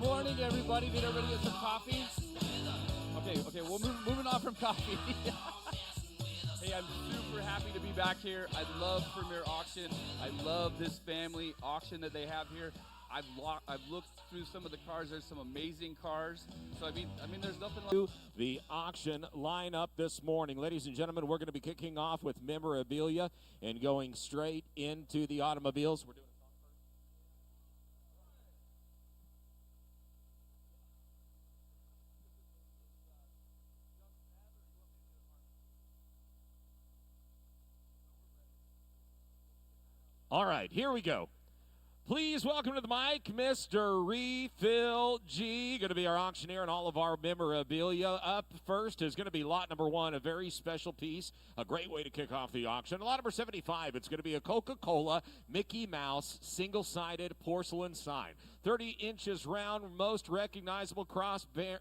morning, everybody. Did everybody get some coffee? Okay. Well, moving on from coffee. Hey, I'm super happy to be back here. I love Premier Auction. I love this family auction that they have here. I've looked through some of the cars. There's some amazing cars. So I mean, there's nothing like the auction lineup this morning. Ladies and gentlemen, we're going to be kicking off with memorabilia and going straight into the automobiles. We're doing a song first. All right, here we go. Please welcome to the mic, Mr. Refill G, going to be our auctioneer and all of our memorabilia. Up first is going to be lot number one, a very special piece, a great way to kick off the auction. Lot number 75, it's going to be a Coca-Cola Mickey Mouse single-sided porcelain sign. 30 inches round, most recognizable cross-brand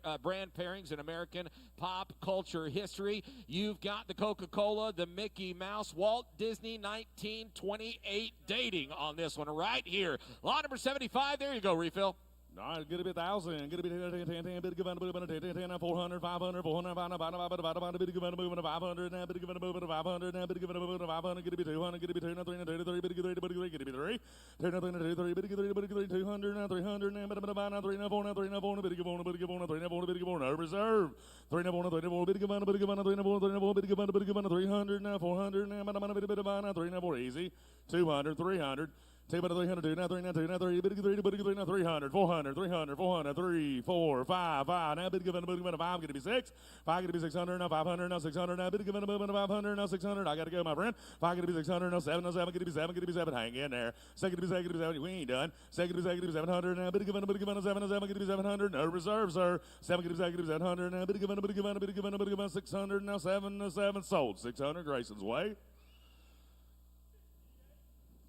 pairings in American pop culture history. You've got the Coca-Cola, the Mickey Mouse, Walt Disney 1928 dating on this one right here. Lot number 75, there you go, Refill. All right, get a bit 1,000, get a bit 10, bit given 400, 500, 400, 500, bit given 500, now bit given 500, now bit given 500, get a bit 200, get a bit 200, 300, bit given 3, get a bit 3, 300, 3, bit given 200, now 300, now bit given 3, now 4, now 3, now 4, bit given 3, now 4, bit given no reserve, 3, now 4, 3, now 4, bit given 3, now 4, 3, now 4, bit given 300, now 400, now bit given 3, now 4, easy, 200, 300. Take about 300, now 3, now 2, now 3, bit given 3, now 300, 400, 300, 400, 3, 4, 5, 5, now bit given 5, going to be 6, 5 going to be 600, now 500, now 600, now bit given 500, now 600, I got to go, my friend, 5 going to be 600, now 7, now 7, going to be 7, going to be 7, hang in there, second to be 7, we ain't done, second to be 700, now bit given 7, now 7, going to be 700, no reserve, sir, 7 going to be 700, now bit given 600, now 7, now 7, sold, 600, Grayson's way.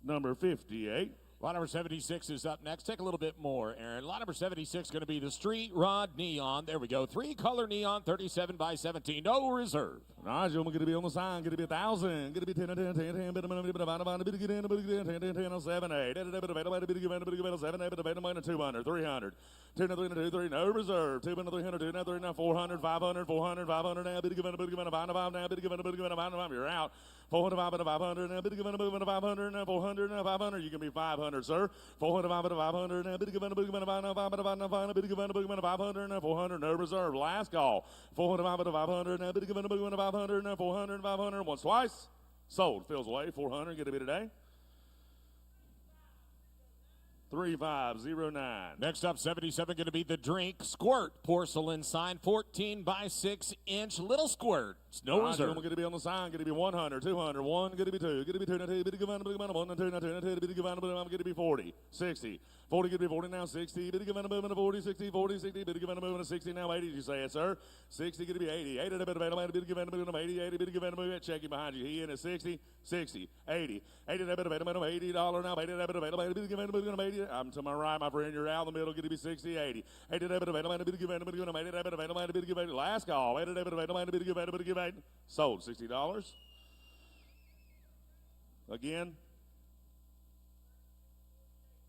Number 58. Lot number 76 is up next. Take a little bit more, Aaron. Lot number 76 is going to be the Street Rod Neon. There we go. 3-color neon, 37 by 17. No reserve. All right, going to be on the sign. Going to be 1,000. Going to be 10, 10, 10, 10, 10, 10, 7, 8. 7, 8, 200, 300. 2, 3, no reserve. 2, 300, 2, 3, 400, 500, 400, 500. Now, bid given, now, bid given, 500. You're out. 400, 500, now, bid given, 500, now, 400, now, 500. You can be 500, sir. 400, 500, now, bid given, 500, 500, bid given, 500, now, 400, no reserve. Last call. 400, 500, now, bid given, 500, now, 400, 500. Once, twice. Sold. Phil's away. 400. Get a bit today. 3509. Next up, 77, going to be the Drink Squirt porcelain sign, 14 by 6 inch little squirt. It's no reserve. Going to be on the sign. Going to be 100, 200, 1, going to be 2, going to be 2, 2, 1, 2, 2, going to be 40, 60. 40 going to be 40 now, 60. Bit given a movement of 40, 60, 40, 60. Bit given a movement of 60 now, 80. Did you say it, sir? 60 going to be 80. 80 bit given a movement of 80, 80 bit given a movement. Check him behind you. He in at 60, 60, 80. 80 bit of $80 now, 80 bit of given a movement of 80. I'm to my right, my friend. You're out in the middle. Going to be 60, 80. 80 bit of $80 given a movement of 80 bit given. Last call. 80 bit of $80 bit given. Sold $60. Again.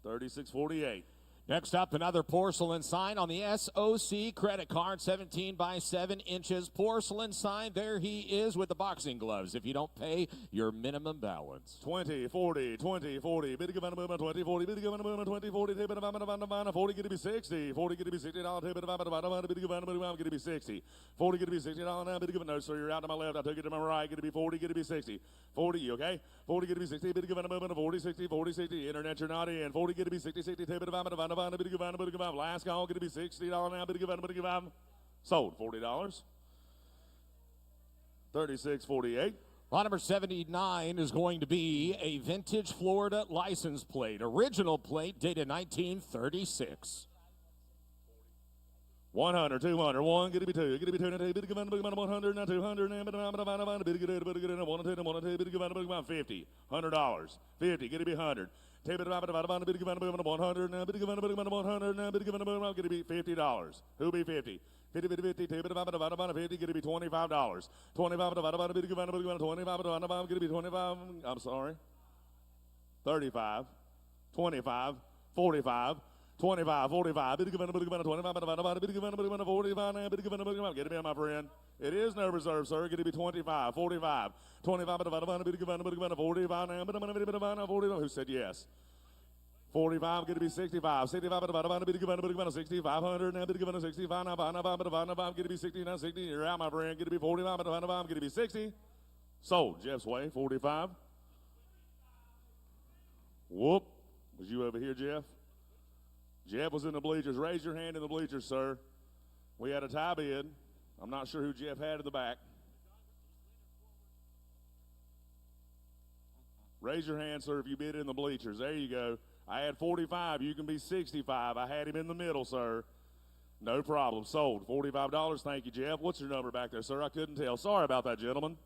3648. Next up, another porcelain sign on the SOC credit card, 17 by 7 inches porcelain sign. There he is with the boxing gloves if you don't pay your minimum balance. 20, 40, 20, 40. Bid given a movement, 20, 40. Bid given a movement, 20, 40. Tip it about 40 going to be 60. 40 going to be $60. Tip it about bid given a movement, going to be 60. 40 going to be $60 now. Bid given no, sir. You're out to my left. I took it to my right. Going to be 40. Going to be 60. 40, you okay? 40 going to be 60. Bid given a movement of 40, 60, 40, 60. Internet, you're not in. 40 going to be 60, 60. Tip it about bid given, last call going to be $60 now. Bid given, sold $40. 3648. Lot number 79 is going to be a vintage Florida license plate, original plate dated 1936. 100, 200, 1, going to be 2, going to be 2, bid given 100, now 200, now bid given 1, 2, bid given 50, $100, 50, going to be 100. Take it about bid given 100, now bid given 100, now bid given going to be $50. Who be 50? 50, 50, 50, take it about 50, going to be $25. 25 about bid given 25, going to be 25, I'm sorry. 35, 25, 45, 25, 45, 25, 45, get it in, my friend. It is no reserve, sir. Get it be 25, 45, 25, 45, who said yes? 45, get it be 65, 65, 6,500, now get it be 65, get it be 60, now 60, you're out, my friend. Get it be 45, get it be 60. Sold, Jeff's way, 45. Whoop, was you over here, Jeff? Jeff was in the bleachers. Raise your hand in the bleachers, sir. We had a tie bid. I'm not sure who Jeff had in the back. Raise your hand, sir, if you bid in the bleachers. There you go. I had 45. You can be 65. I had him in the middle, sir. No problem. Sold. $45. Thank you, Jeff. What's your number back there, sir? I couldn't tell. Sorry about that, gentlemen.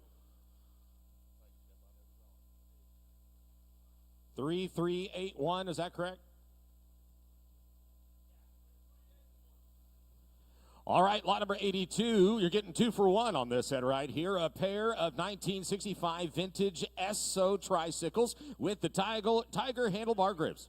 3381, is that correct? All right, lot number 82. You're getting 2 for 1 on this end right here. A pair of 1965 vintage Esso tricycles with the Tiger handlebar grips.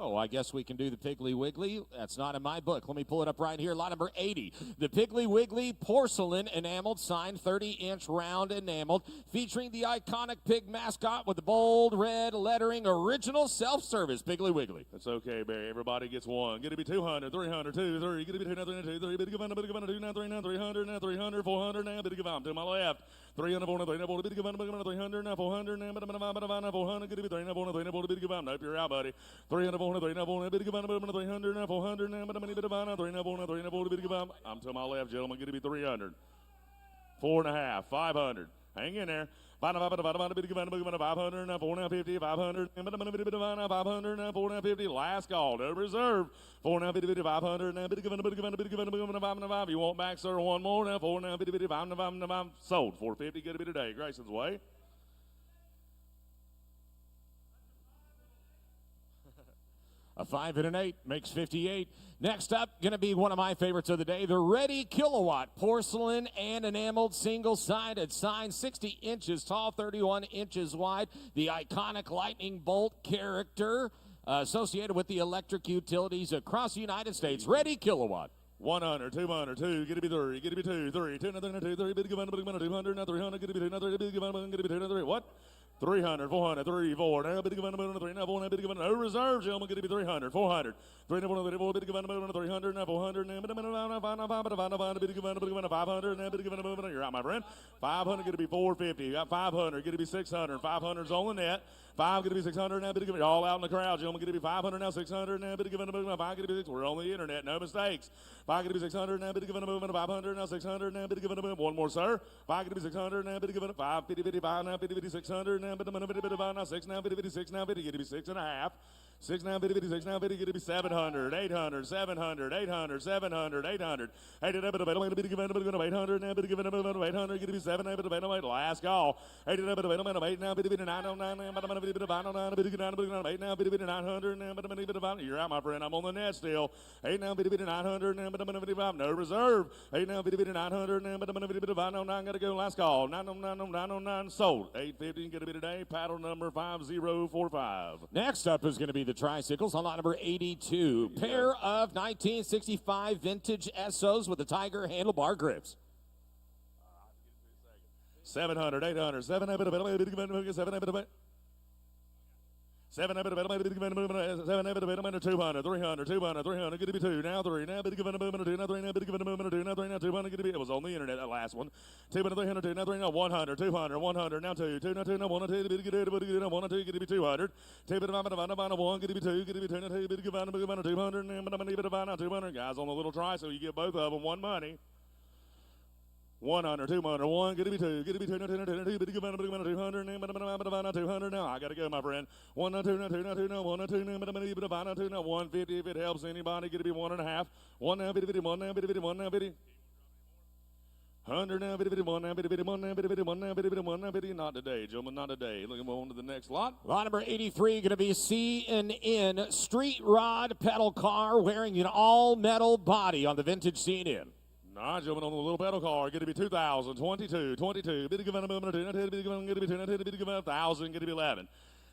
Oh, I guess we can do the Piggly Wiggly. That's not in my book. Let me pull it up right here. Lot number 80. The Piggly Wiggly porcelain enameled, signed 30-inch round enameled, featuring the iconic pig mascot with the bold red lettering, original self-service Piggly Wiggly. That's okay, Barry. Everybody gets one. Get it be 200, 300, 2, 3. Get it be 200, 2, 3. Bid give on, 2, 9, 3, 9, 300, now 300, 400, now bid give on. To my left. 300, 400, 300, bid give on, 300, now 400, now 400, get it be 300, 400, bid give on. Nope, you're out, buddy. 300, 400, 300, bid give on, 300, now 400, now 300, bid give on. I'm to my left, gentlemen. Get it be 300. 4.5, 500. Hang in there. 500, now 450, 500, 500, now 450. Last call, no reserve. 450, 500, now bid give 5. You want back, sir? One more now. 450, 5. Sold. 450. Get it be today. Grayson's way. A 5 and an 8 makes 58. Next up, going to be one of my favorites of the day, the Ready Kilowatt porcelain and enameled single-sided sign, 60 inches tall, 31 inches wide. The iconic lightning bolt character associated with the electric utilities across the United States. Ready Kilowatt. 100, 200, 2, get it be 3, get it be 2, 3, 2, 2, bid give 200, now 300, get it be 200, bid give 200, what? 300, 400, 3, 4, now bid give 3, now 4, now bid give no reserve, gentlemen, get it be 300, 400, 3, 4, bid give 300, now 400, now bid give 500, now bid give you're out, my friend. 500, get it be 450, you got 500, get it be 600, 500's on the net. 5, get it be 600, now bid give all out in the crowd, gentlemen, get it be 500, now 600, now bid give 5, get it be 6, we're on the internet, no mistakes. 5, get it be 600, now bid give 500, now 600, now bid give one more, sir. 5, get it be 600, now bid give 5, 50, 55, now 50, 50, 600, now bid 55, now 6, now 50, 56, now 50, get it be 6.5. 6 now, 50, 56 now, 50, get it be 700, 800, 700, 800, 700, 800. 800, 800, bid give 800, now bid give 800, get it be 7, now bid 800, last call. 800, 800, now bid 909, now bid 909, bid 8 now, bid 900, now bid you're out, my friend. I'm on the net still. 8 now, bid 900, now bid 5, no reserve. 8 now, bid 900, now bid 509, gotta go, last call. 909, sold. 850, get it be today. Paddle number 5045. Next up is going to be the tricycles on lot number 82. Pair of 1965 vintage Essos with the Tiger handlebar grips. 700, 800, 700, 700, 700, 200, 300, 200, 300, get it be 2, now 3, now bid give 2, now 3, now bid give 2, now 3, now 200, get it be, it was on the internet, that last one. 200, 300, 2, now 3, now 100, 200, 100, now 2, 2, now 2, now 1, 2, bid give 1, 2, get it be 200, 2, bid 1, get it be 2, get it be 2, now 2, bid give 200, now 200, guys on the little tricycle, you get both of them, one money. 100, 200, 1, get it be 2, get it be 2, now 2, now 2, bid give 200, now 200, now I gotta go, my friend. 1, now 2, now 2, now 2, now 1, now 2, now 2, now 150, if it helps anybody, get it be 1.5. 1 now, bid 1 now, bid 1 now, bid 100 now, bid 1 now, bid 1 now, bid 1 now, bid 1 now, bid not today, gentlemen, not today. Looking on to the next lot. Lot number 83 going to be C&N Street Rod pedal car wearing an all-metal body on the vintage C&N. Nah, gentlemen, on the little pedal car, get it be 2,000, 22, 22, bid give 2, bid give 2, bid give 2, bid give 1,000, get it be 11.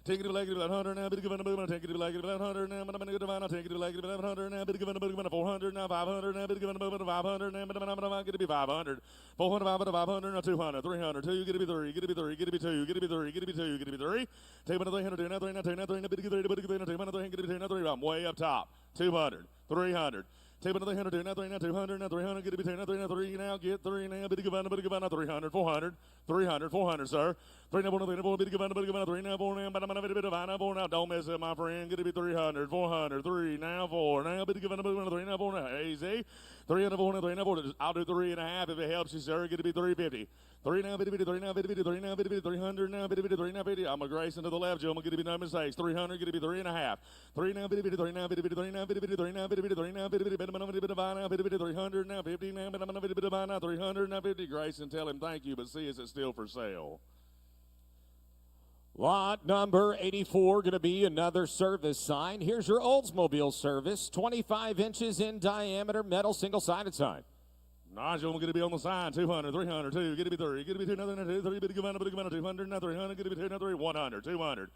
Take it like it 100 now, bit given a movement, take it like it 100 now, but I'm going to take it like it 100 now, bit given a movement of 400 now, 500 now, bit given a movement of 500 now, but I'm going to be 500, 400, 500 now, 200, 300, 2, you get to be 3, get to be 3, get to be 2, get to be 3, get to be 2, get to be 3, take another 300, 2, now 3, now 2, now 3, now bit given 3, bit given 2, now 3, get to be 2, now 3, I'm way up top, 200, 300. Take another 100, now 3, now 200, now 300, get to be 10, now 3, now 3, now get 3, now bit given, 300, 400, 300, 400, sir. 3 now 4, 3 now 4, bit given, 3 now 4, now, but I'm going to be 5 now 4 now, don't miss it, my friend, get to be 300, 400, 3 now 4, now bit given, 3 now 4 now, easy. 3 now 4, now 3 now 4, I'll do 3.5 if it helps you, sir, get to be 350. 3 now, bitty, 3 now, bitty, 3 now, bitty, 300 now, bitty, 3 now, bitty. I'm a Grayson to the left, Joe. I'm going to be no mistakes. 300, going to be 3.5. 3 now, bitty, 3 now, bitty, 3 now, bitty, 3 now, bitty, 3 now, bitty, bitty, now, bitty, 300 now, 50 now, but I'm going to be now, 300 now, 50. Grayson, tell him thank you, but see, is it still for sale? Lot number 84, going to be another service sign. Here's your Oldsmobile service, 25 inches in diameter, metal single-sided sign. Nigel, I'm going to be on the sign. 200, 300, 2, get to be 3, get to be 2, another 2, 3, bit given, 200, now 300, get to be 2, now 3, 100, 200.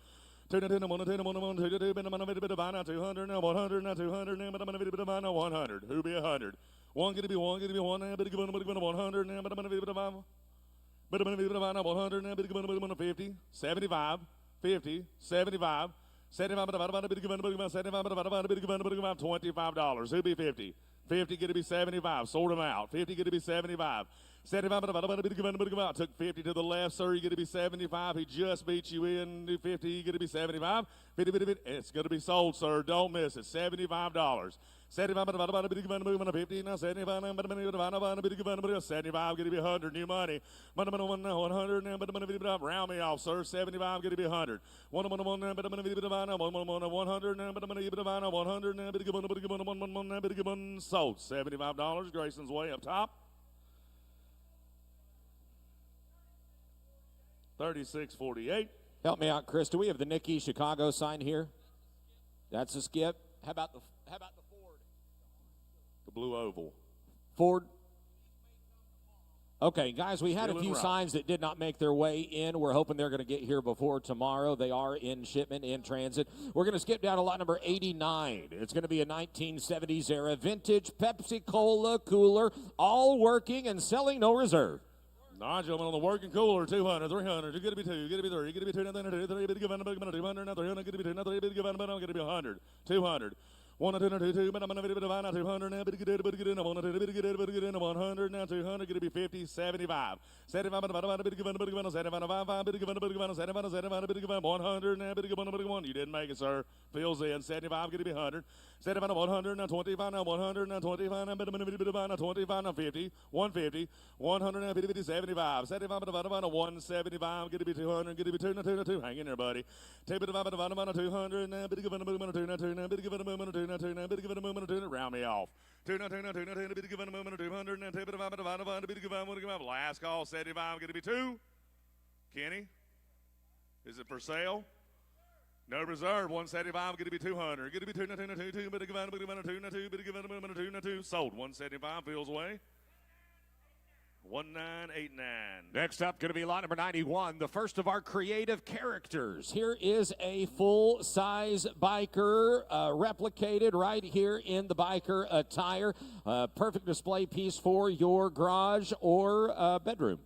2 now 10, 1 10, 1 1 2 2, but I'm going to be now 200, now 100, now 200, now but I'm going to be now 100. Who be 100? 1 get to be 1, get to be 1 now, bit given 100 now, but I'm going to be 5. But I'm going to be now 100 now, bit given 50, 75, 50, 75. 75, bit given 75, bit given $25. Who be 50? 50 get to be 75. Sort them out. 50 get to be 75. 75, took 50 to the left, sir. You get to be 75. He just beat you in. Do 50. You get to be 75. 50, it's going to be sold, sir. Don't miss it. $75. 75, 50 now. 75, 75, get to be 100. New money. 100 now, round me off, sir. 75, get to be 100. 100 now, 100 now, sold. $75. Grayson's way up top. 36.48. Help me out, Chris. Do we have the Nicky Chicago sign here? That's a skip. How about the Ford? The blue oval. Ford. Okay, guys, we had a Feeling few right. signs that did not make their way in. We're hoping they're going to get here before tomorrow. They are in shipment, in transit. We're going to skip down to lot number 89. It's going to be a 1970s era vintage Pepsi-Cola cooler, all working and selling, no reserve. Nigel on the working cooler, 200, 300, you get to be 2, you get to be 3, you get to be 2, nothing to do, 3, bit given, 200, now 300, get to be 2, now 3, bit given, I'm going to be 100, 200. 1 2 2 2, but I'm going to be 200 now, but get it, 100 now, 200, get to be 50, 75. 75, bit given, 75, bit given, 75, bit given, 100 now, bit given, you didn't make it, sir. Fills in, 75, get to be 100. 75, 100 now, 25 now, 100 now, 25 now, but I'm going to be 25 now, 50, 150, 100 now, 50, 75. 75, 175, get to be 200, get to be 2 now, 2 now, 2. Hang in there, buddy. Take it, 200 now, bit given, 2 now, 2 now, bit given, 2 now, 2 now, bit given a moment to round me off. 2 now, 2 now, 2 now, 2 now, bit given a moment to 200 now, take it, bit given, last call, 75, going to be 2. Kenny, is it for sale? No reserve, 175, going to be 200. Going to be 2 now, 2 now, 2, 2, bit given, 2 now, 2, bit given a moment to 2 now, 2. Sold, 175, feels away. 1989. Next up, going to be lot number 91, the first of our creative characters. Here is a full-size biker replicated right here in the biker attire. Perfect display piece for your garage or bedroom.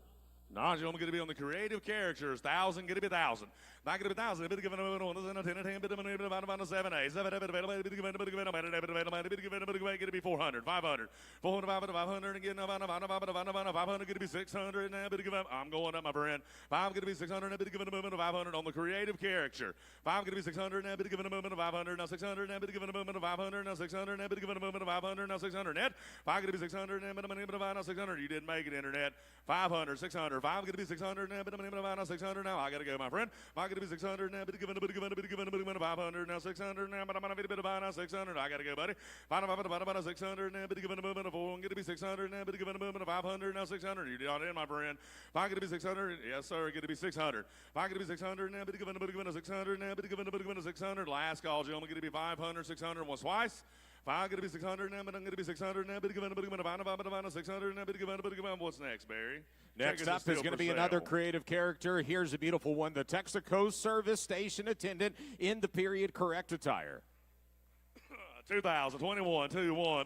Nigel, I'm going to be on the creative characters. 1,000, going to be 1,000. Not going to be 1,000. Bit given a 1, 10, bit given a 7, 8, 7, bit given, going to be 400, 500, 400, 500, again, 500, going to be 600, now, bit given, I'm going up, my friend. 5 going to be 600, now, bit given a movement of 500 on the creative character. 5 going to be 600, now, bit given a movement of 500, now 600, now, bit given a movement of 500, now 600, now, bit given a movement of 500, now 600, net. 5 going to be 600, now, bit given a movement of 600, you didn't make it, internet. 500, 600, 5 going to be 600, now, bit given a movement of 600, now, I got to go, my friend. 5 going to be 600, now, bit given, 500, now 600, now, but I'm going to be now 600, I got to go, buddy. 500, 600, now, bit given a movement of 4, going to be 600, now, bit given a movement of 500, now 600, you did in, my friend. 5 going to be 600, yes, sir, going to be 600. 5 going to be 600, now, bit given a 600, now, bit given a 600, last call, gentlemen, going to be 500, 600, once twice. 5 going to be 600 now, but I'm going to be 600 now. 600 now. What's next, Barry? Next up is going to be another creative character. Here's a beautiful one, the Texaco service station attendant in the period correct attire. 2000, 21, 2, 1.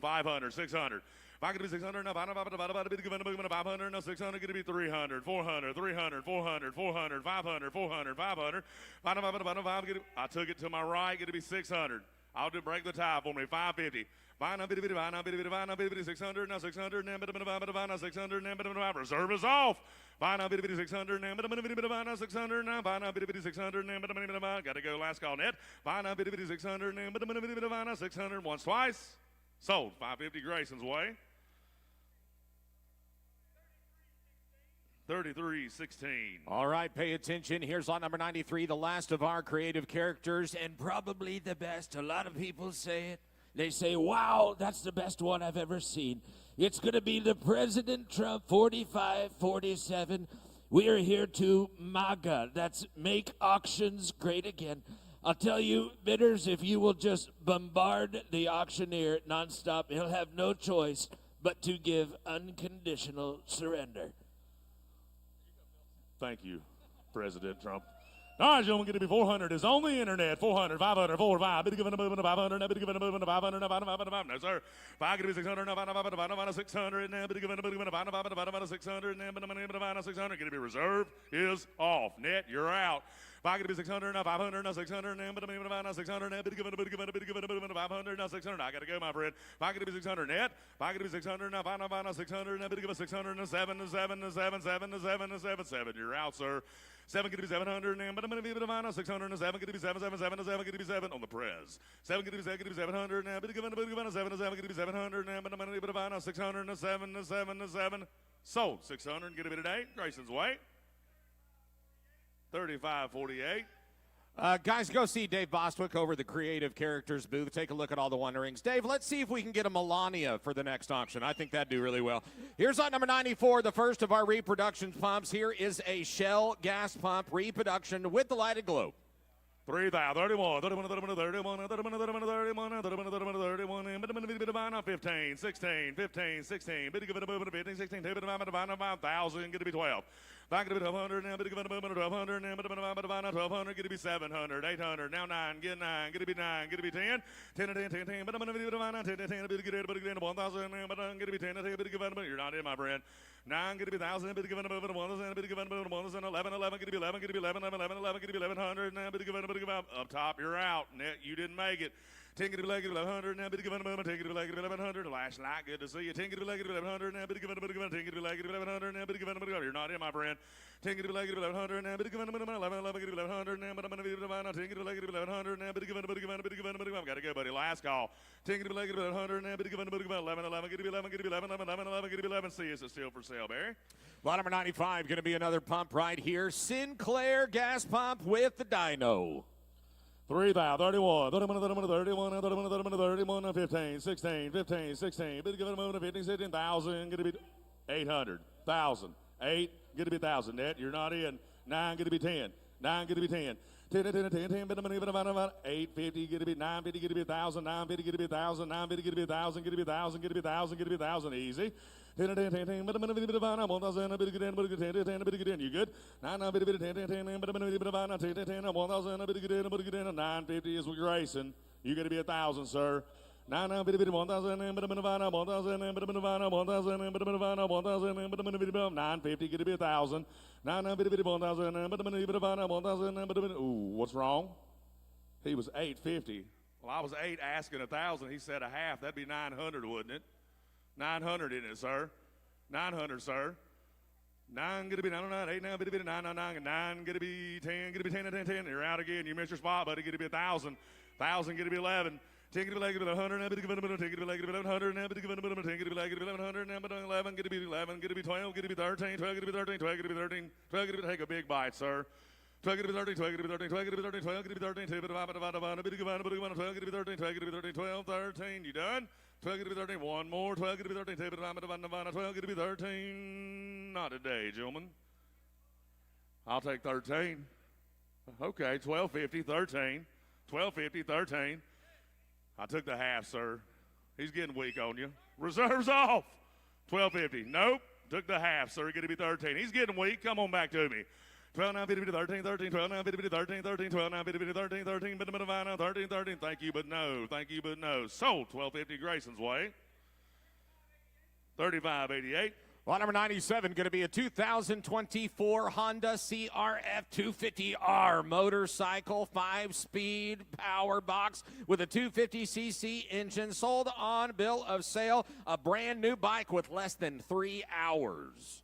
500, 600. 5 going to be 600 now. 500 now. 600 going to be 300, 400, 300, 400, 400, 500, 400, 500. I took it to my right. Going to be 600. I'll do break the tie for me. 550. 600 now. 600 now. 600 now. Reserve is off. 600 now. 600 now. 600 now. Got to go last call net. 600 now. 600 once, twice. Sold. 550 Grayson's way. 33-16. All right, pay attention. Here's lot number 93, the last of our creative characters, and probably the best. A lot of people say it. They say, wow, that's the best one I've ever seen. It's going to be the President Trump 4547. We are here to MAGA. That's Make Auctions Great Again. I'll tell you, bidders, if you will just bombard the auctioneer nonstop, he'll have no choice but to give unconditional surrender. Thank you, President Trump. All right, gentlemen, going to be 400 is on the internet. 400, 500, 4, 5. Bid given a movement of 500. Bid given a movement of 500. No, sir. 5 going to be 600. Now, 600. Now, bid given a movement of 500. 600. Now, 600. Going to be reserved is off. Net, you're out. 5 going to be 600. Now, 500. Now, 600. Now, 600. Now, bid given a movement of 500. Now, 600. I got to go, my friend. 5 going to be 600. Net. 5 going to be 600. Now, 500. 600. Now, bid given 600. Now, 7. You're out, sir. 7 going to be 700, and 600, and 7 going to be 7 going to be 7 on the press. 7 going to be 700, and 7 going to be 700, and 600, and 7. Sold. 600 going to be today. Grayson's way. 35-48. Guys, go see Dave Bostwick over the Creative Characters booth. Take a look at all the Wonderings. Dave, let's see if we can get a Melania for the next auction. I think that'd do really well. Here's lot number 94, the first of our reproduction pumps. Here is a Shell gas pump reproduction with the lighted globe. 3,000, 31, 15, 16, 15, 16. Bid given a movement of 15, 16. 5,000, going to be 12. Back to be 1,200, now bid given a movement of 1,200, now 1,200, going to be 700, 800, now 9, get 9, going to be 9, going to be 10, 10 and 10, 10, but I'm going to be 10, 10, bid given, 1,000, but I'm going to be 10, bid given, you're not in, my friend. 9 going to be 1,000, bid given a movement of 1,000, bid given a movement of 1,000, 11, 11, going to be 11, going to be 11, 11, 11, 11, going to be 1,100, now bid given, up top, you're out. Net, you didn't make it. 10 going to be 1,100, now bid given a movement, 10 going to be 1,100, last night, good to see you. 10 going to be 1,100, now bid given, 10 going to be 1,100, now bid given, you're not in, my friend. 10 going to be 1,100, now bid given, 11, 11, going to be 1,100, now but I'm going to be 10 going to be 1,100, now bid given, I've got to go, buddy, last call. 10 going to be 1,100, now bid given, 11, 11, going to be 11, going to be 11, 11, 11, 11, going to be 11. See, is it still for sale, Barry? Lot number 95, going to be another pump right here. Sinclair gas pump with the dyno. 3,000, 31, 31, 15, 16, 15, 16. Bid given a movement of 15, 16,000. Going to be 800, 1,000, 8, going to be 1,000. Net, you're not in. 9, going to be 10, 9, going to be 10. 10, 10, 10, 10, but I'm going to be 850, going to be 950, going to be 1,000, 950, going to be 1,000, 950, going to be 1,000, going to be 1,000, going to be 1,000, going to be 1,000, easy. 10, 10, 10, 10, but I'm going to be 1,000, a bit good, 10, 10, a bit good, you good? 9, 9, 10, 10, 10, but I'm going to be 10, 10, 1,000, a bit good, 950 is with Grayson. You're going to be 1,000, sir. 9, 9, 1,000, but I'm going to find 1,000, but I'm going to find 1,000, but I'm going to find 1,000, but I'm going to be 950, going to be 1,000. 9, 9, 1,000, but I'm going to find 1,000, but ooh, what's wrong? He was 850. Well, I was 8 asking 1,000. He said a half. That'd be 900, wouldn't it? 900, isn't it, sir? 900, sir. 9 gonna be 909, 8 now, bit 999, 9 gonna be 10, gonna be 10, 10, 10. You're out again. You missed your spot, buddy. Gonna be 1,000. 1,000 gonna be 11. 10 gonna be 100, now, but give it a minute. 10 gonna be 1,100, now, but give it a minute. 10 gonna be 1,100, now, but 11 gonna be 11, gonna be 12, gonna be 13, 12 gonna be 13, 12 gonna be 13, 12 gonna be take a big bite, sir. 12 gonna be 13, 12 gonna be 13, 12 gonna be 13, 12 gonna be 13, 2 but 5, 12 gonna be 13, 12 gonna be 13, 12, 13. You done? 12 gonna be 13. One more. 12 gonna be 13, 2 but 5, 12 gonna be 13. Not today, gentlemen. I'll take 13. Okay, 1250, 13. 1250, 13. I took the half, sir. He's getting weak on you. Reserves off. 12.50. Nope. Took the half, sir. Going to be 13. He's getting weak. Come on back to me. 12.950 to 13, 13, 12.950 to 13, 13, 12.950 to 13, 13, 13, 13. Thank you, but no. Thank you, but no. Sold. 12.50 Grayson's way. 35.88. Lot number 97 going to be a 2024 Honda CRF 250R motorcycle, 5-speed power box with a 250cc engine, sold on bill of sale, a brand new bike with less than 3 hours.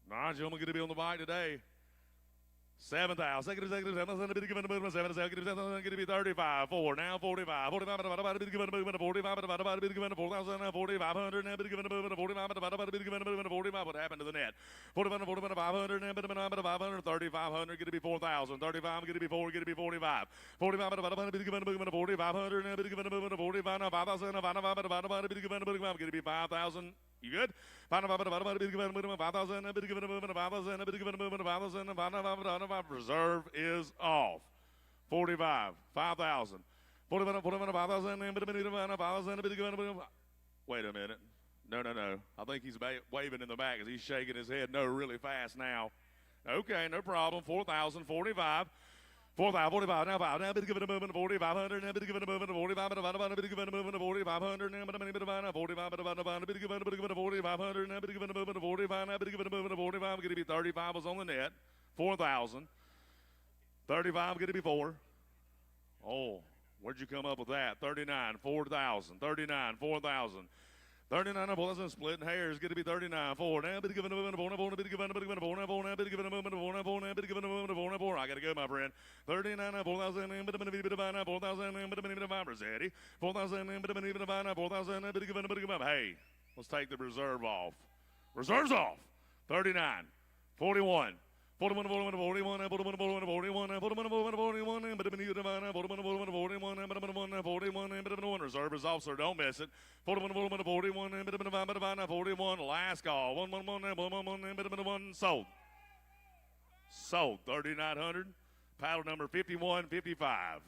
Nigel, I'm going to be on the bike today. 7,000. Second, 7,000. Going to be 35. 4. Now 45. 45. 45. 4,500. 45. What happened to the net? 45. 500. 3,500. Going to be 4,000. 35. Going to be 4. Going to be 45. 45. 4,500. 45. 5,000. 5,000. Going to be 5,000. You good? 5,000. Reserve is off. 45. 5,000. 5,000. Wait a minute. No. I think he's waving in the back as he's shaking his head no really fast now. Okay, no problem. 4,000. 45. 4,000, 45, now 5, now bid given a movement of 4,500, now bid given a movement of 45, bid given a movement of 4,500, now bid given a movement of 45, bid given a movement of 4,500, now bid given a movement of 45, now bid given a movement of 45, going to be 35 was on the net, 4,000, 35 going to be 4. Oh, where'd you come up with that? 39, 4,000, 39, 4,000. 39 4,000 splitting hairs, going to be 39 4. Now bid given a movement of 4, now bid given a movement of 4, now bid given a movement of 4, now bid given a movement of 4, now 4. I got to go, my friend. 39 4,000 and bid given a 4,000 and bid given a 5 Rossetti. 4,000 and bid given a 4,000 and bid given a hey, let's take the reserve off. Reserves off. 39 41. 41, 41, 41, 41, 41, 41, 41, 41, reserve is off, sir. Don't miss it. 41, 41, 41, last call. 1, sold. Sold. 3,900. Paddle number 5155.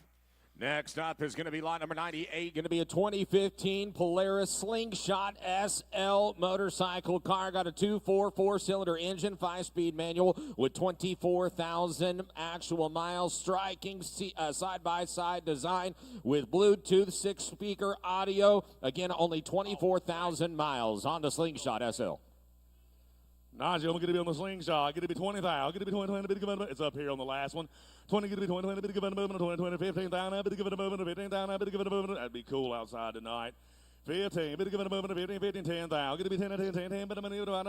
Next up is going to be lot number 98, going to be a 2015 Polaris Slingshot SL motorcycle car. Got a 4-cylinder engine, 5-speed manual with 24,000 actual miles. Striking side-by-side design with Bluetooth 6-speaker audio. Again, only 24,000 miles on the Slingshot SL. Nigel, I'm going to be on the Slingshot. Going to be 20,000. Going to be 20. It's up here on the last one. 20, going to be 20. Going to give it a movement. 20, 15,000. Going to give it a movement. 15,000. Going to give it a movement. That'd be cool outside tonight. 15. Going to give it a movement. 15, 10,000. Going to be 10, 10. But I'm going to give it a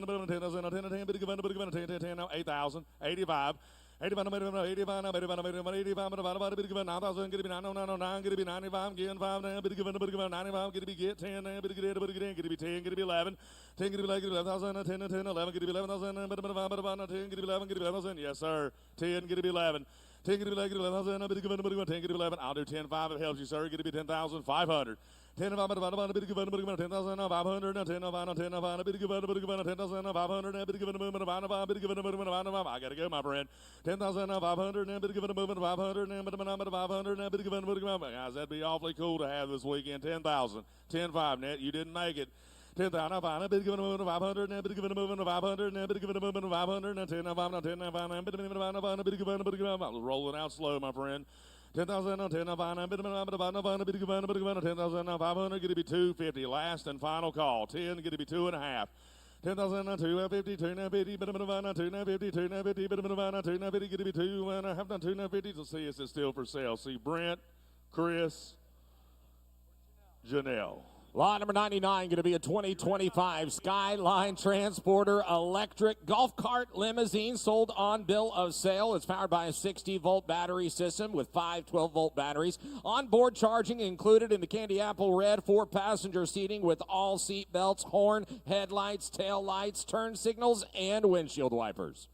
movement. 10,000. 10, 10. Going to give it a movement. 10, now 8,000. 85. 85, 85, 85, 85, 9,000, get to be 9,909, get to be 95, get 5, now, get to be 95, get to be get 10, now, get to be 10, get to be 11, 10, get to be 11,000, 10, 10, 11, get to be 11,000, 10, get to be 11, get to be 11,000, yes, sir, 10, get to be 11. 10 get to be 11,000, 10 get to be 11. I'll do 10, 5, it helps you, sir. Get to be 10,500. 10 500, 10,500, 10,500, 10 10,500, I gotta go, my friend. 10,500, now bit given a movement of 500, now bit given a 500, now bit given a movement. Guys, that'd be awfully cool to have this weekend. 10,000, 10,500, net. You didn't make it. 10,000, now bit given a movement of 500, now bit given a movement of 500, now bit given a movement of 500, now 10, now 5, now 10, now 5, now bit given a movement of 500, bit given a movement of 500. Rolling out slow, my friend. 10,000, now 10, now 5, now bit given a movement of 500, bit given a movement of 10,000, now 500, get to be 250. Last and final call. 10, get to be 2.5. 10,000, now 250, 2 now 50, bit of a now 2 now 50, 2 now 50, bit of a now 2 now 50, get to be 2.5, now 2 now 50. To see us, it's still for sale. See Brent, Chris, Janelle. Lot number 99 going to be a 2025 Skyline Transporter electric golf cart limousine, sold on bill of sale. It's powered by a 60-volt battery system with 5 12-volt batteries. Onboard charging included in the candy apple red, 4-passenger seating with all seat belts, horn, headlights, tail lights, turn signals, and windshield wipers.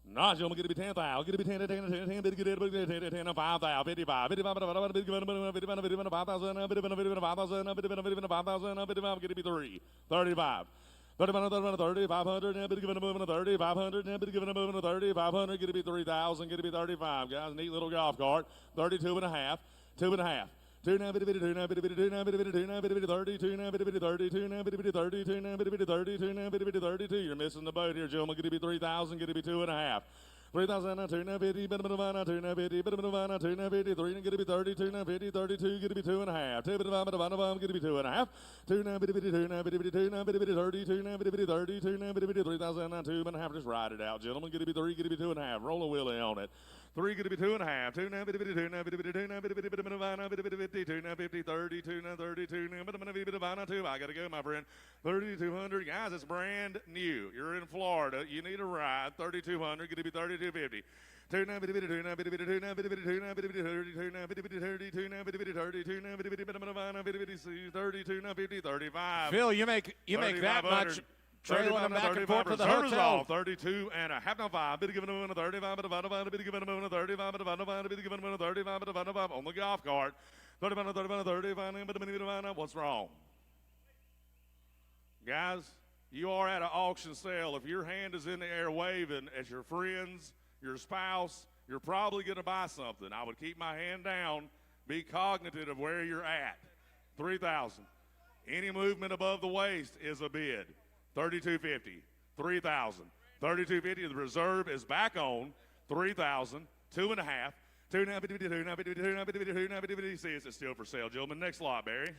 Nigel, get to be 10,000. Get to be 10, 10, 10, 10, 10, 10, 10, 10, 5,000, 55, 55, 5,000, 5,000, get to be 3, 35. 3,500, now bit given a movement of 3,500, now bit given a movement of 3,500, get to be 3,000, get to be 35. Guys, neat little golf cart. 32.5. 2 and a half. 2 now, bitty, 2 now, bitty, 2 now, bitty, 2 now, bitty, 30, 2 now, bitty, 32 now, bitty, 32 now, bitty, 32 now, bitty, 32. You're missing the boat here, gentlemen. Going to be 3,000, going to be 2 and a half. 3,000, 2 now, 50, 2 now, 50, 2 now, 50, 3 going to be 32 now, 50, 32, going to be 2 and a half. 2 going to be 2 and a half. 2 now, 2 now, 2 now, 32 now, 32 now, 3,000, 2 and a half. Just ride it out, gentlemen. Going to be 3, going to be 2 and a half. Roll a wheelie on it. 3 going to be 2 and a half. 2 now, 2 now, 2 now, 50, now, 52 now, 50, 32 now, 32 now, 2. I got to go, my friend. 3,200. Guys, it's brand new. You're in Florida. You need a ride. 3,200. Going to be 3,250. 2 now, 2 now, 2 now, 32 now, 32 now, 32 now, 32 now, 32 now, 50, 35. Phil, you make that much trailing them back and forth to the hotel. 32 and a half. Now 5. Bit given a 35. Bit given a 35. Bit given a 35 on the golf cart. 35. 35. What's wrong? Guys, you are at an auction sale. If your hand is in the air waving at your friends, your spouse, you're probably going to buy something. I would keep my hand down, be cognizant of where you're at. 3,000. Any movement above the waist is a bid. 3,250. 3,000. 3,250. The reserve is back on. 3,000. 2 and a half. 2 now, 2 now, 2 now, it's still for sale, gentlemen. Next lot, Barry.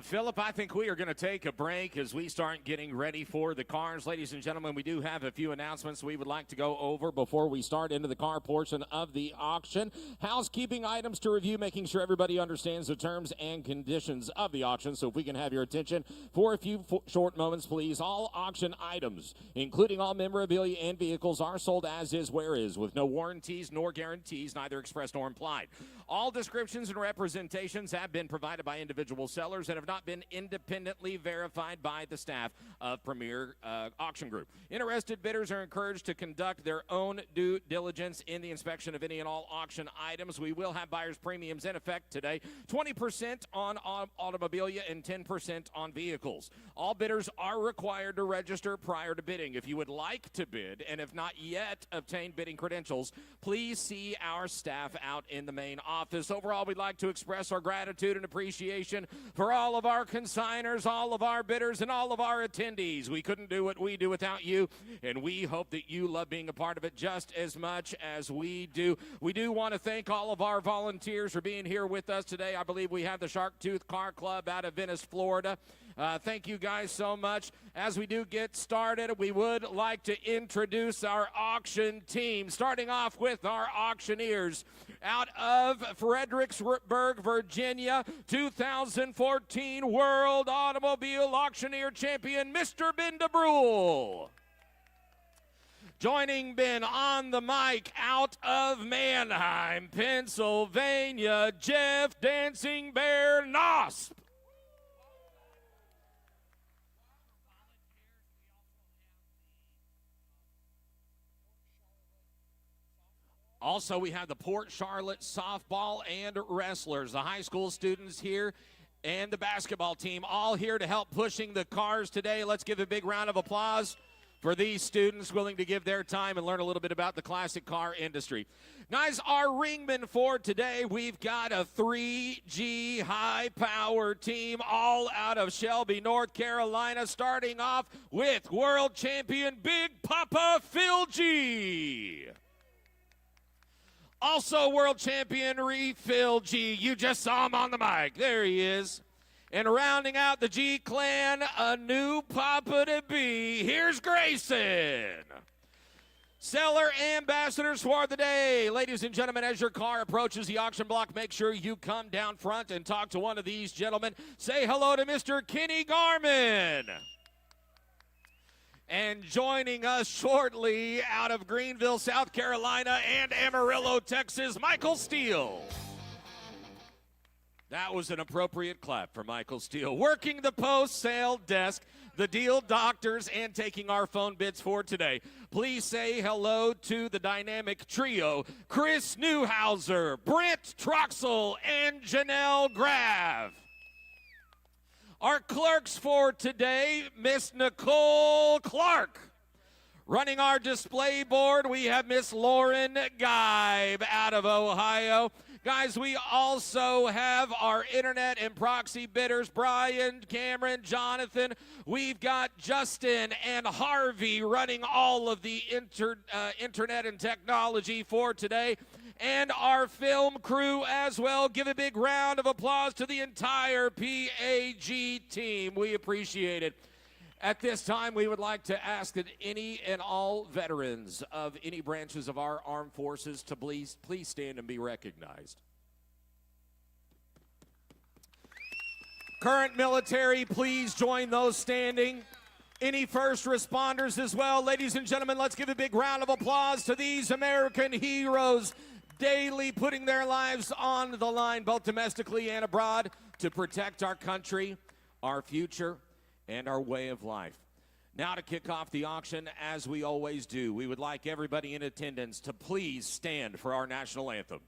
Philip, I think we are going to take a break as we start getting ready for the cars. Ladies and gentlemen, we do have a few announcements we would like to go over before we start into the car portion of the auction. Housekeeping items to review, making sure everybody understands the terms and conditions of the auction. So if we can have your attention for a few short moments, please. All auction items, including all memorabilia and vehicles, are sold as is, where is, with no warranties nor guarantees, neither expressed nor implied. All descriptions and representations have been provided by individual sellers and have not been independently verified by the staff of Premier Auction Group. Interested bidders are encouraged to conduct their own due diligence in the inspection of any and all auction items. We will have buyer's premiums in effect today, 20% on automobilia and 10% on vehicles. All bidders are required to register prior to bidding. If you would like to bid and have not yet obtained bidding credentials, please see our staff out in the main office. Overall, we'd like to express our gratitude and appreciation for all of our consigners, all of our bidders, and all of our attendees. We couldn't do what we do without you, and we hope that you love being a part of it just as much as we do. We do want to thank all of our volunteers for being here with us today. I believe we have the Shark Tooth Car Club out of Venice, Florida. Thank you guys so much. As we do get started, we would like to introduce our auction team, starting off with our auctioneers out of Fredericksburg, Virginia, 2014 World Automobile Auctioneer Champion, Mr. Ben DeBrule. Joining Ben on the mic out of Manheim, Pennsylvania, Jeff Dancing Bear Nosp. Also, we have the Port Charlotte softball and wrestlers, the high school students here, and the basketball team, all here to help pushing the cars today. Let's give a big round of applause for these students willing to give their time and learn a little bit about the classic car industry. Guys, our ringman for today, we've got a 3G high-power team all out of Shelby, North Carolina, starting off with world champion Big Papa Phil G. Also world champion Refill G. You just saw him on the mic. There he is. And rounding out the G clan, a new Papa to be. Here's Grayson. Seller ambassadors for the day. Ladies and gentlemen, as your car approaches the auction block, make sure you come down front and talk to one of these gentlemen. Say hello to Mr. Kenny Garman. And joining us shortly out of Greenville, South Carolina, and Amarillo, Texas, Michael Steele. That was an appropriate clap for Michael Steele. Working the post-sale desk, the deal doctors, and taking our phone bids for today. Please say hello to the dynamic trio, Chris Newhouser, Brent Troxel, and Janelle Graff. Our clerks for today, Miss Nicole Clark. Running our display board, we have Miss Lauren Geib out of Ohio. Guys, we also have our internet and proxy bidders, Brian, Cameron, Jonathan. We've got Justin and Harvey running all of the internet and technology for today. And our film crew as well. Give a big round of applause to the entire PAG team. We appreciate it. At this time, we would like to ask that any and all veterans of any branches of our armed forces to please stand and be recognized. Current military, please join those standing. Any first responders as well. Ladies and gentlemen, let's give a big round of applause to these American heroes daily putting their lives on the line, both domestically and abroad, to protect our country, our future, and our way of life. Now to kick off the auction, as we always do, we would like everybody in attendance to please stand for our national anthem.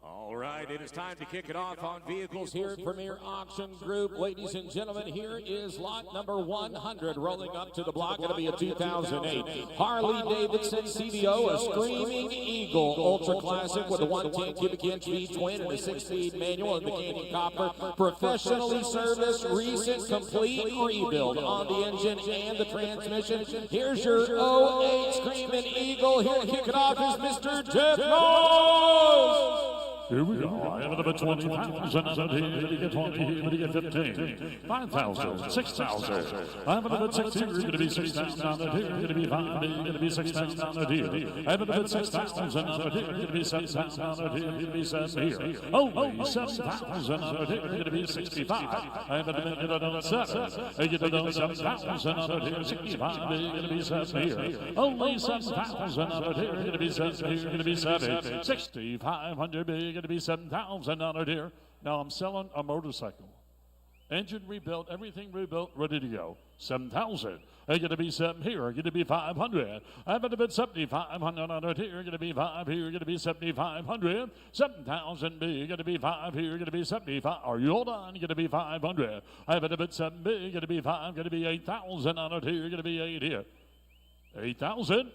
All right, it is time to kick it off on vehicles here at Premier Auction Group. Ladies and gentlemen, here is lot number 100 rolling up to the block. Going to be a 2008 Harley-Davidson CVO, a Screaming Eagle Ultra Classic with a 110 cubic inch V-twin and a 6-speed manual and the Canyon Copper. Professionally serviced, recent, complete rebuild on the engine and the transmission. Here's your 08 Screaming Eagle. Here to kick it off is Mr. Jeff Knowles. Here we go. I have another 20,000 out here. Going to get 20 here. Going to get 15. 5,000. 6,000. I have another 6 here. Going to be 6,000 out here. Going to be 5. Going to be 6,000 out here. I have another 6,000 out here. Going to be 7,000 out here. Going to be 7 here. Only 7,000 out here. Going to be 65. I have another 7. I get another 7,000 out here. 65. Going to be 7 here. Only 7,000 out here. Going to be 7 here. Going to be 7. 6,500 big. Going to be 7,000 out here. Now I'm selling a motorcycle. Engine rebuilt, everything rebuilt, ready to go. 7,000. They're going to be 7 here. Going to be 500. I'm going to be 7,500 out here. Going to be 5 here. Going to be 7,500. 7,000 B. Going to be 5 here. Going to be 75. Are you hold on? Going to be 500. I'm going to be 7 B. Going to be 5. Going to be 8,000 out here. Going to be 8 here. 8,000.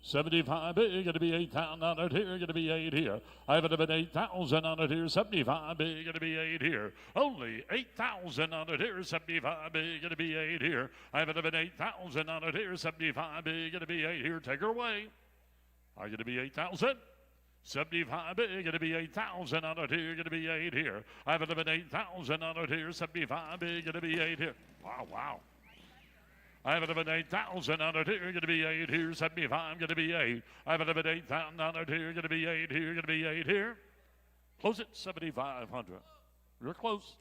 75 big, going to be 8,000 on it here, going to be 8 here. I have it been 8,000 on it here, 75 big, going to be 8 here. Only 8,000 on it here, 75 big, going to be 8 here. I have it been 8,000 on it here, 75 big, going to be 8 here. Take her away. Are you going to be 8,000? 75 big, gonna be 8,000 on it here, gonna be 8 here. I have it at 8,000 on it here, 75 big, gonna be 8 here. Wow. I have it at 8,000 on it here, gonna be 8 here, 75, gonna be 8. I have it at 8,000 on it here, gonna be 8 here, gonna be 8 here. Close it, 7,500. You're close.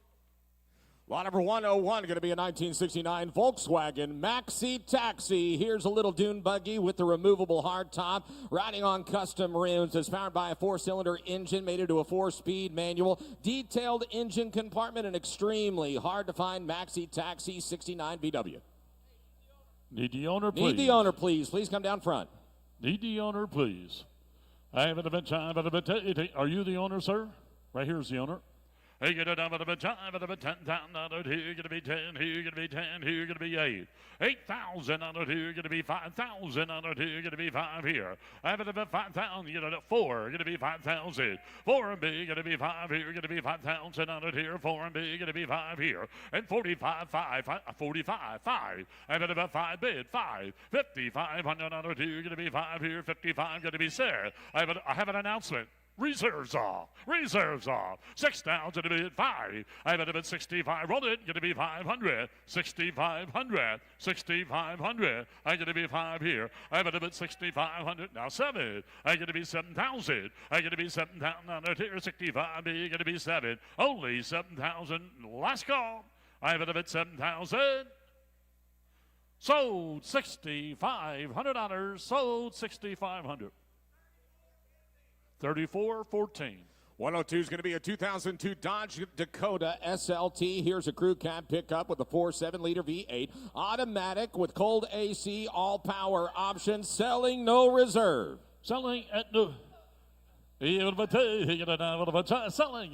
Lot number 101, going to be a 1969 Volkswagen Maxi Taxi. Here's a little dune buggy with the removable hardtop, riding on custom rims. It's powered by a 4-cylinder engine made into a 4-speed manual, detailed engine compartment, and extremely hard to find Maxi Taxi 69 VW. Need the owner, please. Need the owner, please. Please come down front. Need the owner, please. Are you the owner, sir? Right here's the owner. Hey, get it down to the 10 down on it here, gonna be 10 here, gonna be 10 here, gonna be 8. 8,000 on it here, gonna be 5,000 on it here, gonna be 5 here. I have it about 5,000, get it at 4, gonna be 5,000. 4 and B, gonna be 5 here, gonna be 5,000 on it here, 4 and B, gonna be 5 here. And 45, 5. I have it about 5 bid, 5. 5,500 on it here, gonna be 5 here, 55, gonna be 6. I have an announcement. Reserves off. 6,000 to be at 5. I have it at 65. Roll it. Going to be 500. 6,500. 6,500. I'm going to be 5 here. I have it at 6,500. Now 7. I'm going to be 7,000. I'm going to be 7,000 on it here. 65. Going to be 7. Only 7,000. Last call. I have it at 7,000. Sold $6,500. Sold $6,500. 34-14. 102 is going to be a 2002 Dodge Dakota SLT. Here's a crew cab pickup with a 4.7-liter V8. Automatic with cold AC, all-power options. Selling no reserve. Selling at no... Selling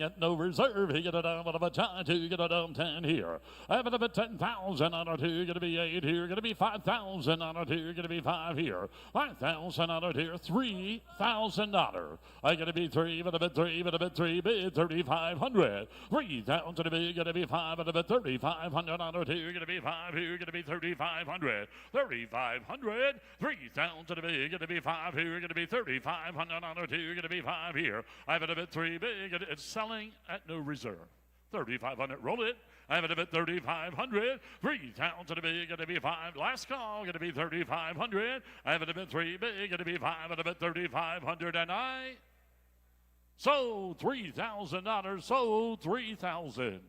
at no reserve. He get it down with a time to get it down 10 here. I have it at 10,000 on it here. Going to be 8 here. Going to be 5,000 on it here. Going to be 5 here. 5,000 on it here. $3,000. I got to be 3, but a bit 3, but a bit 3, bid 3,500. 3,000 to be. Going to be 5, but a bit 3,500 on it here. Going to be 5 here. Going to be 3,500. 3,500. 3,000 to be. Going to be 5 here. Going to be 3,500 on it here. Going to be 5 here. I have it a bit 3 big. It's selling at no reserve. 3,500. Roll it. I have it a bit 3,500. 3,000 to be. Going to be 5. Last call. Going to be 3,500. I have it a bit 3 big. Going to be 5 at a bit 3,500. And I sold $3,000. Sold 3,000.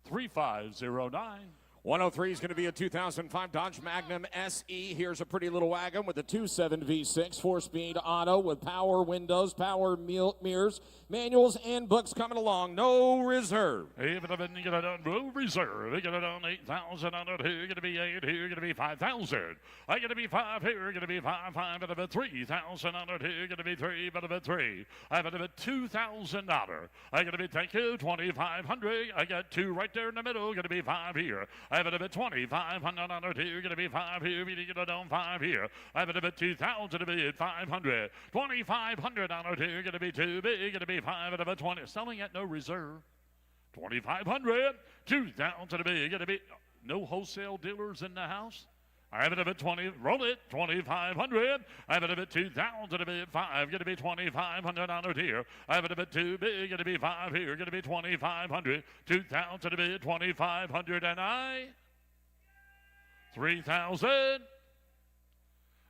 3509. 103 is going to be a 2005 Dodge Magnum SE. Here's a pretty little wagon with a 2.7 V6, 4-speed auto with power windows, power mirrors, manuals, and books coming along. No reserve. Even if you get it on no reserve, you get it on 8,000 on it here, going to be 8 here, going to be 5,000. I going to be 5 here, going to be 5, but a bit 3,000 on it here, going to be 3, but a bit 3. I have it a bit $2,000. I going to be, thank you, 2,500. I got 2 right there in the middle, going to be 5 here. I have it a bit 2,500 on it here, going to be 5 here, we get it on 5 here. I have it a bit 2,000 to be at 500. 2,500 on it here, going to be 2 big, going to be 5 at about 20. Selling at no reserve. 2,500. 2,000 to be, going to be no wholesale dealers in the house. I have it a bit 20. Roll it. 2,500. I have it a bit 2,000 to be at 5. Going to be 2,500 on it here. I have it a bit too big. Going to be 5 here. Going to be 2,500. 2,000 to be at 2,500. And I 3,000.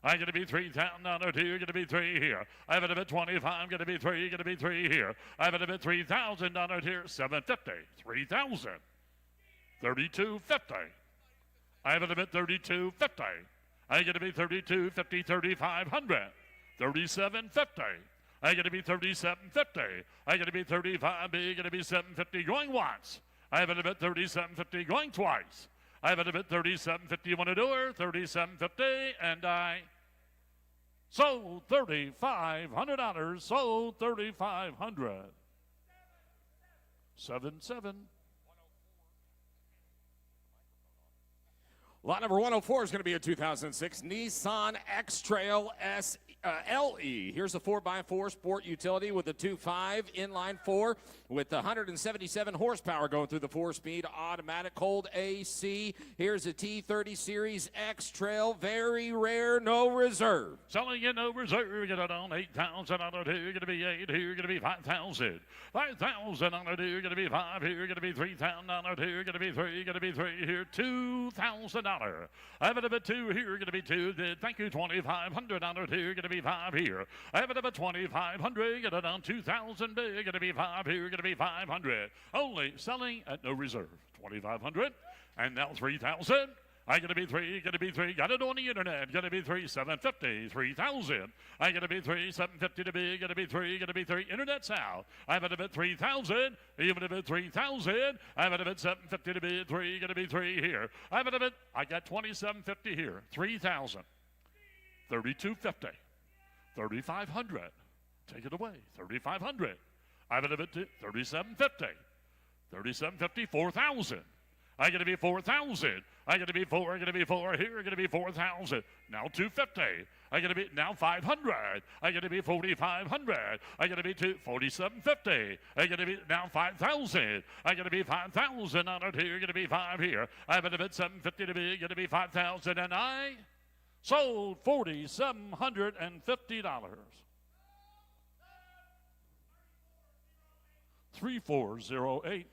I'm going to be 3,000 on it here. Going to be 3 here. I have it a bit 25. Going to be 3. Going to be 3 here. I have it a bit 3,000 on it here. 750. 3,000. 3250. I have it a bit 3250. I'm going to be 3250, 3,500. 3750. I'm going to be 3750. I'm going to be 35. Going to be 750 going once. I have it a bit 3750 going twice. I have it a bit 3750. You want to do her? 3750. And I sold $3,500. Sold $3,500. 7-7. Lot number 104 is going to be a 2006 Nissan X-Trail SE. LE. Here's a 4x4 sport utility with a 2.5 inline 4 with 177 horsepower going through the 4-speed automatic cold AC. Here's a T30 Series X Trail, very rare, no reserve. Selling it no reserve, get it on 8,000 on it here, gonna be 8 here, gonna be 5,000. 5,000 on it here, gonna be 5 here, gonna be 3,000 on it here, gonna be 3, gonna be 3 here, $2,000. I have it a bit 2 here, gonna be 2. Thank you, 2,500 on it here, gonna be 5 here. I have it a bit 2,500, get it on 2,000 big, gonna be 5 here, gonna be 500. Only selling at no reserve, 2,500, and now 3,000. I gotta be 3, gotta be 3, got it on the internet, gotta be 3, 750, 3,000. I gotta be 3, 750 to be, gotta be 3, internet's out. I've had a bit 3,000, even a bit 3,000. I've had a bit 750 to be 3, gotta be 3 here. I've had a bit, I got 2,750 here, 3,000, 3,250, 3,500. Take it away, 3,500. I've had a bit 3,750, 3,750, 4,000. I gotta be 4,000. I gotta be 4. I gotta be 4 here. I gotta be 4,000. Now 250. I gotta be now 500. I gotta be 4,500. I gotta be 4,750. I gotta be now 5,000. I gotta be 5,000 on it here. Gotta be 5 here. I have a bit 750 to be. Gotta be 5,000, and I sold $4,750. 3408.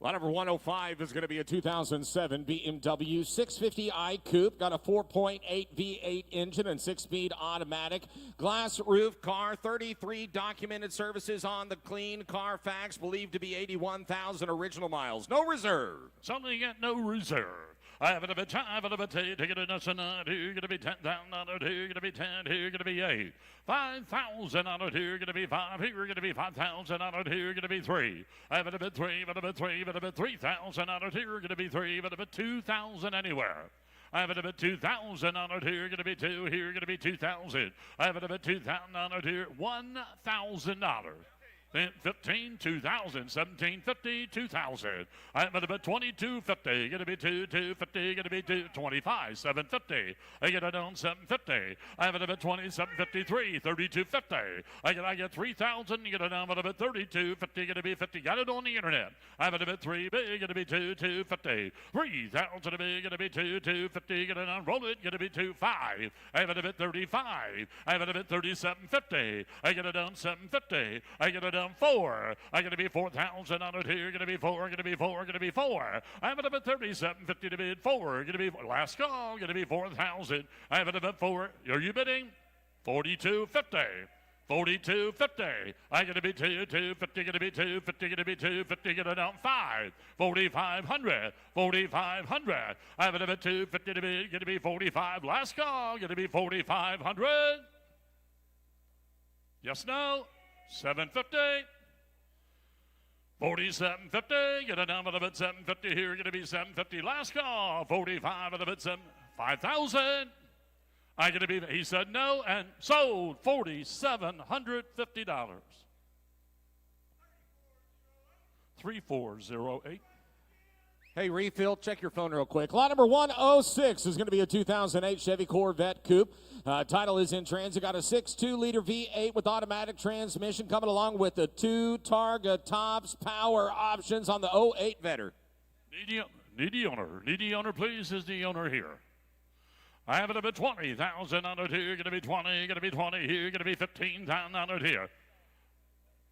Lot number 105 is going to be a 2007 BMW 650i Coupe. Got a 4.8 V8 engine and 6-speed automatic. Glass roof car, 33 documented services on the clean Carfax, believed to be 81,000 original miles. No reserve. Something at no reserve. I have it a bit time, I have it a bit take it a nuts and here, gonna be 10,000 on it here, gonna be 10 here, gonna be 8. 5,000 on it here, gonna be 5 here, gonna be 5,000 on it here, gonna be 3. I have it a bit 3, but a bit 3, but a bit 3,000 on it here, gonna be 3, but a bit 2,000 anywhere. I have it a bit 2,000 on it here, gonna be 2 here, gonna be 2,000. I have it a bit 2,000 on it here, $1,000. 15, 2,000, 17, 50, 2,000. I'm at about 22.50. Gonna be 2.50. Gonna be 2.25, 7.50. I get it on 7.50. I'm at about 27.53, 32.50. I get 3,000. Get it on at about 32.50. Gonna be 50. Got it on the internet. I'm at about 3 big. Gonna be 2.50. 3,000 big. Gonna be 2.50. Get it on. Roll it. Gonna be 2.5. I have it a bit 35. I have it a bit 37.50. I get it on 7.50. I get it on 4. I'm going to be 4,000 on it here. Going to be 4. Going to be 4. Going to be 4. I'm at about 37.50 to bid 4. Going to be last call. Going to be 4,000. I have it about 4. Are you bidding? 42.50. 42.50. I'm going to be 2.50. Going to be 2.50. Going to be 2.50. Get it on 5. 4,500. 4,500. I have it about 2.50 to bid. Going to be 45. Last call. Going to be 4,500. Yes, no. 750, 47.50. Get it down with a bit 750 here. Going to be 750. Last call. 45 with a bit 7. 5,000. I going to be. He said no and sold $4,750. 3408. Hey, Refill, check your phone real quick. Lot number 106 is going to be a 2008 Chevy Corvette Coupe. Title is in transit. Got a 6.2-liter V8 with automatic transmission coming along with the 2 Targa tops power options on the 08 Vetter. Needy owner, please, is the owner here. I have it a bit 20,000 on it here. Going to be 20, going to be 20 here. Going to be 15,000 on it here.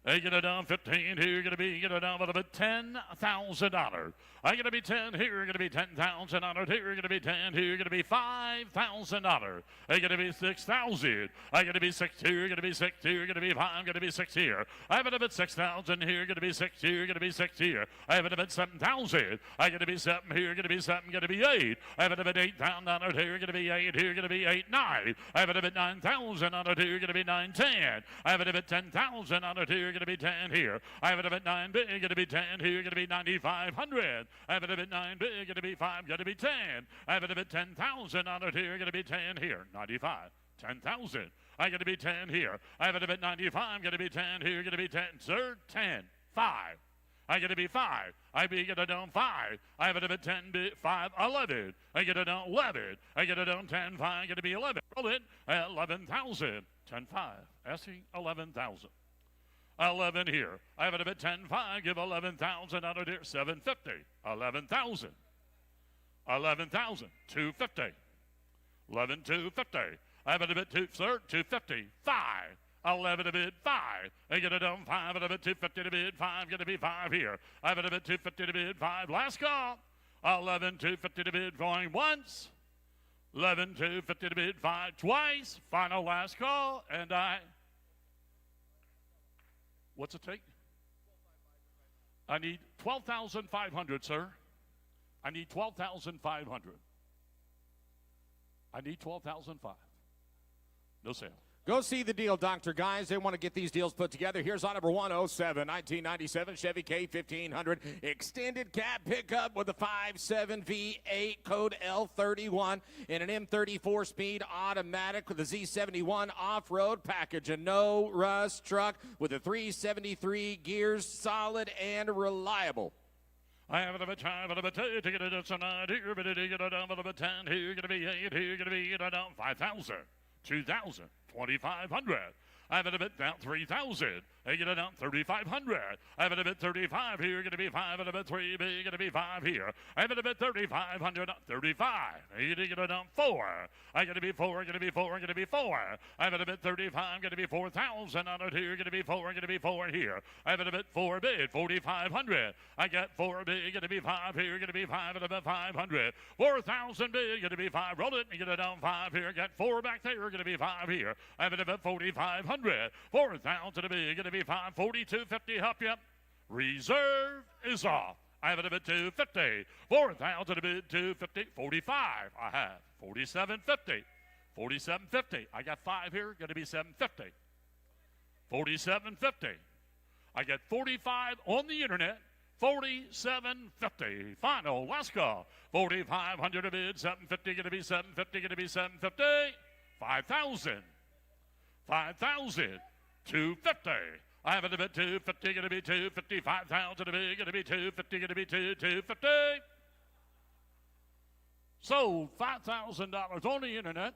They get it down 15 here, gonna be get it down with about $10,000. I gonna be 10 here, gonna be 10,000 on it here, gonna be 10 here, gonna be $5,000. I gonna be 6,000. I gonna be 6 here, gonna be 6 here, gonna be 5, gonna be 6 here. I have it about 6,000 here, gonna be 6 here, gonna be 6 here. I have it about 7,000. I gonna be 7 here, gonna be 7, gonna be 8. I have it about 8,000 on it here, gonna be 8 here, gonna be 8, 9. I have it about 9,000 on it here, gonna be 9, 10. I have it about 10,000 on it here. Going to be 10 here. I have it a bit 9 big. Going to be 10 here. Going to be 9,500. I have it a bit 9 big. Going to be 5. Going to be 10. I have it a bit 10,000 on it here. Going to be 10 here. 95. 10,000. I got to be 10 here. I have it a bit 95. Going to be 10 here. Going to be 10. Sir, 10. 5. I get to be 5. I get it down 5. I have it a 10, 5, 11. I get it down 11. I get it down 10, 5. I get to be 11. Roll it. 11,000. 10, 5. Asking 11,000. 11 here. I have it a 10, 5. Give 11,000 out of here. 750. 11,000. 11,000. 250. 11, 250. I have it a bit 2, sir. 250. 5. 11 a bid, 5. I get it down 5 and a bit 250 to bid, 5. Get to be 5 here. I have it a bit 250 to bid, 5. Last call. 11, 250 to bid, going once. 11, 250 to bid, 5 twice. Final last call, and what's it take? I need 12,500, sir. I need 12,500. I need 12,500. No sale. Go see the deal, Dr. Guys. They want to get these deals put together. Here's on number 107, 1997 Chevy K1500 extended cab pickup with a 5.7 V8 code L31 and an M34 speed automatic with a Z71 off-road package. A no-rust truck with a 373 gears, solid and reliable. I have it a time, but a 2 to get it tonight. Here, but it get it down, but a 10. Here, gonna be 8. Here, gonna be it down 5,000, 2,000. 2,500. I have it a bit down 3,000. I get it down 3,500. I have it a bit 35 here. Going to be 5 and a bit 3. Going to be 5 here. I have it a bit 3,500. 35. I get it down 4. I got to be 4. Going to be 4. Going to be 4. I have it a bit 35. Going to be 4,000 on it here. Going to be 4. Going to be 4 here. I have it a bit 4 bid. 4,500. I got 4 bid. Going to be 5 here. Going to be 5 and a bit 500. 4,000 bid. Going to be 5. Roll it and get it down 5 here. Got 4 back there. Going to be 5 here. I have it a bit 4,500. 4,000 a bid. Going to be 5. 4,250. Help you. Reserve is off. I have it a bit 250. 4,000 a bid 250. 45. I have 4750. 4750. I got 5 here. Going to be 750. 4750. I got 45 on the internet. 4750. Final last call. 4,500 a bid. 750. Going to be 750. Going to be 750. 5,000. 5,000. 250. I have it a bit 250, going to be 250, 5,000 a bit, going to be 250, going to be 250. Sold $5,000 on the internet.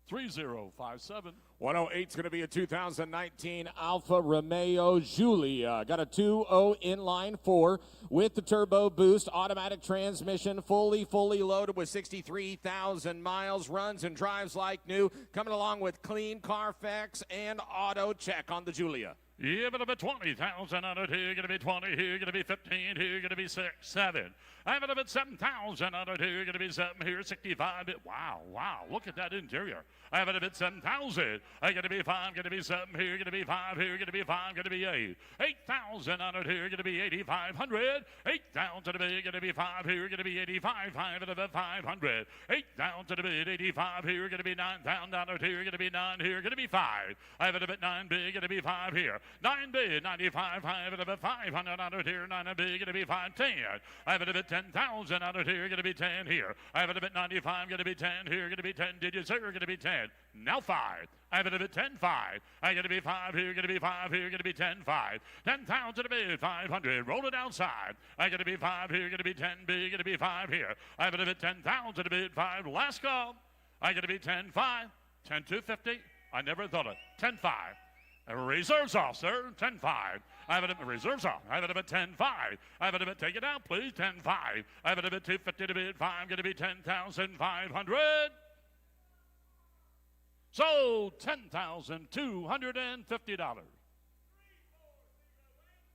3057. 108 is going to be a 2019 Alfa Romeo Giulia. Got a 2.0 inline 4 with the turbo boost, automatic transmission, fully loaded with 63,000 miles, runs and drives like new, coming along with clean Carfax and auto check on the Giulia. Yeah, but about 20,000 on it here, going to be 20 here, going to be 15 here, going to be 6, 7. I have it about 7,000 on it here, going to be 7 here, 65. Wow, look at that interior. I have it a bit 7,000. I got to be 5, going to be 7 here, going to be 5 here, going to be 5, going to be 8. 8,000 on it here, going to be 8,500. 8,000 a bit, going to be 5 here, going to be 85. 5 and about 500. 8,000 a bit, 85 here, going to be 9,000 on it here, going to be 9 here, going to be 5. I have it a bit 9 big, going to be 5 here. 9 bid, 95, 5 and about 500 on it here, 9 a bid, going to be 510. I have it a bit 10,000 on it here, going to be 10 here. I have it a bit 95, going to be 10 here, going to be 10 digits here, going to be 10. Now 5. I have it a bit 10, 5. I got to be 5 here, going to be 5 here, going to be 10, 5. 10,000 a bid, 500. Roll it outside. I got to be 5 here, going to be 10 bid, going to be 5 here. I have it a bit 10,000 a bid, 5. Last call. I got to be 10, 5. 10, 250. I never thought it. 10, 5. Reserves off, sir. 10-5. I have it at reserves off. I have it at 10-5. I have it at take it out, please. 10-5. I have it at 250 to bid 5. Going to be 10,500. Sold $10,250.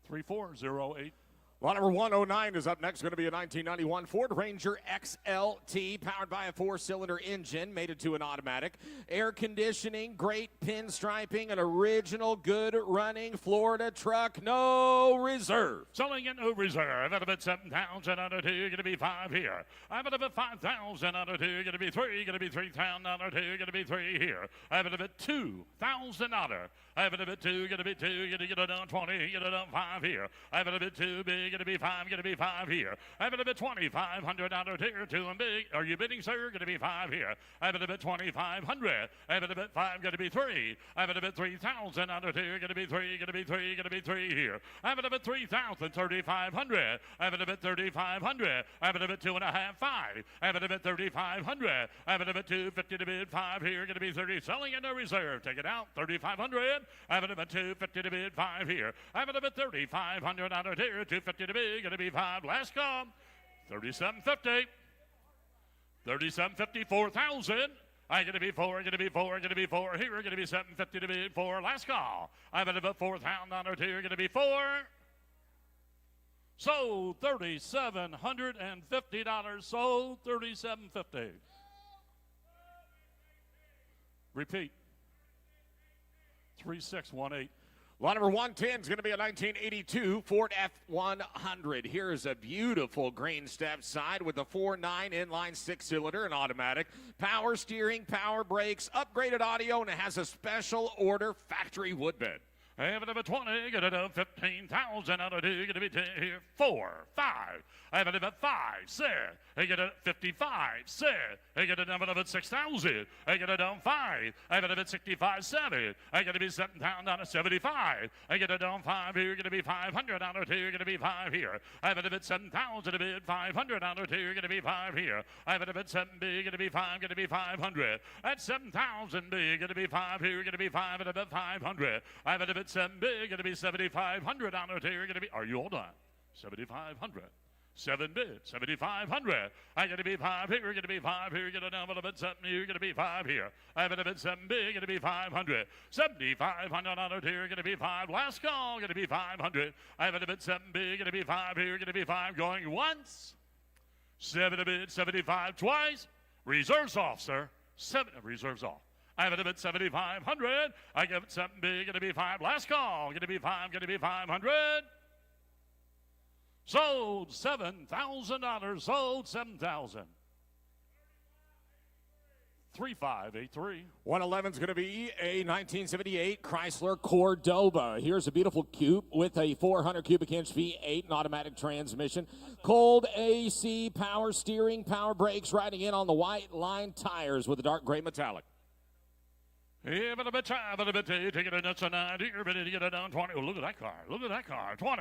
3408. Well, number 109 is up next. Going to be a 1991 Ford Ranger XLT, powered by a 4-cylinder engine, mated to an automatic. Air conditioning, great pinstriping, an original, good-running Florida truck, no reserve. Selling it no reserve. At about 7,000 on it here, going to be 5 here. I'm at about 5,000 on it here, going to be 3, going to be 3,000 on it here, going to be 3 here. I have it about 2,000 on it. I have it about 2, going to be 2, going to get it down 20, get it down 5 here. I have it about 2 big. big, gonna be 5 here. I have it a bit 2,500 out of here, 2 and big. Are you bidding, sir? Gonna be 5 here. I have it a bit 2,500. I have it a bit 5, gonna be 3. I have it a bit 3,000 out of here, gonna be 3, gonna be 3, gonna be 3 here. I have it a bit 3,000, 3,500. I have it a bit 3,500. I have it a bit 2.5, 5. I have it a bit 3,500. I have it a bit 250 to bid 5 here, gonna be 30. Selling into reserve. Take it out, 3,500. I have it a bit 250 to bid 5 here. I have it a bit 3,500 out of here, 250 to bid, gonna be 5. Last come, 37.50. 37.50, 4,000. I'm gonna be 4, gonna be 4, gonna be 4 here, gonna be 750 to bid 4. Last call. I have it about 4,000 out of here, gonna be 4. Sold $3,750. Sold $3,750. Repeat. 3618. Lot number 110 is going to be a 1982 Ford F100. Here's a beautiful green step side with a 4.9 inline 6-cylinder and automatic. Power steering, power brakes, upgraded audio, and it has a special order factory wood bed. I have it up at 20, get it up 15,000 out of 2, gonna be 10 here, 4, 5. I have it up at 5, 6. I get it at 55, 6. I get it up at 6,000. I get it down 5. I have it up at 65, 7. I get to be 7,000 out of 75. I get it down 5 here, gonna be 500 out of 2, gonna be 5 here. I have it up at 7,000 a bit, 500 out of 2, gonna be 5 here. I have it up at 7 big, gonna be 5, gonna be 500. At 7,000 big, gonna be 5 here, gonna be 5 at about 500. I have it up at 7 big, gonna be 7,500 out of here, gonna be, are you all done? 7,500. 7 bid, 7,500. I gotta be 5 here, gonna be 5 here, get a number of it, 7 here, gonna be 5 here. I have it a bit 7 big, gonna be 500. 7,500 out of here, gonna be 5. Last call, gonna be 500. I have it a bit 7 big, gonna be 5 here, gonna be 5. Going once. 7 a bid, 75 twice. Reserves off, sir. 7 reserves off. I have it a bit 7,500. I give it 7 big, gonna be 5. Last call, gonna be 5, gonna be 500. Sold $7,000. Sold $7,000. 3583. 111 is going to be a 1978 Chrysler Cordoba. Here's a beautiful coupe with a 400 cubic inch V8 and automatic transmission. Cold AC, power steering, power brakes, riding in on the white line tires with a dark gray metallic. Yeah, but a bit, take it a nuts a 90, you're ready to get it down 20. Oh, look at that car. Look at that car. 20.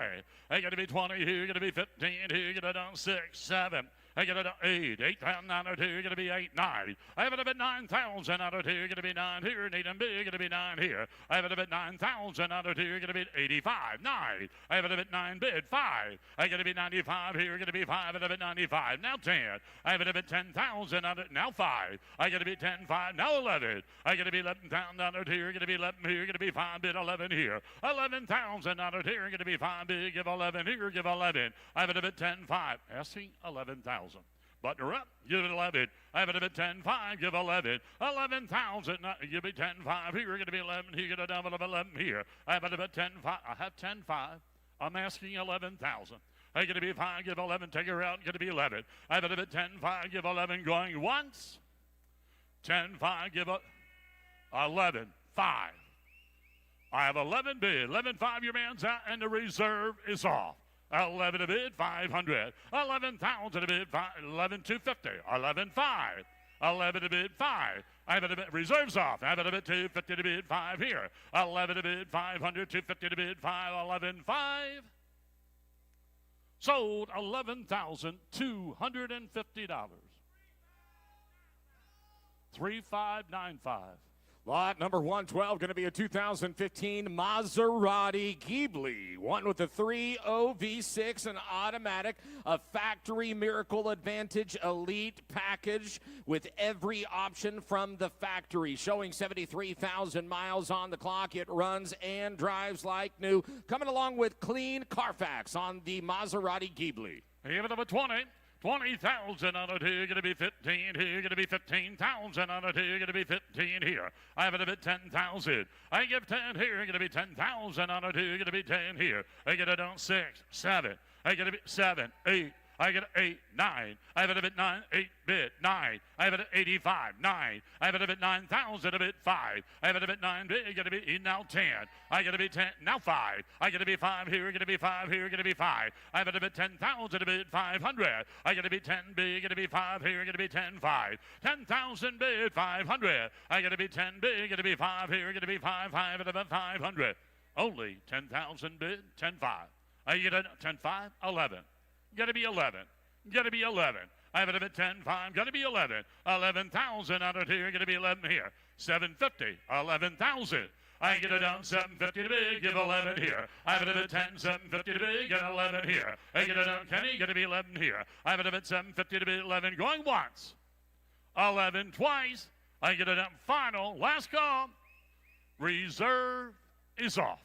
I got to be 20 here, you're going to be 15 here, get it down 6, 7. I get it down 8, 8,000 out of 2, you're going to be 8, 9. I have it a bit 9,000 out of 2, you're going to be 9 here, need them big, you're going to be 9 here. I have it a bit 9,000 out of 2, you're going to be 85, 9. I have it a bit 9 bid, 5. I got to be 95 here, you're going to be 5, and a bit 95. Now 10. I have it a bit 10,000 out of, now 5. I got to be 10, 5, now 11. I got to be 11,000 out of 2, you're going to be 11 here, you're going to be 5 bid, 11 here. 11,000 out of 2, you're going to be 5 bid, give 11 here, give 11. I have it a bit 10, 5. Asking 11,000. Button her up, give it 11. I have it a bit 10, 5, give 11. 11,000, give me 10, 5 here, you're going to be 11 here, get a double of 11 here. I have it a bit 10, 5, I have 10, 5. I'm asking 11,000. I'm going to be 5, give 11, take her out, going to be 11. I have it a bit 10, 5, give 11, going once. 10, 5, give 11, 5. I have 11 bid, 11, 5, your man's out, and the reserve is off. 11 a bid, 500. 11,000 a bid, 11, 250. 11, 5. 11 a bid, 5. I have it a bit, reserves off. I have it a bit, 250 to bid, 5 here. 11 a bid, 500, 250 to bid, 5, 11, 5. Sold $11,250. 3595. Lot number 112 going to be a 2015 Maserati Ghibli. One with a 3.0 V6, an automatic, a factory Miracle Advantage Elite package with every option from the factory. Showing 73,000 miles on the clock. It runs and drives like new. Coming along with clean Carfax on the Maserati Ghibli. Give it up at 20. 20,000 out of 2, going to be 15 here, going to be 15,000 out of 2, going to be 15 here. I have it a bit 10,000. I give 10 here, going to be 10,000 out of 2, going to be 10 here. I get it on 6, 7. I get it 7, 8. I get 8, 9. I have it a bit 9, 8 bid, 9. I have it at 85, 9. I have it a bit 9,000, a bit 5. I have it a bit 9 bid, get to be now 10. I get to be 10, now 5. I get to be 5 here, get to be 5 here, get to be 5. I have it a bit 10,000, a bit 500. I get to be 10 bid, get to be 5 here, get to be 10, 5. 10,000 bid, 500. I get to be 10 bid, get to be 5 here, get to be 5, 5 at about 500. Only 10,000 bid, 10, 5. I get a 10, 5, 11. Got to be 11. Got to be 11. I have it at 10, 5. Got to be 11. 11,000 out of here. Got to be 11 here. 750. 11,000. I get it down 750 to big, give 11 here. I have it at 10, 750 to big, get 11 here. I get it down Kenny, got to be 11 here. I have it at 750 to be 11, going once. 11 twice. I get it down final, last call. Reserve is off.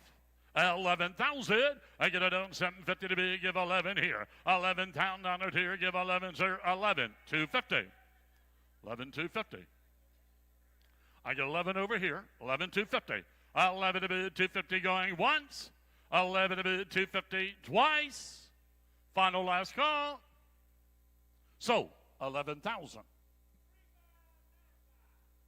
11,000. I get it down 750 to be, give 11 here. 11 down it here, give 11, sir. 11, 250. 11, 250. I get 11 over here. 11, 250. 11 to bid, 250 going once. 11 to bid, 250 twice. Final last call. So, 11,000.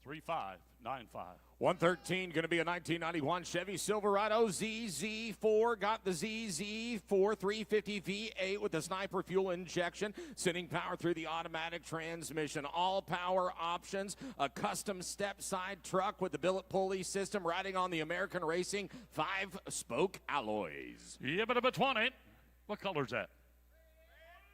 3595. 113 going to be a 1991 Chevy Silverado ZZ4. Got the ZZ4 350 V8 with the sniper fuel injection, sending power through the automatic transmission. All power options, a custom step side truck with the billet pulley system, riding on the American Racing 5-spoke alloys. Yeah, but about 20. What color's that?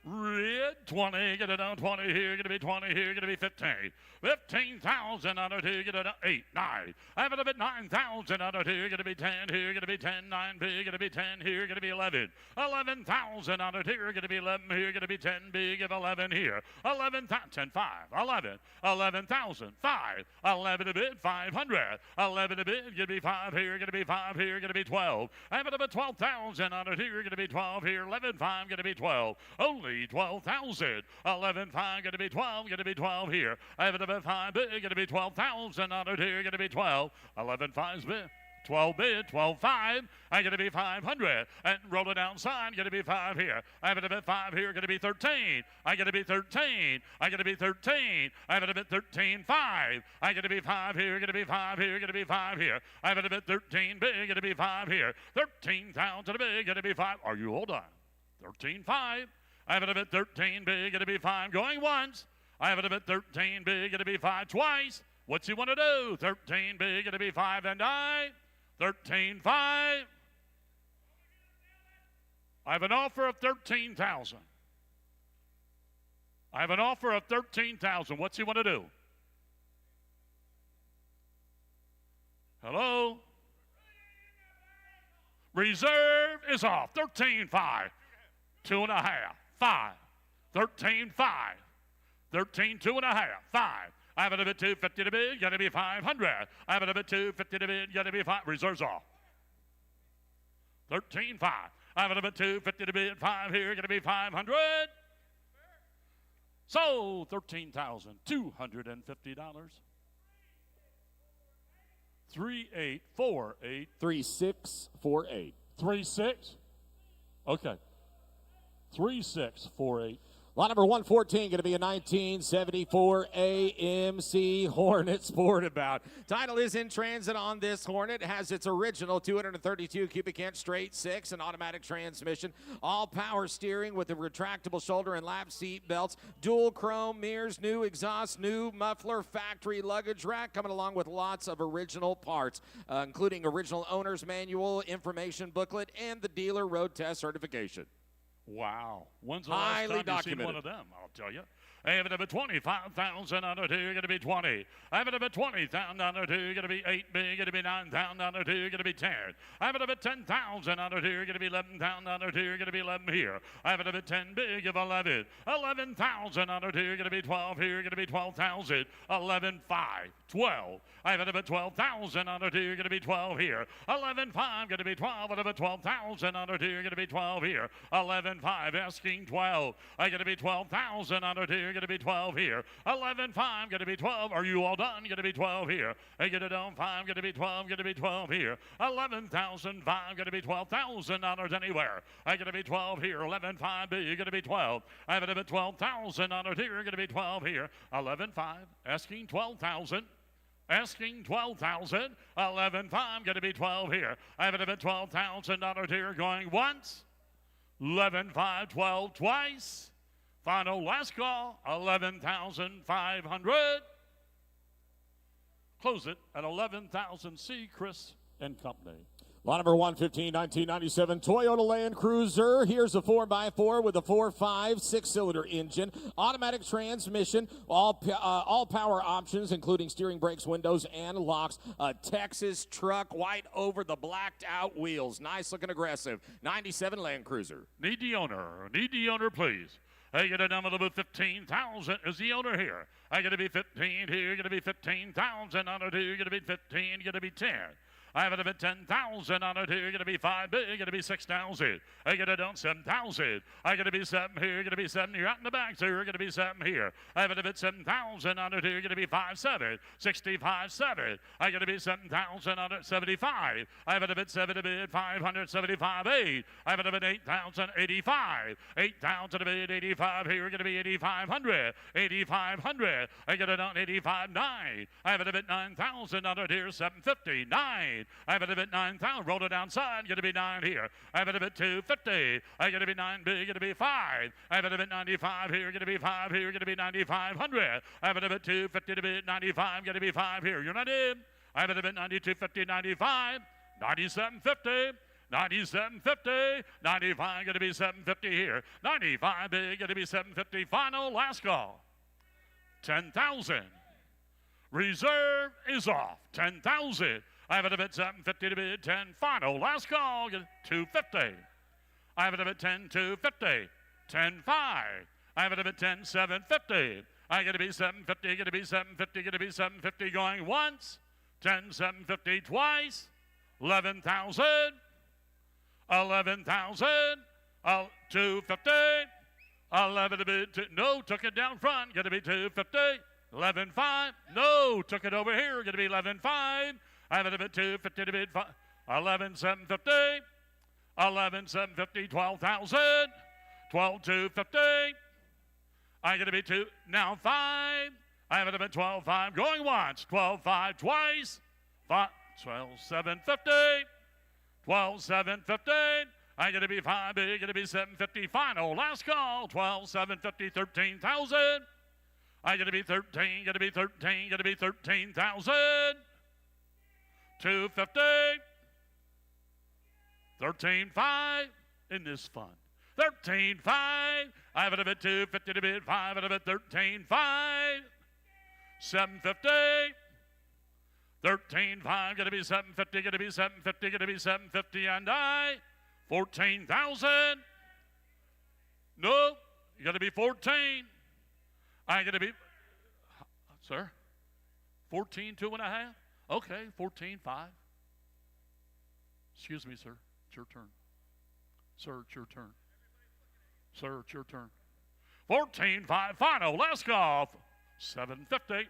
Red, 20, get it down 20 here, gonna be 20 here, gonna be 15. 15,000 out of here, get it down 8, 9. I have it up at 9,000 out of here, gonna be 10 here, gonna be 10, 9 big, gonna be 10 here, gonna be 11. 11,000 out of here, gonna be 11 here, gonna be 10 big, give 11 here. 11,000, 10, 5, 11. 11,000, 5. 11 a bit, 500. 11 a bit, gonna be 5 here, gonna be 5 here, gonna be 12. I have it up at 12,000 out of here, gonna be 12 here. 11,5, gonna be 12. Only 12,000. 11,5, going to be 12, going to be 12 here. I have it about 5 bid, going to be 12,000 on it here, going to be 12. 11,5's bid. 12 bid, 12.5. I'm going to be 500. And roll it outside, going to be 5 here. I have it about 5 here, going to be 13. I'm going to be 13. I'm going to be 13. I have it about 13.5. I'm going to be 5 here, going to be 5 here, going to be 5 here. I have it about 13 big, going to be 5 here. 13,000 big, going to be 5. Are you hold on? 13.5. I have it a bit 13 big, it'll be 5 going once. I have it a bit 13 big, it'll be 5 twice. What's he want to do? 13 big, it'll be 5 and I. 13.5. I have an offer of 13,000. I have an offer of 13,000. What's he want to do? Hello? Reserve is off. 13.5. 2.5. 5. 13.5. 13, 2.5. 5. I have it a bit 250 to bid, got to be 500. I have it a bit 250 to bid, got to be 5. Reserves off. 13.5. I have it a bit 250 to bid, 5 here, got to be 500. So $13,250. 3848. 3648. 36. Okay. 3648. Lot number 114 going to be a 1974 AMC Hornet Sportabout. Title is in transit on this Hornet. It has its original 232 cubic inch straight six and automatic transmission. All power steering with a retractable shoulder and lap seat belts. Dual chrome mirrors, new exhaust, new muffler, factory luggage rack, coming along with lots of original parts, including original owner's manual, information booklet, and the dealer road test certification. Wow. When's the last time you seen one of them? I'll tell you. I have it up at 25,000 on it here, going to be 20. I have it up at 20,000 on it here, going to be 8 big, going to be 9,000 on it here, going to be 10. I have it up at 10,000 on it here, going to be 11,000 on it here, going to be 11 here. I have it up at 10 big of 11. 11,000 on it here, going to be 12 here, going to be 12,000. 11, 5, 12. I have it up at 12,000 on it here, going to be 12 here. 11, 5, going to be 12. I have it 12,000 on it here, going to be 12 here. 11, 5, asking 12. I got to be 12,000 on it here. here, gonna be 12 here. 11.5, gonna be 12. Are you all done? Gonna be 12 here. Hey, get it on 5, gonna be 12, gonna be 12 here. 11,005, gonna be $12,000 anywhere. I gonna be 12 here. 11.5, B, gonna be 12. I have it at $12,000 here, gonna be 12 here. 11.5, asking 12,000. Asking 12,000. 11.5, gonna be 12 here. I have it at $12,000 here, going once. 11.5, 12 twice. Final last call, 11,500. Close it at 11,000. C. Chris and Company. Lot number 115, 1997 Toyota Land Cruiser. Here's a 4x4 with a 4.5 6-cylinder engine, automatic transmission, all power options, including steering, brakes, windows, and locks. A Texas truck, white over the blacked out wheels. Nice looking, aggressive. 97 Land Cruiser. Need the owner, please. I get a number of 15,000 is the owner here. I got to be 15 here, got to be 15,000 on it here, got to be 15, got to be 10. I have it at 10,000 on it here. Going to be 5 big. Going to be 6,000. I get it on 7,000. I got to be 7 here. Going to be 7 here out in the back. So you're going to be 7 here. I have it at 7,000 on it here. Going to be 5 7. 65 7. I got to be 7,000 on it. 75. I have it at 7 a bid. 575 8. I have it at 8,000. 85. 8,000 a bid. 85 here. Going to be 8,500. 8,500. I get it on 85 9. I have it at 9,000 on it here. 750 9. I have it at 9,000. Roll it downside. Going to be 9 here. I have it at 250. I got to be 9 big. Going to be 5. I have it at 95 here. Going to be 5 here. Going to be 9,500. I have it at 250 to be 95. Going to be 5 here. You're not in. I have it at 9250, 95, 9750. 97.50, 95 going to be 750 here. 95 big going to be 750. Final last call. 10,000. Reserve is off. 10,000. I have it a bit 750 to bid 10. Final last call. 250. I have it a bit 10 250. 10 5. I have it a bit 10 750. I got to be 750. Going to be 750. Going to be 750 going once. 10 750 twice. 11,000. 11,000. 250. 11 a bit. No, took it down front. Going to be 250. 11.5. No, took it over here. Going to be 11.5. I have it a bit 250 to bid 11,750. 11,750. 12,000. 12,250. I got to be 2. Now 5. I have it a bit 12.5. Going once. 12.5 twice. 12,750. 12,750. I got to be 5 big. Got to be 750. Final last call. 12,750. 13,000. I got to be 13. Got to be 13. Got to be 13,000. 250. 13.5. Isn't this fun? 13.5. I have it a bit 250 to bid 5 and a bit 13.5. 750. 13.5. Gonna be 750. Gonna be 750. Gonna be 750 and I. 14,000. No. You gotta be 14. I gotta be. Sir. 14 2.5. Okay. 14.5. Excuse me, sir. It's your turn. Sir, it's your turn. Sir, it's your turn. 14.5 final. Let's go. 750.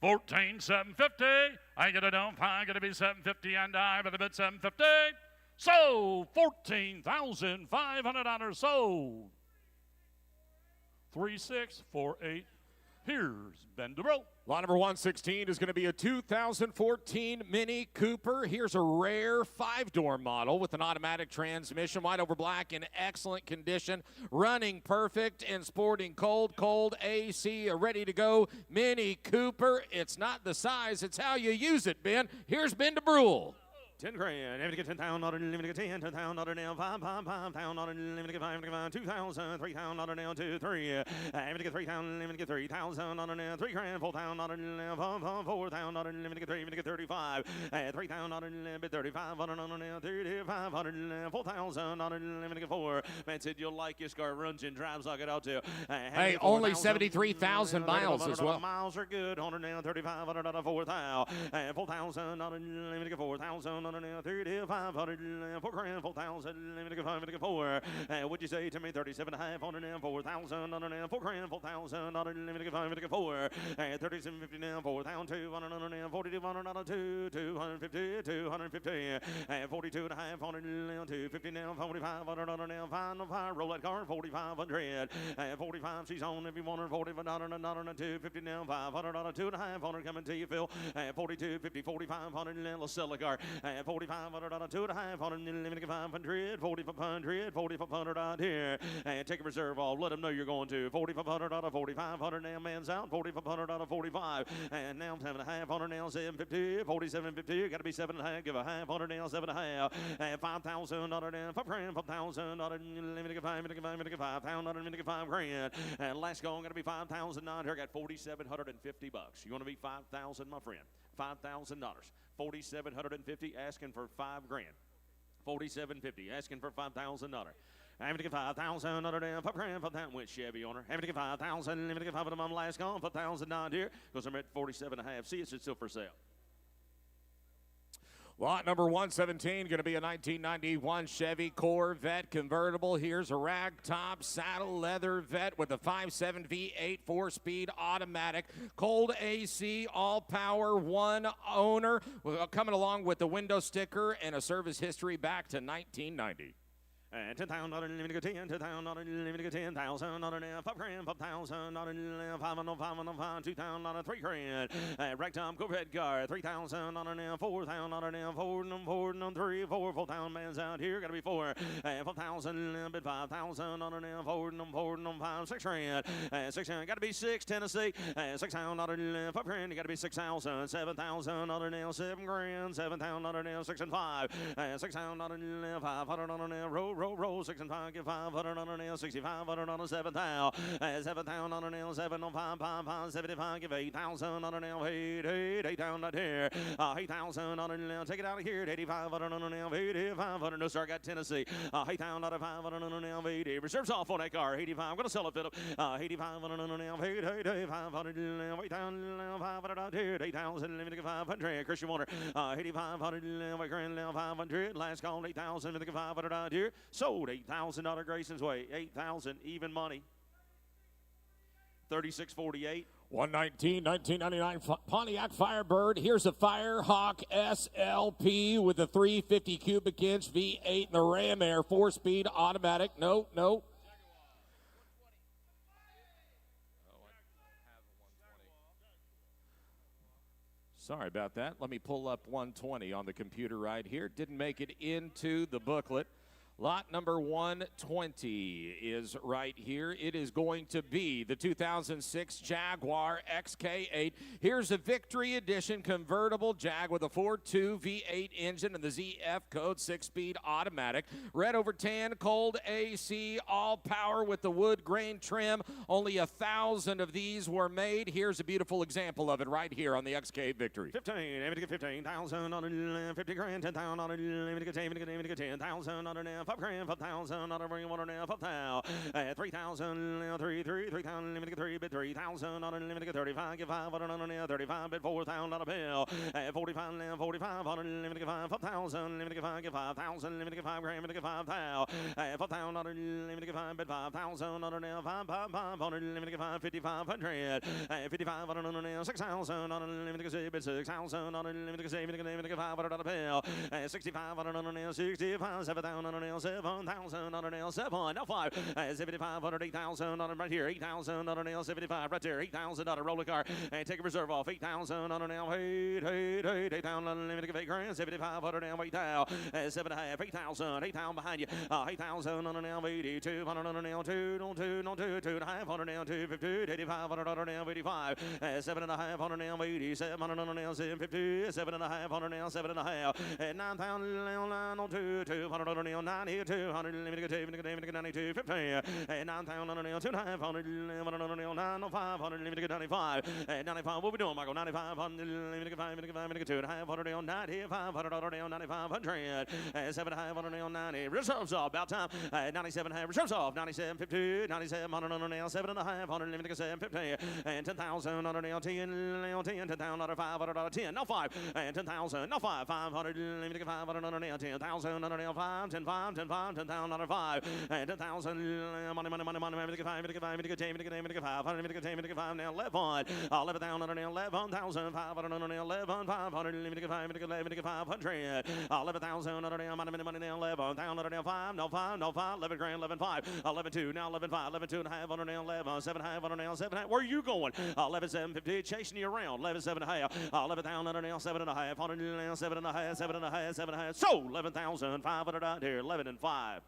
14,750. I get it on 5. Going to be 750 and I have it a bit 750. So $14,500 sold. 3648. Here's Ben DeBro. Lot number 116 is going to be a 2014 Mini Cooper. Here's a rare 5-door model with an automatic transmission, white over black, in excellent condition, running perfect and sporting cold AC, ready to go Mini Cooper. It's not the size, it's how you use it, Ben. Here's Ben DeBrule. 10 grand. Have to get 10,000 order, limit to get 10, 10,000 order now, 5,000 order, limit to get 5, 2,000, 3,000 order now, 2, 3. Have to get 3,000, limit to get 3,000 order now, 3 grand, 4,000 order now, 4,000 order, limit to get 3, limit to get 35. 3,000 order, limit 35 order now, 3,500, 4,000 order, limit to get 4. Man said you'll like your car, runs and drives like it ought to. Hey, only 73,000 miles as well. Miles are good, order now, 3,500 order, 4,000. 4,000 order, limit to get 4,000. under now, 3 500, 4 grand, 4,000, let me get 5, let me get 4. What'd you say to me? 37 and a half, under now, 4,000, under now, 4 grand, 4,000, under, let me get 5, let me get 4. 37.50 now, 4,000, 200, under now, 4200, under 250, 250. 42 and a half, under now, 250 now, 4,500, under now, final 5, roll that card, 4,500. 45, she's on every one, 45, under 250 now, 500, under 2.5, coming to you, Phil. 42, 50, 4,500, let's sell the car. 4,500, under 2.5, let me 500, 4,500, 4,500 out here. Take a reserve off, let them know you're going to. 4,500, under 4,500, now man's out, 4,500, under 45. And now 7.5, now 750, 47.50, got to be 7.5, give a half, 100 now, 7.5. 5,000, under now, 5 grand, 5,000, under, let me get 5, let me get 5, let me get 5,000, under, let me get 5 grand. And last go, got to be 5,000 down here, got 4,750 bucks. You want to be 5,000, my friend? $5,000, 4,750, asking for 5 grand. 4,750, asking for $5,000. Having to get 5,000 under there, 5 grand, 5,000 with Chevy owner. Having to get 5,000, having to get 5 of them on last call, 5,000 down here, because I'm at 47.5. See, it's still for sale. Lot number 117, going to be a 1991 Chevy Corvette convertible. Here's a ragtop saddle leather vet with a 5.7 V8 4-speed automatic, cold AC, all power, one owner, coming along with the window sticker and a service history back to 1990. And $10,000, let me get 10, $10,000, let me get 10,000, now 5 grand, 5,000, now 5, 2,000, 3 grand. Ragtop Corvette car, 3,000, now 4,000, now 4, 3, 4, 4,000 man's out here, gotta be 4. 4,000, little bit 5,000, now 4, 5, 6 grand. 6 grand, gotta be 6, Tennessee. 6,000, 5 grand, you gotta be 6,000, 7,000, now 7 grand, 7,000, now 6 and 5. 6,000, 500, now roll, 6 and 5, get 500 on a nail, 6,500 on a 7,000, 7,000 on a nail, 7 on 5, 5, 75, give 8,000 on a nail, 8,000 out here, 8,000 on a nail, take it out of here, 8,500 on a nail, 8,500, no sir, I got Tennessee, 8,000 out of 500 on a nail, 80, reserves off on that car, 85, I'm gonna sell it, Philip, 8,500 on a nail, 8,500, 8,000, 500 out here, 8,000, let me get 500, Christian Warner, 8,500, grand, 500, last call, 8,000, let me get 500 out here. Sold $8,000 Grayson's Way. 8,000 even money. 36.48. 119, 1999 Pontiac Firebird. Here's a Firehawk SLP with a 350 cubic inch V8 and the Ram Air 4-speed automatic. No. Sorry about that. Let me pull up 120 on the computer right here. Didn't make it into the booklet. Lot number 120 is right here. It is going to be the 2006 Jaguar XK8. Here's a Victory Edition convertible Jag with a 4.2 V8 engine and the ZF code 6-speed automatic. Red over tan, cold AC, all power with the wood grain trim. Only 1,000 of these were made. Here's a beautiful example of it right here on the XK8 Victory. 15, let me get 15,000 on 50 grand, 10,000 on let me get 10,000 on 5 grand, 5,000, not a ring, 1 now, 5,000, 3,000, 3,000, let me get 3, bid 3,000, not a limit, get 35, get 500 on now, 35, bid 4,000, not a bill, 45 now, 45, on a limit, get 5,000, let me get 5, get 5,000, let me get 5 grand, let me get 5,000, 5,000, not a limit, get 5, bid 5,000, on a now, 5, on a limit, get 5, 5,500, 55, on a now, 6,000, on a limit, get 6, 6,000, on a limit, get 500 on a bill, 65, on a now, 65, 7,000, on a now, 7,000 on a nail, 7, now 5, 7,500, 8,000 on it right here, 8,000 on a nail, 75 right there, 8,000 on a roller car, and take a reserve off, 8,000 on a nail, 8,000 on a limit, 8 grand, 7,500 now, 8,000, 7.5, 8,000, 8,000 behind you, 8,000 on a nail, 82, 100 on a nail, 2, 2.5 on a nail, 250, 8,500 on a nail, 85, 7.5 on a nail, 87 on a nail, 750, 7.5 on a nail, 7.5, 9,000 on a nail, 200 on a nail, 9. 90, 200, limit to 92, 50, 9,000, 2,500, 9,500, limit to 95, 95. What we doing, Michael? 9,500, limit to 5, 2,500, 90, 500, 9,500, 7,500, 90. Reserves off, about time. 97, reserves off, 97, 50, 97, 100, 7,500, limit to 750, and 10,000, 10, 10,000, 500, 10, no 5, and 10,000, no 5, 500, limit to 500, 10,000, 5, 10, 5, 10, 5, 10,000, 5, and 10,000, money, limit to 5, limit to 5, limit to 10, limit to 5, limit to 10, limit to 5, now 11, 11,000, 11,000, 500, 11, 500, limit to 5, limit to 500, 11,000, money, now 11,000, 5, no 5, no 5, 11 grand, 11, 5, 11, 2, now 11, 5, 11, 2 and a half, 11, 7, 7, where are you going? 11, 7, 50, chasing you around, 11, 7 and a half, 11,000, 7 and a half, 7 and a half, 7 and a half, 7 and a half, so 11,500 out here, 11 and 5,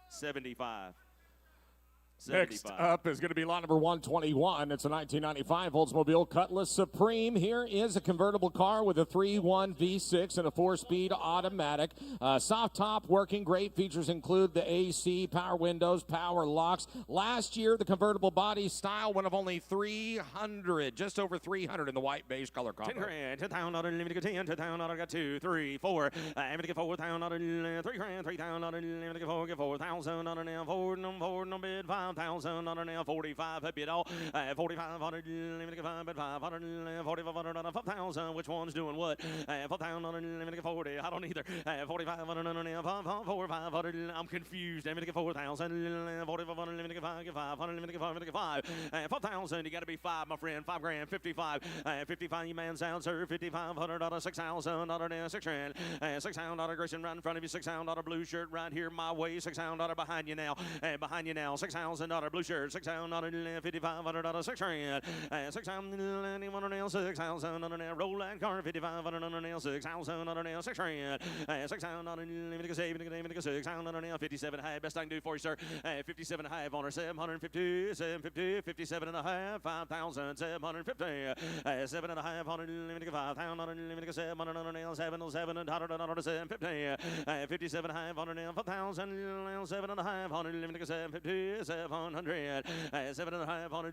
75. Next up is going to be lot number 121. It's a 1995 Oldsmobile Cutlass Supreme. Here is a convertible car with a 3.1 V6 and a 4-speed automatic. Soft top, working great. Features include the AC, power windows, power locks. Last year, the convertible body style went of only 300, just over 300 in the white beige color combo. 10 grand, 10,000, let me get 10, 10,000, got 2, 3, 4. I'm going to get 4,000, 3 grand, 3,000, let me get 4,000, 4, no bid, 5,000 on an 45, happy it all. 4,500, let me get 5,500, 4,500, 5,000. Which one's doing what? 4,000 on let me get 40. I don't either. 4,500 on an 4,500. I'm confused. Let me get 4,000, 4,500, let me get 5, 500, let me get 5, let me get 5. 4,000, you got to be 5, my friend. 5 grand, 55. 55, you man sound, sir. 5,500, 6,000, 6 grand. $6,000 Grayson right in front of you. $6,000 blue shirt right here my way. $6,000 behind you now. Behind you now. $6,000 blue shirt. $6,000, 5,500, 6 grand. 6,000, 6,000 roll that car. 5,500, 6,000, 6 grand. 6,000, 6,000, 57 high. Best I can do for you, sir. 57 high on her. 750, 750, 57 and a half. 5,750. 7 and a half. 5,000, 700, 750. 57 high. 4,000, 7 and a half. 750, 700. 7 and a half. 5,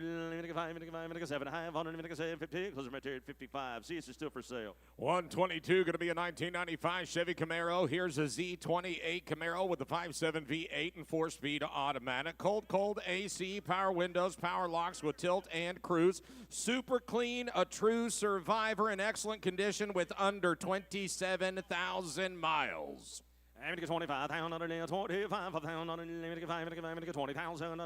7 and a half. 750. Close right there at 55. See, it's still for sale. 122, going to be a 1995 Chevy Camaro. Here's a Z28 Camaro with a 5.7 V8 and 4-speed automatic. Cold AC, power windows, power locks with tilt and cruise. Super clean, a true survivor in excellent condition with under 27,000 miles. I'm going to get 25,000, 25,000, 20,000,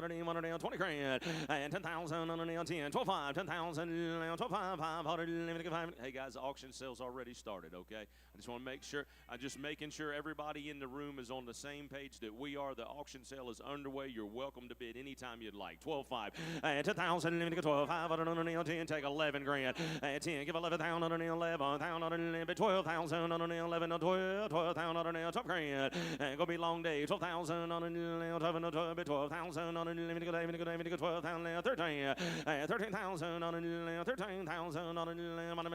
20 grand, and 10,000, 10, 12,500, 10,000, 12,500. Hey guys, the auction sale's already started, okay? I just want to make sure, I'm just making sure everybody in the room is on the same page that we are. The auction sale is underway. You're welcome to bid anytime you'd like. 12,500, 10,000, 12,500, 10, take 11 grand, 10, give 11,000, 11,000, 12,000, 11, 12,000, 12 grand. Gonna be a long day. 12,000 on 12,000 on 12,000 13,000 on 13,000 on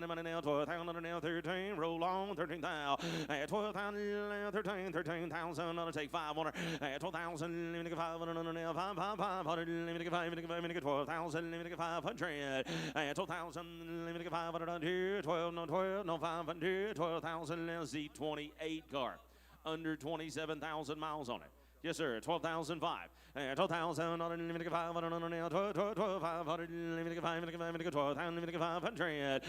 money now 12,000 now 13 roll on 13,000 12,000 13,000 on take 500 12,000 let me get 500 on 500 let me get 12,000 let me get 500 12,000 let me get 500 on here 12 no 500 12,000 Z28 car. Under 27,000 miles on it. Yes, sir. 12,005. 12,000 on limited 500 on 12,500 limited 12,000 limited 500.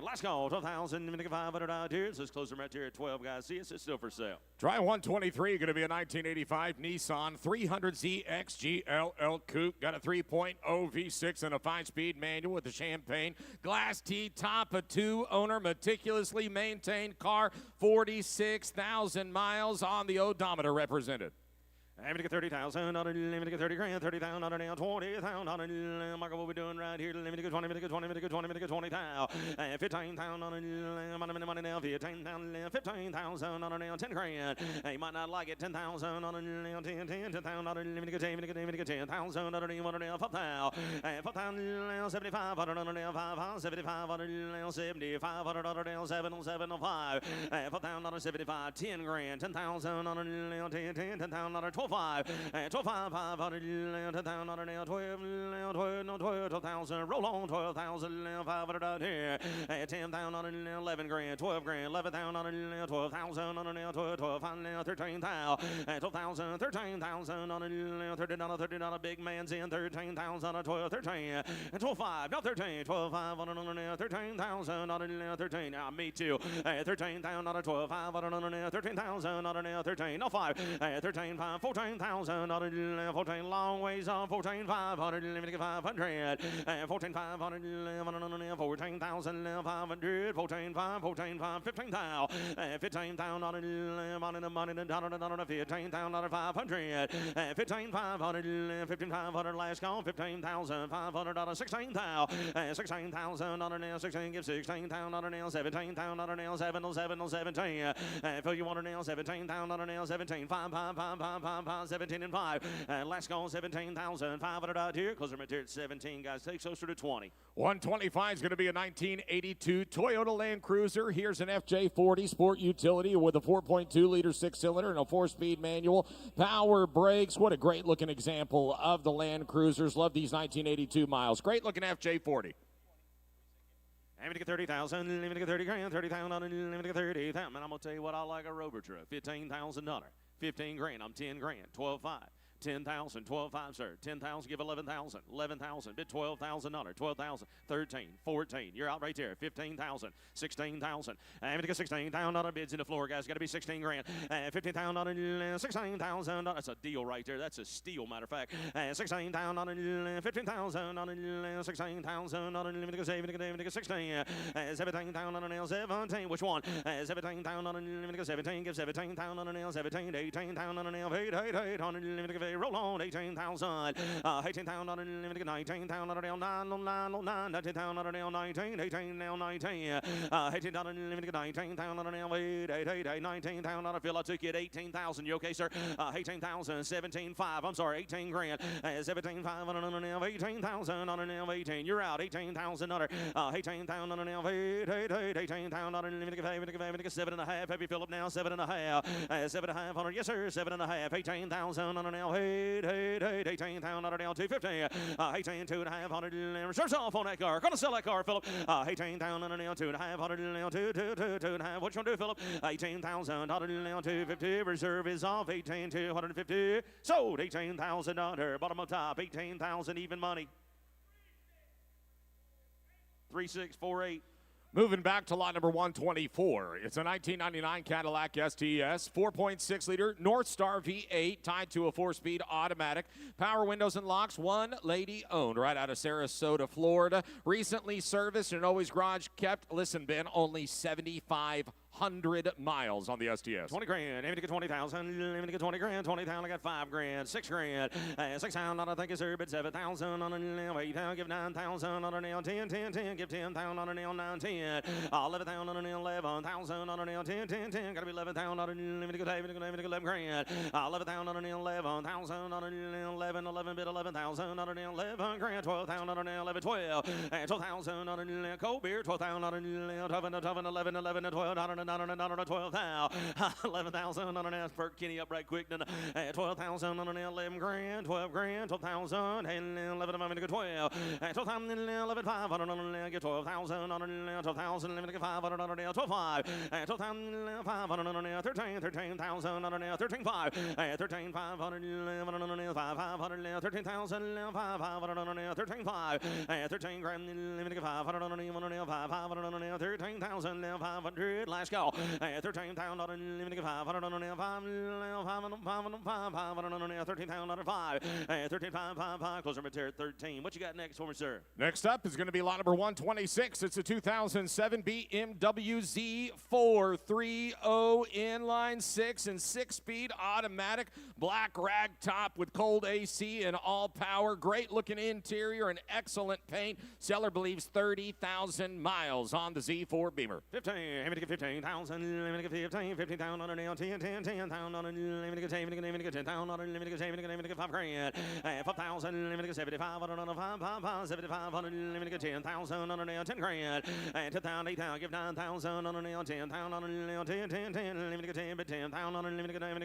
Last call 12,000 limited 500 out here. So it's closer right here at 12, guys. See, it's still for sale. Try 123. Going to be a 1985 Nissan 300Z XGLL Coupe. Got a 3.0 V6 and a 5-speed manual with a champagne glass T top. A 2-owner meticulously maintained car. 46,000 miles on the odometer represented. I'm gonna get 30,000, let me get 30 grand, 30,000, now 20,000, Marco, what we doing right here? Let me get 20, let me get 20, let me get 20, let me get 20,000, 15,000, money now, 15,000, 15,000, now 10 grand. You might not like it, 10,000, 10,000, 10,000, let me get 10, let me get 10,000, now 5,000, 5,000, 7,500, now 5, 7,500, now 7,500, now 7, 705, 4,000, 75, 10 grand, 10,000, now 10, 10,000, 12,500, 500, 10,000, now 12, 12,000, roll on 12,000, 500 out here, 10,000, 11 grand, 12 grand, 11,000, 12,000, 12, 12, 13,000, 12,000, 13,000, $30, $30, big man's in 13,000, 12, 13, 12, 5, no 13, 12, 5, 13,000, 13, now me too, 13,000, 12, 5, 13,000, 13, no 5, 13, 5, 14,000, 14, long ways on 14,500, 500, 14,500, 14,500, 14,500, 14,500, 15,000, 15,000, money, dollar, 15,000, 500, 15,500, 15,500, last call, 15,500, 16,000, 16,000, 16, give 16,000, 17,000, 17, Phil, you want to nail 17,000, 17, 5, 5, 5, 5, 5, 5, 17 and 5. Last call, 17,500 out here. Closer material at 17, guys. Take closer to 20. 125 is going to be a 1982 Toyota Land Cruiser. Here's an FJ40 Sport Utility with a 4.2-liter six-cylinder and a 4-speed manual. Power brakes. What a great-looking example of the Land Cruisers. Love these 1982 miles. Great-looking FJ40. I'm going to get 30,000, let me get 30 grand, 30,000, let me get 30,000. I'm going to tell you what I like a Rover truck, $15,000, 15 grand, I'm 10 grand, 12,500. 10,000, 12,500, sir. 10,000, give 11,000. 11,000, bid $12,000. 12,000, 13, 14. You're out right there. 15,000, 16,000. I'm going to get $16,000 bids in the floor, guys. Got to be 16 grand. 15,000, 16,000. That's a deal right there. That's a steal, matter of fact. 16,000, 15,000, 16,000. Let me get 16. 17,000, 17. Which one? 17,000, let me get 17. Give 17,000, 17, 18,000, 800. Roll on, 18,000, 18,000, 19,000, 909, 19,000, 19, 18, now 19, 18,000, 19,000, 19,000, I feel I took you at 18,000, you okay, sir? 18,000, 17,500, I'm sorry, 18 grand, 17,500, 18,000, 18, you're out, 18,000, 18,000, 18,000, 7.5, happy Philip now, 7.5, 7,500, yes sir, 7.5, 18,000, now, 18,000 down 250, 18, 2,500, reserves off on that car. Gonna sell that car, Philip. 18,000 now, 2,500 now, 2,500. What you gonna do, Philip? 18,000 now, 250. Reserve is off, 18,250. Sold, $18,000. Bottom of top, 18,000 even money. 3648. Moving back to lot number 124. It's a 1999 Cadillac STS, 4.6-liter North Star V8 tied to a 4-speed automatic. Power windows and locks, one lady owned, right out of Sarasota, Florida. Recently serviced and always garage kept. Listen, Ben, only 7,500 miles on the STS. 20 grand. Let me get 20,000. Let me get 20 grand. 20,000. I got 5 grand. 6 grand. 6,000. I think it's here, but 7,000 on a nail. 8,000. Give 9,000 on a nail. 10, 10, 10. Give 10,000 on a nail. 9, 10. 11,000 on a nail. 11,000 on a nail. 10, 10, 10. Got to be 11,000 on a nail. Let me get 11 grand. 11,000 on a nail. 11,000 on a nail. 11 bid 11,000 on a nail. 11 grand. 12,000 on a nail. 11, 12. 12,000 on a nail. Cold beer. 12,000 on a nail. 12, 11, 11, 12. 11,000 on an ass per Kenny up right quick. 12,000 on an 11 grand, 12 grand, 12,000, and 11 I'm gonna go 12. 12,000 and 11,500 on an get 12,000 on an 12,000, let me get 500 on an 12,500. 12,500 on an 13,000 on an 13,500. 13,500 on an 500, 13,000, 500 on an 13,500. 13 grand, let me get 500 on an 500 on an 13,000. 13,500. Last call. 13,500. 13,500. Closer material 13. What you got next for me, sir? Next up is going to be lot number 126. It's a 2007 BMW Z430 inline 6 and 6-speed automatic, black rag top with cold AC and all power. Great looking interior and excellent paint. Seller believes 30,000 miles on the Z4 Beamer. 15, 15,000, 15,000 on an L, 10,000 on an 10,000 on an 5 grand, 5,000, 75 on a 5, 75 on an 10,000 on an L, 10 grand, 10,000, 8,000, give 9,000 on an L, 10,000 on an L, 10, 10,000 on an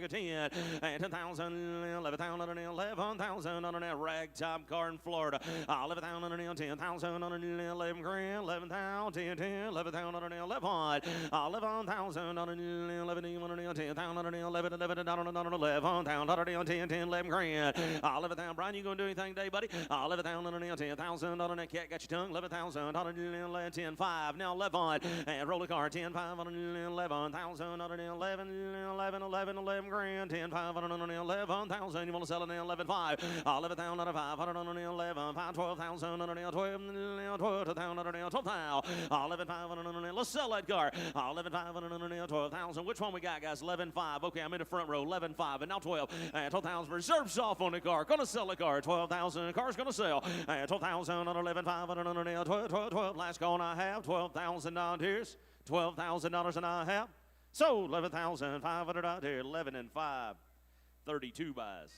10, 10,000, 11,000 on an 11,000 on an rag top car in Florida, 11,000 on an L, 10,000 on an 11 grand, 11,000, 10, 11,000 on an 11, 11,000 on an 11, on an 10,000 on an 11, 11,000 on an 10, 10, 11 grand, 11,000. Brian, you gonna do anything today, buddy? 11,000 on an 10,000 on an cat got your tongue, 11,000 on an 10, 5, now 11, and roll the car, 10, 5 on an 11,000 on an 11 grand, 10, 5 on an 11,000. You want to sell it an 11,5, 11,000 on a 500 on an 11, 5, 12,000 on an 12,000 on an 12,000, 11,500 on an. Let's sell that car. 11,500 on an 12,000. Which one we got, guys? 11,5. Okay, I'm in the front row. 11,5, and now 12. 12,000. Reserve soft on the car. Gonna sell the car. 12,000. Car's gonna sell. 12,000 on 11,500 on an 12. Last call, and I have $12,000. $12,000 and I have. So 11,500 out there. 11 and 5. 32 buys.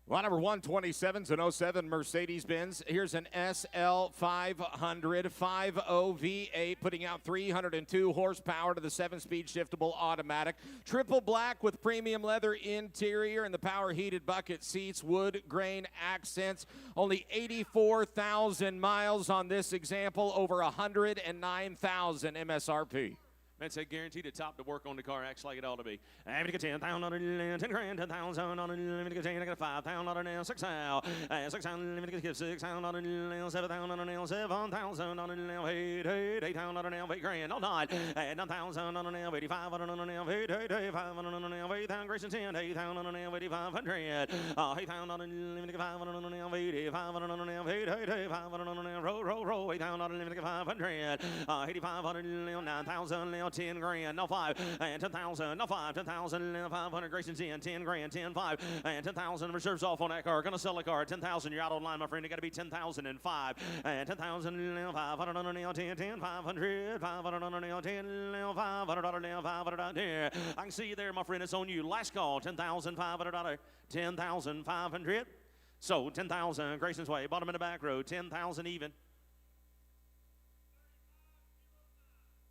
Lot number 127 is an 07 Mercedes-Benz. Here's an SL500 50 V8, putting out 302 horsepower to the 7-speed shiftable automatic. Triple black with premium leather interior and the power heated bucket seats, wood grain accents. Only 84,000 miles on this example, over 109,000 MSRP. Man said guaranteed to top to work on the car, acts like it ought to be. I'm gonna get 10,000 on it, 10 grand, 10,000 on it, I'm gonna get 10, I got 5,000 on it, 6,000, 6,000, I'm gonna get 6,000 on it, 7,000 on it, 7,000 on it, 8,000 on it, 8 grand, all night, 9,000 on it, 85 on it, 85 on it, 8,000, Grayson 10, 8,000 on it, 8,500, 8,000 on it, I'm gonna get 5 on it, 85 on it, 85 on it, roll, 8,000 on it, I'm gonna get 500, 85 on it, 9,000, 10 grand, no 5, and 10,000, no 5, 10,000, 500, Grayson's in, 10 grand, 10, 5, and 10,000, reserves off on that car. Gonna sell a car, 10,000, you're out online, my friend. It gotta be 10,005, and 10,000, 500 on a nail, 10, 10, 500, 500 on a nail, 10, 500 on a nail, 500 out there. I can see you there, my friend. It's on you. Last call, 10,500, 10,500. So 10,000, Grayson's way, bottom in the back row, 10,000 even.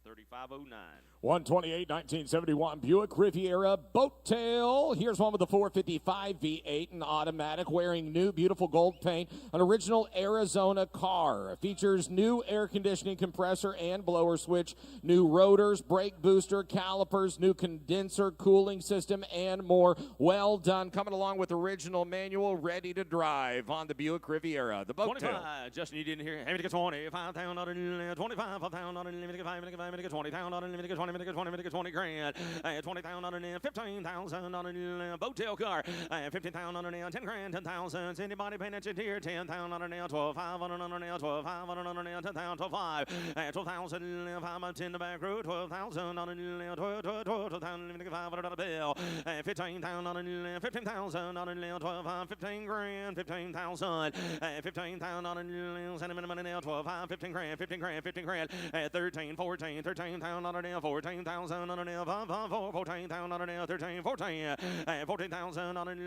3509. 128, 1971 Buick Riviera Boat Tail. Here's one with a 455 V8 and automatic, wearing new beautiful gold paint. An original Arizona car. Features new air conditioning compressor and blower switch, new rotors, brake booster, calipers, new condenser cooling system, and more. Well done. Coming along with original manual, ready to drive on the Buick Riviera. The Boat 25. Tail. Justin, you didn't hear it. Let me get 25,000 on it, 25,000 on it, let me get 5, let me get 5, let me get 20,000 on it, let me get 20, let me get 20, let me get 20 grand, 20,000 on it, 15,000 on it, boat tail car, 15,000 on it, 10 grand, 10,000. Anybody paying attention here? 10,000 on it, 12,500 on it, 12,500 on it, 10,000, 12,500, 12,000, 5 in the back row, 12,000 on it, 12,000, let me get 500 on a bill, 15,000 on it, 15,000 on it, 12, 15 grand, 15,000, 15,000 on it, send him in the money now, 12, 15 grand, 15 grand, 15 grand, 13, 14, 13,000 on it, 14,000 on it, 14,000 on it, 13, 14, 14,000 on it,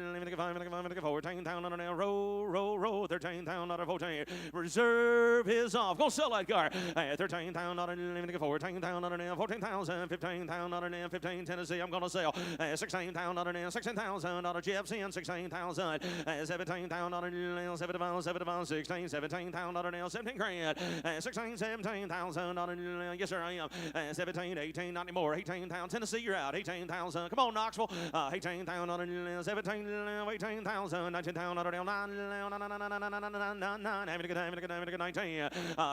14,000 on it, roll, 13,000 on it, 14, reserve is off, go sell that car, 13,000 on it, 14,000 on it, 14,000, 15,000 on it, 15, Tennessee, I'm gonna sell, 16,000 on it, 16,000 on it, Jeff's 16,000, 17,000 on it, 17,000, 16, 17,000 on it, 17 grand, 16, 17,000 on it, yes sir I am, 17, 18, not anymore. 18,000. Tennessee, you're out. 18,000. Come on, Knoxville. 18,000, 17, 18,000, 19,000, 19,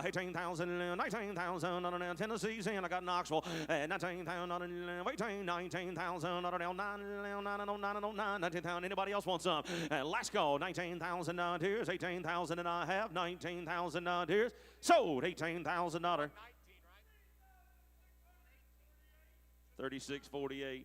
18,000, 19,000, Tennessee's in. I got Knoxville. 19,000, 18, 19,000, 19,000. Anybody else want some? Last call. 19,000 tears. 18,000 and I have 19,000 tears. Sold. $18,000. 36.48.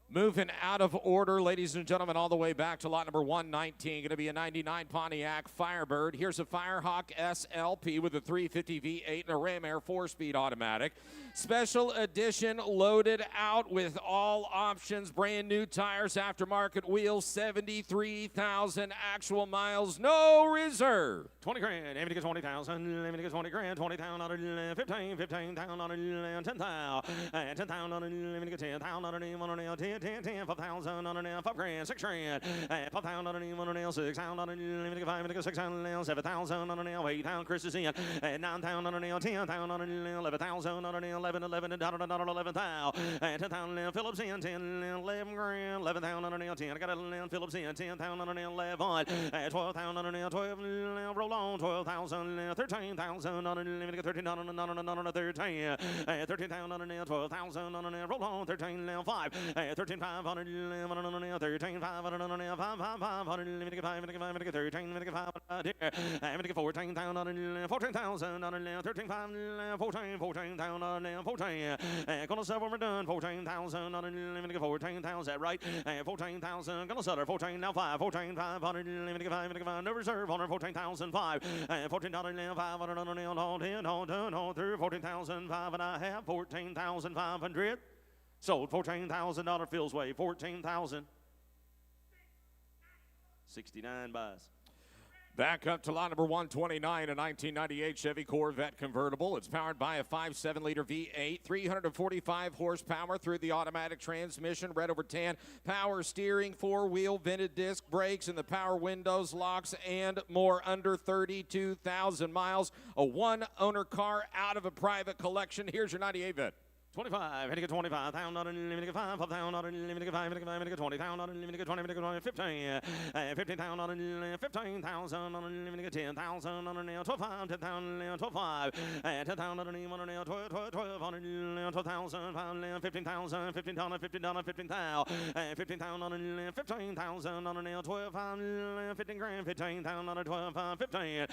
Moving out of order, ladies and gentlemen, all the way back to lot number 119. Going to be a 99 Pontiac Firebird. Here's a Firehawk SLP with a 350 V8 and a Ram Air 4-speed automatic. Special edition, loaded out with all options, brand new tires, aftermarket wheels, 73,000 actual miles, no reserve. 20 grand, let me get 20,000, let me get 20 grand, 20,000, 15, 15,000, 10,000, 10,000, let me get 10,000, 10, 10, 5,000, 5 grand, 6 grand, 5,000, 6,000, let me get 5, 6,000, 7,000, 8,000, Chris is in, 9,000, 10,000, 11,000, 11, 11,000, 10,000, Phillips in, 10, 11 grand, 11,000, 10, I got 11, Phillips in, 10,000, 11, 12,000, 12, roll on, 12,000, 13,000, 13,000, 13,000, 12,000, roll on, 13, 5, 13,500, 13,500, 5,500, 13, 14,000, 14,000, 13,500, 14, 14,000, 14, gonna sell when we're done, 14,000, 14,000, that right, 14,000, gonna sell her, 14, now 5, 14,500, no reserve on her, 14,005, 14,500, all 10, all done, all through, 14,005 and I have 14,500. Sold. $14,000 Phil's way. 14,000. 69 buys. Back up to lot number 129, a 1998 Chevy Corvette convertible. It's powered by a 5.7-liter V8, 345 horsepower through the automatic transmission, red over tan, power steering, four-wheel, vented disc brakes, and the power windows, locks, and more. Under 32,000 miles. A one-owner car out of a private collection. Here's your 98 vet. 25, let me get 25,000, let me get 5,000, let me get 5, let me get 20,000, let me get 20, let me get 15, 15,000, 15,000, let me get 10,000, 12,500, 10,000, 12,500, 10,000, 12,000, 12,000, 15,000, 15,000, 15,000, 15,000, 15,000, 12,500, 15 grand, 15,000, 12,500, 15,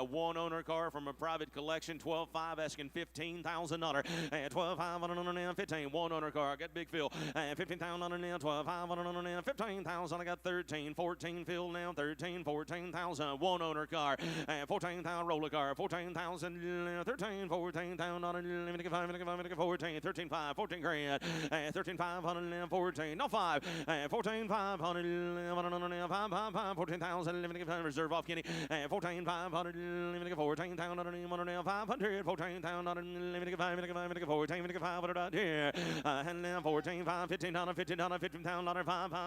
one owner car from a private collection, 12,500, asking $15,000, 12,500. 15, one owner car. I got Big Phil. 15,000, 12,500, 15,000. I got 13, 14 Phil now. 13, 14,000. One owner car. 14,000 roller car. 14,000, 13, 14,000. Let me get 5, let me get 14, 13, 5, 14 grand. 13,500, 14, no 5. 14,500, 5, 14,000. Let me get 5, reserve off Kenny. 14,500, let me get 14,000, 500, 14,000. Let me get 5, let me get 14, let me get 5. Here, and then 14, 5, 15, $15, 15, 5,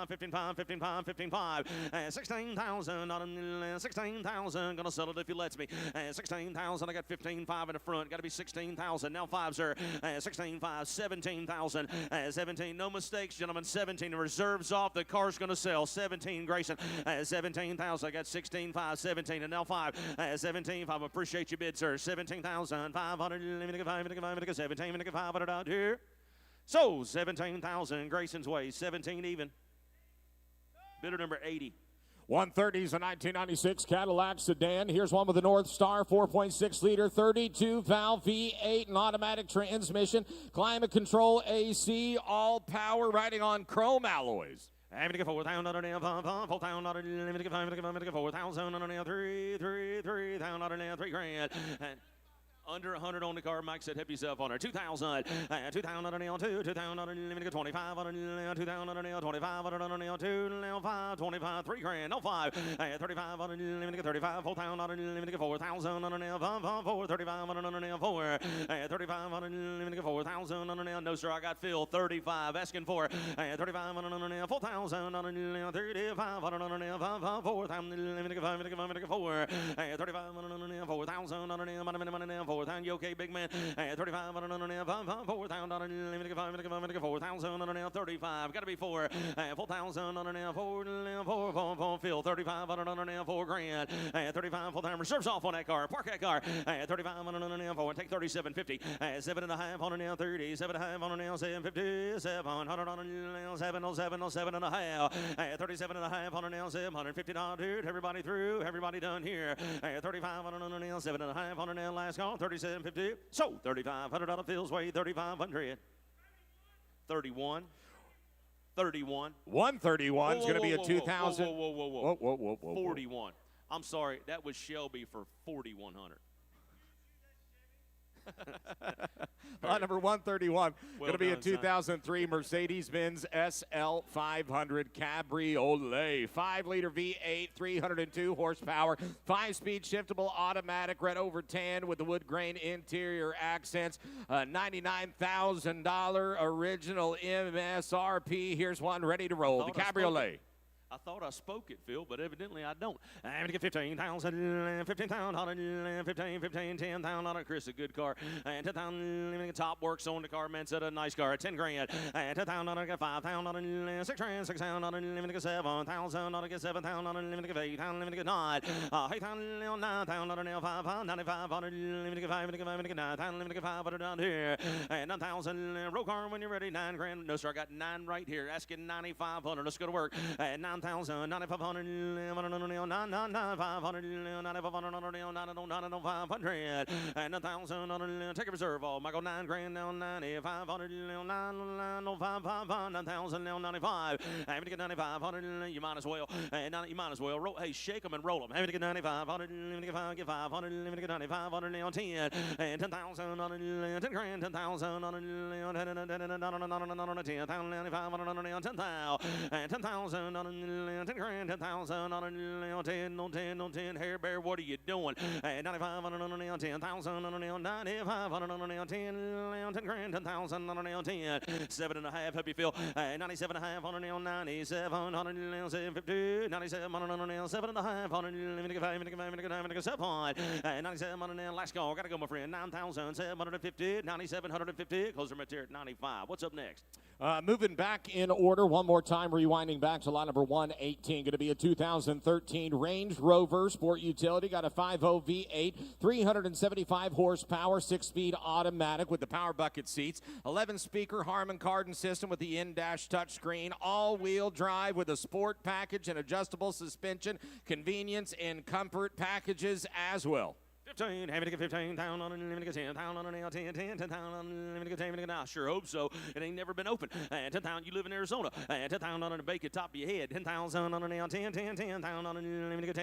15, 5, 15, 5, 15, 5, 16,000, 16,000. Gonna sell it if he lets me. 16,000. I got 15,5 in the front. Got to be 16,000. Now 5, sir. 16,5, 17,000, 17. No mistakes, gentlemen. 17. The reserves off. The car's gonna sell. 17, Grayson. 17,000. I got 16,5, 17, and now 5, 17,5. Appreciate your bid, sir. 17,500. Let me get 5, let me get 17, let me get 500 out here. So 17,000 Grayson's way, 17 even. Bidder number 80. 130 is a 1996 Cadillac sedan. Here's one with a North Star 4.6-liter 32-valve V8 and automatic transmission, climate control AC, all power, riding on chrome alloys. I'm gonna get 4,000, 4,000, let me get 5, let me get 4,000, 3 grand. Under 100 on the car. Mike said, help yourself on her. 2,000, 2,000 on the nail, 2,000 on the limit, 25 on the nail, 2,000 on the nail, 25 on the nail, 2, nail, 5, 25, 3 grand, no 5, 35 on the limit, 35, 4,000 on the limit, 4,000 on the nail, 4, 35 on the nail, 4, 35 on the limit, 4,000 on the nail, No, sir, I got Phil, 35, asking for 35 on 4,000 on 35 on 4,000 4, 35 on 4,000 on 4,000. You okay, big man? 35 on 4,000 on 4,000 on 35. Got to be 4,000 on 4 Phil, 35 on 4 grand. 35 full time reserves off on that car. Park that car. 35 on 4. Take 37.50. 7.5 on an 30. 7.5 on an 750. 700 on an 707 and a half. 37.5 on an 750 dude. Everybody through. Everybody done here. 35 on an 7.5 on an last call. 37.50. So $3,500 Phil's way. 3,500. 31. 31. 131 is going to be a 2,000. Whoa. 41. I'm sorry, that was Shelby for 4,100. Lot number 131, Well going to be a done, son. 2003 Mercedes-Benz SL 500 Cabriolet. 5-liter V8, 302 horsepower, 5-speed shiftable automatic, red over tan with the wood grain interior accents. $99,000 original MSRP. Here's one ready to roll. The Cabriolet. I thought I spoke it, Phil, but evidently I don't. I'm going to get 15,000, 15,000, 15, 10,000. Chris, a good car. 10,000, top works on the car. Man said a nice car. 10 grand. 10,000, get 5,000, 6 grand, 6,000, get 7,000, get 7,000, get 8,000, get 9. 8,000, 9,000, 5,000, 9,500, get 5,000, get 9,000, get 500 down here. 9,000, roll car when you're ready. 9 grand. No, sir, I got 9 right here. Asking 9,500. Let's go to work. 9,000, 9,500, 9,500, 9,500, and 1,000. Take a reserve all. Michael, 9 grand now, 9,500, 9,000 now, 95. Having to get 9,500, you might as well. You might as well. Roll, hey, shake them and roll them. Having to get 9,500, get 500, get 9,500 now, 10, and 10,000, 10 grand, 10,000, 10,000, 10,000, 10 grand, 10,000 on 10, hair bear, what are you doing? 9,500 on 10,000 on 9,500 on 10 grand, 10,000 on 10, 7.5, help you feel. 97.5 on 97, 750, 97 on 7.5 on 97 on last call. Gotta go, my friend. 9,750, 9,750. Close the material at 95. What's up next? Moving back in order one more time, rewinding back to lot number 118. Going to be a 2013 Range Rover Sport Utility. Got a 5.0 V8, 375 horsepower, 6-speed automatic with the power bucket seats, 11-speaker Harman Kardon system with the in-dash touchscreen, all-wheel drive with a sport package and adjustable suspension, convenience and comfort packages as well. 15, having to get 15,000 on it, let me get 10,000 on it, 10,000 let me get 10, I sure hope so. It ain't never been open. 10,000, you live in Arizona. 10,000 on it, bake it top of your head. 10,000 on it, 10,000 on it, let me get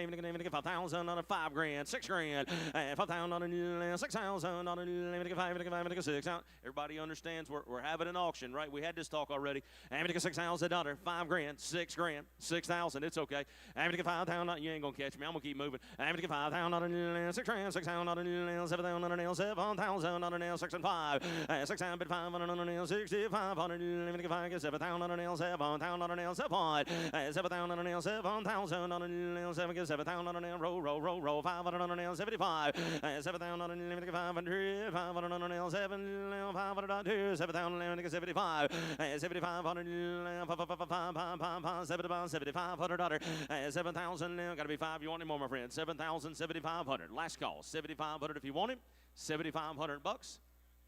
5,000 on it, 5 grand, 6 grand. 5,000 on it, 6,000 on it, let me get 5, let me get 6,000. Everybody understands we're having an auction, right? We had this talk already. Let me get $6,000, 5 grand, 6 grand, 6,000. It's okay. Let me get 5,000. You ain't gonna catch me. I'm gonna keep moving. Let me get 5,000 on it, 6 grand. 6,000 on a nail, 7,000 on a nail, 7,000 on a nail, 6 and 5, 6,000 but 5 on a nail, 65 on a nail, 7,000 on a nail, 7,000 on a nail, 7,000 on a nail, 7,000 on a nail, 7,000 on a nail, roll, 500 on a nail, 75, 7,000 on a nail, 500, 500 on a nail, 7,500, 7,000, 75, 75 on a nail, 7,500, 7,000, gotta be 5. You want him more, my friend? 7,000, 7,500. Last call, 7,500 if you want him. 7,500 bucks.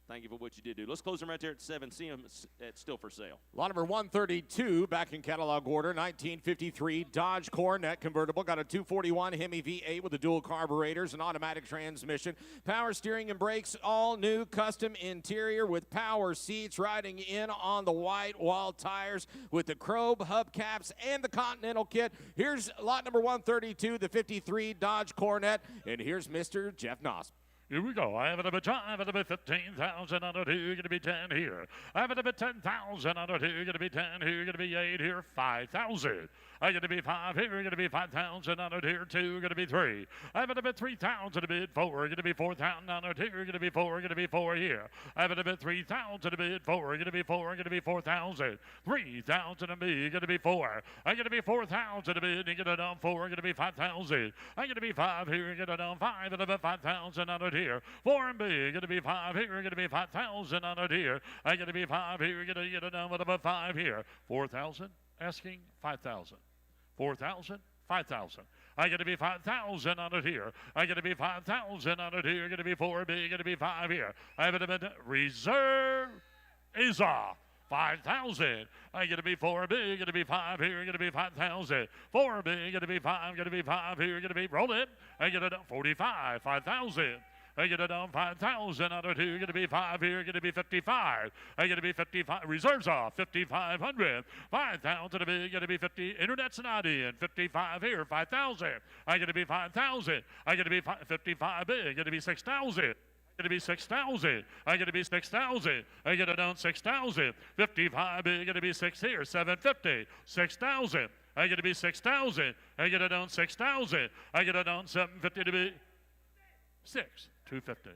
Thank you for what you did do. Let's close them right there at 7. See them. It's still for sale. Lot number 132, back in catalog order, 1953 Dodge Coronet convertible. Got a 241 Hemi V8 with the dual carburetors and automatic transmission. Power steering and brakes, all new custom interior with power seats, riding in on the white wall tires with the chrome hubcaps and the Continental kit. Here's lot number 132, the 53 Dodge Coronet, and here's Mr. Jeff Noss. Here we go. I have it a bit, I have it a bit 15,000 on a 2, gonna be 10 here. I have it a bit 10,000 on a 2, gonna be 10 here, gonna be 8 here, 5,000. I gonna be 5 here, gonna be 5,000 on a here, 2, gonna be 3. I have it a bit 3,000, a bit 4, gonna be 4,000 on a 2, gonna be 4, gonna be 4 here. I have it a bit 3,000, a bit 4, gonna be 4, gonna be 4,000. 3,000 a bit, gonna be 4. I gonna be 4,000 a bit, and get it on 4, gonna be 5,000. I gonna be 5 here, get it on 5, and a bit 5,000 on a here. 4 and B, gonna be 5 here, gonna be 5,000 on a here. I gonna be 5 here, gonna get it on with about 5 here. 4,000, asking 5,000. 4,000, 5,000. I gotta be 5,000 on it here. I gotta be 5,000 on it here. Gonna be 4B, gonna be 5 here. I have a reserve is off. 5,000. I gotta be 4B, gonna be 5 here, gonna be 5,000. 4B, gonna be 5, gonna be 5 here, gonna be roll it. I get it 45, 5,000. I get it on 5,000 out of 2, gonna be 5 here, gonna be 55. I gotta be 55, reserves off, 5,500. 5,000 a bit, gonna be 50, internet's not in, 55 here, 5,000. I gotta be 5,000. I gotta be 55 big, gonna be 6,000. Gonna be 6,000. I gotta be 6,000. I get it on 6,000. 55 big, gonna be 6 here, 750. 6,000. I gotta be 6,000. I get it on 6,000. I get it on 750 to be 6, 250,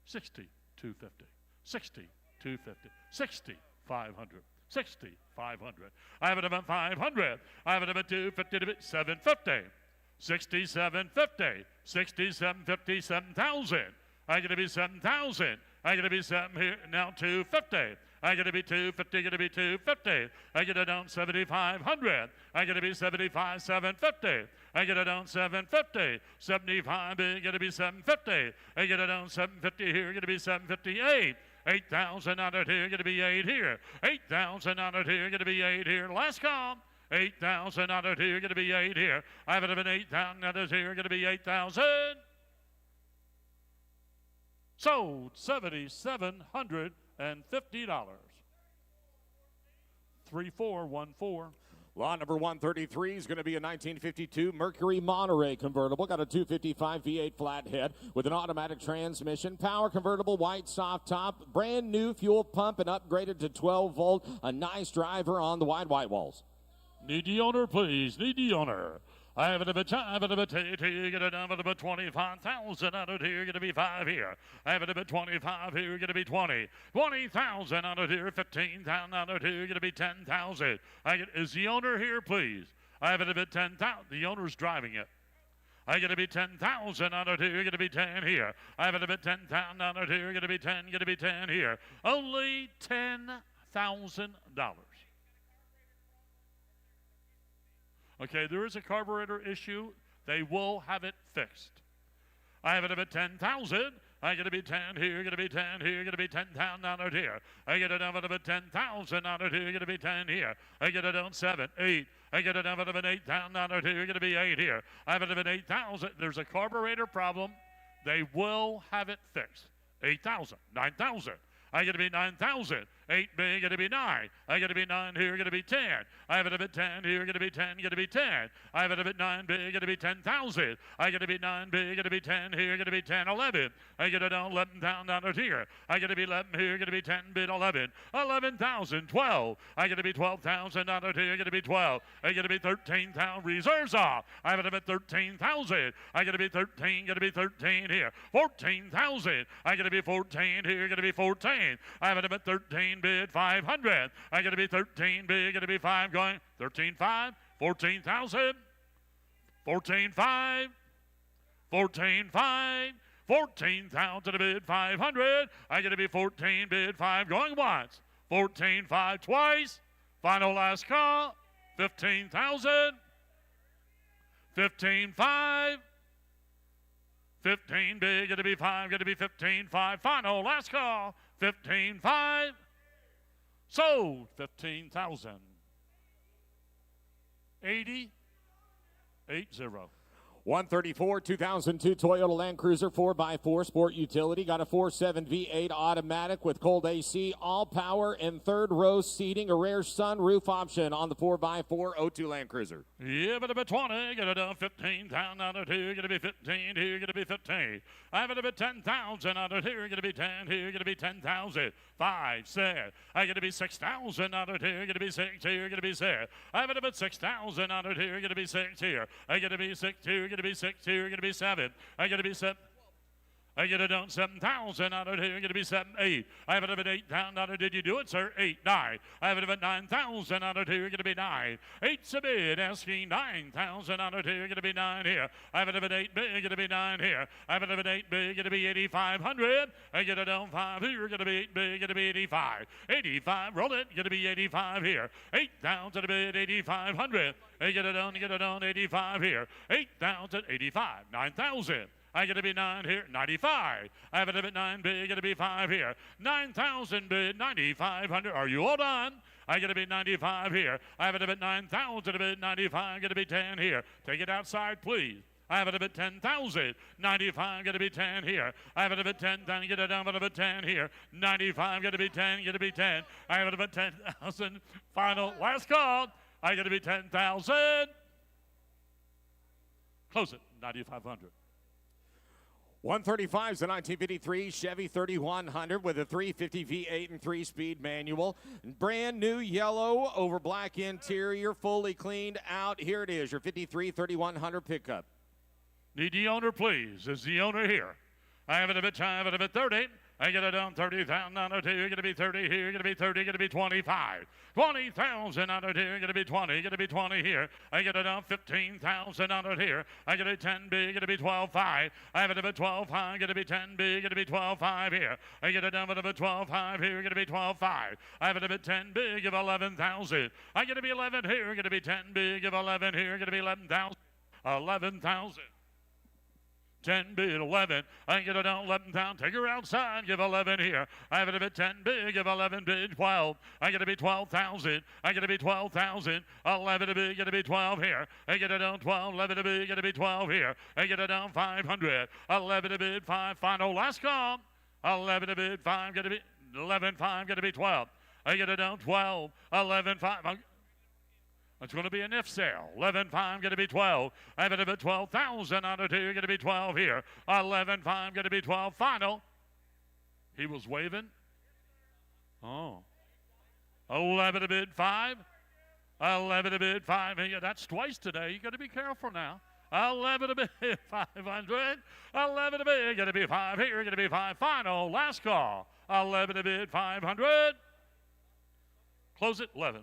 60, 250, 60, 250, 60, 500, 60, 500. I have it about 500. I have it about 250 to be 750, 6750, 6750, 7,000. I gotta be 7,000. I gotta be 7 here now 250. I gotta be 250, gotta be 250. I get it down 7,500. I gotta be 75, 750. I get it down 750. 75, gotta be 750. I get it down 750 here, gotta be 758. 8,000 out of here, gonna be 8 here. 8,000 out of here, gonna be 8 here. Last call. 8,000 out of here, gonna be 8 here. I have it been 8,000 out of here, gonna be 8,000. Sold $7,750. $3,414. Lot number 133 is going to be a 1952 Mercury Monterey convertible. Got a 255 V8 flathead with an automatic transmission, power convertible, white soft top, brand new fuel pump, and upgraded to 12 volt. A nice driver on the wide white walls. Need the owner, please. Need the owner. I have it a bit, I have it a bit, get it down with about 25,000 out of here, gonna be 5 here. I have it a bit 25 here, gonna be 20. 20,000 out of here, 15,000 out of here, gonna be 10,000. Is the owner here, please? I have it a bit 10,000. The owner's driving it. I gotta be 10,000 out of here, gonna be 10 here. I have it a bit 10,000 out of here, gonna be 10, gonna be 10 here. Only $10,000. Okay, there is a carburetor issue. They will have it fixed. I have it about 10,000. I get to be 10 here, get to be 10 here, get to be 10,000 out of here. I get it down about 10,000 out of here, get to be 10 here. I get it down 7, 8. I get it down about 8,000 out of here, get to be 8 here. I have it about 8,000. There's a carburetor problem. They will have it fixed. 8,000, 9,000. I get to be 9,000. 8 big, get to be 9. I get to be 9 here, get to be 10. I have it a bit 10 here, get to be 10, get to be 10. I have it a bit 9 big, get to be 10,000. I get to be 9 big, get to be 10 here, get to be 10, 11. I get it down 11,000 down out here. I get to be 11 here, get to be 10 bid 11. 11,000, 12. I get to be 12,000 down out here, get to be 12. I get to be 13,000, reserves off. I have it a bit 13,000. I get to be 13, get to be 13 here. 14,000. I get to be 14 here, get to be 14. I have it a bit 13 bid 500. I got to be 13 big, got to be 5 going 13.5, 14,000, 14.5, 14.5, 14,000 a bid 500. I got to be 14 bid 5 going once, 14.5 twice. Final last call, 15,000, 15.5. 15 big, got to be 5, got to be 15.5. Final last call, 15.5. Sold 15,000. 80. 134, 2002 Toyota Land Cruiser 4x4 Sport Utility. Got a 4.7 V8 automatic with cold AC, all power, and third row seating. A rare sunroof option on the 4x4 02 Land Cruiser. Yeah, but about 20, get it down 15, down out of 2, gonna be 15, here, gonna be 15. I have it about 10,000 out of here, gonna be 10, here, gonna be 10,000. 5, 6, I gotta be 6,000 out of here, gonna be 6, here, gonna be 6. I have it about 6,000 out of here, gonna be 6 here. I gotta be 6, here, gonna be 6, here, gonna be 7. I gotta be 7. I get it down 7,000 out of here, gonna be 7, 8. I have it about 8,000 out of, did you do it, sir? 8, 9. I have it about 9,000 out of here, gonna be 9. 8's a bid, asking 9,000 out of here, gonna be 9 here. I have it about 8 bid, gonna be 9 here. I have it about 8 bid, gonna be 8,500. I get it down 5 here, gonna be 8 bid, gonna be 85. 85, roll it, gonna be 85 here. 8,000 a bid, 8,500. I get it down 85 here. 8,000, 85, 9,000. I get to be 9 here, 95. I have it at 9 bid, get to be 5 here. 9,000 bid, 9,500. Are you all done? I get to be 95 here. I have it at 9,000 bid, 95, get to be 10 here. Take it outside, please. I have it a bit 10,000. 95, got to be 10 here. I have it a bit 10, then get it down a bit 10 here. 95, got to be 10, got to be 10. I have it a bit 10,000. Final, last call. I got to be 10,000. Close it, 9,500. 135 is the 1953 Chevy 3100 with a 350 V8 and 3-speed manual. Brand new yellow over black interior, fully cleaned out. Here it is, your 53 3100 pickup. Need the owner, please. Is the owner here? I have it a bit 30. I get it down 30,000 out of here, gonna be 30 here, gonna be 30, gonna be 25. 20,000 out of here, gonna be 20, gonna be 20 here. I get it down 15,000 out of here. I get it 10 big, gonna be 12.5. I have it about 12.5, gonna be 10 big, gonna be 12.5 here. I get it down about 12.5 here, gonna be 12.5. I have it about 10 big of 11,000. I get to be 11 here, gonna be 10 big of 11 here, gonna be 11,000. 11,000. 10 bid, 11. I get it down 11,000. Take her outside. Give 11 here. I have it a bit 10 big. Give 11 bid, 12. I get to be 12,000. I get to be 12,000. 11 a bid. Get to be 12 here. I get it down 12. 11 a bid. Get to be 12 here. I get it down 500. 11 a bid, 5. Final last call. 11 a bid, 5. Get to be 11, 5. Get to be 12. I get it down 12. 11, 5. It's going to be an if sale. 11.5 going to be 12. I have it at 12,000 out of 2 going to be 12 here. 11.5 going to be 12. Final. He was waving. Oh. 11 a bid 5. 11 a bid 5. Yeah, that's twice today. You got to be careful now. 11 a bid 500. 11 a bid going to be 5 here. Going to be 5. Final. Last call. 11 a bid 500. Close it 11.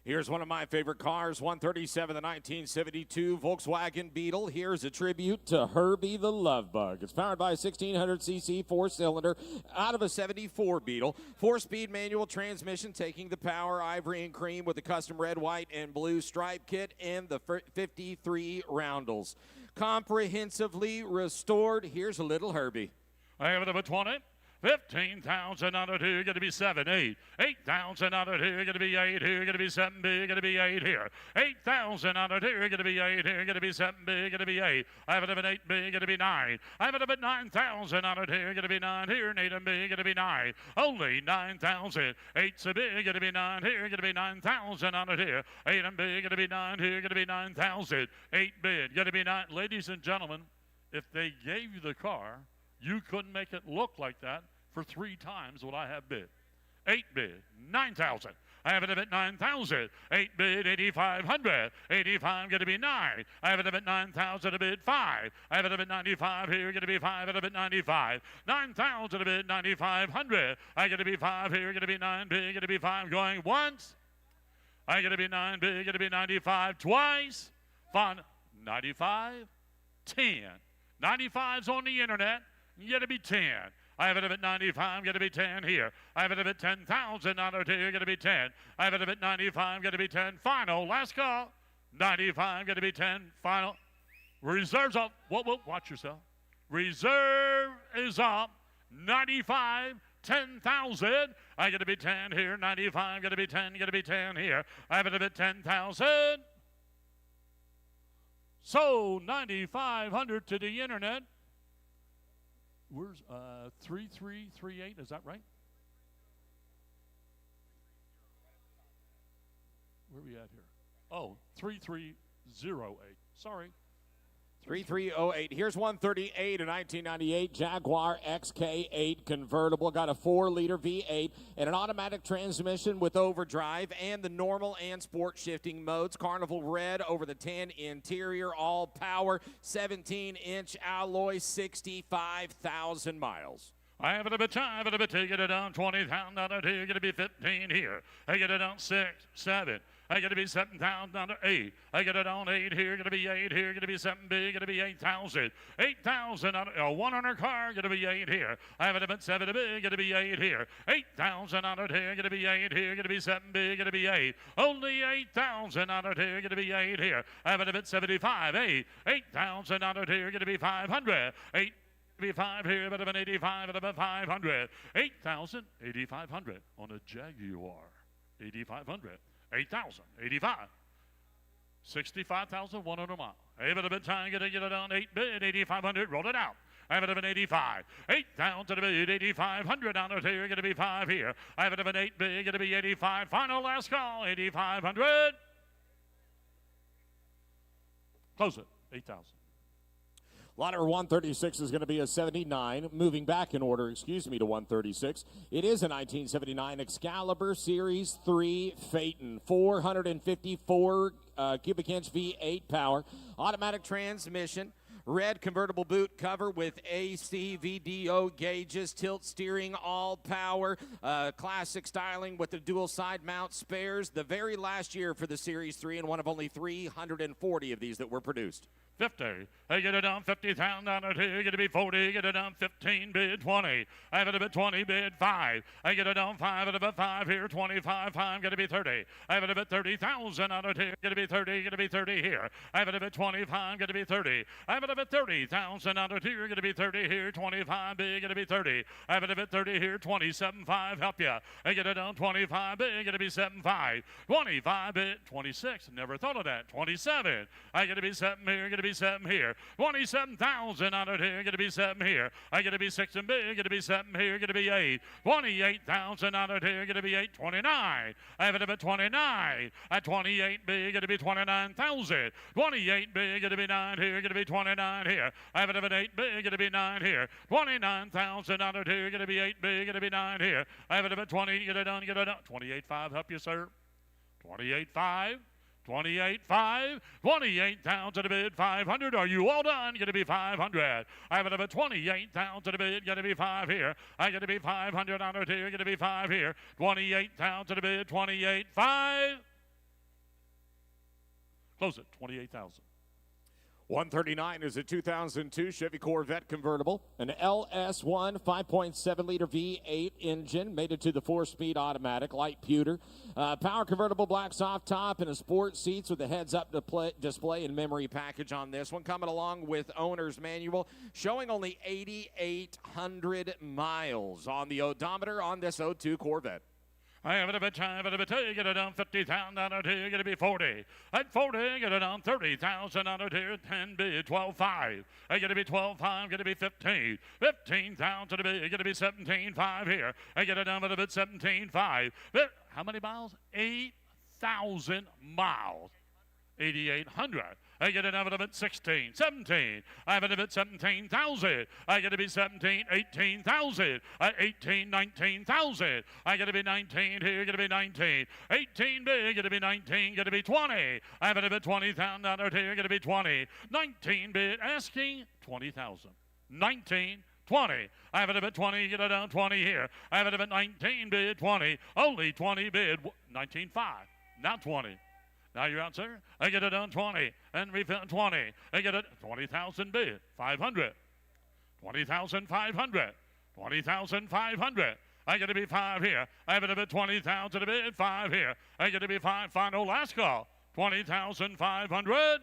Here's one of my favorite cars, 137, the 1972 Volkswagen Beetle. Here's a tribute to Herbie the Love Bug. It's powered by a 1600cc four-cylinder out of a 74 Beetle. 4-speed manual transmission, taking the power, ivory and cream with the custom red, white, and blue stripe kit and the 53 roundels. Comprehensively restored. Here's a little Herbie. I have it up at 20. 15,000 out of 2, going to be 7, 8. 8,000 out of 2, going to be 8 here, going to be 7 big, going to be 8 here. 8,000 out of 2, going to be 8 here, going to be 7 big, going to be 8. I have it up at 8 big, going to be 9. I have it up at 9,000 out of 2, going to be 9 here, and 8 and big, going to be 9. Only 9,000. 8's a big, going to be 9 here, going to be 9,000 out of here. 8 and big, going to be 9 here, going to be 9,000. 8 bid, going to be 9. Ladies and gentlemen, if they gave you the car, you couldn't make it look like that for 3 times what I have bid. 8 bid, 9,000. I have it up at 9,000. 8 bid, 8,500. 85 going to be 9. I have it up at 9,000 a bid 5. I have it up at 95 here, going to be 5. I have it up at 95. 9,000 a bid, 9,500. I get to be 5 here, going to be 9 bid, going to be 5 going once. I get to be 9 bid, going to be 95 twice. Fun, 95, 10. 95's on the internet. You got to be 10. I have it up at 95, got to be 10 here. I have it up at 10,000 out of here, got to be 10. I have it up at 95, got to be 10. Final, last call. 95, got to be 10. Final. Reserve's up. Whoa, watch yourself. Reserve is up. 95, 10,000. I got to be 10 here. 95, got to be 10, got to be 10 here. I have it up at 10,000. So 9,500 to the internet. Where's 3338? Is that right? Where are we at here? Oh, 3308. Sorry. 3308. Here's 138, a 1998 Jaguar XK8 convertible. Got a 4-liter V8 and an automatic transmission with overdrive and the normal and sport shifting modes. Carnival red over the 10 interior, all power, 17-inch alloy, 65,000 miles. I have it a bit, take it down 20,000 down here, get to be 15 here. I get it down 6, 7. I get to be 7,000 down to 8. I get it on 8 here, get to be 8 here, get to be 7 big, get to be 8,000. 8,000 on a 100 car, get to be 8 here. I have it a bit 7 big, get to be 8 here. 8,000 on it here, get to be 8 here, get to be 7 big, get to be 8. Only 8,000 on it here, get to be 8 here. I have it a bit 75, 8. 8,000 on it here, get to be 500. 8. 5 here, but an 85 at about 500. 8,000, 8,500 on a Jaguar. 8,500, 8,000, 85. 65,100 miles. Hey, but a bit time, get it on 8 bid, 8,500, roll it out. I have it of an 85. 8,000 to the bid, 8,500 on it here, gonna be 5 here. I have it of an 8 bid, gonna be 85. Final last call, 8,500. Close it, 8,000. Lot number 136 is going to be a 79. Moving back in order, to 136. It is a 1979 Excalibur Series 3 Phaeton. 454 cubic inch V8 power. Automatic transmission. Red convertible boot cover with AC VDO gauges, tilt steering, all power, classic styling with the dual side mount spares. The very last year for the Series 3 and one of only 340 of these that were produced. 50. I get it down 50,000 on it here. Get it be 40. Get it down 15 bid 20. I have it a bit 20 bid 5. I get it down 5 at about 5 here. 25 5. Get it be 30. I have it a bit 30,000 on it here. Get it be 30. Get it be 30 here. I have it a bit 25. Get it be 30. I have it a bit 30,000 on it here. Get it be 30 here. 25 big. Get it be 30. I have it a bit 30 here. 27 5. Help ya. I get it down 25 big. Get it be 7 5. 25 bid 26. Never thought of that. 27. I get to be 7 here. Get to be 7 here. 27,000 on it here. Get to be 7 here. I get to be 6 and big. Get to be 7 here. Get to be 8. 28,000 on it here. Get to be 8. 29. I have it at 29. At 28 big. Get to be 29,000. 28 big. Get to be 9 here. Get to be 29 here. I have it at 8 big. Get to be 9 here. 29,000 on it here. Get to be 8 big. Get to be 9 here. I have it at 20. Get it done. Get it done. 28.5. Help you, sir. 28.5. 28.5, 28,000 a bid, 500. Are you all done? Going to be 500. I have it about 28,000 a bid. Going to be 5 here. I got to be 500 on it here. Going to be 5 here. 28,000 a bid, 28.5. Close it. 28,000. 139 is a 2002 Chevy Corvette convertible, an LS1 5.7-liter V8 engine, made it to the 4-speed automatic, light pewter, power convertible black soft top, and a sport seats with a heads-up display and memory package on this one, coming along with owner's manual, showing only 8,800 miles on the odometer on this 02 Corvette. I have it a bit time, but a bit get it on 50,000 on it here, get it be 40. At 40, get it on 30,000 on it here, 10 bid, 12.5. I get it be 12.5, get it be 15. 15,000 to be, get it be 17.5 here. I get it down with a bit 17.5. How many miles? 8,000 miles. 8,800. I get it out of it 16, 17. I have it at 17,000. I get to be 17, 18,000. 18, 19,000. I get to be 19 here, get to be 19. 18 big, get to be 19, get to be 20. I have it at 20,000 out here, get to be 20. 19 bid, asking 20,000. 19, 20. I have it at 20, get it down 20 here. I have it at 19 bid, 20. Only 20 bid, 19.5. Now 20. Now you're out, sir. I get it on 20 and refill 20. I get it 20,000 bid, 500. 20,500. 20,500. I get to be 5 here. I have it at 20,000 a bid, 5 here. I get to be 5. Final last call. 20,500.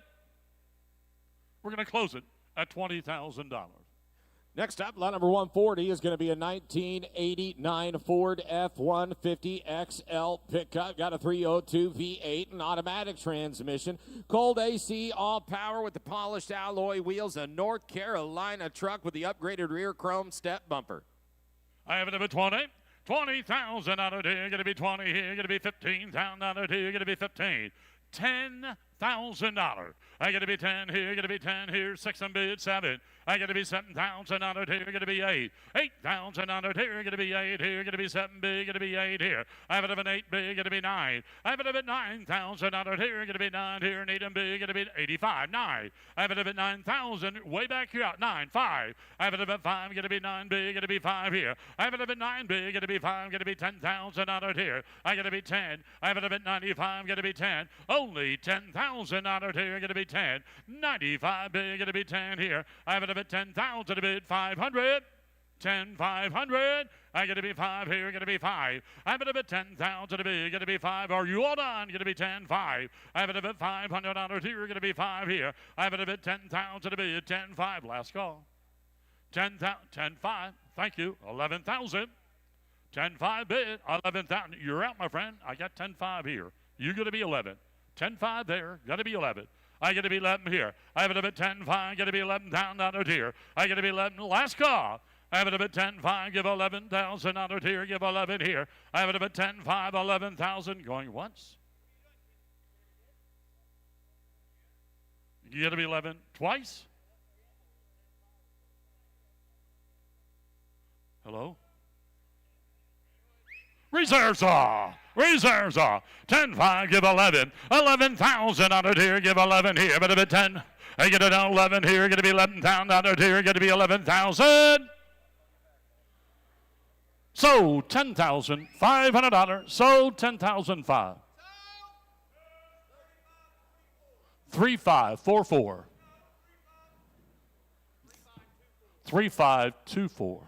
We're going to close it at $20,000. Next up, lot number 140 is going to be a 1989 Ford F-150 XL pickup. Got a 302 V8 and automatic transmission. Cold AC, all power with the polished alloy wheels. A North Carolina truck with the upgraded rear chrome step bumper. I have it at 20,000 out of here. Going to be 20 here. Going to be 15,000 out of here. Going to be 15. $10,000. I got to be 10 here, got to be 10 here, 6 and bid 7. I got to be 7,000 on it here, got to be 8. 8,000 on it here, got to be 8 here, got to be 7 big, got to be 8 here. I have it of an 8 big, got to be 9. I have it of it 9,000 on it here, got to be 9 here, and 8 and big, got to be 85. 9. I have it of it 9,000, way back here out, 9. 5. I have it of it 5, got to be 9 big, got to be 5 here. I have it of it 9 big, got to be 5, got to be 10,000 on it here. I got to be 10. I have it of it 95, got to be 10. Only 10,000 on it here, got to be 10. 95 big, gonna be 10 here. I have it a bit 10,000, a bit 500. 10, 500. I gotta be 5 here, gonna be 5. I have it a bit 10,000, a bit, gonna be 5. Are you all done? Gonna be 10, 5. I have it a bit $500 here, gonna be 5 here. I have it a bit 10,000, a bit 10, 5. Last call. 10,000, 10, 5. Thank you. 11,000. 10, 5 bid. 11,000. You're out, my friend. I got 10, 5 here. You're gonna be 11. 10, 5 there. Gotta be 11. I got to be 11 here. I have it a bit 10, 5. Got to be 11,000 out here. I got to be 11. Last call. I have it a bit 10, 5. Give 11,000 out here. Give 11 here. I have it a bit 10, 5. 11,000. Going once. You got to be 11 twice. Hello? Reserves are. Reserves are. 10, 5, give 11. 11,000 out here, give 11 here. But a bit 10. I get it down 11 here, going to be 11,000 out here, going to be 11,000. So $10,500. So 10,005. 3544. 3524.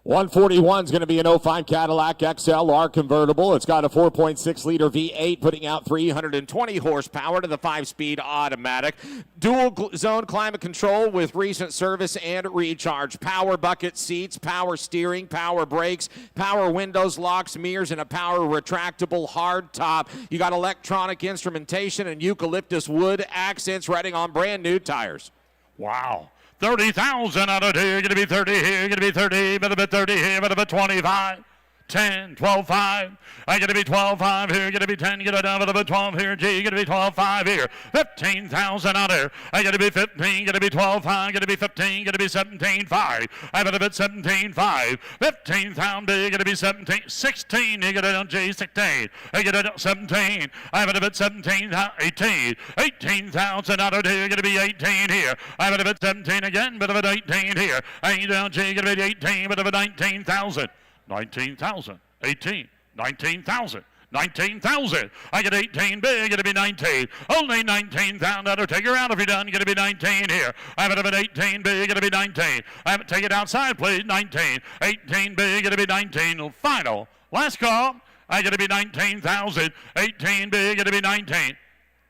141 is going to be an 05 Cadillac XLR convertible. It's got a 4.6-liter V8 putting out 320 horsepower to the 5-speed automatic. Dual-zone climate control with recent service and recharge. Power bucket seats, power steering, power brakes, power windows, locks, mirrors, and a power retractable hard top. You got electronic instrumentation and eucalyptus wood accents riding on brand new tires. Wow. 30,000 out of here, going to be 30 here, going to be 30, but a bit 30 here, but a bit 25. 10, 12, 5. I got to be 12, 5 here. Got to be 10. Get it down with a 12 here. G. Got to be 12, 5 here. 15,000 out there. I got to be 15. Got to be 12, 5. Got to be 15. Got to be 17, 5. I got a bit 17, 5. 15,000 B. Got to be 17. 16. You got it on G. 16. I get it 17. I have a bit 17, 18. 18,000 out of here. Got to be 18 here. I have a bit 17 again, but a bit 18 here. I ain't down G. Got to be 18, but a bit 19,000. 19,000, 18, 19,000, 19,000. I get 18 big, it'll be 19. Only 19,000. I'll take her out if you're done. It'll be 19 here. I have it at 18 big, it'll be 19. I have it, take it outside, please. 19. 18 big, it'll be 19. Final. Last call. I get to be 19,000. 18 big, it'll be 19.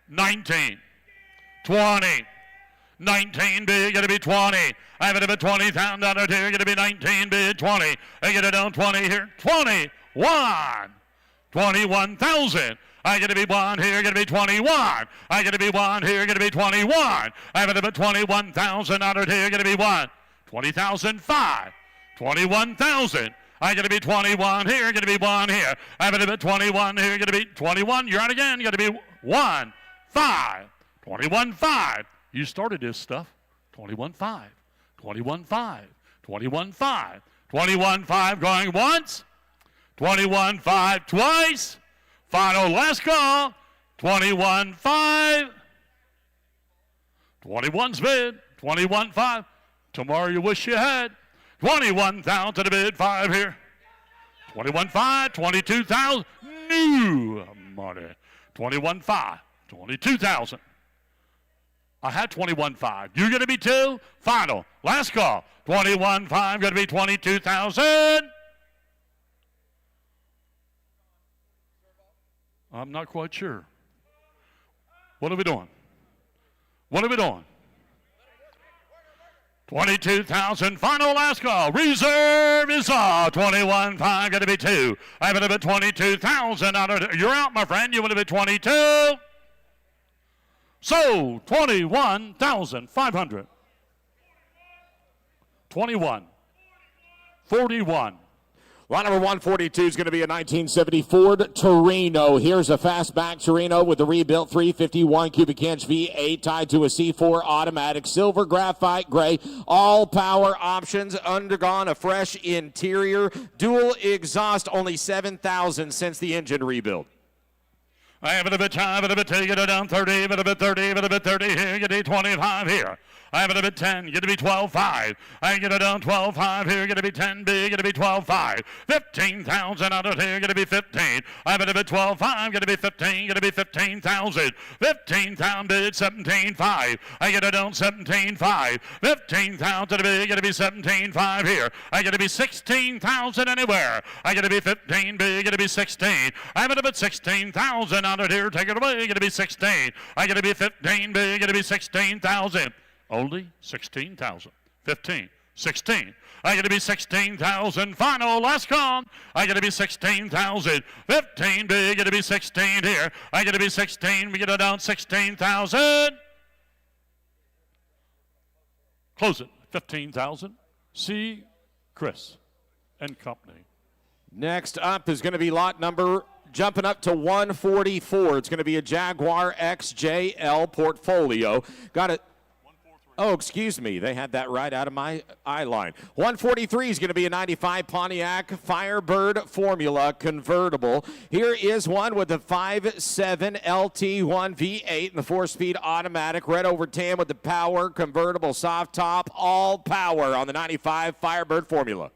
19. 20. 19 big, it'll be 20. I have it at 20,000 out here, it'll be 19 big, 20. I get it down 20 here, 21. 21,000. I get to be 1 here, get to be 21. I get to be 1 here, get to be 21. I have it at 21,000 out here, get to be 1. 20,005. 21,000. I got to be 21 here, got to be 1 here. I have it at 21 here, got to be 21. You're out again, got to be 1, 5. 21.5. You started this stuff. 21.5. 21.5. 21.5. 21.5 going once. 21.5 twice. Final last call. 21.5. 21's bid. 21.5. Tomorrow you wish you had. 21,000 a bid. 5 here. 21.5. 22,000. New money. 21.5. 22,000. I had 21.5. You're going to be 2. Final. Last call. 21.5. Going to be 22,000. I'm not quite sure. What are we doing? What are we doing? 22,000, final last call. Reserve is off. 21,500, going to be 2. I have it at 22,000. You're out, my friend. You would have been 22. So, 21,500. 21. 41. Lot number 142 is going to be a 1970 Ford Torino. Here's a fastback Torino with the rebuilt 351 cubic inch V8 tied to a C4 automatic, silver graphite gray, all power options, undergone a fresh interior, dual exhaust, only 7,000 since the engine rebuild. I have it a bit time, a bit take it down 30, a bit 30, a bit 30 here, get a 25 here. I have it a bit 10, get to be 12.5. I get it down 12.5 here, get to be 10 big, get to be 12.5. 15,000 out of here, get to be 15. I have it a bit 12.5, get to be 15, get to be 15,000. 15,000 bid, 17.5. I get it down 17.5. 15,000 bid, get to be 17.5 here. I get to be 16,000 anywhere. I get to be 15 big, get to be 16. I have it a bit 16,000 out of here, take it away, get to be 16. I get to be 15 big, get to be 16,000. Only 16,000. 15. 16. I got to be 16,000. Final. Last call. I got to be 16,000. 15 big. Got to be 16 here. I got to be 16. We get it down 16,000. Close it. 15,000. See Chris and company. Next up is going to be lot number jumping up to 144. It's going to be a Jaguar XJL Portfolio. Got it. Oh, excuse me. They had that right out of my eye line. 143 is going to be a 95 Pontiac Firebird Formula convertible. Here is one with the 5.7 LT1 V8 and the 4-speed automatic. Red over tan with the power convertible soft top. All power on the 95 Firebird Formula.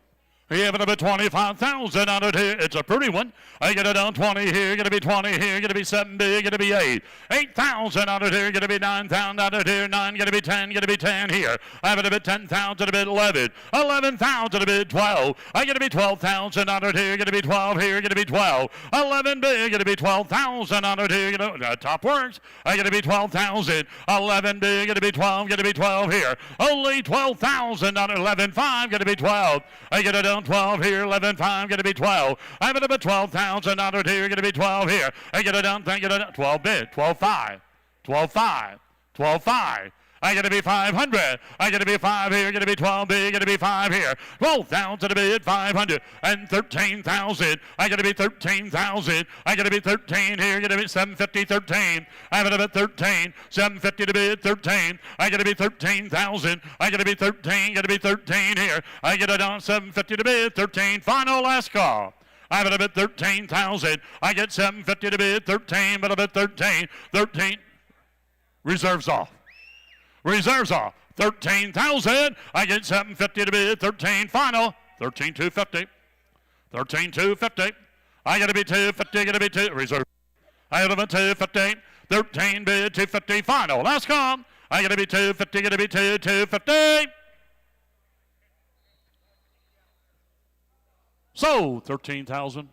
Give it a bit 25,000 out of here. It's a pretty one. I get it down 20 here. Going to be 20 here. Going to be 7 big. Going to be 8. 8,000 out of here. Going to be 9,000 out of here. 9. Going to be 10. Going to be 10 here. I have it a bit 10,000. A bit 11. 11,000. A bit 12. I get to be 12,000 out of here. Going to be 12 here. Going to be 12. 11 big. Going to be 12,000 out of here. Top works. I get to be 12,000. 11 big. Going to be 12. Going to be 12 here. Only 12,000 out of 11.5. Going to be 12. I get it down 12 here, 11.5, going to be 12. I have it up at 12,000 out of here, going to be 12 here. I get it down, thank you, 12 bid, 12.5, 12.5, 12.5. I got to be 500. I got to be 5 here. Got to be 12 big. Got to be 5 here. 12,000 a bid. 500 and 13,000. I got to be 13,000. I got to be 13 here. Got to be 750. 13. I have it about 13. 750 to bid. 13. I got to be 13,000. I got to be 13. Got to be 13 here. I get it on 750 to bid. 13. Final last call. I have it about 13,000. I get 750 to bid. 13, but about 13. 13. Reserves off. Reserves off. 13,000. I get 750 to bid. 13 final. 13,250. 13,250. I got to be 250. Got to be 2. Reserve. I have a 250. 13 bid. 250 final. Last come. I got to be 250. Got to be 250. So 13,000.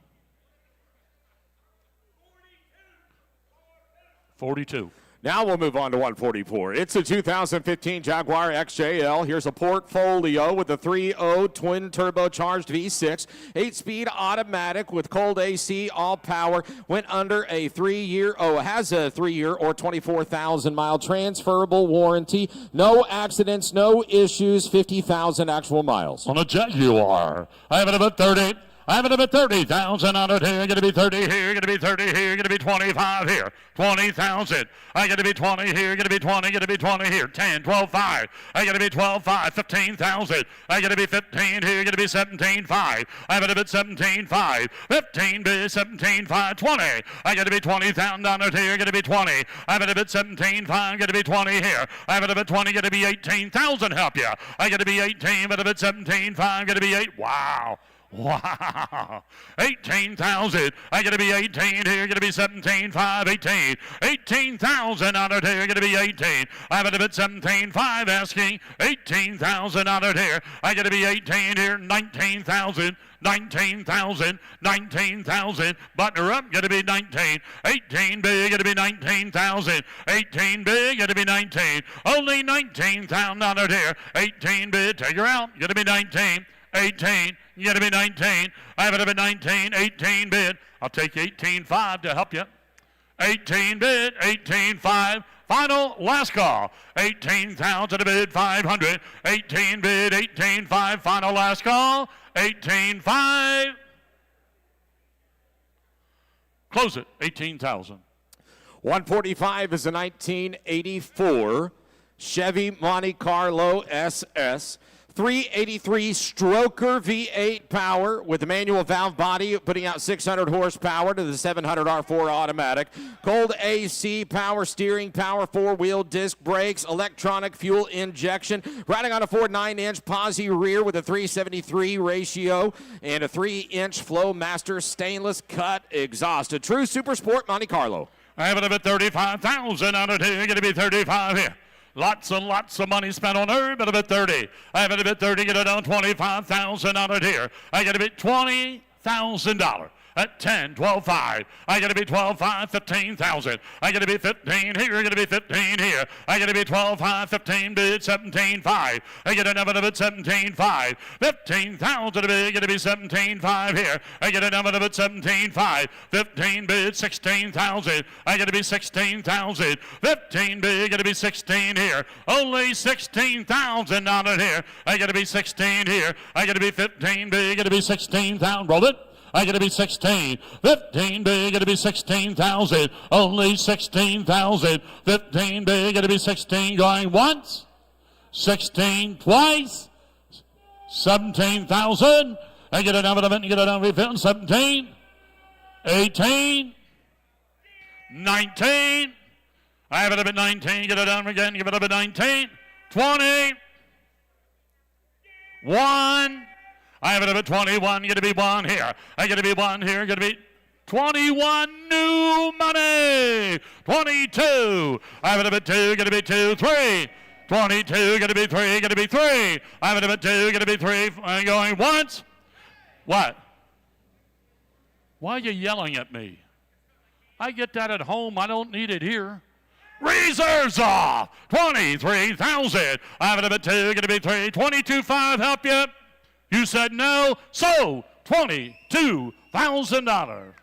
42. Now we'll move on to 144. It's a 2015 Jaguar XJL. Here's a portfolio with a 3.0 twin turbocharged V6, 8-speed automatic with cold AC, all power. Went under a 3-year, has a 3-year or 24,000-mile transferable warranty. No accidents, no issues, 50,000 actual miles. On a Jaguar, I have it about 30. I have it about 30,000 out of here. Going to be 30 here. Going to be 30 here. Going to be 25 here. 20,000. I got to be 20 here. Going to be 20. Going to be 20 here. 10, 12, 5. I got to be 12, 5. 15,000. I got to be 15 here. Going to be 17, 5. I have it about 17, 5. 15 be 17, 5. 20. I got to be 20,000 out of here. Going to be 20. I have it about 17, 5. Going to be 20 here. I have it about 20. Going to be 18,000. Help you. I got to be 18, but about 17, 5. Going to be 8. Wow. Wow. 18,000. I got to be 18 here. Going to be 17, 5, 18. 18,000 out of here. Going to be 18. I have a bit 17, 5 asking. 18,000 out of here. I got to be 18 here. 19,000. 19,000, 19,000, button her up, gotta be 19, 18 big, gotta be 19,000, 18 big, gotta be 19, only 19,000 out of here, 18 big, take her out, gotta be 19, 18, you gotta be 19, I have it up at 19, 18 bid, I'll take 18.5 to help you, 18 bid, 18.5, final last call, 18,000 a bid, 500, 18 bid, 18.5, final last call, 18.5. Close it, 18,000. 145 is a 1984 Chevy Monte Carlo SS. 383 stroker V8 power with a manual valve body, putting out 600 horsepower to the 700 R4 automatic. Cold AC, power steering, power four-wheel disc brakes, electronic fuel injection. Riding on a Ford 9-inch posi rear with a 373 ratio and a 3-inch Flowmaster stainless cut exhaust. A true super sport Monte Carlo. I have it up at 35,000 out of here. Going to be 35 here. Lots and lots of money spent on her, but a bit 30. I have it a bit 30, get it down 25,000 out of here. I got to be $20,000 at 10, 12, 5. I got to be 12, 5, 15,000. I got to be 15 here, I got to be 15 here. I got to be 12, 5, 15 bid, 17, 5. I get another of it, 17, 5. 15,000 a bid, got to be 17, 5 here. I get another of it, 17, 5. 15 bid, 16,000. I got to be 16,000. 15 bid, got to be 16 here. Only 16,000 out of here. I got to be 16 here. I got to be 15 bid, got to be 16,000. Roll it. I got to be 16. 15 big, got to be 16,000. Only 16,000. 15 big, got to be 16 going once. 16 twice. 17,000. I get another of it, get another refill. 17. 18. 19. I have it up at 19. Get it down again. Give it up at 19. 20. 1. I have it up at 21, going to be 1 here. I got to be 1 here, going to be 21 new money. 22. I have it up at 2, going to be 2, 3. 22, going to be 3, going to be 3. I have it up at 2, going to be 3. I'm going once. What? Why are you yelling at me? I get that at home. I don't need it here. Reserves off. 23,000. I have it up at 2, going to be 3. 22.5, help you. You said no, so $22,000.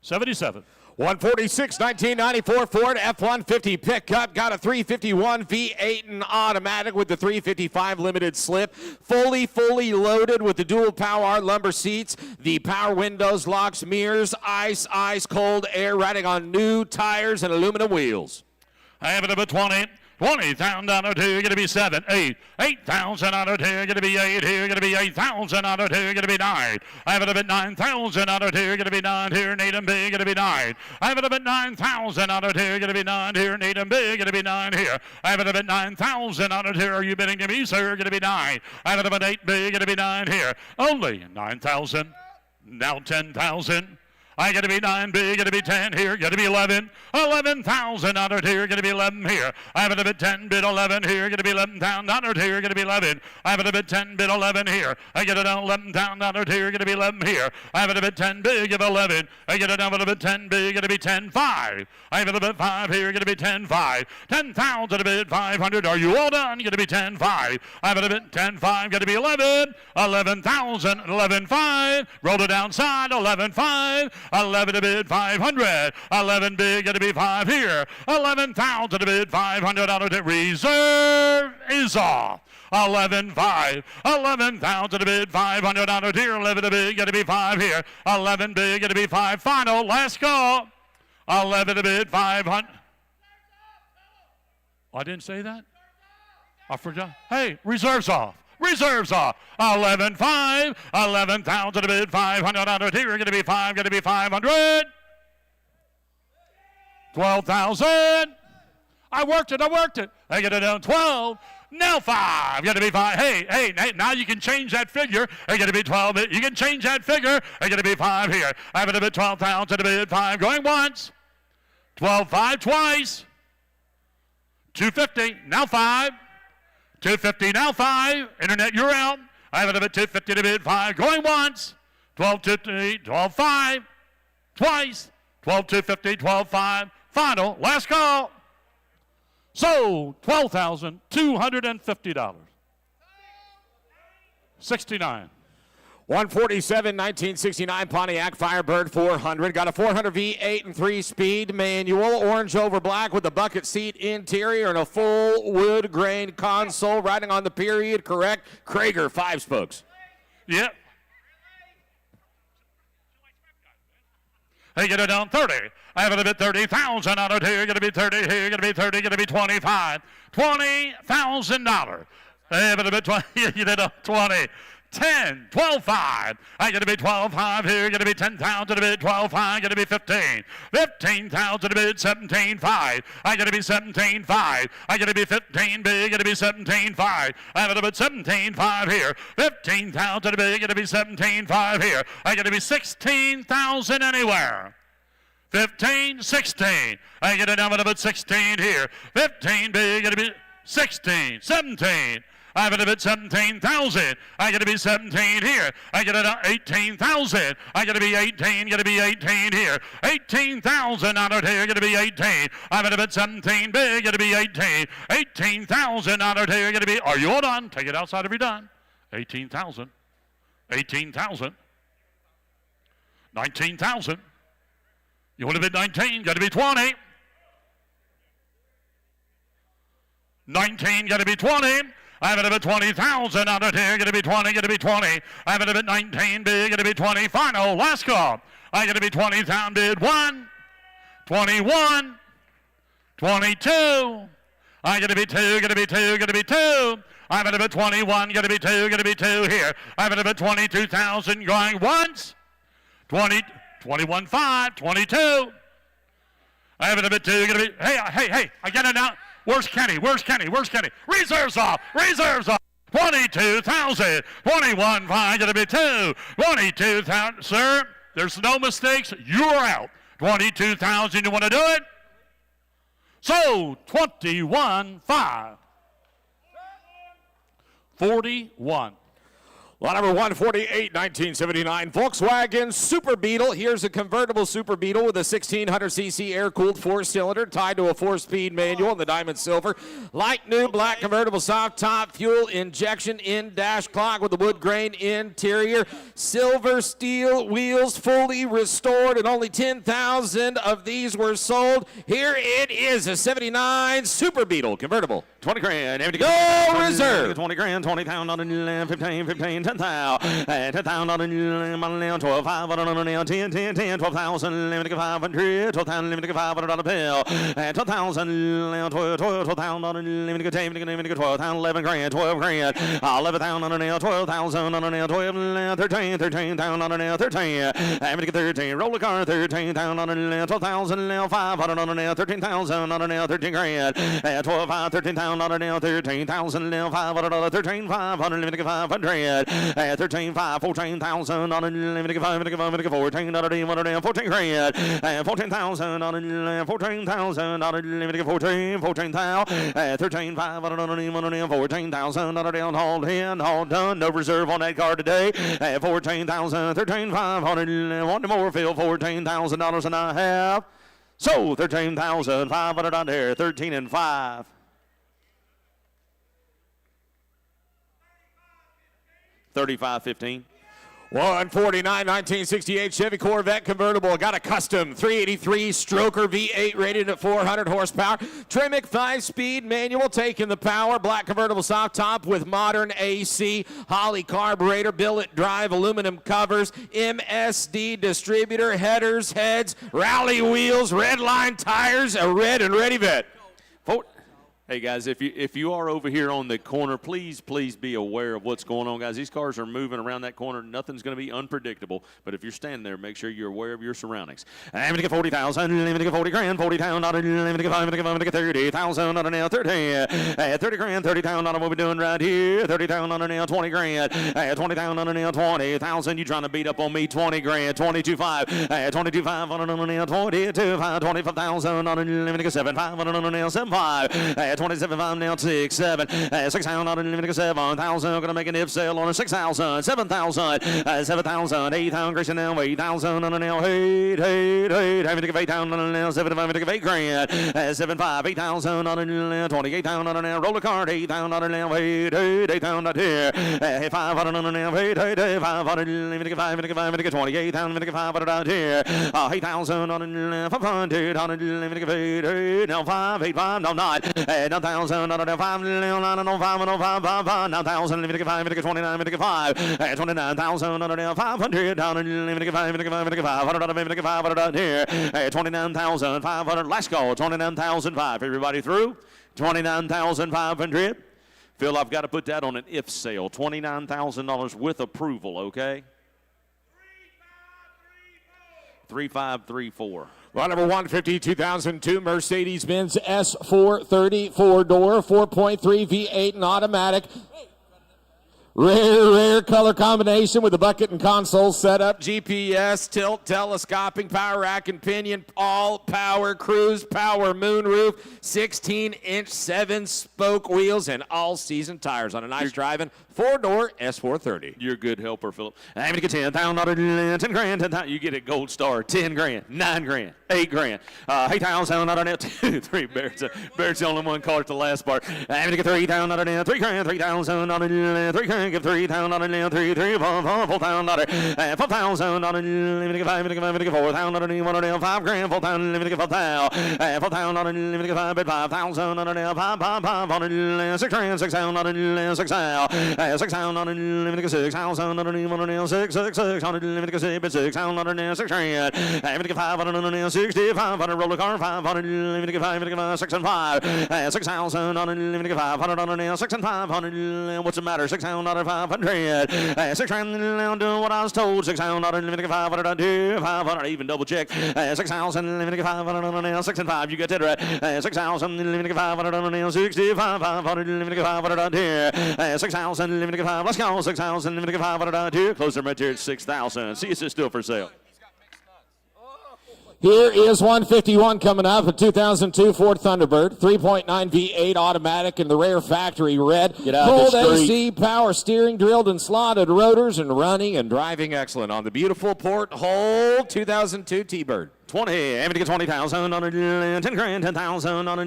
77. 146, 1994 Ford F-150 pickup. Got a 351 V8 and automatic with the 355 limited slip. Fully loaded with the dual power lumbar seats, the power windows, locks, mirrors, ice, cold air, riding on new tires and aluminum wheels. I have it up at 20. 20,000 out of here, going to be 7, 8, 8,000 out of here, going to be 8 here, going to be 8,000 out of here, going to be 9. I have it up at 9,000 out of here, going to be 9 here, need them big, going to be 9. I have it up at 9,000 out of here, going to be 9 here, need them big, going to be 9 here. I have it up at 9,000 out of here, are you bidding to me, sir? Going to be 9. I have it up at 8 big, going to be 9 here. Only 9,000, now 10,000. I got to be 9 big, got to be 10 here, got to be 11. 11,000 out of here, got to be 11 here. I have it a bit 10 bid 11 here, got to be 11,000 out of here, got to be 11. I have it a bit 10 bid 11 here. I get it down 11,000 out of here, got to be 11 here. I have it a bit 10 big of 11. I get it down a little bit 10 big, got to be 10 5. I have it a bit 5 here, got to be 10 5. 10,000 a bit 500. Are you all done? Got to be 10 5. I have it a bit 10 5, got to be 11. 11,000, 11 5. Roll it downside 11 5. 11 a bid 500. 11 bid, got to be 5 here. 11,000 a bid 500 out of the reserve is off. 11 5. 11,000 a bid 500 out of here. 11 a bid, got to be 5 here. 11 bid, got to be 5 final. Last call. 11 a bid 500. I didn't say that? I forgot. Hey, reserves off. Reserves off. 11 5. 11,000 a bid 500 out of here. Going to be 5. Going to be 500. 12,000. I worked it. I get it down 12. Now 5. Got to be 5. Hey, now you can change that figure. Got to be 12. You can change that figure. Got to be 5 here. I'm going to be 12,000 to be 5. Going once. 12,5 twice. 250. Now 5. 250. Now 5. Internet, you're out. I'm going to be 250 to be 5. Going once. 12,250. 12,5. Twice. 12,250. 12,5. Final. Last call. So, $12,250. 69. 147, 1969 Pontiac Firebird 400. Got a 400 V8 and 3-speed manual, orange over black with a bucket seat interior and a full wood grain console. Riding on the period, correct. Krager 5 spokes. Yep. Hey, get it down 30. I have it a bit 30,000 out of here. Going to be 30 here. Going to be 30. Going to be 25. $20,000. I have it a bit 20. You did a 20. 10, 12,5. I got to be 12,5 here. Got to be 10,000 a bit. 12,5. Got to be 15. 15,000 a bit. 17,5. I got to be 17,5. I got to be 15 big. Got to be 17,5. I have it a bit 17,5 here. 15,000 a bit. Got to be 17,5 here. I got to be 16,000 anywhere. 15, 16. I get it down about 16 here. 15 big. Got to be 16, 17. I have it a bit 17,000. I got to be 17 here. I get it 18,000. I got to be 18. Got to be 18 here. 18,000 out of here. Got to be 18. I have it a bit 17 big. Got to be 18. 18,000 out of here. Got to be. Are you all done? Take it outside if you're done. 18,000. 18,000. 19,000. You want to be 19? Got to be 20. 19. Got to be 20. I have it a bit 20,000 out of here. Going to be 20. Going to be 20. I have it a bit 19 big. Going to be 20. Final. Last call. I got to be 20,000 bid. 1, 21, 22. I got to be 2. Going to be 2. Going to be 2. I have it a bit 21. Going to be 2. Going to be 2 here. I have it a bit 22,000 going once. 20, 21, 5, 22. I have it a bit 2. Going to be. Hey! I get it now. Where's Kenny? Where's Kenny? Where's Kenny? Reserves off. Reserves off. 22,000. 21, 5, going to be 2. 22,000. Sir, there's no mistakes. You're out. 22,000. You want to do it? So, 21, 5. 41. Lot number 148, 1979 Volkswagen Super Beetle. Here's a convertible Super Beetle with a 1600cc air-cooled 4-cylinder tied to a 4-speed manual in the diamond silver. Light new black convertible soft top fuel injection in-dash clock with a wood grain interior. Silver steel wheels fully restored, and only 10,000 of these were sold. Here it is, a 79 Super Beetle convertible. 20 grand. Go reserve. 20 grand. 20,000 15, 15, 10,000. 10,000 12, 500 10, 10, 10, 12,000 limited 500. 12,000 limited 500 bill. 12,000 12,000 limited 10, 12,000 11 grand. 12 grand. 11,000 12,000 12, 13, 13,000 13. Limited 13. Roller car 13,000 12,000 500 13,000 13 grand. 12, 5, 13,000 13,000 500 13,500 limited 500. 13,5 14,000 limited 500 14 14 grand. 14,000 14,000 limited 14 14,000 13,500 14,000 hold in, hold done. No reserve on that car today. 14,000 13,500 one more fill $14,000 and a half. So 13,500 on there. 13 and 5. 35-15. 149, 1968 Chevy Corvette convertible. Got a custom 383 stroker V8 rated at 400 horsepower. Tremec 5-speed manual taking the power. Black convertible soft top with modern AC. Holley carburetor, billet drive, aluminum covers, MSD distributor, headers, heads, rally wheels, red line tires, a red and ready vet. Hey guys, if you are over here on the corner, please be aware of what's going on, guys. These cars are moving around that corner. Nothing's going to be unpredictable. But if you're standing there, make sure you're aware of your surroundings. I'm going to get 40,000. Let me get 40 grand. 40,000. Let me get 5. Let me get 30,000 on a nail. 30. 30 grand. 30,000 on what we're doing right here. 30,000 on a nail. 20 grand. 20,000 on a nail. 20,000. You trying to beat up on me? 20 grand. 22.5. 22.5 on a nail. 22.5. 25,000 on a nail. Let me get 7.5 on a nail. 7.5. 27.5 now, 6, 7, 6,000 on a 7,000. Gonna make an if sale on a 6,000, 7,000, 7,000, 8,000. Grayson now, 8,000 on a nail. 8. Having to give 8,000 on a nail. 7,500 to give 8 grand. 7,500, 8,000 on a nail. 28,000 on a nail. Roll a card, 8,000 on a nail. 8,000 out here. 500 on a nail. 500. 500 to give 500 to give 28,000 to give 500 out here. 8,000 on a nail. 500 on a nail. To give 8. Now 5, 8, 5, no 9. 9,000 on a 5, 9, 5, 5, 9,000, let me get 5, 29, let me get 5, 29,000 on a 500, down and let me get 5, 500 on a 500 down here, 29,500, last call, 29,500, everybody through, 29,500. Phil, I've got to put that on an if sale, $29,000 with approval, okay? 3534. Well, number 150, 2002 Mercedes-Benz S430 4-door, 4.3 V8 and automatic. Rare color combination with the bucket and console setup, GPS, tilt, telescoping, power rack and pinion, all power, cruise power, moonroof, 16-inch 7-spoke wheels, and all-season tires on a nice driving 4-door S430. You're a good helper, Philip. I'm going to get 10,000, 10 grand, 10,000. You get a gold star, 10 grand, 9 grand, 8 grand, 8,000 out of net, 2, 3. Barrett's the only one caught at the last part. I'm going to get 3,000 out of net, 3 grand, 3,000 out of net, 3 grand, give 3,000 out of net, 3, 4,000 out of 4,000 out of let me get 5, let me get 4,000 out of 1 out of 5 grand, 4,000, let me get 4,000, 4,000 out of let me get 5,000 out of 5, 6 grand, 6,000 out of 6,000. 6,000 on a limited 6,000 on a limited 6,600 on a limited 6,000 on a 6 grand. Limited 500 on a 65 on a roller car 500 limited 5 6 and 5 6,000 on a limited 500 on a 6 and 500. What's the matter? 6,000 on a 500. 6 grand doing what I was told. 6,000 on a limited 500 on 500. Even double check. 6,000 limited 500 on a 6 and 5. You get that right. 6,000 limited 500 on a 65 500 limited 500 on 6,000. Limited 5. Let's go. 6,000. Limited 500 out here. Close them right here at 6,000. See, it's still for sale. Here is 151 coming up, a 2002 Ford Thunderbird, 3.9 V8 automatic in the rare factory red. Cold AC, power steering, drilled and slotted rotors, and running and driving excellent on the beautiful porthole 2002 T-Bird. 20. I'm going to get 20,000 on a 10 grand, 10,000 on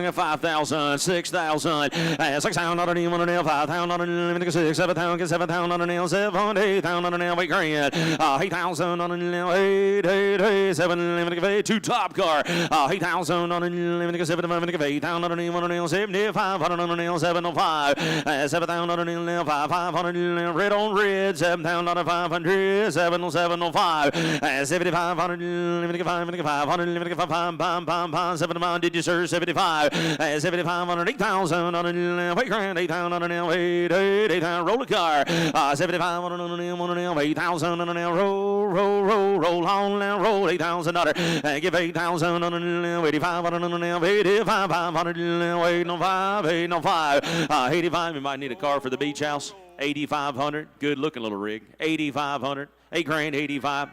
a 5,000, 6,000, 6,000 on a 1 nail, 5,000 on a 6, 7,000, 7,000 on a nail, 7, 8,000 on a nail, 8 grand, 8,000 on a nail, 8, 7, 2 top car, 8,000 on a 7, 8,000 on a 1 nail, 7,500 on a nail, 705, 7,000 on a nail, 500 red on red, 7,000 on a 500, 705, 7,500, 500, limited 5, 7 did you sir? 75, 7,500, 8,000 on a 8 grand, 8,000 on a 8,000, roll a car, 75 on a 8,000 on a roll on now, roll 8,000 give 8,000 on a 85 on a 85, 500, 805, 805, 85. You might need a car for the beach house. 8,500, good looking little rig. 8,500, 8 grand, 85,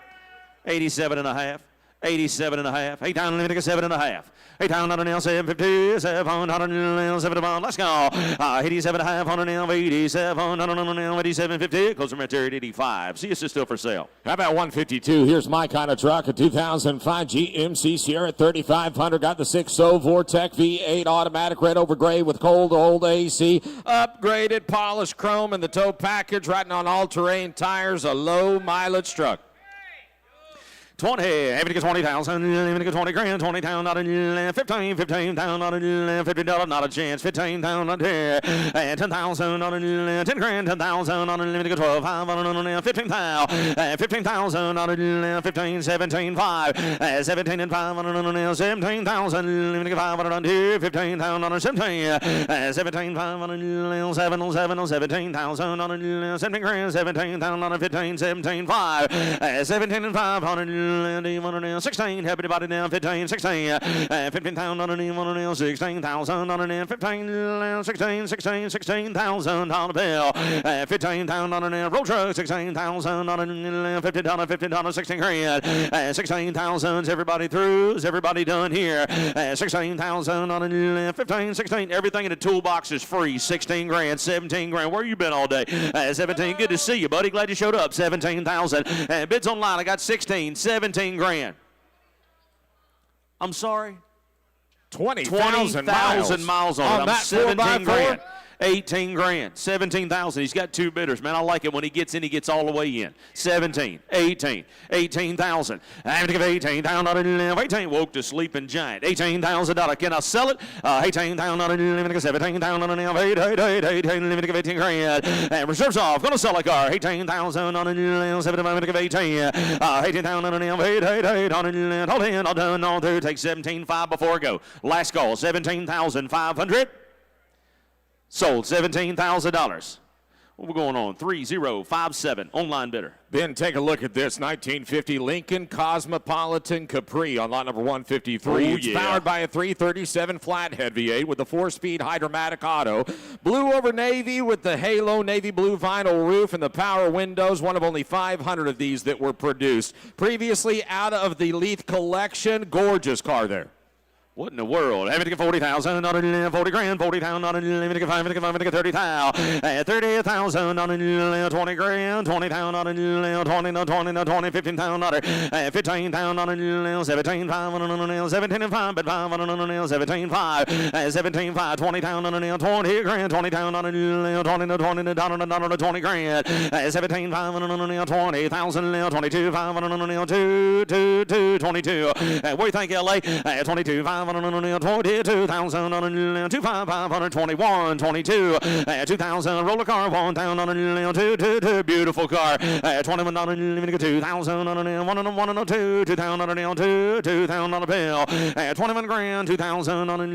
87 and a half. 87 and a half. 8,000, let me take a 7 and a half. 8,000 on a nail, 750, 700, 7 let's go. 87 and a half on a nail, 87 on a nail, 87.50. Close them right there at 85. See, it's still for sale. How about 152? Here's my kind of truck, a 2005 GMC Sierra 3500. Got the 6.0 Vortec V8 automatic, red over gray with cold old AC. Upgraded polished chrome in the tow package, riding on all-terrain tires, a low mileage truck. 20, having to get 20,000, having to get 20 grand, 20 down, not a 15, 15 down, not a $50, not a chance, 15 down, not a 10,000, not a 10 grand, 10,000, not a limited 12, 5, 15,000, 15,000, not a 15, 17, 5, 17 and 5, 17,000, limited 5, 15,000, not a 17, 17, 5, 7, 7, 17,000, not a 17 grand, 17,000, not a 15, 17, 5, 17 and 500. 16, everybody down 15, 16, 15,000 on a 16,000 on a 15, 16, 16, 16,000 on a bill, 15,000 on a road truck, 16,000 on a $50, $50, 16 grand, 16,000, everybody through, is everybody done here, 16,000 on a 15, 16, everything in the toolbox is free, 16 grand, 17 grand, where you been all day, 17, good to see you, buddy, glad you showed up, 17,000, bids online, I got 16, 17 grand. I'm sorry? 20,000 miles on it. I'm that 17 4x4? grand. 18 grand, 17,000. He's got two bidders, man. I like it when he gets in, he gets all the way in. 17, 18, 18,000. I have to give 18,000, 18. Woke to sleeping giant. $18,000. Can I sell it? 18,000, 17,000, 18 grand. And reserves off. Gonna sell a car. 18,000, 18. 18,000, 18. Hold in, all done, all through. Take 17,500 before I go. Last call, 17,500. Sold $17,000. What we going on? 3057 online bidder. Ben, take a look at this 1950 Lincoln Cosmopolitan Capri on lot number 153. Oh, it's yeah. powered by a 337 flathead V8 with a 4-speed Hydromatic auto. Blue over navy with the halo navy blue vinyl roof and the power windows. One of only 500 of these that were produced. Previously out of the Leith collection. Gorgeous car there. What in the world? Having to get 40,000, not a 40 grand, 40,000, not a 30,000, 30,000, not a 20 grand, 20,000, not a 20, 15,000, not a 15,000, not a 17,500, 17 and 5, but 500, 17,500, 17,500, 20,000, not a 20 grand, 20,000, not a 20 grand, 17,500, 20,000, 22,500, 22. What do you think, LA? 22,500. 22,000 on a 2,521, 22, 2,000 roller car, 1,000 2, beautiful car, 21 on a 2,000 on a 1 2, 2,000 on a 2,000 on a bill, 21 grand, 2,000 on a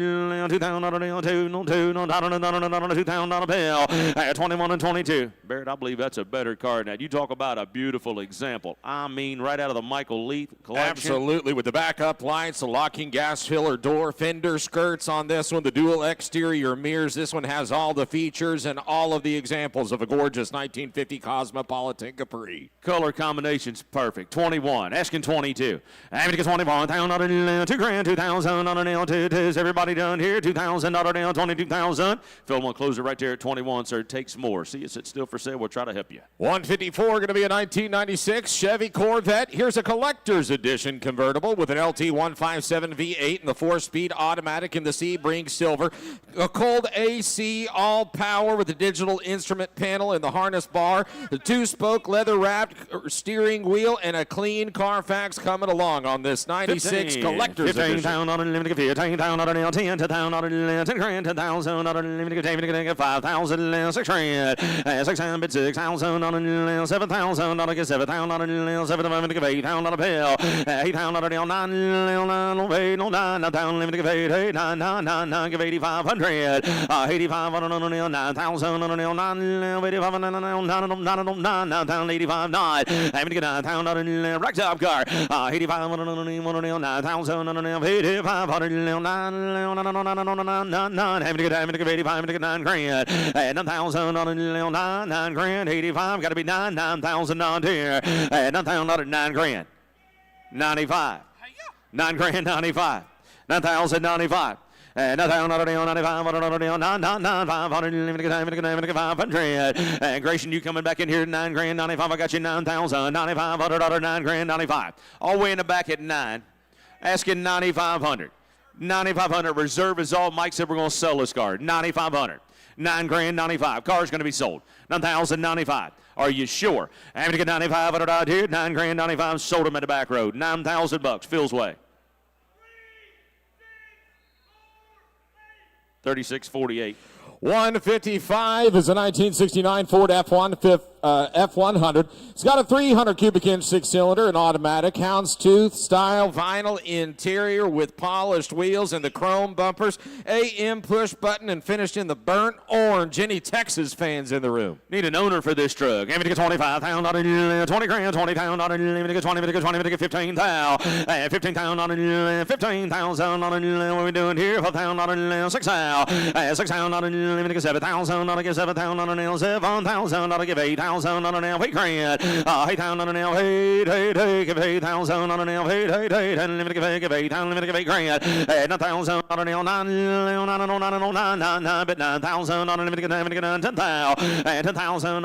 2,000 on a 2,000 on a bill, 21 and 22. Barrett, I believe that's a better car. Now you talk about a beautiful example. I mean, right out of the Michael Leith collection. Absolutely, with the backup lights, the locking gas filler door, fender skirts on this one, the dual exterior mirrors. This one has all the features and all of the examples of a gorgeous 1950 Cosmopolitan Capri. Color combination's perfect. 21, asking 22. Having to get 21, 2 grand, 2,000 on an 2. Is everybody done here? 2,000 on an 22,000. Phil, one closer right there at 21, sir. Takes more. See, it's still for sale. We'll try to help you. 154, going to be a 1996 Chevy Corvette. Here's a collector's edition convertible with an LT 157 V8 and the 4-speed automatic in the Sebring silver. A cold AC, all power with a digital instrument panel in the harness bar. The 2-spoke leather-wrapped steering wheel and a clean Carfax coming along on this 96 collector's edition. 15,000 on a limited 15,000 on a 10, 10,000 on a 10 grand, 10,000 on a limited 5,000, 6 grand, 600, 6,000 on a 7,000 on a 7,000 on a 7,000, 8,000 on a bill, 8,000 on a 9, down limit give 8,999 give 8,500 85 on 9,000 on 9 85 9 down 85 9 having to get 9,000 on a rack top car 85 on 9,000 on 85 having to get 85 having to get 9 grand 9,000 on 9 grand 85 got to be 9,000 on here 9,000 on 9 grand 95 9 grand 95 9,095. 500. And Grayson, you coming back in here at 9 grand 95. I got you 9,000 9,500 9 grand 95. All the way in the back at 9. Asking 9,500. 9,500. Reserve is all. Mike said we're going to sell this car. 9,500. 9 grand 95. Car's going to be sold. 9,095. Are you sure? Having to get 9,500 out here. 9 grand 95. Sold them at the back road. 9,000 bucks. Phil's way. 36.48. 155 is a 1969 Ford F100. It's got a 300 cubic inch 6-cylinder, an automatic, houndstooth style vinyl interior with polished wheels and the chrome bumpers, AM push button, and finished in the burnt orange. Any Texas fans in the room? Need an owner for this truck. Give me to 25,000, 20 grand, 20,000, 20, 15,000, 15,000, 15,000. What are we doing here? 4,000, 6,000, 6,000. Let me give 7,000, I'll give 7,000, 7,000, I'll give 8,000, 8 grand, 8,000, 8, give 8,000, 8, and let me give 8,000, let me give 8 grand, 9,000, 9, 9, but 9,000, let me give 10,000, 10,000, 10,000,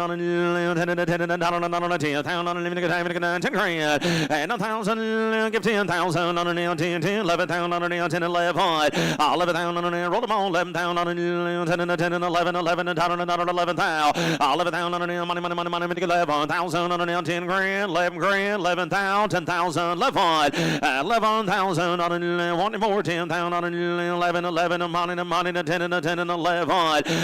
10 grand, 9,000, give 10,000, 10, 11,000, 10, 11,000, roll them on, 11,000, 10 and 11, 11 and 11,000, 11,000, money, 11,000, 10 grand, 11 grand, 11,000, 10,000, 11,000, 1 more, 10,000, 11, 11, money, 10 and 10 and 11,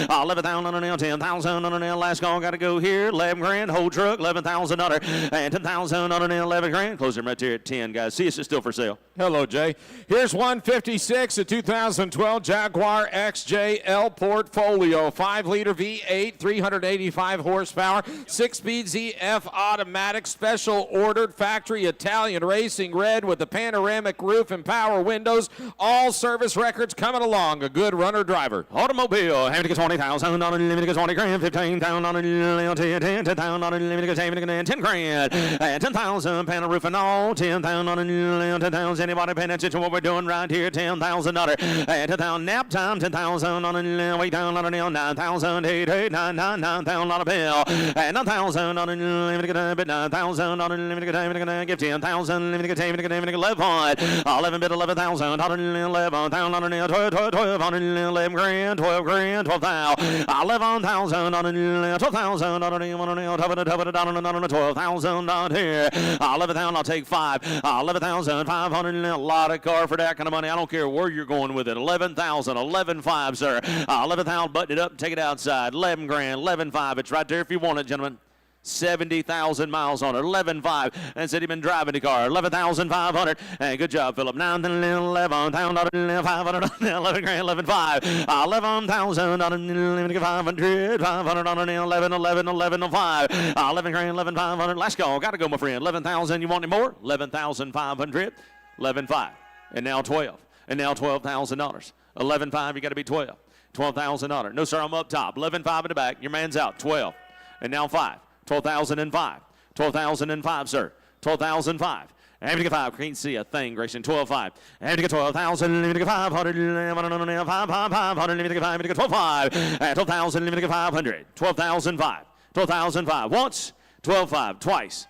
11,000, 10,000, last call, got to go here, 11 grand, whole truck, 11,000, and 10,000, 11 grand, close them right there at 10, guys. See, it's still for sale. Hello, Jay. Here's 156, a 2012 Jaguar XJL Portfolio, 5-liter V8, 385 horsepower, 6-speed ZF automatic, special ordered, factory Italian racing red with the panoramic roof and power windows. All service records coming along. A good runner driver. Automobile, having to get 20,000, limited to 20 grand, 15,000, 10,000, 10 grand, 10,000, panel roof and all, 10,000, 10,000. Anybody paying attention to what we're doing right here? 10,000, 10,000, nap time, 10,000, wait down, 9,000, 8, 9, 9,000 on a bill, 9,000, 9,000, give 10,000, 11 bit 11,000, 11,000, 12 grand, 12 grand, 12,000, 11,000, 12,000, 12,000 out here, 11,000, I'll take 5, 11,500, a lot of car for that kind of money. I don't care where you're going with it. 11,000, 11,500, sir, 11,000, button it up, take it outside, 11 grand, 11,500, it's right there if you want it, gentlemen. 70,000 miles on it, 11,500, and said he'd been driving the car, 11,500, and good job, Philip, 11,500, 11 grand, 11,500, 11,000, 500, 500 on an 11, 11, 11, 5, 11 grand, 11,500, last call, gotta go, my friend, 11,000, you want any more? 11,500, 11,500, and now 12, and now $12,000, 11,500, you gotta be 12. $12,000. No, sir, I'm up top. 11,500 in the back. Your man's out. 12. And now 5. 12,005. 12,005, sir. 12,005. Having to get 5. Can't see a thing, Grayson. 12,500. Having to get 12,000. Let me get 500. 500. Let me get 5. Let me get 12,500. 12,000. Let me get 500. 12,005. 12,005. Once. 12,500. Twice.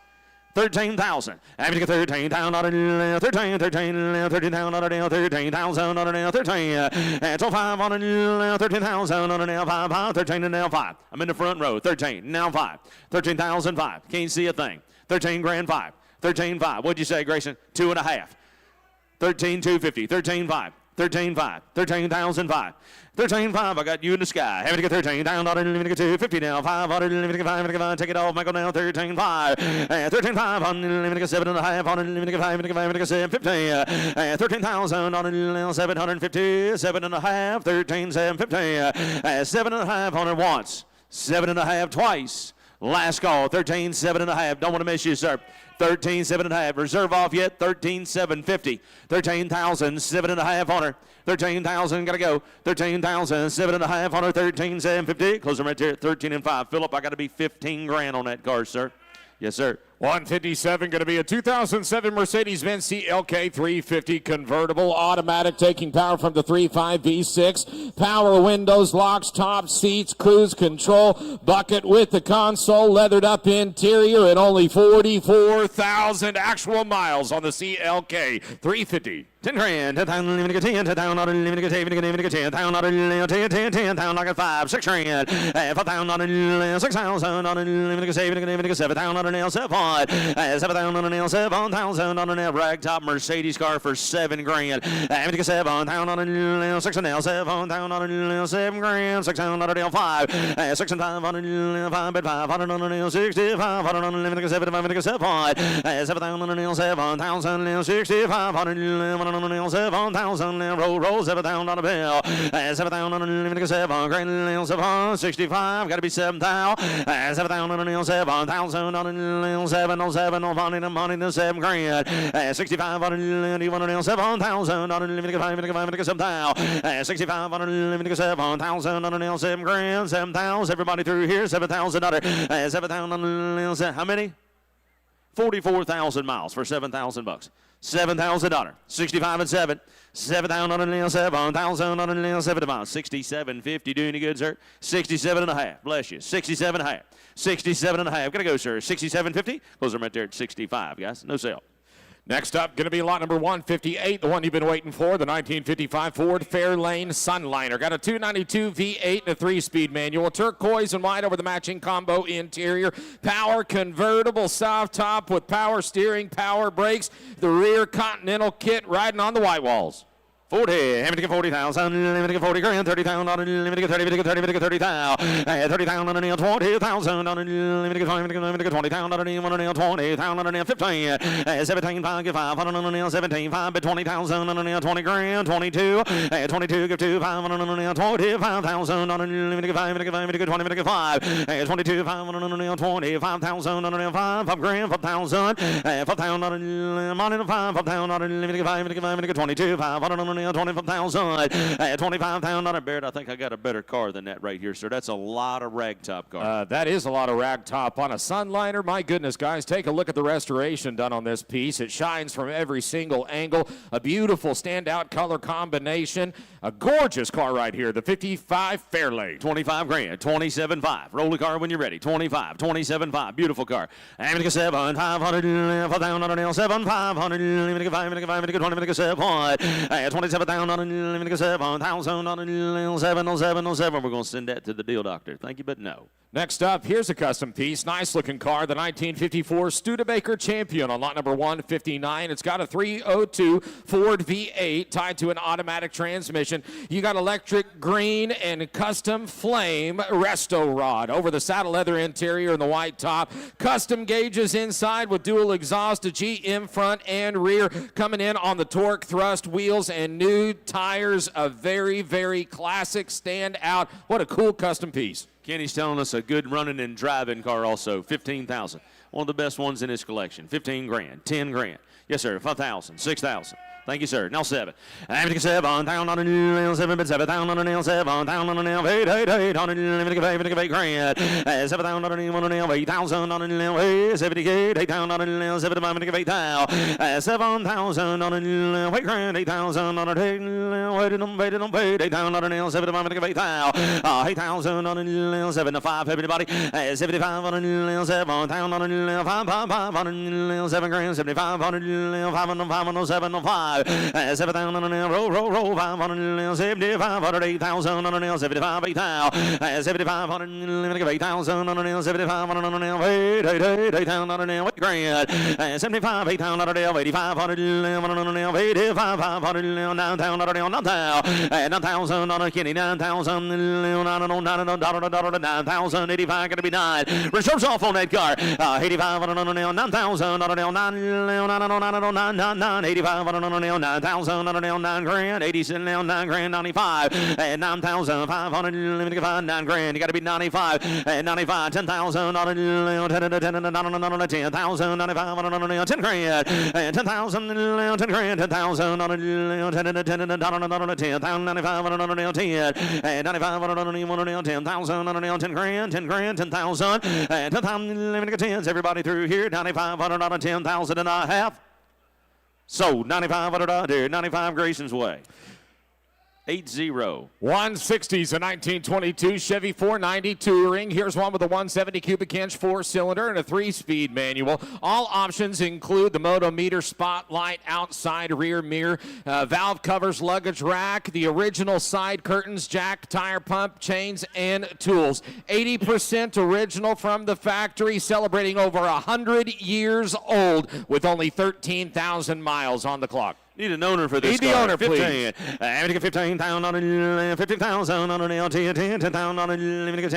13,000. I'm going to get 13,000 on it. 13,000 on it. 13,000 on it. 13. 12,500 on it. 13,000 on it. 5. 13 and now 5. I'm in the front row. 13. Now 5. 13,005. Can't see a thing. 13 grand 5. 13,500. What'd you say, Grayson? 2.5. 13,250. 13,500. 13,500. 13,005. 13,500. I got you in the sky. Having to get 13,000. Let me get 250 now. 500. Let me get 5. Take it off. Michael now. 13,500. 13,500. Let me get 7.5. Let me get 5. Let me get 750. 13,000. 750. 7.5. 13,750. 7.500 once. 7.5 twice. Last call. 13,750. Don't want to miss you, sir. 13,750. Reserve off yet? 13,750. 13,750. 13,000. Gotta go. 13,750. 13,750. Close them right there at 13 and 5. Philip, I gotta be 15 grand on that car, sir. Yes, sir. 157 going to be a 2007 Mercedes-Benz CLK 350 convertible automatic, taking power from the 3.5 V6. Power windows, locks, top seats, cruise control, bucket with the console, leathered up interior, and only 44,000 actual miles on the CLK 350. 10 grand, 10,000, living 10, 10,000, not living 10, 10,000, not 10, 10,000, like a 5, 6 grand, 5,000, not 6,000, not living 7,000, not 7, 7,000, not 7,000, not rag top Mercedes car for 7 grand, 7,000, not 6, 7,000, not 7 grand, 6,000, not 5, 6,500, 5, 500, not 65, 100, 7,000, 7,000, 65, 7,000 roll 7,000 on a bill, 7,000 7 grand 7 65, gotta be 7,000, 7,000 7,000 on 7 on money to 7 grand, 65 on 7,000 on 7,000, 65 on 7,000 on 7 grand, 7,000, everybody through here, 7,000 7,000, how many? 44,000 miles for 7,000 bucks. $7,000. 65 and 7. 7,000 7,000 miles. 67.50. Do any good, sir? 67 and a half. Bless you. 67 and a half. 67 and a half. Gotta go, sir. 67.50. Close them right there at 65, guys. No sale. Next up, going to be lot number 158, the one you've been waiting for, the 1955 Ford Fairlane Sunliner. Got a 292 V8 and a 3-speed manual, turquoise and white over the matching combo interior, power convertible soft top with power steering, power brakes, the rear Continental kit riding on the white walls. 40, limited 40,000, limited 40 grand, 30,000, limited 30,000, 30,000, 20,000, limited 20,000, 20,000, 15, 17, 5, 17, 5, 20,000, 20 grand, 22, 22, give 2, 5, 25,000, limited 5, 20, 5, 22, 5, 25,000, 5 grand, 5,000, 5,000, money to 5, 5,000, limited 5, 22, 5, 25,000, 25,000. Barrett, I think I got a better car than that right here, sir. That's a lot of ragtop car. That is a lot of ragtop on a Sunliner. My goodness, guys, take a look at the restoration done on this piece. It shines from every single angle. A beautiful standout color combination. A gorgeous car right here, the 55 Fairlane. 25 grand, 27.5. Roll the car when you're ready. 25, 27.5. Beautiful car. 7, 500, 5,000, 7, 500, 27,000. We're going to send that to the deal doctor. Thank you, but no. Next up, here's a custom piece. Nice looking car, the 1954 Studebaker Champion on lot number 159. It's got a 302 Ford V8 tied to an automatic transmission. You got electric green and custom flame resto rod over the saddle leather interior and the white top. Custom gauges inside with dual exhaust, a GM front and rear coming in on the torque thrust wheels and new tires. A very, very classic standout. What a cool custom piece. Kenny's telling us a good running and driving car also. 15,000. One of the best ones in his collection. 15 grand, 10 grand. Yes, sir. 5,000, 6,000. Thank you, sir. Now 7. 7, 7, down on the nail, 7, 7, down on the nail, 7, down on the nail, 8, 8, 8, on the nail, 8 grand, 7 down on the nail, 8,000 on the nail, 78, 8 down on the nail, 7 down, 8,000, 7,000 on the nail, 8 grand, 8,000 on the nail, 8 down on the nail, 7 down, 8,000, 8,000 on the nail, 7 to 5, everybody, 75 on the nail, 7 down on the nail, 5, 5, 5 on the nail, 7 grand, 75 on the nail, 5 on the 5 on the 7 to 5. 7,000 on the nail, roll, 5 on the nail, 75, 8,000 on the nail, 75, 8,000, 75 on the nail, 8,000 on the nail, 75 on the nail, 8,000 on the nail, 8 grand, 75, 8,000 on the nail, 85 on the nail, 85, 5 on the nail, 9,000 on the nail, 9,000 on the Kenny, 9,000, 9,000, 85, gonna be 9. Reserves off on that car, 85 on the nail, 9,000 on the nail, 9, 85 on the nail. 9,000 on the nail, 9 grand, 87 nail, 9 grand, 95, and 9,500, 9 grand, you got to be 95, and 95, 10,000 on the nail, 10,000 95 on the nail, 10 grand, and 10,000 10 grand, 10,000 on the nail, 10,000 95 on the nail, 10, and 95 on the nail, 10,000 on the nail, 10 grand, 10,000, and 10,000, 10s, everybody. everybody through here. 9,500 on a 10,000 and a half. Sold. 9,500 out there. 95 Grayson's Way. 80. 160s, a 1922 Chevy 490 Touring. Here's one with a 170 cubic inch 4-cylinder and a 3-speed manual. All options include the motometer, spotlight, outside rear mirror, valve covers, luggage rack, the original side curtains, jack, tire pump, chains, and tools. 80% original from the factory, celebrating over 100 years old with only 13,000 miles on the clock. Need an owner for this Need the car. owner, 15. please. I'm going to get 15,000 on it, 15,000 on it, 10,000 on it, let me get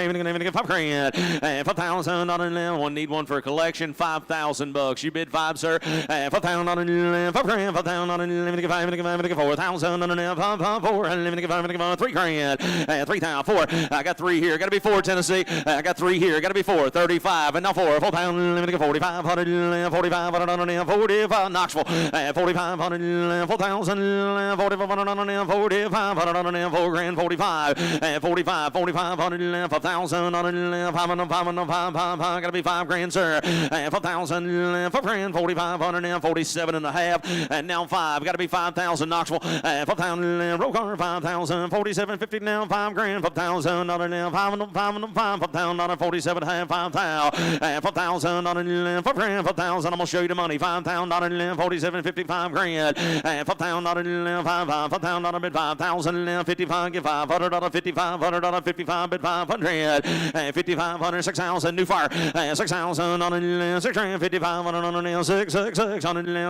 5 grand, 5,000 on it, one need one for a collection, $5,000. You bid 5, sir. 5,000 on it, 5 grand, 5,000 on it, let me get 5, let me get 4,000 on it, 5, 4, let me get 5, 3 grand, 3,000, 4. I got 3 here, got to be 4, Tennessee. I got 3 here, got to be 4, 35, and now 4,000, let me get 4,500, 4,500 on it, 45, Knoxville, 4,500. 4,000, 4,500 on it, 4,500 on it, 4 grand, 45, 45, 4,500, 5,000 on it, 500, 5, gotta be 5 grand, sir, 5,000, 5 grand, 4,500, 47 and a half, and now 5, gotta be 5,000, Knoxville, 5,000, roll car, 5,000, 47, 50 now, 5 grand, 5,000 on it now, 5,000, 5,000 on it, 47 and a half, 5,000, 5,000 on it, 5 grand, 5,000, I'm gonna show you the money, 5,000 on it, 47, 55 grand, 5,000 on it, 5,000 on it, 5,000, 55, get 500 on it, 5,500 on it, 55, bid 500, 5,500, 6,000, new fire, 6,000 on it, 6 grand, 5,500 on it, 6 on it,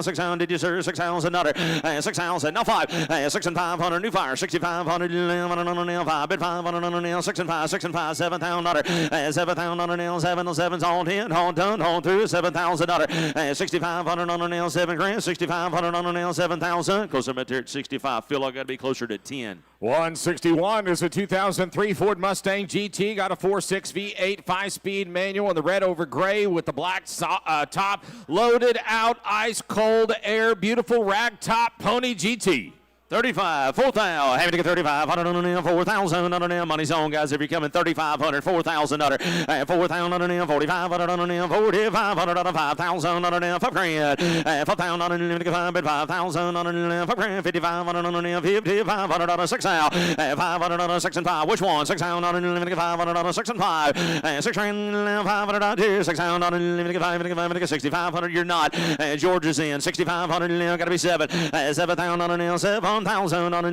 6,000, did you, sir, 6,000 on it, 6,000, now 5, 6 and 500, new fire, 6,500, 5, bid 500 on it, 6 and 5, 7,000 on it, 7,000 on it, 7, 7's all 10, all done, all through, 7,000 on it, 6,500 on it, 7 grand, 6,500 on it, 7,000, because I'm at there at 65, feel like I gotta be closer to 10. 161 is a 2003 Ford Mustang GT. Got a 4.6 V8 5-speed manual in the red over gray with the black top. Loaded out, ice cold air, beautiful rag top pony GT. 35, 4,000, having to get 3,500 on it, 4,000 on it, money's on, guys, if you're coming, 3,500, 4,000 on it, 4,000 on it, 4,500 on it, 4,500 on it, 5,000 on it, 5 grand, 5,000 on it, 5,000 on it, 5 grand, 5,500 on it, 5,500 on it, 6,000, 500 on it, 6 and 5, which one, 6,000 on it, 500 on it, 6 and 5, 6 grand, 500 on it, 6,000 on it, 5, 6,500, you're not, George is in, 6,500, gotta be 7, 7,000 on it, 7,000 on a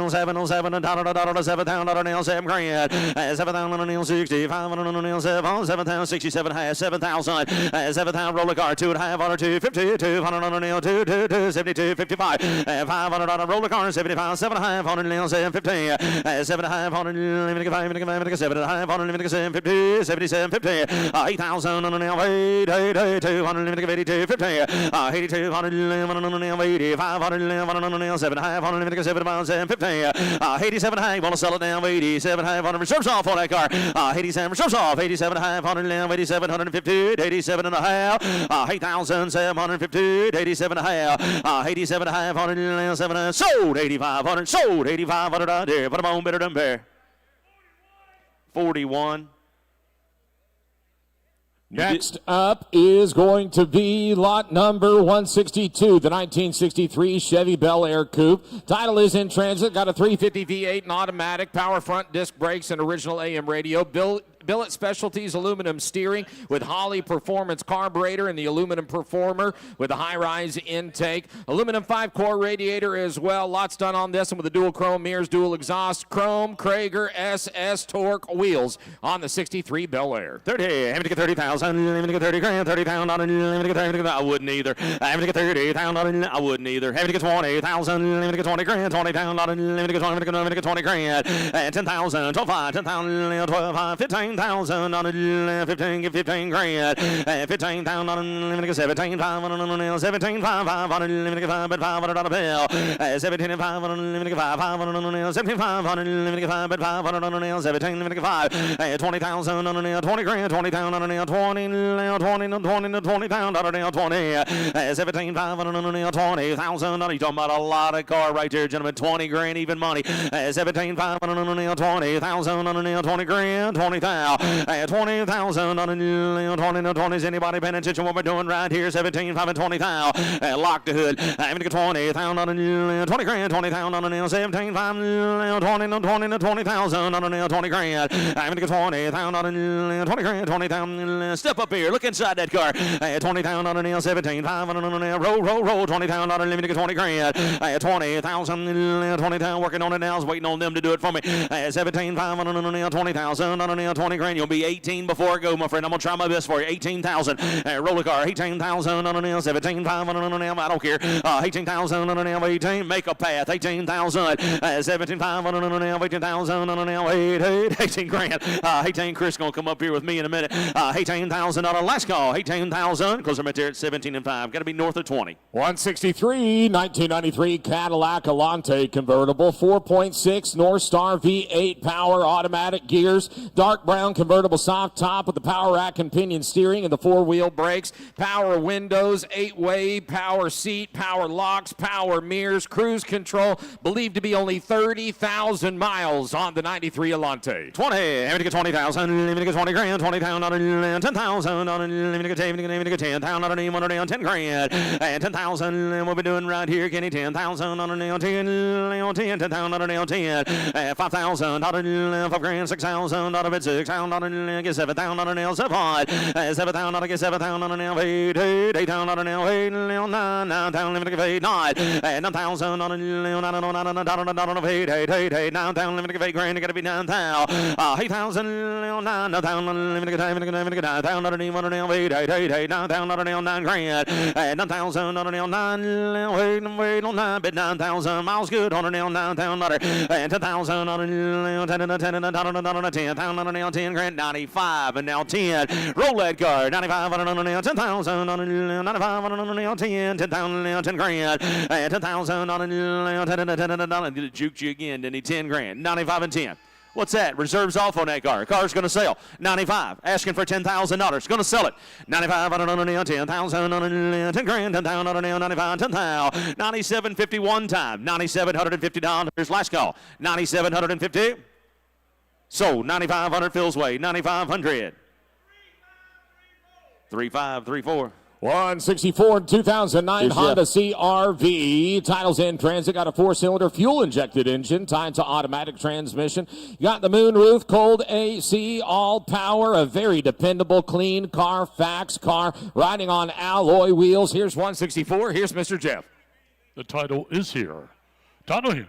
707 $7,000 7 grand 7,000 on a 65 on a 7,000 67 half 7,000 7,000 roller car 2.5 on a 250 200 on a 2 72 55 500 on a roller car 75 7.5 on a 750 7.5 on a 7.5 on a 750 77 50 8,000 on a 8 200 82 50 82 on a 85 on a 7.5 on a 7 miles and 50 87 high want to sell it down 87 high on reserves off on that car 87 reserves off 87 high on 8750 87 and a half 8,750 87 and a half 87 high on 7 sold 8,500 sold 8,500 out there put them on better than bear 41 Next up is going to be lot number 162, the 1963 Chevy Bel Air Coupe. Title is in transit, got a 350 V8 and automatic, power front disc brakes and original AM radio. Billet Specialties aluminum steering with Holley Performance carburetor and the aluminum Performer with a high-rise intake. Aluminum 5-core radiator as well. Lots done on this one with the dual chrome mirrors, dual exhaust, chrome, Krager, SS torque wheels on the 63 Bel Air. 30, having to get 30,000, having to get 30 grand, 30 pound on it, having to get 30, I wouldn't either. Having to get 30 pound on it, I wouldn't either. Having to get 20,000, having to get 20 grand, 20 pound on it, having to get 20 grand, 10,000, 12,500, 10,000, 12,500, 15,000 on it, 15 grand, 15,000 on it, having to get 17,500 on it, 17,500, having to get 500 on a bill, 17,500, having to get 500 on it, 17,500, having to get 500 on it, 17, having to get 5, 20,000 on it, 20 grand, 20,000 on it, 20 pound on it, 20, 17,500 on it, 20,000 on it. You're talking about a lot of car right there, gentlemen. 20 grand even money. 17,500 on it, 20,000 on it, 20 grand, 20,000. now. 20,000 on the 20 to 20s. Anybody paying attention what we're doing right here? 17, 5, and 20,000. Lock the hood. I'm going to get 20,000 on the 20 grand. 20,000 on the nail. 17, 5, 20 to 20 to 20,000 on the nail. 20 grand. I'm going to get 20,000 on the 20 grand. 20,000. Step up here. Look inside that car. 20,000 on the nail. 17, 5 on the nail. Roll. 20,000 on the limit to get 20 grand. 20,000. 20,000. Working on it now. I was waiting on them to do it for me. 17, 5 on the nail. 20,000 on the nail. 20 grand. You'll be 18 before I go, my friend. I'm going to try my best for you. 18,000. Roll the car. 18,000 on the nail. 17, 5 on the nail. I don't care. 18,000 on the nail. 18. Make a path. 18,000. 17, 5 on the nail. 18,000 on the nail. 18 grand. 18. Chris going to come up here with me in a minute. 18,000 on the last call. 18,000. Because I'm right there at 17 and 5. Got to be north of 20. 163, 1993 Cadillac Alante convertible, 4.6 North Star V8 power, automatic gears, dark brown convertible soft top with the power rack and pinion steering and the four-wheel brakes, power windows, 8-way, power seat, power locks, power mirrors, cruise control, believed to be only 30,000 miles on the 93 Alante. 20. Let me get 20,000. Let me get 20 grand. 20,000 on the 10,000 on the let me get 10,000 on the 10 grand. And 10,000. We'll be doing right here, Kenny. 10,000 on the nail. 10,000 on the nail. 10. 5,000 on the 5 grand. 6,000 on the 6,000 on the get 7,000 on the nail. 7,000 on the get 7,000 on the nail. 8,000 on the nail. 9,000 let me get 8 9. 9,000 on the nail. 9,000 let me get 8 grand. It got to be 9,000. 8,000 9,000 let me get 9,000 on the nail. 9,000 on the nail. 9 grand. 9,000 on the nail. 9 on 9 bid 9,000 miles good on the nail. 9,000 on and 10,000 on the nail. 10 on the 10,000 on the nail. 10 grand. 95 and now 10. Roll that card. 95 on the nail. 10,000 on the nail. 95 on the nail. 10,000 on the nail. 10 grand. 10,000 on the nail. 10 juked you again, didn't he? 10 grand. 95 and 10. What's that? Reserves off on that car. Car's going to sell. 95. Asking for $10,000. Going to sell it. 95 on the nail. 10,000 on the nail. 10 grand. 10,000 on the nail. 95. 10,000. 97.50 one time. $9,750. Last call. 9,750. Sold. 9,500 Phil's way. 9,500. 3,534. 164 2009 Honda CR-V. Titles in transit. Got a 4-cylinder fuel-injected engine tied to automatic transmission. You got the moonroof, cold AC, all power. A very dependable, clean Carfax car. Riding on alloy wheels. Here's 164. Here's Mr. Jeff. The title is here. Title here.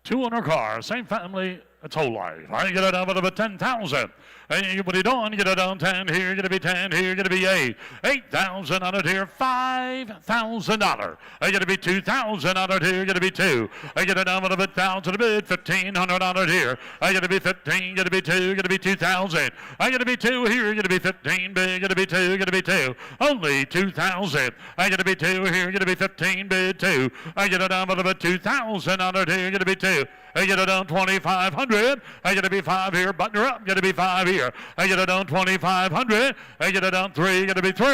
200 car, same family, its whole life. I get it down with about 10,000. And what are you doing? Get it down 10 here, gonna be 10 here, gonna be 8. 8,000 on it here, $5,000. I gotta be 2,000 on it here, gonna be 2. I get it down with about 1,000 a bit, 1,500 on it here. I gotta be 15, gotta be 2, gotta be 2,000. I gotta be 2 here, gotta be 15 bid, gotta be 2, gotta be 2. Only 2,000. I gotta be 2 here, gotta be 15 bid 2. I get it down with about 2,000 on it here, gotta be 2. I get it down 2,500. I get to be 5 here. Button her up. Get to be 5 here. I get it down 2,500. I get it down 3. Get to be 3.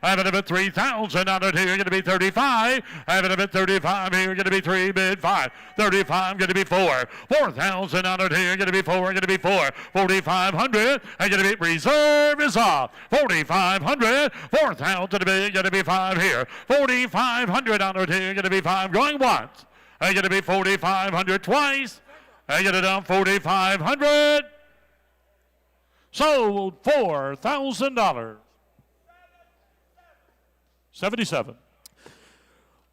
I have it about 3,000 on it here. Get to be 35. I have it about 35 here. Get to be 3. Bid 5. 35. Get to be 4. 4,000 on it here. Get to be 4. Get to be 4. 4,500. I get to be reserve is off. 4,500. 4,000 to be. Get to be 5 here. 4,500 on it here. Get to be 5. Going once. I get to be 4,500 twice. I get it down 4,500. Sold $4,000. 77.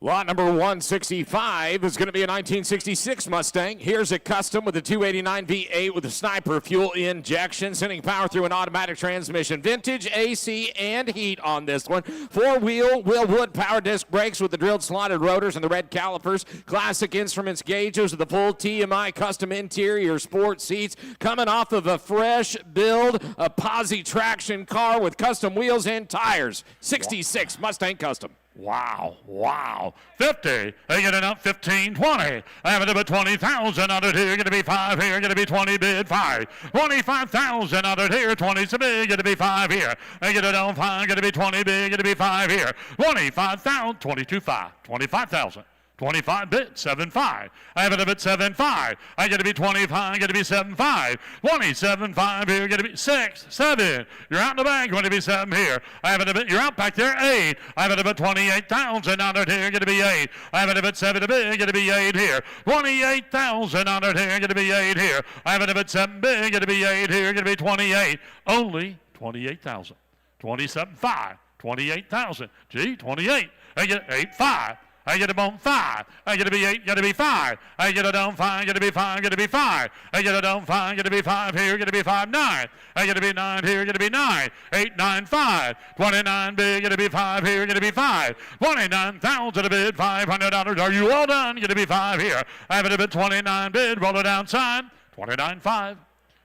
Lot number 165 is going to be a 1966 Mustang. Here's a custom with a 289 V8 with a sniper fuel injection, sending power through an automatic transmission. Vintage AC and heat on this one. 4-wheel Willwood power disc brakes with the drilled slotted rotors and the red calipers. Classic instruments gauges with the full TMI custom interior sport seats. Coming off of a fresh build, a posi traction car with custom wheels and tires. 66 Mustang Custom. Wow, wow. 50. I get it up 15, 20. I have it about 20,000 on it here. Going to be 5 here. Going to be 20 bid 5. 25,000 on it here. 20 so big. Going to be 5 here. I get it on 5. Going to be 20 big. Going to be 5 here. 25,000. 22,500. 25,000. 25 bid, 7-5. I have it a bit 7-5. I get to be 25, I get to be 7-5. 27-5 here, get to be 6, 7. You're out in the bank, going to be 7 here. I have it a bit, you're out back there, 8. I have it a bit 28,000 under here, get to be 8. I have it a bit 7 a bid, get to be 8 here. 28,000 under here, get to be 8 here. I have it a bit 7 bid, get to be 8 here, get to be 28. Only 28,000. 27.5. 28,000. Gee, 28. I get 8.5. I get a bone 5. I get to be 8, get to be 5. I get a down 5, get to be 5, get to be 5. I get a down 5, get to be 5 here, get to be 5, 9. I get to be 9 here, get to be 9. 8, 9, 5. 29 bid, get to be 5 here, get to be 5. 29,000 a bid, $500. Are you all done? Get to be 5 here. I have it a bid 29 bid, roll it downside. 29.5.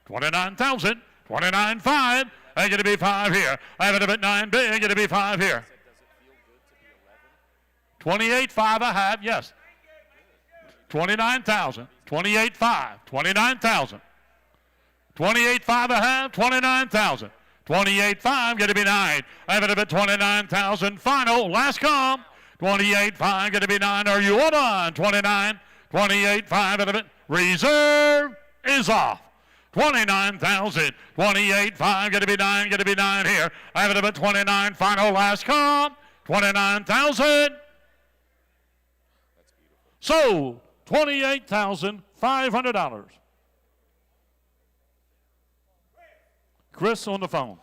29,000. 29.5. I get to be 5 here. I have it a bit 9 bid, get to be 5 here. 28.5 I have, yes. 29,000. 28.5. 29,000. 28.5 I have, 29,000. 28.5, get to be 9. I have it a bit 29,000. Final, last come. 28.5, get to be 9. Are you all on? 29. 28.5 at a bit. Reserve is off. 29,000. 28.5, get to be 9, get to be 9 here. I have it a bit 29. Final, last come. 29,000. So, $28,500. Chris on the phone.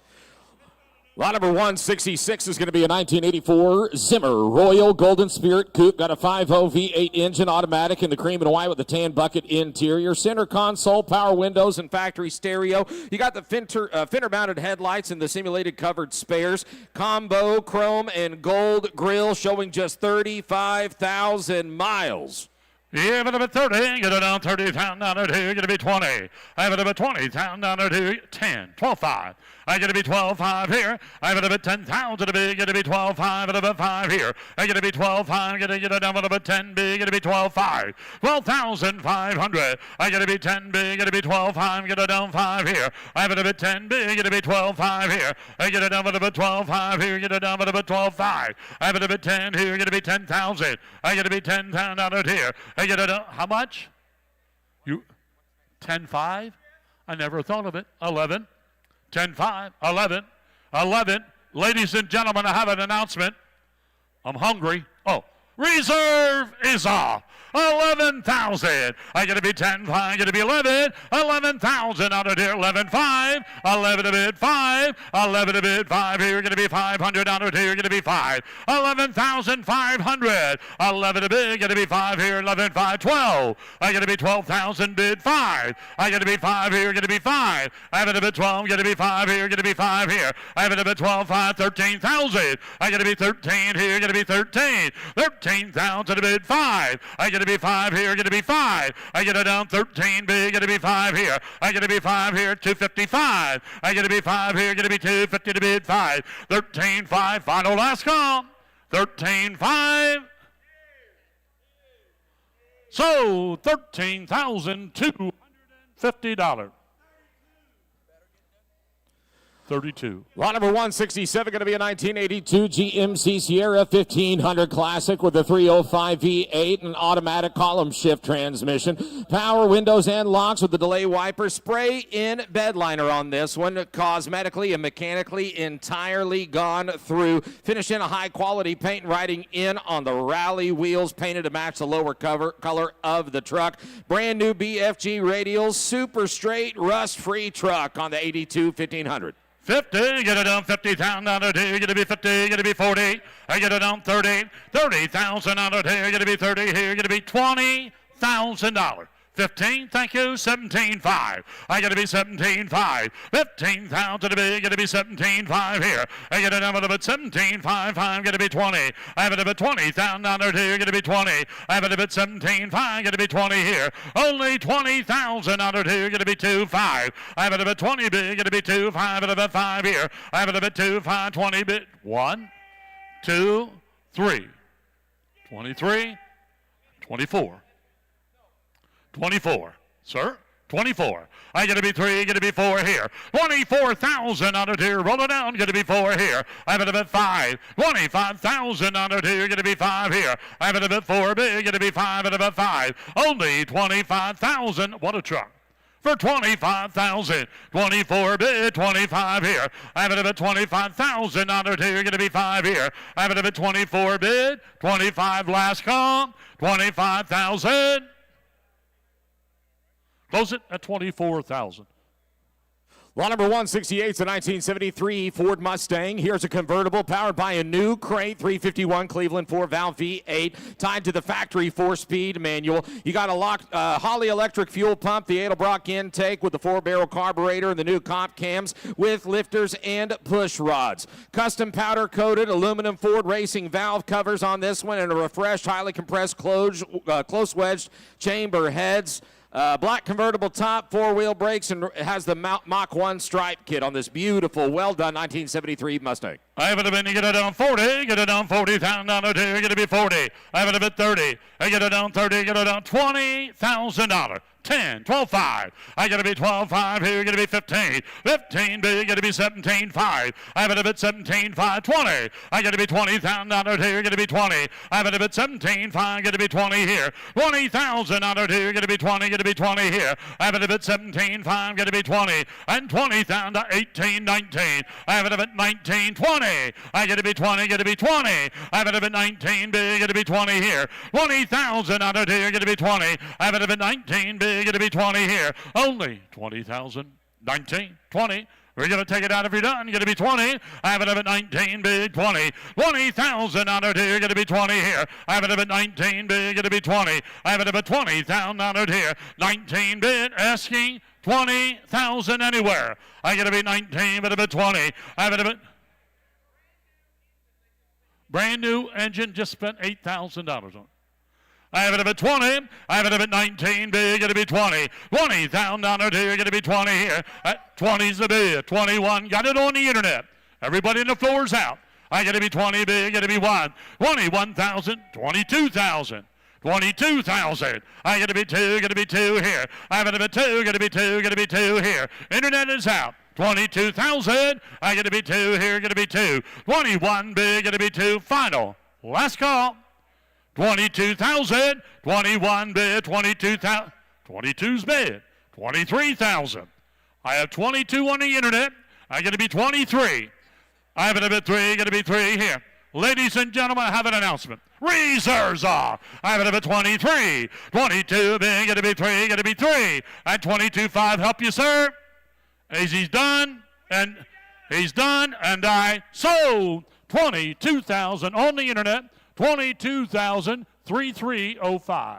Lot number 166 is going to be a 1984 Zimmer Royal Golden Spirit Coupe. Got a 5.0 V8 engine, automatic in the cream and white with the tan bucket interior. Center console, power windows, and factory stereo. You got the fender-mounted headlights and the simulated covered spares. Combo, chrome, and gold grille showing just 35,000 miles. Yeah, but about 30, get it down 30, down to 2, get to be 20. I have it about 20, down to 2, 10, 12.5. I get to be 12.5 here. I have it about 10,000 to be, get to be 12.5 and about 5 here. I get to be 12.5, get it down about 10 big, get to be 12.5. 12,500. I get to be 10 big, get to be 12.5, get it down 5 here. I have it about 10 big, get to be 12.5 here. I get it down about 12.5 here, get it down about 12.5. I have it about 10 here, get to be 10,000. I get to be 10,000 out here. I get it down, how much? You 10.5? I never thought of it. 11. 10-5, 11, 11. Ladies and gentlemen, I have an announcement. I'm hungry. Oh, reserve is off. 11,000. I get to be 10, I get to be 11. 11,000 out of here. 11.5. 11 a bid 5. 11 a bid 5. Here, going to be 500 out of here. Going to be 5. 11,500. 11 a bid. Going to be 5 here. 11.5. 12. I get to be 12,000 bid 5. I get to be 5 here. Going to be 5. I have it a bid 12. Going to be 5 here. Going to be 5 here. I have it a bid 12. 5. 13,000. I get to be 13 here. Going to be 13. 13,000 a bid 5. I get to be 5 here, get to be 5. I get it down 13 big, get to be 5 here. I get to be 5 here, 255. I get to be 5 here, get to be 250 to bid 5. 13.5, final last call. 13.5. So $13,250. 32. Lot number 167 going to be a 1982 GMC Sierra 1500 Classic with a 305 V8 and automatic column shift transmission. Power windows and locks with the delay wiper. Spray-in bed liner on this one. Cosmetically and mechanically entirely gone through. Finish in a high-quality paint and writing in on the rally wheels, painted to match the lower color of the truck. Brand new BFG radials. Super straight, rust-free truck on the 82 1500. 50, get it down 50,000 out of here, get to be 50, get to be 40, I get it down 30, 30,000 out of here, get to be 30 here, get to be $20,000. 15, thank you, 17.5. I got to be 17.5. 15,000 to be, got to be 17.5 here. I get it down to about 17.5, got to be 20. I have it about 20,000 down there here, got to be 20. I have it about 17.5, got to be 20 here. Only 20,000 out of here, got to be 2.5. I have it about 20 big, got to be 2.5, at about 5 here. I have it about 2.5, 20 bit. 1, 2, 3. 23, 24. 24. Sir, 24. I got to be 3, got to be 4 here. 24,000 on it here. Roll it down, got to be 4 here. I have it a bit 5. 25,000 on it here. Got to be 5 here. I have it a bit 4 big. Got to be 5 and a bit 5. Only 25,000. What a truck. For 25,000, 24 bid, 25 here. I have it a bit 25,000 on it here. Going to be 5 here. I have it a bit 24 bid, 25 last call, 25,000. Close it at 24,000. Lot number 168 is a 1973 Ford Mustang. Here's a convertible powered by a new crate 351 Cleveland 4-valve V8 tied to the factory 4-speed manual. You got a Holley electric fuel pump, the Edelbrock intake with the 4-barrel carburetor and the new comp cams with lifters and push rods. Custom powder-coated aluminum Ford racing valve covers on this one and a refreshed, highly compressed, close-wedged chamber heads. Black convertible top, 4-wheel brakes, and it has the Mach 1 stripe kit on this beautiful, well-done 1973 Mustang. I have it a bit, you get it down 40, get it down 40,000 down to 2, get it to be 40. I have it a bit 30, I get it down 30, get it down $20,000. 10, 12, 5. I got to be 12, 5 here. Got to be 15. 15, big. Got to be 17, 5. I have it a bit 17, 5, 20. I got to be $20,000 here. Got to be 20. I have it a bit 17, 5. Got to be 20 here. $20,000 here. Got to be 20. Got to be 20 here. I have it a bit 17, 5. Got to be 20. And 20,000 to 18, 19. I have it a bit 19, 20. I got to be 20. Got to be 20. I have it a bit 19, big. Got to be 20 here. 20,000 here. Got to be 20. I have it a bit 19, big. Going to be 20 here. Only 20,000. 19, 20. We're going to take it out if you're done. Going to be 20. I have it up at 19, big 20. 20,000 on it here. Going to be 20 here. I have it up at 19, big. Going to be 20. I have it up at 20,000 on it here. 19 bid asking 20,000 anywhere. I got to be 19, but about 20. I have it up at brand new engine. Just spent $8,000 on it. I have it up at 20. I have it up at 19. Big, going to be 20. 20,000 here, going to be 20 here. 20's the bid. 21, got it on the internet. Everybody on the floor's out. I got to be 20 big, going to be 1. 21,000, 22,000. 22,000. I got to be 2, going to be 2 here. I have it up at 2, going to be 2, going to be 2 here. Internet is out. 22,000. I got to be 2 here, going to be 2. 21 big, going to be 2. Final. Last call. 22,000, 21 bid, 22,000, 22's bid, 23,000. I have 22 on the internet. I'm going to be 23. I have it a bit 3, going to be 3 here. Ladies and gentlemen, I have an announcement. Reserves off. I have it a bit 23. 22 bid, going to be 3, going to be 3. At 22.5, help you, sir. He's done, and I sold 22,000 on the internet. 22,000-3305.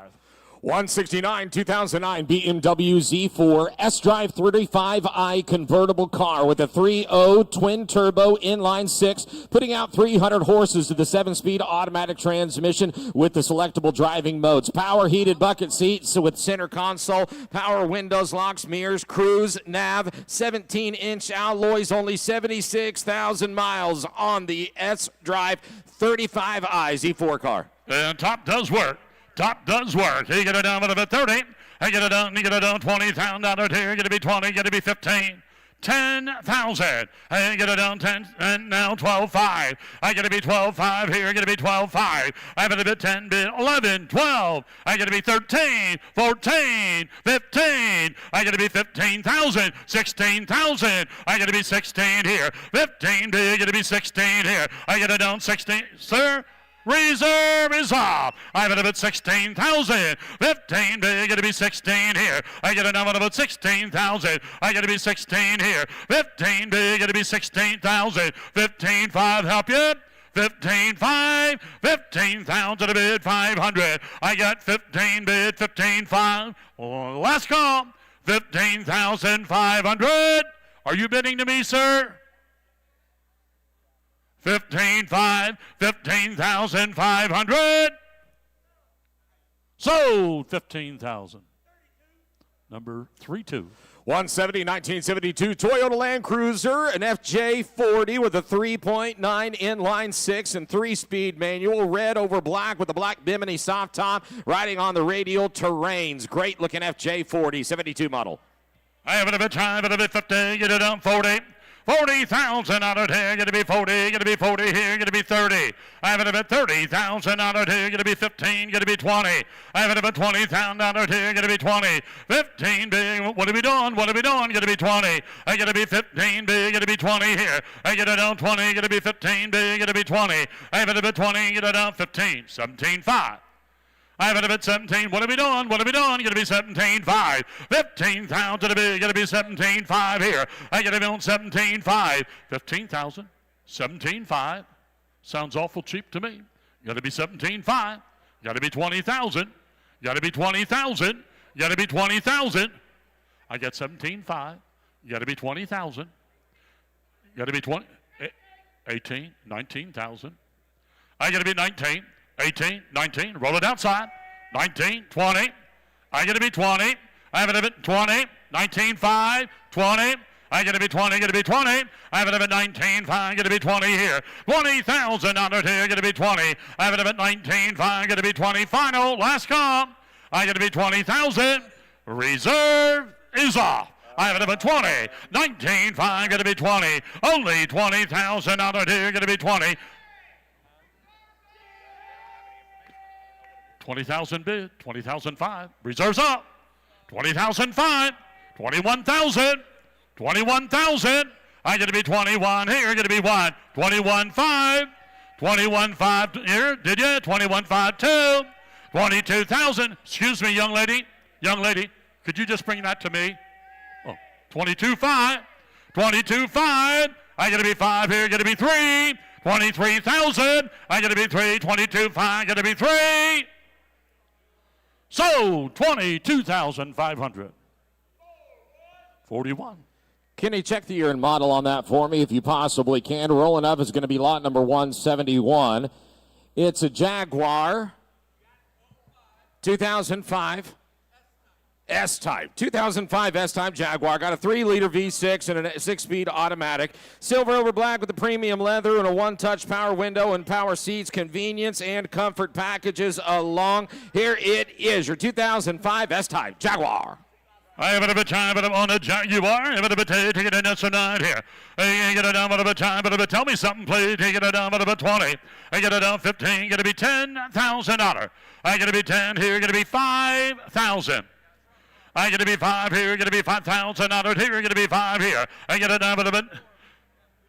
169 2009 BMW Z4 S-Drive 35i convertible car with a 3.0 twin-turbo inline-6, putting out 300 horses to the 7-speed automatic transmission with the selectable driving modes. Power heated bucket seats with center console, power windows, locks, mirrors, cruise, nav, 17-inch alloys, only 76,000 miles on the S-Drive 35i Z4 car. And top does work. Top does work. He get it down with a 30. He get it down. He get it down. $20,000 here. Get to be 20. Get to be 15. 10,000. I get it down 10 and now 12.5. I get to be 12.5 here. Get to be 12.5. I have it a bit 10 bit 11, 12. I get to be 13, 14, 15. I get to be 15,000, 16,000. I get to be 16 here. 15 big. Get to be 16 here. I get it down 16, sir. Reserve is off. I have it about 16,000. 15 big, going to be 16 here. I get another about 16,000. I got to be 16 here. 15 big, going to be 16,000. 15.5, help you. 15.5, 15,000 a bid, 500. I got 15 bid, 15.5. Last call, 15,500. Are you bidding to me, sir? 15.5, 15,500. Sold 15,000. Number 32. 170, 1972 Toyota Land Cruiser, an FJ40 with a 3.9 inline 6 and 3-speed manual, red over black with a black bimini soft top, riding on the radial terrains. Great looking FJ40, 72 model. I have it a bit time, but a bit 50, get it on 40. 40,000 out of here, gonna be 40, gonna be 40 here, gonna be 30. I have it about 30,000 out of here, gonna be 15, gonna be 20. I have it about 20,000 out of here, gonna be 20. 15 big, what are we doing? What are we doing? Gonna be 20. I gotta be 15 big, gonna be 20 here. I get it down 20, gonna be 15 big, gonna be 20. I have it about 20, get it down 15, 17, 5. I have it a bit 17. What are we doing? What are we doing? Going to be 17.5. 15,000 to the big. Going to be 17.5 here. I get it on 17.5. 15,000. 17.5. Sounds awful cheap to me. Got to be 17.5. Got to be 20,000. Got to be 20,000. Got to be 20,000. I get 17.5. Got to be 20,000. Got to be 20. 18, 19,000. I got to be 19. 18, 19, roll it outside. 19, 20. I got to be 20. I have it a bit 20. 19, 5, 20. I got to be 20, got to be 20. I have it a bit 19, 5, got to be 20 here. 20,000 under here, got to be 20. I have it a bit 19, 5, got to be 20. Final, last come. I got to be 20,000. Reserve is off. I have it up at 20. 19, 5, got to be 20. Only 20,000 under here, got to be 20. 20,000 bid, 20,005. Reserves up. 20,005. 21,000. 21,000. I got to be 21 here. Got to be 1. 21,5. 21,5 here. Did you? 21,5 2. 22,000. Excuse me, young lady. Young lady, could you just bring that to me? Oh, 22,5. 22,5. I got to be 5 here. Got to be 3. 23,000. I got to be 3. 22,5. Got to be 3. So, 22,500. 41. Kenny, check the year and model on that for me if you possibly can. Rolling up is going to be lot number 171. It's a Jaguar 2005 S-Type. 2005 S-Type Jaguar. Got a 3-liter V6 and a 6-speed automatic. Silver over black with the premium leather and a one-touch power window and power seats. Convenience and comfort packages along. Here it is, your 2005 S-Type Jaguar. I have a bit of time, but I'm on a Jaguar. I have a bit of take it in tonight here. I get it down, but a bit time, but tell me something, please. Take it down, but a bit 20. I get it down 15. Going to be $10,000. I get to be 10 here. Going to be 5,000. I get to be 5 here, going to be 5,000 out of here, going to be 5 here. I get it down a bit.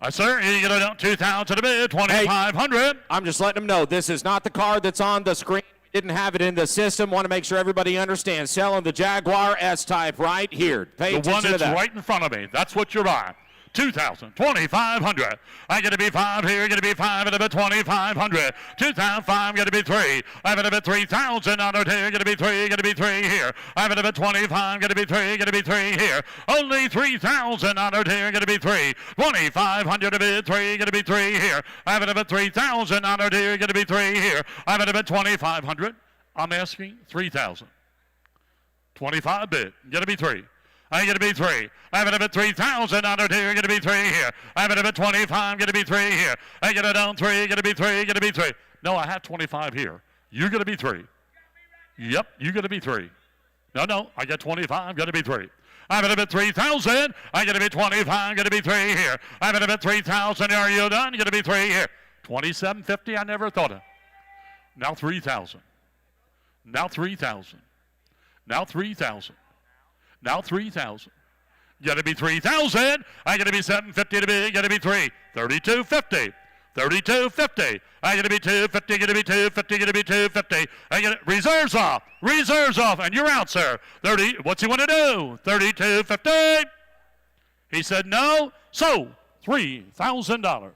Sir, you get it down 2,000 a bit, 2,500. Hey, I'm just letting them know this is not the car that's on the screen. We didn't have it in the system. Want to make sure everybody understands. Selling the Jaguar S-Type right here. Pay the attention one to that's that. right in front of me. That's what you're buying. 2,000, 2,500. I got to be 5 here, got to be 5 at about 2,500. 2,005, got to be 3. I have it about 3,000 out of here, got to be 3, got to be 3 here. I have it about 25, got to be 3, got to be 3 here. Only 3,000 out of here, got to be 3. 2,500 a bit, 3, got to be 3 here. I have it about 3,000 out of here, got to be 3 here. I have it about 2,500. I'm asking 3,000. 25 bid, got to be 3. I got to be 3. I have it about 3,000 out of here. Got to be 3 here. I have it about 25. Got to be 3 here. I get it down 3. Got to be 3. Got to be 3. No, I have 25 here. You're going to be 3. Yep, you got to be 3. No, I got 25. Got to be 3. I have it about 3,000. I got to be 25. Got to be 3 here. I have it about 3,000. Are you done? Got to be 3 here. 2750. I never thought of. Now 3,000. Now 3,000. Now 3,000. Now 3,000. Got to be 3,000. I got to be 750 to be. Got to be 3. 3250. 3250. I got to be 250. Got to be 250. Got to be 250. I got reserves off. Reserves off, and you're out, sir. 30. What's he want to do? 3250. He said no. So $3,000.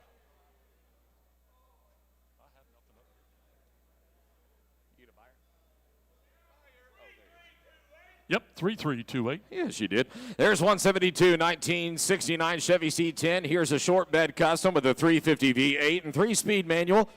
Yep, 3328. Yes, you did. There's 172 1969 Chevy C10. Here's a short bed custom with a 350 V8 and 3-speed manual.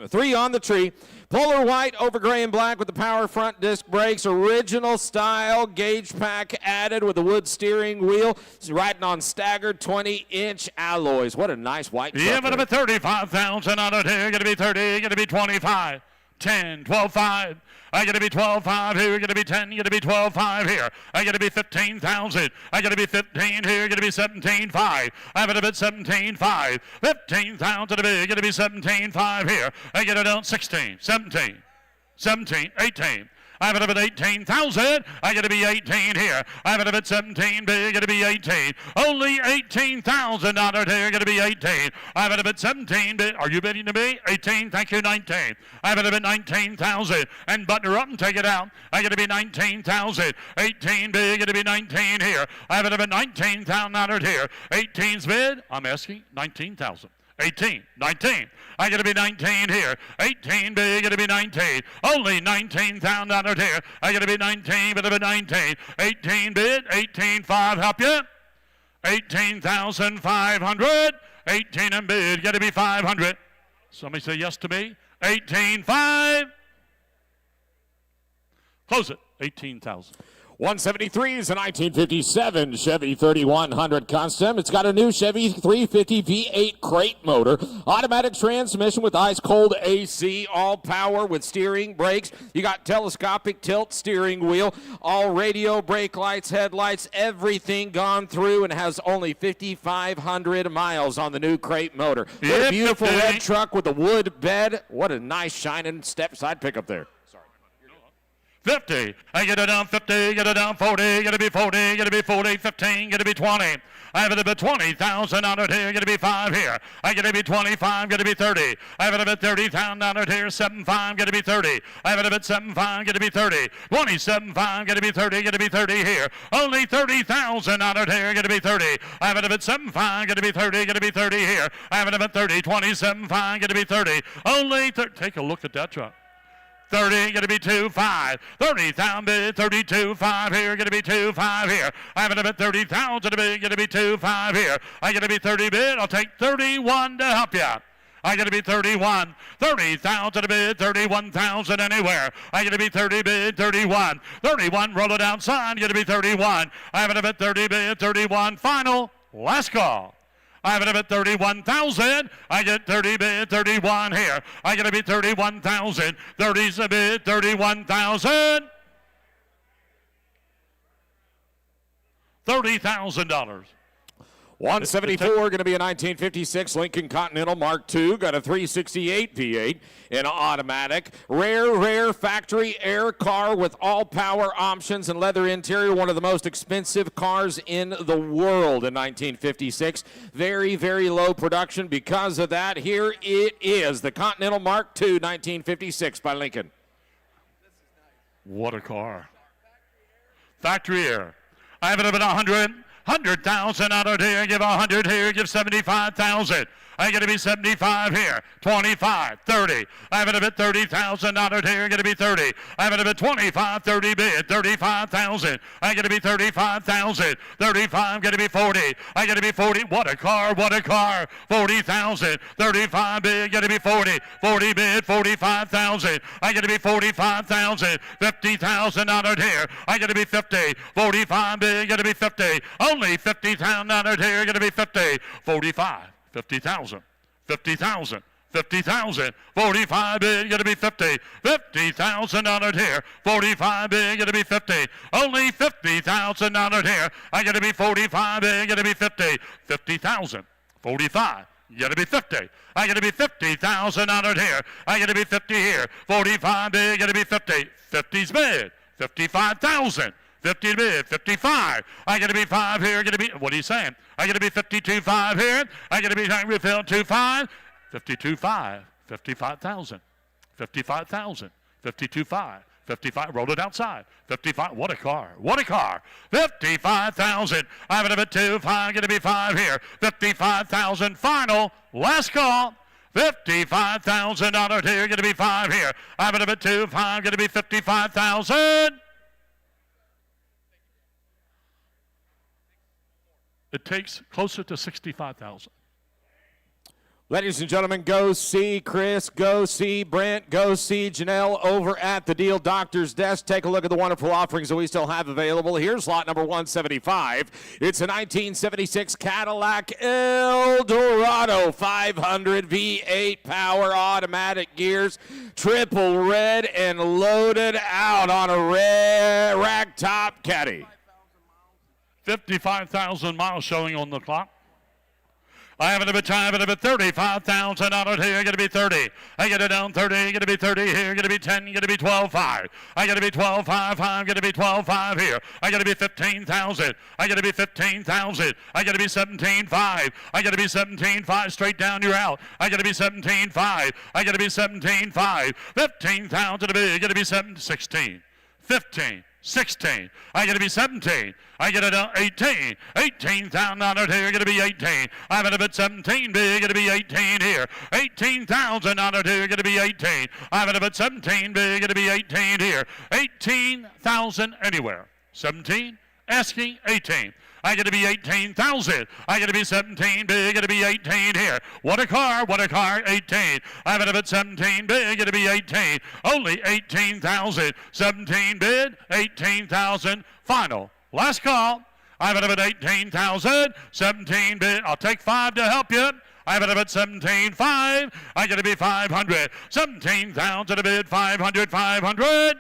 3 on the tree. Polar white over gray and black with the power front disc brakes. Original style gauge pack added with a wood steering wheel. It's riding on staggered 20-inch alloys. What a nice white truck. Yeah, but 35,000 on it here. Going to be 30, going to be 25, 10, 12, 5. I got to be 12.5 here. Going to be 10. Going to be 12.5 here. I got to be 15,000. I got to be 15 here. Going to be 17.5. I'm at a bit 17.5. 15,000 to be. Going to be 17.5 here. I get it on 16, 17, 17, 18. I'm at about 18,000. I got to be 18 here. I'm at about 17 big. Got to be 18. Only 18,000 on it here. Got to be 18. I'm at about 17 big. Are you bidding to me? 18. Thank you. 19. I'm at about 19,000. And button her up and take it out. I got to be 19,000. 18 big. Got to be 19 here. I'm at about 19,000 on it here. 18's bid. I'm asking 19,000. 18, 19. I got to be 19 here. 18 big, got to be 19. Only 19,000 on it here. I got to be 19, but about 19. 18 bid, 18.5. Help you? 18,500. 18 and bid, got to be 500. Somebody say yes to me. 18.5. Close it. 18,000. 173 is a 1957 Chevy 3100 Custom. It's got a new Chevy 350 V8 crate motor, automatic transmission with ice-cold AC, all power with steering, brakes. You got telescopic tilt steering wheel, all radio, brake lights, headlights, everything gone through, and has only 5,500 miles on the new crate motor. What a beautiful red truck with a wood bed. What a nice shining step side pickup there. 50. I get it down 50, get it down 40, get to be 40, get to be 40, 15, get to be 20. I have it about 20,000 on it here, get to be 5 here. I get to be 25, get to be 30. I have it about 30,000 on it here, 75, get to be 30. I have it about 75, get to be 30. 27.5, get to be 30, get to be 30 here. Only 30,000 on it here, get to be 30. I have it about 75, get to be 30, get to be 30 here. I have it about 30, 27.5, get to be 30. Only 30. Take a look at that truck. 30, gonna be 2.5. 30,000 bid, 32.5 here, gonna be 2.5 here. I have it about 30,000 bid, gonna be 2.5 here. I gotta be 30 bid, I'll take 31 to help you. I gotta be 31, 30,000 a bid, 31,000 anywhere. I gotta be 30 bid, 31, 31, roll it outside, gonna be 31. I have it about 30 bid, 31, final, last call. I have it at 31,000. I get 30 bid, 31 here. I got to be 31,000. 30's a bid, 31,000. $30,000. 174 going to be a 1956 Lincoln Continental Mark II. Got a 368 V8 in automatic. Rare factory air car with all power options and leather interior. One of the most expensive cars in the world in 1956. Very low production. Because of that, here it is. The Continental Mark II 1956 by Lincoln. What a car. Factory air. I have it up at 100,000 out of here, give 100 here, give 75,000. I got to be 75 here, 25, 30. I have it at 30,000 out of here, got to be 30. I have it at 25, 30 bid, 35,000. I got to be 35,000, 35, got to be 40. I got to be 40. What a car, 40,000, 35 bid, got to be 40. 40 bid, 45,000. I got to be 45,000, 50,000 out of here. I got to be 50. 45 bid, got to be 50. Only 50,000 out of here, got to be 50. 45. 50,000, 50,000, 50,000, 45 bid, gonna be 50, 50,000 on it here, 45 bid, gonna be 50, only 50,000 on it here, I gotta be 45 bid, gonna be 50, 50,000, 45, you gotta be 50, I gotta be 50,000 on it here, I gotta be 50 here, 45 bid, gotta be 50, 50's bid, 55,000. 50 bid, 55. I got to be 5 here. Got to be, what are you saying? I got to be 52.5 here. I got to be refill 2.5. 52.5. 55,000. 55,000. 52.5. 55. Roll it outside. 55. What a car. What a car. 55,000. I have it up at 2.5. Got to be 5 here. 55,000. Final. Last call. 55,000 on it here. Got to be 5 here. I have it up at 2.5. Got to be 55,000. It takes closer to 65,000. Ladies and gentlemen, go see Chris, go see Brent, go see Janelle over at the Deal Doctor's desk. Take a look at the wonderful offerings that we still have available. Here's lot number 175. It's a 1976 Cadillac Eldorado 500 V8 power automatic gears, triple red and loaded out on a red rack top caddy. 55,000 miles showing on the clock. I have it a bit time, but a bit $35,000 here, going to be 30. I get it down 30, going to be 30 here, going to be 10, going to be 12.5. I got to be 12.5, I'm going to be 12.5 here. I got to be 15,000. I got to be 15,000. I got to be 17.5. I got to be 17.5 straight down, you're out. I got to be 17.5. I got to be 17.5. 15,000 to be, got to be 16. 15. 16. I got to be 17. I get it 18. $18,000 here. Going to be 18. I'm at a bit 17. Big. Going to be 18 here. $18,000 here. Going to be 18. I'm at a bit 17. Big. Going to be 18 here. 18,000 anywhere. 17. Asking 18. I got to be 18,000. I got to be 17 big. Got to be 18 here. What a car. What a car. 18. I'm at about 17 big. Got to be 18. Only 18,000. 17 bid. 18,000. Final. Last call. I'm at about 18,000. 17 bid. I'll take 5 to help you. I'm at about 17.5. I got to be 500. 17,000 a bid. 500. 500.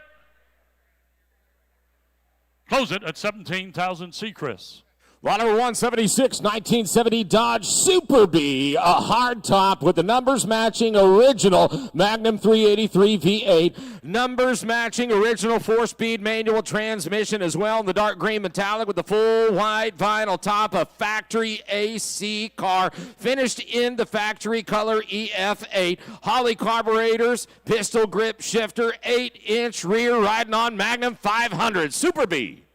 Close it at 17,000. See Chris. Lot number 176, 1970 Dodge Super Bee, a hard top with the numbers matching original Magnum 383 V8. Numbers matching original 4-speed manual transmission as well in the dark green metallic with the full white vinyl top. A factory AC car finished in the factory color EF8. Holley carburetors, pistol grip shifter, 8-inch rear riding on Magnum 500 Super Bee.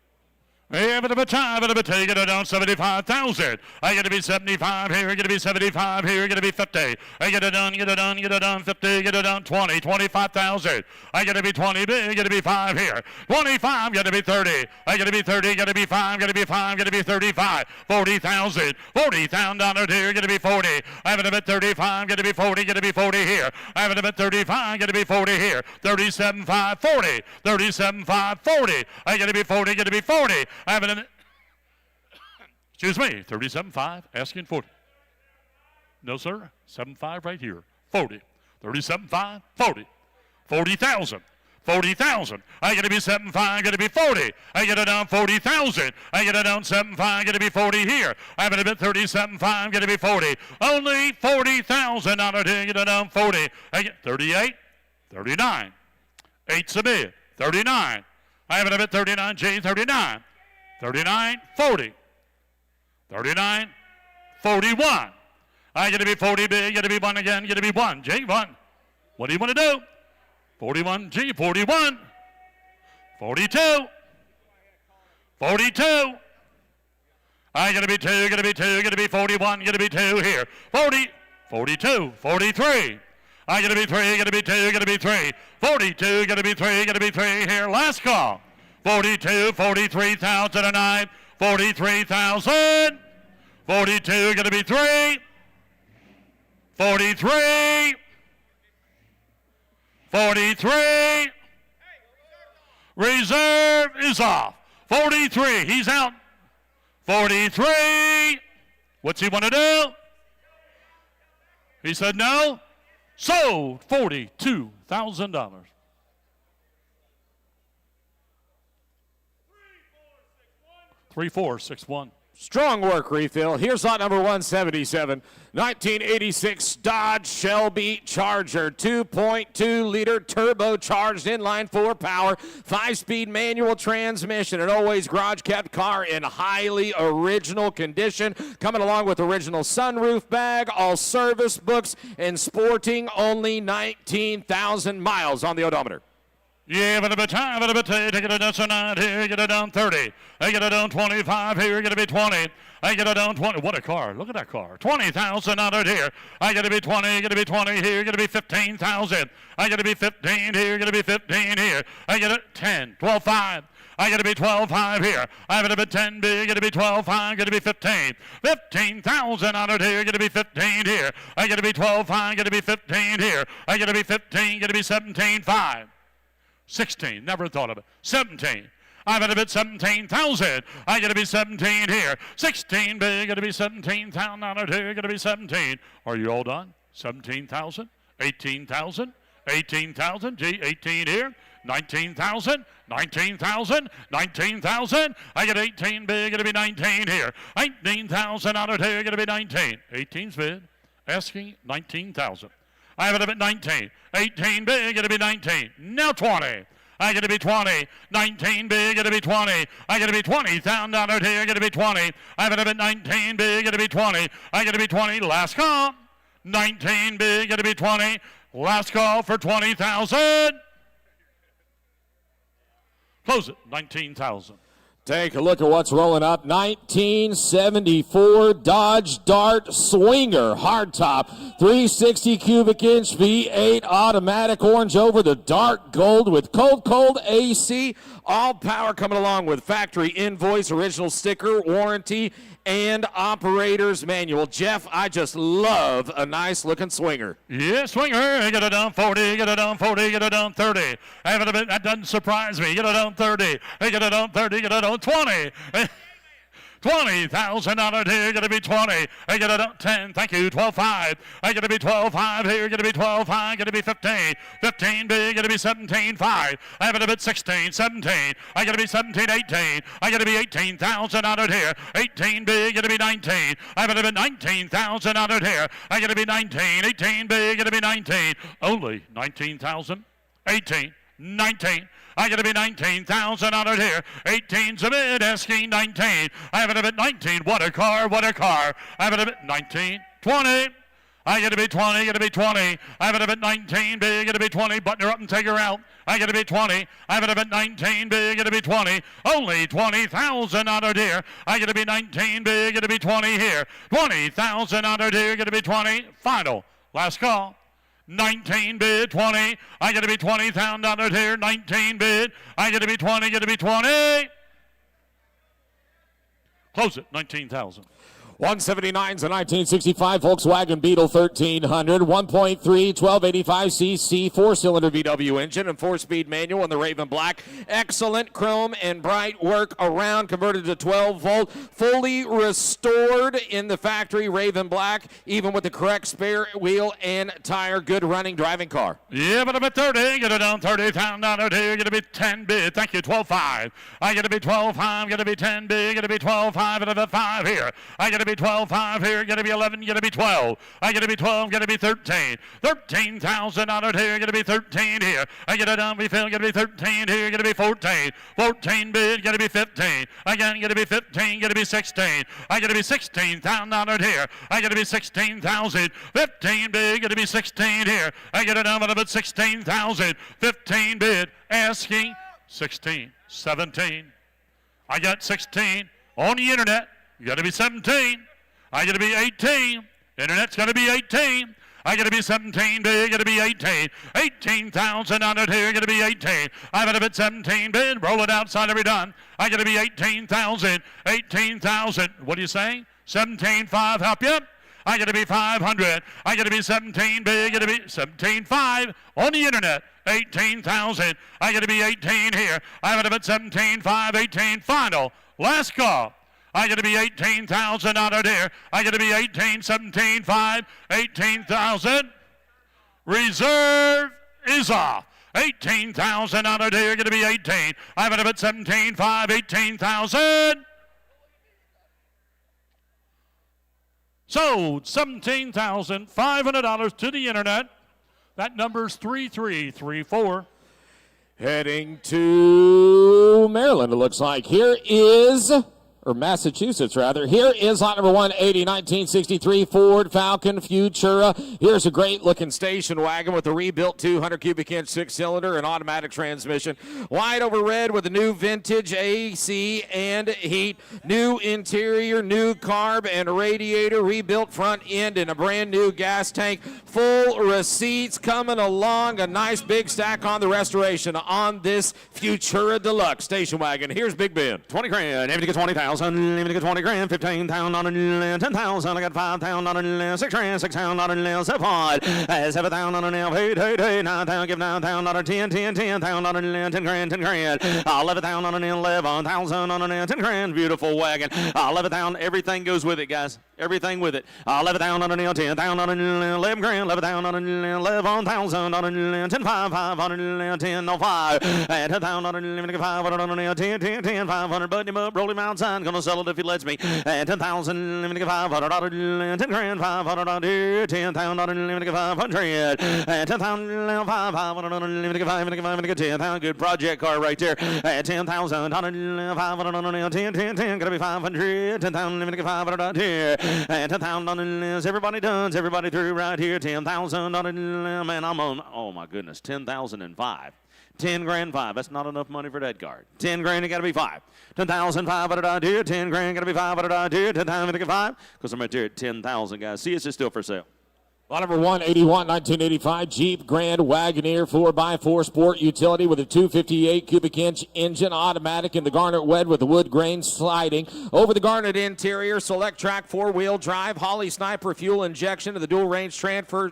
Hey, but a time, but a take it down 75,000. I got to be 75 here, I got to be 75 here, I got to be 50. I get it done, get it done, get it done 50, get it done 20, 25,000. I got to be 20 big, got to be 5 here. 25, got to be 30. I got to be 30, got to be 5, got to be 5, got to be 35. 40,000, $40,000 here, got to be 40. I have it a bit 35, got to be 40, got to be 40 here. I have it a bit 35, got to be 40 here. 37.5, 40. 37.5, 40. I got to be 40, got to be 40. I have it in, excuse me, 37.5, asking 40. No, sir, 7.5 right here, 40. 37.5, 40. 40,000. 40,000. I got to be 7.5, got to be 40. I get it down 40,000. I get it down 7.5, got to be 40 here. I have it a bit 37.5, got to be 40. Only $40,000 here, get it down 40. I get 38, 39. 8's a bid, 39. I have it a bit 39, J, 39. 39, 40. 39, 41. I got to be 40 big, got to be 1 again, got to be 1. J, 1. What do you want to do? 41, G, 41. 42. 42. I got to be 2, got to be 2, got to be 41, got to be 2 here. 40, 42, 43. I got to be 3, got to be 2, got to be 3. 42, got to be 3, got to be 3 here. Last call. 42, 43,009, 43,000, 42, going to be 3, 43, 43, reserve is off, 43, he's out, 43, what's he want to do? He said no, sold $42,000. 3461. Strong work, Refill. Here's lot number 177. 1986 Dodge Shelby Charger. 2.2-liter turbocharged inline 4 power. 5-speed manual transmission. An always garage-kept car in highly original condition. Coming along with original sunroof bag, all service books, and sporting only 19,000 miles on the odometer. Yeah, but a bit time, but a bit take it down so 9 here, get it down 30. I get it down 25 here, get it be 20. I get it down 20. What a car. Look at that car. 20,000 out of here. I get to be 20, get to be 20 here, get to be 15,000. I get to be 15 here, get to be 15 here. I get it 10, 12, 5. I got to be 12.5 here. I got to be 10 big. Got to be 12.5. Got to be 15. 15,000 out of here. Got to be 15 here. I got to be 12.5. Got to be 15 here. I got to be 15. Got to be 17.5. 16. Never thought of it. 17. I've got to bid 17,000. I got to be 17 here. 16 big. Got to be 17,000 out of here. Got to be 17. Are you all done? 17,000. 18,000. 18,000. Gee, 18 here. 19,000, 19,000, 19,000. I get 18 bid, gonna be 19 here. 19,000 out of here, gonna be 19. 18's bid, asking 19,000. I have it up at 19. 18 bid, gonna be 19. Now 20. I gotta be 20. 19 big, gotta be 20. I gotta be 20,000 out of here, gotta be 20. I have it up at 19 bid, gotta be 20. I gotta be 20. Last call. 19 bid, gotta be 20. Last call for 20,000. Close it, 19,000. Take a look at what's rolling up. 1974 Dodge Dart Swinger hardtop, 360 cubic inch V8 automatic, orange over the dark gold with cold AC. All power coming along with factory invoice, original sticker, warranty, and operator's manual. Jeff, I just love a nice looking swinger. Yeah, swinger. Get it down 40, get it down 40, get it down 30. Have it a bit, that doesn't surprise me. Get it down 30, get it down 30, get it down 20. 20,000 out of here, gonna be 20. I get it up 10, thank you, 12.5. I gotta be 12.5 here, gonna be 12.5, gonna be 15. 15 big, gonna be 17.5. I have it up at 16, 17. I gotta be 17, 18. I gotta be 18,000 out of here. 18 big, gonna be 19. I have it up at 19,000 out of here. I gotta be 19, 18 big, gonna be 19. Only 19,000, 18, 19. I got to be 19,000 out of here. 18's a bid, asking 19. I have it a bit 19. What a car, what a car. I have it a bit 19, 20. I got to be 20, got to be 20. I have it a bit 19, big, got to be 20. Button her up and take her out. I got to be 20. I have it a bit 19, big, got to be 20. Only 20,000 out of here. I got to be 19, big, got to be 20 here. 20,000 out of here, got to be 20. Final. Last call. 19 bid, 20. I got to be 20,000 out of here. 19 bid. I got to be 20, got to be 20. Close it, 19,000. 179's a 1965 Volkswagen Beetle 1300, 1.3, 1285cc, four-cylinder VW engine and four-speed manual in the Raven Black. Excellent chrome and bright work around, converted to 12-volt, fully restored in the factory Raven Black, even with the correct spare wheel and tire. Good running driving car. Yeah, but I'm at 30. Get it down 30,000 out of here. Get to be 10 bid. Thank you, 12.5. I got to be 12.5. Got to be 10 bid. Got to be 12.5. And I'm 5 here. I got to be 12.5 here, going to be 11, going to be 12. I got to be 12, going to be 13. 13,000 out of here, going to be 13 here. I get it down, we feel, going to be 13 here, going to be 14. 14 bid, going to be 15. Again, going to be 15, going to be 16. I got to be 16,000 out of here. I got to be 16,000. 15 bid, going to be 16 here. I get it down, but about 16,000. 15 bid, asking 16, 17. I got 16 on the internet. You got to be 17. I got to be 18. Internet's got to be 18. I got to be 17 bid, got to be 18. 18,000 out of here, got to be 18. I've got to bid 17 bid, roll it outside, every done. I got to be 18,000. 18,000. What are you saying? 17.5, help you? I got to be 500. I got to be 17 bid, got to be 17.5 on the internet. 18,000. I got to be 18 here. I've got to bid 17.5, 18 final. Last call. I got to be 18,000 out of there. I got to be 18, 17, 5, 18,000. Reserve is off. 18,000 out of there. Going to be 18. I'm going to bet 17, 5, 18,000. Sold $17,500 to the internet. That number's 3334. Heading to Maryland, it looks like. Here is or Massachusetts, rather. Here is lot number 180, 1963 Ford Falcon Futura. Here's a great-looking station wagon with a rebuilt 200 cubic inch six-cylinder and automatic transmission. White over red with a new vintage AC and heat. New interior, new carb and radiator, rebuilt front end, and a brand-new gas tank. Full receipts coming along. A nice big stack on the restoration on this Futura Deluxe station wagon. Here's Big Ben. 20 grand, even to get 20,000, even to get 20 grand, 15,000 on it, 10,000, I got 5,000 on it, 6 grand, 6,000 on it, 7,000 on it, 8, 9,000, give 9,000 on it, 10, 10,000 on it, 10 grand, 10 grand, 11,000 on it, 11,000 on it, 10 grand, beautiful wagon, 11,000, everything goes with it, guys, everything with it, 11,000 on it, 10,000 on it, 11 grand, 11,000 on it, 11,000 on it, 10, 5 on it, 10, no 5, 10,000 on it, 500 on it, 10, 10, 10, 500, button him up, roll him outside, gonna sell it if he lets me, 10,000, let me get 500 on it, 10 grand, 500 on it, 10,000 on it, let me get 500, 10,000, 500 on it, let me get 5, let me get 10,000, good project car right there, 10,000 on it, 500 on it, 10, 10, 10, gonna be 500, 10,000, let me get 500 on here, 10,000 on it, everybody done, everybody through right here, 10,000 on it, man, I'm on, oh my goodness, 10,005. 10 grand 5. That's not enough money for that card. 10 grand, it got to be 5. 10,500 out here. 10 grand, got to be 500 out here. 10,000, get 5. Because I'm right there at 10,000, guys. See, it's just still for sale. Lot number 181, 1985 Jeep Grand Wagoneer 4x4 Sport Utility with a 258 cubic inch engine, automatic in the garnet red with the wood grain sliding. Over the garnet interior, select track 4-wheel drive, Holly Sniper fuel injection to the dual range transfer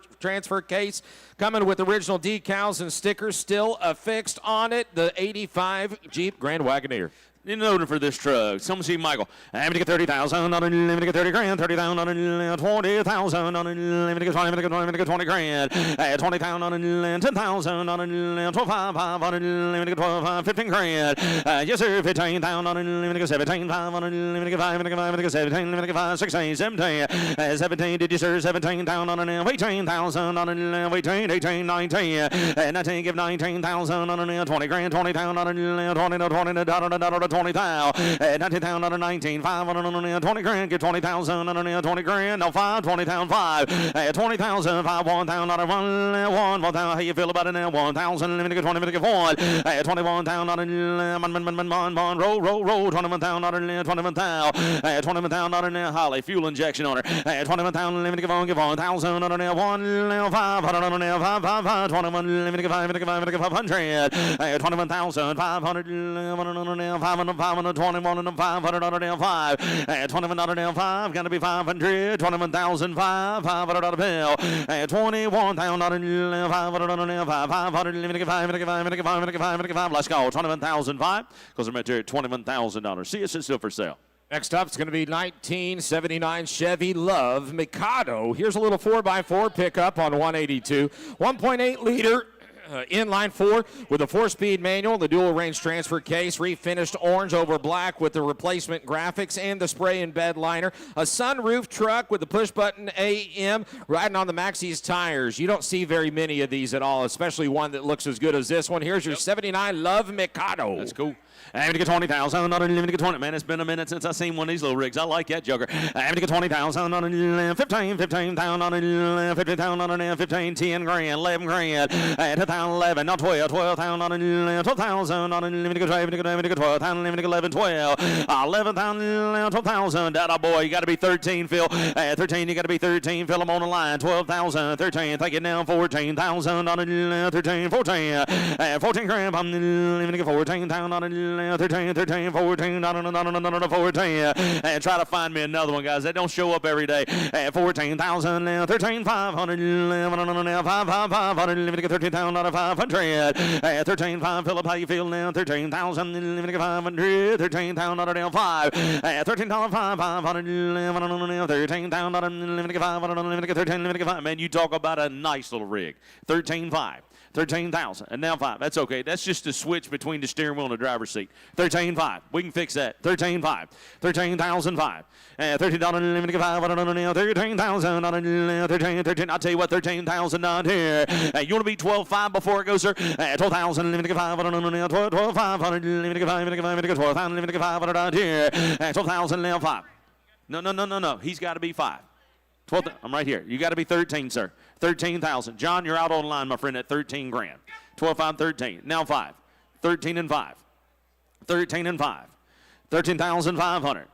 case. Coming with original decals and stickers still affixed on it. The 85 Jeep Grand Wagoneer. In order for this truck, someone see Michael. I'm going to get 30,000 on it, I'm going to get 30 grand, 30,000 on it, 20,000 on it, I'm going to get 20, I'm going to get 20 grand, 20,000 on it, 10,000 on it, 12,500 on it, I'm going to get 12, 15 grand, yes sir, 15,000 on it, I'm going to get 17,500 on it, I'm going to get 5, I'm going to get 17, I'm going to get 5, 16, 17, 17, did you sir, 17,000 on it, 18,000 on it, 18, 18, 19, 19, give 19,000 on it, 20 grand, 20,000 on it, 20, 20,000, 19,000 on a 19, 500 on a 20 grand, get 20,000 on a 20 grand, no 5, 20,000, 5, 20,000, 5, 1,000 on a 1,000, how you feel about it now, 1,000, let me get 20, let me get 1, 21,000 on a, roll, 21,000 on a, 21,000, 21,000 on a, Holly, fuel injection on her, 21,000, let me give 1,000 on a, 1, 500 on a, 5, 21, let me get 500, 21,000, 500, 521 and 500 on a 5, 21 on a 5, gonna be 500, 21,005, 500 on a bill, 21,000 on a 500 on a 5, 500, let me get 5, let me get 5, let me get 5, let me get 5, let me get 5, let's go, 21,005, because I'm at $21,000. See, it's still for sale. Next up, it's going to be 1979 Chevy Love Mikado. Here's a little 4x4 pickup on 182, 1.8 liter. Inline 4 with a 4-speed manual, the dual range transfer case, refinished orange over black with the replacement graphics and the spray and bed liner. A sunroof truck with the push button AM, riding on the Maxxis tires. You don't see very many of these at all, especially one that looks as good as this one. Here's your 79 Love Mikado. That's cool. I'm going to get 20,000 on it, I'm going to get 20. Man, it's been a minute since I've seen one of these little rigs. I like that joker. I'm going to get 20,000 on it, 15,000 on it, 15,000 on it, 15, 10 grand, 11 grand, 10,000, 11, not 12, 12,000 on it, 12,000 on it, let me get 12,000, let me get 11, 12, 11,000, 12,000. That boy, you got to be 13, Phil. 13, you got to be 13, Phil. I'm on the line. 12,000, 13, take it down, 14,000 on it, 13, 14, 14 grand, I'm going to get 14,000 on it. 13, 14, 14. Try to find me another one, guys. That don't show up every day. 14,000, 13,500, 500, 13,000 out of 500. 13,500, Philip, how you feel now? 13,000, 500, 13,000 out of 5. 13,500, 13,000, man, you talk about a nice little rig. 13,500. 13,000, and now 5. That's okay. That's just the switch between the steering wheel and the driver's seat. 13,500. We can fix that. 13,500. 13,005. $13,500. 13,000. 13. I'll tell you what, 13,000 down here. You want to be 12,500 before it goes, sir. 12,000, let me get 500, 12,500, let me get 5, let me get 5, let me get 12,000, let me get 500 out here. 12,000, now 5. No. He's got to be 5. 12, I'm right here. You got to be 13, sir. 13,000. John, you're out online, my friend, at 13 grand. 12, 5, 13. Now 5. 13 and 5. 13 and 5. 13,500.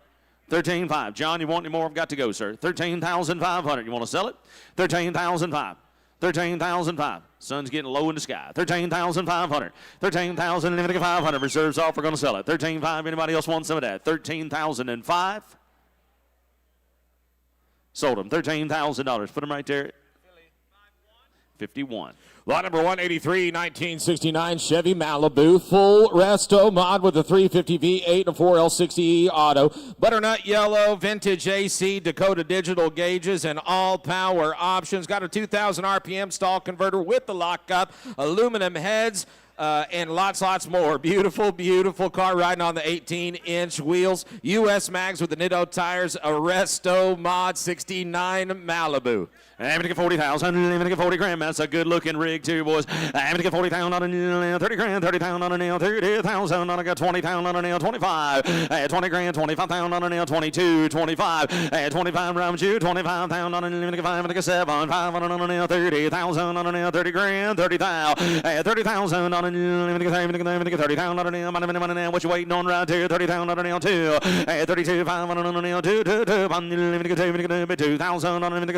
13,500. John, you want any more? I've got to go, sir. 13,500. You want to sell it? 13,500. 13,500. Sun's getting low in the sky. 13,500. 13,000. Limited 500. Reserves off. We're going to sell it. 13,500. Anybody else want some of that? 13,005. Sold them. $13,000. Put them right there. 51. Lot number 183, 1969 Chevy Malibu, full resto mod with a 350 V8 and a 4L60E auto. Butternut yellow, vintage AC, Dakota digital gauges, and all power options. Got a 2,000 RPM stall converter with the lockup, aluminum heads, and lots more. Beautiful car riding on the 18-inch wheels. U.S. mags with the Nitto tires, a resto mod 69 Malibu. I'm going to get 40,000. I'm going to get 40 grand. That's a good-looking rig, too, boys. I'm going to get 40,000 on a nail, 30 grand, 30,000 on a nail, 30,000 on a 20,000 on a nail, 25. 20 grand, 25,000 on a nail, 22, 25. 25 round you, 25,000 on a nail, 5, I'm going to get 7, 500 on a nail, 30,000 on a nail, 30 grand, 30,000. 30,000 on a nail, I'm going to get 30,000 on a nail, money, what you waiting on right here, 30,000 on a nail, 2. 32, 500 on a nail, 2, 2,000 on a nail,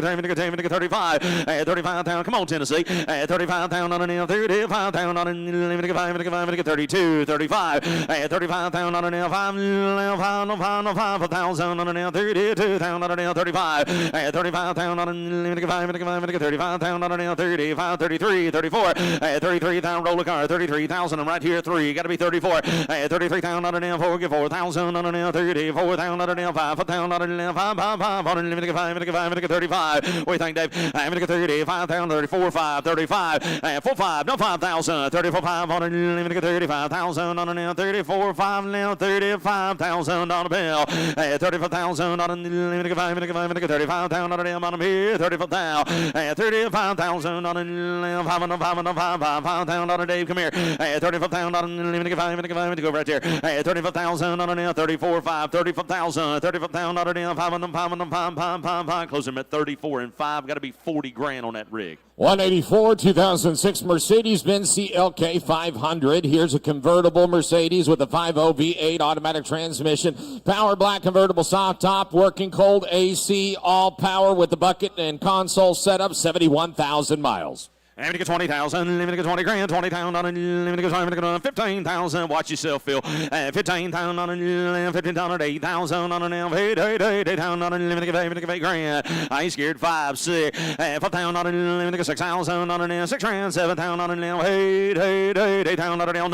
35, 35,000. Come on, Tennessee. 35,000 on a nail. 35,000 on a nail. Let me get 5. Let me get 5. Let me get 32, 35. 35,000 on a nail. 5,000 on a nail. 32,000 on a nail. 35. 35,000 on a nail. Let me get 5. Let me get 5. Let me get 35,000 on a nail. 35, 33, 34. 33,000. Roll a car. 33,000. I'm right here. 3. Got to be 34. 33,000 on a nail. 4. Get 4,000 on a nail. 34,000 on a nail. 5,000 on a nail. 5. Let me get 5. Let me get 5. Let me get 35. What do you think, Dave? I'm going to get 35,000, 34, 5, 35, 4, 5, no 5,000, 34, 500, I'm going to get 35,000 on a nail, 34, 5 now, 35,000 on a bill, 35,000 on a nail, I'm going to get 5, I'm going to get 35,000 on a nail, on here, 35,000, 35,000 on a nail, 5,000 on a Dave, come here, 35,000 on a nail, I'm going to get 5, I'm going to get 5, I'm going to go right there, 35,000 on a nail, 34, 5, 35,000, 35,000 on a nail, 5, close them at 34 and 5. Got to be 40 grand on that rig. 184, 2006 Mercedes-Benz CLK 500. Here's a convertible Mercedes with a 5.0 V8 automatic transmission. Power black convertible soft top, working cold AC, all power with the bucket and console setup, 71,000 miles. I'm going to get 20,000. I'm going to get 20 grand. 20,000 on a. I'm going to get 15,000. Watch yourself, Phil. 15,000 on a. 15,000. 8,000 on a. 8,000 on a. I'm going to get 8 grand. I ain't scared. 5, 6. 5,000 on a. I'm going to get 6,000 on a. 6 grand. 7,000 on a. 8,000 on a. 9.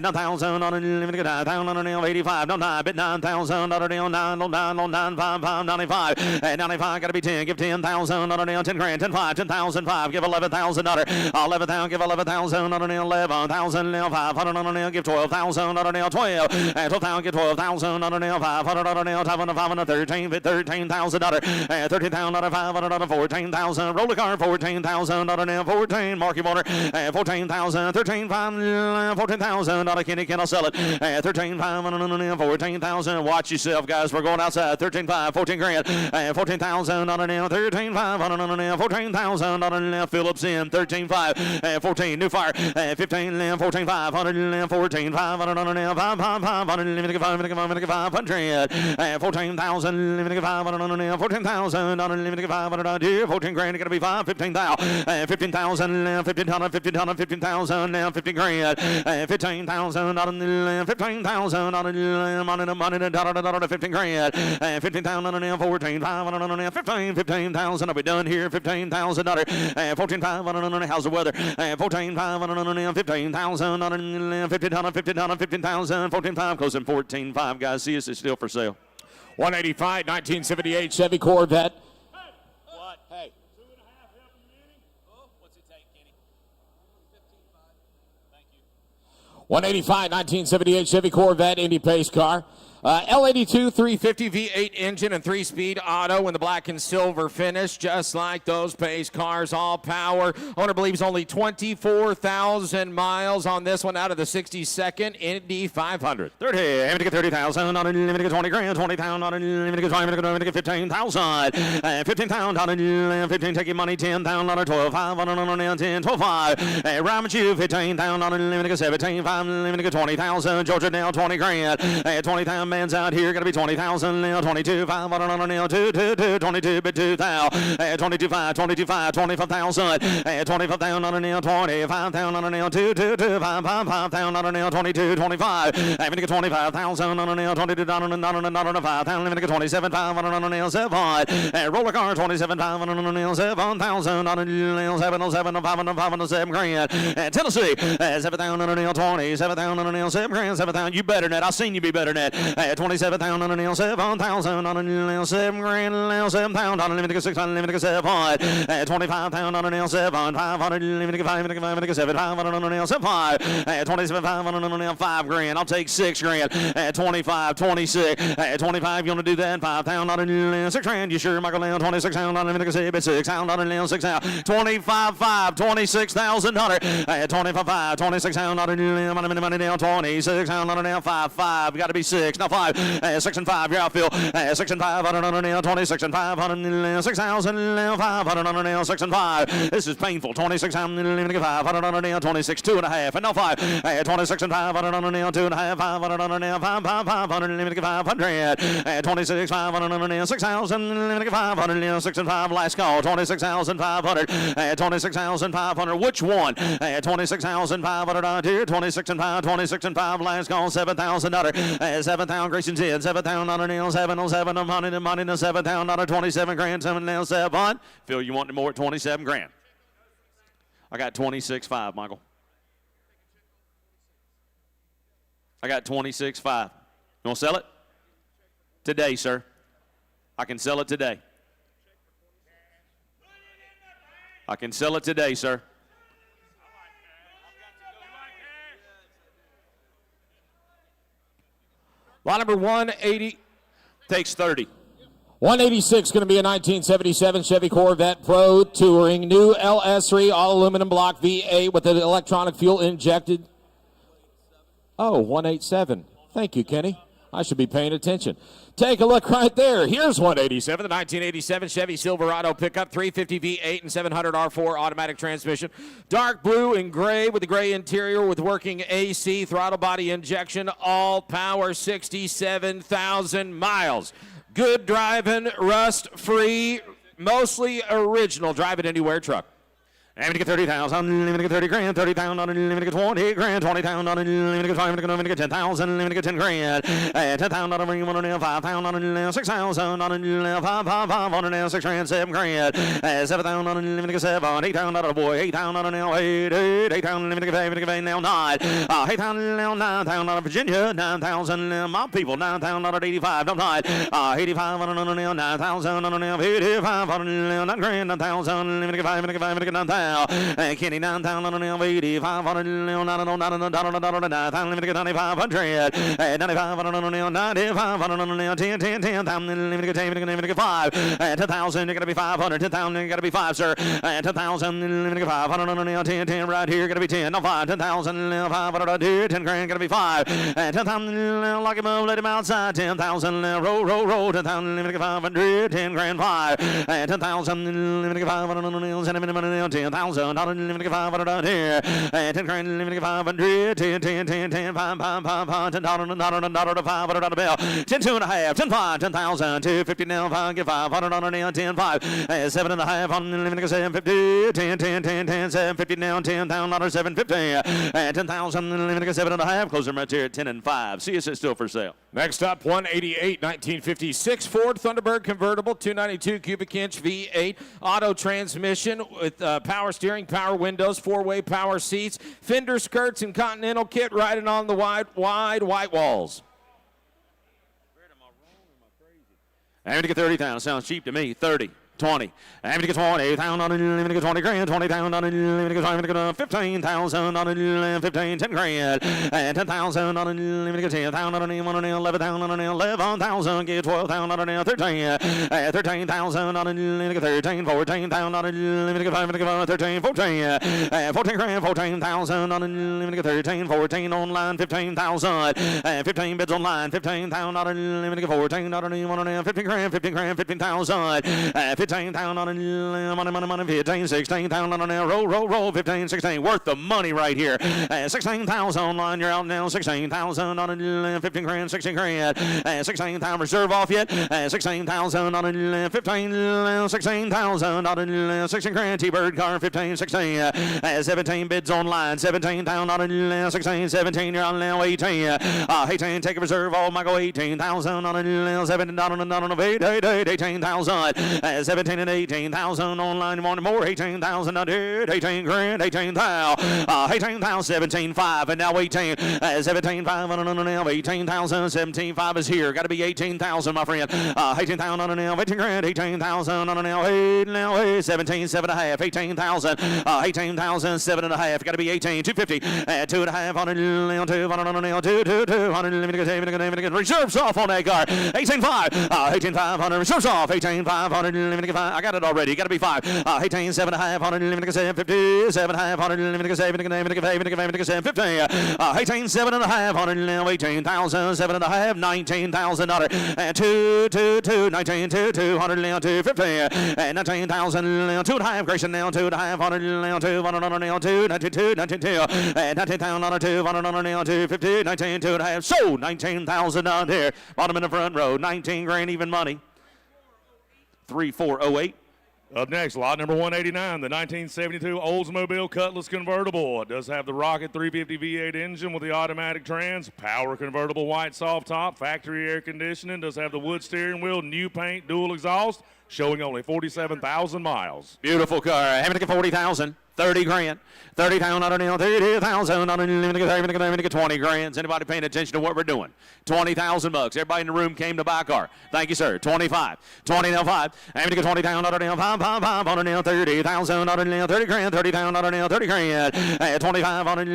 9,000 on a. I'm going to get 9,000 on a. 85. No 9. Bit 9,000 on a. 9, 5, 5, 95. 95. Got to be 10. Give 10,000 on a. 10 grand. 10, 5. 10,005. Give 11,000. 11,000, give 11,000 on a nail, 11,000 nail, 500 on a nail, give 12,000 on a nail, 12, 12,000, give 12,000 on a nail, 500 on a nail, 500, 13, 13,000 on a 13,000 on a 500 on a 14,000, roll the car, 14,000 on a nail, 14, Marky Warner, 14,000, 13, 5, 14,000 on a Kenny, can I sell it? 13, 5 on a nail, 14,000, watch yourself, guys, we're going outside, 13, 5, 14 grand, 14,000 on a nail, 13, 5 on a nail, 14,000 on a nail, Phillips in, 13, 5, 14, new fire, 15, 14, 500, 14, 500 on a nail, 5, 500, limited 500, 14,000, limited 500 on a nail, 14,000 on a limited 500 on a 14 grand, it's going to be 5, 15,000, 15,000, 15,000, 15,000, now 15 grand, 15,000 on a 15,000 on a money, 15 grand, 15,000 on a nail, 14, 500 on a nail, 15,000, I'll be done here, 15,000, 14, 500 on a how's the weather? 14, 500 on a 15,000 on a 15,000, 14,500, closing 14,500, guys, see us, it's still for sale. 185, 1978 Chevy Corvette. What? Hey. 185, 1978 Chevy Corvette Indy Pace car. L82 350 V8 engine and 3-speed auto in the black and silver finish, just like those pace cars, all power. Owner believes only 24,000 miles on this one out of the 62nd Indy 500. 30, limited 30,000, not limited 20 grand, 20,000, not limited 15,000, 15,000, 15, take your money, 10,000, 12, 500, 10, 12, 5, round with you, 15,000, not limited 17, 5, limited 20,000, Georgia now 20 grand, 20,000 man's out here, gonna be 20,000 now, 22, 500 now, 2, 22, but 2,000, 22, 5, 22, 5, 25,000, 25,000 now, 25,000 now, 2, 5, 5,000 now, 22, 25, I'm gonna get 25,000 now, 22, 5,000, I'm gonna get 27, 500 now, 7, roller car, 27, 500 now, 7,000 now, 7, 507 grand, Tennessee, 7,000 now, 20, 7,000 now, 7 grand, 7,000, you better than that, I seen you be better than that, 27,000 now, 7,000 now, 7 grand now, 7,000, unlimited 6, unlimited 7, 25,000 now, 7, 500, unlimited 5, unlimited 7, 500 now, 7, 5, 27, 500 now, 5 grand, I'll take 6 grand, 25, 26, 25, you want to do that, 5,000, 6 grand, you sure, Michael, now, 26,000, unlimited 6,000, 6,000, 25, 5, 26,000, 25, 5, 26,000, money now, 26,000 now, 5, 5, got to be 6, now 5, 6 and 5, you're out, Phil, 6 and 5, 100 now, 26 and 500, 6,000 now, 500 now, 6 and 5, this is painful, 26,000, 500 now, 26, 2 and a half, and now 5, 26 and 500 now, 2 and a half, 500 now, 500, 500, 26, 500 now, 6,000, 500, 6 and 5, last call, 26,500, 26,500, which one? 26,500 here, 26 and 5, 26 and 5, last call, $7,000, 7,000, Grayson 10, 7,000 now, 707, money to 7,000, 27 grand, 7 now, 7. Phil, you want more at 27 grand? I got 26.5, Michael. I got 26.5. You want to sell it? Today, sir. I can sell it today. I can sell it today, sir. Lot number 180 Takes 30. 186 going to be a 1977 Chevy Corvette Pro Touring, new LS3 all aluminum block V8 with an electronic fuel injected. Oh, 187. Thank you, Kenny. I should be paying attention. Take a look right there. Here's 187, the 1987 Chevy Silverado pickup, 350 V8 and 700 R4 automatic transmission. Dark blue and gray with a gray interior with working AC, throttle body injection, all power, 67,000 miles. Good driving, rust-free, mostly original. Drive it anywhere truck. I'm going to get 30,000, limited 30 grand, 30,000, limited 20 grand, 20,000, limited 5, limited 10,000, limited 10 grand, 10,000, 5,000, 6,000, 5,500, 6 grand, 7 grand, 7,000, limited 7, 8,000, boy, 8,000 now, 8,000, limited 5, now 9, 8,000 now, 9,000, Virginia, 9,000, my people, 9,000, 85, no 9, 8,500 now, 9,000, now 8,500, 9 grand, 9,000, limited 5, limited 9,000. Kenny 9,000, 8,500, 9,000, limited 9,500, 9,500, 9,500, 10,000, limited 5, 10,000, you're going to be 500, 10,000, you're going to be 5, sir, 10,000, limited 500, 10, right here, going to be 10, no 5, 10,000, 500, 10 grand, going to be 5, 10,000, lock him up, let him outside, 10,000, roll, 10,000, limited 500, 10 grand, 5, 10,000, limited 500, send him in money, 10,000, limited 500 here, 10 grand, limited 500, 10, 5, 10 dollar to 500 on the bell, 10, 2 and a half, 10, 5, 10,000, 250 now, 5, get 500 on now, 10, 5, 7 and a half on limited 750, 10, 750 now, 10,000, 750, 10,000, limited 7 and a half, close them right here at 10 and 5. See, it's still for sale. Next up, 188 1956 Ford Thunderbird convertible, 292 cubic inch V8, auto transmission with power steering, power windows, 4-way power seats, fender skirts, and Continental kit riding on the wide white walls. I'm going to get 30,000. Sounds cheap to me. 30. 20. I'm going to get 20,000 on it. I'm going to get 20 grand. 20,000 on it. I'm going to get 15,000 on it. 15, 10 grand. 10,000 on it. I'm going to get 10,000 on it. 11,000 on it. 11,000. Get 12,000 on it. 13. 13,000 on it. I'm going to get 13. 14,000 on it. I'm going to get 13. 14. 14 grand. 14,000 on it. I'm going to get 13. 14 online. 15,000. 15 bids online. 15,000 on it. I'm going to get 14 on it. 15 grand. 15 grand. 15,000. 15,000 on it, money, 15, 16,000 on it, roll, 15, 16, worth the money right here. 16,000 online, you're out now, 16,000 on it, 15 grand, 16 grand, 16,000 reserve off yet, 16,000 on it, 15, 16,000 on it, 16 grand, T-Bird car, 15, 16, 17 bids online, 17,000 on it, 16, 17, you're out now, 18, 18, take a reserve off, Michael, 18,000 on it, 17, on 18,000, 17 and 18,000 online. You want more? 18,000 on it. 18 grand. 18,000. 18,000. 17,5 and now 18. 17,5 on now. 18,000. 17,5 is here. Got to be 18,000, my friend. 18,000 on now. 18 grand. 18,000 on now. 8 now. 17, 7.5. 18,000. 18,000. 7.5. Got to be 18. 250. 2.5 on it now. 2 on it now. 2. Reserves off on that car. 18,5. 18,500. Reserves off. 18,500. I got it already. Got to be 5. 18, 7,500. 50. 7,500. 50. 18, 7,500. 18,000. 7.5. 19,000 on it. 2. 19. 200. 250. 19,000. 2.5. Grayson now. 2,500. 2 on it. 2. 92. 92. 19,000 on it. 2 on it. 250. 19. 2.5. So 19,000 on here. Bottom in the front row. 19 grand even money. 3408. Up next, lot number 189, the 1972 Oldsmobile Cutlass convertible. It does have the Rocket 350 V8 engine with the automatic trans, power convertible white soft top, factory air conditioning, does have the wood steering wheel, new paint, dual exhaust, showing only 47,000 miles. Beautiful car. Having to get 40,000. 30 grand. 30,000 on it, 30,000 on it, 20 grand. Is anybody paying attention to what we're doing? 20,000 bucks. Everybody in the room came to buy a car. Thank you, sir. 25. 20 now 5. Having to get 20,000 on it, 5 on it, 30,000 on it, 30 grand. 30,000 on it, 30 grand. 25 on it,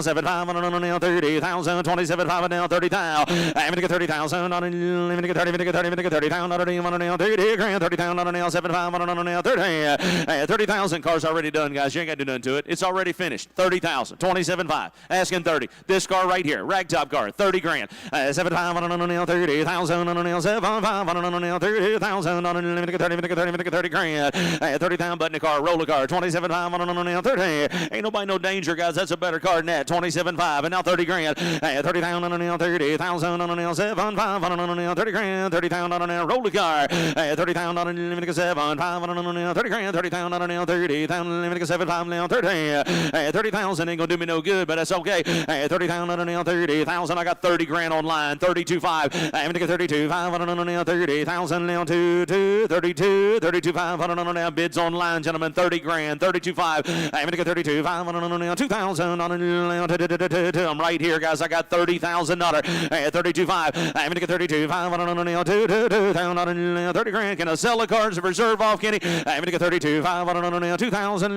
75 on it, 30,000, 27,5 now, 30,000. Having to get 30,000 on it, 30,000 on it, 30 grand. 30,000 on it, 75 on it, 30. 30,000 cars already done, guys. You ain't got to do nothing to it. It's already finished. 30,000. 27.5. Asking 30. This car right here. Ragtop car. 30 grand. 75 on it. 30,000 on it. 75 on it. 30,000 on it. 30 grand. 30,000 button car. Roller car. 27.5 on it. 30. Ain't nobody no danger, guys. That's a better car than that. 27.5 and now 30 grand. 30,000 on it. 30,000 on it. 75 on it. 30 grand. 30,000 on it. Roller car. 30,000 on it. 75 on it. 30 grand. 30,000 on it. 30,000. 75 now 30. 30,000 ain't gonna do me no good, but that's okay. 30,000 on it. 30,000. I got 30 grand online. 32.5. I'm gonna get 32.5 on it. 30,000 now 2. 32. 32.5 on it. Bids online, gentlemen. 30 grand. 32.5. I'm gonna get 32.5 on it. 2,000 on it. I'm right here, guys. I got 30,000 on it. 32.5. I'm gonna get 32.5 on it. 2,000 on it. 30 grand. Can I sell the cars reserve off, Kenny? I'm gonna get 32.5 on it. 2,000.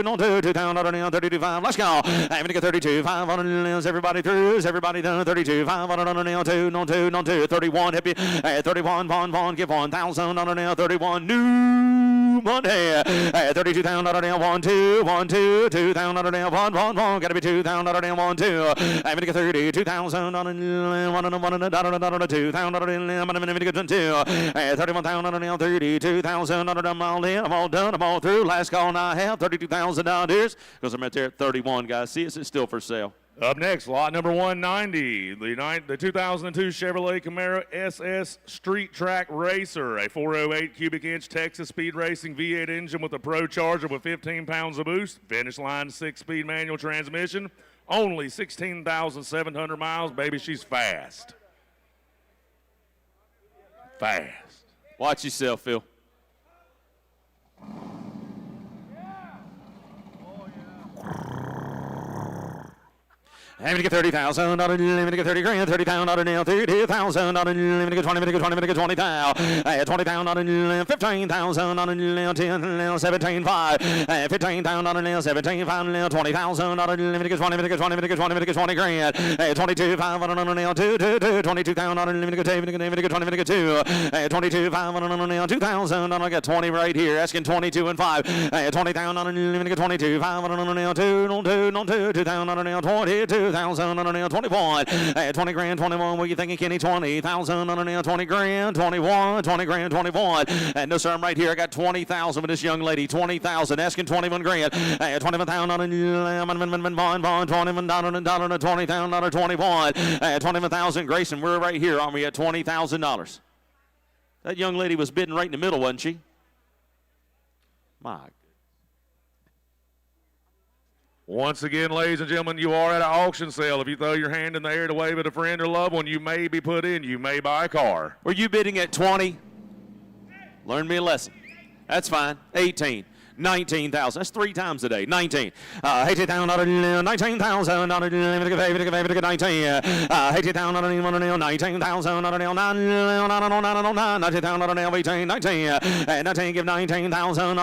2,000 on it. 32.5. Let's go. I'm gonna get 32.5 on it. Is everybody through? Is everybody done? 32.5 on it. 2. 31. Happy. 31. Vaughn. Give 1,000 on it. 31. New money. 32,000 on it. 1, 2. 2,000 on it. Vaughn. Gotta be 2,000 on it. 1, 2. I'm gonna get 32,000 on it. 1 and 2,000 on it. I'm gonna get 2. 31,000 on it. 32,000 on it. I'm all in. I'm all done. I'm all through. Last call I have. $32,000 because I'm right there at 31, guys. See, it's still for sale. Up next, lot number 190, the 2002 Chevrolet Camaro SS Street Track Racer, a 408 cubic inch Texas Speed Racing V8 engine with a Pro Charger with 15 pounds of boost, finish line 6-speed manual transmission, only 16,700 miles. Baby, she's fast. Fast. Watch yourself, Phil. Let me get 30,000, let me get 30 grand, 30,000, let me get 32,000, let me get 20, let me get 20, let me get 20,000, 20,000, let me get 15,000, let me get 10, 17, 5, 15,000, let me get 17, 5, 20,000, let me get 20, let me get 20, let me get 20, let me get 20 grand, 22, 5, let me get 2, 22,000, let me get 2, let me get 20, let me get 2, 22, 5, let me get 2,000, let me get 20 right here, asking 22 and 5, 20,000, let me get 22, 5, let me get 2, 2,000, let me get 22. 21, 20 grand, 21. What are you thinking, Kenny? 20,000, 20 grand, 21, 20 grand, 21. And no, sir, I'm right here. I got 20,000 with this young lady. 20,000, asking 21 grand. 21,000, 20,000, 21. 21,000, Grayson. We're right here, aren't we? At $20,000. That young lady was bidding right in the middle, wasn't she? My. Once again, ladies and gentlemen, you are at an auction sale. If you throw your hand in the air to wave at a friend or loved one, you may be put in. You may buy a car. Were you bidding at 20? Learn me a lesson. That's fine. 18. 19,000. That's 3 times a day. 19. 18,000. 19,000. 19,000. 19,000. Give 19,000.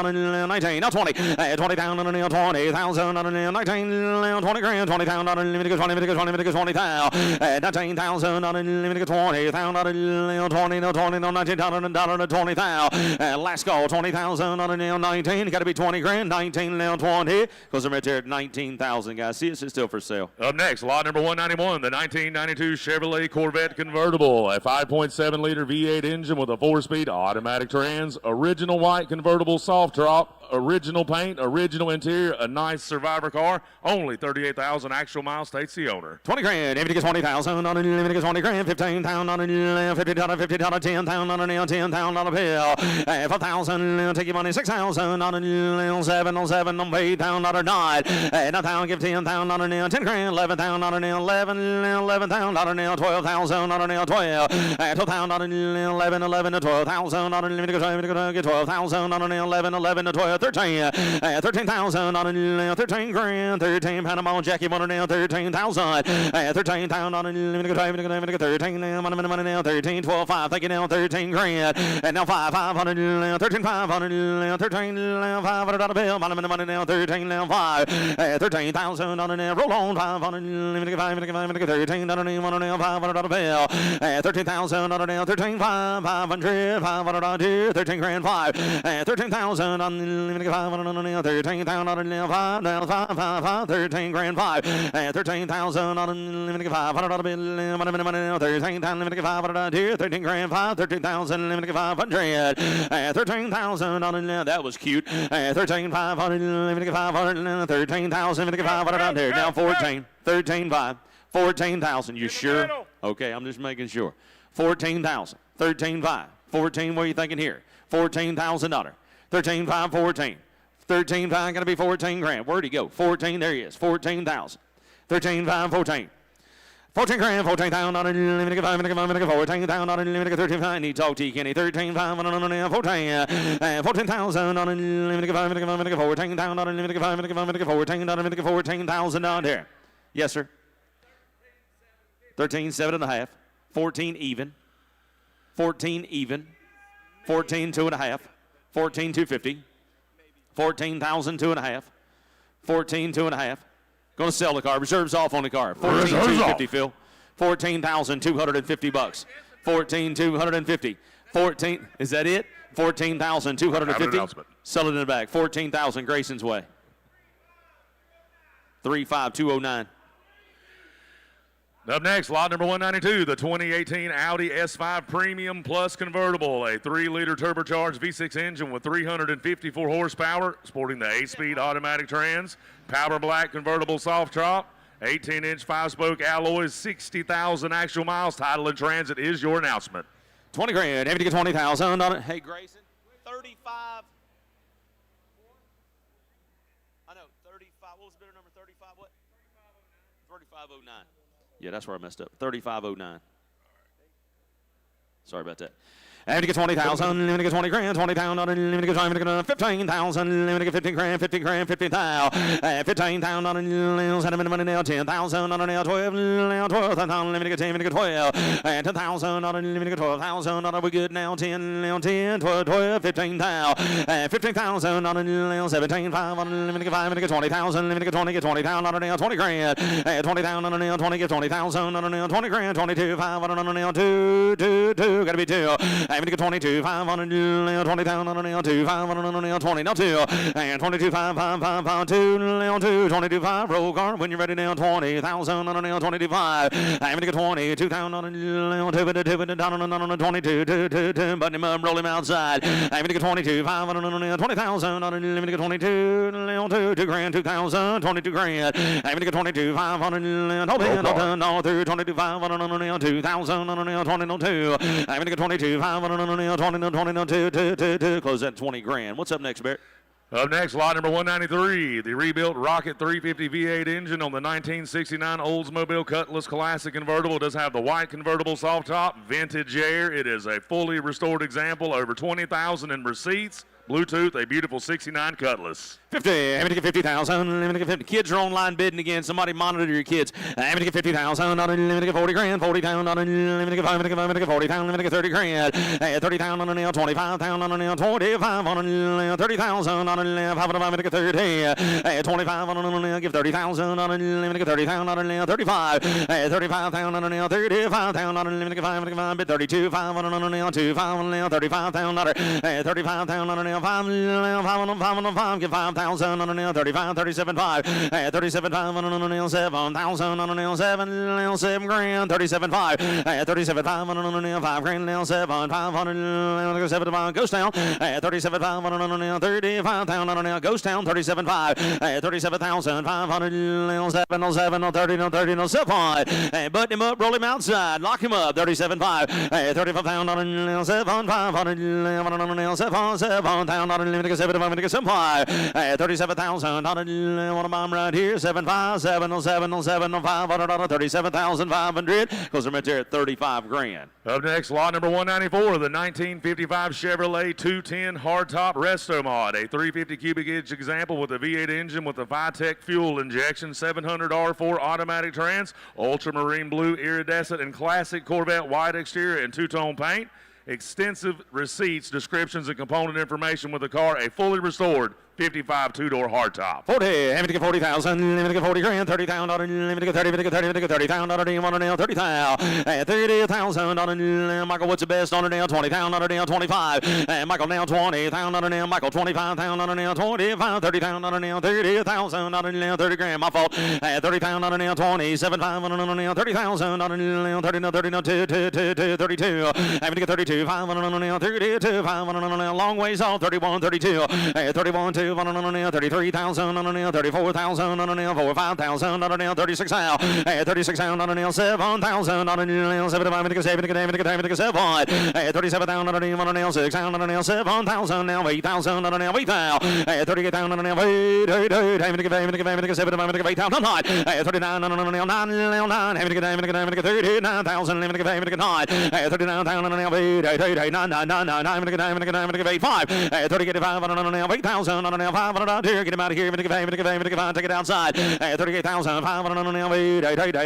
19. Now 20. 20,000. 20,000. 19. 20 grand. 20,000. 20,000. 19,000. 20,000. 20,000. Last call. 20,000. 19. Got to be 20 grand, 19 now 20, because I'm right there at 19,000, guys. See, it's still for sale. Up next, lot number 191, the 1992 Chevrolet Corvette convertible, a 5.7-liter V8 engine with a 4-speed automatic trans, original white convertible soft top, original paint, original interior, a nice survivor car, only 38,000 actual miles, states the owner. 20 grand, everything gets 20,000, let me get 20 grand, 15,000, $50, $50, 10,000, 10,000 bill, 5,000, take your money, 6,000, 7, 7, 8,000, 9, 9,000, give 10,000, 10 grand, 11,000, 11,000, 12,000, 12, 12,000, 11, 11, 12,000, let me get 12,000, 11, 11, 12, 13, 13,000, 13 grand, 13 Panama Jackie, 13,000, 13,000, let me get 13, money now, 13, 12, 5, thank you now, 13 grand, and now 500, 13, 500, 13, $500 bill, money now, 13 now, 5, 13,000 on the roll on, 500, let me get 13, money now, $500 bill, 13,000 on the 13, 500, $500, 13 grand, 5, 13,000 on the 500 on the 13,000 on the 5, now 5, 13 grand, 5, 13,000 on the 500 bill, money 13,000, let me get 500, 13 grand, 5, 13,000, let me get 500, 13,000 on the, that was cute, 13,500, let me get 500, 13,000, let me get 500 out there, now 14, 13,500. 14,000. You sure? Okay, I'm just making sure. 14,000. 13,500. 14. What are you thinking here? $14,000. 13,500. 14. 13,500. Gonna be 14 grand. Where'd he go? 14. There he is. 14,000. 13,500. 14. 14 grand, 14,000, let me get 14,000, let me get 13,500, I need to talk to you, Kenny, 13,500, 14,000, let me get 14,000, let me get 14,000 down there. Yes, sir. 13, 7.5, 14 even, 14 even, 14, 2.5, 14, 250, 14,000, 2.5, 14, 2.5. Going to sell the car. Reserves off on the car. 14,250, Phil. 14,250 bucks. 14,250. 14. Is that it? 14,250. Sell it in the back. 14,000 Grayson's way. 35209. Up next, lot number 192, the 2018 Audi S5 Premium Plus convertible, a 3-liter turbocharged V6 engine with 354 horsepower, sporting the 8-speed automatic trans, powder black convertible soft top, 18-inch 5-spoke alloys, 60,000 actual miles. Title and transit is your announcement. 20 grand. Everything get 20,000 on it. Hey, Grayson. 35. I know, 35. What was the bidder number? 35 what? 3509. Yeah, that's where I messed up. 3509. Sorry about that. Let me get 20,000. Let me get 20 grand. 20,000. Let me get 15,000. Let me get 15 grand. 15 grand. 15,000. 15,000. Send them money now. 10,000. Now 12. Now 12,000. Let me get 10. Let me get 12. 10,000. Let me get 12,000. We good now. 10. Now 10. 12. 12. 15,000. 15,000. Now 17. 5. Let me get 5. Let me get 20,000. Let me get 20. Get 20,000. Now 20 grand. 20,000. Now 20. Get 20,000. Now 20 grand. 22. 5. Now 2. 2. 2. Gotta be 2. I'm gonna get 22, 500, 20,000, 2, 500, 20, now 2, and 22, 5, 5, 5, 5, 2, 2, 22, 5, roll card when you're ready now, 20,000, 22, 5, I'm gonna get 22,000, 22, 2, button him up, roll him outside, I'm gonna get 22, 500, 20,000, I'm gonna get 22, 2 grand, 2,000, 22 grand, I'm gonna get 22, 500, all through 22, 500, 2,000, 22, I'm gonna get 22, 500, 20, close that 20 grand. What's up next, Barrett? Up next, lot number 193, the rebuilt Rocket 350 V8 engine on the 1969 Oldsmobile Cutlass Classic convertible. It does have the white convertible soft top, vintage air. It is a fully restored example, over 20,000 in receipts. Bluetooth, a beautiful 69 Cutlass. 50. I'm going to get 50,000. I'm going to get 50. Kids are online bidding again. Somebody monitor your kids. I'm going to get 50,000. I'm going to get 40 grand. 40,000. I'm going to get 5. I'm going to get 40,000. I'm going to get 30 grand. 30,000. I'm going to get 25,000. I'm going to get 25. I'm going to get 30,000. I'm going to get 30. 25. I'm going to give 30,000. I'm going to get 30,000. I'm going to get 35. 35,000. I'm going to get 35,000. I'm going to get 5. I'm going to get 5. 32. 5. I'm going to get 2. 5. I'm going to get 35,000. 35,000. I'm going to get 5. Give 5,000 on a 35, 37, 5, 37, 5 on a 7,000 on a 7 grand, 37, 5, 37, 5 on a 5 grand, 7, 500, 7, ghost town, 37, 5 on a 35,000 on a ghost town, 37, 5, 37,500, 7, 7, 30, 30, 7, button him up, roll him outside, lock him up, 37, 5, 35,000 on a 7, 500, 7, 7, 37,000. One of them right here. 7,500, 37,500. Because they're meant there at 35 grand. Up next, lot number 194, the 1955 Chevrolet 210 hardtop resto mod, a 350 cubic inch example with a V8 engine with a Vitec fuel injection, 700 R4 automatic trans, ultramarine blue iridescent and classic Corvette white exterior and two-tone paint. Extensive receipts, descriptions, and component information with the car, a fully restored 55 two-door hardtop. 40, let me get 40,000, let me get 40 grand, 30,000, let me get 30, let me get 30, let me get 30,000, let me get 30,000, 30,000, Michael, what's the best on it now? 20,000, 25, Michael now 20,000, Michael 25,000, 25, 30,000, 30,000, 30 grand, my fault, 30,000, 27,500, 30,000, 32, let me get 32, 500, 32, 500, long ways off, 31, 32, 31, 2, 33,000, 34,000, 45,000, 36,000, 36,000, 7,000, 37,000, 6,000, 7,000, now 8,000, now 8,000, 38,000, now 8,000, not 39, 9, 39,000, 8,000, now 500 here, get him out of here, take it outside, 38,500, 500,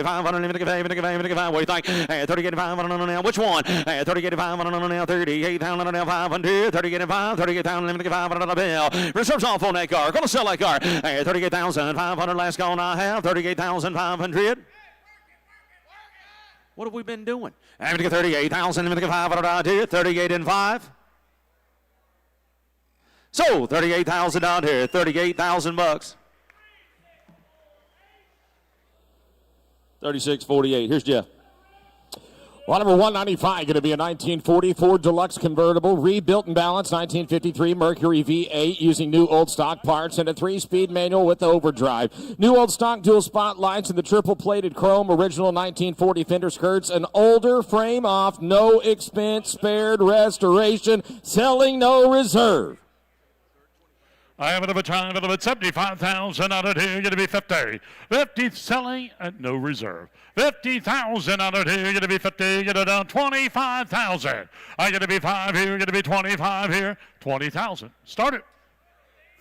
what do you think, 38,500, which one, 38,500, 38,500, 38,500, bill, reserves off on that car, gonna sell that car, 38,500, last call I have, 38,500. What have we been doing? I'm going to get 38,000, I'm going to get 500 out here, 38 and 5. So, 38,000 out here, 38,000 bucks. 36.48. Here's Jeff. Lot number 195 going to be a 1940 Ford Deluxe convertible, rebuilt and balanced 1953 Mercury V8 using new old stock parts and a 3-speed manual with overdrive. New old stock dual spotlights and the triple-plated chrome, original 1940 fender skirts, an older frame off, no expense, spared restoration, selling no reserve. I have a time of about 75,000 out of here, going to be 50. 50 selling at no reserve. 50,000 out of here, going to be 50, get it down 25,000. I got to be 5 here, going to be 25 here, 20,000. Start it.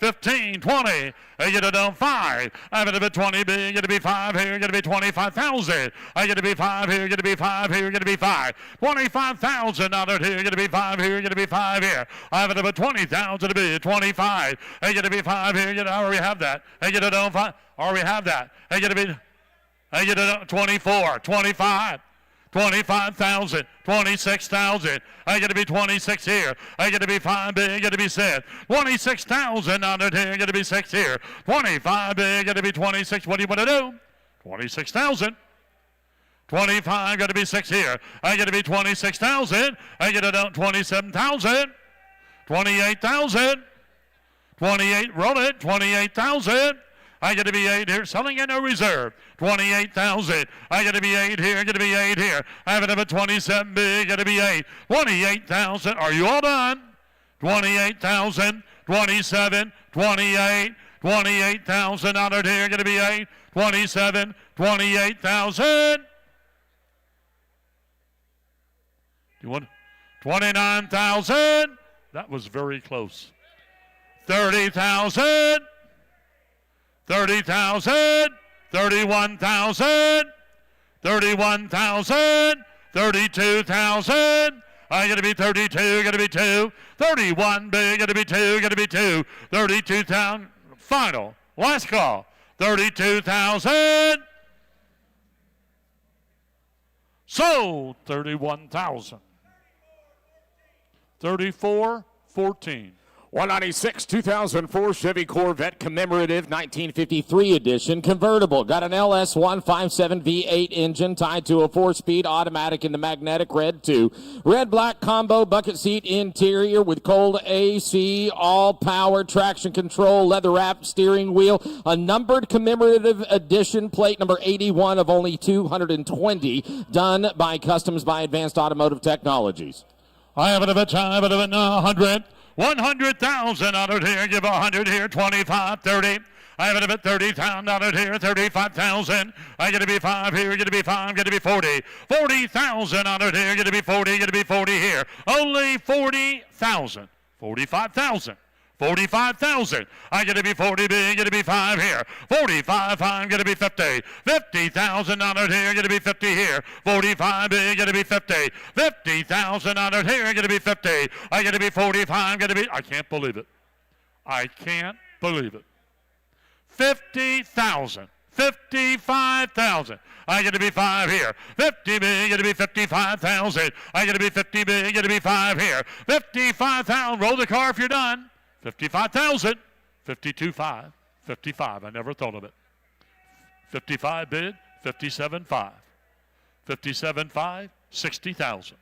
15, 20, I get it down 5. I have it a 20 big, going to be 5 here, going to be 25,000. I get to be 5 here, going to be 5 here, going to be 5. 25,000 out of here, going to be 5 here, going to be 5 here. I have it about 20,000 to be 25. I get to be 5 here, I already have that. I get it down 5, already have that. I get to be, I get it down 24, 25. 25,000, 26,000. I got to be 26 here. I got to be 5 big. I got to be 6. 26,000 out of here. I got to be 6 here. 25 big. I got to be 26. What do you want to do? 26,000. 25. Got to be 6 here. I got to be 26,000. I get it out 27,000. 28,000. 28. Roll it. 28,000. I got to be 8 here, selling at no reserve. 28,000. I got to be 8 here, got to be 8 here. I have it up at 27 big, got to be 8. 28,000. Are you all done? 28,000, 27, 28, 28,000 out of here, got to be 8. 27, 28,000. You want 29,000? That was very close. 30,000. 30,000, 31,000, 31,000, 32,000. I got to be 32, got to be 2. 31 big, got to be 2, got to be 2. 32,000. Final, last call. 32,000. Sold 31,000. 34,14. 196 2004 Chevy Corvette commemorative 1953 edition convertible. Got an LS 157 V8 engine tied to a 4-speed automatic in the magnetic red 2. Red-black combo bucket seat interior with cold AC, all-power traction control, leather-wrapped steering wheel. A numbered commemorative edition, plate number 81 of only 220, done by Customs by Advanced Automotive Technologies. I have it a bit, I have it a bit, 100. 100,000 out of here, give 100 here, 25, 30. I have it a bit, 30,000 out of here, 35,000. I get to be 5 here, get to be 5, get to be 40. 40,000 out of here, get to be 40, get to be 40 here. Only 40,000, 45,000. 45,000. I get to be 40 big, get to be 5 here. 45, 5, get to be 50. 50,000 out of here, get to be 50 here. 45 big, get to be 50. 50,000 out of here, get to be 50. I get to be 45, get to be, I can't believe it. I can't believe it. 50,000. 55,000. I get to be 5 here. 50 big, get to be 55,000. I get to be 50 big, get to be 5 here. 55,000. Roll the car if you're done. 55,000, 52.5, 55. I never thought of it. 55 bid, 57.5. 57.5, 60,000.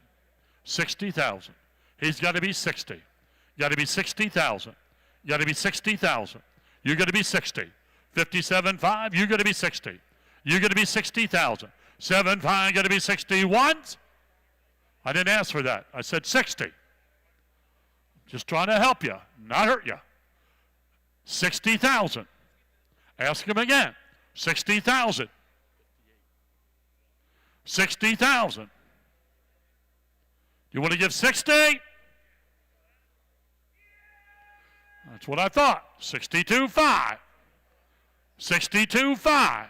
60,000. He's got to be 60. Got to be 60,000. Got to be 60,000. You're going to be 60. 57.5, you're going to be 60. You're going to be 60,000. 7.5, got to be 61. I didn't ask for that. I said 60. Just trying to help you, not hurt you. 60,000. Ask him again. 60,000. 60,000. You want to give 60? That's what I thought. 62.5. 62.5.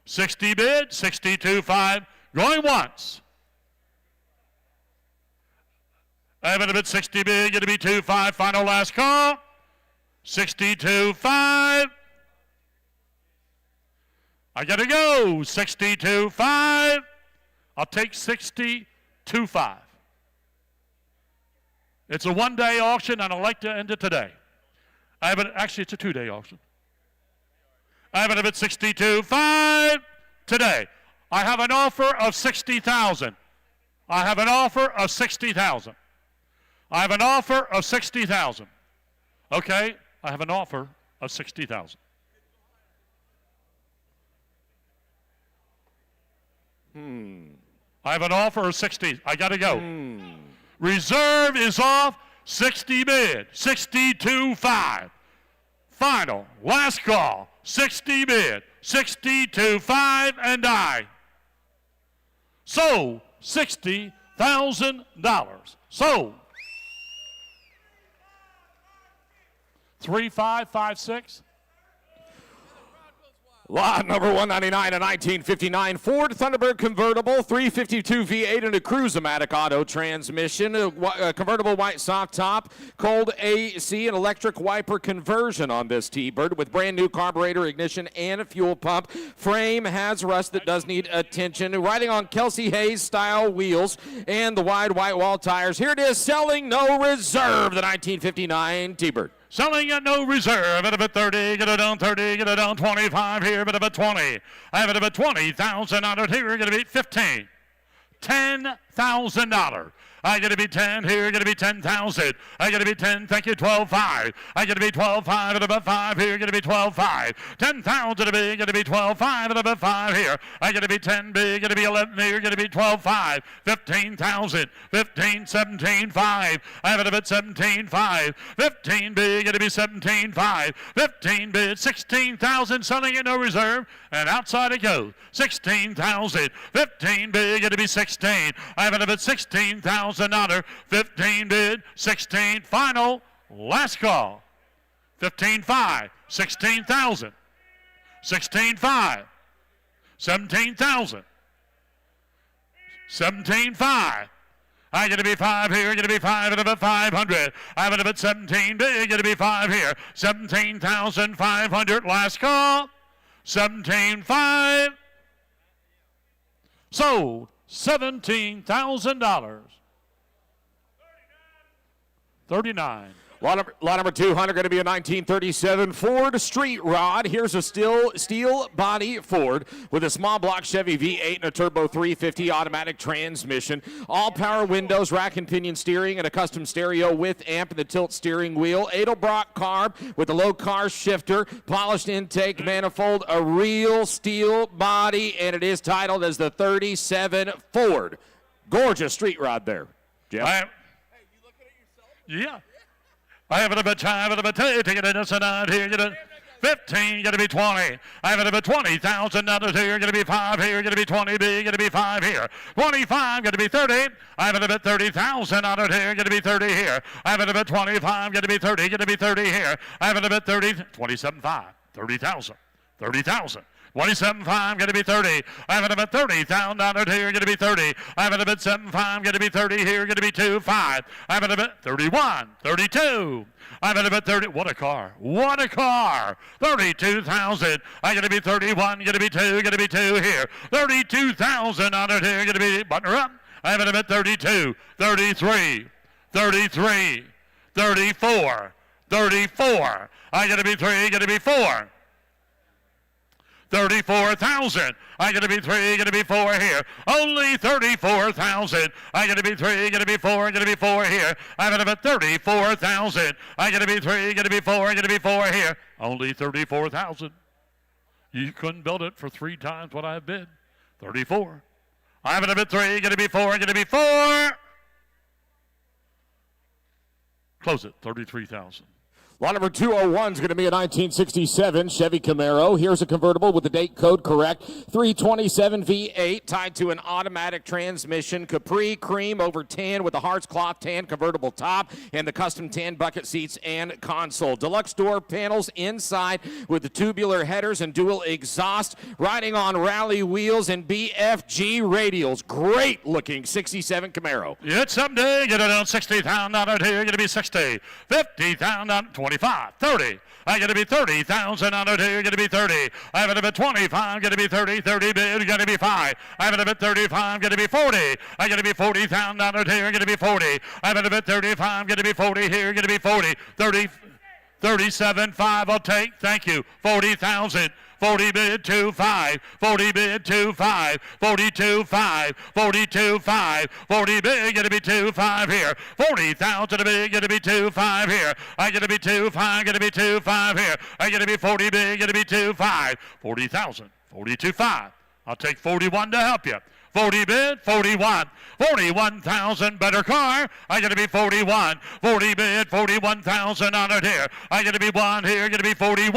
60 bid, 62.5. Going once. I have it a bit 60 big, going to be 2.5. Final last call. 62.5. I got to go. 62.5. I'll take 62.5. It's a one-day auction, and I'd like to end it today. I have it, actually, it's a two-day auction. I have it a bit 62.5 today. I have an offer of 60,000. I have an offer of 60,000. I have an offer of 60,000. Okay, I have an offer of 60,000. I have an offer of 60. I got to go. Reserve is off. 60 bid. 62.5. Final, last call, 60 bid, 62.5 and die. Sold, $60,000. Sold. 3556. Lot number 199, a 1959 Ford Thunderbird convertible, 352 V8 and a Cruise-O-Matic auto transmission, a convertible white soft top, cold AC and electric wiper conversion on this T-Bird with brand new carburetor, ignition, and a fuel pump. Frame has rust that does need attention. Riding on Kelsey Hayes style wheels and the wide white wall tires. Here it is, selling no reserve, the 1959 T-Bird. Selling at no reserve at about 30, get it down 30, get it down 25 here, but about 20. I have it about 20,000 on it here, going to be 15. $10,000. I got to be 10 here, got to be 10,000. I got to be 10, thank you, 12.5. I got to be 12.5 at about 5 here, got to be 12.5. 10,000 to be, got to be 12.5 at about 5 here. I got to be 10 big, got to be 11 here, got to be 12.5. 15,000, 15, 17.5. I have it about 17.5. 15 big, got to be 17.5. 15 bid, 16,000, selling at no reserve, and outside it goes. 16,000. 15 bid, got to be 16. I have it about 16,000. $15 bid, 16 final, last call. 15.5, 16,000, 16.5, 17,000, 17.5. I got to be 5 here, got to be 5 at about 500. I have it about 17 big, got to be 5 here. 17,500, last call. 17.5. Sold $17,000. 39. Lot number 200 going to be a 1937 Ford Street Rod. Here's a steel body Ford with a small block Chevy V8 and a turbo 350 automatic transmission. All power windows, rack and pinion steering, and a custom stereo with amp and the tilt steering wheel. Edelbrock carb with a low car shifter, polished intake manifold, a real steel body, and it is titled as the 37 Ford. Gorgeous street rod there, Jeff. Yeah. I have it about time, but about 2, take it in a sedan here, get it 15, going to be 20. I have it about $20,000 here, going to be 5 here, going to be 20 B, going to be 5 here. 25, going to be 30. I have it about $30,000 here, going to be 30 here. I have it about 25, going to be 30, going to be 30 here. I have it about 30, 27.5, 30,000, 30,000. 27.5, going to be 30. I have it about $30,000 here, going to be 30. I have it about 7.5, going to be 30 here, going to be 2.5. I have it about 31, 32. I have it about 30. What a car! What a car! 32,000. I got to be 31, going to be 2, going to be 2 here. 32,000 on it here, going to be button her up. I have it about 32, 33, 33, 34, 34. I got to be 3, going to be 4. 34,000. I got to be 3, got to be 4 here. Only 34,000. I got to be 3, got to be 4, got to be 4 here. I have it about 34,000. I got to be 3, got to be 4, got to be 4 here. Only 34,000. You couldn't build it for 3 times what I bid. 34. I have it about 3, got to be 4, got to be 4. Close it. 33,000. Lot number 201 is going to be a 1967 Chevy Camaro. Here's a convertible with the date code correct. 327 V8 tied to an automatic transmission. Capri cream over tan with a Hearts cloth tan convertible top and the custom tan bucket seats and console. Deluxe door panels inside with the tubular headers and dual exhaust. Riding on rally wheels and BFG radials. Great looking 67 Camaro. It's someday. Get it on $60,000 here. Going to be 60. 50,000. 25, 30. I got to be 30,000 on it here. Going to be 30. I have it about 25. Going to be 30. 30 bid. Going to be 5. I have it about 35. Going to be 40. I got to be 40,000 on it here. Going to be 40. I have it about 35. Going to be 40 here. Going to be 40. 30. 37.5. I'll take. Thank you. 40,000. 40 bid 2.5, 40 bid 2.5, 42.5, 42.5, 40 bid, gonna be 2.5 here, 40,000 a bid, gonna be 2.5 here, I gotta be 2.5, gonna be 2.5 here, I gotta be 40 bid, gonna be 2.5, 40,000, 42.5, I'll take 41 to help you. 40 bid, 41. 41,000, better car. I got to be 41. 40 bid, 41,000 on it here. I got to be one here, got to be 41.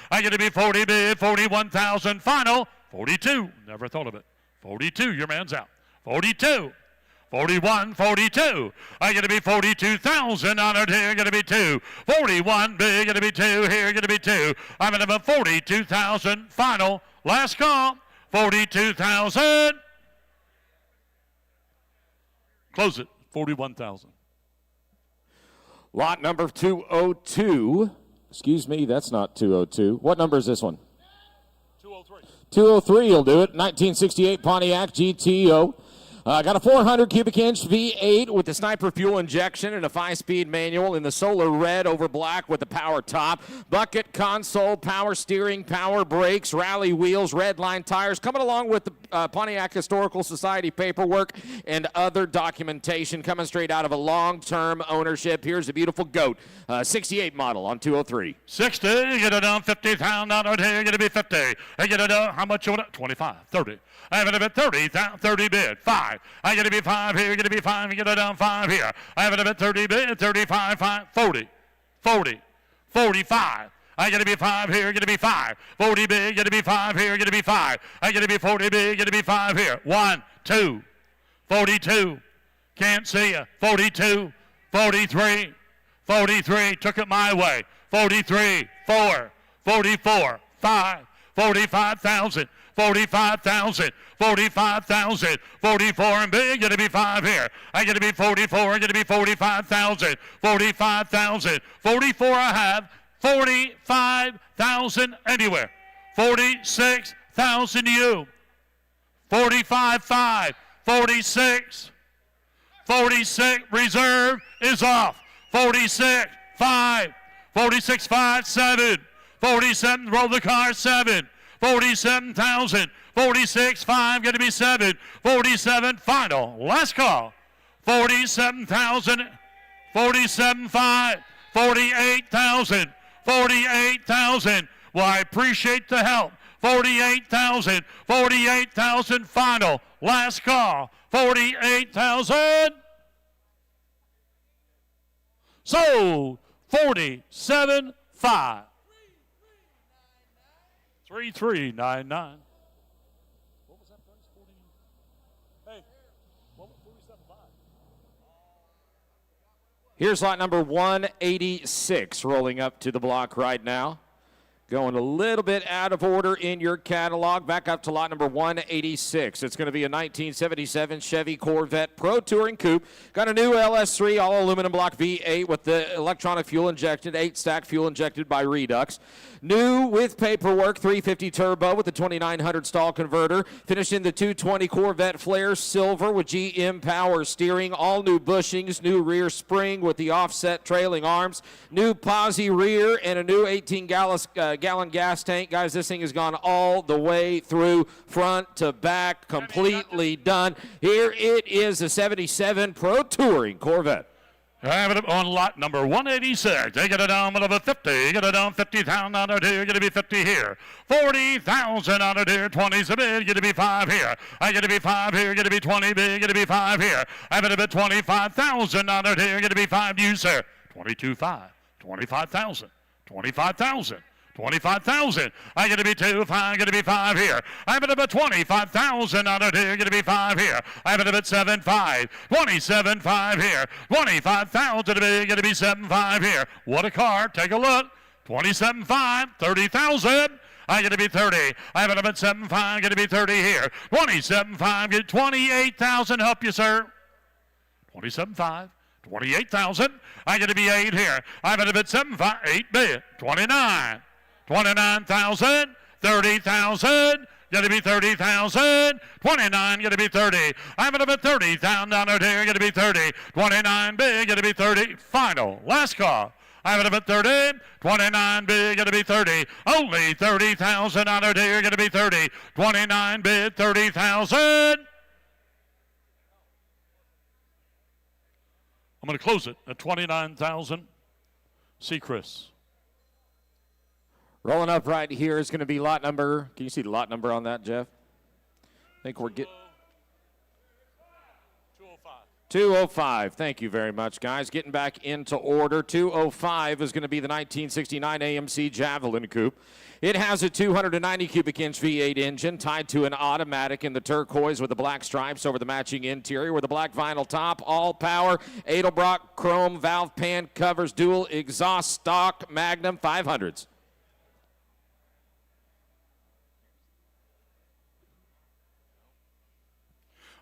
I got to be 40 bid, 41,000 final. 42, never thought of it. 42, your man's out. 42. 41, 42. I got to be 42,000 on it here, got to be 2. 41 bid, got to be 2 here, got to be 2. I'm at about 42,000 final. Last call. 42,000. Close it. 41,000. Lot number 202. Excuse me, that's not 202. What number is this one? 203. 203 will do it. 1968 Pontiac GTO. Got a 400 cubic inch V8 with the sniper fuel injection and a 5-speed manual in the solar red over black with the power top. Bucket console, power steering, power brakes, rally wheels, red line tires. Coming along with the Pontiac Historical Society paperwork and other documentation coming straight out of a long-term ownership. Here's a beautiful goat. 68 model on 203. 60, you get it down 50,000 on it here, you're going to be 50. I get it down, how much you want it? 25, 30. I have it a bit 30, 30 bid, 5. I get to be 5 here, get to be 5, you get it down 5 here. I have it a bit 30 bid, 35, 5, 40, 40, 45. I get to be 5 here, get to be 5. 40 bid, get to be 5 here, get to be 5. I get to be 40 bid, get to be 5 here. 1, 2, 42. Can't see you. 42, 43, 43. Took it my way. 43, 4, 44, 5, 45,000. 45,000, 45,000, 44 and big, get to be 5 here. I get to be 44, get to be 45,000, 45,000, 44 I have, 45,000 anywhere. 46,000 to you. 45,5, 46, 46, reserve is off. 46,5, 46,5, 7, 47, roll the car, 7. 47,000, 46,5, going to be 7, 47, final, last call, 47,000, 47,5, 48,000, 48,000, well, I appreciate the help, 48,000, 48,000, final, last call, 48,000, sold, 47,5. 3399. What was that price? 40. Hey, what was 47.5? Here's lot number 186 rolling up to the block right now. Going a little bit out of order in your catalog. Back up to lot number 186. It's going to be a 1977 Chevy Corvette Pro Touring Coupe. Got a new LS3 all aluminum block V8 with the electronic fuel injected, 8-stack fuel injected by Redux. New with paperwork, 350 turbo with the 2900 stall converter. Finished in the 220 Corvette Flare Silver with GM power steering. All new bushings, new rear spring with the offset trailing arms. New posi rear and a new 18-gallon gas tank. Guys, this thing has gone all the way through front to back, completely done. Here it is, a 77 Pro Touring Corvette. I have it on lot number 186. They get it down with a 50. Get it down 50,000 on it here. Get to be 50 here. 40,000 on it here. 20's a bid. Get to be 5 here. I get to be 5 here. Get to be 20 bid. Get to be 5 here. I have it a bit 25,000 on it here. Get to be 5 you, sir. 22.5. 25,000. 25,000. 25,000. I get to be 2, 5, get to be 5 here. I have it about 25,000 on it here, get to be 5 here. I have it about 7, 5, 27, 5 here. 25,000 to be, get to be 7, 5 here. What a car, take a look. 27, 5, 30,000. I get to be 30. I have it about 7, 5, get to be 30 here. 27, 5, get 28,000, help you, sir. 27, 5. 28,000. I get to be 8 here. I'm at a bit 7, 5, 8 bid. 29. 29,000. 30,000. Get to be 30,000. 29. Get to be 30. I'm at a bit 30,000 down there. Get to be 30. 29 bid. Get to be 30. Final. Last call. I'm at a bit 30. 29 bid. Get to be 30. Only 30,000 on there. Get to be 30. 29 bid. 30,000. I'm going to close it at 29,000. See Chris. Rolling up right here is going to be lot number. Can you see the lot number on that, Jeff? think we're getting 205. 205. Thank you very much, guys. Getting back into order. 205 is going to be the 1969 AMC Javelin Coupe. It has a 290 cubic inch V8 engine tied to an automatic in the turquoise with the black stripes over the matching interior with a black vinyl top, all power, Edelbrock chrome valve pan covers, dual exhaust stock Magnum 500s.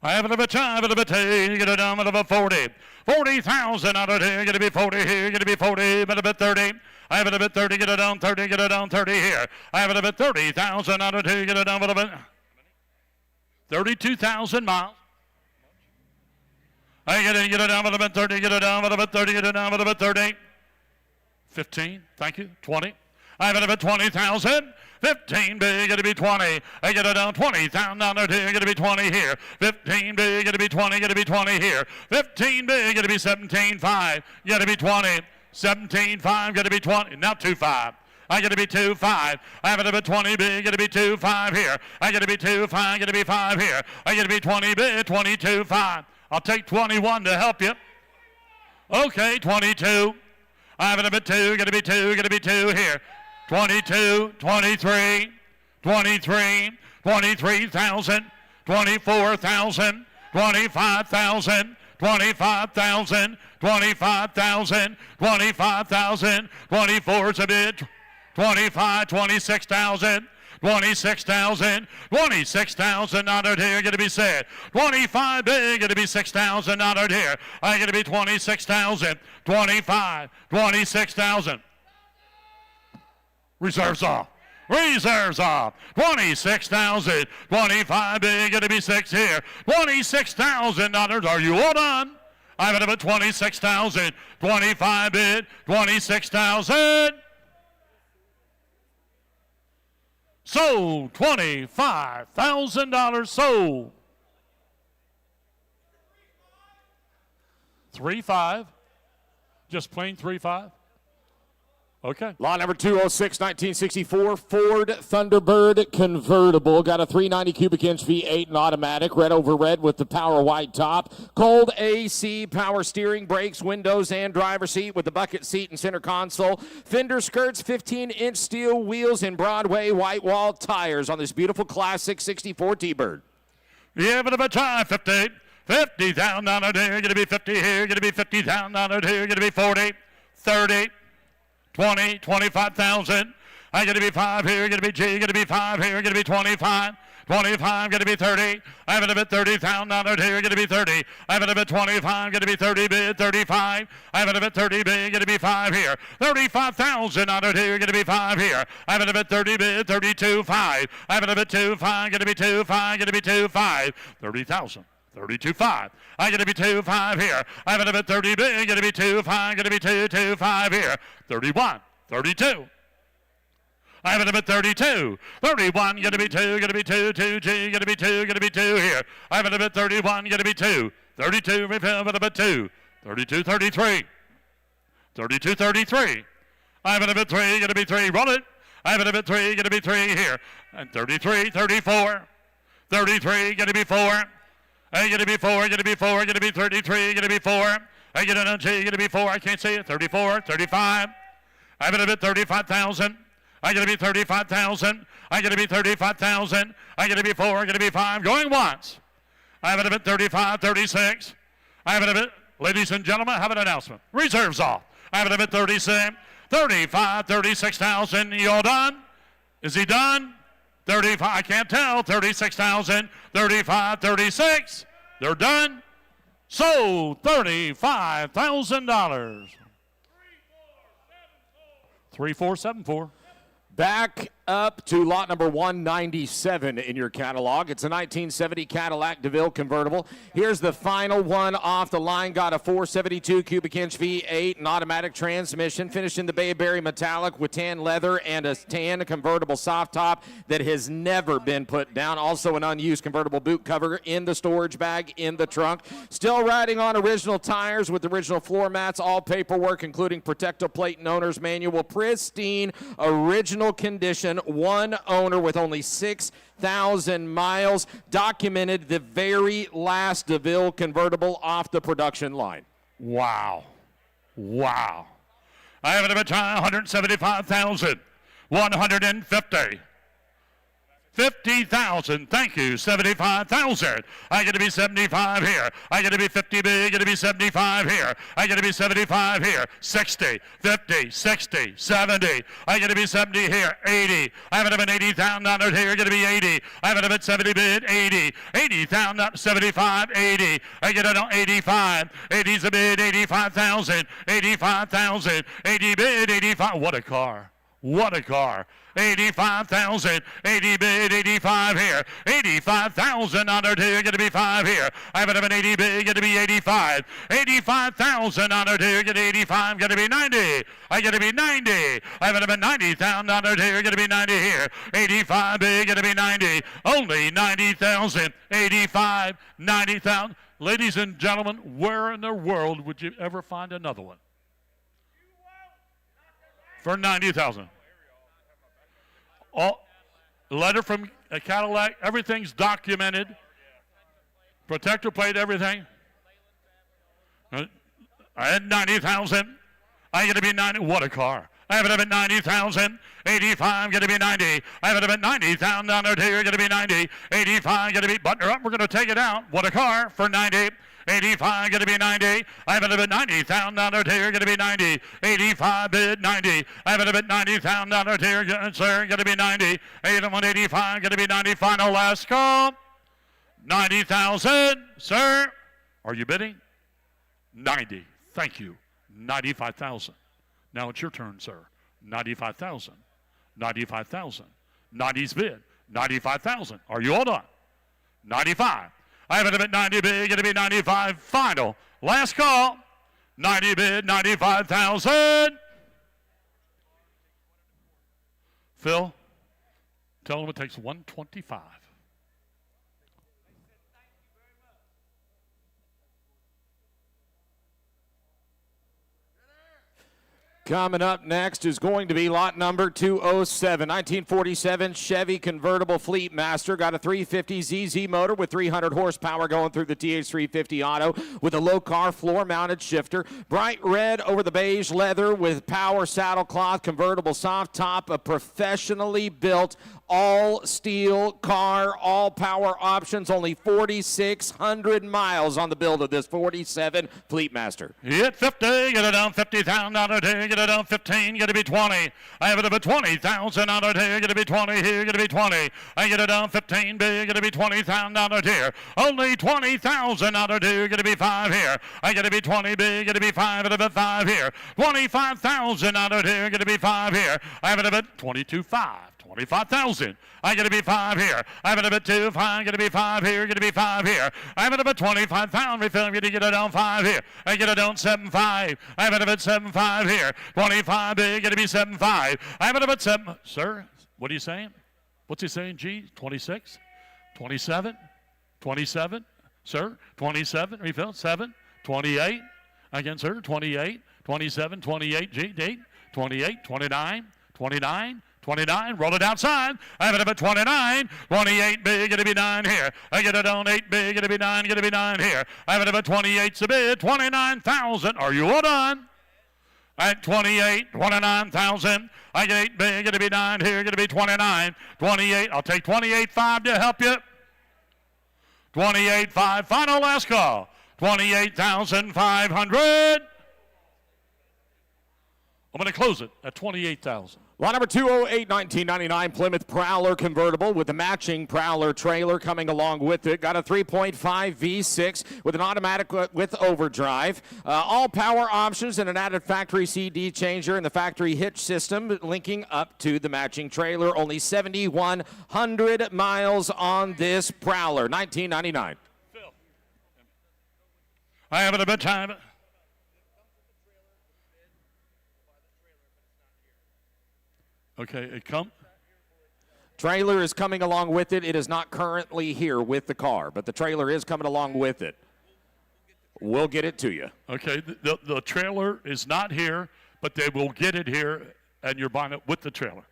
I have a bit time, a bit you get it down with a 40. 40,000 out of here, going to be 40 here, going to be 40, but a bit 30. I have it a bit 30, get it down 30, get it down 30 here. I have it a bit 30,000 out of here, get it down with a bit 32,000 miles. I get it down with a bit 30, get it down with a bit 30, get it down with a bit 30. 15, thank you, 20. I have it a bit 20,000. 15 big, going to be 20. I get it down 20,000 down there, going to be 20 here. 15 big, going to be 20, going to be 20 here. 15 big, going to be 17.5, going to be 20. 17.5, going to be 20. Now 2.5. I got to be 2.5. I have it a bit 20 big, going to be 2.5 here. I got to be 2.5, going to be 5 here. I got to be 20 big, 22.5. I'll take 21 to help you. Okay, 22. I have it a bit 2, going to be 2, going to be 2 here. 22, 23, 23, 23,000, 24,000, 25,000, 25,000, 25,000, 25,000, 24 is a bit, 25, 26,000, 26,000, 26,000 out here, going to be set. 25 big, going to be 6,000 out here. I going to be 26,000, 25, 26,000. Reserves off. Reserves off. 26,000. 25 big. Going to be 6 here. $26,000. Are you all done? I'm at about 26,000. 25 bid. 26,000. Sold. $25,000 sold. 3.5. Just plain 3.5. Okay. Lot number 206, 1964 Ford Thunderbird convertible. Got a 390 cubic inch V8 and automatic, red over red with the power white top. Cold AC, power steering, brakes, windows, and driver seat with the bucket seat and center console. Fender skirts, 15-inch steel wheels, and Broadway white wall tires on this beautiful classic 64 T-Bird. Yeah, but about time, 50. 50,000 down here, going to be 50 here, going to be 50,000 down here, going to be 40, 30. 20, 25,000. I got to be 5 here, going to be G, going to be 5 here, going to be 25. 25, going to be 30. I have it a bit 30,000 out here, going to be 30. I have it a bit 25, going to be 30 bid, 35. I have it a bit 30 bid, going to be 5 here. 35,000 out here, going to be 5 here. I have it a bit 30 bid, 32, 5. I have it a bit 2, 5, going to be 2, 5, going to be 2, 5. 30,000. 32.5. I got to be 2.5 here. I have it a bit 30 big. Going to be 2.5. Going to be 2.5 here. 31. 32. I have it a bit 32. 31. Going to be 2. Going to be 2. 2 G. Going to be 2. Going to be 2 here. I have it a bit 31. Going to be 2. 32. Refill it a bit 2. 32. 33. 32. 33. I have it a bit 3. Going to be 3. Roll it. I have it a bit 3. Going to be 3 here. And 33. 34. 33. Going to be 4. I get to be 4, get to be 4, get to be 33, get to be 4. I get an G, get to be 4, I can't see it. 34, 35. I get a bit 35,000. I get to be 35,000. I get to be 35,000. I get to be 4, get to be 5. Going once. I have it a bit 35, 36. I have it a bit, ladies and gentlemen, I have an announcement. Reserves off. I have it a bit 36, 35, 36,000. You all done? Is he done? 35, I can't tell, 36,000, 35, 36, they're done. Sold $35,000. 3474. Back up to lot number 197 in your catalog. It's a 1970 Cadillac DeVille convertible. Here's the final one off the line. Got a 472 cubic inch V8 and automatic transmission. Finished in the Bayberry metallic with tan leather and a tan convertible soft top that has never been put down. Also an unused convertible boot cover in the storage bag in the trunk. Still riding on original tires with original floor mats. All paperwork including protective plate and owner's manual. Pristine original condition. one owner with only 6,000 miles. Documented the very last DeVille convertible off the production line. Wow. Wow. I have it at 175,000. 150. 50,000. Thank you. 75,000. I get to be 75 here. I get to be 50 big. Get to be 75 here. I get to be 75 here. 60, 50, 60, 70. I get to be 70 here. 80. I have it at $80,000 here. Get to be 80. I have it at 70 bid. 80. 80,000. 75. 80. I get it on 85. 80's a bid. 85,000. 85,000. 80 bid. 85. What a car. What a car. 85,000, 80 bid, 85 here, 85,000 honored here, going to be 5 here. I have it an 80 bid, going to be 85, 85,000 honored here, get 85, going to be 90. I get to be 90. I have it at 90,000 honored here, going to be 90 here, 85 bid, going to be 90. Only 90,000, 85, 90,000. Ladies and gentlemen, where in the world would you ever find another one? For 90,000. All letter from a Cadillac, everything's documented. Protector plate, everything. I had 90,000. I get to be 90. What a car. I have it up at 90,000. 85, going to be 90. I have it up at 90,000 down there here, going to be 90. 85, going to be, button her up, we're going to take it out. What a car for 90. 85, going to be 90. I have it up at 90,000 down there here, going to be 90. 85 bid 90. I have it up at 90,000 down there here, sir, going to be 90. 85, going to be 90. Final last call. 90,000, sir. Are you bidding? 90. Thank you. 95,000. Now it's your turn, sir. 95,000. 95,000. 90's bid. 95,000. Are you all done? 95. I have it up at 90 bid. Going to be 95. Final. Last call. 90 bid. 95,000. Phil, tell them it takes 125. Coming up next is going to be lot number 207, 1947 Chevy convertible Fleet Master. Got a 350 ZZ motor with 300 horsepower going through the TH350 Auto with a low car floor mounted shifter. Bright red over the beige leather with power saddle cloth, convertible soft top, a professionally built all steel car, all power options, only 4,600 miles on the build of this 47 Fleet Master. Hit 50, get it down $50,000 here, get it down 15, get it be 20. I have it up at 20,000 here, get it be 20 here, get it be 20. I get it down 15 big, get it be $20,000 here. Only 20,000 here, get it be 5 here. I get it be 20 big, get it be 5, get it be 5 here. 25,000 here, get it be 5 here. I have it up at 22.5. 25,000. I get to be 5 here. I have it up at 2, 5, get to be 5 here, get to be 5 here. I have it up at 25,000. Refill, get to get it down 5 here. I get it down 7.5. I have it up at 7.5 here. 25 big, get to be 7.5. I have it up at 7. Sir, what are you saying? What's he saying, G? 26? 27? 27? Sir, 27. Refill, 7. 28. Again, sir, 28. 27, 28, G, date. 28, 29, 29. 29, roll it outside. I have it up at 29. 28 big, it'll be 9 here. I get it on 8 big, it'll be 9, it'll be 9 here. I have it up at 28's a bid, 29,000. Are you all done? At 28, 29,000. I get 8 big, it'll be 9 here, it'll be 29. 28, I'll take 28.5 to help you. 28.5, final last call. 28,500. I'm going to close it at 28,000. Lot number 208, 1999 Plymouth Prowler convertible with the matching Prowler trailer coming along with it. Got a 3.5 V6 with an automatic with overdrive. All power options and an added factory CD changer and the factory hitch system linking up to the matching trailer. Only 7,100 miles on this Prowler, 1999. Phil. I have it a bit time. Okay, it come. Trailer is coming along with it. It is not currently here with the car, but the trailer is coming along with it. We'll get it to you. Okay, the trailer is not here, but they will get it here, and you're buying it with the trailer.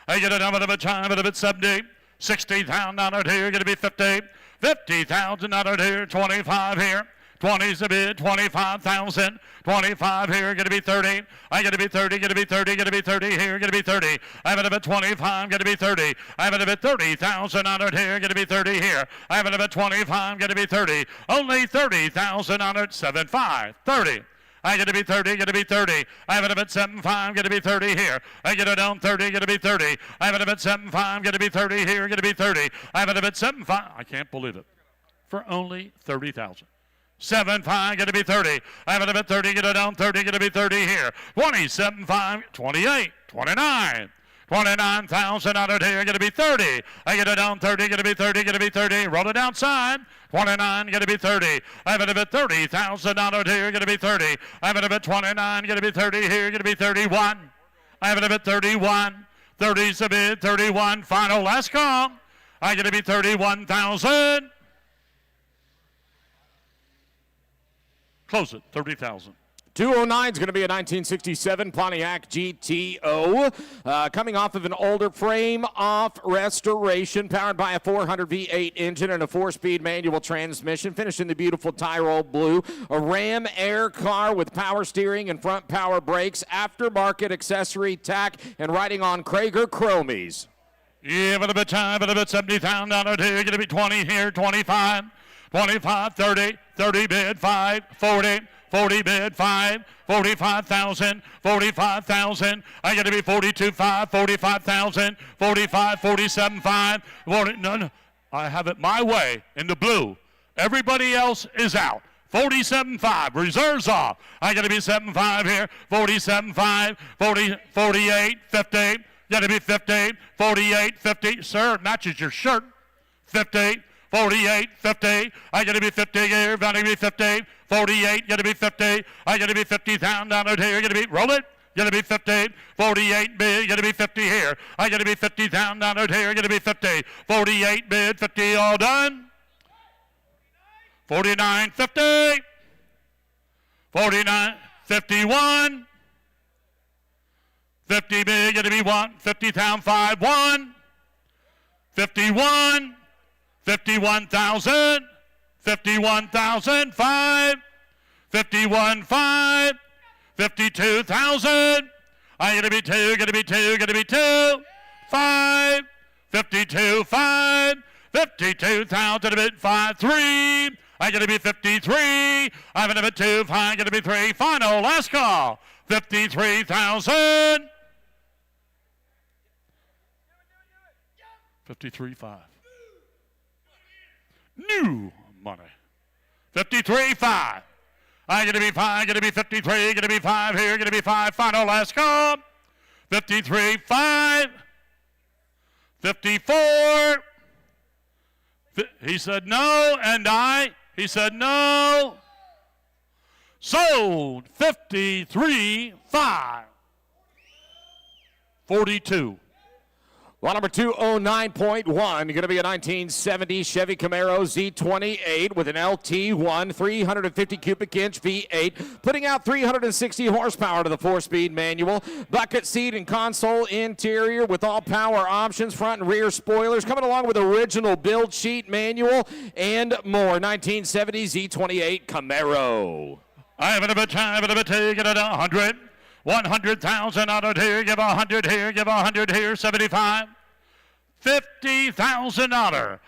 I get it down with a bit time, with a bit 70. $60,000 here, going to be 50. $50,000 here, 25 here. 20's a bid, 25,000. 25 here, going to be 30. I got to be 30, going to be 30, going to be 30 here, going to be 30. I have it about 25, going to be 30. I have it about 30,000 on it here, going to be 30 here. I have it about 25, going to be 30. Only 30,000 on it, 75, 30. I got to be 30, got to be 30. I have it about 75, got to be 30 here. I get it down 30, got to be 30. I have it about 75, got to be 30 here, got to be 30. I have it about 75. I can't believe it. For only 30,000. 75, got to be 30. I have it about 30, get it down 30, got to be 30 here. 27.5, 28, 29. 29,000 out of here, going to be 30. I get it down 30, going to be 30, going to be 30. Roll it outside. 29, going to be 30. I have it about 30,000 out of here, going to be 30. I have it about 29, going to be 30 here, going to be 31. I have it about 31. 30's a bid, 31. Final last call. I get to be 31,000. Close it, 30,000. 209 is going to be a 1967 Pontiac GTO, coming off of an older frame off restoration, powered by a 400 V8 engine and a 4-speed manual transmission, finished in the beautiful Tyrol blue. A Ram Air car with power steering and front power brakes, aftermarket accessory tack, and riding on Krager chromies. Yeah, but a bit time, but a bit $70,000 here. Going to be 20 here, 25, 25, 30, 30 bid, 5, 40. 40 bid, 5, 45,000, 45,000. I got to be 42.5, 45,000, 45, 47.5, 40, no, I have it my way in the blue. Everybody else is out. 47.5, reserves off. I got to be 7.5 here, 47.5, 40, 48, 50. Got to be 50, 48, 50. Sir, it matches your shirt. 50. 48, 50. I got to be 50 here. Got to be 50. 48. Got to be 50. I got to be 50,000 down here. Got to be roll it. Got to be 50. 48 bid. Got to be 50 here. I got to be 50,000 down here. Got to be 50. 48 bid. 50 all done. 49, 50. 49, 51. 50 bid. Got to be 1. 50,000 5 1. 51. 51,000, 51,000, 5, 51, 5, 52,000. I gotta be 2, gotta be 2, gotta be 2, 5, 52, 5, 52,000, a bit 5, 3. I gotta be 53. I'm gonna be 2, 5, gotta be 3. Final last call, 53,000. 53.5. New money. 53.5. I gotta be 5, gotta be 53, gotta be 5 here, gotta be 5. Final last call. 53.5. 54. He said no, and he said no. Sold 53.5. 42. Well, number 209.1, going to be a 1970 Chevy Camaro Z28 with an LT1 350 cubic inch V8, putting out 360 horsepower to the 4-speed manual. Bucket seat and console interior with all power options, front and rear spoilers, coming along with original build sheet manual and more. 1970 Z28 Camaro. I have a bit time, a bit take it at 100. 100,000 out of here, give 100 here, give 100 here, 75. $50,000.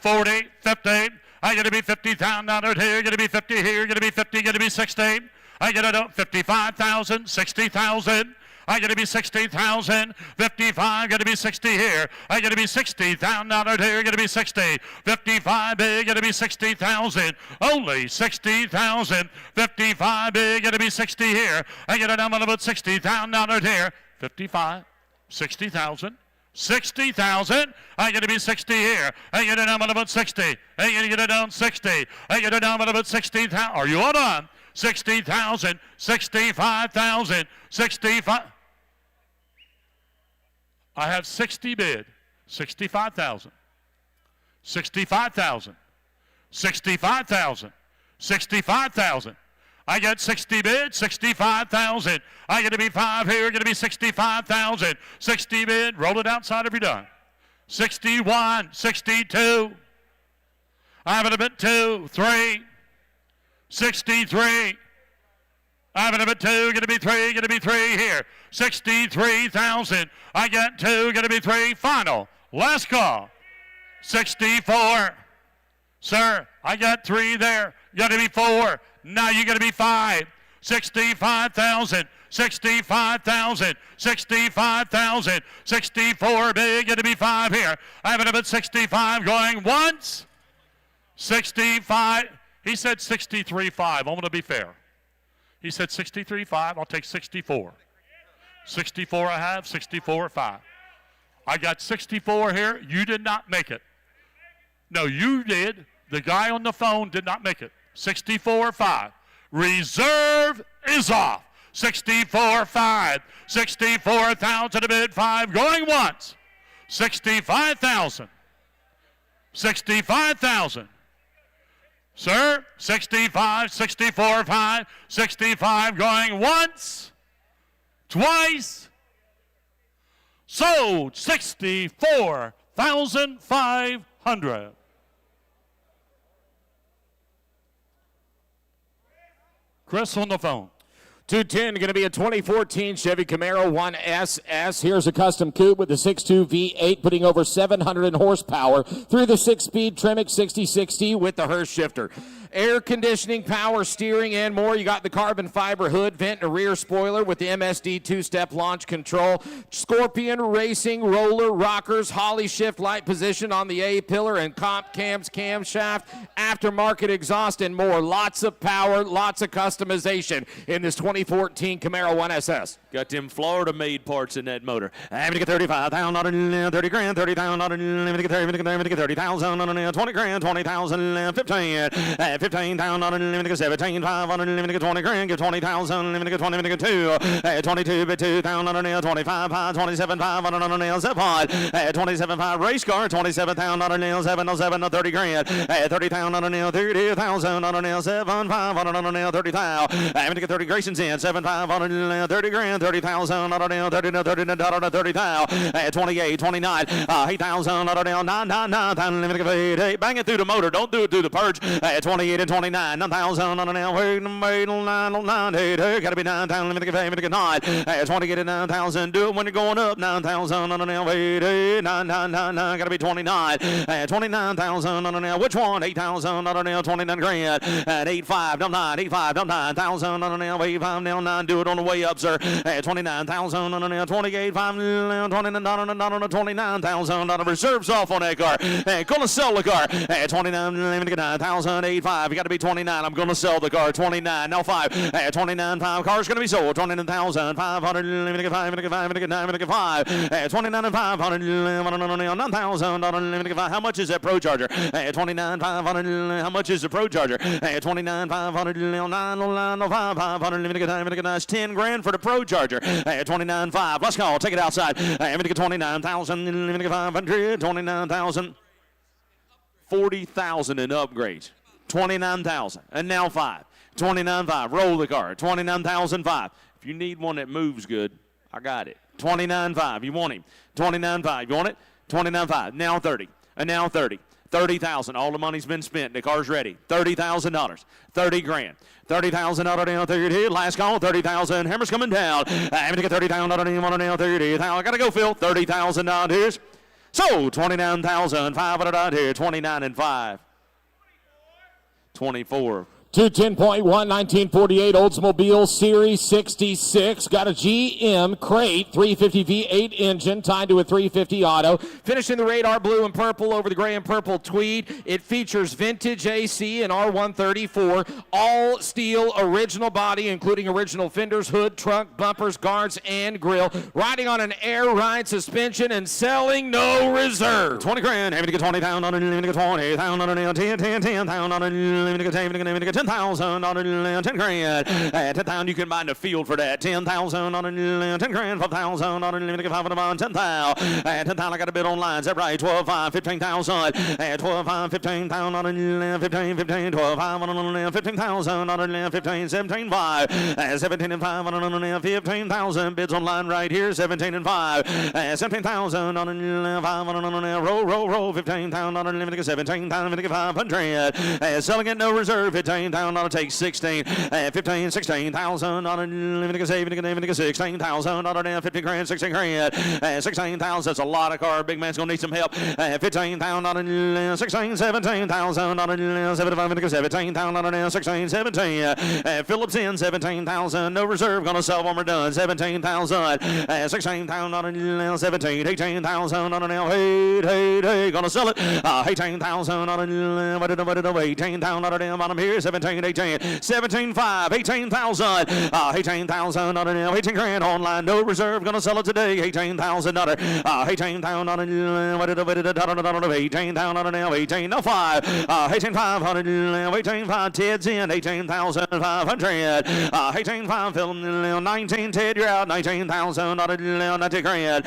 40, 50. I got to be 50,000 out of here, got to be 50 here, got to be 50, got to be 60. I got to 55,000, 60,000. I got to be 60,000, 55, got to be 60 here. I got to be 60,000 out of here, got to be 60. 55 big, got to be 60,000. Only 60,000. 55 big, got to be 60 here. I got to down about 60,000 out of here. 55, 60,000. 60,000. I got to be 60 here. I get it down about 60. I got to get it down 60. I get it down about 60,000. Are you all on? 60,000, 65,000, 65. I have 60 bid, 65,000, 65,000, 65,000, 65,000. I got 60 bid, 65,000. I got to be 5 here, going to be 65,000. 60 bid, roll it outside if you're done. 61, 62. I have it a bit 2, 3, 63. I have it a bit 2, going to be 3, going to be 3 here. 63,000. I got 2, going to be 3. Final. Last call. 64. Sir, I got 3 there. Got to be 4. Now you got to be 5. 65,000. 65,000. 65,000. 64 big. Got to be 5 here. I have it up at 65 going once. 65. He said 63.5. I'm going to be fair. He said 63.5. I'll take 64. 64 I have. 64.5. I got 64 here. You did not make it. No, you did. The guy on the phone did not make it. 64.5. Reserve is off. 64.5. 64,000 a bid 5 going once. 65,000. 65,000. Sir, 65, 64.5, 65 going once, twice. Sold 64,500. Chris on the phone. 210 going to be a 2014 Chevy Camaro 1SS. Here's a custom coupe with the 6.2 V8 putting over 700 horsepower through the 6-speed Tremec 6060 with the Hurst shifter. Air conditioning, power steering, and more. You got the carbon fiber hood, vent, and a rear spoiler with the MSD 2-step launch control. Scorpion racing, roller, rockers, Holly shift light position on the A-pillar, and comp cams, camshaft, aftermarket exhaust, and more. Lots of power, lots of customization in this 2014 Camaro 1SS. Got them Florida-made parts in that motor. I'm gonna get 35,000, 30 grand, 30,000, let me get 30,000, 20 grand, 20,000, 15, 15,000, let me get 17,500, let me get 20 grand, give 20,000, let me get 20, let me get 2, 22, bit 2,000, 25, 27,500, 27,500 race car, 27,000, 7, 30 grand, 30,000, 30,000, 7,500, 30,000, I'm gonna get 30 Grayson's in, 7,500, 30 grand, 30,000, 30,000, 28, 29, 8,000, 9,900, bang it through the motor, don't do it through the purge, 28 and 29, 9,000, wait, 9,900, gotta be 9,000, let me get 9, 28 and 9,000, do it when you're going up, 9,000, wait, 9,900, gotta be 29, 29,000, which one, 8,000, 29 grand, and 8,5, 9, 8,5, 9,000, 8,5, do it on the way up, sir. 29,000, 28,500, 29,000. Reserves off on that car. Gonna sell the car. 29,000, 8,5. You got to be 29. I'm gonna sell the car. 29. Now 5. 29,5. Car's gonna be sold. 29,500. 5. 29,500. 9,000. How much is that Pro Charger? 29,500. How much is the Pro Charger? 29,500. 9,500. That's 10 grand for the Pro Charger. 29,500. Let's go. Take it outside. I'm gonna get 29,000. 500. 29,000. 40,000 in upgrades. 29,000. And now 5. 29,500. Roll the car. 29,500. If you need one that moves good, I got it. 29,500. You want him? 29,500. You want it? 29,500. Now 30. And now 30. 30,000. All the money's been spent. The car's ready. $30,000. 30 grand. 30,000 out of down 30. Last call. 30,000. Hammer's coming down. I'm going to get 30,000 out of down 30. I got to go, Phil. 30,000 out here. So 29,500 out here. 29 and 5. 24. 210.1, 1948 Oldsmobile Series 66. Got a GM crate, 350 V8 engine tied to a 350 auto. Finishing the radar blue and purple over the gray and purple tweed. It features vintage AC and R134. All steel original body, including original fenders, hood, trunk, bumpers, guards, and grille. Riding on an air ride suspension and selling no reserve. 20 grand. I'm going to get 20,000. I'm going to get 20,000. 10,000. 10,000. 10,000 on it, 10 grand. 10,000, you can buy in the field for that. 10,000 on it, 10 grand. 5,000 on it, let me get 5 on 10,000. 10,000, I got a bid online. Is that right? 12, 5, 15,000. 12, 5, 15,000 on it, 15, 15, 12, 5 on it, 15,000 on it, 15, 17, 5. 17 and 5 on it, 15,000. Bids online right here. 17 and 5. 17,000 on it, 5 on it, roll. 15,000 on it, let me get 17,000, let me get 500. Selling it no reserve. 15,000 on it, take 16. 15, 16,000 on it, let me get 16,000 on it, 50 grand, 16 grand. 16,000, that's a lot of car. Big man's gonna need some help. 15,000 on it, 16, 17,000 on it, 75, 17,000 on it, 16, 17. Phillips in 17,000, no reserve, gonna sell when we're done. 17,000, 16,000 on it, 17, 18,000 on it, hey, gonna sell it. 18,000 on it, what did I 18,000 on it, bottom here, 17, 18, 17,5, 18,000, 18,000 on it, 18 grand online, no reserve, gonna sell it today. 18,000 on it, 18,000 on it, what did I 18,000 on it, 18, no 5, 18,500 on it, 18,5, Ted's in, 18,500, 18,5, Phil, 19, Ted, you're out, 19,000 on it, 19 grand,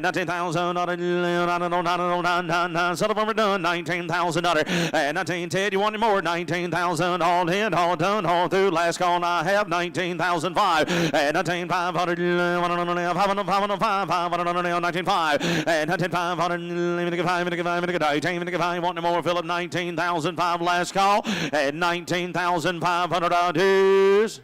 19,000 on it, 9, settle when we're done, 19,000 on it, 19, Ted, you want any more, 19,000, all in, all done, all through, last call I have, 19,005, 19,500, 19,500, 19,500, want more, Philip, 19,005, last call, at 19,500 dues.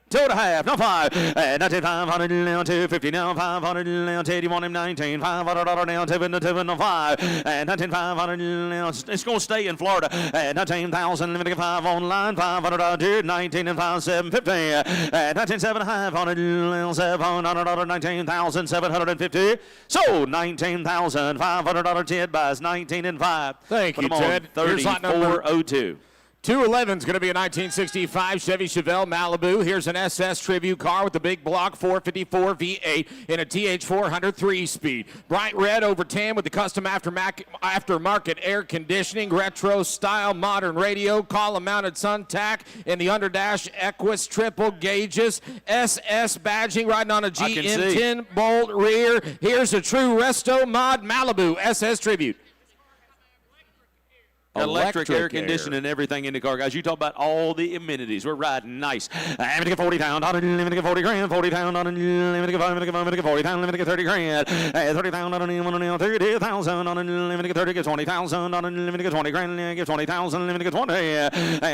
2.5, no 5, 19,500 now, 250 now, 500 now, Ted, you want him 19,500 now, 2 no 5, 19,500 now, it's going to stay in Florida, 19,000, let me get 5 online, 500 dude, 19 and 5, 750, 19,700 now, 700, 19,750, so 19,500 Ted buys 19 and 5. Thank you, Ted. 3402. 211 is going to be a 1965 Chevy Chevelle Malibu. Here's an SS Tribute car with the big block 454 V8 in a TH 400 3-speed. Bright red over tan with the custom aftermarket air conditioning, retro style, modern radio, column-mounted sun tack, and the underdash Equus triple gauges. SS badging riding on a GM 10-bolt rear. Here's a true resto mod Malibu SS Tribute. Electric air conditioning and everything in the car, guys. You talk about all the amenities. We're riding nice. I'm going to get 40,000 on it. I'm going to get 40 grand. 40,000 on it. I'm going to get 40,000. I'm going to get 30 grand. 30,000 on it. 30,000 on it. I'm going to get 30. Get 20,000 on it. I'm going to get 20 grand. Get 20,000. I'm going to get 20.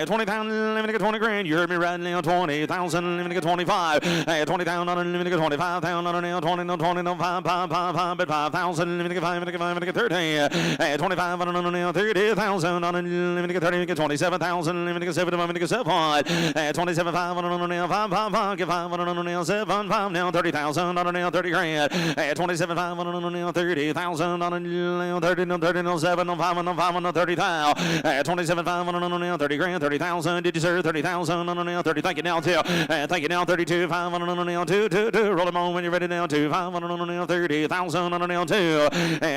20,000. I'm going to get 20 grand. You heard me right now. 20,000. I'm going to get 25. 20,000 on it. I'm going to get 25,000 on it. 20, no 5, 5,000. I'm going to get 5. I'm going to get 30. 25 on it. 30,000. On it, let me get 30, get 27,000, let me get 7, let me get 7, 27,500 on it, 5, get 5 on it, 7, 5, now 30,000 on it, 30 grand, 27,500 on it, 30,000 on it, 30, no 30, no 7, no 5, no 5, no 30,000, 27,500 on it, 30 grand, 30,000, did you sir, 30,000 on it, 30, thank you now, too, thank you now, 32,500 on it, 2, roll them on when you're ready now, 2,500 on it, 30,000 on it, 2,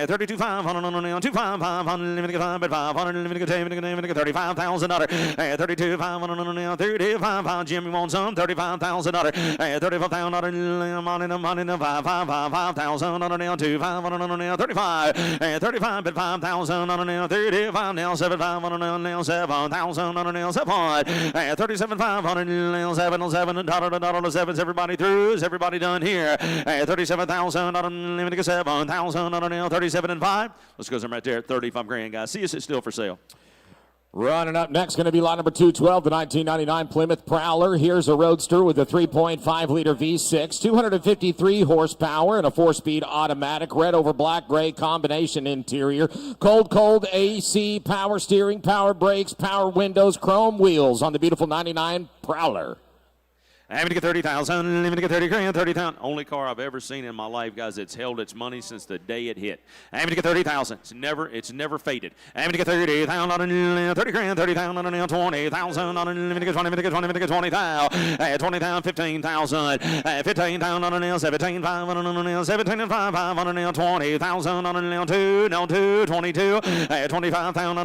32,500 on it, 2,500, let me get 5, 500, let me get 35,000 on it. 32,500 on it. 35,000. Jimmy wants some. 35,000 on it. 35,000 on it. Money, 5,000 on it. 2,500 on it. 35. 35, but 5,000 on it. 35 now. 7,500 on it. 7,000 on it. 7. 37,500 now. 7, dollar 7. Everybody through. Is everybody done here? 37,000 on it. Let me get 7,000 on it. 37 and 5. Let's go some right there. 35 grand, guys. See us at still for sale. Running up next, going to be lot number 212, the 1999 Plymouth Prowler. Here's a Roadster with a 3.5-liter V6, 253 horsepower, and a 4-speed automatic, red over black, gray combination interior. Cold AC, power steering, power brakes, power windows, chrome wheels on the beautiful 99 Prowler. I'm going to get 30,000. I'm going to get 30 grand, 30,000. Only car I've ever seen in my life, guys. It's held its money since the day it hit. I'm going to get 30,000. It's never faded. I'm going to get 30,000. 30 grand, 30,000. 20,000. I'm going to get 20,000. 20,000. 15,000. 15,000. 17,500. 17,500. 20,000. 22. 22. 25,000.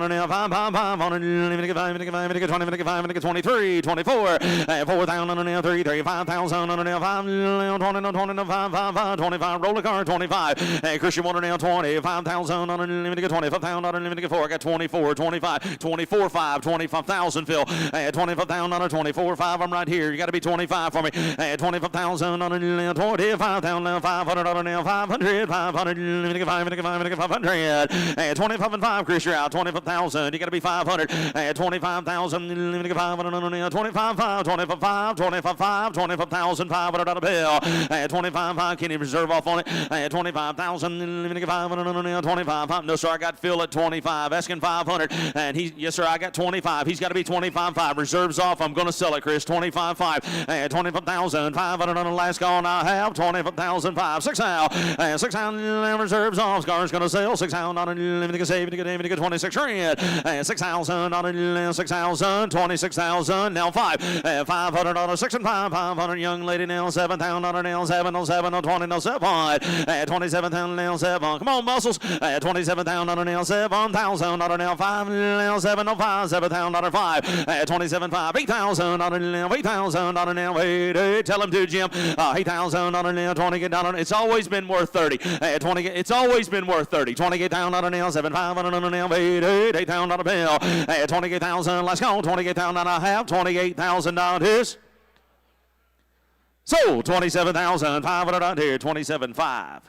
500. 23. 24. 4,000. 35,000 on the nail, 25, roller car, 25. Hey, Christian Water nail, 25,000 on the limit, 25,000 on the limit, 4. I got 24, 25, 24, 5, 25,000, Phil. Hey, 25,000 on the 24, 5. I'm right here. You got to be 25 for me. Hey, 25,000 on the nail, 25,000, 500 on the nail, 500, 500, 500. Hey, 25 and 5, Chris, you're out. 25,000. You got to be 500. Hey, 25,000, 500 on the nail, 25, 5, 25, 5, 25. 25,500 on a bill. 25,500. Can you reserve off on it? 25,000. 25. No, sir, I got Phil at 25. Asking 500. And yes, sir, I got 25. He's got to be 25.5. Reserves off. I'm going to sell it, Chris. 25.5. 25,500 on the last call. Now I have 25,005. 6,000. 6,000 reserves off. Car's going to sell. 6,000 on a save. 26 grand. 6,000 on a 6,000. 26,000. Now 500 on a 6 and 500 young lady nail 7,000 on her nail 707 on 20 no 7 27,000 nail 7. Come on, muscles. 27,000 on her nail 7,000 on her nail 5 nail 705 7,000 on her 5 27,500 8,000 on her nail 8,000 on her nail 8. Tell him to Jim. 8,000 on her nail 20 get down on. It's always been worth 30. 20 it's always been worth 30. 20 get down on her nail 7,500 on her nail 8,000 on a bill. 28,000. Let's go. 28,000 on a half. $28,000. So, 27,500 out here, 27.5.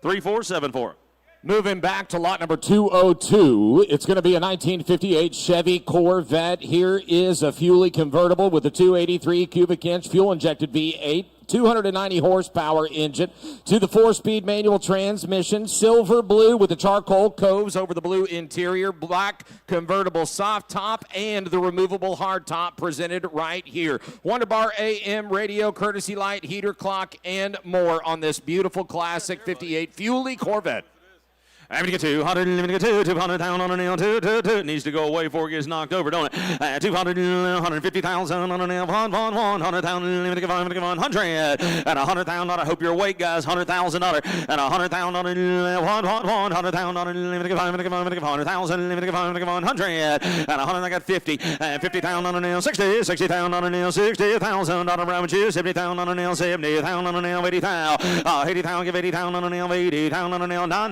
3474. Moving back to lot number 202, it's going to be a 1958 Chevy Corvette. Here is a Fuelie convertible with a 283 cubic inch fuel-injected V8. 290 horsepower engine to the 4-speed manual transmission, silver blue with the charcoal coves over the blue interior, black convertible soft top, and the removable hard top presented right here. Wonder Bar AM radio, courtesy light, heater clock, and more on this beautiful classic 58 Fuelie Corvette. I'm going to get 200, I'm going to get 200 down on a nail, 2. It needs to go away before it gets knocked over, don't it? 200, 150,000 on a nail, 100,000, I'm going to get 100, and 100,000 I hope you're awake, guys, $100,000, and 100,000 on a nail, 100,000 on a nail, I'm going to get 100,000, I'm going to get 100, and 100, I got 50, 50,000 on a nail, 60,000 on a nail, 60,000 on a round shoe, 70,000 on a nail, 70,000 on a nail, 80,000, 80,000, give 80,000 on a nail, 80,000 on a nail, 9,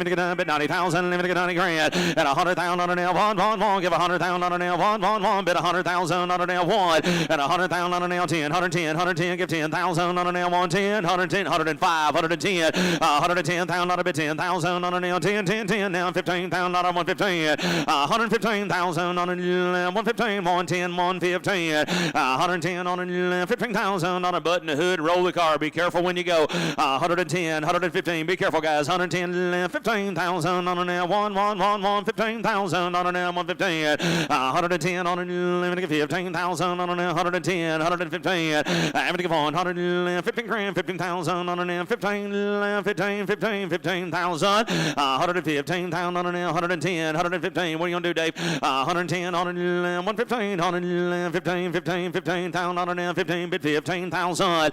to get up at 90,000, let me get 90 grand, and 100,000 on a nail, 1, give 100,000 on a nail, 1, bid 100,000 on a nail, 1, and 100,000 on a nail, 10, 110, give 10,000 on a nail, 110, 105, 110,000 on a bid 10,000 on a nail, 10, now 15,000 on a 115, 115,000 on a nail, 115, 110, 115, 110 on a nail, 15,000 on a button, the hood, roll the car, be careful when you go, 110, 115, be careful guys, 110, 15,000 on a nail, 1, 15,000 on a nail, 115, 110 on a nail, 15,000 on a nail, 110, 115, I'm going to give 115 grand, 15,000 on a nail, 15,000, 115,000 on a nail, 110, 115, what are you going to do, Dave? 110 on a nail, 115, on a nail, 15,000 on a nail, 15, bid 15,000,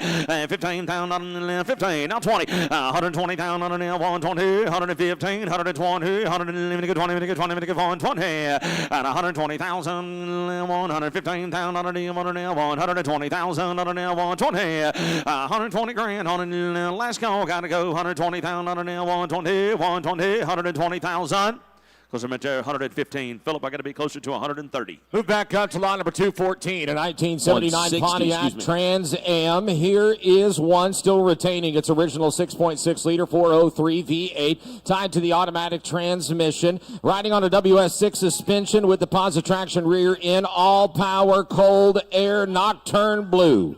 15,000 on a nail, 15, now 20, 120,000 on a nail, 120, 115, 120, 120, and 120,000, 115,000 on a nail, 120,000 on a nail, 120 grand on a nail, last call, gotta go, 120,000 on a nail, 120,000. Because I'm at 115. Philip, I got to be closer to 130. Move back up to lot number 214, a 1979 Pontiac Trans Am. Here is one still retaining its original 6.6 liter 403 V8 tied to the automatic transmission, riding on a WS6 suspension with the positive traction rear in all power cold air nocturne blue.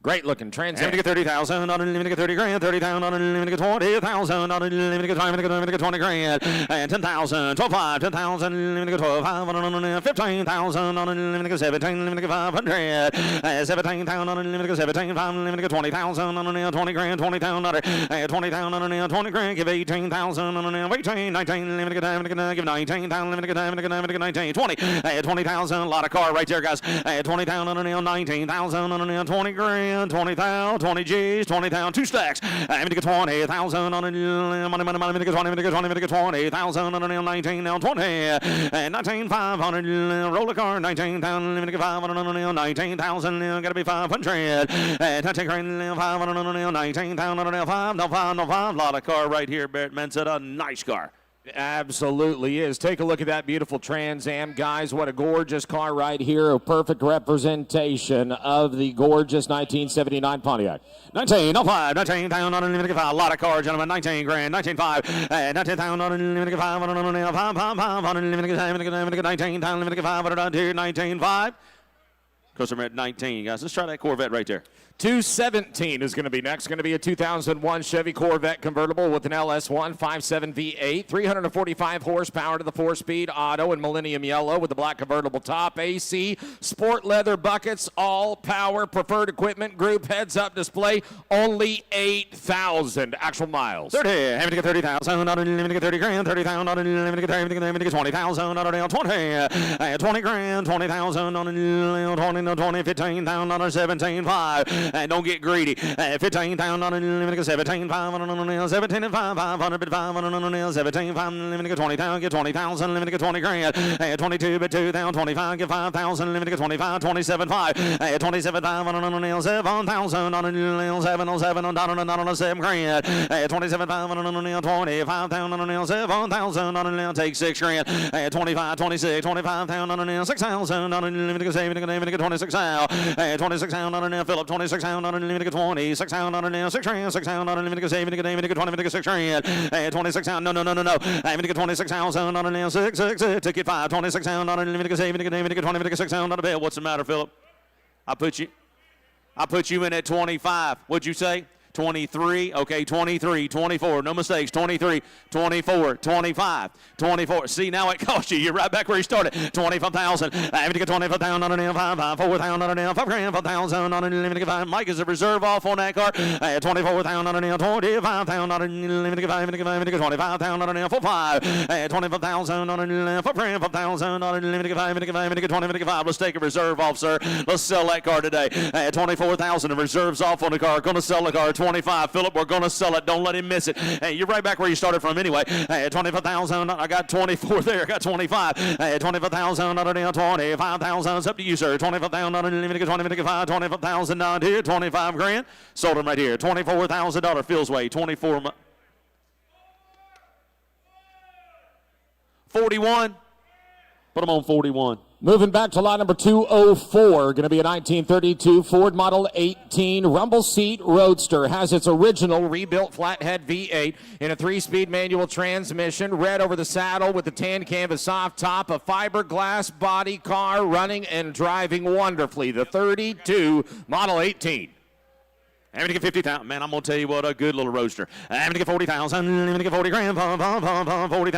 Great looking Trans Let Am. me get 30,000, not let me get 30 grand, 30,000, not let me get 20,000, not let me get 20 grand, and 10,000, 12,500, 10,000, let me get 12,500, 15,000, not let me get 17, let me get 500, 17,000, not let me get 17,500, let me get 20,000, not let me get 20 grand, 20,000, not 20,000, not let me get 20 grand, give 18,000, not let me get 18, 19, let me get give 19,000, let me get 19, 20, 20,000, a lot of car right there, guys, 20,000, not 19,000, not 20 grand. 20,000, 20 G's, 20,000, 2 stacks. I'm gonna get 20,000 on money, I'm gonna get 20,000 on 19, now 20, and 19,500, roll the car, 19,000, I'm gonna get 500 on 19,000, gotta be 500, and 10 grand, 500 on 19,000, no 5, lot of car right here, Barrett Mensa, a nice car. Absolutely is. Take a look at that beautiful Trans Am, guys. What a gorgeous car right here. A perfect representation of the gorgeous 1979 Pontiac. 19,05, 19,000 on a lot of cars, gentlemen. 19 grand, 19,500, 19,000 on a 19,500, 19,500, Because we're at 19, guys. Let's try that Corvette right there. 217 is going to be next. Going to be a 2001 Chevy Corvette convertible with an LS1 5.7 V8, 345 horsepower to the 4-speed auto in Millennium Yellow with the black convertible top, AC, sport leather buckets, all power, preferred equipment group, heads-up display, only 8,000 actual miles. 30, having to get 30,000, not only to get 30 grand, 30,000, not only to get 20,000, not only 20 grand, 20,000, not only 20, 15,000, not 17,500. And don't get greedy. 15,000 on a 17,500, 17,500, 500, 17,500, get 20,000, get 20,000, limit get 20 grand. 22, but 2,000, 25, get 5,000, limit get 25, 27,500, 27,500, 7,000 on a 7,07 on 7 grand. 27,500 on a 25,000 on a 7,000 on a take 6 grand. 25, 26, 25,000 on a 6,000 on a limit get 26,000, 26,000 on a Philip 26. 6 on unlimited 20, 6 on unlimited 6 grand, 6 on unlimited 7, 20, 6 grand, 26 on, no, I'm gonna get 26,000 on unlimited 6, ticket 5, 26 on unlimited 7, 20, 6 on a bill. What's the matter, Philip? I put you in at 25. What'd you say? 23, okay, 23, 24, no mistakes, 23, 24, 25, 24. See, now it cost you. You're right back where you started. 25,000. I'm going to get 25,000 on an 5, 4,000 on an 5 grand, 5,000 on an limited 5. Mike is a reserve off on that car. 24,000 on an 25,000 on an limited 5, 25,000 on an 4, 5, 25,000 on an 4 grand, 5,000 on an limited 5, 25. Let's take a reserve off, sir. Let's sell that car today. 24,000 reserves off on the car. Going to sell the car. 25. Philip, we're going to sell it. Don't let him miss it. Hey, you're right back where you started from anyway. 25,000. I got 24 there. I got 25. 25,000. 25,000. It's up to you, sir. 25,000. 25,000 down here. 25 grand. Sold him right here. $24,000 Phil's way. 24. 41. Put him on 41. Moving back to lot number 204, going to be a 1932 Ford Model 18 rumble seat Roadster. Has its original rebuilt flathead V8 in a 3-speed manual transmission. Red over the saddle with the tan canvas soft top. A fiberglass body car running and driving wonderfully. The 32 Model 18. I'm going to get 50,000. Man, I'm going to tell you what, a good little Roadster. I'm going to get 40,000. I'm going to get 40 grand. 40,000. I'm going to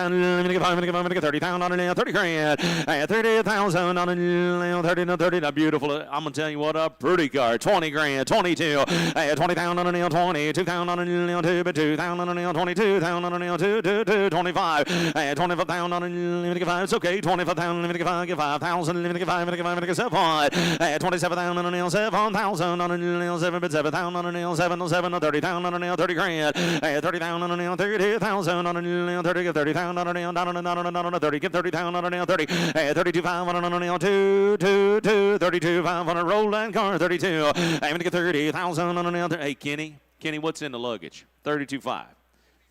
get 5. I'm going to get 30,000 on it. 30 grand. 30,000 on it. 30. Beautiful. I'm going to tell you what, a pretty car. 20 grand. 22. 20,000 on it. 20. 2,000 on it. 2,000 on it. 22,000 on it. 25. 25,000 on it. 5. It's okay. 25,000. Get 5. Get 5,000. Get 5. Get 7. 27,000 on it. 7,000 on it. 7,000. On a nail, 7,000, 30,000 on a nail, 30 grand, 30,000 on a nail, 30,000 on a nail, 30,000 on a nail, not on a 30, get 30,000 on a nail, 30, 32,500 on a nail, 32,500 on a roll car, 32. I'm gonna get 30,000 on a nail. Hey, Kenny, what's in the luggage? 32,500.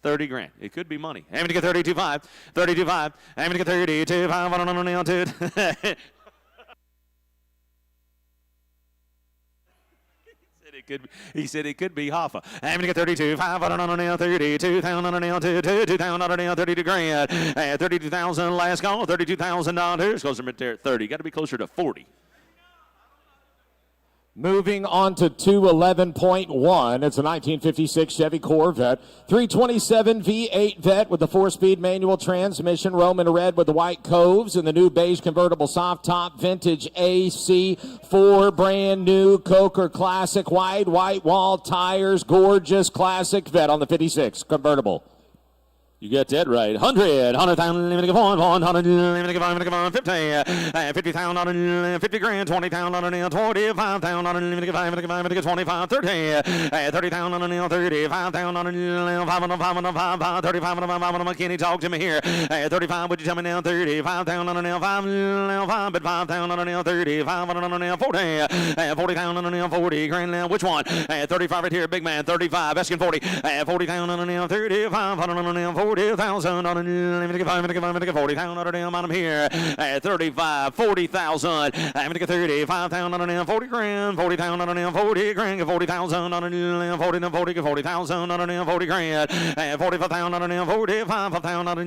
30 grand. It could be money. I'm gonna get 32,500. 32,500. I'm gonna get 32,500 on a nail, dude. He said it could be Hoffa. I'm going to get 32,500 on a nail, 32,000 on a nail, 2,000 on a nail, 32 grand, 32,000 last call, $32,000. Goes from right there at 30. Got to be closer to 40. Moving on to 211.1, it's a 1956 Chevy Corvette, 327 V8 Vet with the 4-speed manual transmission, Roman red with the white coves, and the new beige convertible soft top, vintage AC, 4 brand new Coker Classic white wall tires, gorgeous classic Vet on the 56 convertible. You get that right. 100, 100,000, let me give on, 100, let me give on, 50, 50,000, 50 grand, 20,000, 25,000, let me give 25, 30, 30,000, 35,000, 35, McKinney, talk to me here. 35, would you tell me now? 35,000, 5, but 5,000, 35, 40, 40,000, 40 grand now. Which one? 35 right here, big man, 35, asking 40, 40,000, 35, 40,000 on a 40,000 on him here at 35, 40,000. I'm gonna get 35,000 on a 40 grand, 40,000 on a 40 grand, 40,000 on a 40,000 on a 40 grand, 45,000 on a 45,000 on a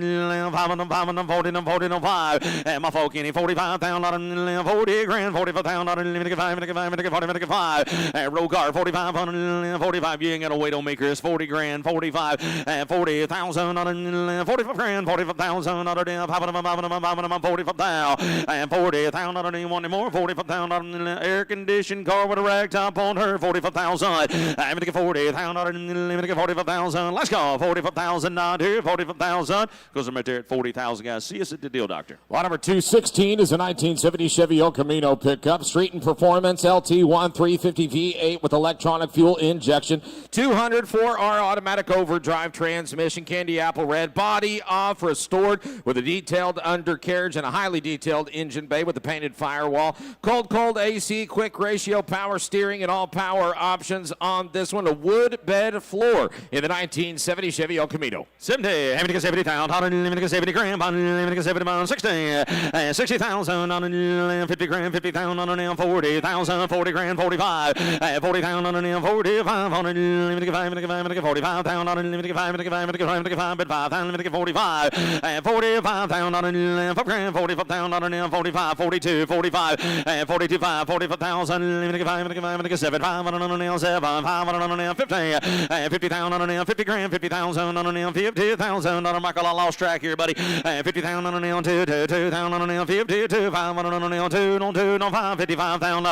40,5. And my folk in 45,000 on a 40 grand, 45,000 on a 45. Roll guard 45, 45. You ain't gotta wait on me, Chris. 40 grand, 45, 40,000 on a 45 grand, 45,000 on a 45,000 and 40,000 on a one more, 45,000 on an air conditioned car with a rag top on her, 45,000. I'm gonna get 40,000 on a 45,000. Let's go, 45,000 down here, 45,000. Goes right there at 40,000, guys. See us at the Deal Doctor. Lot number 216 is a 1970 Chevy El Camino pickup, Street and Performance LT1 350 V8 with electronic fuel injection, 204R automatic overdrive transmission, candy apple red, body off, restored with a detailed undercarriage and a highly detailed engine bay with a painted firewall, cold AC, quick ratio, power steering, and all power options on this one. A wood bed floor in the 1970 Chevy El Camino. 70, I'm gonna 70,000, 70 grand, 70, 60, 60,000 on 50 grand, 50,000 on 40,000, 40 grand, 45, 40,000 on 45, 45,000 on 5,000, 45, 45,000 on 5 grand, 45,000 on 45, 42, 45, 42, 5, 45,000, 75 on 7, 5 on 50, 50,000 on 50 grand, 50,000 on 50,000 on Michael. I lost track here, buddy. 50,000 on 2, 2,000 on 52, 5 on 2, no 2, no 5, 55,000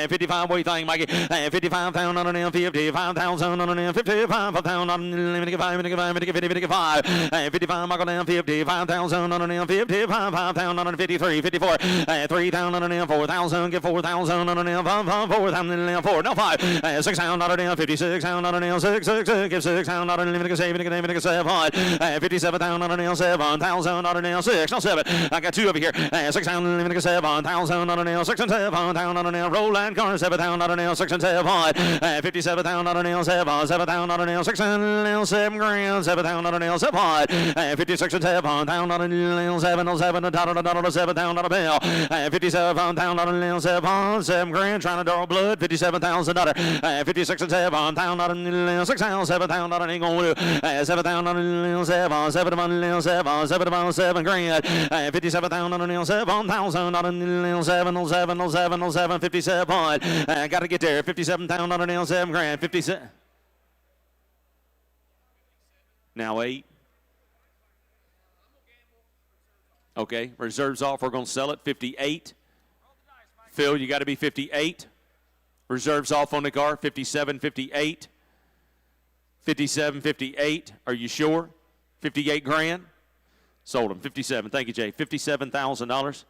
55. What do you think, Mikey? 55,000 on 55,000 on 55,000 on 55, 55, Michael down 55,000 on 55,000 on 53, 54, 3,000 on 4,000, get 4,000 on 4,000, 4, no 5, 6,000 on 56,000 on 6, 6, give 6,000 on 7, 57,000 on 7,000 on 6, no 7. I got 2 over here. 6,000 7,000 on 6 and 7,000 on roll and car 7,000 on 6 and 7, 57,000 on 7,000 on 6 and 7 grand, 7,000 on 7, 56 and 7,000 on 7, 7,000 on a bill, 57,000 on 7 grand, trying to draw blood, 57,000 56 and 7,000 on 6,000, 7,000 on ain't gonna do, 7,000 on 7 grand, 57,000 on 7,000 on 7, 57, gotta get there, 57,000 on 7 grand, 57. Now 8. Okay, reserves off. We're going to sell it. 58. Phil, you got to be 58. Reserves off on the car. 57, 58. 57, 58. Are you sure? 58 grand. Sold them. 57. Thank you, Jay. $57,000.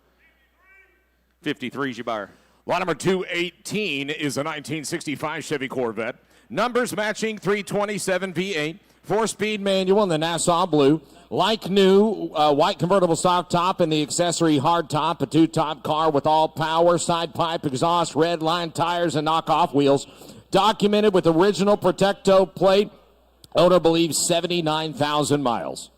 53 is your buyer. Lot number 218 is a 1965 Chevy Corvette. Numbers matching 327 V8. 4-speed manual in the Nassau Blue. Like new, white convertible soft top and the accessory hard top. A 2-top car with all power, side pipe, exhaust, red line tires, and knockoff wheels. Documented with original Protecto plate. Owner believes 79,000 miles.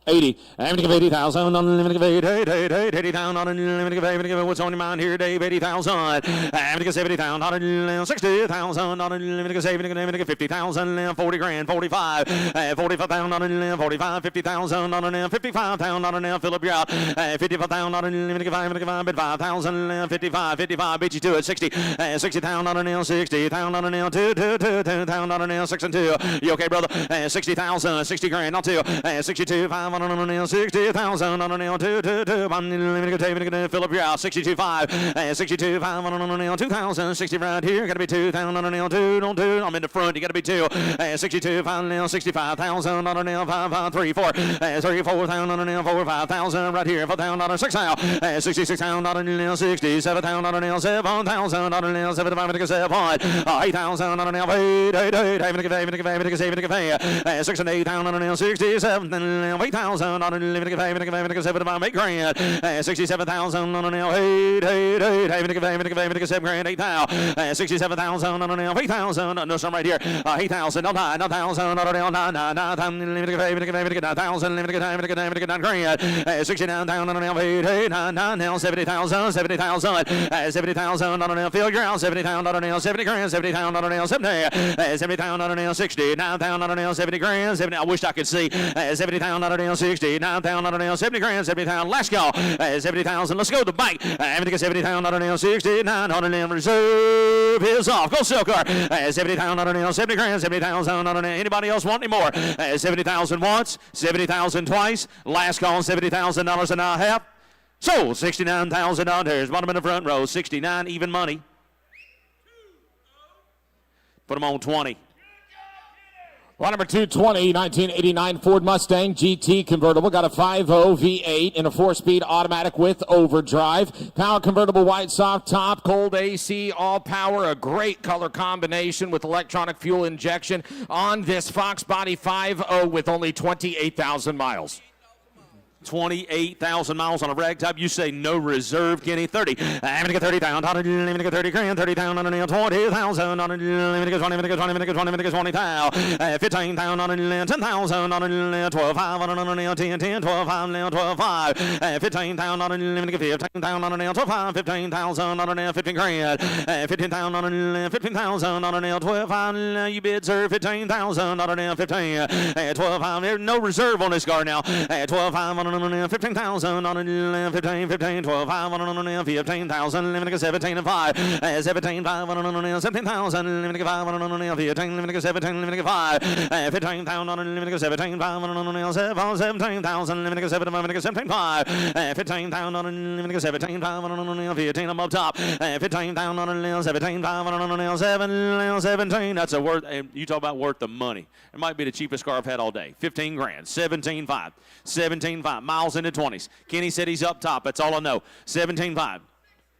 80. I'm going to give 80,000 on the limit of 80,000 on the limit of 80,000. What's on your mind here, Dave? 80,000. I'm going to give 70,000 on the 60,000 on the limit of 50,000. 40 grand, 45. 45,000 on the 45, 50,000 on the 55,000 on the Philip, you're out. 55,000 on the limit of 5,000. 55, 55, beat you to it. 60. 60,000 on the 60,000 on the 2,000 on the 6 and 2. You okay, brother? 60,000, 60 grand on 2. 62, 5 on the 60,000 on the 2. Philip, you're out. 62, 5. 62, 5 on the 2,000. 60 right here. Got to be 2,000 on the 2. Don't do it. I'm in the front. You got to be 2. 62, 5, 65,000 on the 5, 5, 3, 4. 34,000 on the 4, 5,000 right here. 4,000 on the 6 now. 66,000 on the 67,000 on the 7,000 on the 75, 7. 8,000 on the 8, 6 and 8,000 on the 67, 8,000 on the 7, 8 grand. 67,000 on the 8, 7 grand, 8,000. 67,000 on the 8,000. No, some right here. 8,000, 9,000 on the 9,000 grand. 69,000 on the 8, 9, 70,000, 70,000, 70,000 on the field ground, 70,000 on the 70 grand, 70,000 on the 70, 70,000 on the 60, 9,000 on the 70 grand, 70. I wish I could see 70,000 on the 60, 9,000 on the 70 grand, 70,000. Let's go. 70,000. Let's go to the bank. 70,000 on the 60, 900 reserve is off. Go Silker. 70,000 on the 70 grand, 70,000 on the. Anybody else want any more? 70,000 once, 70,000 twice. Last call, $70,000 and a half. So $69,000. Bottom in the front row. 69 even money. Put them on 20. Well, number 220, 1989 Ford Mustang GT convertible. Got a 5.0 V8 and a 4-speed automatic with overdrive. Power convertible, white soft top, cold AC, all power. A great color combination with electronic fuel injection on this Fox Body 5.0 with only 28,000 miles. 28,000 miles on a ragtop. You say no reserve, Kenny. 30. I'm going to get 30,000. I'm going to get 30 grand. 30,000 on the 20,000. I'm going to get 20, 20,000. 15,000 on the 10,000. On the 12,500 on the 10, 10, 12,500, 12,500. 15,000 on the 15,000 on the 12,500. 15,000 on the 15 grand. 15,000 on the 15,000 on the 12,500. You bid, sir. 15,000 on the 15. 12,500. There's no reserve on this car now. 12,500 on the 15,000 on the 15, 15, 12, 5 on the 15,000, limited 17 and 5, 17, 5 on the 17,000, limited 5 on the 15, limited 17, limited 5, 15,000 on the limited 17, 5 on the 17,000, limited 7, limited 17, 5, 15,000 on the limited 17, 5 on the 15, I'm up top, 15,000 on the 17, 5 on the 7, 17, that's a worth, you talk about worth the money. It might be the cheapest car I've had all day. 15 grand, 17.5, 17.5. Miles in the 20s. Kenny said he's up top. That's all I know. 17.5,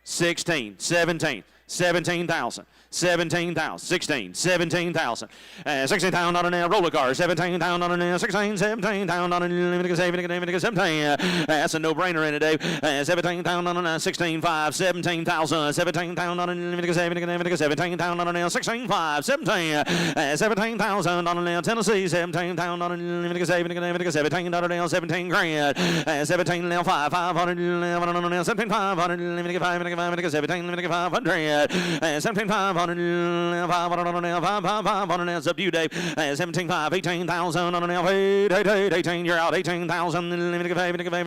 16, 17, 17,000. 17,000, 16, 17,000, 16,000 on a roller car, 17,000 on a 16, 17,000 on a 17. That's a no-brainer in it, Dave. 17,000 on a 16, 5, 17,000, 17,000 on a 17,000 on a 16, 5, 17, 17,000 on a Tennessee, 17,000 on a 17 on a 17 grand, 17 5, 500 on a 17, 500, 17, 500, 17, 500. 500, it's up to you, Dave. 17,500, 18,000 on an 18, you're out. 18,000, 18,000 on an 18,000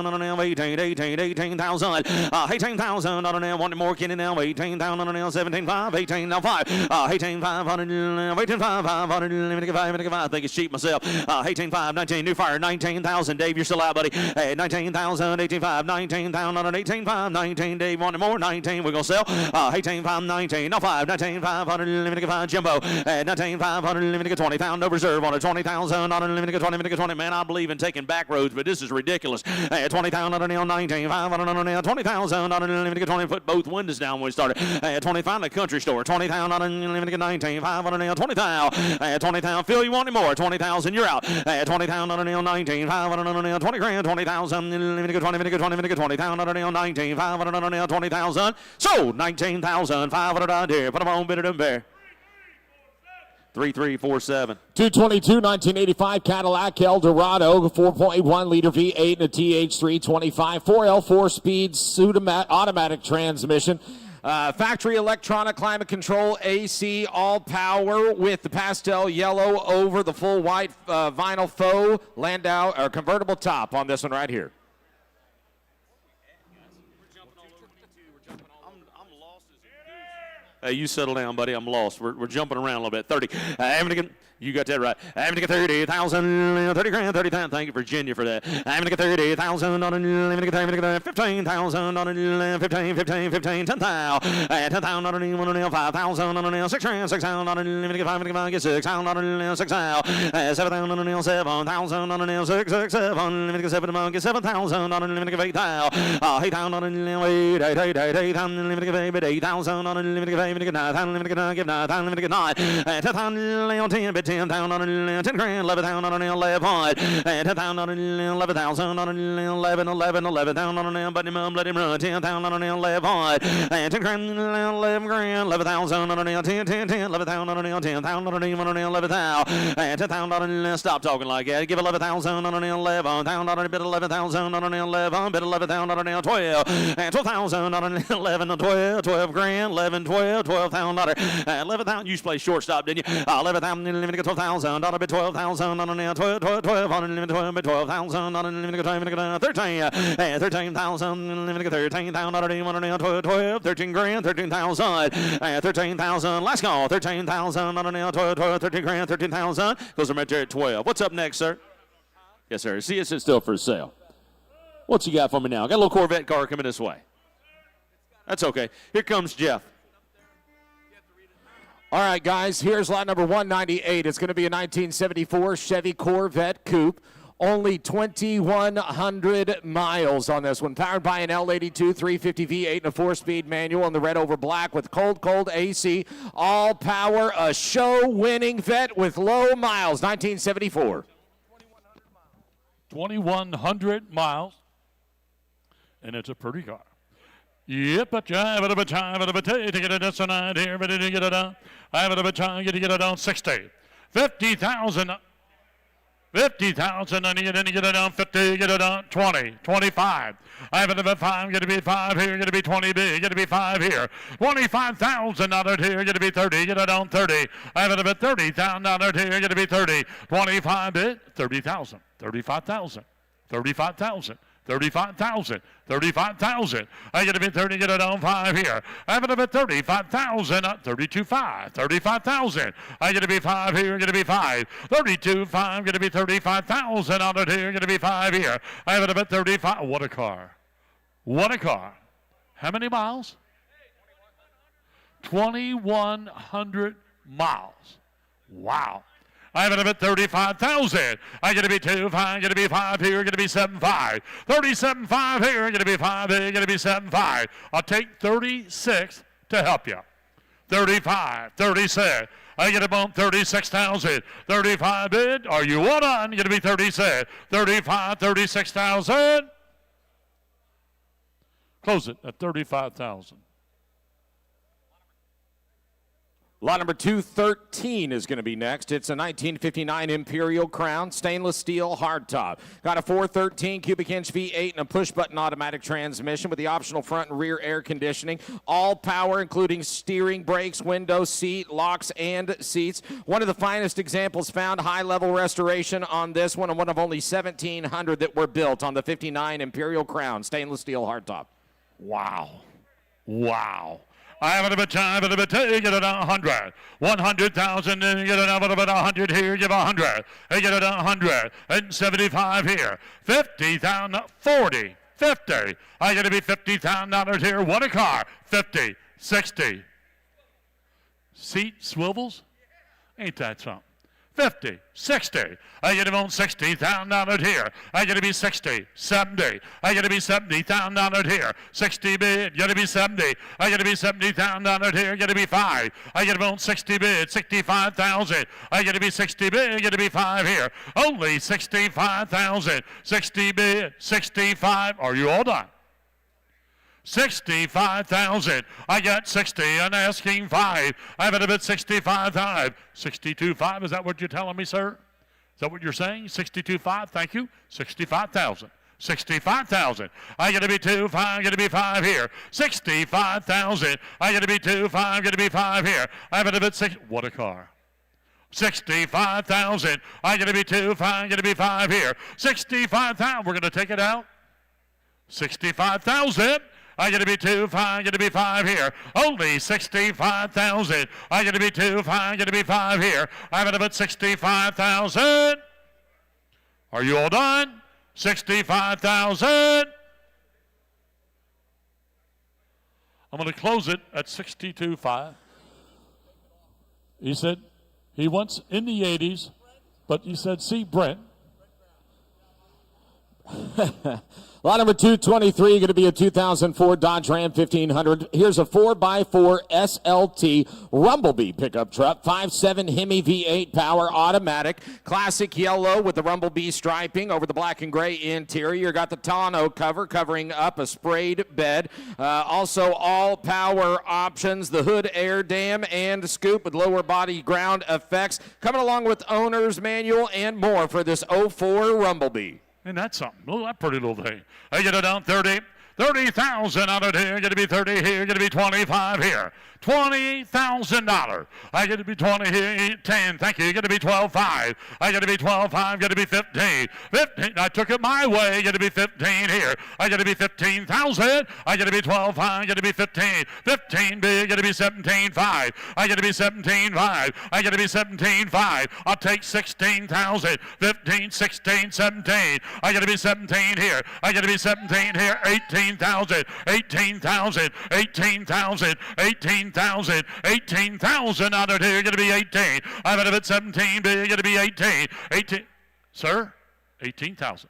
on an 18,000, 18,000 on an one more Kenny now. 18,000 on an 17,500, 18 now 5, 18,500, 18,500, I think it's cheap myself. 18,500, 19, new fire, 19,000, Dave, you're still out, buddy. 19,000, 18,500, 19,000 on an 18,500, 19, Dave, one more, 19, we're going to sell. 18,500, 19, no 5, 19,500, limited 5, Jimbo. 19,500, limited 20,000, no reserve on it. 20,000 on a limited 20, limited 20. Man, I believe in taking back roads, but this is ridiculous. 20,000 on a 19,500 on a 20,000 on a limited 20. Put both windows down when we started. 25 at the country store. 20,000 on a limited 19,500 on a 20,000. 20,000, Phil, you want any more? 20,000, you're out. 20,000 on a 19,500 on a 20 grand. 20,000, limited 20, limited 20, limited 20,000 on a 19,500 on a 20,000. So 19,500 on there. Put them on, bid it and bear. 3347. 222 1985 Cadillac Eldorado, 4.1 liter V8 and a TH325, 4L4 speed automatic transmission. Factory electronic climate control, AC, all power with the pastel yellow over the full white vinyl faux Landau or convertible top on this one right here. Hey, you settle down, buddy. I'm lost. We're jumping around a little bit. 30. You got that right. I'm going to get 30,000, 30 grand, 30,000. Thank you, Virginia, for that. I'm going to get 30,000 on it, 15,000 on it, 15, 10,000. 10,000 on it, 5,000 on it, 6 grand, 6,000 on it, 5, get 6,000 on it, 6,000. 7,000 on it, 7,000 on it, 6, 7, get 7, get 7,000 on it, 8,000. 8,000 on it, 8,000, 8,000 on it, 9,000, give 9,000, get 9. 10,000, 10, 10,000 on it, 10 grand, 11,000 on it, 11. 10,000 on it, 11,000 on it, 11,000 on it, but him let him run. 10,000 on it, 11. 10 grand, 11 grand, 11,000 on it, 10, 10, 10, 11,000 on it, 10,000 on it, 11,000. 10,000 on it, stop talking like that. Give 11,000 on it, 11,000 on it, bid 11,000 on it, 11, bid 11,000 on it, 12. 12,000 on it, 11, 12, 12 grand, 11, 12, 12,000 on it, 11,000. You used to play shortstop, didn't you? 11,000. 12,000 on it, 12,000 on it, 12, 12, 12 on it, 12,000 on it, 13, 13,000, 13,000 on it, 12, 12, 13 grand, 13,000, 13,000. Last call, 13,000 on it, 12, 12, 13 grand, 13,000. Goes right there at 12. What's up next, sir? Yes, sir. See, it's still for sale. What's you got for me now? Got a little Corvette car coming this way. That's okay. Here comes Jeff. All right, guys, here's lot number 198. It's going to be a 1974 Chevy Corvette Coupe. Only 2,100 miles on this one. Powered by an L82 350 V8 and a 4-speed manual in the red over black with cold AC. All power, a show-winning vet with low miles. 1974. 2,100 miles. And it's a pretty car. Yep, but I have a time, but to get it tonight here, but to get it on. I have a time, get it on 60. 50,000. 50,000, and you get it on 50, get it on 20, 25. I have it at 5, going to be 5 here, going to be 20 big, going to be 5 here. $25,000 here, going to be 30, get it on 30. I have it at $30,000 here, going to be 30. 25 bid, 30,000, 35,000, 35,000. 35,000, 35,000. I get a bit 30, get it on 5 here. I have it a bit 35,000, 32,500, 35,000. I get to be 5 here, get to be 5. 32,500, get to be 35,000 on it here, get to be 5 here. I have it a bit 35. What a car. What a car. How many miles? 2,100 miles. Wow. I have it at 35,000. I get to be 2, 5, get to be 5 here, get to be 7, 5. 37,500 here, get to be 5 here, get to be 7, 5. I'll take 36 to help you. 35, 36. I get about 36,000. 35 bid. Are you on? Get to be 36. 35, 36,000. Close it at 35,000. Lot number 213 is going to be next. It's a 1959 Imperial Crown, stainless steel hardtop. Got a 413 cubic inch V8 and a push-button automatic transmission with the optional front and rear air conditioning. All power, including steering, brakes, window, seat, locks, and seats. One of the finest examples found, high-level restoration on this one, and one of only 1,700 that were built on the 59 Imperial Crown, stainless steel hardtop. Wow. Wow. I have it a bit time, but a bit you get it on 100. 100,000, and you get it on about 100 here, give 100. You get it on 100. And 75 here. 50,000, 40, 50. I get to be $50,000 here. What a car. 50, 60. Seat swivels? Ain't that something? 50, 60. I get to own $60,000 here. I get to be 60, 70. I get to be $70,000 here. 60 bid, get to be 70. I get to be $70,000 here. Get to be 5. I get to own 60 bid, 65,000. I get to be 60 bid, get to be 5 here. Only 65,000. 60 bid, 65. Are you all done? 65,000. I got 60 and asking 5. I have it a bit 65,000. 62.5. Is that what you're telling me, sir? Is that what you're saying? 62.5. Thank you. 65,000. 65,000. I got to be 2, 5, got to be 5 here. 65,000. I got to be 2, 5, got to be 5 here. I have it a bit 6. What a car. 65,000. I got to be 2, 5, got to be 5 here. 65,000. We're going to take it out. 65,000. I got to be 2, 5, got to be 5 here. Only 65,000. I got to be 2, 5, got to be 5 here. I have it about 65,000. Are you all done? 65,000. I'm going to close it at 62.5. He said he wants in the 80s, but he said, see, Brent. Lot number 223, going to be a 2004 Dodge Ram 1500. Here's a 4x4 SLT Rumblebee pickup truck, 5.7 Hemi V8 power automatic, classic yellow with the Rumblebee striping over the black and gray interior. Got the tonneau cover covering up a sprayed bed. Also all power options, the hood air dam and scoop with lower body ground effects. Coming along with owner's manual and more for this 04 Rumblebee. And that's something. Oh, that pretty little thing. I get it down 30. 30,000 out of here. Going to be 30 here. Going to be 25 here. $20,000. I get to be 20 here. 10. Thank you. Going to be 12.5. I got to be 12.5. Going to be 15. 15. I took it my way. Going to be 15 here. I got to be 15,000. I got to be 12.5. Got to be 15. 15 big. Got to be 17.5. I got to be 17.5. I got to be 17.5. I'll take 16,000. 15, 16, 17. I got to be 17 here. I got to be 17 here. 18,000. 18,000. 18,000. 18,000. 18,000 out of here. Going to be 18. I'm at 17. Going to be 18. 18. Sir? 18,000.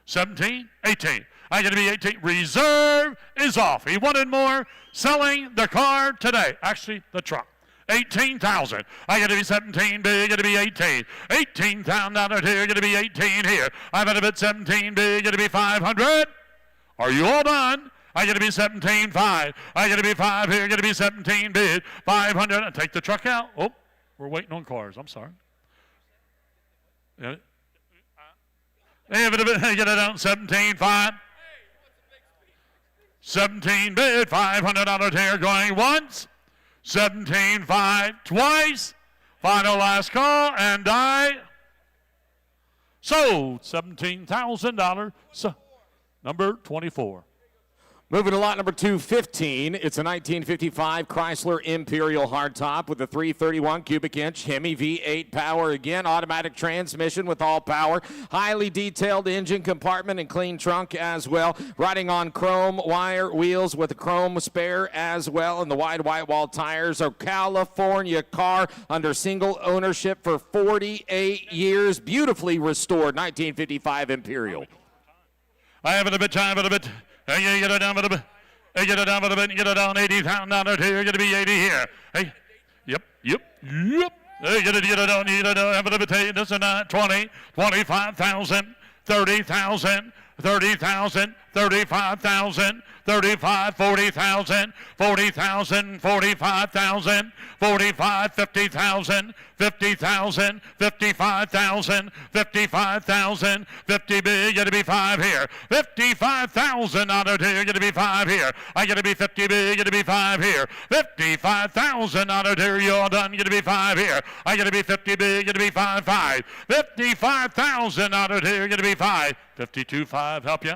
17. 18. I'm going to be 18. Reserve is off. He wanted more. Selling the car today. Actually, the truck. 18,000. I got to be 17 big, got to be 18. 18,000 out of here, got to be 18 here. I'm at a bit 17 big, got to be 500. Are you all done? I got to be 17.5. I got to be 5 here, got to be 17 bid. 500. Take the truck out. Oh, we're waiting on cars. I'm sorry. Yeah. Get it out 17.5. 17 bid. $500 here going once. 17.5 twice. Final last call and die. Sold $17,000. So, number 24. Moving to lot number 215, it's a 1955 Chrysler Imperial hardtop with a 331 cubic inch Hemi V8 power. Again, automatic transmission with all power. Highly detailed engine compartment and clean trunk as well. Riding on chrome wire wheels with a chrome spare as well. And the wide white wall tires. A California car under single ownership for 48 years. Beautifully restored 1955 Imperial. I have it a bit time, but a bit. Hey, you get it down a bit. Hey, get it down a bit. You get it down $80,000 here. You're going to be 80 here. Hey, yep. Hey, get it down. You get it down. Have it a bit. Hey, this is not 20, 25,000, 30,000, 30,000, 35,000, 35, 40,000, 40,000, 45,000, 45, 50,000, 50,000, 55,000, 55,000, 50 big, got to be 5 here. 55,000 out of here, got to be 5 here. I got to be 50 big, got to be 5 here. 55,000 out of here, you're done, got to be 5 here. I got to be 50 big, got to be 5, 5. 55,000 out of here, got to be 5. 52.5, help you?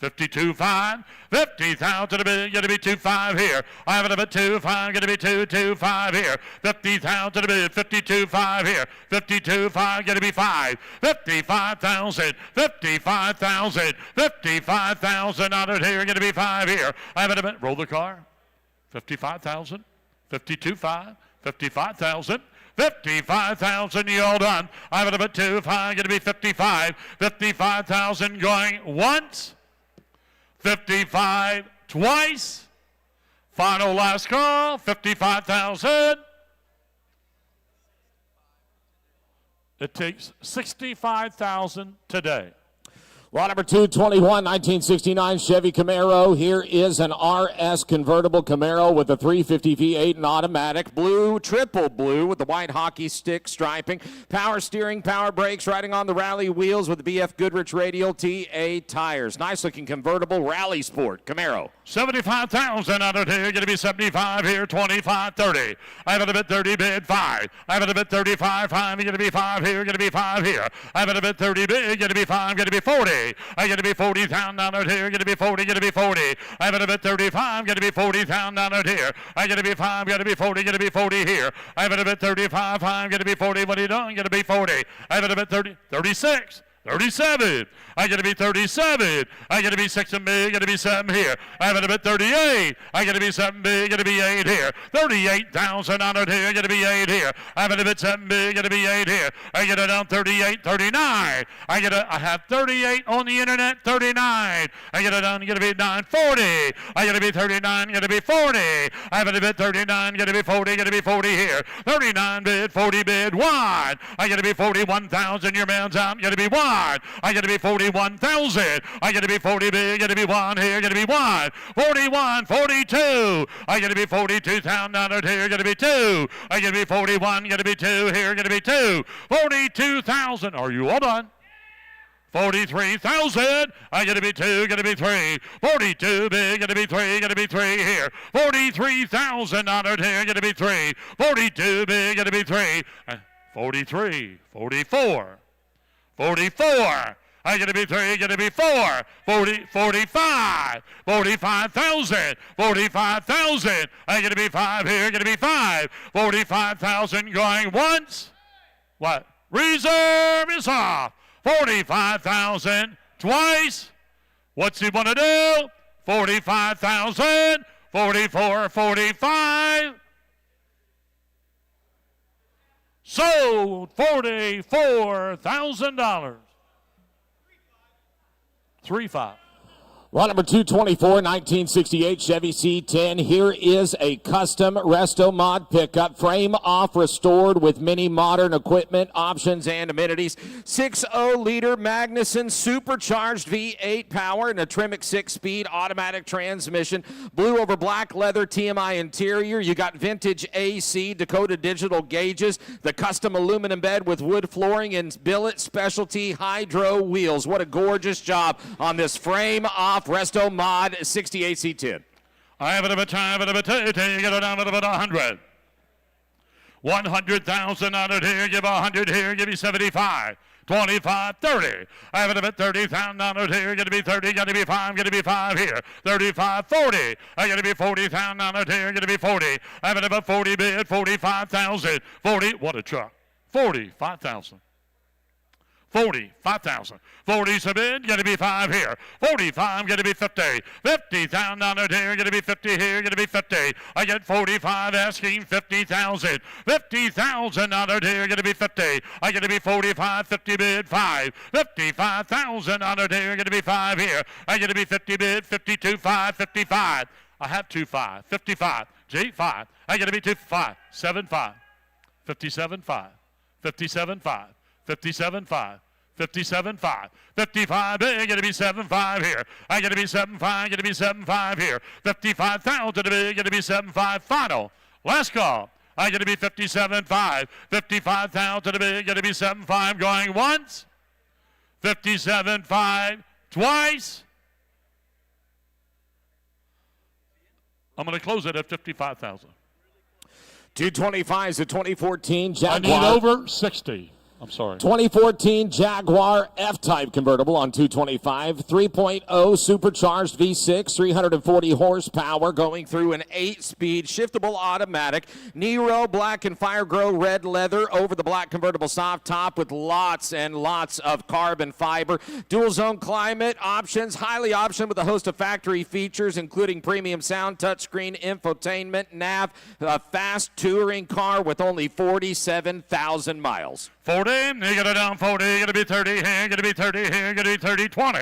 52.5, 50,000 a bit, going to be 2.5 here. I have it up at 2.5, going to be 2.5 here. 50,000 a bit, 52.5 here. 52.5, going to be 5. 55,000, 55,000, 55,000 out of here, going to be 5 here. I have it up at, roll the car. 55,000, 52.5, 55,000. 55,000, you all done. I have it up at 2.5, going to be 55. 55,000 going once. 55 twice. Final last call, 55,000. It takes 65,000 today. Lot number 221, 1969 Chevy Camaro. Here is an RS convertible Camaro with a 350 V8 and automatic. Blue, triple blue with the white hockey stick striping. Power steering, power brakes, riding on the rally wheels with the BF Goodrich radial TA tires. Nice looking convertible rally sport Camaro. 75,000 out of here. Going to be 75 here. 25, 30. I have it a bit 30 bid 5. I have it a bit 35. 5. Going to be 5 here. Going to be 5 here. I have it a bit 30 bid. Going to be 5. Going to be 40. I got to be 40,000 down out here. Going to be 40. Going to be 40. I have it a bit 35. Going to be 40,000 down out here. I got to be 5. Got to be 40. Going to be 40 here. I have it a bit 35. 5. Going to be 40. What are you doing? Going to be 40. I have it a bit 30. 36. 37. I got to be 37. I got to be 6 and big. Got to be 7 here. I have it a bit 38. I got to be 7 big. Got to be 8 here. 38,000 on it here. Got to be 8 here. I have it a bit 7 big. Got to be 8 here. I get it down 38, 39. I have 38 on the internet. 39. I get it down. Got to be 9, 40. I got to be 39. Got to be 40. I have it a bit 39. Got to be 40. Got to be 40 here. 39 bid. 40 bid. 1. I got to be 41,000. Your man's out. Got to be 1. I got to be 41,000. I got to be 40 big. Got to be 1 here. Got to be 1. 41, 42. I got to be 42,000 down here. Got to be 2. I got to be 41. Got to be 2 here. Got to be 2. 42,000. Are you all done? 43,000. I got to be 2. Got to be 3. 42 big. Got to be 3. Got to be 3 here. 43,000 down here. Got to be 3. 42 big. Got to be 3. 43. 44. 44. I got to be 3, got to be 4. 40, 45. 45,000. 45,000. I got to be 5 here, got to be 5. 45,000 going once. What? Reserve is off. 45,000 twice. What's he want to do? 45,000. 44, 45. Sold $44,000. 3-5. Lot number 224, 1968 Chevy C10. Here is a custom Resto Mod pickup, frame off restored with many modern equipment, options, and amenities. 6.0-liter Magnuson supercharged V8 power and a Tremec 6-speed automatic transmission. Blue over black leather TMI interior. You got vintage AC, Dakota digital gauges, the custom aluminum bed with wood flooring and billet specialty hydro wheels. What a gorgeous job on this frame off Resto Mod 68 C10. I have it a bit time, get it down to about 100. 100,000 on it here, give 100 here, give you 75. 25, 30. I have it a bit 30,000 on it here, gotta be 30, gotta be 5, gotta be 5 here. 35, 40. I gotta be 40,000 on it here, gotta be 40. I have it about 40 bid, 45,000. 40, what a truck. 45,000. 45,000. 40's a bid, gonna be 5 here. 45, gonna be 50. 50,000 on it here, gonna be 50 here, gonna be 50. I get 45 asking 50,000. 50,000 on it here, gonna be 50. I gotta be 45, 50 bid, 5. 55,000 on it here, gonna be 5 here. I gotta be 50 bid, 52, 5, 55. I have 2, 5, 55. G, 5. I gotta be 2, 5, 7, 5. 57, 5. 57, 5. 57, 5. 57, 5. 55, big, gonna be 7, 5 here. I gotta be 7, 5, gonna be 7, 5 here. 55,000 to big, gonna be 7, 5. Final. Last call. I gotta be 57, 5. 55,000 to big, gonna be 7, 5 going once. 57, 5 twice. I'm gonna close it at 55,000. 225 is a 2014 Jaguar. I need over 60. I'm sorry. 2014 Jaguar F-Type convertible on 225. 3.0 supercharged V6, 340 horsepower, going through an 8-speed shiftable automatic. Nero black and fire grow red leather over the black convertible soft top with lots and lots of carbon fiber. Dual zone climate options, highly optioned with a host of factory features, including premium sound, touchscreen, infotainment, nav, a fast touring car with only 47,000 miles. 40, you got it down 40, you got to be 30 here, you got to be 30 here, you got to be 30, 20.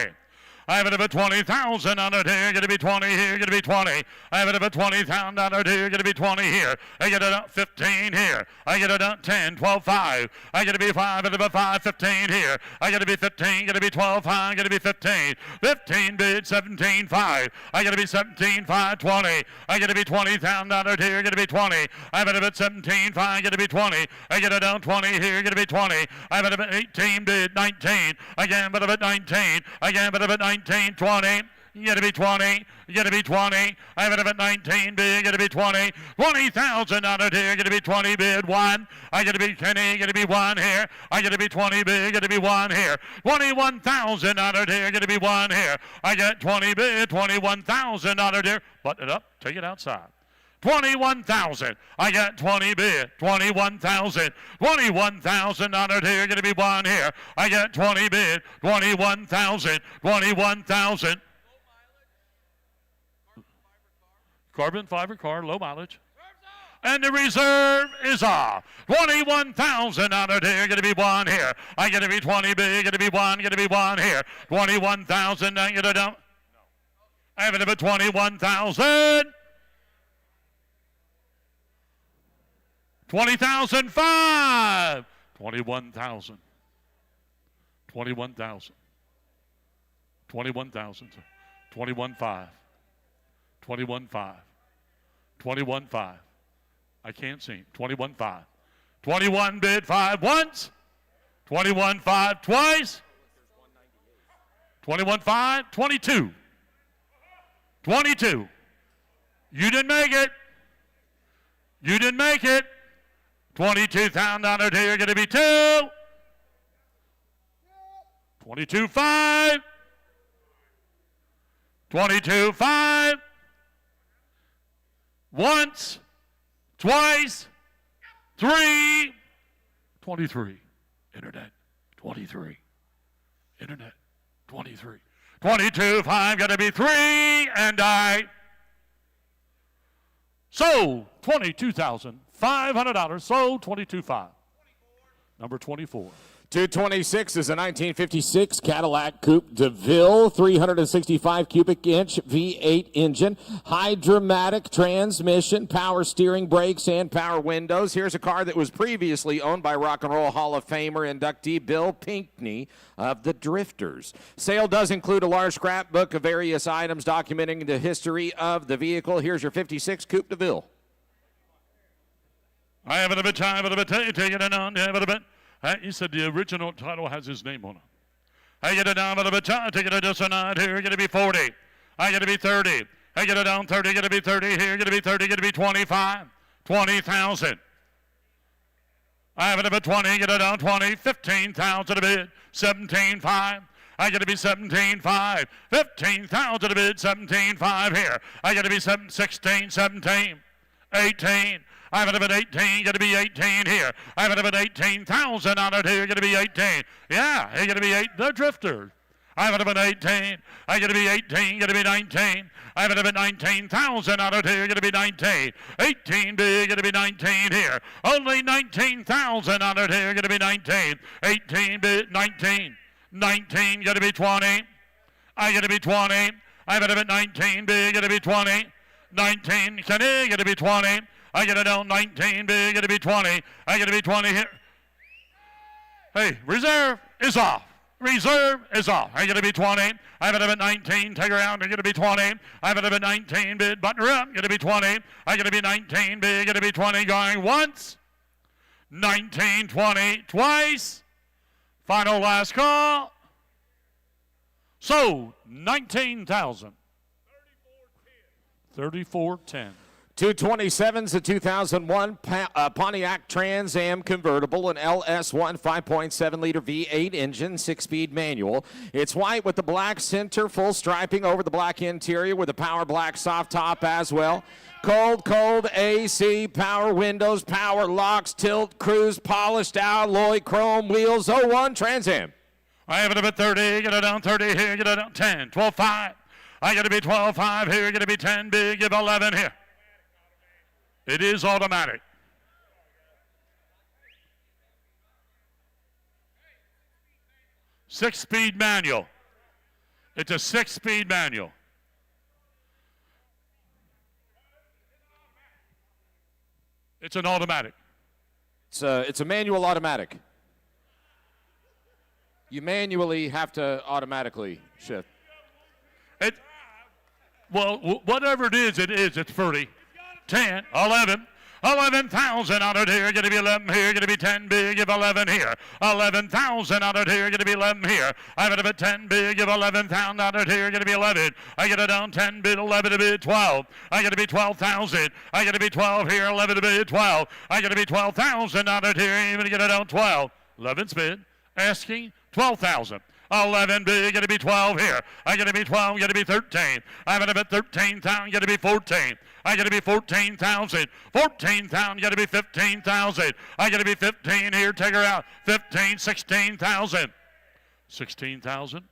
I have it up at 20,000 on it here. Going to be 20 here. Going to be 20. I have it up at 20,000 on it here. Going to be 20 here. I get it up 15 here. I get it up 10, 12, 5. I get to be 5. I get to be 5, 15 here. I get to be 15. Get to be 12, 5. Get to be 15. 15 bid 17, 5. I get to be 17, 5, 20. I get to be 20,000 on it here. Get to be 20. I have it up at 17, 5. Get to be 20. I get it down 20 here. Get to be 20. I have it up at 18 bid 19. Again, but up at 19. Again, but up at 19, 20. You got to be 20. You got to be 20. I have it up at 19 bid. Got to be 20. 20,000 on it here. Got to be 20 bid 1. I got to be 10. Got to be 1 here. I got to be 20 bid. Got to be 1 here. 21,000 on it here. Got to be 1 here. I got 20 bid. 21,000 on it here. Button it up. Take it outside. 21,000. I got 20 bid. 21,000. 21,000 on it here. Going to be 1 here. I got 20 bid. 21,000. 21,000. Carbon fiber car, low mileage. And the reserve is off. 21,000 on it here. Going to be 1 here. I got to be 20 bid. Going to be 1. Going to be 1 here. 21,000. I get it up. I have it up at 21,000. 20,005. 21,000. 21,000. 21,000. 21,5. 21,5. 21,5. I can't see. 21,5. 21 bid 5 once. 21,5 twice. 21,5. 22. 22. You didn't make it. You didn't make it. 22,000 on it here. Going to be 2. 22,5. 22,5. Once, twice, 3. 23. Internet. 23. Internet. 23. 22,5. Got to be 3. And I. Sold $22,500. Sold $22,500. Number 24. 226 is a 1956 Cadillac Coupe DeVille, 365 cubic inch V8 engine, hydromatic transmission, power steering, brakes, and power windows. Here's a car that was previously owned by Rock and Roll Hall of Famer inductee Bill Pinkney of the Drifters. Sale does include a large scrapbook of various items documenting the history of the vehicle. Here's your 56 Coupe DeVille. I have it a bit time, but a bit take it on, have it a bit. He said the original title has his name on it. I get it down, but a bit time, take it a just a night here, get to be 40. I get to be 30. I get it down 30, get to be 30 here, get to be 30, get to be 25. 20,000. I have it up at 20, get it down 20, 15,000 a bid, 17,5. I get to be 17,5. 15,000 a bid, 17,5 here. I get to be 16, 17, 18. I have it up at 18, going to be 18 here. I have it up at 18,000 on it here, going to be 18. Yeah, it's going to be 8, the Drifters. I have it up at 18. I got to be 18, got to be 19. I have it up at 19,000 on it here, got to be 19. 18 big, got to be 19 here. Only 19,000 on it here, got to be 19. 18 big, 19. 19, got to be 20. I got to be 20. I have it up at 19 big, got to be 20. 19, got to be 20. I get it down 19 big, got to be 20. I got to be 20 here. Hey, reserve is off. Reserve is off. I got to be 20. I have it up at 19. Take her out. I got to be 20. I have it up at 19 bid. Button her up. Got to be 20. I got to be 19 bid. Got to be 20 going once. 19, 20 twice. Final last call. Sold 19,000. 3410. 227's a 2001 Pontiac Trans Am convertible, an LS1 5.7-liter V8 engine, 6-speed manual. It's white with the black center, full striping over the black interior with a power black soft top as well. Cold AC, power windows, power locks, tilt, cruise, polished alloy, chrome wheels, 01 Trans Am. I have it up at 30, get it down 30 here, get it down 10, 12, 5. I got to be 12, 5 here, got to be 10 big, give 11 here. It is automatic. Six-speed manual. It's a 6-speed manual. It's an automatic. It's a manual automatic. You manually have to automatically shift. Well, whatever it is, it's 30, 10, 11. 11,000 on it here, going to be 11 here, going to be 10 big, give 11 here. 11,000 on it here, going to be 11 here. I got a bit 10 big, give 11,000 on it here, going to be 11. I get it down 10 bid, 11 to bid, 12. I got to be 12,000. I got to be 12 here, 11 to bid, 12. I got to be 12,000 on it here, even to get it down 12. 11's bid, asking 12,000. 11 big, going to be 12 here. I got to be 12, got to be 13. I got to be 13,000, got to be 14. I got to be 14,000. 14,000, got to be 15,000. I got to be 15 here, take her out. 15, 16,000. 16,000,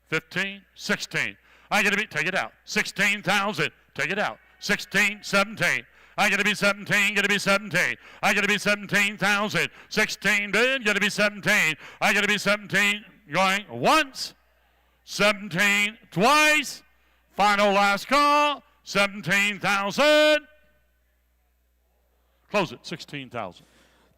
15, 16. I got to be, take it out. 16,000, take it out. 16, 17. I got to be 17, got to be 17. I got to be 17,000. 16 bid, got to be 17. I got to be 17. Going once, 17 twice, final last call, 17,000. Close it, 16,000.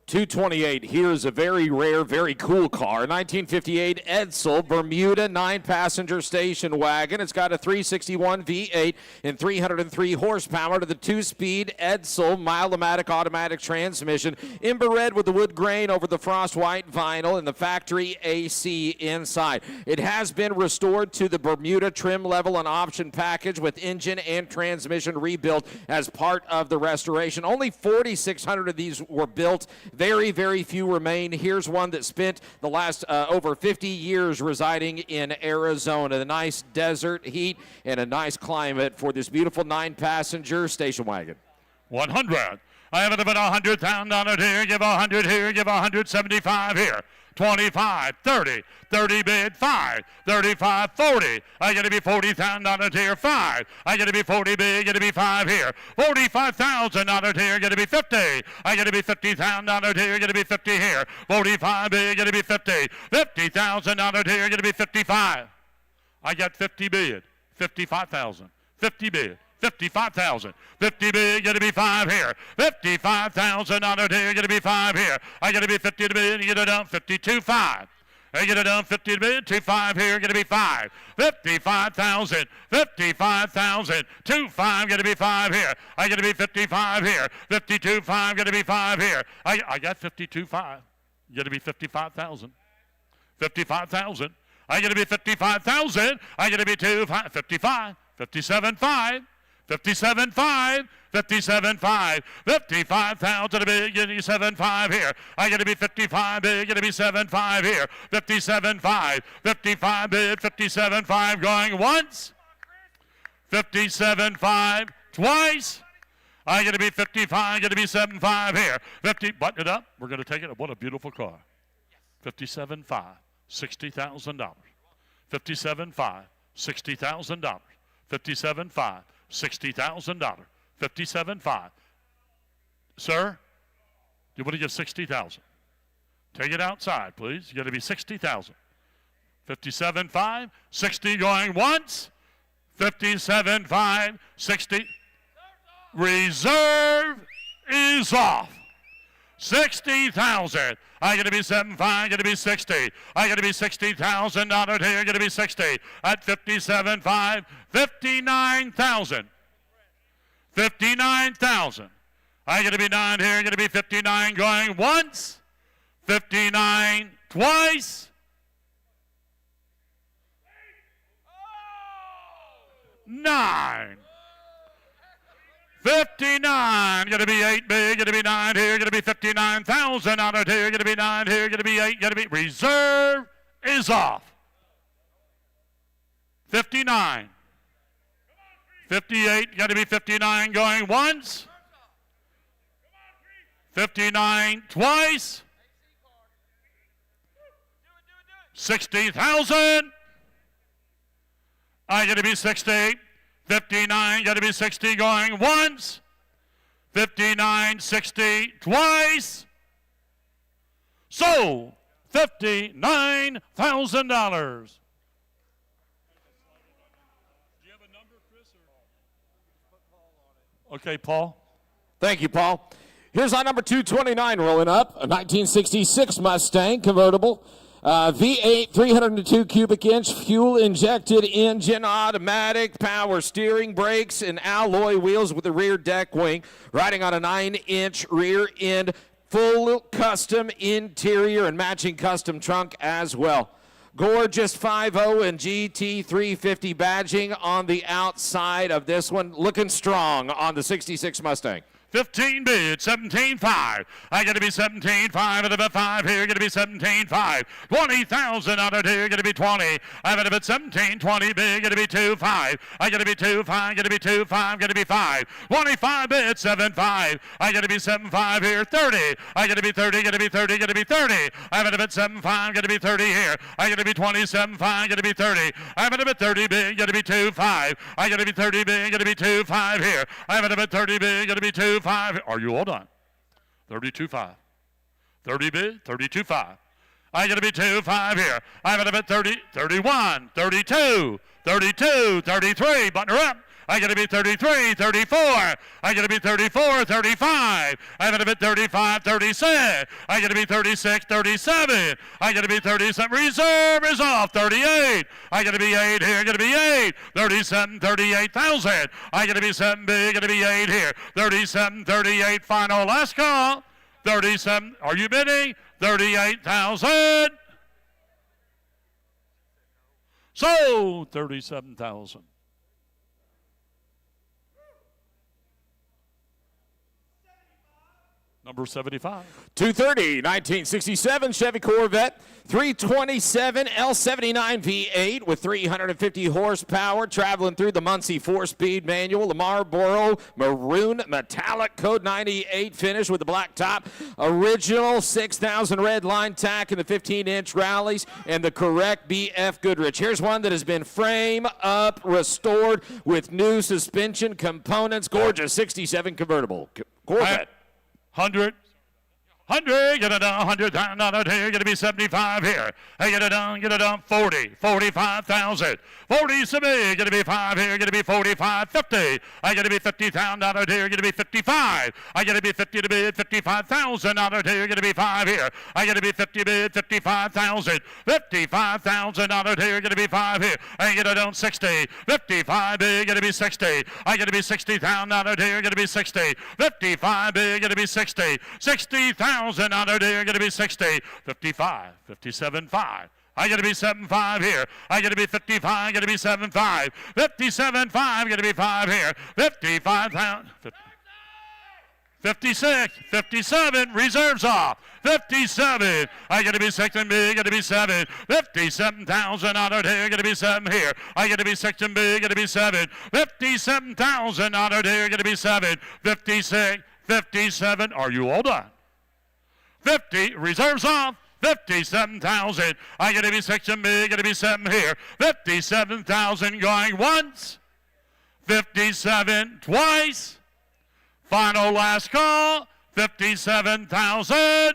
228. Here's a very rare, very cool car. 1958 Edsel Bermuda 9-passenger station wagon. It's got a 361 V8 and 303 horsepower to the 2-speed Edsel Mild-O-Matic automatic transmission. Ember red with the wood grain over the frost white vinyl and the factory AC inside. It has been restored to the Bermuda trim level and option package with engine and transmission rebuilt as part of the restoration. Only 4,600 of these were built. Very, very few remain. Here's one that spent the last over 50 years residing in Arizona. The nice desert heat and a nice climate for this beautiful 9-passenger station wagon. 100. I have it about $100,000 here. Give 100 here. Give 175 here. 25, 30, 30 bid, 5, 35, 40. I got to be $40,000 here, 5. I got to be 40 bid, got to be 5 here. $45,000 here, got to be 50. I got to be $50,000 here, got to be 50 here. 45 bid, got to be 50. $50,000 here, got to be 55. I got 50 bid, 55,000. 50 bid. 55,000. 50 bid, going to be 5 here. $55,000 here, going to be 5 here. I got to be 50 to bid, get it down 52.5. I get it down 50 to bid, 25 here, going to be 5. 55,000. 55,000. 25, going to be 5 here. I got to be 55 here. 52.5, going to be 5 here. I got 52.5. Going to be 55,000. 55,000. I got to be 55,000. I got to be 55. 57.5. 57.5, 57.5, 55,000 a bid, give me 7.5 here. I got to be 55 bid, going to be 7.5 here. 57.5, 55 bid, 57.5 going once. 57.5 twice. I got to be 55, going to be 7.5 here. 50, button it up. We're going to take it. What a beautiful car. 57.5, $60,000. 57.5, $60,000. 57.5. $60,000. 57.5. Sir, you want to give 60,000? Take it outside, please. You got to be 60,000. 57.5, 60 going once. 57.5, 60. Reserve is off. 60,000. I got to be 7.5, got to be 60. I got to be $60,000 here, got to be 60. At 57.5, 59,000. 59,000. I got to be 9 here, got to be 59 going once. 59 twice. 9. 59, going to be 8 big, going to be 9 here, going to be 59,000 on it here, going to be 9 here, going to be 8, going to be, reserve is off. 59. 58, got to be 59 going once. 59 twice. 60,000. I got to be 60. 59, got to be 60 going once. 59, 60 twice. So, $59,000. Okay, Paul. Thank you, Paul. Here's our number 229 rolling up, a 1966 Mustang convertible. V8, 302 cubic inch, fuel-injected engine, automatic, power steering, brakes, and alloy wheels with the rear deck wing. Riding on a 9-inch rear end, full custom interior and matching custom trunk as well. Gorgeous 5.0 and GT 350 badging on the outside of this one. Looking strong on the 66 Mustang. 15 bid, 17.5. I got to be 17.5 at about 5 here. Got to be 17.5. 20,000 on it here. Got to be 20. I'm at about 17, 20 bid. Got to be 2.5. I got to be 2.5. Got to be 2.5. Got to be 5. 25 bid, 7.5. I got to be 7.5 here. 30. I got to be 30. Got to be 30. Got to be 30. I'm at about 7.5. Got to be 30 here. I got to be 27.5. Got to be 30. I'm at about 30 bid. Got to be 2.5. I got to be 30 bid. Got to be 2.5 here. I'm at about 30 bid. Got to be 2.5. Are you all done? 32.5. 30 bid, 32.5. I got to be 2.5 here. I'm at about 30, 31, 32, 32, 33. Button her up. I got to be 33, 34. I got to be 34, 35. I'm at about 35, 36. I got to be 36, 37. I got to be 37. Reserve is off. 38. I got to be 8 here. I got to be 8. 37, 38,000. I got to be 7 big. Got to be 8 here. 37, 38. Final last call. 37. Are you bidding? 38,000. So 37,000. Number 75. 230, 1967 Chevy Corvette, 327 L79 V8 with 350 horsepower, traveling through the Muncie 4-speed manual, the Marlboro maroon metallic code 98 finish with the black top, original 6,000 red line tack in the 15-inch rallies, and the correct BF Goodrich. Here's one that has been frame up, restored with new suspension components. Gorgeous 67 convertible Corvette. 100, get it down, 100,000 here, going to be 75 here. Hey, get it down, 40, 45,000. 47, going to be 5 here, going to be 45, 50. I got to be 50,000 here, going to be 55. I got to be 50 to bid, 55,000 here, going to be 5 here. I got to be 50 bid, 55,000. 55,000 here, going to be 5 here. I get it down, 60. 55 bid, going to be 60. I got to be 60,000 here, going to be 60. 55 bid, going to be 60. 60,000 here, going to be 60. 55, 57, 5. I got to be 7.5 here. I got to be 55. Got to be 7.5. 57.5. Got to be 5 here. 55,000. 56, 57. Reserves off. 57. I got to be 6 and B. Got to be 7. 57,000 on here. Got to be 7 here. I got to be 6 and B. Got to be 7. 57,000 on here. Got to be 7. 56, 57. Are you all done? 50. Reserves off. 57,000. I got to be 6 and B, got to be 7 here. 57,000 going once. 57 twice. Final last call. 57,000.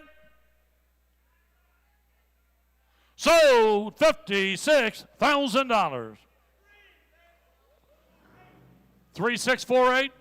Sold $56,000. 3648.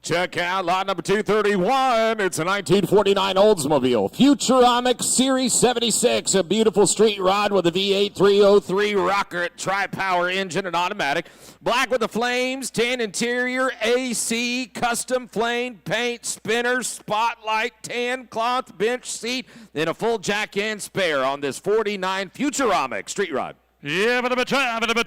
Check out lot number 231. It's a 1949 Oldsmobile Futuramic Series 76, a beautiful street rod with a V8 303 rocker tri-power engine and automatic. Black with the flames, tan interior, AC, custom flame paint, spinners, spotlight, tan cloth bench seat, and a full jack and spare on this 49 Futuramic street rod. Yeah, but about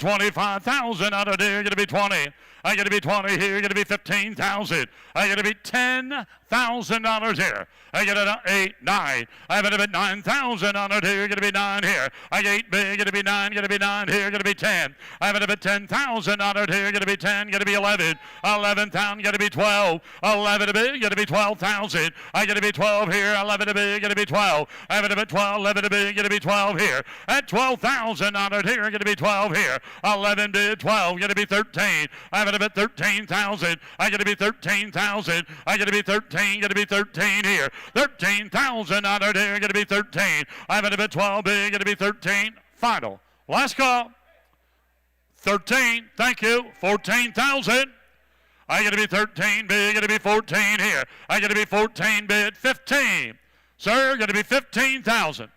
25,000 out of there. Going to be 20. I got to be 20 here. Going to be 15,000. I got to be $10,000 here. I got it 8, 9. I have it about 9,000 on it here. Going to be 9 here. I got 8 big. Going to be 9. Going to be 9 here. Going to be 10. I have it about 10,000 on it here. Going to be 10. Going to be 11. 11,000. Going to be 12. 11 to be. Going to be 12,000. I got to be 12 here. 11 to be. Going to be 12. I have it about 12. 11 to be. Going to be 12 here. At 12,000 on it here. Going to be 12 here. 11 bid. 12. Going to be 13. I have it about 13,000. I got to be 13,000. I got to be 13. Going to be 13 here. 13,000 on it here. Going to be 13. I have it about 12 big. Going to be 13. Final. Last call. 13. Thank you. 14,000. I got to be 13 bid. Got to be 14 here. I got to be 14 bid. 15. Sir, got to be 15,000.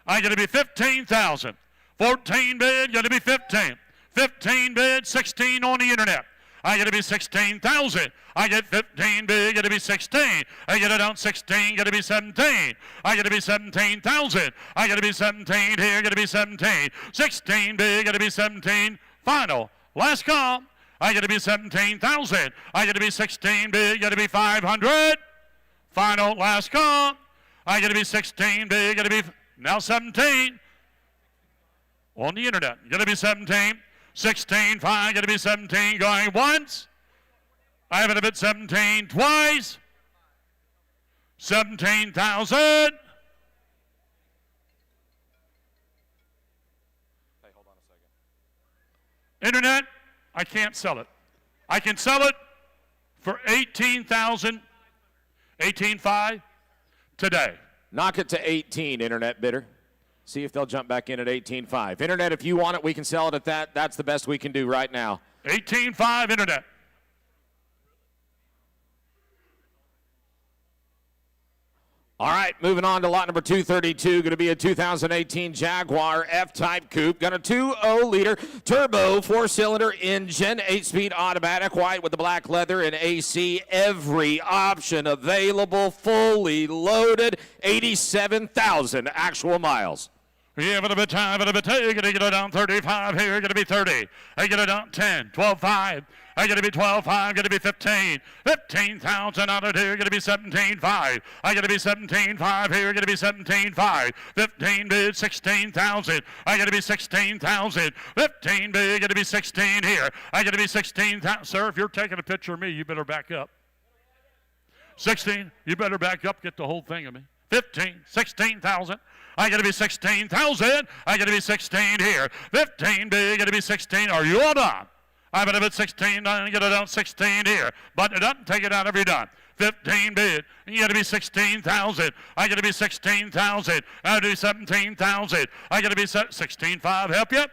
I got to be 15,000. 14 bid. Got to be 15. 15 bid. 16 on the internet. I got to be 16,000. I get 15 bid, got to be 16. I get it down 16, got to be 17. I got to be 17,000. I got to be 17 here, got to be 17. 16 bid, got to be 17. Final, last call. I got to be 17,000. I got to be 16 bid, got to be 500. Final, last call. I got to be 16 bid, got to be now 17. On the internet, got to be 17. 16, 5, got to be 17, going once. I have it a bit 17 twice. 17,000. Hey, hold on a second. Internet, I can't sell it. I can sell it for 18,000, 18,500 today. Knock it to 18, internet bidder. See if they'll jump back in at 18.5. Internet, if you want it, we can sell it at that. That's the best we can do right now. 18.5 internet. All right, moving on to lot number 232. Going to be a 2018 Jaguar F-Type Coupe. Got a 2.0-liter turbo 4-cylinder engine, 8-speed automatic, white with the black leather and AC. Every option available, fully loaded, 87,000 actual miles. Yeah, but a bit time, but a bit you're going to get it down 35 here, going to be 30. I get it down 10, 12, 5. I got to be 12, 5, got to be 15. 15,000 out of here, going to be 17, 5. I got to be 17, 5 here, going to be 17, 5. 15 bid, 16,000. I got to be 16,000. 15 bid, got to be 16 here. I got to be 16,000. Sir, if you're taking a picture of me, you better back up. 16, you better back up, get the whole thing of me. 15, 16,000. I got to be 16,000. I got to be 16 here. 15 bid, got to be 16. Are you all done? I'm at about 16, get it out 16 here. Button it up, take it out every done. 15 bid, you got to be 16,000. I got to be 16,000. I got to be 17,000. I got to be 16,500. Help you?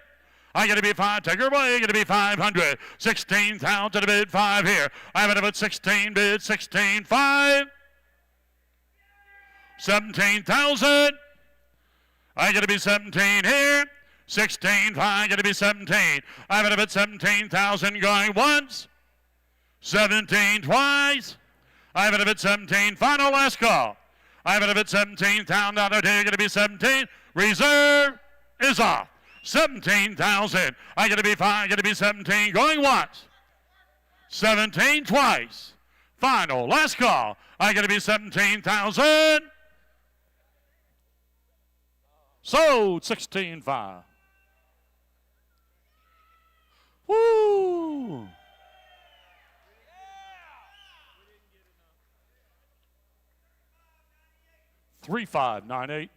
I got to be 5. Take her away. I got to be 500. 16,000 a bid, 5 here. I'm at about 16 bid, 16,500. 17,000. I got to be 17 here. 16, 5, got to be 17. I'm at about 17,000 going once. 17 twice. I'm at about 17. Final last call. I'm at about 17,000 out of here. Got to be 17. Reserve is off. 17,000. I got to be 5. Got to be 17 going once. 17 twice. Final last call. I got to be 17,000. Sold 16,500. Woo! $3,598.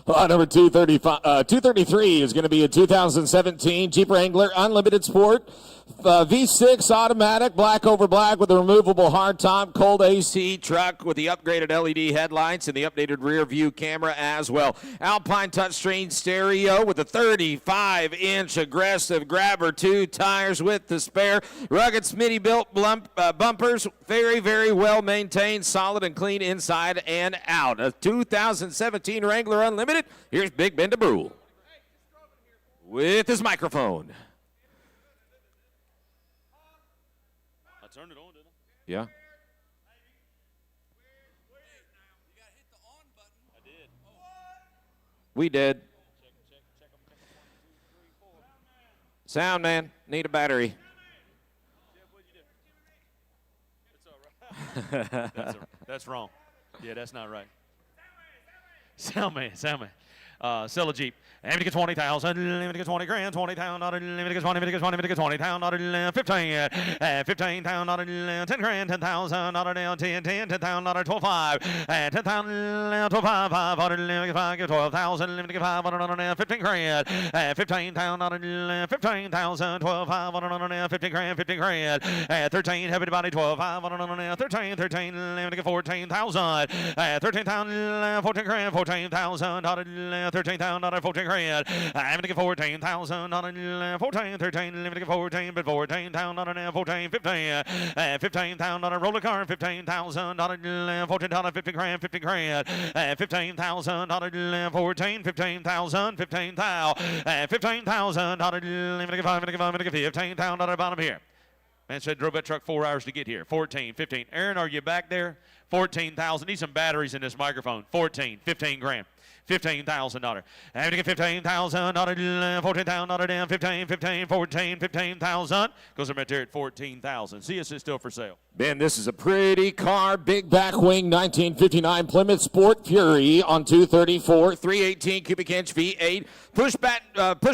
Number 233 is going to be a 2017 Jeep Wrangler Unlimited Sport V6 automatic, black over black with a removable hardtop, cold AC truck with the upgraded LED headlights and the updated rear view camera as well. Alpine touchscreen stereo with a 35-inch aggressive grabber, 2 tires with the spare, rugged Smitty built bumpers, very, very well maintained, solid and clean inside and out. A 2017 Wrangler Unlimited. Here's Big Ben DeBrule with his microphone. Turned it on, didn't I? Yeah. I did. We did. Sound man, need a battery. That's wrong. Yeah, that's not right. Sound man. Sell a Jeep. Let me get 20,000. Let me get 20 grand. 20,000. Let me get 20. Let me get 20. Let me get 20,000. 15. 15,000. 10 grand. 10,000. 10. 10,000. 12,500. 10,000. 12,500. Let me get 5. 12,000. Let me get 500. 15 grand. 15,000. 15,000. 12,500. 15 grand. 15 grand. 13. Everybody 12,500. 13. 13. Let me get 14,000. 13,000. 14 grand. 14,000. $13,000, 14 grand. I'm gonna get $14,000, 14, 13, let me get 14, but $14,000 now, 14, 15, $15,000 roller car, $15,000, $14, 15 grand, 15 grand, $15,000, 14, 15,000, 15,000, $15,000, let me get $15,000 bottom here. Man said drove that truck 4 hours to get here. 14, 15. Aaron, are you back there? 14,000. Need some batteries in this microphone. 14, 15 grand. $15,000. I'm going to get $15,000, $14,000 down, 15, 15, 14, 15,000. Goes right there at 14,000. See, it's still for sale. Ben, this is a pretty car. Big back wing, 1959 Plymouth Sport Fury on 234, 318 cubic inch V8. Push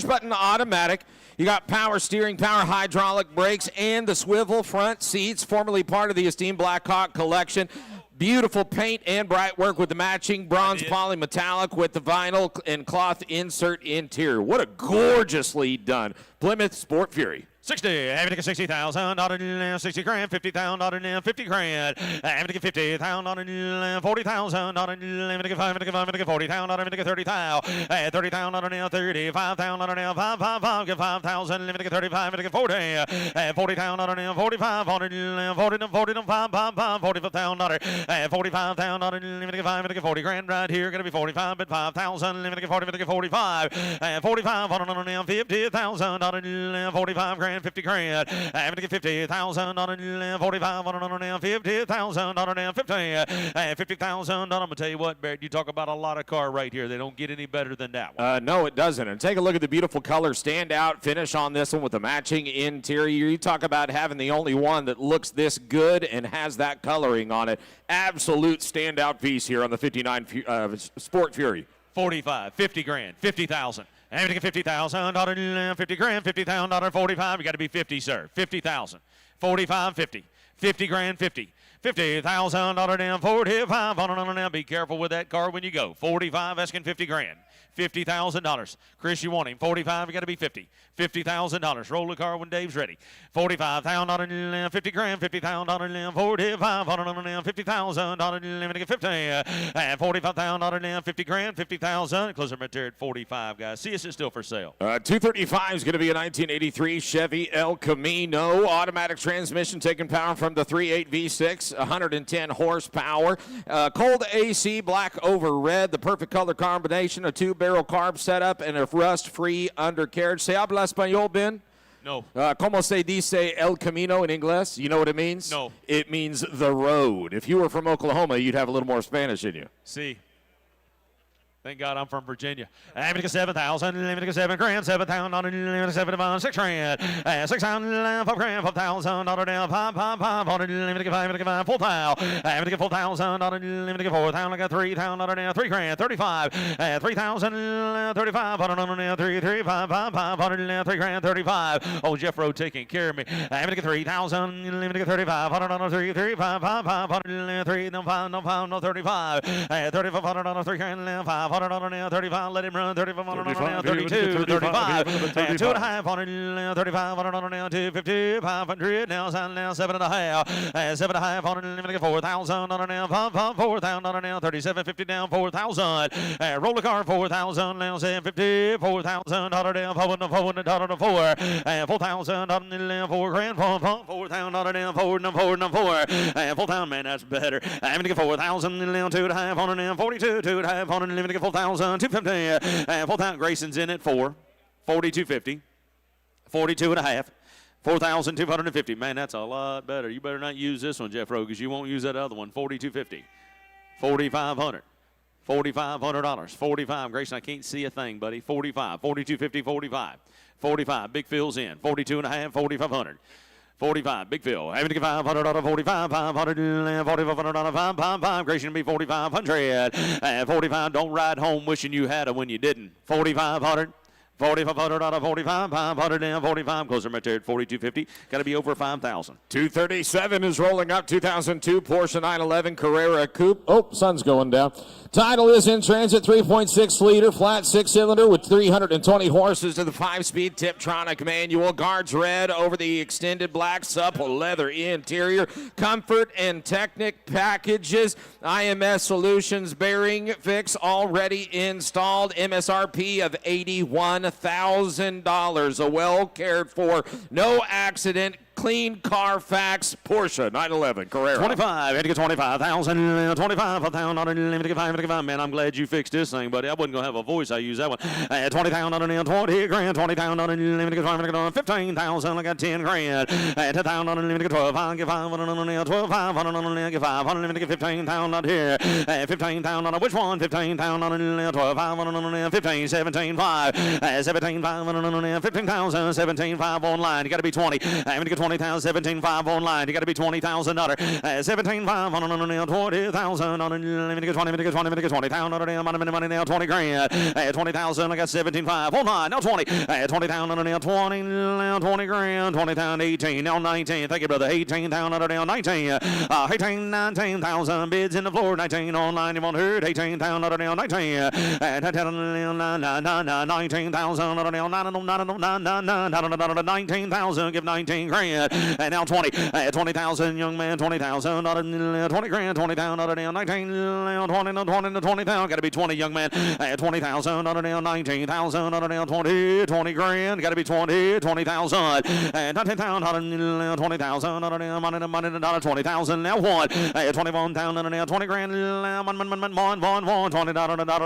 button automatic. You got power steering, power hydraulic brakes, and the swivel front seats, formerly part of the esteemed Blackhawk collection. Beautiful paint and bright work with the matching bronze polymetallic with the vinyl and cloth insert interior. What a gorgeously done Plymouth Sport Fury. 60. I'm going to get $60,000, 60 grand, $50,000, 50 grand. I'm going to get $50,000, $40,000. I'm going to get $40,000, I'm going to get $30,000, $30,000 now, $35,000 now, $5,500, get $5,000, I'm going to get $35,000, I'm going to get $40,000 now, $4,500, $45,000, $45,000, I'm going to get $40 grand right here, going to be 45, but $5,000, I'm going to get 40, I'm going to get 45, $45,000 now, $50,000, 45 grand. 50 grand. I'm going to get $50,000, 45 now, $50,000 $50,000. I'm going to tell you what, Barrett, you talk about a lot of car right here. They don't get any better than that one. No, it doesn't. And take a look at the beautiful color standout finish on this one with the matching interior. You talk about having the only one that looks this good and has that coloring on it. Absolute standout piece here on the 59 Sport Fury. 45, 50 grand, 50,000. I'm going to get $50,000, 50 grand, $50,000, 45. You got to be 50, sir. 50,000, 45, 50, 50 grand, 50. $50,000 down, 45 on now. Be careful with that car when you go. 45 asking 50 grand. $50,000. Chris, you want him. 45, you got to be 50. $50,000. Roll the car when Dave's ready. $45,000, 50 grand, $50,000, 45 on now, $50,000. Let me get 50. $45,000, 50 grand, $50,000. Close them right there at 45, guys. See, it's still for sale. 235 is going to be a 1983 Chevy El Camino. Automatic transmission taking power from the 3.8 V6, 110 horsepower. Cold AC, black over red. The perfect color combination, a two-barrel carb setup, and a rust-free undercarriage. ¿Se habla español, Ben? No. ¿Cómo se dice El Camino in English? You know what it means? No. It means the road. If you were from Oklahoma, you'd have a little more Spanish in you. See. Thank God I'm from Virginia. I'm going to get 7,000. I'm going to get 7 grand. 7,000. I'm going to get 7, 6 grand. 6,000. 5 grand. $5,000 down. 5. I'm going to get 5. I'm going to get 5. 4,000. I'm going to get 4,000. I'm going to get 4,000. I got 3,000 down. 3 grand. 35. 3,000. 35. I'm going to get 3, 5, 500. 3 grand. 35. Oh, Jeff Rowe taking care of me. I'm going to get 3,000. I'm going to get 35. 3, 3, 5, 500. 3, no 5, no 5, no 35. 35. 3 grand. 5. Now, 35, let him run, 35 now, 32, 35, 2.5, 35 now, 250, 500, now 7.5, 7.5, let me get 4,000 now, 4,000 now, 37.50 down, 4,000, roll the car, 4,000 now, 750, 4,000 down, 4,000 now, 4 grand, 4,000 down, 4,000, man, that's better. I'm gonna get 4,000 now, 2.5 now, 42, 2.5, let me get 4,000, 250, 4,000. Grayson's in at 4, 42.50, 42.5, 4,250. Man, that's a lot better. You better not use this one, Jeff Rowe, because you won't use that other one. 42.50, 4,500. $4,500. 45. Grayson, I can't see a thing, buddy. 45. 42.50. 45. 45. Big Phil's in. 42.5. 4,500. 45, Big Phil. Having to get $500, 45, $500, $4,500, 5. Grayson be 4,500. 45, don't ride home wishing you had it when you didn't. 4,500, $4,500 out of 45, 500 down, 45. Closer right there at 4,250. Got to be over 5,000. 237 is rolling up. 2002 Porsche 911 Carrera Coupe. Oh, sun's going down. Title is in transit. 3.6 liter flat 6-cylinder with 320 horses to the 5-speed Tiptronic manual. Guards red over the extended black supple leather interior. Comfort and Technic packages. IMS Solutions bearing fix already installed. MSRP of $81,000. A well cared for, no accident, clean Carfax Porsche 911 Carrera. 25, had to get 25,000, 25,000, man, I'm glad you fixed this thing, buddy. I wasn't going to have a voice. I use that one. 20,000, 20 grand, 20,000, 15,000, I got 10 grand. 10,000, 12, I'll get 500, 12, 500, get 500, get 15,000 out here. 15,000, which one? 15,000, 12, 500, 15, 17, 5, 17, 500, 15,000, 17, 5 online. You got to be 20. I'm going to get 20,000, 17,500 online. You got to be 20,000 under. 17,500, 20,000 under. Let me get 20, let me get 20, let me get 20,000 money now, 20 grand. 20,000, I got 17,500 online. Now 20. 20,000 now, 20, now 20 grand. 20,000, 18, now 19. Thank you, brother. 18,000 under now, 19. 18, 19,000 bids in the floor. 19 online, you want heard. 18,000 under now, 19. 19,000 under now, 19,000, give 19 grand. And now 20. 20,000, young man, 20,000, 20 grand, 20,000, 19, 20, 20,000, got to be 20, young man. 20,000, 19,000, 20, 20 grand, got to be 20, 20,000. 19,000, 20,000, money, 20,000, now 1. 21,000, 20 grand,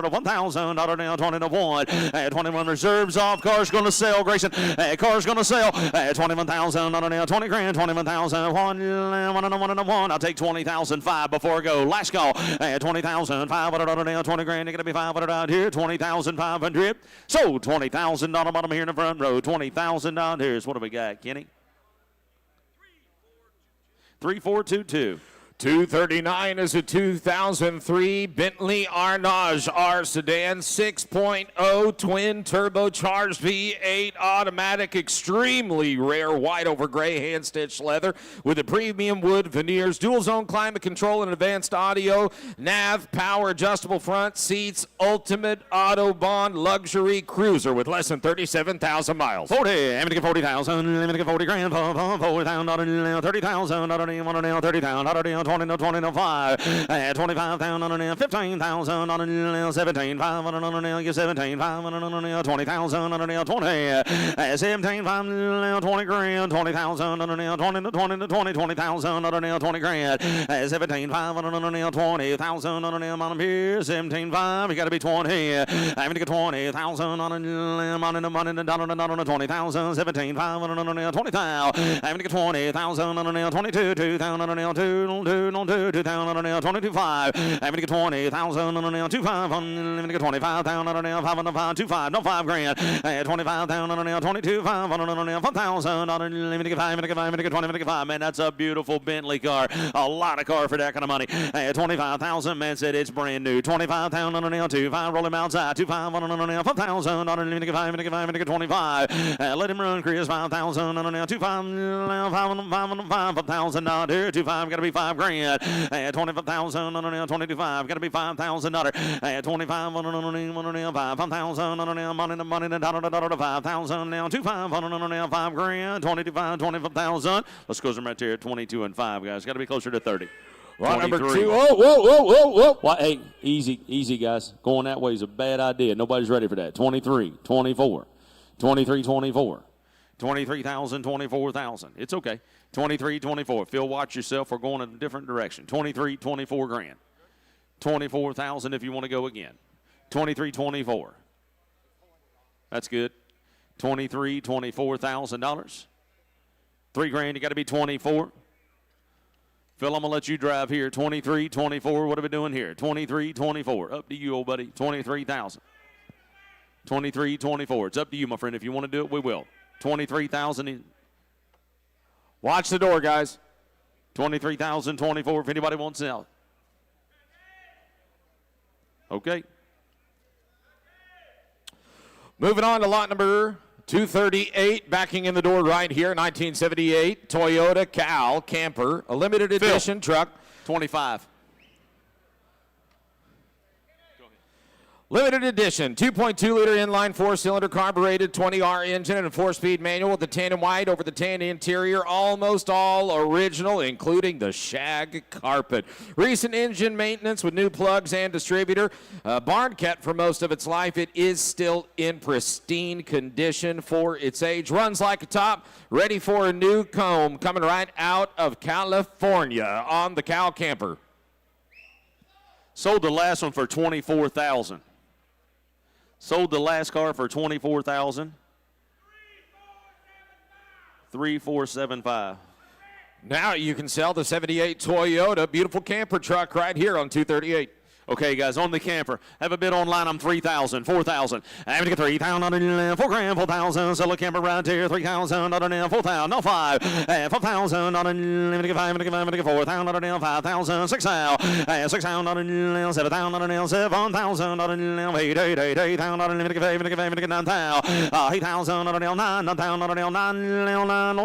1,000, 20 to 1. 21 reserves off, car's going to sell, Grayson. Car's going to sell. 21,000, 20 grand, 21,000, 1, I'll take 20,005 before I go. Last call. 20,500, 20 grand, you're going to be 500 out here. 20,500. So $20,000 bottom here in the front row. 20,000 down here is what do we got, Kenny? 3422. 239 is a 2003 Bentley Arnage R sedan, 6.0 twin turbocharged V8 automatic, extremely rare white over gray hand stitched leather with a premium wood veneers, dual zone climate control and advanced audio, nav, power adjustable front seats, ultimate Autobahn luxury cruiser with less than 37,000 miles. 40, I'm going to get 40,000, I'm going to get 40 grand, 40,000, 30,000, 30,000, 20 to 25, 25,000, 15,000, 17,500, get 17,500, 20,000, 20, 17,500, 20 grand, 20,000, 20 to 20 to 20, 20,000, 20 grand, 17,500, 20,000, on here, 17,500, you got to be 20, I'm going to get 20,000, money, 20,000, 17,500, 20,000, I'm going to get 20,000, 22, 2,000, 2,000, 22,500, I'm going to get 20,000, 2,500, I'm going to get 25,000, 505, 25, no 5 grand, 25,000, 22,500, 5,000, I'm going to get 5, I'm going to get 20, I'm going to get 5, man, that's a beautiful Bentley car, a lot of car for that kind of money, 25,000, man said it's brand new, 25,000, 25, rolling outside, 2,500, 5,000, I'm going to get 5, I'm going to get 25, let him run, Chris, 5,000, 25, 5,000, 25, got to be 5 grand. 25,000, 25, got to be 5,000, 25, 5,000, money, 5,000, now 2,500, 5 grand, 25, 25,000. Let's go right there at 22 and 5, guys. Got to be closer to 30. Lot number 2. Whoa. Well, hey, easy, guys. Going that way is a bad idea. Nobody's ready for that. 23, 24, 23, 24. 23,000, 24,000. It's okay. 23, 24. Phil, watch yourself. We're going in a different direction. 23, 24 grand. 24,000 if you want to go again. 23, 24. That's good. 23, $24,000. 3 grand, you got to be 24. Phil, I'm going to let you drive here. 23, 24. What are we doing here? 23, 24. Up to you, old buddy. 23,000. 23, 24. It's up to you, my friend. If you want to do it, we will. 23,000. Watch the door, guys. 23,000, 24, if anybody wants to sell. Okay. Moving on to lot number 238, backing in the door right here, 1978 Toyota Cal camper, a limited edition truck. 25. Limited edition, 2.2-liter inline four-cylinder carbureted 20R engine and a 4-speed manual with the tandem white over the tan interior, almost all original, including the shag carpet. Recent engine maintenance with new plugs and distributor. Barn kept for most of its life. It is still in pristine condition for its age. Runs like a top, ready for a new comb, coming right out of California on the Cal camper. Sold the last one for $24,000. Sold the last car for $24,000. 3475. Now you can sell the 78 Toyota, beautiful camper truck right here on 238. Okay, guys, on the camper. Have a bid online. I'm 3,000, 4,000. I'm going to get 3,000, $4,000, 4,000. Sell a camper right here, 3,000, 4,000, no 5, 4,000, let me get 5, let me get 4,000, 5,000, 6,000, 6,000, 7,000, 7,000, 8, 8,000, let me get 5, let me get 9,000, 8,000,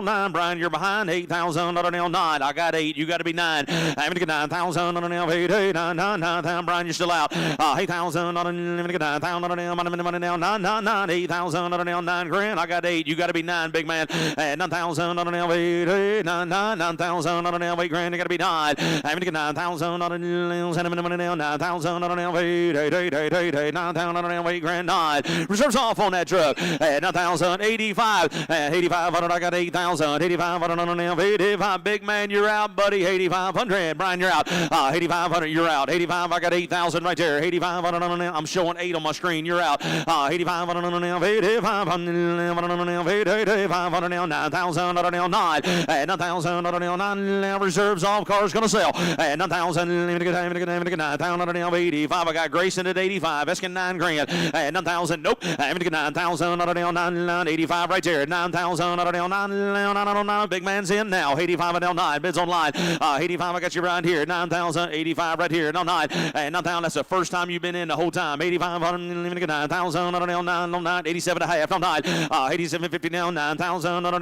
9, Brian, you're behind, 8,000, 9. I got 8, you got to be 9. I'm going to get 9,000, 8, 9, 9, Brian, you're still out. 8,000, 9,000, money now, 9, 8,000, 9 grand. I got 8. You got to be 9, big man. 9,000, 8, 9,000, 8 grand. You got to be 9. I'm going to get 9,000, 9,000, 8 grand. 9. Reserves off on that truck. 9,000, 85. 8,500. I got 8,000. 8,500, 85. Big man, you're out, buddy. 8,500. Brian, you're out. 8,500. You're out. 85. I got 8,000 right there. 85. I'm showing 8 on my screen. You're out. 85. 85. 85. 9,000. 9,000. 9,000. Reserves off. Car's gonna sell. 9,000. 9,000. 85. I got Grayson at 85. Asking 9 grand. 9,000. Nope. I'm gonna get 9,000. 85 right there. 9,000. 9. Big man's in now. 85 and 9. Bids online. 85. I got you right here. 9,000. 85 right here. 9. And 9,000. That's the first time you've been in the whole time. 85. 9,000. 9. 87 and a half. 9. 87.50 now. 9,000. 9.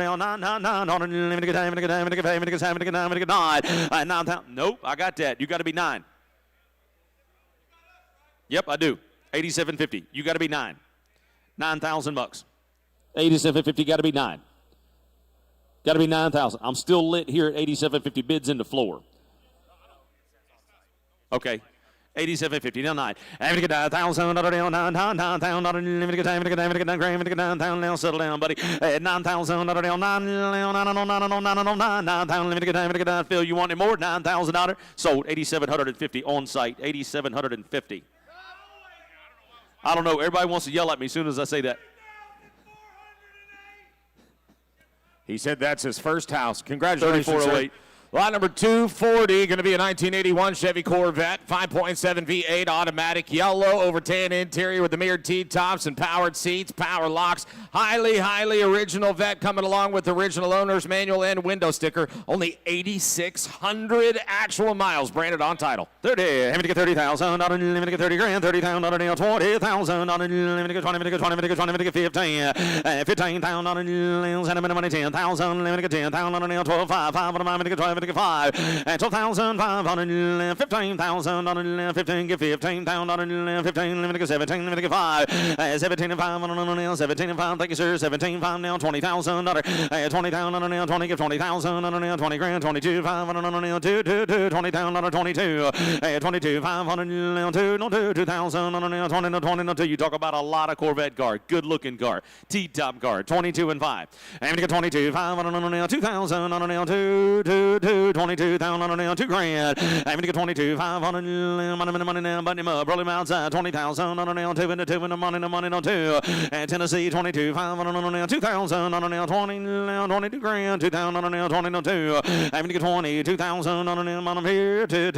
Nope. I got that. You got to be 9. Yep, I do. 87.50. You got to be 9. 9,000 bucks. 87.50. Got to be 9. Got to be 9,000. I'm still lit here at 87.50. Bids in the floor. Okay. 87.50. Now 9. I'm going to get 9,000. 9,000. Now settle down, buddy. 9,000. 9,000. Phil, you want any more? $9,000. Sold. 8,750 on site. 8,750. I don't know. Everybody wants to yell at me as soon as I say that. He said that's his first house. Congratulations, 3408. Lot number 240, going to be a 1981 Chevy Corvette, 5.7 V8 automatic, yellow over tan interior with the mirrored T-tops and powered seats, power locks. Highly, highly original Vet coming along with original owner's manual and window sticker. Only 8,600 actual miles branded on title. 30. Let me get 30,000. Let me get 30 grand. 30,000. 20,000. Let me get 20. Let me get 20. Let me get 20. Let me get 15. 15,000. Send them money. 10,000. Let me get 10,000. 12,500. Let me get 12. Get 5 and 12,500, 15,000, 15, get 15,000, 15, let me get 17, let me get 5, 17 and 5, 17 and 5, thank you, sir, 17, 5 now, 20,000, 20,000, 20, get 20,000, 20 grand, 22, 500, 2, 20,000, 22, 22, 500, 2, 2,000, 20, you talk about a lot of Corvette guard, good looking guard, T-top guard, 22 and 5, I'm going to get 22, 500, 2,000, 2, 22,000, 2 grand. I'm going to get 22, 500, money now, button him up, roll him outside, 20,000, 2 into 2 into money no 2. And Tennessee, 22, 500, 2,000, 20, 22 grand, 2,000, 20 no 2. I'm going to get 22,000, money here, 2,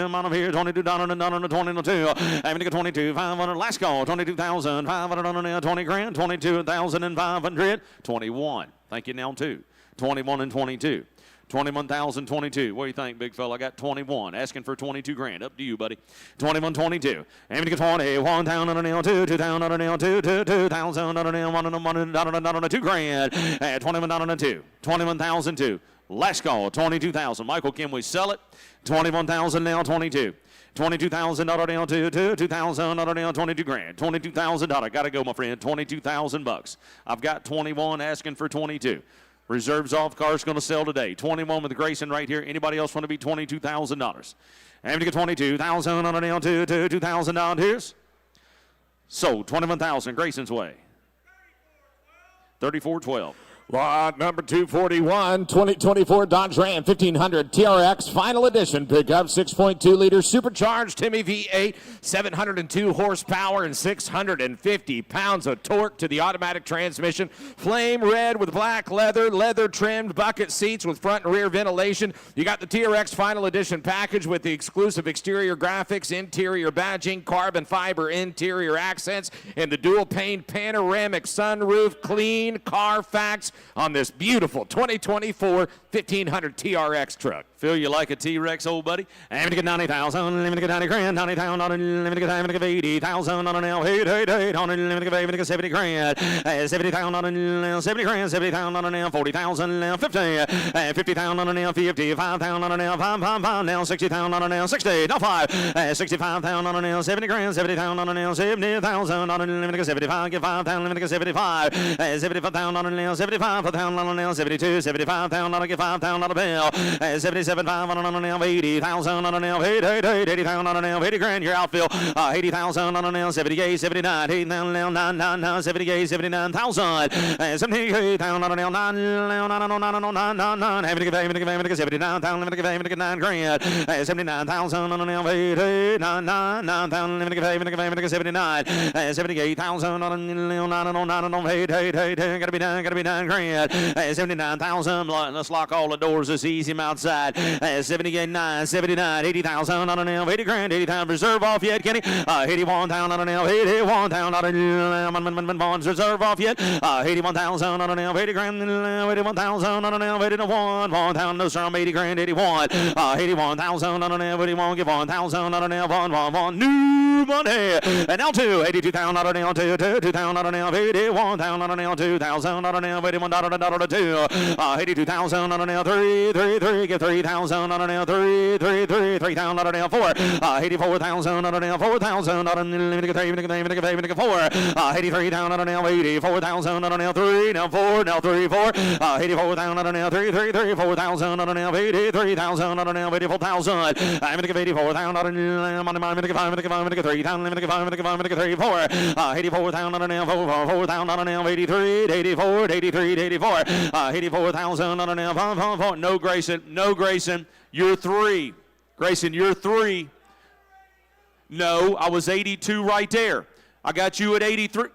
money here, $22, 20 no 2. I'm going to get 22, 500, last call, 22,000, 500, 20 grand, 22,500, 21. Thank you now, 2. 21 and 22. 21,022. What do you think, big fella? I got 21. Asking for 22 grand. Up to you, buddy. 21,22. Aiming to get 20. 1 down on a nail. 2 down on a nail. 2,000 on a nail. 1 on a 2 grand. 21 down on a 2. 21,002. Last call. 22,000. Michael, can we sell it? 21,000 now. 22. $22,000 down to $2,000 down, 22 grand. $22,000. Got to go, my friend. 22,000 bucks. I've got 21 asking for 22. Reserves off. Car's going to sell today. 21 with Grayson right here. Anybody else want to be $22,000? Aim to get 22,000 on a down to $2,000 here's. Sold. 21,000. Grayson's way. 34-12. Lot number 241, 2024 Dodge Ram 1500 TRX Final Edition pickup, 6.2 liter supercharged Timmy V8, 702 horsepower and 650 pounds of torque to the automatic transmission. Flame red with black leather trimmed bucket seats with front and rear ventilation. You got the TRX Final Edition package with the exclusive exterior graphics, interior badging, carbon fiber interior accents, and the dual pane panoramic sunroof, clean Carfax on this beautiful 2024 1500 TRX truck. Feel you like a T-Rex, old buddy? I'm to get 90,000, I'm to get 90 grand, 90,000, I'm to get 80,000 on an L, 8, on an L, 70 grand, 70,000 on an L, 70 grand, 70,000 on an L, 40,000 L, 50, 50,000 on an L, 55,000 on an L, 5 now, 60,000 on an L, 60, now 5, 65,000 on an L, 70 grand, 70,000 on an L, 70,000 on an L, 75, get 5,000, 75, 75,000 on an L, 75,000 on an L, 72, 75,000 on a get 5,000 on a bill, 77,500 on an L, 80,000 on an L, 80,000 on an L, 80 grand your outfield, 80,000 on an L, 78, 79, 80,000 L, 9, 78, 79,000, 78,000 on an L, 9, 79,000, 9 grand, 79,000 on an L, 9,000, 79, 78,000 on an L, 9, gotta be 9 grand, 79,000, let's lock all the doors, it's easy outside. 79, 79, 80,000 on an L, 80 grand, 80,000 reserve off yet, Kenny? 81,000 on an L, 81,000 on an L, reserve off yet? 81,000 on an L, 80 grand, 81,000 on an L, 81, 1,000, no sir, I'm 80 grand, 81, 81,000 on an L, 81, give 1,000 on an L, 1, new money, and now 2, 82,000 on an L, 2,000 on an L, 81,000 on an L, 2,000 on an L, 81,000 2, 82,000 on an L, 3, get 3,000 on an L, 3,000 on an L, 4, 84,000 on an L, 4,000 on an L, 4, 83,000 on an L, 84,000 on an L, 3, now 4, now 3, 4, 84,000 on an L, 3, 4,000 on an L, 83,000 on an L, 84,000, I'm going to give 84,000 on an L, I'm going to give 5, I'm going to give 3,000, I'm going to give 5, I'm going to give 3, 4, 84,000 on an L, 4,000 on an L, 83, 84, 83, 84, 84,000 on an L, no Grayson, you're 3. Grayson, you're 3. No, I was 82 right there. I got you at 83.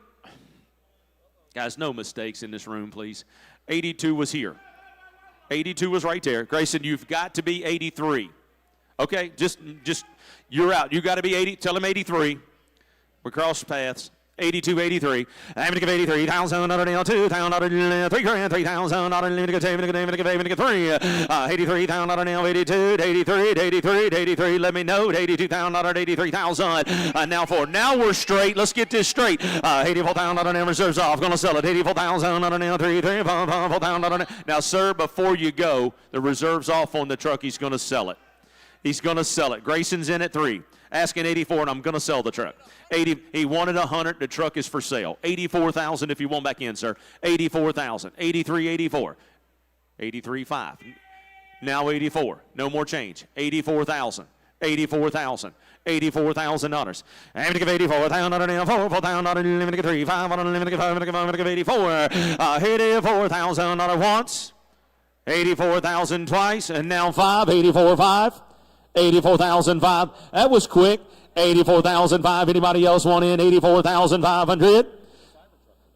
Guys, no mistakes in this room, please. 82 was here. 82 was right there. Grayson, you've got to be 83. Okay, just you're out. You got to be 80. Tell him 83. We cross paths. 82, 83. I'm going to give 83,000 on an L, 2,000 on an L, 3 grand, 3,000 on an L, 3, 83,000 on an L, 82, 83, let me know, 82,000 on an 83,000, now 4, now we're straight, let's get this straight, 84,000 on an L, reserves off, going to sell it, 84,000 on an L, 3, 4,000 on an L, now sir, before you go, the reserves off on the truck, he's going to sell it. He's going to sell it. Grayson's in at 3. Asking 84, and I'm going to sell the truck. 80. He wanted 100. The truck is for sale. 84,000 if you want back in, sir. 84,000. 83, 84. 83.5. Now 84. No more change. 84,000. 84,000. $84,000. I'm going to give 84,000 on an L, 4,000 on an L, 3, 5 on an L, 5 on an L, 84. 84,000 on it once. 84,000 twice, and now 5. 84,5. 84,005. That was quick. 84,005. Anybody else want in? 84,500.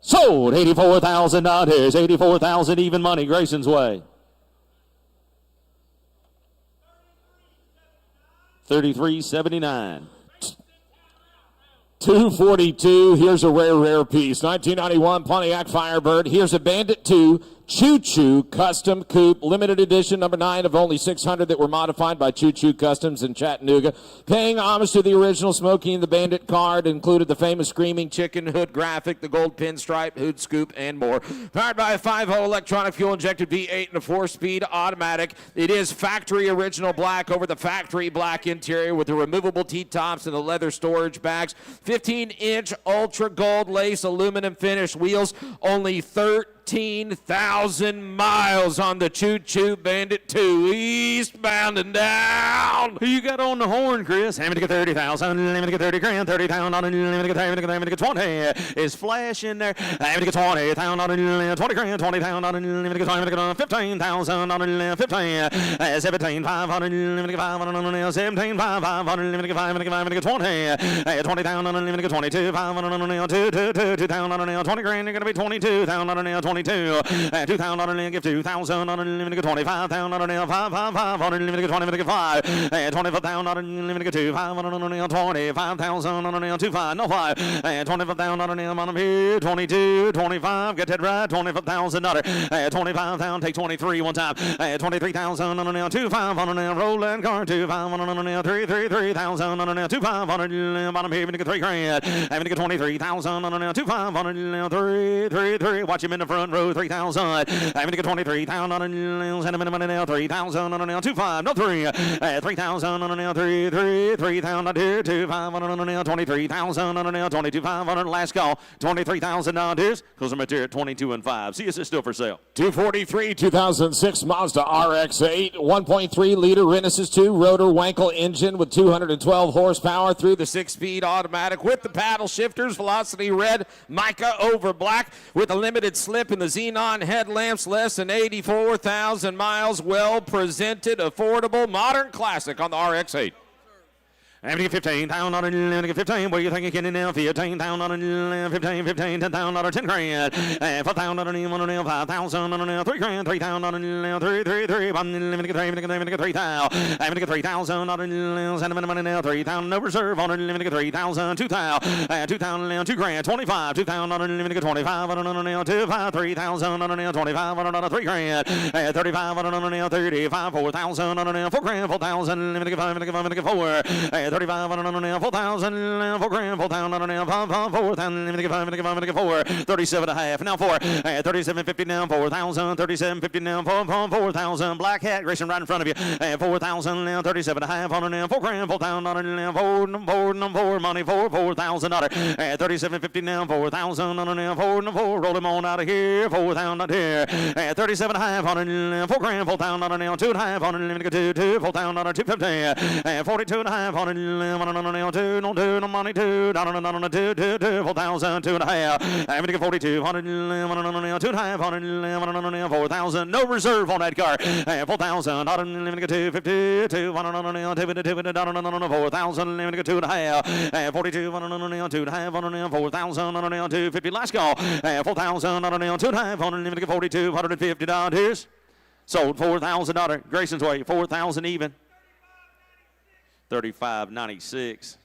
Sold. 84,000 dollars. 84,000 even money. Grayson's way. 33.79. 242. Here's a rare piece. 1991 Pontiac Firebird. Here's a Bandit 2. Choo Choo Custom Coupe, limited edition, number 9 of only 600 that were modified by Choo Choo Customs in Chattanooga. Paying homage to the original Smokey and the Bandit car, included the famous Screaming Chicken hood graphic, the gold pinstripe, hood scoop, and more. Powered by a 5-hole electronic fuel-injected V8 and a 4-speed automatic. It is factory original black over the factory black interior with the removable T-tops and the leather storage bags. 15-inch ultra gold lace aluminum finish wheels. Only 13,000 miles on the Choo Choo Bandit 2, eastbound and down. Who you got on the horn, Chris? Having to get 30,000, let me get 30 grand, 30,000 on it, let me get 20. Is Flash in there? Having to get 20,000 on it, 20 grand, 20,000 on it, let me get 15,000 on it, 15, 17,500, let me get 500 on it, 17,500, let me get 5, let me get 20, 20,000 on it, let me get 22,500 on it, 2,000 on it, 20 grand, you're gonna be 22,000 on it, 22, 2,000 on it, give 2,000 on it, let me get 25,000 on it, 5,500 on it, let me get 20, let me get 5, 25,000 on it, let me get 2, 500 on it, 25,000 on it, 25, no 5, 25,000 on it, I'm on here, 22, 25, get that right, 25,000 on it, 25,000, take 23 one time, 23,000 on it, 2,500 on it, roll that car, 2,500 on it, 3,000 on it, 2,500, bottom here, get 3 grand, having to get 23,000 on it, 2,500, 3, watch him in the front row, 3,000, having to get 23,000 on it, send him in the money now, 3,000 on it, 2,500, no 3, 3,000 on it, 3,000 on it, 2,500 on it, 23,000 on it, 22,500, last call, $23,000, close them at there at 22 and 5. See, is it still for sale? 243 2006 Mazda RX-8, 1.3 liter Renesis 2 rotor Wankel engine with 212 horsepower through the 6-speed automatic with the paddle shifters, velocity red, mica over black with a limited slip in the xenon headlamps, less than 84,000 miles, well presented, affordable, modern classic on the RX-8. I'm gonna get 15,000 on it, I'm gonna get 15. Where you think you can now? 15,000 on it, 15, 10,000 on it, 10 grand. 4,000 on it, 5,000 on it, 3 grand, 3,000 on it, 3. I'm gonna get 3,000. I'm gonna get 3,000 on it, send them in the money now, 3,000, no reserve on it, I'm gonna get 3,000, 2,000, 2,000, 2 grand, 25, 2,000 on it, I'm gonna get 25 on it, 2,500, 3,000 on it, 25 on it, 3 grand, 35 on it, 35, 4,000 on it, 4 grand, 4,000, I'm gonna get 5, I'm gonna get 4. 35 on it, 4,000, 4 grand, 4,000 on it, 4,000, let me get 5, let me get 4, 37 and a half, now 4, 37.50 now, 4,000, 37.50 now, 4,000, black hat, racing right in front of you, 4,000 now, 37 and a half on it, 4 grand, 4,000 on it, 4, money, 4,000 on it, 37.50 now, 4,000 on it, 4, roll him on out of here, 4,000 out here, 37 and a half on it, 4 grand, 4,000 on it, 2 and a half on it, let me get 2, 4,000 on it, 250, 42 and a half on it, 2, no money, 2, 4,000, 2 and a half. I'm gonna get 42, 2 and a half, 4,000, no reserve on that car. 4,000, I'm gonna get 250, 2, 4,000, I'm gonna get 2 and a half. 42, 2 and a half, 4,000, 250, last call. 4,000, 2 and a half, I'm gonna get $4,250. Sold $4,000. Grayson's Way, 4,000 even. 35.96.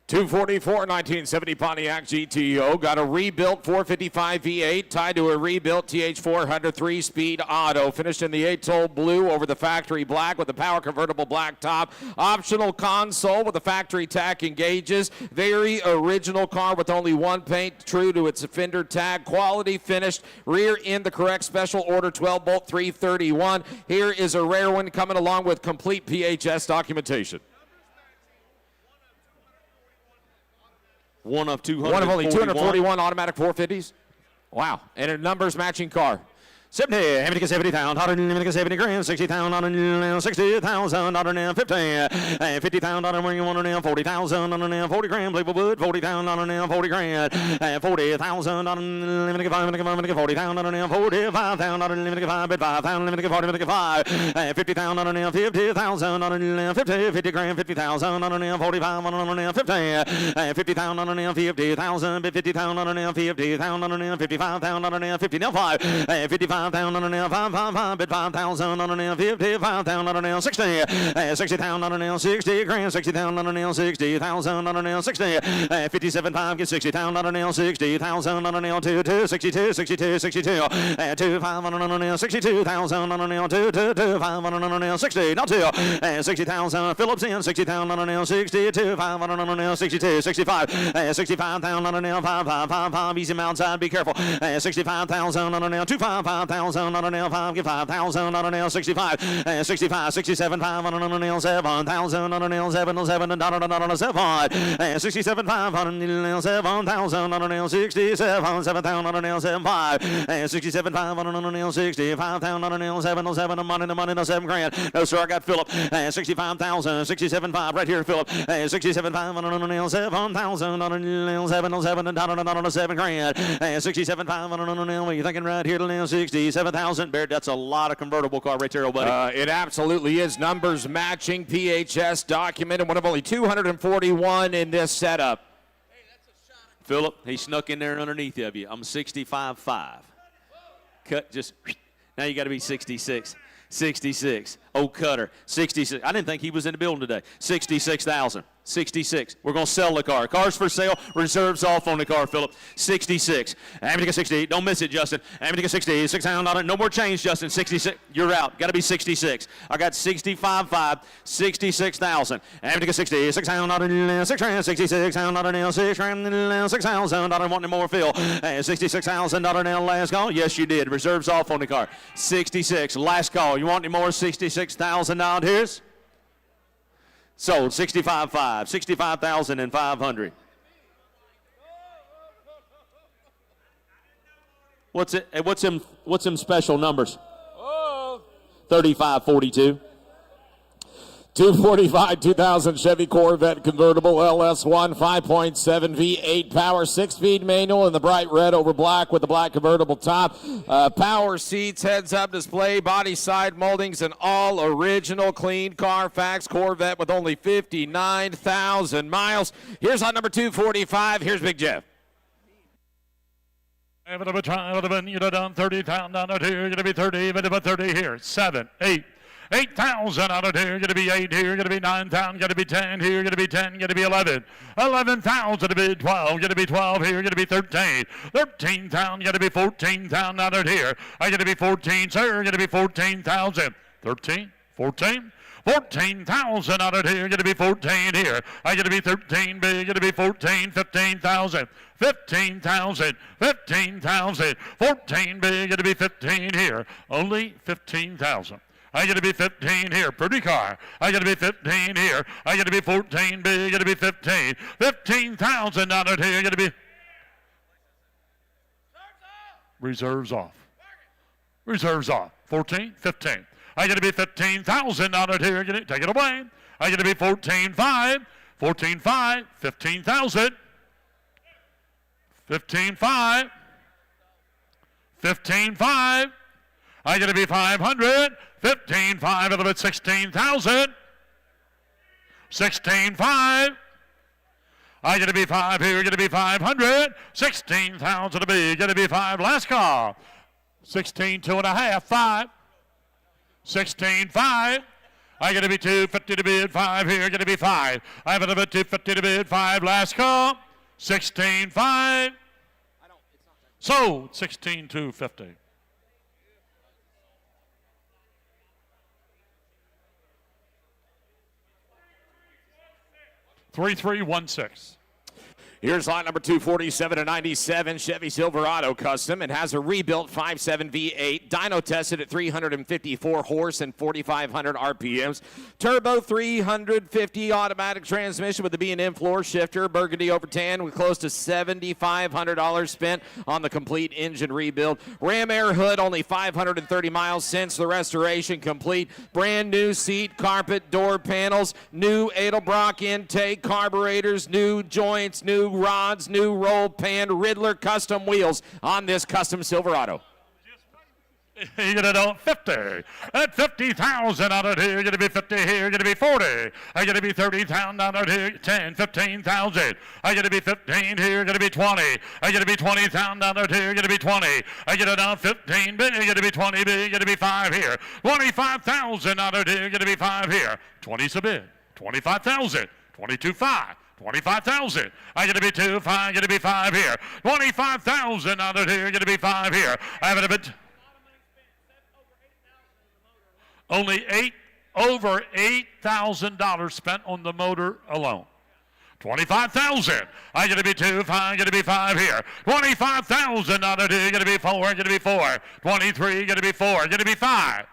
244 1970 Pontiac GTO got a rebuilt 455 V8 tied to a rebuilt TH400 3-speed auto. Finished in the 8-toll blue over the factory black with the power convertible black top. Optional console with the factory tack engages. Very original car with only one paint, true to its fender tag. Quality finished. Rear in the correct special order 12-bolt 331. Here is a rare one coming along with complete PHS documentation. One of only 241 automatic 450s. Wow. And a numbers matching car. 70, I'm gonna get 70,000, I'm gonna get 70 grand, 60,000, 60,000, 50, 50,000, where you want it now, 40,000, 40 grand, Playable Wood, 40,000, 40 grand, 40,000, I'm gonna get 5, I'm gonna get 40,000, 45,000, I'm gonna get 5, 5,000, I'm gonna get 40, I'm gonna get 5, 50,000, 50,000, 50, 50 grand, 50,000, 45, 50, 50,000, 50,000, 50,000, 50,000, 55,000, 50, now 5, 55. 55,000 on a nail, 555, bid 5,000 on a nail, 55,000 on a nail, 60, 60,000 on a nail, 60 grand, 60,000 on a nail, 60,000 on a nail, 60, 57,500, get 60,000 on a nail, 60,000 on a nail, 2, 62, 62, 62, 2, 5 on a nail, 62,000 on a nail, 2, 5 on a nail, 60, not 2, 60,000, Phillips in, 60,000 on a nail, 62, 5 on a nail, 62, 65, 65,000 on a nail, 5, 5, 5, 5, easy outside, be careful, 65,000 on a nail, 2, 5, 5,000 on a nail, 5, get 5,000 on a nail, 65, 65, 67, 5 on a nail, 7,000 on a nail, 7, 7, and on a 7, 67, 5 on a nail, 7,000 on a nail, 67, 7,000 on a nail, 7, 5, 67, 5 on a nail, 65,000 on a nail, 7, 7, and money, no 7 grand. No, sir, I got Philip, 65,000, 67, 5, right here, Philip, 67, 5 on a nail, 7,000 on a nail, 7, 7, and on a 7 grand, 67, 5 on a nail. What are you thinking right here to nail, 67,000? Baird, that's a lot of convertible car right there, old buddy. It absolutely is. Numbers matching, PHS documented, one of only 241 in this setup. Philip, he snuck in there underneath of you. I'm 65.5. Cut just, now you got to be 66. 66. Old Cutter, 66. I didn't think he was in the building today. 66,000. 66. We're going to sell the car. Car's for sale. Reserves off on the car, Philip. 66. America 60. Don't miss it, Justin. America 60. $600. No more change, Justin. 66. You're out. Got to be 66. I got 65.5. 66,000. America 60. $600. 6 grand. 66. $600. 6 grand. $6,000. Wanting more, Phil. $66,000 now. Last call. Yes, you did. Reserves off on the car. 66. Last call. You want any more? $66,000 here's. Sold 65.5, 65,500. What's it? What's them special numbers? 3542. 245 2000 Chevy Corvette convertible LS1 5.7 V8 power 6-speed manual in the bright red over black with the black convertible top. Power seats, heads-up display, body side moldings, and all original clean Carfax Corvette with only 59,000 miles. Here's on number 245. Here's Big Jeff. You're done 30,000 down here. You're going to be 30, but about 30 here. 7, 8. 8,000 out of here, going to be 8 here, going to be 9,000, going to be 10 here, going to be 10, going to be 11. 11,000 to be 12, going to be 12 here, going to be 13. 13,000, going to be 14,000 out of here. I'm going to be 14, sir, going to be 14,000. 13, 14. 14,000 out of here, going to be 14 here. I'm going to be 13, big, going to be 14, 15,000. 15,000, 15,000. 14, big, going to be 15 here. Only 15,000. I got to be 15 here. Pretty car. I got to be 15 here. I got to be 14 big. I got to be 15. 15,000 out of here. I got to be. Reserves off. Reserves off. 14, 15. I got to be 15,000 out of here. Take it away. I got to be 14.5. 14.5. 15,000. 15.5. 15.5. I got to be 500. 15.5 of them at 16,000. 16.5. I got to be 5 here. Going to be 500. 16,000 to be. Going to be 5. Last call. 16, 2.5. 5. 16.5. I got to be 250 to bid. 5 here. Going to be 5. I have another 250 to bid. 5. Last call. 16.5. Sold. 16,250. 3316. Here's lot number 247, a 97 Chevy Silverado Custom. It has a rebuilt 5.7 V8, dyno tested at 354 horse and 4,500 RPMs. Turbo 350 automatic transmission with the B&M floor shifter, burgundy over tan with close to $7,500 spent on the complete engine rebuild. Ram air hood, only 530 miles since the restoration complete. Brand new seat, carpet, door panels, new Edelbrock intake, carburetors, new joints, new rods, new roll pan, Riddler custom wheels on this custom Silverado. You're going to know 50. At 50,000 out of here, you're going to be 50 here, you're going to be 40. I'm going to be 30,000 out of here, 10, 15,000. I'm going to be 15 here, you're going to be 20. I'm going to be 20,000 out of here, you're going to be 20. I get it down 15 big, you're going to be 20 big, you're going to be 5 here. 25,000 out of here, you're going to be 5 here. 20's a bid. 25,000. 22.5. 25,000. I'm going to be 2, 5, I'm going to be 5 here. 25,000 out of here, you're going to be 5 here. I have it a bit. Only over $8,000 spent on the motor alone. 25,000. I'm going to be 2, 5, I'm going to be 5 here. 25,000 out of here, you're going to be 4, going to be 4. 23, going to be 4, going to be 5.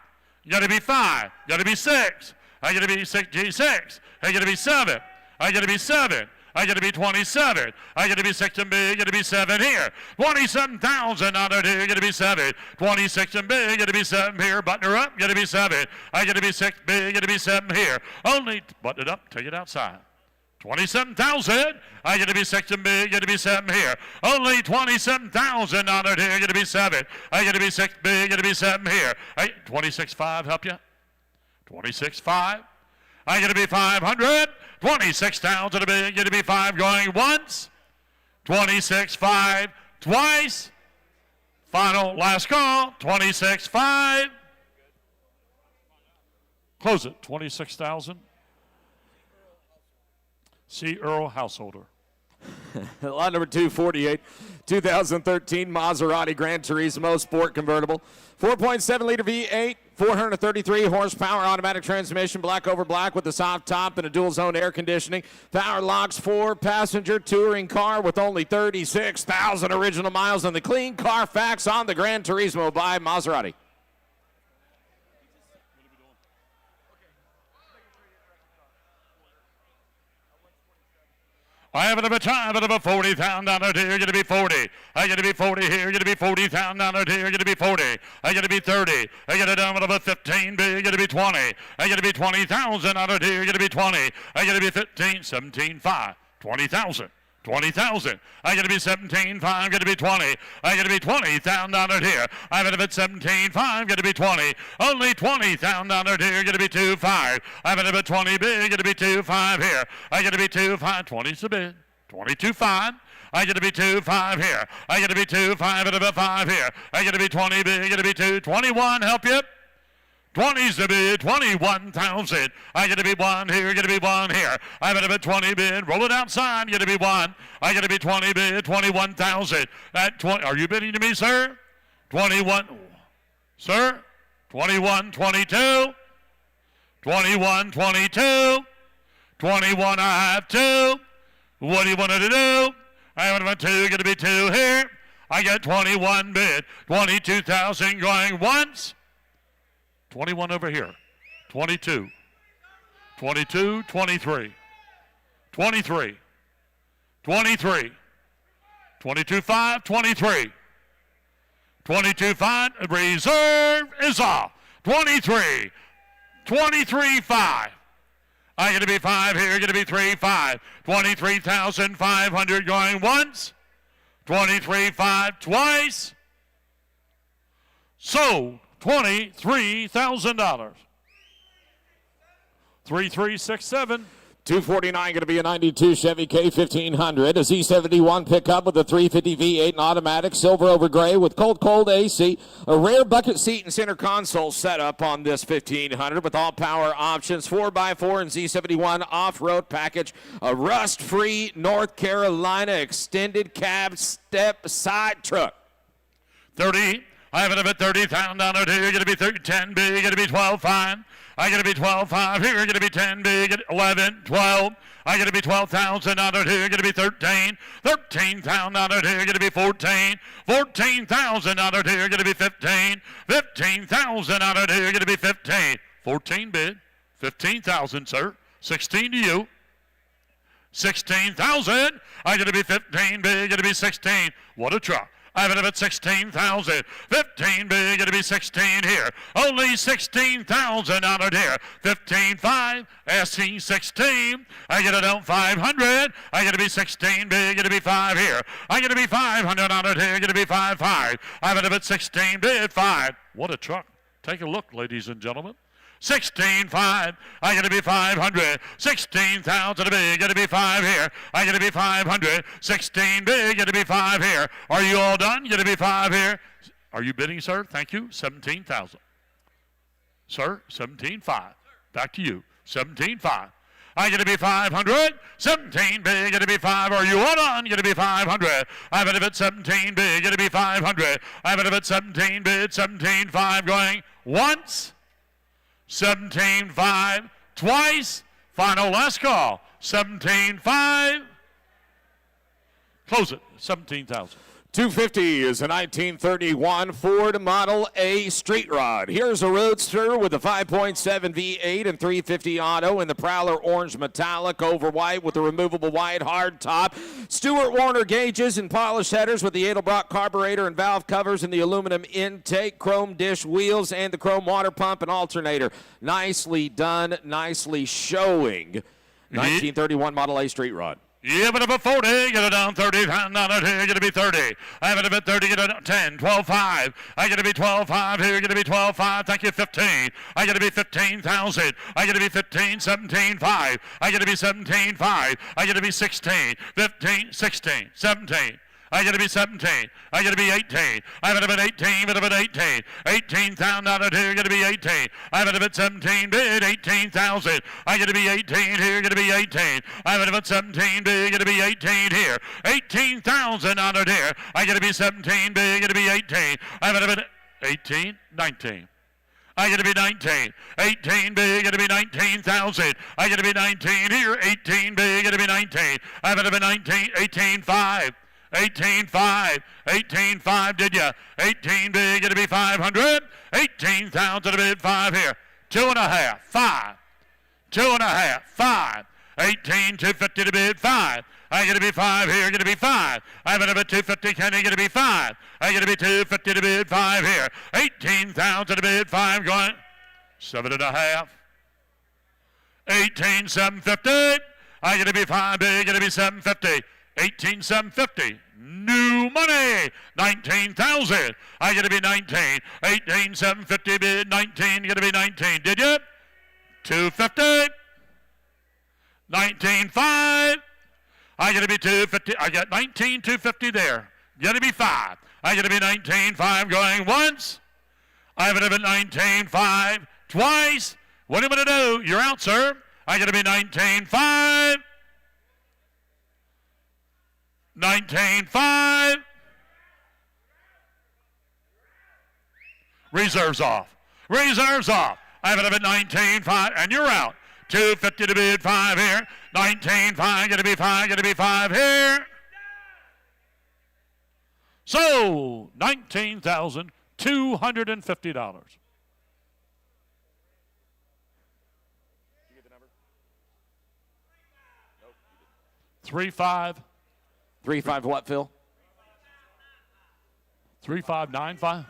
Going to be 5, going to be 6. I'm going to be 6, G6. I'm going to be 7. I'm going to be 7. I'm going to be 27. I'm going to be 6 and big. Going to be 7 here. 27,000 out of here. Going to be 7. 26 and big. Going to be 7 here. Button her up. Going to be 7. I'm going to be 6 big. Going to be 7 here. Only button it up. Take it outside. 27,000. I'm going to be 6 and big. Going to be 7 here. Only 27,000 out of here. Going to be 7. I'm going to be 6 big. Going to be 7 here. 26.5. Help you. 26.5. I'm going to be 500. 26,000 a big, going to be 5 going once. 26.5 twice. Final last call. 26.5. Close it. 26,000. C. Earl Householder. Lot number 248, 2013 Maserati Gran Turismo Sport Convertible. 4.7 liter V8, 433 horsepower automatic transmission, black over black with a soft top and a dual zone air conditioning. Power locks, 4-passenger touring car with only 36,000 original miles on the clean Carfax on the Gran Turismo by Maserati. I have a time of a 40,000 down here, going to be 40. I'm going to be 40 here, going to be 40,000 down here, going to be 40. I'm going to be 30. I get it down with a 15, big, going to be 20. I'm going to be 20,000 out of here, going to be 20. I'm going to be 15, 17, 5, 20,000. 20,000. I'm going to be 17, 5, I'm going to be 20. I'm going to be 20,000 down here. I'm going to be 17, 5, I'm going to be 20. Only 20,000 down here, going to be 2, 5. I'm going to be 20 big, going to be 2, 5 here. I'm going to be 2, 5, 20's a bid. 22, 5. I'm going to be 2, 5 here. I'm going to be 2, 5, and about 5 here. I'm going to be 20 big, going to be 2, 21, help you. 20's the bid, 21,000. I'm going to be 1 here, going to be 1 here. I'm going to be 20 bid, roll it outside, going to be 1. I'm going to be 20 bid, 21,000. At 20, are you bidding to me, sir? 21, sir? 21, 22. 21, 22. 21, I have 2. What do you want to do? I want 2, going to be 2 here. I got 21 bid, 22,000 going once. 21 over here. 22. 22, 23. 23. 23. 22, 5, 23. 22, 5. Reserve is off. 23. 23, 5. I'm going to be 5 here. Going to be 3, 5. 23,500 going once. 23, 5 twice. Sold. $23,000. 3367. 249 going to be a 92 Chevy K1500, a Z71 pickup with a 350 V8 and automatic, silver over gray with cold AC, a rear bucket seat and center console setup on this 1500 with all power options, 4x4 and Z71 off-road package, a rust-free North Carolina extended cab step side truck. 30. I have it at 30,000 down here. You're going to be 10 big. You're going to be 12 5. I'm going to be 12 5 here. You're going to be 10 big. 11 12. I'm going to be 12,000 out of here. You're going to be 13. 13,000 out of here. You're going to be 14. 14,000 out of here. You're going to be 15. 15,000 out of here. You're going to be 15. 14 bid. 15,000, sir. 16 to you. 16,000. I'm going to be 15 big. You're going to be 16. What a truck. I have it at 16,000. 15 bid, gonna be 16 here. Only 16,000 on it here. 15.5, asking 16. I get it on 500. I gotta be 16 bid, gonna be 5 here. I gotta be 500 on it here, gonna be 5.5. I have it at 16 bid, 5. What a truck. Take a look, ladies and gentlemen. 16.5, I gotta be 500. 16,000 big, gotta be 5 here. I gotta be 500. 16 big, gotta be 5 here. Are you all done? Gotta be 5 here. Are you bidding, sir? Thank you. 17,000. Sir, 17.5. Back to you. 17.5. I gotta be 500. 17 big, gotta be 5. Are you all done? Gotta be 500. I have it at 17 big, gotta be 500. I have it at 17 bid, 17.5 going once. 17.5 twice. Final last call. 17.5. Close it. 17,000. 250 is a 1931 Ford Model A Street Rod. Here's a Roadster with a 5.7 V8 and 350 auto in the Prowler Orange Metallic over white with the removable white hard top. Stewart Warner gauges and polished headers with the Edelbrock carburetor and valve covers and the aluminum intake, chrome dish wheels, and the chrome water pump and alternator. Nicely done, nicely showing. 1931 Model A Street Rod. Yeah, but about 40, get it down 30, down here, get to be 30. I have it about 30, get it down 10, 12.5. I get to be 12.5 here, get to be 12.5. Thank you, 15. I get to be 15,000. I get to be 15, 17.5. I get to be 17.5. I get to be 16, 15, 16, 17. I got to be 17. I got to be 18. I have it about 18, but about 18. 18,000 out of here, got to be 18. I have it about 17 bid, 18,000. I got to be 18 here, got to be 18. I have it about 17 bid, got to be 18 here. 18,000 out of here. I got to be 17 bid, got to be 18. I have it about 18, 19. I got to be 19. 18 big, got to be 19,000. I got to be 19 here. 18 big, got to be 19. I have it about 19, 18.5. 18.5, 18.5, did you? 18 big, it'll be 500. 18,000 a bid, 5 here. 2.5, 5. 2.5, 5. 18, 250 to bid, 5. I got to be 5 here, going to be 5. I'm going to bid 250, Kenny, going to be 5. I got to be 250 to bid, 5 here. 18,000 to bid, 5 going. 7.5. 18,750. I got to be 5 big, going to be 750. 18,750. New money. 19,000. I got to be 19. 18,750 bid. 19. Got to be 19. Did you? 250. 19.5. I got to be 250. I got 19,250 there. Got to be 5. I got to be 19.5 going once. I have it at 19.5 twice. What am I going to do? You're out, sir. I got to be 19.5. 19.5. Reserves off. Reserves off. I have it up at 19.5, and you're out. 250 to bid, 5 here. 19.5, going to be 5, going to be 5 here. So, $19,250. 3.5. 3.5 what, Phil? 3.595.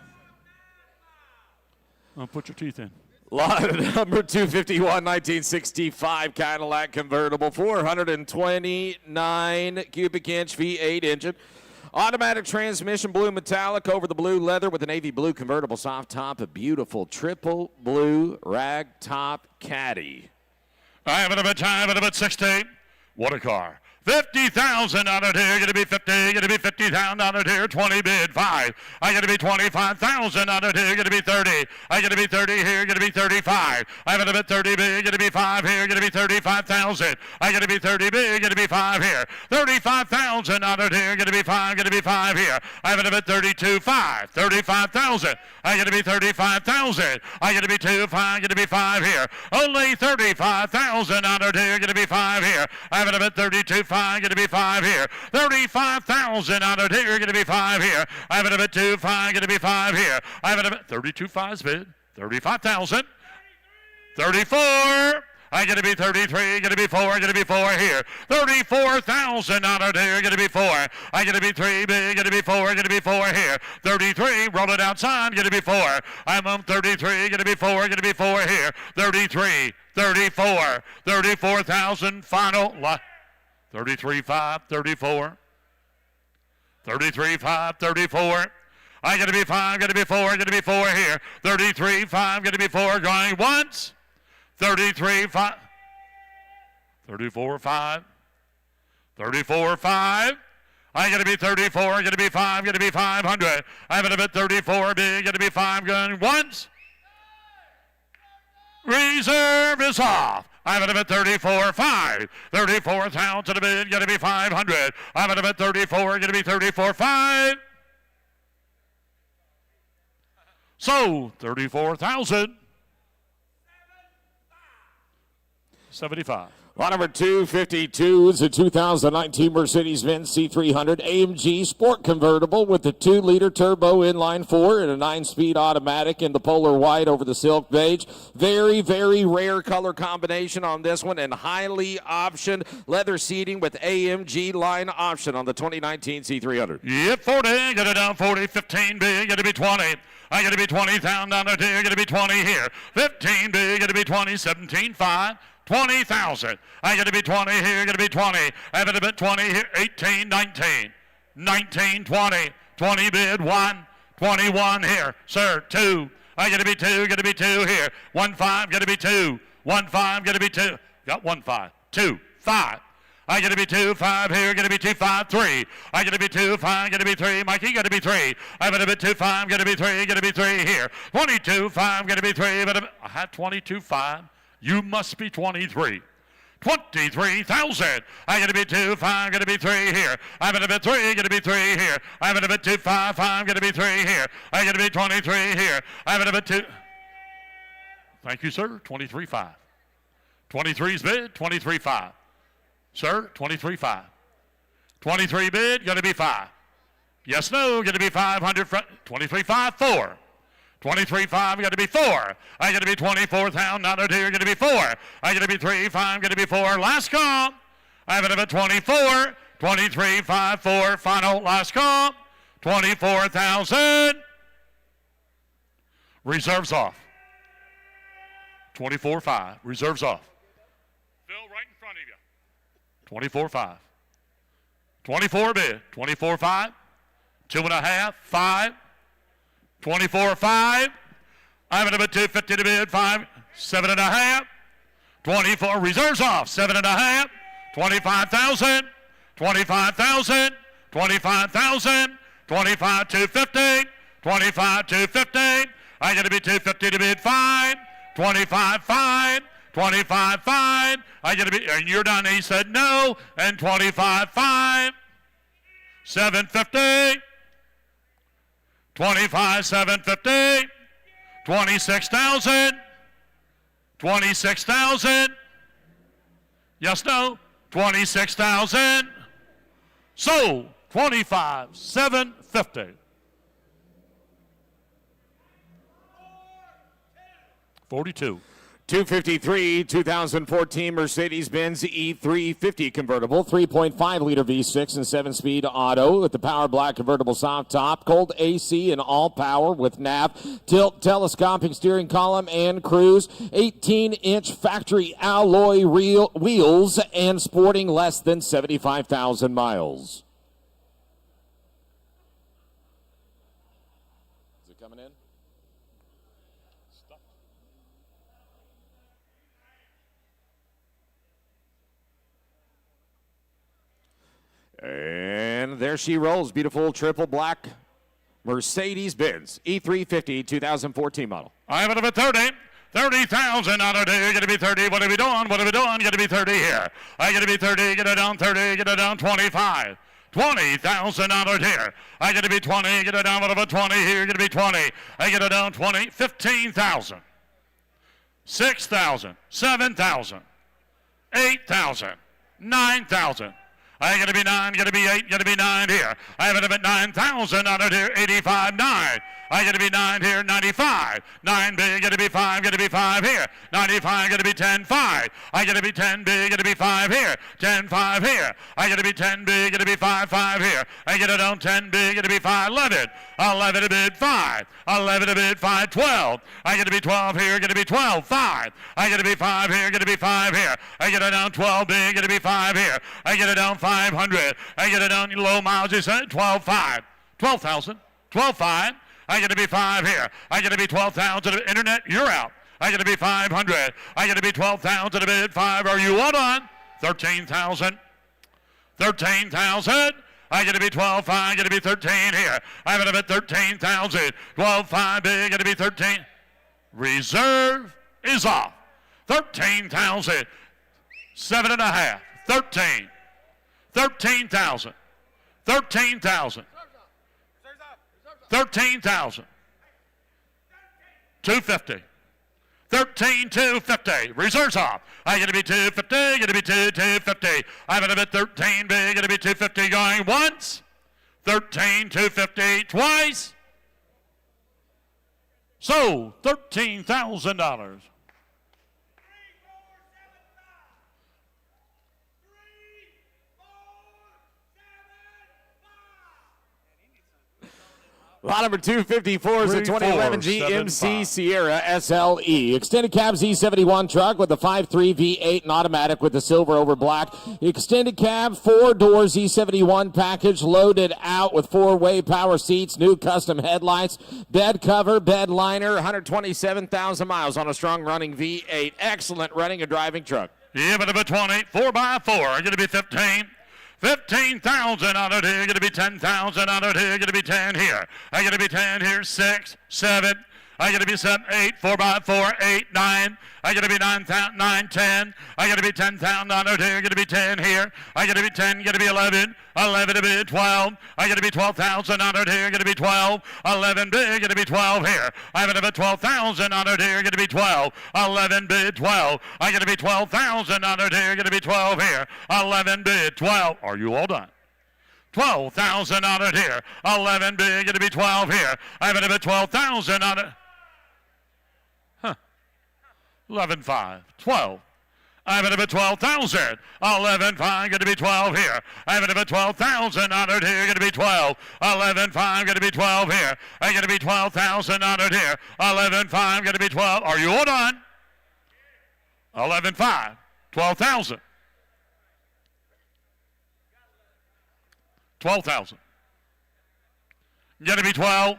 Put your teeth in. Lot number 251, 1965 Cadillac convertible, 429 cubic inch V8 engine. Automatic transmission, blue metallic over the blue leather with a navy blue convertible soft top, a beautiful triple blue rag top caddy. I have it about 60. What a car. 50,000 out of here, going to be 50, going to be 50,000 out of here, 20 bid, 5. I got to be 25,000 out of here, going to be 30. I got to be 30 here, going to be 35. I have it about 30 bid, going to be 5 here, going to be 35,000. I got to be 30 bid, going to be 5 here. 35,000 out of here, going to be 5, going to be 5 here. I have it about 32, 5. 35,000. I got to be 35,000. I got to be 2, 5, going to be 5 here. Only 35,000 out of here, going to be 5 here. I have it about 32, 5. Going to be 5 here. 35,000 out of here. Going to be 5 here. I have it about 2, 5. Going to be 5 here. I have it about 32 5's bid. 35,000. 34. I got to be 33, got to be 4, got to be 4 here. $34,000 here, got to be 4. I got to be 3 big, got to be 4, got to be 4 here. 33, roll it outside, got to be 4. I'm on 33, got to be 4, got to be 4 here. 33, 34, 34,000 final. 33.5, 34. 33.5, 34. I got to be 5, got to be 4, got to be 4 here. 33.5, got to be 4, going once. 33.5. 34.5. 34.5. I got to be 34, got to be 5, got to be 500. I'm at a bit 34, big, got to be 5, going once. Reserve is off. I'm at a bit 34, 5. 34,000 a bid, got to be 500. I'm at a bit 34, got to be 34, 5. So, 34,000. 75. Lot number 252 is a 2019 Mercedes-Benz C300 AMG Sport Convertible with the 2-liter turbo inline 4 and a 9-speed automatic in the polar white over the silk beige. Very, very rare color combination on this one, and highly optioned leather seating with AMG line option on the 2019 C300. Yep, 40, get it down 40, 15 big, got to be 20. I got to be 20,000 down there, got to be 20 here. 15 big, got to be 20, 17, 5. 20,000. I got to be 20 here, got to be 20. I have it a bit 20 here, 18, 19. 19, 20. 20 bid, 1. 21 here, sir, 2. I got to be 2, got to be 2 here. 1, 5, got to be 2. 1, 5, got to be 2. Got 1, 5. 2, 5. I got to be 2, 5 here, got to be 2, 5, 3. I got to be 2, 5, got to be 3. Mikey, got to be 3. I got to be 2, 5, got to be 3, got to be 3 here. 22, 5, got to be 3. I had 22, 5. You must be 23. 23,000. I got to be 2, 5, got to be 3 here. I'm going to be 3, got to be 3 here. I'm going to be 2, 5, 5, got to be 3 here. I got to be 23 here. I'm going to be 2. Thank you, sir. 23.5. 23's bid, 23.5. Sir, 23.5. 23 bid, going to be 5. Yes, no, going to be 500. 23.5, 4. 23.5, got to be 4. I got to be 24,000, not a deer, got to be 4. I got to be 3, 5, got to be 4. Last call. I have it at 24. 23.5, 4. Final last call. 24,000. Reserves off. 24.5. Reserves off. Phil, right in front of you. 24.5. 24 bid. 24.5. 2.5. 5. 24.5. I'm at about 250 to bid. 5. 7.5. 24. Reserves off. 7.5. 25,000. 25,000. 25,000. 25, 250. 25, 250. I got to be 250 to bid. 5. 25, 5. 25, 5. I got to be, and you're done. He said no. And 25, 5. 750. 25, 750. 26,000. 26,000. Yes, no. 26,000. So, 25, 750. 42. 253 2014 Mercedes-Benz E350 convertible, 3.5-liter V6 and 7-speed auto with the power black convertible soft top, cold AC and all power with nav, tilt, telescopic steering column and cruise, 18-inch factory alloy wheels and sporting less than 75,000 miles. Is it coming in? And there she rolls. Beautiful triple black Mercedes-Benz E350 2014 model. I have it at 30. 30,000 on it. You're going to be 30. What are we doing? What are we doing? Going to be 30 here. I got to be 30. Get it down 30. Get it down 25. 20,000 on it here. I got to be 20. Get it down what about 20 here. Going to be 20. I get it down 20. 15,000. 6,000. 7,000. 8,000. 9,000. I got to be 9, got to be 8, got to be 9 here. I have it at 9,000 on it here, 85, 9. I got to be 9 here, 95. 9 big, got to be 5, got to be 5 here. 95, got to be 10, 5. I got to be 10 big, got to be 5 here. 10, 5 here. I got to be 10 big, got to be 5, 5 here. I get it on 10 big, got to be 5, 11. 11 a bid, 5. 11 a bid, 5, 12. I got to be 12 here, got to be 12, 5. I got to be 5 here, got to be 5 here. I get it down 12 big, got to be 5 here. I get it down 500. I get it down low miles, you said 12, 5. 12,000. 12, 5. I got to be 5 here. I got to be 12,000. Internet, you're out. I got to be 500. I got to be 12,000 a bid. 5. Are you all on? 13,000. 13,000. I got to be 12, 5. I got to be 13 here. I got to be 13,000. 12, 5 big. Got to be 13. Reserve is off. 13,000. 7.5. 13. 13,000. 13,000. 13,000. 250. 13,250. Reserves off. I got to be 250. Got to be 250. I'm going to bid 13 big. Got to be 250 going once. 13,250 twice. So $13,000. Lot number 254 is a 2011 GMC Sierra SLE. Extended cab Z71 truck with a 5.3 V8 and automatic with the silver over black. Extended cab, 4-door Z71 package loaded out with 4-way power seats, new custom headlights, bed cover, bed liner, 127,000 miles on a strong running V8. Excellent running and driving truck. Yeah, but a 20, 4x4, going to be 15. 15,000 out of here, going to be 10,000 out of here, going to be 10 here. I got to be 10 here, 6, 7. I got to be 7, 8, 4x4, 8, 9. I got to be 9, 10. I got to be 10,000 out of here, going to be 10 here. I got to be 10, got to be 11. 11 to be 12. I got to be 12,000 out of here, going to be 12. 11 big, going to be 12 here. I got to be 12,000 out of here, going to be 12. 11 bid, 12. I got to be 12,000 out of here, going to be 12 here. 11 bid, 12. Are you all done? 12,000 out of here. 11 big, going to be 12 here. I got to be 12,000 out of 11, 5, 12. I'm going to be 12,000. 11, 5, going to be 12 here. I'm going to be 12,000 honored here, going to be 12. 11, 5, going to be 12 here. I'm going to be 12,000 honored here. 11, 5, going to be 12. Are you all done? 11, 5, 12,000. 12,000. Going to be 12.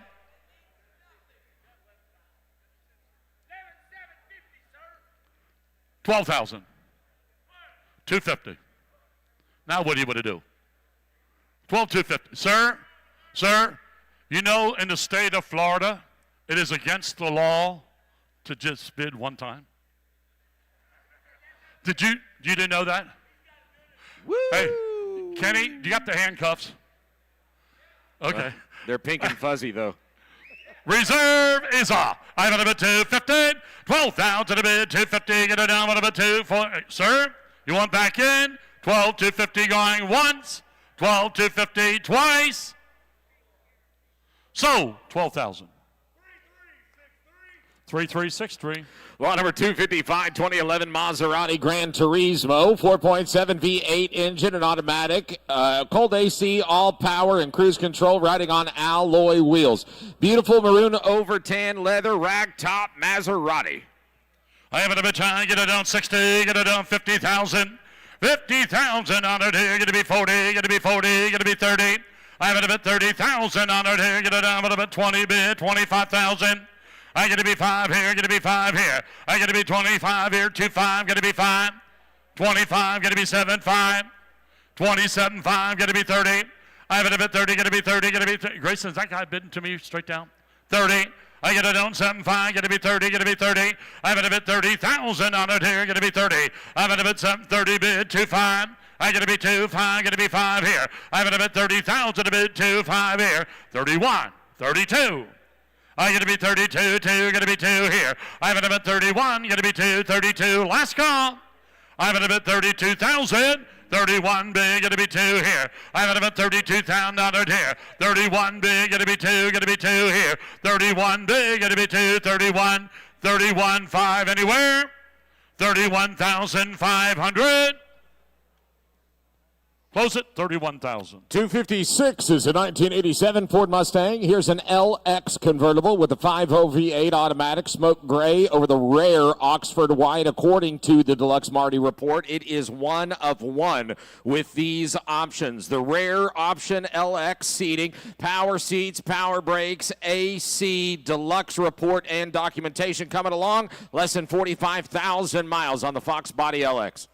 12,000. 250. Now what do you want to do? 12,250. Sir, you know in the state of Florida, it is against the law to just bid one time. You didn't know that? Woo! Hey, Kenny, do you got the handcuffs? Okay. They're pink and fuzzy, though. Reserve is off. I'm at a bid 250. 12,000 a bid, 250. Get it down at a bid 2. Sir, you want back in? 12,250 going once. 12,250 twice. So, 12,000. 3363. Lot number 255, 2011 Maserati Gran Turismo, 4.7 V8 engine and automatic, cold AC, all power and cruise control, riding on alloy wheels. Beautiful maroon over tan leather rag top Maserati. I have it a bit high, get it down 60, get it down 50,000. 50,000 on it here, gonna be 40, gonna be 40, gonna be 30. I have it a bit 30,000 on it here, get it down a bit 20 bid, 25,000. I got to be 5 here, got to be 5 here. I got to be 25 here, 25, got to be 5. 25, got to be 7, 5. 27, 5, got to be 30. I have it a bit 30, got to be 30, got to be 30. Grayson, is that guy bidding to me straight down? 30. I get it down 7, 5, got to be 30, got to be 30. I have it a bit 30,000 on it here, got to be 30. I have it a bit 7, 30 bid, 2, 5. I got to be 2, 5, got to be 5 here. I have it a bit 30,000 a bid, 2, 5 here. 31, 32. I got to be 32, 2, got to be 2 here. I have it about 31, got to be 2, 32. Last call. I have it about 32,000. 31 big, gonna be 2 here. I have it about $32,000 here. 31 big, gonna be 2, gonna be 2 here. 31 big, gonna be 2, 31, 31, 5 anywhere. 31,500. Close it, 31,000. 256 is a 1987 Ford Mustang. Here's an LX convertible with a 5.0 V8 automatic, smoke gray over the rare Oxford white. According to the Deluxe Marty report, it is one of one with these options. The rare option LX seating, power seats, power brakes, AC, deluxe report, and documentation coming along. Less than 45,000 miles on the Fox Body LX.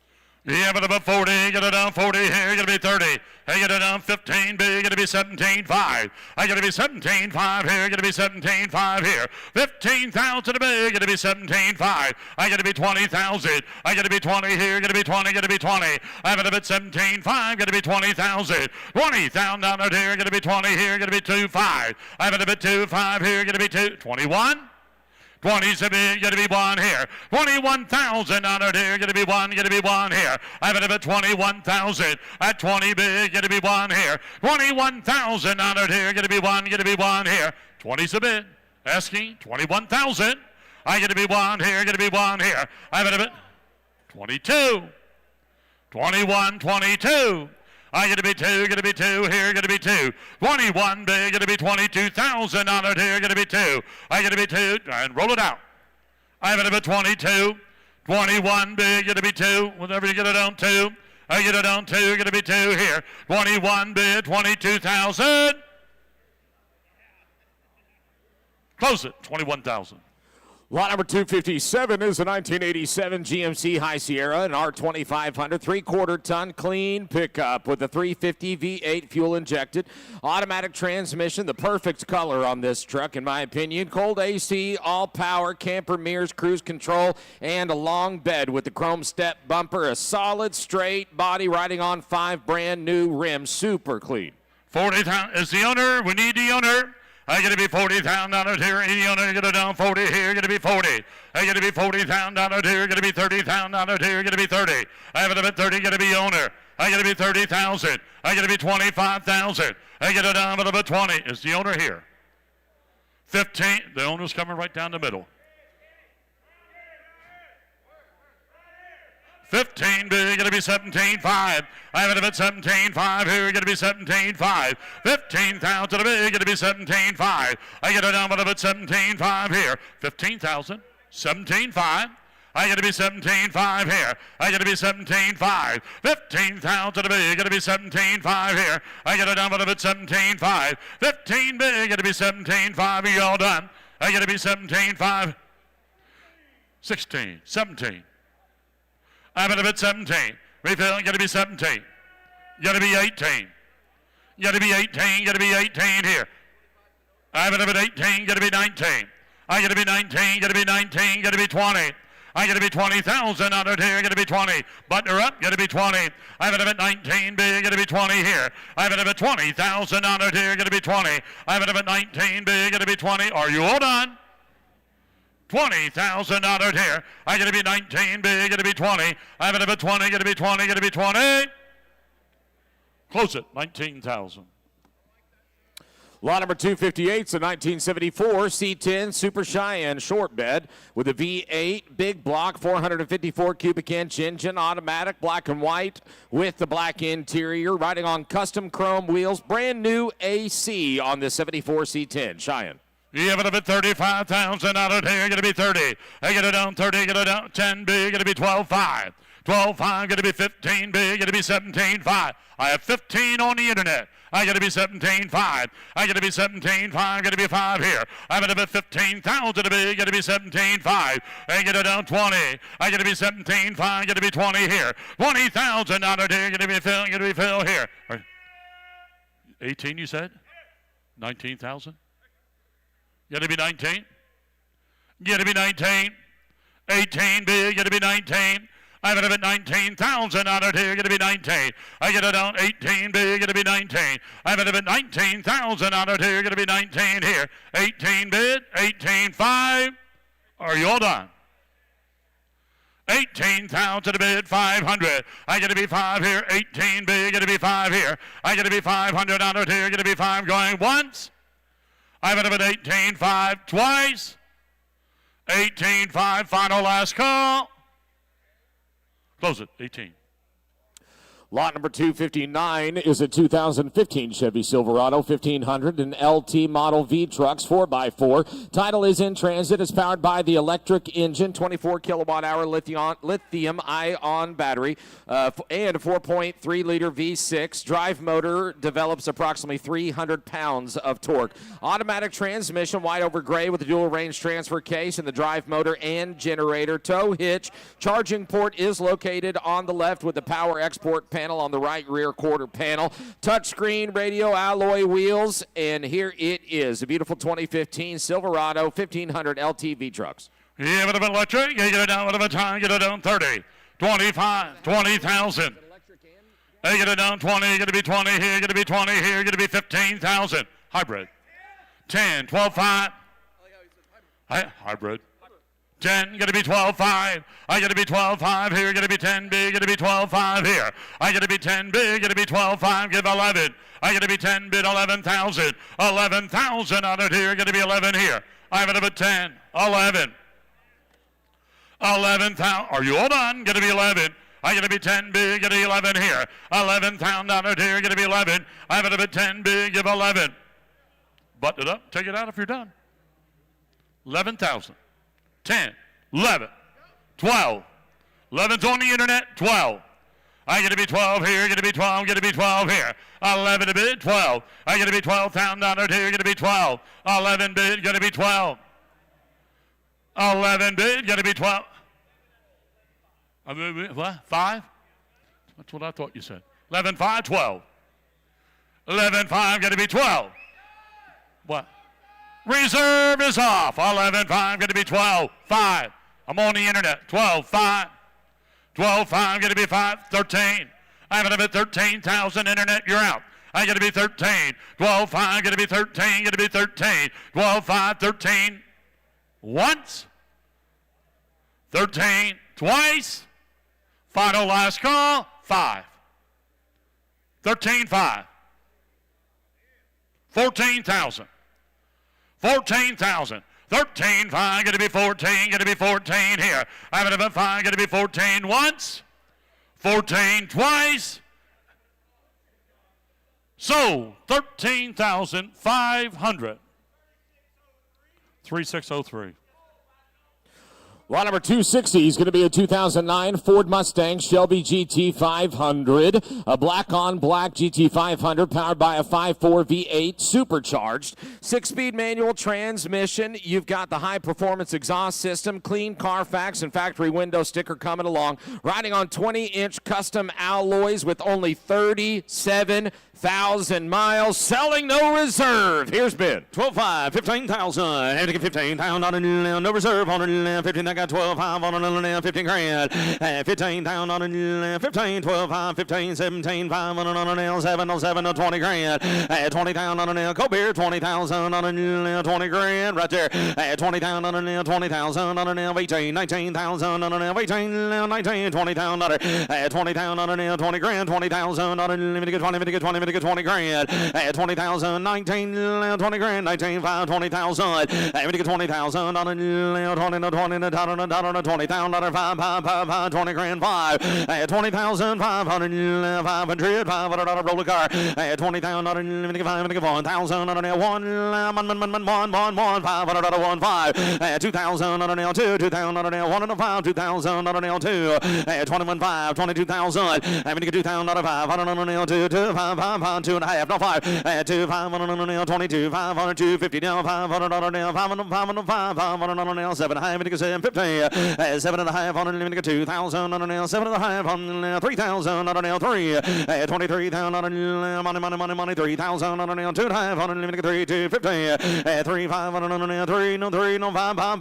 Yeah, but about 40, get it down 40 here, gonna be 30. Hey, get it down 15, big, gonna be 17.5. I gotta be 17.5 here, gonna be 17.5 here. 15,000 a big, gonna be 17.5. I gotta be 20,000. I gotta be 20 here, gonna be 20, gonna be 20. I'm at about 17.5, gonna be 20,000. $20,000 here, gonna be 20 here, gonna be 2.5. I'm at about 2.5 here, gonna be 21. 27, gonna be 1 here. $21,000 here, gonna be 1, gonna be 1 here. I'm at about 21,000. At 20 big, gonna be 1 here. $21,000 here, gonna be 1, gonna be 1 here. 20's a bid. Asking 21,000. I'm gonna be 1 here, gonna be 1 here. I'm at about 22. 21, 22. I'm gonna be 2, gonna be 2 here, gonna be 2. 21 big, gonna be $22,000 here, gonna be 2. I'm gonna be 2, and roll it out. I'm gonna be 22. 21 big, gonna be 2. Whenever you get it on 2. I get it on 2, gonna be 2 here. 21 bid, 22,000. Close it, 21,000. Lot number 257 is a 1987 GMC High Sierra, an R2500 3/4 ton clean pickup with a 350 V8 fuel injected automatic transmission. The perfect color on this truck, in my opinion. Cold AC, all power, camper mirrors, cruise control, and a long bed with the chrome step bumper. A solid straight body riding on 5 brand new rims. Super clean. 40,000 is the owner. We need the owner. I gotta be $40,000 here, and the owner gonna down 40 here, gonna be 40. I gotta be $40,000 here, gonna be $30,000 here, gonna be 30. I have it about 30, gonna be owner. I gotta be 30,000. I gotta be 25,000. I get it down to about 20. Is the owner here? 15. The owner's coming right down the middle. 15 big, gonna be 17.5. I have it about 17.5 here, gonna be 17.5. 15,000 a big, gonna be 17.5. I get it down about 17.5 here. 15,000, 17.5. I gotta be 17.5 here. I gotta be 17.5. 15,000 a big, gonna be 17.5 here. I get it down about 17.5. 15 big, gonna be 17.5. Are you all done? I gotta be 17.5. 16, 17. I'm at about 17. Refill, gotta be 17. Gotta be 18. Gotta be 18, gotta be 18 here. I'm at about 18, gotta be 19. I gotta be 19, gotta be 19, gotta be 20. I gotta be 20,000 under here, gotta be 20. Button her up, gotta be 20. I'm at about 19 big, gotta be 20 here. I'm at about 20,000 under here, gotta be 20. I'm at about 19 big, gotta be 20. Are you all done? $20,000 here. I gotta be 19 big, gotta be 20. I'm at about 20, gotta be 20, gotta be 20. Close it, 19,000. Lot number 258 is a 1974 C10 Super Cheyenne short bed with a V8 big block 454 cubic inch engine, automatic, black and white with the black interior, riding on custom chrome wheels, brand new AC on the 74 C10 Cheyenne. Yeah, but a bit 35,000 out of here, gonna be 30. I get it down 30, get it down 10 big, gonna be 12.5. 12.5, gonna be 15 big, gonna be 17.5. I have 15 on the internet. I gotta be 17.5. I gotta be 17.5, gotta be 5 here. I'm at about 15,000 a big, gotta be 17.5. I get it down 20. I gotta be 17.5, gotta be 20 here. 20,000 out of here, gotta be fill here. 18 you said? 19,000? Gotta be 19. Gotta be 19. 18 big, gotta be 19. I'm at about 19,000 out of here, gotta be 19. I get it down 18 big, gotta be 19. I'm at about 19,000 out of here, gotta be 19 here. 18 bid, 18.5. Are you all done? 18,000 to bid, 500. I get to be 5 here, 18 bid, get to be 5 here. I get to be 500 on it here, get to be 5 going once. I've got to bid 18.5 twice. 18.5, final last call. Close it, 18. Lot number 259 is a 2015 Chevy Silverado 1500 and LT Model V trucks 4x4. Title is in transit. It's powered by the electric engine, 24 kilowatt-hour lithium-ion battery, and a 4.3-liter V6. Drive motor develops approximately 300 pounds of torque. Automatic transmission, white over gray with a dual range transfer case and the drive motor and generator. Tow hitch. Charging port is located on the left with the power export panel on the right rear quarter panel. Touchscreen radio alloy wheels, and here it is, a beautiful 2015 Silverado 1500 LTV trucks. Yeah, with an electric, you get it down with a time, get it down 30, 25, 20,000. You get it down 20, you're going to be 20 here, you're going to be 20 here, you're going to be 15,000. Hybrid. 10, 12, 5. Hybrid. 10, going to be 12.5. I got to be 12.5 here, going to be 10 big, going to be 12.5 here. I got to be 10 big, going to be 12.5, give 11. I got to be 10 bid, 11,000. 11,000 on it here, going to be 11 here. I'm going to be 10, 11. 11,000. Are you all done? Going to be 11. I got to be 10 big, going to be 11 here. 11,000 on it here, going to be 11. I'm going to be 10 big, give 11. Button it up, take it out if you're done. 11,000. 10, 11, 12. 11's on the internet, 12. I get to be 12 here, get to be 12, get to be 12 here. 11 a bid, 12. I get to be 12,000 on it here, get to be 12. 11 bid, get to be 12. 11 bid, get to be 12. What? 5? That's what I thought you said. 11, 5, 12. 11, 5, get to be 12. What? Reserve is off. 11, 5, going to be 12, 5. I'm on the internet. 12, 5. 12, 5, going to be 5, 13. I'm going to be 13,000 internet. You're out. I got to be 13. 12, 5, going to be 13, going to be 13. 12, 5, 13. Once. 13 twice. Final last call, 5. 13, 5. 14,000. 14,000. 13, 5, going to be 14, going to be 14 here. I'm going to be 5, going to be 14 once, 14 twice. So, 13,500. 3603. Lot number 260 is going to be a 2009 Ford Mustang Shelby GT500, a black-on-black GT500 powered by a 5.4 V8 supercharged, 6-speed manual transmission. You've got the high-performance exhaust system, clean Carfax and factory window sticker coming along, riding on 20-inch custom alloys with only 37,000 miles, selling no reserve. Here's bid. 12.5, 15,000. Had to get 15,000 on it, no reserve on it. 15, I got 12.5 on it, 15 grand. 15,000 on it, 15, 12.5, 15, 17, 5 on it, 7, 7, 20 grand. 20,000 on it, Colbert, 20,000 on it, 20 grand right there. 20,000 on it, 20,000 on it, 18, 19,000 on it, 18, 19, 20,000 on it, 20,000 on it, 20 grand, 20,000 on it, 20 grand. 20,000, 19, 20 grand, 19, 5, 20,000. 20,000 on it, 20,000, 20 grand, 5. 20,000, 500, 500, $500 roller car. 20,000 on it, 1,000 on it, 1, $500 1, 5. 2,000 on it, 2, 2,000 on it, 1 and a 5, 2,000 on it, 2. 21, 5, 22,000. 2,000 on it, 500 on it, 2, 2, 5, 5, 2 and a half, no 5. 2, 500 on it, 22, 500, 250 down, 500 on it, 500, 500, 500 on it, 7, 7, 50. 7 and a half on it, 2,000 on it, 7 and a half on it, 3,000 on it, 3. 23,000 on it, money, 3,000 on it, 2 and a half on it, 3, 250. 3, 500 on it, 3, no, 5, 5,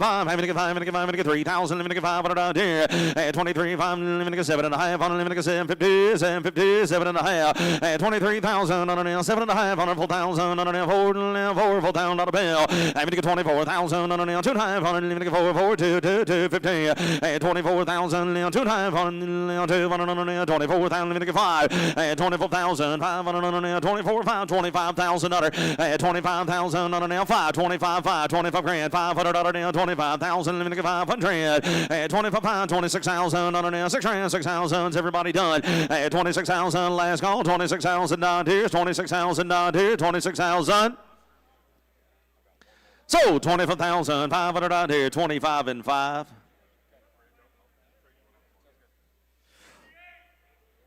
3,000, 500 out here. 23, 5, 7 and a half on it, 750, 750, 7 and a half. 23,000 on it, 7 and a half on it, 4,000 on it, 4,000 on a bill. 24,000 on it, 2 and a half on it, 4, 4, 2, 2, 250, 24,000 now 2,500 now 200 now 24,000 let me get 5, 24,500 now 24,500 25,000 other, 25,000 other now 5, 25 grand 500 now 25,000 let me get 500, 25 26,000 other now 6 grand 6,000's everybody done, 26,000 last call 26,000 down here 26,000 down here 26,000. So 24,500 out here, 25 and 5.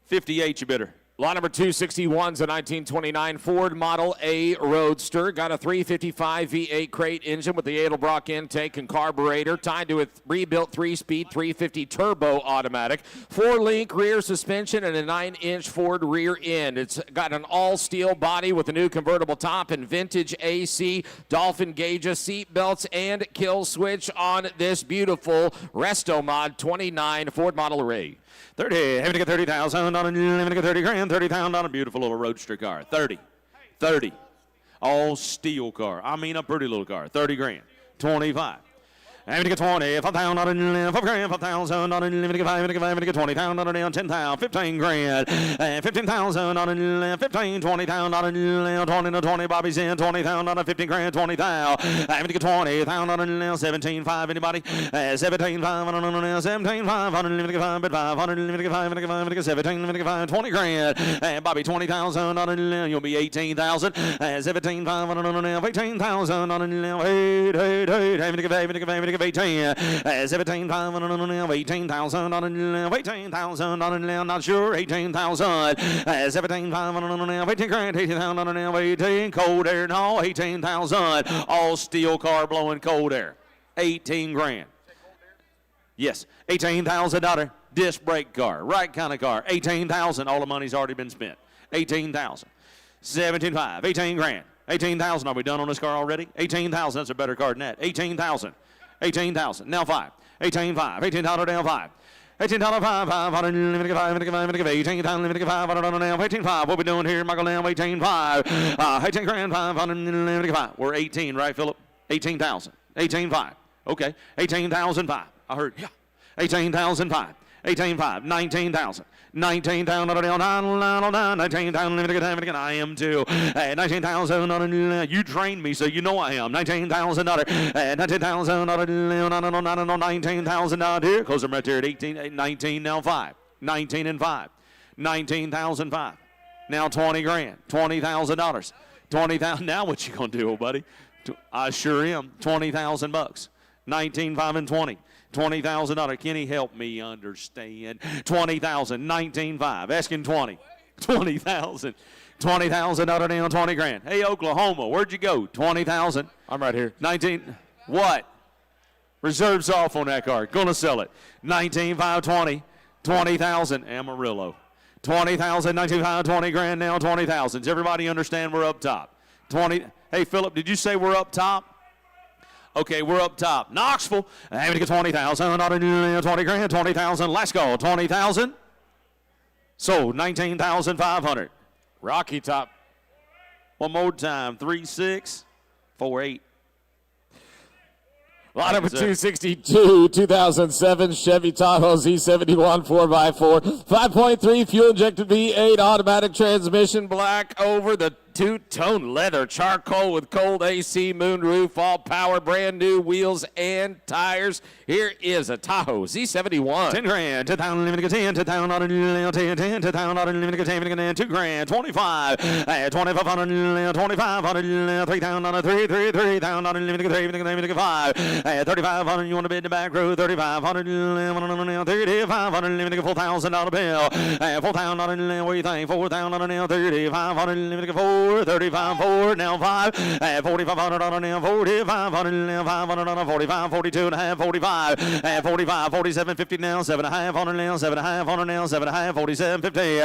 58 you bidder. Lot number 261's a 1929 Ford Model A Roadster. Got a 355 V8 crate engine with the Edelbrock intake and carburetor, tied to a rebuilt 3-speed 350 turbo automatic. 4-link rear suspension and a 9-inch Ford rear end. It's got an all-steel body with a new convertible top and vintage AC, Dolphin gauges, seat belts, and kill switch on this beautiful Resto Mod 29 Ford Model A. 30, having to get 30,000 on a 30 grand, 30,000 on a beautiful little roadster car. 30, all steel car. I mean a pretty little car. 30 grand, 25. Having to get 20, 5,000 on a 5 grand, 5,000 on a 20,000 on a 10,000, 15 grand, 15,000 on a 15, 20,000 on a 20 to 20, Bobby's in 20,000 on a 15 grand, 20,000. Having to get 20,000 on a 17,500, anybody? 17,500 on a 17,500, limited 5, but 500, limited 5, limited 17, limited 5, 20 grand. Bobby 20,000 on a you'll be 18,000. 17,500 on a 18,000 on a 8, having to get 18, 17,500 on a 18,000 on a 18,000 on a not sure 18,000, 17,500 on a 18 grand, 18,000 on a 18 cold air no 18,000 all steel car blowing cold air 18 grand. Yes, $18,000 disc brake car, right kind of car. 18,000. All the money's already been spent. 18,000. 17,500. 18 grand. 18,000. Are we done on this car already? 18,000. That's a better car than that. 18,000. 18,000. Now 5. 18,500. 18,000 down 5. 18,500, 500, limited 18,000, limited 500 now, 18,500. What we doing here, Michael? Now 18,500, 18 grand, 500, limited 5. We're 18, right, Philip? 18,000, 18,500. Okay, 18,005. I heard, yeah. 18,005, 18,500, 19,000. 19,000 19,000 limited I am too. 19,000 you trained me, so you know I am. 19,000 19,000 19,000 here. Close them right there at 18, 19 now 5. 19 and 5. 19,005. Now 20 grand. $20,000. 20,000. Now what you gonna do, old buddy? I sure am. 20,000 bucks. 19, 5, and 20. $20,000. Kenny, help me understand. 20,000, 19,500. Asking 20. 20,000. 20,000 out of down 20 grand. Hey, Oklahoma, where'd you go? 20,000. I'm right here. 19. What? Reserves off on that car. Gonna sell it. 19,520. 20,000. Amarillo. 20,000, 19,500, 20 grand now, 20,000. Does everybody understand we're up top? 20. Hey, Philip, did you say we're up top? Okay, we're up top. Knoxville, having to get 20,000, 20 grand, 20,000. Let's go, 20,000. So 19,500. Rocky Top. One more time, 3648. Lot number 262, 2007 Chevy Tahoe Z71 4x4, 5.3 fuel-injected V8 automatic transmission, black over the two-tone leather, charcoal with cold AC, moonroof, all power, brand new wheels and tires. Here is a Tahoe Z71. 10 grand, 10,000, limited 10, 10,000, 10, 10,000, limited 10, 2 grand, 25, 2,500, 2,500, 3,000, 3,000, limited 5, 3,500, you want to bid the back row, 3,500, 3,500, limited $4,000 bill, 4,000, what do you think, 4,000, 3,500, limited 4. 35, 4, now 5, 4,500 on now, 4,500 now, 500 on 45, 42 and a half, 45, 45, 47, 50 now, 7,500 now, 7,500 now, 7,500, 47, 50,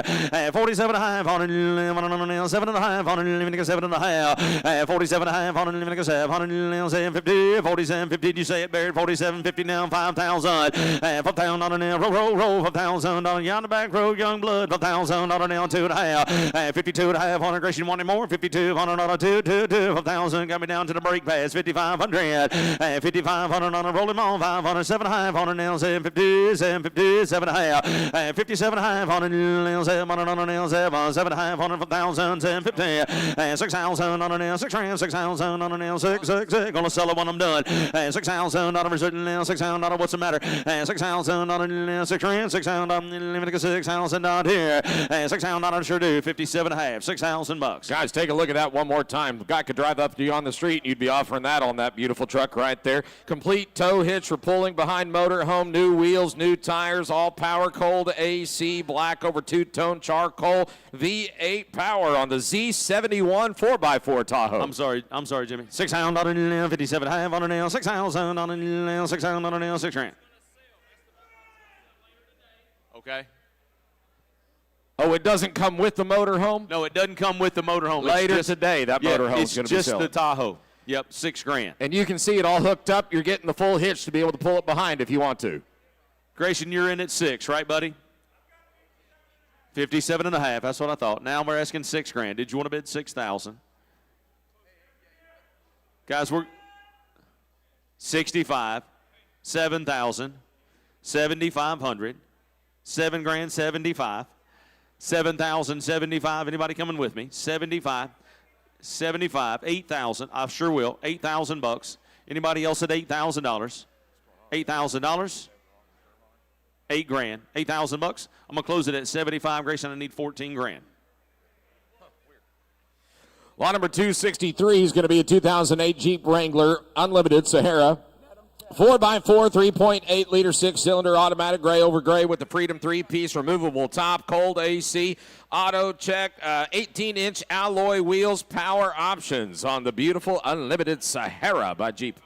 47 and a half, 111 now, 7,500, limited 7 and a half, 47 and a half, 111, 700 now, 750, 47, 50, did you say it, Barrett? 47, 50 now, 5,000, 5,000 on now, roll, 5,000 on yonder back row, young blood, 5,000 on now, 2 and a half, 52 and a half, 100, Grayson, 1 more. 54, 5200 on a 2,000. Got me down to the brake pads, 5,500. 5,500 on a rolling ball, 500, 7,500 nails, 750, 750, 7,500. 57,500 nails, 700 on a nail, 7,500 for 1,000, 750. 6,000 on a nail, 6,000 on a nail, 6. Gonna sell it when I'm done. 6,000 on a certain nail, 6,000 what's the matter? 6,000 on a nail, 6,000, 6,000 out here. 6,000 sure do. 57.5, 6,000 bucks. Guys, take a look at that one more time. The guy could drive up to you on the street, and you'd be offering that on that beautiful truck right there. Complete tow hitch for pulling behind motorhome, new wheels, new tires, all power, cold AC, black over two-tone charcoal, V8 power on the Z71 4x4 Tahoe. I'm sorry, Jimmy. 6,000 on a nail, 57.5 on a nail, 6,000 on a nail, 6,000 on a nail, 6 grand. Okay. Oh, it doesn't come with the motorhome? No, it doesn't come with the motorhome. Later today, that motorhome's going to be It's just the Tahoe. Yep, 6 grand. And you can see it all hooked up. You're getting the full hitch to be able to pull it behind if you want to. Grayson, you're in at 6, right, buddy? 57.5. That's what I thought. Now we're asking 6 grand. Did you want to bid 6,000? Guys, we're 65, 7,000, 7,500, 7 grand, 75, 7,075. Anybody coming with me? 75, 75, 8,000. I sure will. 8,000 bucks. Anybody else at $8,000? $8,000. 8 grand. 8,000 bucks. I'm gonna close it at 75. Grayson, I need 14 grand. Lot number 263 is going to be a 2008 Jeep Wrangler Unlimited Sahara. 4x4, 3.8 liter, 6-cylinder automatic, gray over gray with the Freedom 3-piece removable top, cold AC, auto check, 18-inch alloy wheels, power options on the beautiful Unlimited Sahara by Jeep.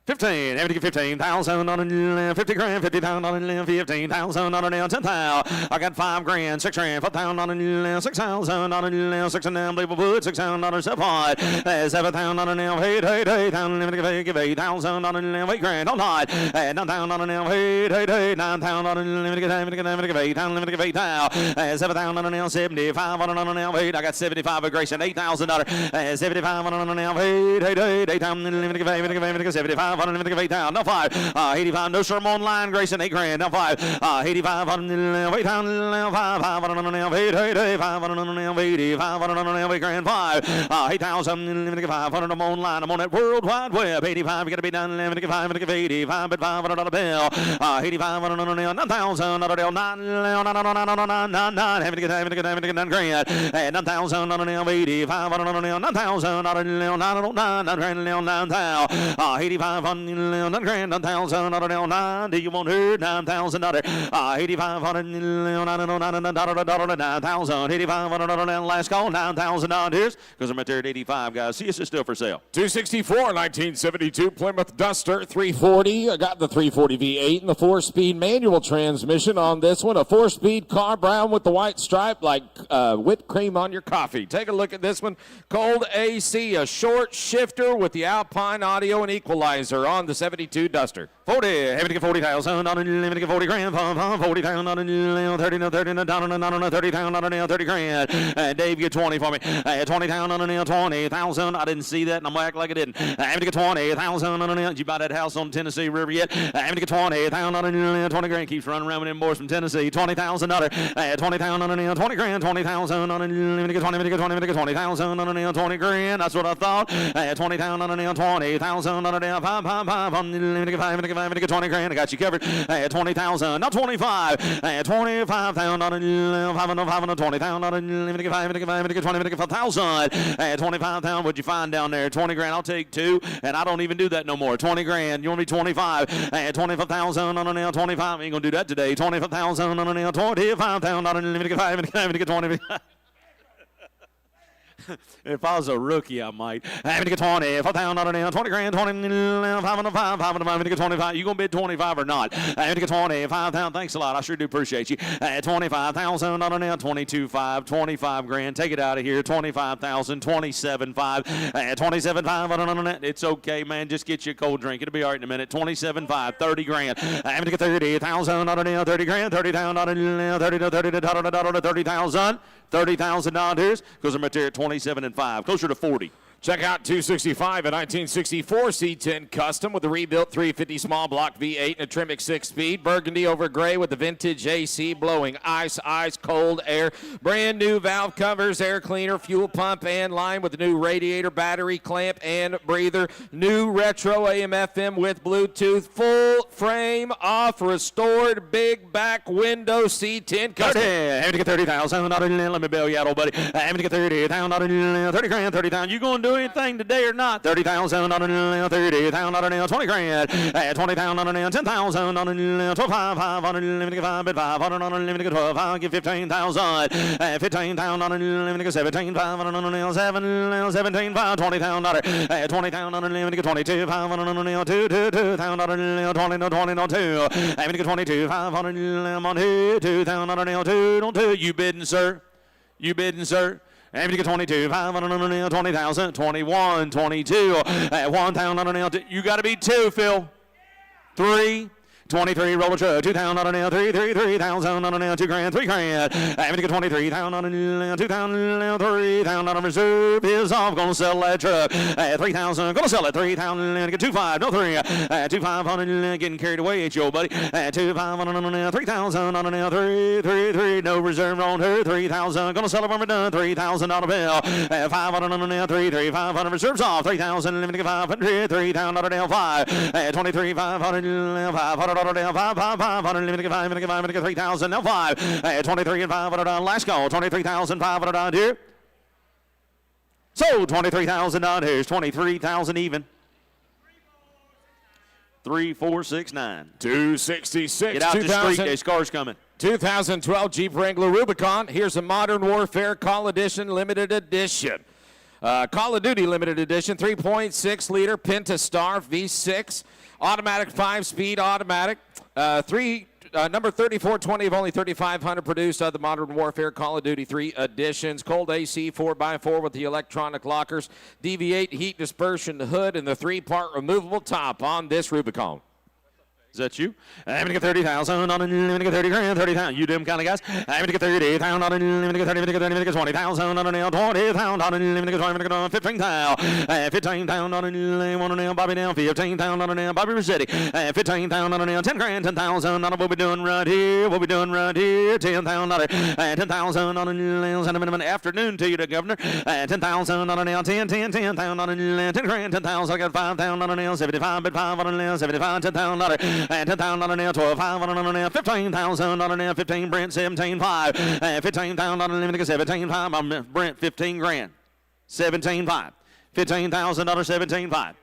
15, having to get 15,000 on a 50 grand, 50,000 on a 15,000 on a 10,000. I got 5 grand, 6 grand, 4,000 on a 6,000 on a 6 and unbelievable wood, 6,000 on a 7,000 on a 8,000, give 8,000 on a 8 grand, all night, 9,000 on a 8, 9,000 on a give 8,000, give 8,000, 7,000 on a 75 on a 8. I got 75 of Grayson, $8,000, 75 on a 8, 8,000, give 75. 8,000, no 5, 85, no sir, I'm online, Grayson, 8 grand, no 5, 85 on the 8,000, 5 on 8, 5 on 85 on 8 grand, 5, 8,000, 500, I'm online, I'm on that World Wide Web, 85, got to be done, 5, 85, but $500 bill, 85 on 9,000, 9, having to get 9 grand, 9,000 on 85 on 9,000, 9,000, 85 on 9 grand, 9,000 on 9. Do you want her? $9,000. 8,500 $9,000. 8,500 last call. $9,000 because I'm at there at 85, guys. See, it's still for sale. 264, 1972 Plymouth Duster 340. I got the 340 V8 and the 4-speed manual transmission on this one. A 4-speed car, brown with the white stripe, like whipped cream on your coffee. Take a look at this one. Cold AC, a short shifter with the Alpine audio and equalizer on the 72 Duster. 40, having to get 40,000 on a 40 grand, 40,000 on a 30, 30,000 on a 30 grand. Dave, get 20 for me. 20,000 on a 20,000. I didn't see that, and I'm act like I didn't. Having to get 20,000 on a. Did you buy that house on Tennessee River yet? Having to get 20,000 on a 20 grand. Keeps running around with them boys from Tennessee. 20,000 on a 20,000 on a 20 grand. 20,000 on a 20,000 on a 20 grand. That's what I thought. 20,000 on a 20,000 on a 5 on the 20 grand. I got you covered. 20,000, not 25. 25,000 on a 5 on 20,000 on a 5,000. 25,000. What'd you find down there? 20 grand. I'll take 2, and I don't even do that no more. 20 grand. You want me 25? 25,000 on a 25. Ain't gonna do that today. 25,000 on a 25,000 on a 20. If I was a rookie, I might. Having to get 20, 4,000 on a 20 grand, 20, 505, 5 to get 25. You gonna bid 25 or not? Having to get 25,000. Thanks a lot. I sure do appreciate you. 25,000 on a 22.5, 25 grand. Take it out of here. 25,000, 27.5, 27.5 on a. It's okay, man. Just get you a cold drink. It'll be all right in a minute. 27.5, 30 grand. Having to get 30,000 on a 30 grand, 30,000 on a 30,000. $30,000 because I'm right there at 27 and 5, closer to 40. Check out 265, a 1964 C10 Custom with the rebuilt 350 small block V8 and a Tremec 6-speed. Burgundy over gray with the vintage AC blowing ice, cold air. Brand new valve covers, air cleaner, fuel pump, and line with the new radiator, battery, clamp, and breather. New retro AM/FM with Bluetooth. Full frame off, restored, big back window C10 Custom. Having to get 30,000. Let me bail you out, old buddy. Having to get 30,000. 30 grand, 30,000. You going to do anything today or not? 30,000 on a 30,000 on a 20 grand, 20,000 on a 10,000 on a 12,500 on a limited 5 bid 500 on a limited 12. I'll give 15,000, 15,000 on a limited 17,500 on a 17,500 20,000 20,000 on a limited 22,500 on a 2,000 on a 20 no 2. Having to get 22,500 on 2,000 on a 2. You bidding, sir? You bidding, sir? Having to get 22, 500, 20,000, 21, 22, 1,000 on a nail. You got to be 2, Phil. 3, 23, roller truck, 2,000 on a nail, 3,000 on a nail, 2 grand, 3 grand. Having to get 23,000 on a nail, 2,000, 3,000 on a reserve is off. Gonna sell that truck. 3,000, gonna sell it. 3,000, get 2,500, no 3. 2,500, getting carried away, ain't you, old buddy? 2,500 on a nail, 3,000 on a nail, 3, no reserve on her. 3,000, gonna sell it when we're done. $3,000 bill. 500 on a nail, 500 reserves off. 3,000, limited 500, 3,000 on a nail, 5. 23, 500, 500. Down 500, limited 5, 3,000, now 5, 23 and 500 on last call, 23,500 on here. So 23,000 on here, 23,000 even. 3, 4, 6, 9. 266. Get out the street, there's cars coming. 2012 Jeep Wrangler Rubicon. Here's a Modern Warfare Call Edition Limited Edition. Call of Duty Limited Edition, 3.6 liter Pentastar V6. Automatic 5-speed automatic. Number 3420 of only 3,500 produced of the Modern Warfare Call of Duty 3 editions. Cold AC 4x4 with the electronic lockers. DV8 heat dispersion hood and the 3-part removable top on this Rubicon. Is that you? I'm going to get 30,000 on a limited 30 grand, 30,000. You them kind of guys. I'm going to get 30,000 on a limited 30, limited 20,000 on a nail, 20,000 on a limited 20, 15,000. 15,000 on a nail, Bobby down, 15,000 on a nail, Bobby Rossetti. 15,000 on a nail, 10 grand, 10,000 on a what we doing right here, what we doing right here, 10,000 on a 10,000 on a nail, send a minimum afternoon to you, the governor. 10,000 on a nail, 10,000 on a nail, 10 grand, 10,000. I got 5,000 on a nail, 75, but 5 on a nail, 75, 10,000 on a 10,000 on a nail, 12,500 on a nail, 15,000 on a nail, 15 Brent, 17,500, 15,000 on a limited, 17,500, Brent, 15 grand, 17,500, 15,000 on a 17,500.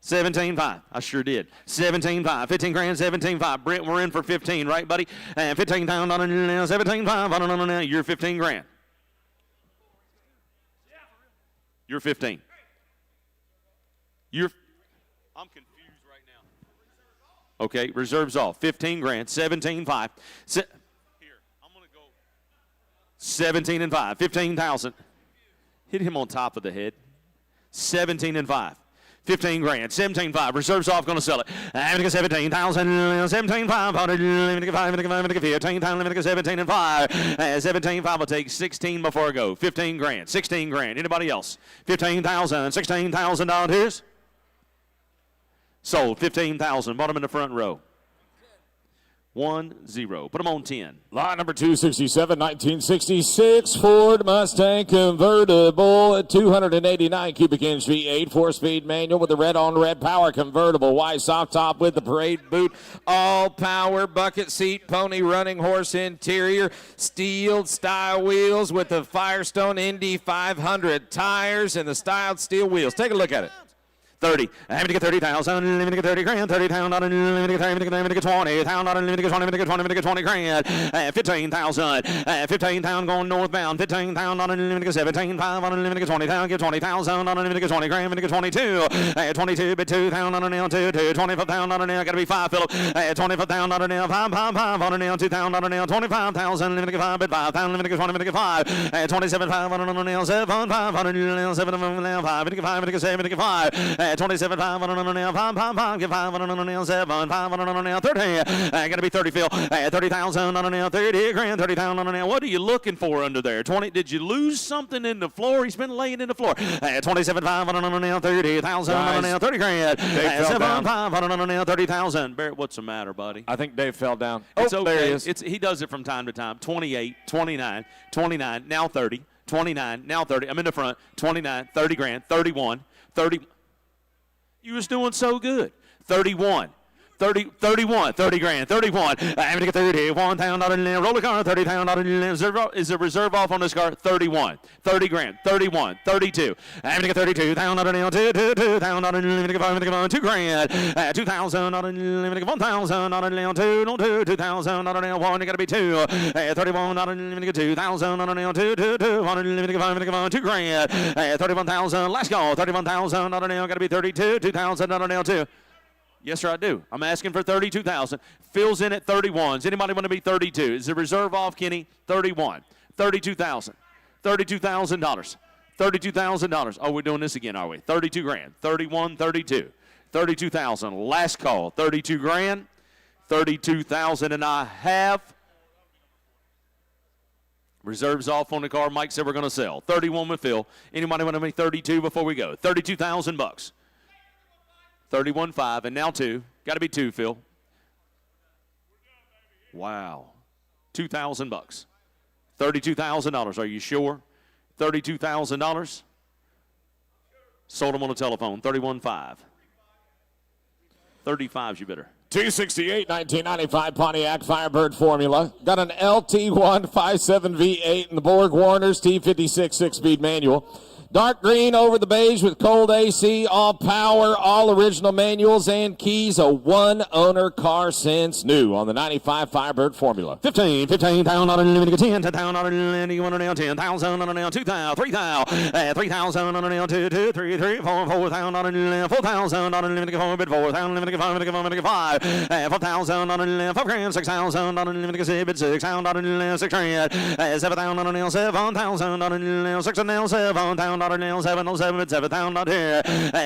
17.5. I sure did. 17.5. 15 grand, 17.5. Brent, we're in for 15, right, buddy? And 15,000 on a nail, 17.5 on a nail. You're 15 grand. You're 15. I'm confused. Okay, reserves off. 15 grand, 17.5. Here, I'm going to go 17 and 5, 15,000. Hit him on top of the head. 17 and 5. 15 grand, 17.5. Reserves off, going to sell it. I'm going to get 17,000, 17,500, 15,000, 17 and 5. 17.5 will take 16 before I go. 15 grand, 16 grand. Anybody else? 15,000, $16,000. Sold, 15,000. Bought them in the front row. 1-0. Put them on 10. Lot number 267, 1966 Ford Mustang convertible at 289 cubic inch V8, 4-speed manual with the red-on-red power convertible. White soft top with the parade boot. All power bucket seat, pony running horse interior, steel style wheels with the Firestone Indy 500 tires and the styled steel wheels. Take a look at it. 30. I'm going to get 30,000. Let me get 30 grand. 30,000. Let me get 20,000. Let me get 20. Let me get 20 grand. 15,000. 15,000 going northbound. 15,000. Let me get 17,500. Let me get 20,000. Get 20,000. Let me get 20 grand. Let me get 22. 22 bit 2,000 on a nail. 25,000 on a nail. Got to be 5, Philip. 25,000 on a nail. 5 on a nail. 2,000 on a nail. 25,000. Let me get 5 bit 5,000. Let me get 20. Let me get 5. 27,500 on a nail. 7,500 on a nail. 7 on a nail. 5. Let me get 5. Let me get 7. Let me get 5. 27, 500 now, 5, 5, 5, get 500 now, 7, 500 now, 30. Gotta be 30, Phil. 30,000 on now, 30 grand, 30,000 on now. What are you looking for under there? 20. Did you lose something in the floor? He's been laying in the floor. 27, 500 on now, 30,000 on now, 30 grand. 7, 500 on now, 30,000. Barrett, what's the matter, buddy? I think Dave fell down. It's oh, okay. There he is. He does it from time to time. 28, 29, 29, now 30, 29, now 30. I'm in the front. 29, 30 grand, 31, 30. You was doing so good. 31. 31, 30 grand, 31. I'm going to get 30, $1,000 roller car, 30,000 is the reserve off on this car, 31, 30 grand, 31, 32. I'm going to get 32, $2,000, $2,000, 2 grand, 2,000, $1,000, 2,000, 1, you got to be 2, 31, 2,000, 2 grand, 31,000, let's go, 31,000, got to be 32, 2,000, 2. Yes, sir, I do. I'm asking for 32,000. Phil's in at 31s. Anybody want to be 32? Is the reserve off, Kenny? 31. 32,000. $32,000. $32,000. Oh, we're doing this again, are we? 32 grand. 31, 32. 32,000. Last call. 32 grand. 32,000 and I have. Reserves off on the car. Mike said we're going to sell. 31 with Phil. Anybody want to be 32 before we go? 32,000 bucks. 31.5, and now 2. Got to be 2, Phil. Wow. 2,000 bucks. $32,000. Are you sure? $32,000. Sold them on the telephone. 31.5. 35's you better. 268 1995 Pontiac Firebird Formula. Got an LT157 V8 in the Borg Warner's T56 6-speed manual. Dark green over the beige with cold AC, all power, all original manuals and keys. A one-owner car since new on the 95 Firebird Formula. 15,000 unlimited, 10,000 unlimited, you want to nail 10,000 on a nail, 2,000, 3,000, 3,000 on a nail, 2, 2, 3, 3, 4, 4,000 on a nail, 4,000 on a limited, 4, 4,000 limited, 5, 4,000 on a nail, 5 grand, 6,000 on a limited, 6,000 on a nail, 6 grand, 7,000 on a nail, 7,000 on a nail, 6 nail, 7,000 on a nail, 7,000, 7,000 on here,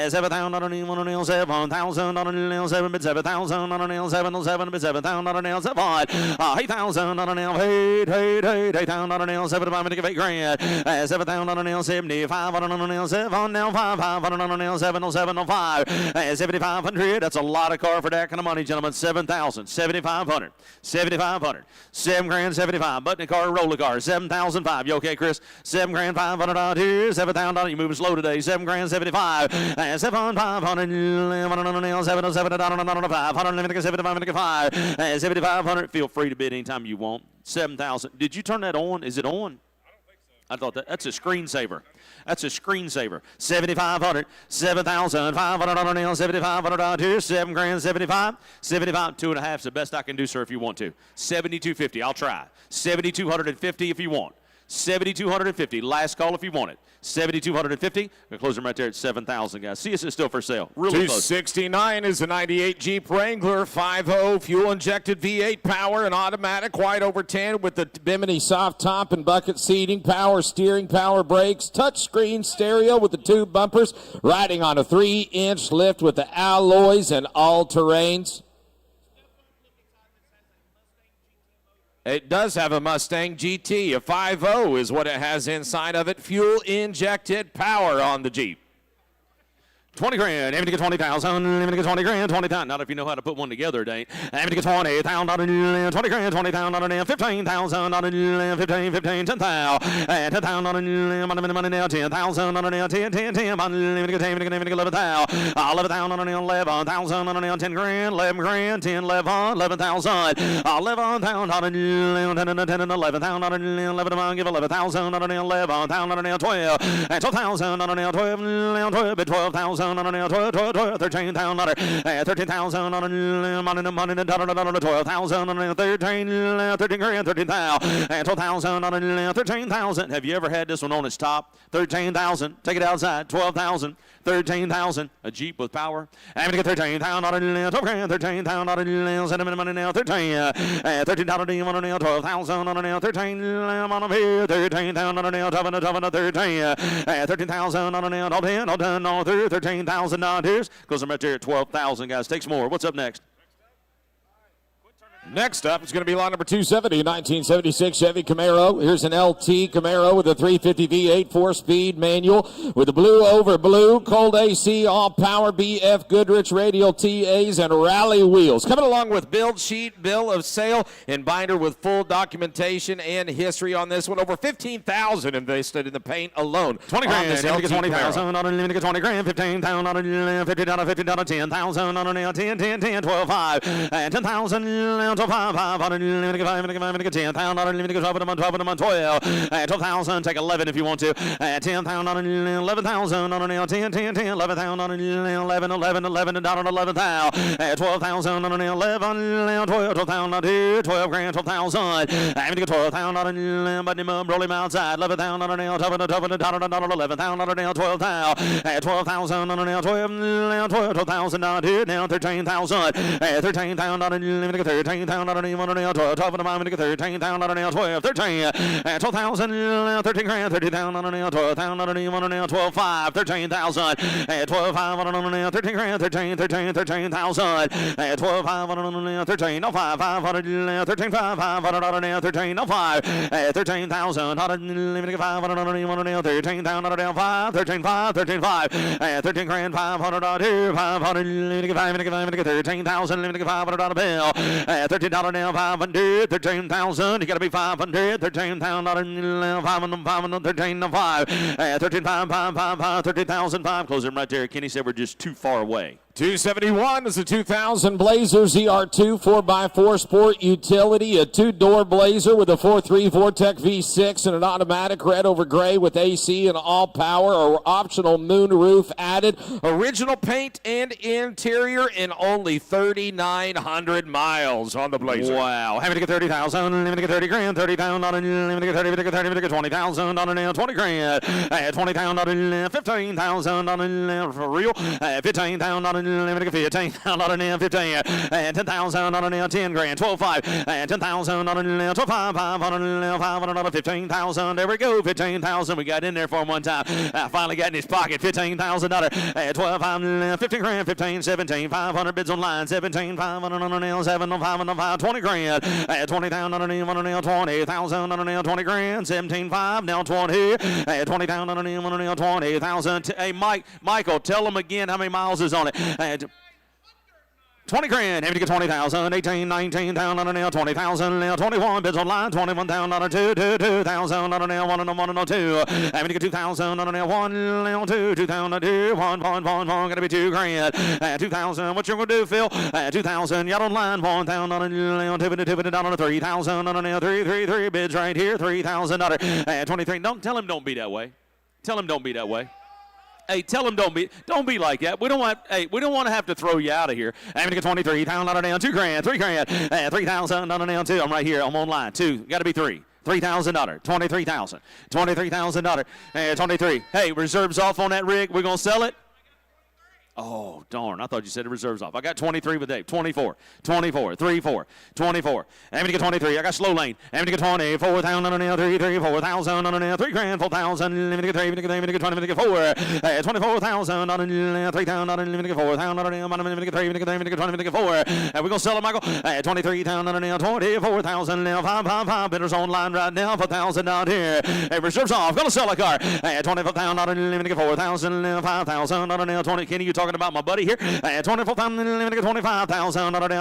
7,000 on a nail, 7,000 on a nail, 7,000 on a nail, 7,000, 7,000 on a nail, 8,000 on a nail, 8,000 on a nail, 7,500 grand, 7,000 on a nail, 75 on a nail, 7 now, 5,500 on a nail, 7,005, 7,500. That's a lot of car for that kind of money, gentlemen. 7,000, 7,500, 7,500, 7 grand, 75. Button car, roller car, 7,005. You okay, Chris? 7 grand, 500 out here, 7,000. You moving slow today. 7 grand, 75, 7,500, 7,500. Feel free to bid anytime you want. 7,000. Did you turn that on? Is it on? I thought that's a screensaver. That's a screensaver. 7,500, 7,500 on a nail, 7,500 out here, 7 grand, 75, 75, 2.5 is the best I can do, sir, if you want to. 7,250, I'll try. 7,250 if you want. 7,250, last call if you want it. 7,250. We'll close them right there at 7,000, guys. See us, it's still for sale. Really close. 269 is a 98 Jeep Wrangler 5.0 fuel-injected V8 power and automatic wide over 10 with the Bimini soft top and bucket seating, power steering, power brakes, touchscreen stereo with the tube bumpers, riding on a 3-inch lift with the alloys and all-terrains. It does have a Mustang GT. A 5.0 is what it has inside of it. Fuel-injected power on the Jeep. 20 grand, aiming to get 20,000, aiming to get 20 grand, 20,000. Not if you know how to put one together, it ain't. Aiming to get 20,000, 20 grand, 20,000, 15,000, 15, 10,000, 10,000, money now, 10,000, 10, 10, 10, aiming to get 11,000, 11,000, 11,000, 10 grand, 11 grand, 10, 11,000, 11,000, 10, 11,000, 11, give 11,000, 11,000, 12, 12,000, 12, 12,000. 13,000 13,000 on a money 12,000 on 13 grand 13,000 12,000 on 13,000. Have you ever had this one on its top? 13,000. Take it outside. 12,000 13,000. A Jeep with power. I'm gonna get 13,000 on it. 12 grand. 13,000 on it. Send them money now. 13. 13,000 on it. 12,000 on it. 13 on here. 13,000 on it. 13. 13,000 on it. All 10. All done. All through. 13,000 on here. Goes them right there at 12,000, guys. Takes more. What's up next? Next up is going to be lot number 270, 1976 Chevy Camaro. Here's an LT Camaro with a 350 V8 4-speed manual with a blue over blue, cold AC, all-power BF Goodrich radial TAs, and rally wheels. Coming along with build sheet, bill of sale, and binder with full documentation and history on this one. Over $15,000 invested in the paint alone. 20 on grand, this $20,000 LT on it, 20 grand, 15,000 on it, $50, 10,000 on it, 10, 12, 5, 10,000, 12, 5, 500, 10,000 on it, 12,000, take 11 if you want to, 10,000 on it, 11,000 on it, 10, 11,000 on it, 11, 11,000, 12,000 on it, 11, 12,000 on it, 12 grand, 12,000, I'm going to get 12,000 on it, but him roll him outside, 11,000 on it, 11,000 on it, 12,000, 12,000 on it, 12,000 on it, now 13,000, 13,000 on it, 13,000 on it, 12, 13,000 on it, 12, 13, 12,000, 13 grand, 30,000 on it, 12,000 on it, 12, 5, 13,000, 12, 5 on it, 13 grand, 13,000, 12, 5 on it, 13, 5, 500, 13, 5, 500 on it, 13, 5, 13,000, 500 on it, 13,000 on it, 5, 13, 5, 13, 5, 13 grand, 500 on it, 500, 13,000, 500 on a bill, $13 now, 500, 13,000, you gotta be 500, 13,000, 500, 13, 5, 13, 5, 5, 5, 5, 13,005, close them right there. Kenny said we're just too far away. 271 is a 2000 Blazer ZR2 4x4 Sport Utility, a two-door Blazer with a 4.3 Vortec V6 and an automatic red over gray with AC and all power, or optional moon roof added. Original paint and interior, and only 3,900 miles on the Blazer. Wow. Having to get 30,000, having to get 30 grand, 30,000 on it, having to get 30, 20,000 on it, 20 grand, 20,000 on it, 15,000 on it, for real, 15,000 on it, 15,000 on it, 15, 10,000 on it, 10 grand, 12, 5, 10,000 on it, 12, 5, 500, 500 on it, 15,000, there we go, 15,000, we got in there for him one time, finally got in his pocket, $15,000, 12, 5, 15 grand, 15, 17, 500 bids online, 17, 500 on it, 7, 5, 5, 20 grand, 20,000 on it, 20,000 on it, 20 grand, 17, 5, now 20, 20,000 on it, 20,000, hey, Michael, tell them again how many miles is on it. 20 grand, having to get 20,000, 18, 19,000 on it, 20,000, 21 bids online, 21,000 on it, 2,000 on it, 1 and 2, having to get 2,000 on it, 1, 2, 2,000, 2, 1, gonna be 2 grand, 2,000, what you gonna do, Phil? 2,000, y'all online, 1,000 on it, 2, down on 3,000 on it, 3 bids right here, 3,000 on it, 23, tell him don't be that way. Tell him don't be that way. Hey, tell him don't be like that. We don't want to have to throw you out of here. I'm gonna get 23,000 on it down, 2 grand, 3 grand, 3,000 on it down 2. I'm right here. I'm online. 2. Got to be 3. $3,000, 23,000, $23,000, 23. Hey, reserves off on that rig. We're gonna sell it. Oh, darn. I thought you said the reserves off. I got 23 with Dave. 24, 24, 3, 4, 24. I'm going to get 23. I got slow lane. I'm going to get 24,000 on an 3, 4,000 on an 3 grand, 4,000. I'm going to get 3, I'm going to get 20, I'm going to get 4. 24,000 on an 3,000 on an 4,000 on an 3, I'm going to get 3, I'm going to get 20, I'm going to get 4. We're going to sell it, Michael. 23,000 on an 24,000 now. 5, bidders online right now. 4,000 out here. Hey, reserves off. Going to sell a car. 24,000 on an 4,000, 5,000 on an 20. Kenny, you talking about my buddy here? 24,000, 25,000 on an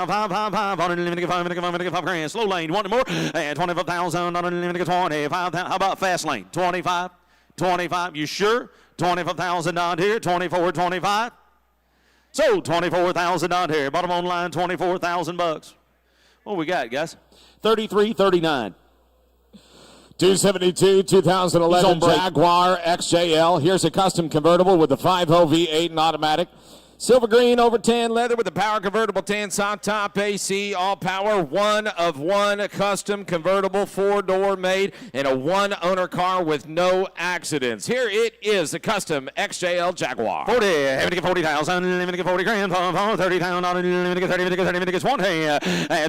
5 grand. Slow lane. You want more? 25,000 on an 25,000. How about fast lane? 25. You sure? 25,000 out here. 24, 25. So 24,000 out here. Bottom on line, 24,000 bucks. What we got, guys? 33.39. 272, 2011 Jaguar XJL. Here's a custom convertible with a 5.0 V8 and automatic. Silver green over tan leather with the power convertible tan soft top AC, all power, 1 of 1 custom convertible 4-door made in a 1-owner car with no accidents. Here it is, the custom XJL Jaguar. 40, let me get 40,000, let me get 40 grand, 30,000, let me get 30, let me get 30, let me get 20,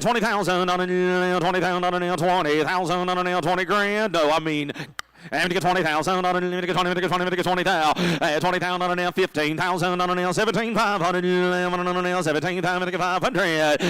20,000, 20,000, 20,000, 20 grand. No, I mean. And to get 20,000, let me get 20,000, 20,000 on an 15,000 on an 17,500, 17,000, 500,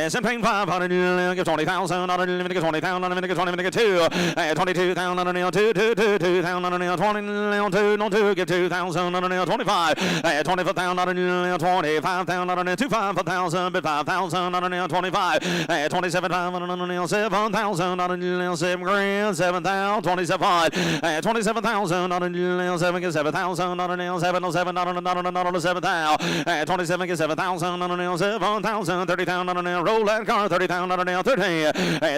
17,500, give 20,000 on an 20,000 on a 22, 22,000 on an 2,000 on an 20, give 2,000 on an 25, 25,000 on an 25,000 on an 25,000, but 5,000 on an 25, 27,000 on an 7,000 on an 7 grand, 7,000, 27,000. 27,000 on a 7 get 7,000 on a 707 on a 7,000. 27 get 7,000 on a 7,000. 30,000 on a roll that car. 30,000 on a 30.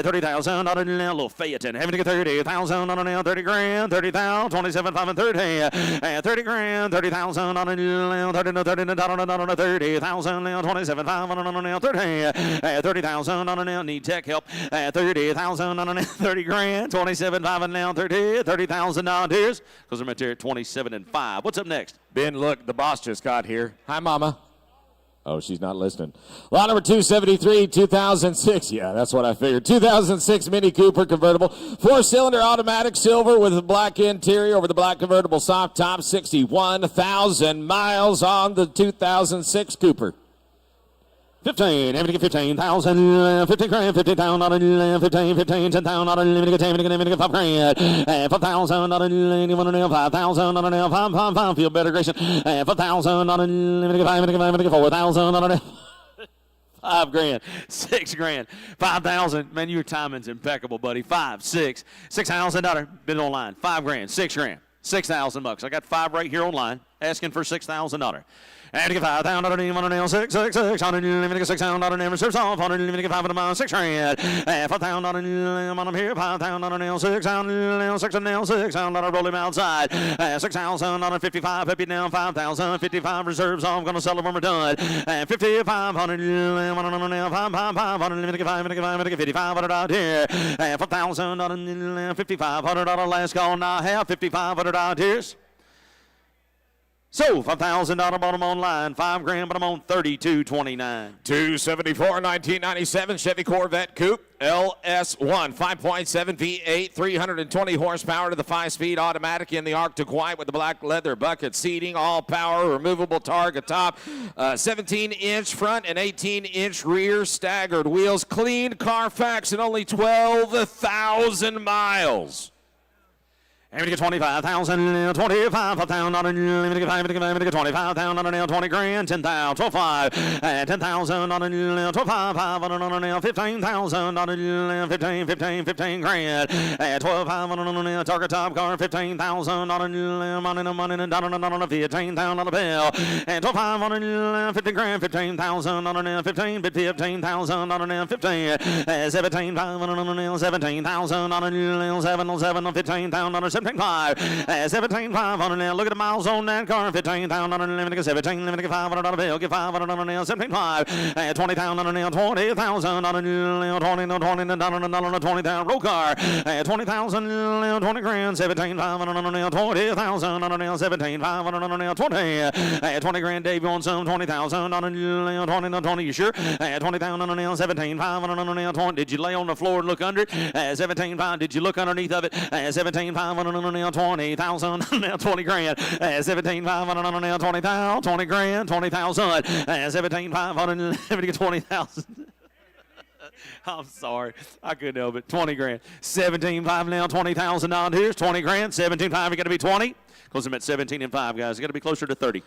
30,000 on a little Phaeton. Having to get 30,000 on a 30 grand. 30,000. 27,5 and 30. 30 grand. 30,000 on a 30,000. 27,5 on a 30. 30,000 on a need tech help. 30,000 on a 30 grand. 27,5 and now 30,000 $30,000 because I'm at there at 27 and 5. What's up next? Ben, look, the boss just got here. Hi, Mama. Oh, she's not listening. Lot number 273, 2006. Yeah, that's what I figured. 2006 Mini Cooper convertible. 4-cylinder automatic silver with a black interior over the black convertible soft top. 61,000 miles on the 2006 Cooper. 15, let me get 15,000, 15 grand, 15,000 on a 15, 15, 10,000 on a let me get 10, let me get 5 grand, 5,000 on a 5,000 on a 5, feel better, Grayson, 5,000 on a let me get 5, let me get 4,000 on a 5 grand, 6 grand, 5,000. Man, your timing's impeccable, buddy. 5, 6, $6,000. Bid online. 5 grand, 6 grand, $6,000. I got 5 right here online, asking for $6,000. And to get 5,000 on a 6, 6, 6, on a 6,000 on a reserves off on a 5 on a 6 grand, 5,000 on a here, 5,000 on a 6 on 6 and 6 on a roll him outside, 6,000 on a 55, happy now 5,000, 55 reserves off, gonna sell them when we're done, 5,500 on a 5,500 out here, 4,000 on a 5,500 on a last call now, have 5,500 out here. So, $5,000 bottom online, 5 grand, but I'm on 32.29. 274, 1997 Chevy Corvette Coupe, LS1, 5.7 V8, 320 horsepower to the 5-speed automatic in the Arctic White with the black leather bucket seating, all power, removable target top, 17-inch front and 18-inch rear, staggered wheels, clean Carfax, and only 12,000 miles. I'm going to get 25,000, 25,000 on a, I'm going to get 25,000 on a 20 grand, 10,000, 12,500, 10,000 on a 12,500 on a 15,000 on a 15 grand, 12,500 on a target top car, 15,000 on a money and down on a 15,000 on a bill, and 12,500 on a 50 grand, 15,000 on a 15,000 on a 15, 17,500 on a 17,000 on a 7 on 15,000 on a 17,500, 17,500 now. Look at the miles on that car. 15,000 on a 17, let me get 500 on a bill. Get 500 on a 17,500, 20,000 on a 20,000 on a 20,000 roll car. 20,000, 20 grand, 17,500 on a 20,000 on a 17,500 on a 20 grand. Dave, you want some 20,000 on a 20? You sure? 20,000 on a 17,500 on a 20. Did you lay on the floor and look under it? 17,500. Did you look underneath of it? 17,500 on a 20,000 now 20 grand. 17,500 on a 20,000, 20 grand, 20,000. 17,500 let me get 20,000. I'm sorry, I couldn't help it. 20 grand. 17,500 now, 20,000 on here's 20 grand. 17,500, you got to be 20. Because I'm at 17 and 5, guys. You got to be closer to 30.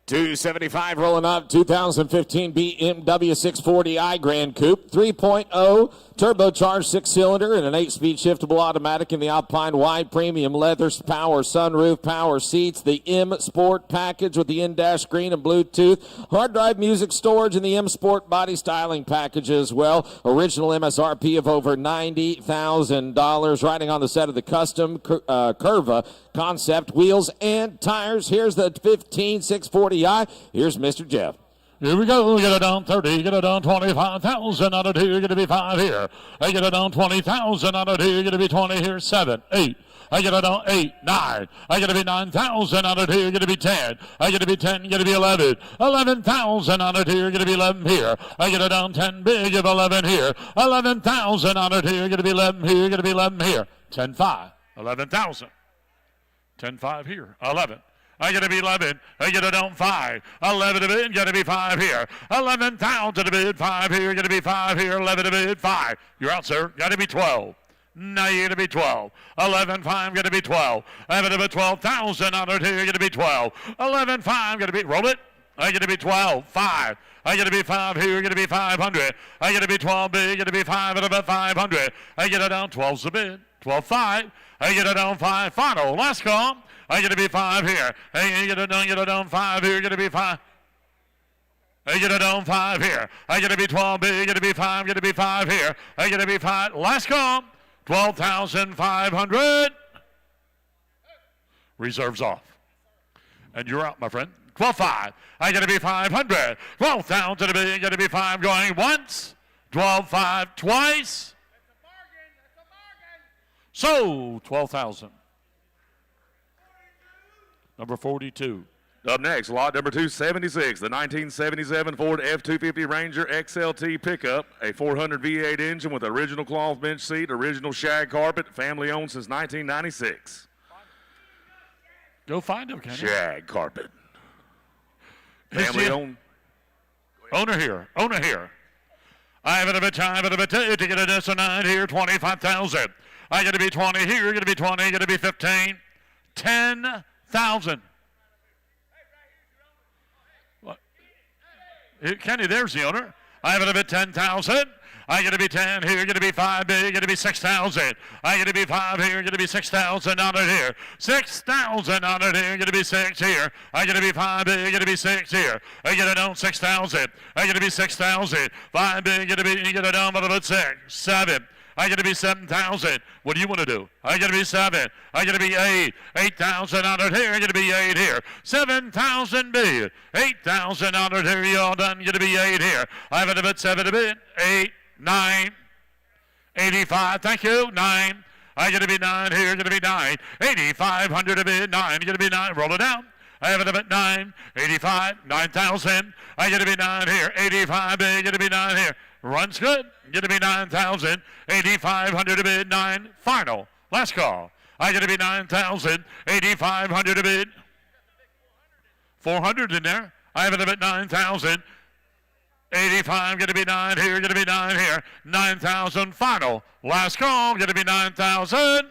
275 rolling up, 2015 BMW 640i Grand Coupe, 3.0 turbocharged 6-cylinder and an 8-speed shiftable automatic in the Alpine Wide Premium leather, power sunroof, power seats, the M Sport package with the in-dash screen and Bluetooth, hard drive music storage, and the M Sport body styling package as well. Original MSRP of over $90,000. Riding on the set of the custom Curva concept wheels and tires. Here's the 15 640i. Here's Mr. Jeff. Here we go. Get it down 30. Get it down 25,000 out of here. Going to be 5 here. I get it down 20,000 out of here. Going to be 20 here. 7, 8. I get it down 8, 9. I get to be 9,000 out of here. Going to be 10. I get to be 10. Going to be 11. 11,000 out of here. Going to be 11 here. I get it down 10 big of 11 here. 11,000 out of here. Going to be 11 here. Going to be 11 here. 10, 5. 11,000. 10, 5 here. 11. I get to be 11. I get it down 5. 11 to bid. Got to be 5 here. 11,000 to bid. 5 here. Got to be 5 here. 11 to bid. 5. You're out, sir. Got to be 12. Now you're going to be 12. 11, 5, going to be 12. I have it to be 12,000 out of here. Going to be 12. 11, 5, going to be, roll it. I get to be 12, 5. I get to be 5 here. Going to be 500. I get to be 12 big. Going to be 5 at about 500. I get it down 12's the bid. 12, 5. I get it down 5. Final. Last call. I get to be 5 here. I get it down 5 here. Going to be 5. I get it down 5 here. I get to be 12 big. Get to be 5. Get to be 5 here. I get to be 5. Last call. 12,500. Reserves off. And you're out, my friend. 12,500. I got to be 500. 12,000 to be. Got to be 5 going once. 12,500 twice. So 12,000. Number 42. Up next, lot number 276, the 1977 Ford F-250 Ranger XLT pickup, a 400 V8 engine with original cloth bench seat, original shag carpet, family owned since 1996. Go find him, Kenny. Shag carpet. Family owned. Owner here. Owner here. I have it a bit time, but a bit to get a S9 here, 25,000. I got to be 20 here, going to be 20, going to be 15. 10,000. Kenny, there's the owner. I have it a bit 10,000. I get to be 10 here, get to be 5 big, get to be 6,000. I get to be 5 here, get to be 6,000 on it here. 6,000 on it here, get to be 6 here. I get to be 5 big, get to be 6 here. I get it down 6,000. I get to be 6,000. 5 big, get it down about 6, 7. I got to be 7,000. What do you want to do? I got to be 7. I got to be 8. 8,000 on it here. I got to be 8 here. 7,000 bid. 8,000 on it here. You all done. Got to be 8 here. I have it a bit 7 a bit. 8, 9, 85. Thank you. 9. I got to be 9 here. Got to be 9. 8,500 a bid. 9. Got to be 9. Roll it down. I have it up at 9. 85. 9,000. I got to be 9 here. 85 bid. Got to be 9 here. Runs good. Get to be 9,000. 8,500 to bid. 9. Final. Last call. I get to be 9,000. 8,500 to bid. 400 in there. I have it up at 9,000. 85. Get to be 9 here. Get to be 9 here. 9,000. Final. Last call. Get to be 9,000.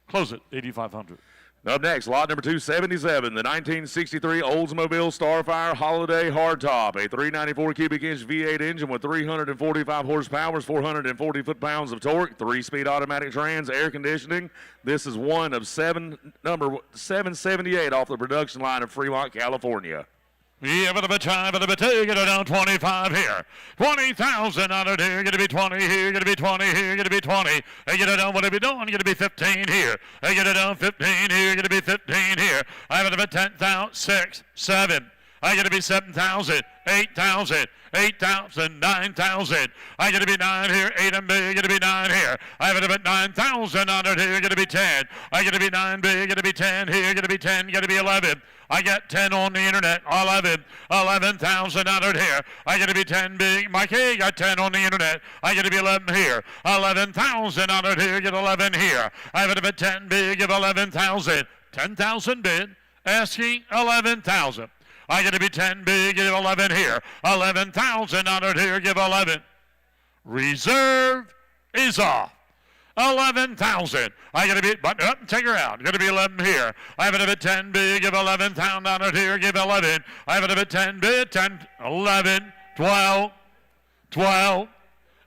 Close it. 8,500. Up next, lot number 277, the 1963 Oldsmobile Starfire Holiday Hardtop, a 394 cubic inch V8 engine with 345 horsepower, 440 foot-pounds of torque, 3-speed automatic trans, air conditioning. This is one of number 778 off the production line of Fremont, California. Yeah, but a bit time, but a bit two, get it down 25 here. 20,000 on it here, get to be 20 here, get to be 20 here, get to be 20. I get it down, what are we doing? Get to be 15 here. I get it down 15 here, get to be 15 here. I have it about 10,000, 6, 7. I get to be 7,000, 8,000. 8,000, 9,000. I get to be 9 here, 8 and big, get to be 9 here. I have it about 9,000 on it here, get to be 10. I get to be 9 big, get to be 10 here, get to be 10, get to be 11. I got 10 on the internet, 11,000 on it here. I get to be 10 big, Mikey, got 10 on the internet. I get to be 11 here, 11,000 on it here, get 11 here. I have it about 10 big, give 11,000. 10,000 bid, asking 11,000. I get to be 10 big, give 11 here. 11,000 on it here, give 11. Reserve is off. 11,000. I got to be, button up and take her out. Got to be 11 here. I have it at 10 big, give 11,000 on it here, give 11. I have it at 10 big, 10, 11, 12, 12.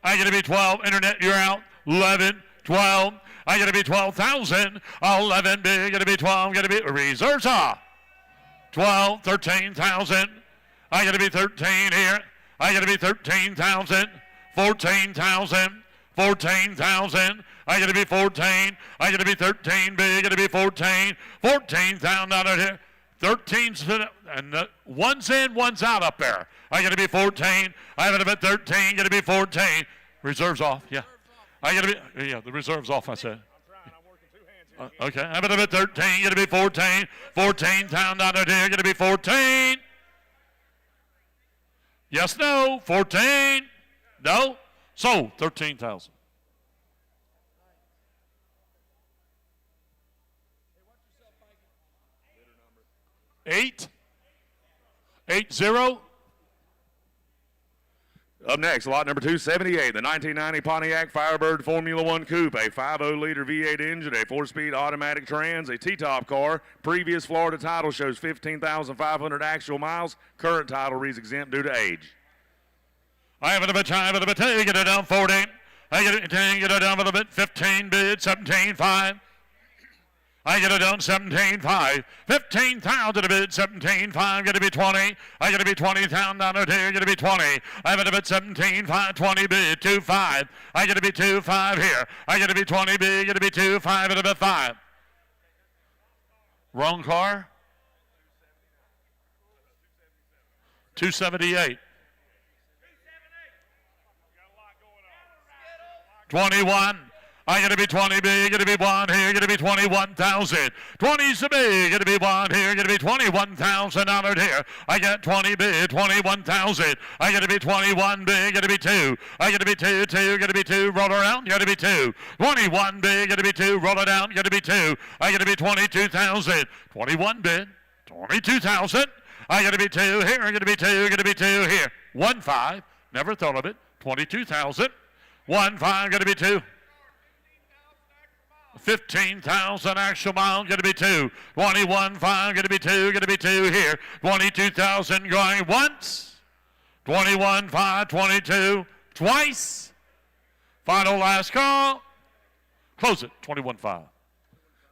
I got to be 12. Internet, you're out. 11, 12. I got to be 12,000. 11 big, got to be 12. Got to be reserves off. 12, 13,000. I got to be 13 here. I got to be 13,000. 14,000. 14,000. I got to be 14. I got to be 13 big. Got to be 14. 14,000 out of here. 13's and one's in, one's out up there. I got to be 14. I have it about 13. Got to be 14. Reserves off. Yeah. I got to be. Yeah, the reserves off. I said. Okay. I have it about 13. Got to be 14. 14 down there. Got to be 14. Yes. No. 14. No. So 13,000. 8. 8-0. Up next, lot number 278, the 1990 Pontiac Firebird Formula One Coupe, a 5.0-liter V8 engine, a 4-speed automatic trans, a T-top car. Previous Florida title shows 15,500 actual miles. Current title reads exempt due to age. I have it a bit, get it down 14. I get it 10, get it down a little bit. 15 bid, 17.5. I get it down 17.5. 15,000 a bid, 17.5. Get to be 20. I get to be 20,000 down here. Get to be 20. I have it a bit 17.5. 20 bid, 2.5. I get to be 2.5 here. I get to be 20 bid. Get to be 2.5 at a bit 5. Wrong car. 278. 21. I got to be 20 big, got to be 1 here, got to be 21,000. 20's the big, got to be 1 here, got to be 21,000 honored here. I got 20 big, 21,000. I got to be 21 big, got to be 2. I got to be 2, got to be 2, roll around, got to be 2. 21 big, got to be 2, roll it down, got to be 2. I got to be 22,000. 21 bid, 22,000. I got to be 2 here, got to be 2, got to be 2 here. 1-5, never thought of it. 22,000. 1-5, got to be 2. 15,000 actual mile, going to be 2. 21.5, going to be 2, going to be 2 here. 22,000 going once. 21.5, 22, twice. Final last call. Close it, 21.5.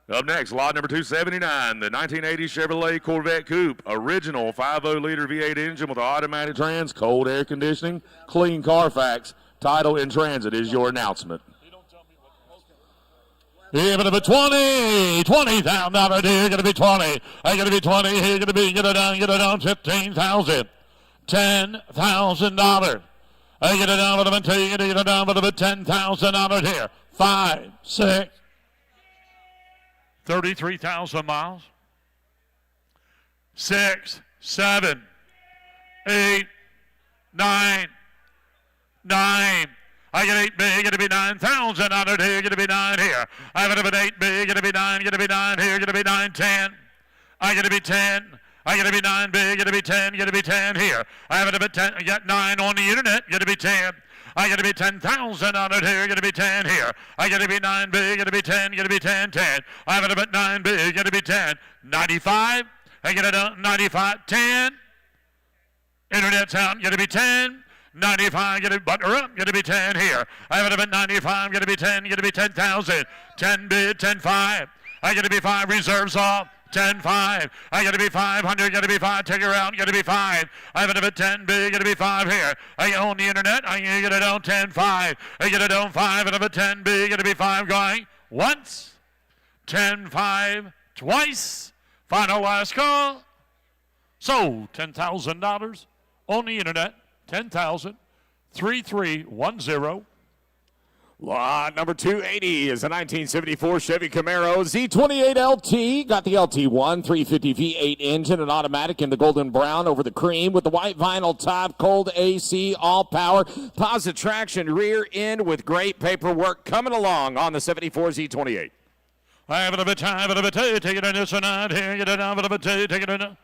Up next, lot number 279, the 1980 Chevrolet Corvette Coupe, original 5.0-liter V8 engine with automatic trans, cold air conditioning, clean Carfax. Title in transit is your announcement. Even if it's 20,000 dollars here, gonna be 20. I gotta be 20 here, gonna be get it down 15,000. $10,000. I get it down with a bit, get it down with a bit, $10,000 here. 5, 6, 33,000 miles. 6, 7, 8, 9. I get 8 big, gonna be 9,000 honored here, gonna be 9 here. I have it at 8 big, gonna be 9 here, gonna be 9, 10. I gotta be 10. I gotta be 9 big, gonna be 10, gonna be 10 here. I have it at 10, I got 9 on the internet, gonna be 10. I gotta be 10,000 honored here, gonna be 10 here. I gotta be 9 big, gonna be 10, gonna be 10, 10. I have it at 9 big, gonna be 10. 95, I get it at 95, 10. Internet's out, gonna be 10. 95, get it butter up, get to be 10 here. I have it up at 95, get to be 10, get to be 10,000. 10 bid, 10-5. I get to be 5, reserves off. 10-5. I got to be 500, got to be 5, take her out, got to be 5. I have it up at 10 big, got to be 5 here. I own the internet, I get it on 10-5. I get it on 5, and up at 10 big, got to be 5 going. Once, 10-5, twice. Final last call. So, $10,000 on the internet. 10,000, 3310. Lot number 280 is a 1974 Chevy Camaro Z28 LT. Got the LT1 350 V8 engine, an automatic in the golden brown over the cream with the white vinyl top, cold AC, all power, positive traction rear end with great paperwork coming along on the 74 Z28. I have it a bit, take it in this one, here, get it down, take it in.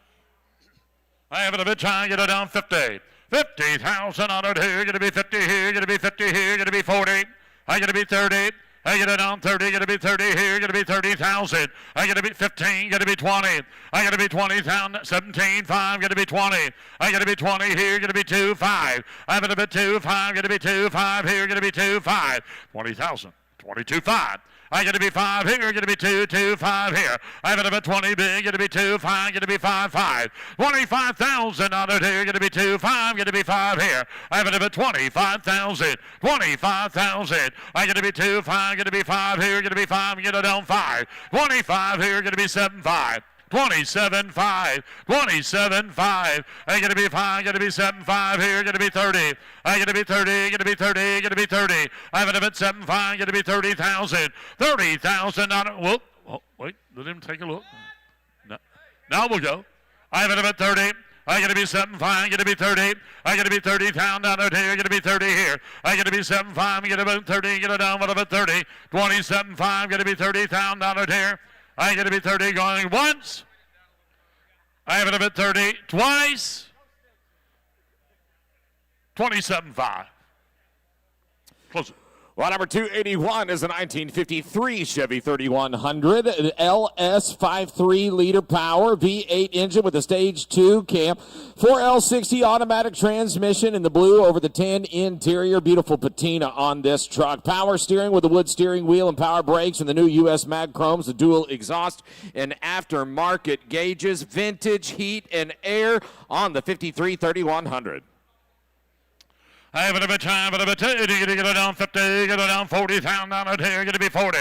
I have it a bit, get it down 50. 50,000 on it here, gonna be 50 here, gonna be 50 here, gonna be 40. I gotta be 30. I get it on 30, gotta be 30 here, gotta be 30,000. I gotta be 15, gotta be 20. I gotta be 20,000, 17, 5, gotta be 20. I gotta be 20 here, gotta be 2, 5. I'm gonna be 2, 5, gotta be 2, 5 here, gotta be 2, 5. 20,000, 22, 5. I got to be 5 here, got to be 2, 2, 5 here. I got to be 20 big, got to be 2, 5, got to be 5, 5. 25,000 on it here, got to be 2, 5, got to be 5 here. I got to be 25,000, 25,000. I got to be 2, 5, got to be 5 here, got to be 5, get it on 5. 25 here, got to be 7, 5. 27.5. 27.5. I gotta be 5, gotta be 7.5 here, gotta be 30. I gotta be 30, gotta be 30, gotta be 30. I have it at 7.5, gotta be 30,000. 30,000 on it. Whoop. Oh, wait, let him take a look. No. Now we'll go. I have it at 30. I gotta be 7.5, gotta be 30. I gotta be 30 down here, gotta be 30 here. I gotta be 7.5, get about 30, get it down, what about 30? 27.5, gotta be 30 down here. I gotta be 30 going once. I have it about 30 twice. 27.5. Close it. Well, number 281 is a 1953 Chevy 3100 LS 5.3-liter power V8 engine with a stage 2 cam, 4L60 automatic transmission in the blue over the tan interior. Beautiful patina on this truck. Power steering with a wood steering wheel and power brakes and the new US Mag Chromes, the dual exhaust and aftermarket gauges. Vintage heat and air on the 53 3100. I have it a bit time, but a bit get it down 50, get it down 40 down here, get to be 40.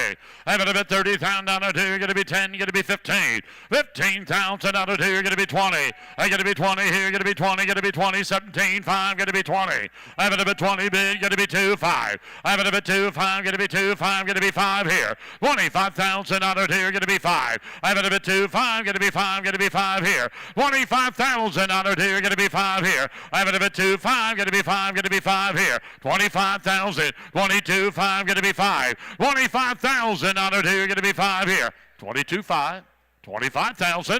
I have it a bit 30 down here, get to be 10, get to be 15. 15,000 down here, get to be 20. I get to be 20 here, get to be 20, get to be 20, 17, 5, get to be 20. I have it a bit 20 big, get to be 2, 5. I have it a bit 2, 5, get to be 2, 5, get to be 5 here. 25,000 down here, get to be 5. I have it a bit 2, 5, get to be 5, get to be 5 here. 25,000 down here, get to be 5 here. I have it a bit 2, 5, get to be 5, get to be 5 here. 25,000. 22, 5, going to be 5. 25,000 on it here, going to be 5 here. 22, 5. 25,000.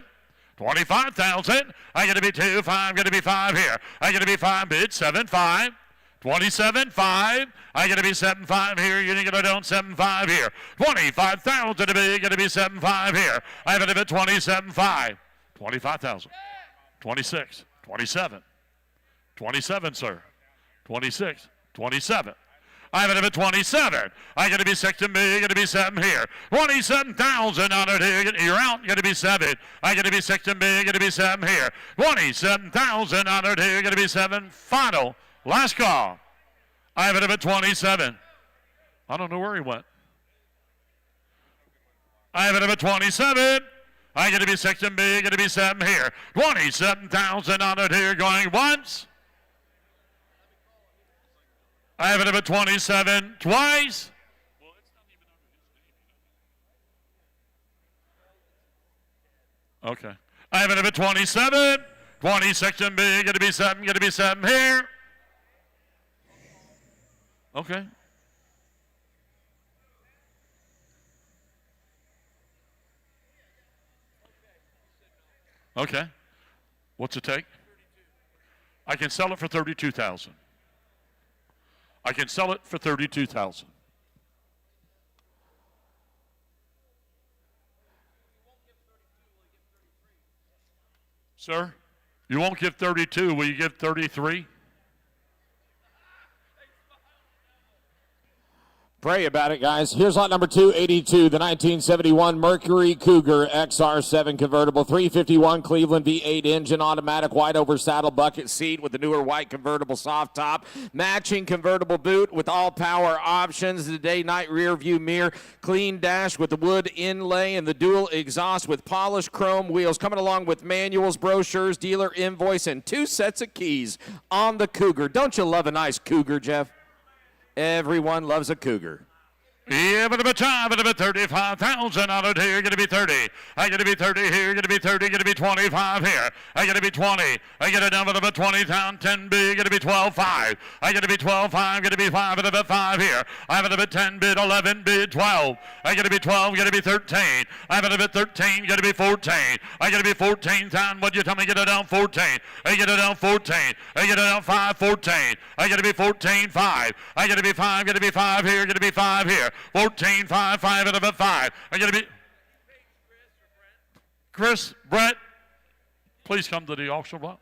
25,000. I got to be 2, 5, going to be 5 here. I got to be 5 bid, 7, 5. 27, 5. I got to be 7, 5 here. You're going to go down 7, 5 here. 25,000 to be, going to be 7, 5 here. I have it at 27, 5. 25,000. 26, 27. 27, sir. 26, 27. I have it at 27. I got to be 6 and B, got to be 7 here. 27,000 on it here. You're out, got to be 7. I got to be 6 and B, got to be 7 here. 27,000 on it here, got to be 7. Final, last call. I have it at 27. I don't know where he went. I have it at 27. I got to be 6 and B, got to be 7 here. 27,000 on it here, going once. I have it at 27 twice. Okay. I have it at 27. 26 and B, going to be 7, going to be 7 here. Okay. Okay. What's it take? I can sell it for 32,000. I can sell it for 32,000. Sir, you won't give 32. Will you give 33? Pray about it, guys. Here's lot number 282, the 1971 Mercury Cougar XR7 convertible, 351 Cleveland V8 engine, automatic white over saddle bucket seat with the newer white convertible soft top, matching convertible boot with all power options, the day-night rear view mirror, clean dash with the wood inlay and the dual exhaust with polished chrome wheels, coming along with manuals, brochures, dealer invoice, and 2 sets of keys on the Cougar. Don't you love a nice Cougar, Jeff? Everyone loves a Cougar. Yeah, but about time, but about 35,000 on it here, going to be 30. I got to be 30 here, going to be 30, going to be 25 here. I got to be 20. I get it down with about 20 down, 10 bid, going to be 12, 5. I got to be 12, 5, going to be 5, and about 5 here. I have it about 10 bid, 11 bid, 12. I got to be 12, got to be 13. I have it about 13, got to be 14. I got to be 14 down, what you tell me, get it down 14. I get it down 14. I get it down 5, 14. I got to be 14, 5. I got to be 5, got to be 5 here, got to be 5 here. 14, 5, 5, and about 5. I got to be. Chris, Brett, please come to the auction block.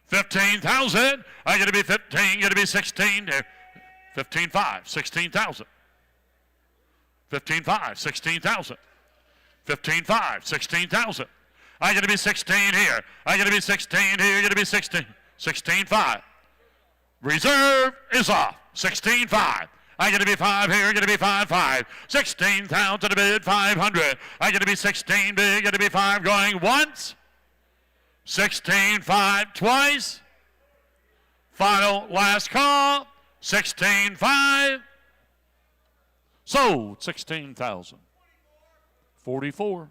15,000. I got to be 15, got to be 16. 15, 5, 16,000. 15, 5, 16,000. 15, 5, 16,000. I got to be 16 here. I got to be 16 here. I got to be 16. 16, 5. Reserve is off. 16, 5. I got to be 5 here, got to be 5, 5. 16,000 to the bid, 500. I got to be 16 big, got to be 5 going once. 16, 5 twice. Final last call. 16, 5. Sold 16,000. 44.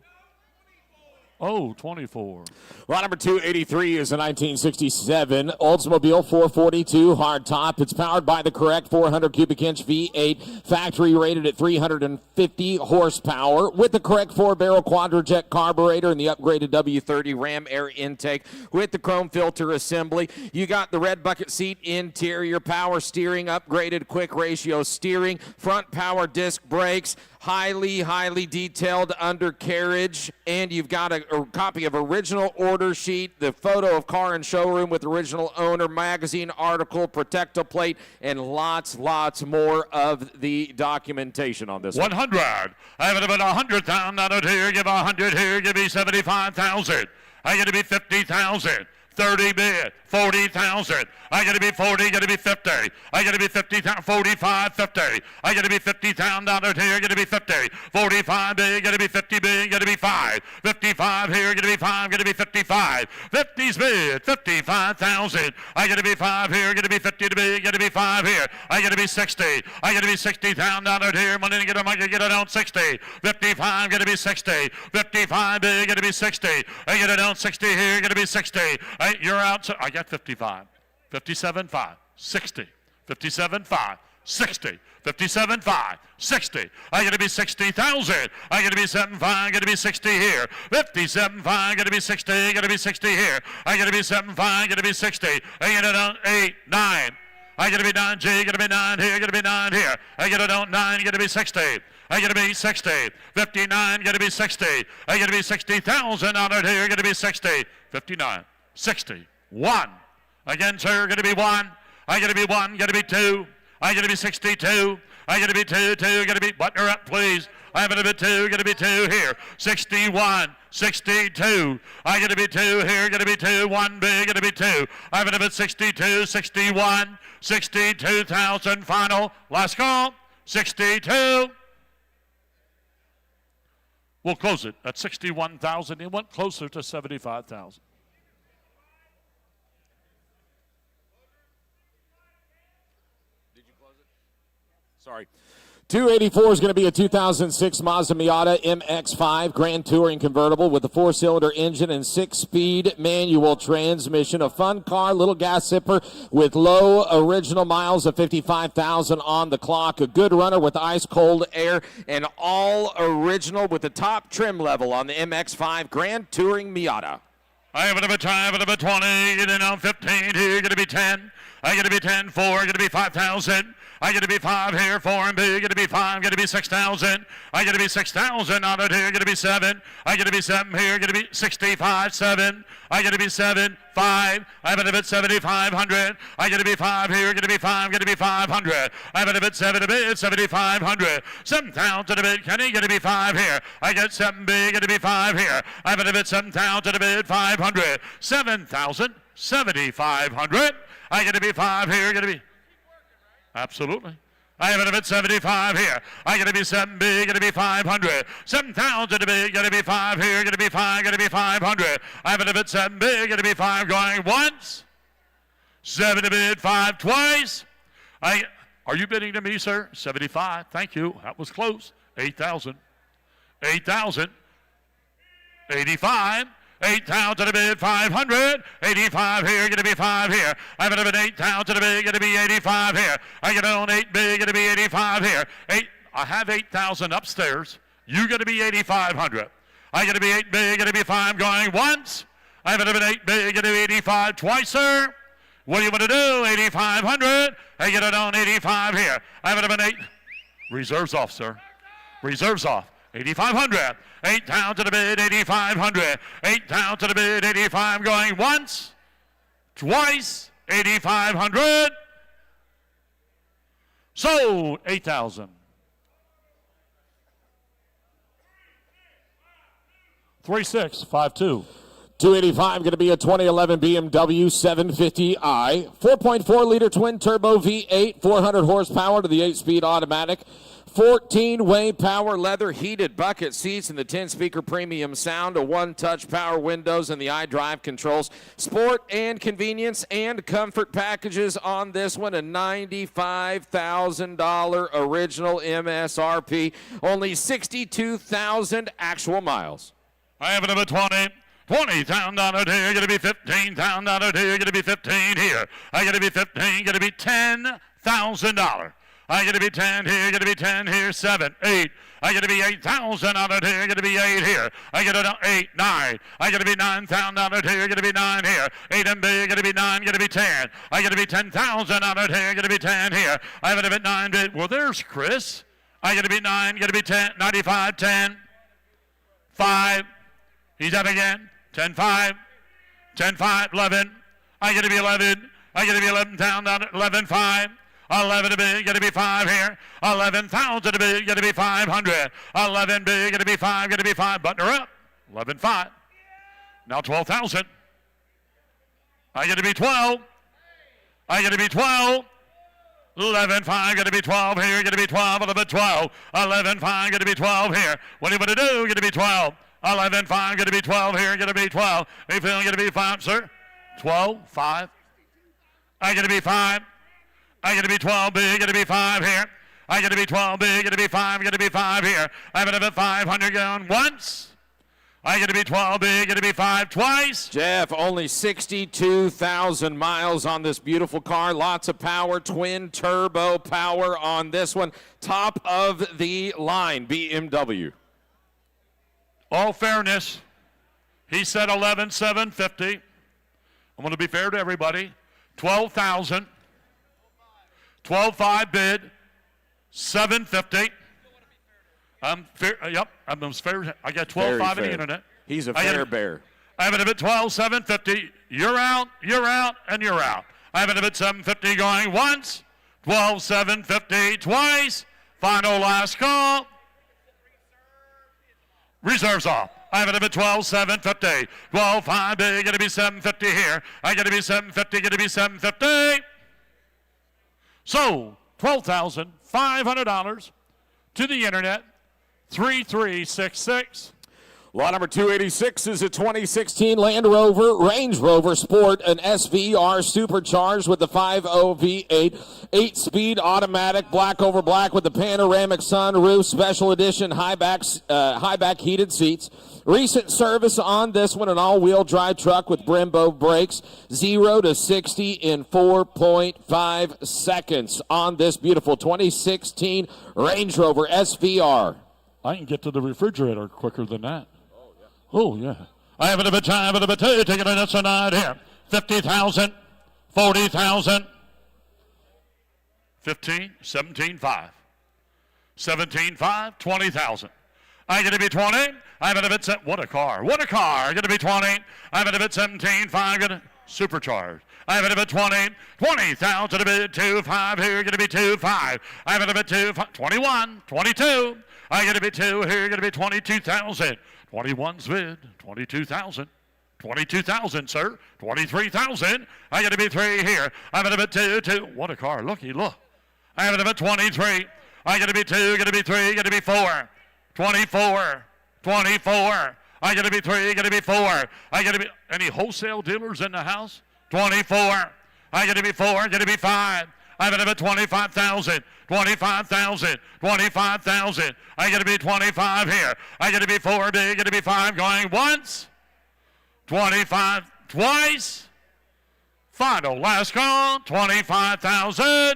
Oh, 24. Lot number 283 is a 1967 Oldsmobile 442 hardtop. It's powered by the correct 400 cubic inch V8, factory rated at 350 horsepower, with the correct 4-barrel quadrajet carburetor and the upgraded W30 Ram air intake with the chrome filter assembly. You got the red bucket seat interior, power steering, upgraded quick ratio steering, front power disc brakes, highly detailed undercarriage, and you've got a copy of original order sheet, the photo of car and showroom with original owner, magazine article, protector plate, and lots more of the documentation on this 100. I have it about 100,000 out of here. Give 100 here. Give me 75,000. I got to be 50,000. 30 bid, 40,000. I got to be 40, got to be 50. I got to be 50, 45, 50. I got to be 50,000 dollars here, got to be 50. 45 bid, got to be 50 bid, got to be 5. 55 here, got to be 5, got to be 55. 50's bid, 55,000. I got to be 5 here, got to be 50 to bid, got to be 5 here. I got to be 60. I got to be 60,000 dollars here. Money to get a get it on 60. 55, got to be 60. 55 bid, got to be 60. I get it on 60 here, got to be 60. You're out. I got 55. 57, 5, 60. 57, 5, 60. 57, 5, 60. I got to be 60,000. I got to be 75. Got to be 60 here. 57, 5. Got to be 60. Got to be 60 here. I got to be 75. Got to be 60. I get it on 8, 9. I got to be 9 G. Got to be 9 here. Got to be 9 here. I get it on 9. Got to be 60. I got to be 60. 59. Got to be 60. I got to be 60,000 out of here. Got to be 60. 59. 60. 1. Again, sir, going to be 1. I got to be 1. Got to be 2. I got to be 62. I got to be 2. 2. Got to be button her up, please. I have to be 2. Got to be 2 here. 61. 62. I got to be 2 here. Got to be 2. 1 big. Got to be 2. I have to be 62. 61. 62,000. Final. Last call. 62. We'll close it at 61,000. It went closer to 75,000. Sorry. 284 is going to be a 2006 Mazda Miata MX-5 Grand Touring convertible with a 4-cylinder engine and 6-speed manual transmission. A fun car, little gas sipper with low original miles of 55,000 on the clock. A good runner with ice-cold air, and all original with the top trim level on the MX-5 Grand Touring Miata. I have it up a time, up a 20, and then on 15 here, going to be 10. I got to be 10, 4, going to be 5,000. I got to be 5 here, 4 and B, got to be 5, got to be 6,000. I got to be 6,000 out of here, got to be 7. I got to be 7 here, got to be 65, 7. I got to be 7, 5. I have it a bit 7,500. I got to be 5 here, got to be 5, got to be 500. I have it a bit 7 a bit, 7,500. 7,000 a bit, Kenny, got to be 5 here. I got 7 big, got to be 5 here. I have it a bit 7,000 a bit, 500. 7,000, 7,500. I got to be 5 here, got to be. Absolutely. I have it at 75 here. I got to be 7 big, got to be 500. 7,000 to be, got to be 5 here, got to be 5, got to be 500. I have it at 7 big, got to be 5 going once. 7 to bid, 5 twice. Are you bidding to me, sir? 75. Thank you. That was close. 8,000. 8,000. 85. 8,000 to bid, 500. 85 here, going to be 5 here. I have it at 8,000 to bid, going to be 85 here. I get it on 8 big, going to be 85 here. I have 8,000 upstairs. You got to be 8,500. I got to be 8 big, going to be 5 going once. I have it at 8 big, going to be 85 twice, sir. What do you want to do? 8,500. I get it on 85 here. I have it at 8. Reserves off, sir. Reserves off. 8,500. 8,000 to bid, 8,500. 8,000 to bid, 85 going once, twice, 8,500. Sold, 8,000. 3652. 285 going to be a 2011 BMW 750i, 4.4-liter twin-turbo V8, 400 horsepower to the 8-speed automatic, 14-way power leather heated bucket seats and the 10-speaker premium sound, a one-touch power windows and the iDrive controls. Sport and convenience and comfort packages on this one, a $95,000 original MSRP, only 62,000 actual miles. I have it number 20. $20,000 here, going to be $15,000 here, going to be 15 here. I got to be 15, going to be $10,000. I got to be 10 here, going to be 10 here, 7, 8. I got to be $8,000 here, going to be 8 here. I got to 8, 9. I got to be $9,000 here, going to be 9 here. 8 and B, going to be 9, going to be 10. I got to be $10,000 here, going to be 10 here. I have it at 9 bid. Well, there's Chris. I got to be 9, going to be 10, 95, 10, 5. He's up again. 10, 5, 10, 5, 11. I got to be 11. I got to be 11,000, 11, 5. 11 to be, got to be 5 here. 11,000 to be, got to be 500. 11 B, got to be 5, got to be 5. Button her up. 11, 5. Now 12,000. I got to be 12. I got to be 12. 11, 5, got to be 12 here, got to be 12, 11, 12. 11, 5, got to be 12 here. What do you want to do? Got to be 12. 11, 5, got to be 12 here, got to be 12. Are you feeling got to be 5, sir? 12, 5. I got to be 5. I got to be 12 big, got to be 5 here. I got to be 12 big, got to be 5, got to be 5 here. I have it at 500 going once. I got to be 12 big, got to be 5 twice. Jeff, only 62,000 miles on this beautiful car. Lots of power, twin turbo power on this one. Top of the line, BMW. All fairness, he said 11,750. I'm going to be fair to everybody. 12,000. 12.5 bid. 750. I'm fair. Yep, I'm as fair. I got 12.5 in the internet. He's a fair bear. I have it at 12,750. You're out, and you're out. I have it at 750 going once. 12,750 twice. Final last call. Reserves off. I have it at 12,750. 12.5 bid. Going to be 750 here. I got to be 750. Going to be 750. So $12,500 to the internet. 3366. Lot number 286 is a 2016 Land Rover Range Rover Sport, an SVR supercharged with the 5.0 V8, 8-speed automatic, black over black with the panoramic sunroof, special edition high back heated seats. Recent service on this one, an all-wheel drive truck with Brembo brakes, 0 to 60 in 4.5 seconds on this beautiful 2016 Range Rover SVR. I can get to the refrigerator quicker than that. Oh, yeah. I have it a bit time, I have it a bit two. Take it in this night here. 50,000, 40,000. 15, 17, 5. 17, 5, 20,000. I get to be 20. I have it a bit, what a car. What a car. I get to be 20. I have it a bit 17, 5. Get supercharged. I have it a bit 20. 20,000 a bit 2, 5. Here, going to be 2, 5. I have it a bit 2, 5, 21, 22. I get to be 2. Here, going to be 22,000. 21's bid, 22,000. 22,000, sir. 23,000. I got to be 3 here. I have it a bit 2, 2. What a car. Looky, look. I have it a bit 23. I got to be 2, got to be 3, got to be 4. 24. 24. I got to be 3, got to be 4. I got to be, any wholesale dealers in the house? 24. I got to be 4, got to be 5. I have it at 25,000, 25,000, 25,000. I got to be 25 here. I got to be 4 big, got to be 5 going once. 25 twice. Final last call, 25,000.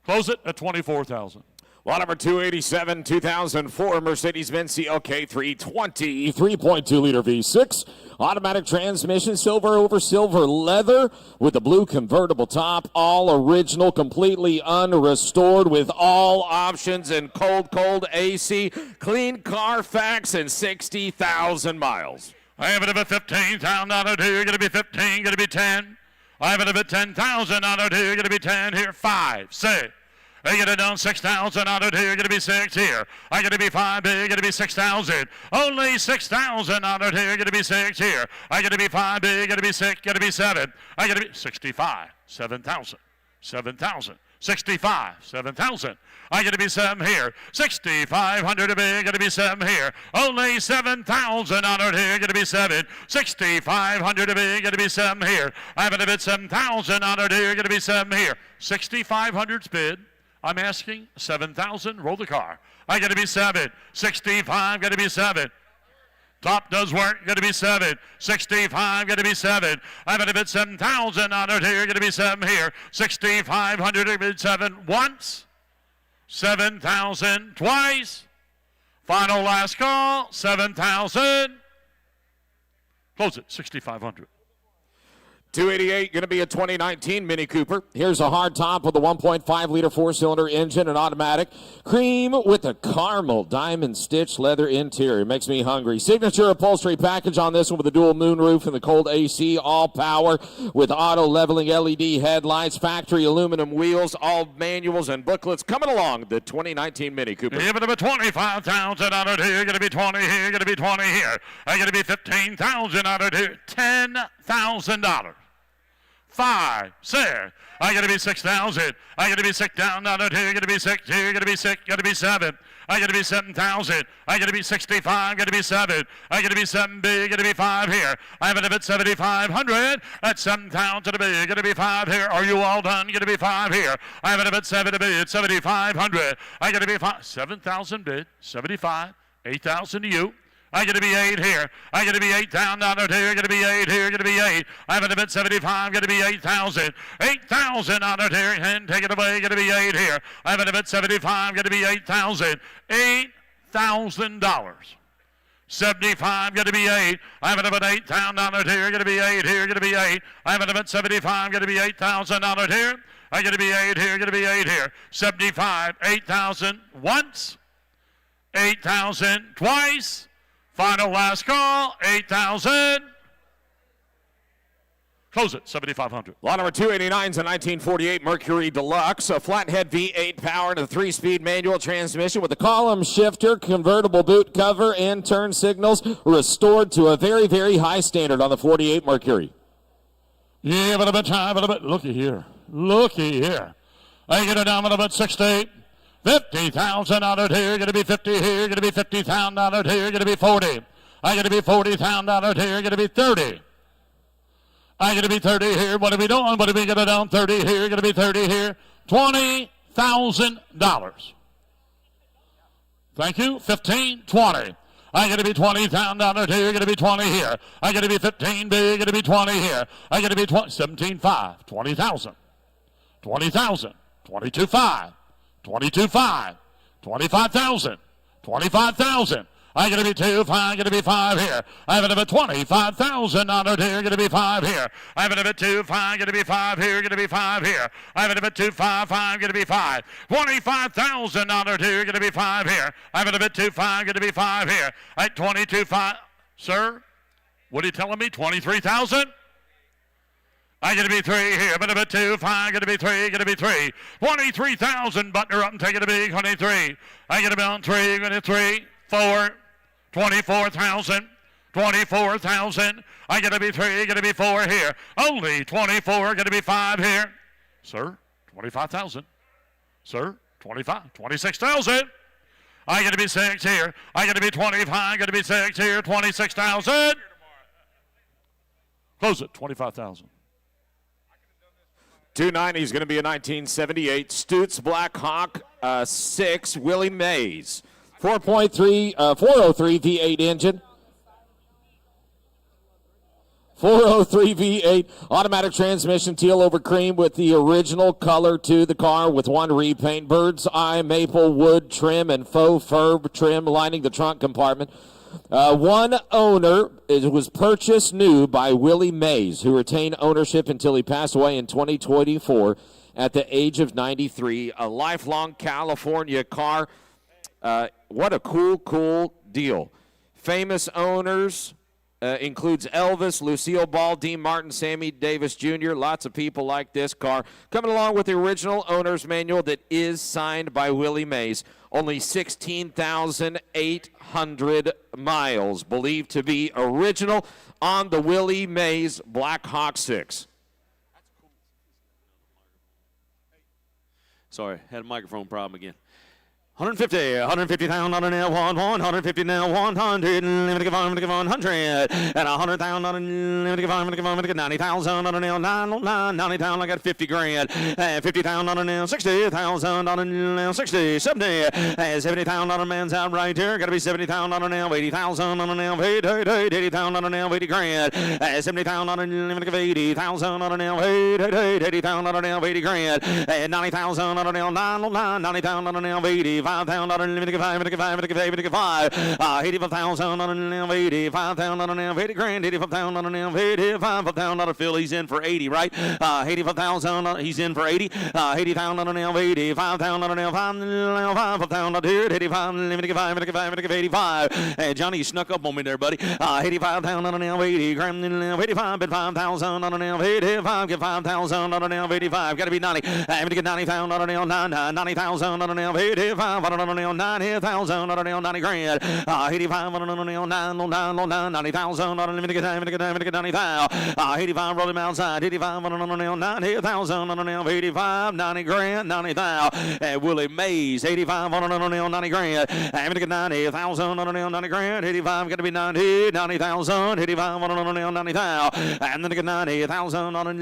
Close it at 24,000. Lot number 287, 2004 Mercedes-Benz CLK 320, 3.2-liter V6, automatic transmission, silver over silver leather with the blue convertible top, all original, completely unrestored with all options and cold AC, clean Carfax, and 60,000 miles. I have it at $15,000 here, going to be 15, going to be 10. I have it at $10,000 here, going to be 10 here, 5, 6. I get it down 6,000 out of here. Going to be 6 here. I got to be 5 big. Going to be 6,000. Only 6,000 out of here. Going to be 6 here. I got to be 5 big. Going to be 6. Going to be 7. I got to be 65. 7,000. 7,000. 65. 7,000. I got to be 7 here. 6,500 a big. Got to be 7 here. Only 7,000 out of here. Got to be 7. 6,500 a big. Got to be 7 here. I have a bid 7,000 out of here. Got to be 7 here. 6,500's bid. I'm asking 7,000. Roll the car. I got to be 7. 65. Got to be 7. Top does work. Got to be 7. 65. Got to be 7. I'm going to bid 7,000 out of here. Got to be 7 here. 6,500. Bid 7 once. 7,000 twice. Final last call. 7,000. Close it. 6,500. 288, going to be a 2019 Mini Cooper. Here's a hard top with a 1.5-liter 4-cylinder engine and automatic. Cream with a caramel diamond stitch leather interior. Makes me hungry. Signature upholstery package on this one with a dual moonroof and the cold AC. All power with auto leveling LED headlights. Factory aluminum wheels. All manuals and booklets coming along. The 2019 Mini Cooper. Give it a 25,000 out of here. Going to be 20 here. Going to be 20 here. I got to be 15,000 out of here. $10,000. 5, 6. I got to be 6,000. I got to be 6 down out of here. Got to be 6 here. Got to be 6. Got to be 7. I got to be 7,000. I got to be 65. Got to be 7. I got to be 7 big. Got to be 5 here. I have a bid 7,500. That's 7,000 to be. Got to be 5 here. Are you all done? Got to be 5 here. I have a bid 7 to bid 7,500. I got to be 5. 7,000 bid 75. 8,000 to you. I got to be 8 here. I got to be 8 down out of here. Got to be 8 here. Got to be 8. I have a bid 75. Got to be 8,000. 8,000 out of here. And take it away. Got to be 8 here. I have a bid 75. Got to be 8,000. $8,000. 75. Got to be 8. I have a bid 8 down out of here. Got to be 8 here. Got to be 8. I have a bid 75. Got to be 8,000 out of here. I got to be 8 here. Got to be 8 here. 75. 8,000 once. 8,000 twice. Final last call, 8,000. Close it, 7,500. Lot number 289 is a 1948 Mercury Deluxe, a flathead V8 power and a 3-speed manual transmission with a column shifter, convertible boot cover, and turn signals restored to a very, very high standard on the 48 Mercury. Yeah, but a bit time, but a bit. Looky here. Looky here. I get it down with about 68. 50,000 out of here, going to be 50 here, going to be 50,000 out of here, going to be 40. I got to be 40,000 out of here, going to be 30. I got to be 30 here. What are we doing? What are we going to down 30 here? Going to be 30 here. $20,000. Thank you. 15, 20. I got to be 20,000 out of here. Going to be 20 here. I got to be 15 big. Going to be 20 here. I got to be 17.5. 20,000. 20,000. 22.5. 22.5, 25,000, 25,000. I got to be 2.5, got to be 5 here. I have another 25,000 out of here, got to be 5 here. I have another 2.5, got to be 5 here, got to be 5 here. I have another 2.5, got to be 5. 25,000 out of here, got to be 5 here. I have another 2.5, got to be 5 here. At 22.5, sir, what are you telling me? 23,000? I got to be 3 here, but a bit 2, 5, got to be 3, got to be 3. 23,000, button her up and take it to be 23. I got to be on 3, got to 3, 4, 24,000, 24,000. I got to be 3, got to be 4 here. Only 24, got to be 5 here. Sir, 25,000. Sir, 25, 26,000. I got to be 6 here. I got to be 25, got to be 6 here, 26,000. Close it, 25,000. 290 is going to be a 1978 Stutz Black Hawk 6 Willie Mays. 403 V8 engine. 403 V8 automatic transmission, teal over cream with the original color to the car with one repaint. Bird's eye maple wood trim and faux fur trim lining the trunk compartment. One owner, it was purchased new by Willie Mays, who retained ownership until he passed away in 2024 at the age of 93. A lifelong California car. What a cool deal. Famous owners includes Elvis, Lucille Ball, Dean Martin, Sammy Davis Jr., lots of people like this car. Coming along with the original owner's manual that is signed by Willie Mays. Only 16,800 miles, believed to be original on the Willie Mays Black Hawk 6. Sorry, had a microphone problem again. 150 down on an L1, 150 now, 100, limited 100, and 100,000 on a limited 90,000 on an L9, 90 down, I got 50 grand, 50,000 on an L, 60,000 on an L, 60, 70, 70,000 on a man's out right here, got to be 70,000 on an L, 80,000 on an L, 80,000 on an L, 80 grand, 70,000 on a limited 80,000 on an L, 80,000 on an L, 80 grand, 90,000 on an L, 90,000 on an L, 80. 85,000 on an 85,000 on an 85,000 on an 80 grand, 85,000 on an 85,000 on a Phil. He's in for 80, right? 85,000. He's in for 80. 80,000 on an 85,000 on an 85,000 on 85. 85. Johnny, you snuck up on me there, buddy. 85,000 on an 80 grand, 85, but 5,000 on an 85, get 5,000 on an 85. Got to be 90. I'm going to get 90,000 on an 90,000 on an 85. 90,000 on an 90 grand, 85 on an 90,000 on a limited 90,000, 85 rolling outside, 85 on an 90,000 on an 85, 90 grand, 90,000, Willie Mays, 85 on an 90 grand, I'm gonna get 90,000 on an 90 grand, 85 got to be 90,000, 85 on an 90,000, I'm gonna get 90,000 on a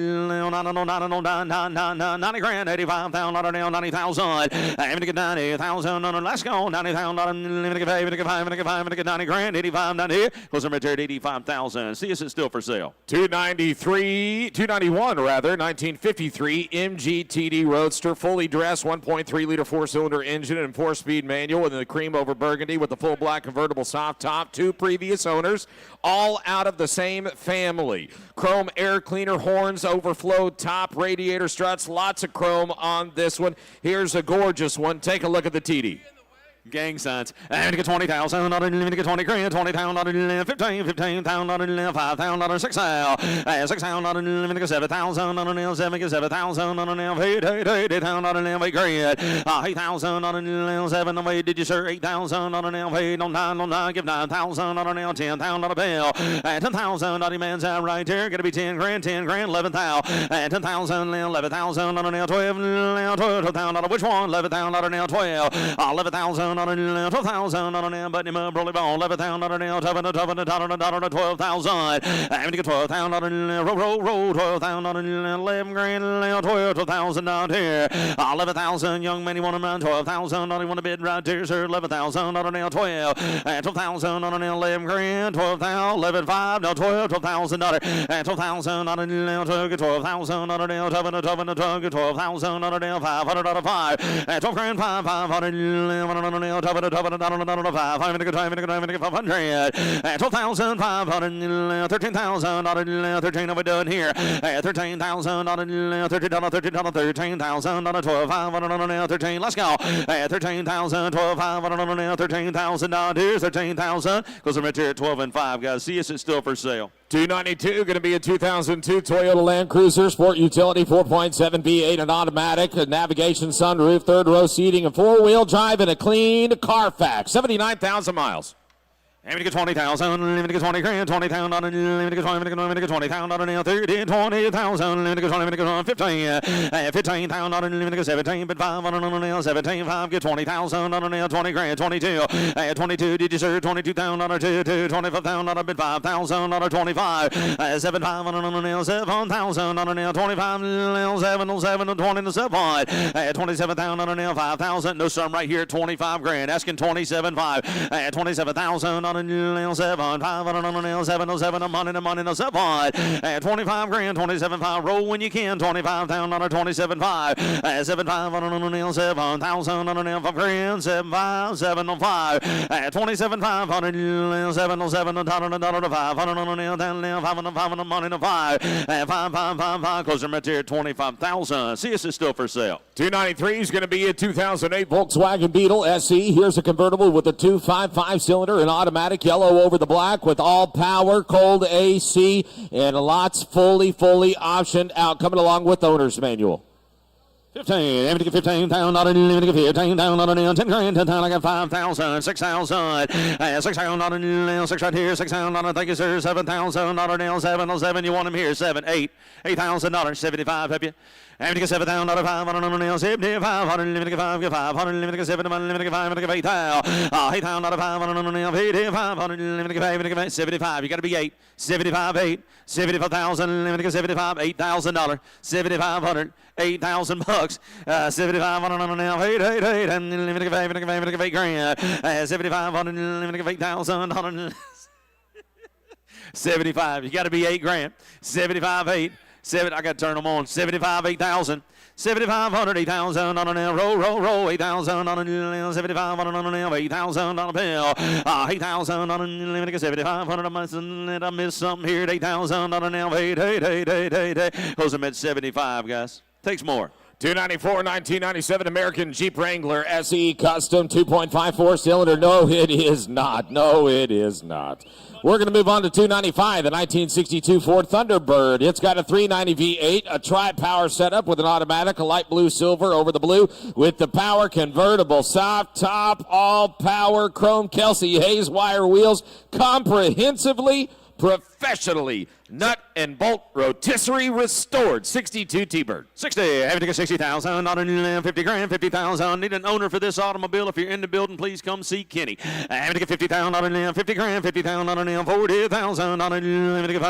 90 grand, 85,000 on an 90,000, I'm gonna get 90,000 on a, let's go, 90,000 on a 90 grand, 85, 90, close right there at 85,000. See us, it's still for sale. 291 rather, 1953 MGTD Roadster, fully dressed, 1.3 liter four-cylinder engine and 4-speed manual with the cream over burgundy with the full black convertible soft top. 2 previous owners, all out of the same family. Chrome air cleaner horns, overflowed top, radiator struts, lots of chrome on this one. Here's a gorgeous one. Take a look at the TD. Gang signs. I'm going to get 20,000 on it, get 20 grand, 20,000 on it, 15,000 on it, 5,000 on it, 6,000, 6,000 on it, get 7,000 on it, 7,000 on it, 8,000 on it, 8 grand, 8,000 on it, 7, away, did you sir, 8,000 on it, 8, on 9, give 9,000 on it, 10,000 on a bill, 10,000 on the man's out right here, going to be 10 grand, 11,000, 10,000, 11,000 on it, 12,000 on it, which one, 11,000 on it, 12, 11,000 on a 12,000 on a but him up rolling ball 11,000 on a 12,000 I'm gonna get 12,000 on a roll 12,000 on a 11 grand 12,000 out here 11,000 young man you want to run 12,000 on want to bid right here sir 11,000 on a 12,000 on an 11 grand 12,000 11,500 no 12,000 on 12,000 on a 12,000 on a 12,000 on a 500 on a 5 12 grand 500 on 12,500, 12,500, 13,000, 13 over done here, 13,000, 13,000 on a 12,500, 13, let's go, 13,000, 12,500, 13,000, here's 13,000, because I'm right here at 12 and 5, guys, see us, it's still for sale. 292, going to be a 2002 Toyota Land Cruiser, sport utility, 4.7 V8, an automatic, a navigation sunroof, third row seating, a four-wheel drive, and a clean Carfax. 79,000 miles. I'm going to get 20,000, I'm going to get 20 grand, 20,000 on it, I'm going to get 20,000 on it, 30, 20,000, I'm going to get 15,000 on it, I'm going to get 17, but 5 on it, 17, 5, get 20,000 on it, 20 grand, 22, 22, did you sir, 22,000 on it, 25,000 on it, but 5,000 on it, 25, 7,500 on it, 7,000 on it, 25, 7, 27, 27,000 on it, 5,000, no sum right here, 25 grand, asking 27,5, 27,000 on 7, 5 on 7, 7, money, no 7, 25 grand, 27,500, roll when you can, 25,000 on a 27,500, 7,500 on 7,000 on 5 grand, 7,500, 7,500, 27,500, 7,700, 500 on 500 money, no 5, 5, close them right here, 25,000. See us is still for sale. 293 is going to be a 2008 Volkswagen Beetle SE. Here's a convertible with a 2.55 cylinder and automatic. automatic, yellow over the black with all power, cold AC, and lots fully optioned out, coming along with owner's manual. 15, let me get 15,000, let me get 15,000, 10 grand, 10,000, I got 5,000, 6,000, 6,000, 6 right here, 6,000, thank you, sir, 7,000, 7, you want him here, 7, 8, $8,000, 75, have you? Let me get 7,000, 500, 75, let me get 5, 500, let me get 7, let me get 5, let me get 8,000, 8,000, 500, 500, let me get 5, let me get 75, you got to be 8, 75, 8, 75,000, let me get 75, $8,000, 7,500, 8,000 bucks, 7,500 now, 8, and let me get 5, let me get 8 grand, 7,500, let me get 8,000, 75, you got to be 8 grand, 75, 8, 7, I got to turn them on, 75, 8,000. 7,500, 8,000 on a nail, roll, 8,000 on a nail, 7,500 on a nail, 8,000 on a bill, 8,000 on a nail, 7,500, I missed something here, 8,000 on a nail, 8, close them at 75, guys. Takes more. 294, 1997 American Jeep Wrangler SE Custom 2.54 cylinder. No, it is not. No, it is not. We're going to move on to 295, the 1962 Ford Thunderbird. It's got a 390 V8, a tri-power setup with an automatic, a light blue silver over the blue with the power convertible, soft top, all power, chrome Kelsey Hayes wire wheels, comprehensively, professionally nut and bolt rotisserie restored. 62 T-Bird. 60, having to get 60,000, not 50 grand, 50,000. Need an owner for this automobile. If you're in the building, please come see Kenny. Having to get 50,000, not 50 grand, 50,000, not 40,000, not 30,000.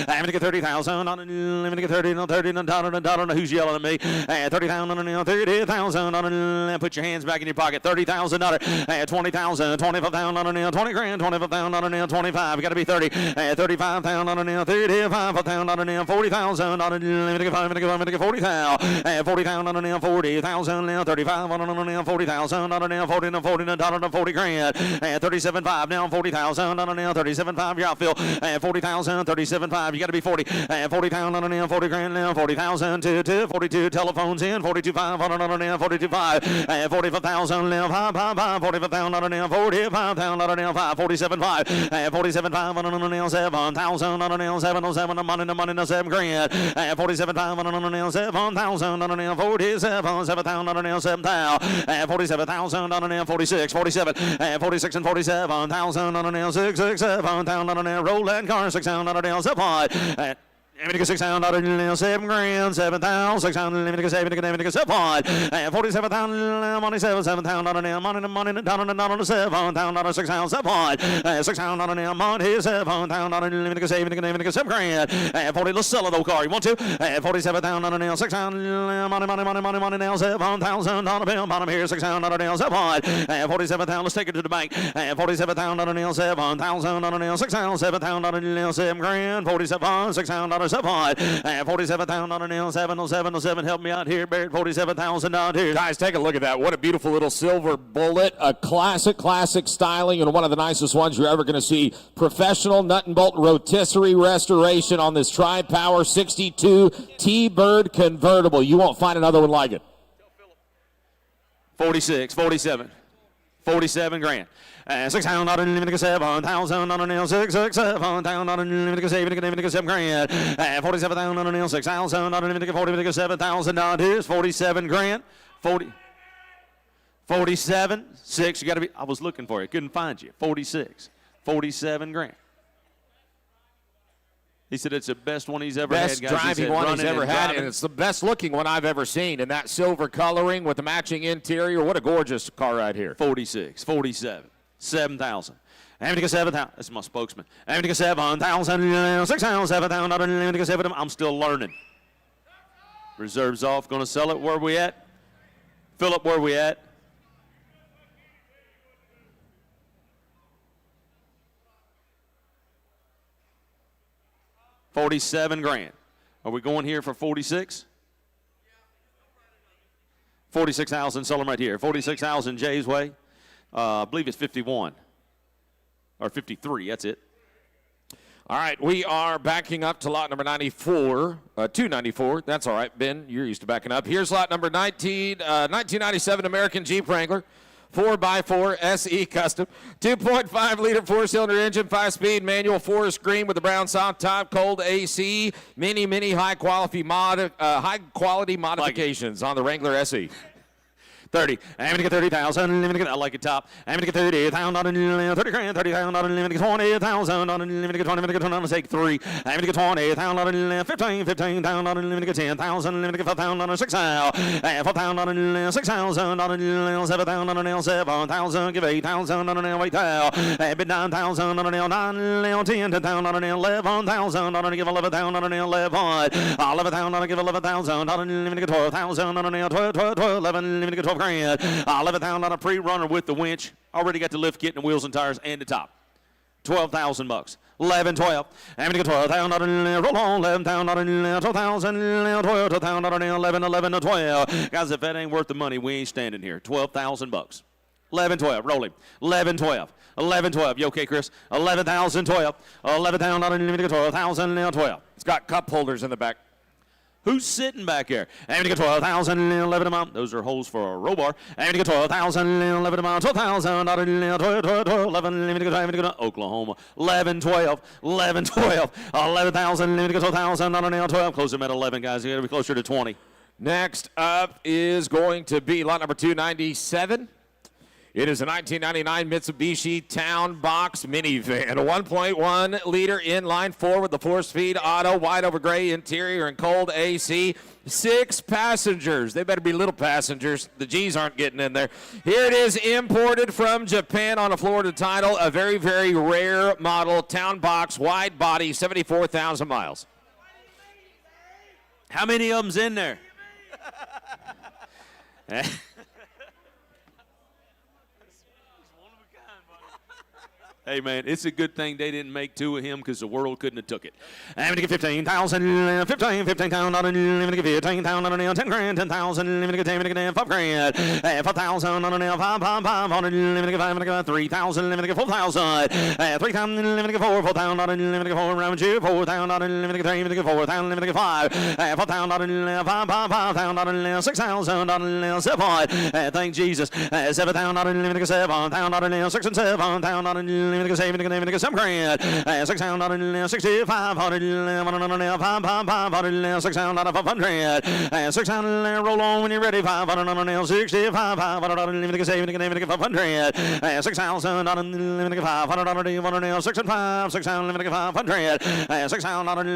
Having to get 30,000, not 30, not 30, not who's yelling at me? 30,000, not 30,000, not put your hands back in your pocket. 30,000, not 20,000, 25,000, not 20 grand, 25,000, not 25. Got to be 30, 35. 5,000 35,000 40,000 40,000 40,000 40,000 35 40,000 40 grand 37.5 now 40,000 37.5 you're outfield 40,000 37.5 you got to be 40 40,000 40 grand now 40,000 to 42 telephones in 42,500 42,500 45,000 now 5 45,000 45,000 5 47.5 47,500 7,000 707 money 7 grand 47,500 7,000 47 7,000 7,000 47,000 46 47 46 and 47,000 6 7,000 roll that car 6,000 7 $6,000 7 grand 7,000 6,000 7 47,000 money 7,000 money down 7,000 6,000 6,000 money 7,000 7 grand 40 let's sell it though car you want to 47,000 6,000 money now 7,000 bill bottom here 6,000 7 47,000 let's take it to the bank 47,000 7,000 6,000 7,000 7 grand 47 6,000 47,000 707 help me out here Barrett 47,000 down here guys take a look at that. What a beautiful little silver bullet, a classic styling and one of the nicest ones you're ever going to see. Professional nut and bolt rotisserie restoration on this tri-power 62 T-Bird convertible. You won't find another one like it. 46 47 grand 6,000 7,000 6 7,000 7 grand 47,000 6,000 47,000 here's 47 grand 47 6 you got to be I was looking for you couldn't find you 47 grand. He said it's the best one he's ever best had. Best driving one he's ever had, and it's the best looking one I've ever seen. And that silver coloring with the matching interior, what a gorgeous car right here. 46, 47, 7,000. I'm 7,000. That's my spokesman. I'm 7,000, 6,000, 7,000. I'm still learning. Reserves off. Going to sell it. Where we at? Philip, where we at? $47 grand. Are we going here for 46? 46,000. Sell them right here. 46,000 Jay's way. I believe it's 51 or 53. That's it. All right, we are backing up to lot number 94, 294. That's all right, Ben. You're used to backing up. Here's lot number 19, 1997 American Jeep Wrangler. 4x4 SE Custom. 2.5 liter 4-cylinder engine, 5-speed manual, forest green with the brown soft top, cold AC, many high quality modifications on the Wrangler SE. 30. I'm going to get 30,000. I like it top. I'm going to get 30,000. 30 grand. 30,000. I'm going to get 20,000. I'm going to get 20. I'm going to take 3. I'm going to get 20,000. 15,000. I'm going to get 10,000. I'm going to get 5,000. 6,000. 4,000. 6,000. 7,000. 7,000. Give 8,000. 8,000. Bid 9,000. 9. 10. 10,000. 11,000. I'm going to give 11,000. 11. 11,000. Give 11,000. I'm going to get 12,000. 12. 11. I'm going to get 12 grand. 11,000 on a pre-runner with the winch. Already got the lift kit and the wheels and tires and the top. 12,000 bucks. 11, 12. I'm going to get 12,000. Roll on. 11,000. 12,000. 12,000. 11, 11, 12. Guys, if that ain't worth the money, we ain't standing here. 12,000 bucks. 11, 12. Rolling. 11, 12. 11, 12. You okay, Chris? 11,000, 12. 11,000. I'm going to get 12,000. 12. It's got cup holders in the back. Who's sitting back here? I'm going to get 12,000, 11 a month. Those are holes for a roll bar. I'm going to get 12,000, 11 a month. 12,000, 12, 11, I'm going to go to Oklahoma. 11, 12, 11, 12, 11,000, I'm going to get 12,000, 12. Close them at 11, guys. You got to be closer to 20. Next up is going to be lot number 297. It is a 1999 Mitsubishi Town Box minivan, a 1.1 liter inline 4 with the 4-speed auto, wide over gray interior and cold AC. 6 passengers. They better be little passengers. The G's aren't getting in there. Here it is, imported from Japan on a Florida title, a very rare model, Town Box, wide body, 74,000 miles. How many of them's in there? Hey, man, it's a good thing they didn't make 2 of him because the world couldn't have took it. I'm going to get 15,000, 15,000, I'm going to get 15,000, 10 grand, 10,000, I'm going to get 5 grand, 5,000, I'm going to get 500, I'm going to get 3,000, I'm going to get 4,000, 3,000, I'm going to get 4,000, I'm going to get 4 around you, 4,000, I'm going to get 3, I'm going to get 4,000, I'm going to get 5, 4,000, 5,000, 6,000, 7, thank Jesus, 7,000, I'm going to get 7,000, 6 and 7,000, I'm going to get 7 grand. 6,000, 6,500, 500, 6,500, 6,000, roll on when you're ready. 500, 65, 500, 500, 6,000, 500, 6 and 5, 6,000, 500, 6,000,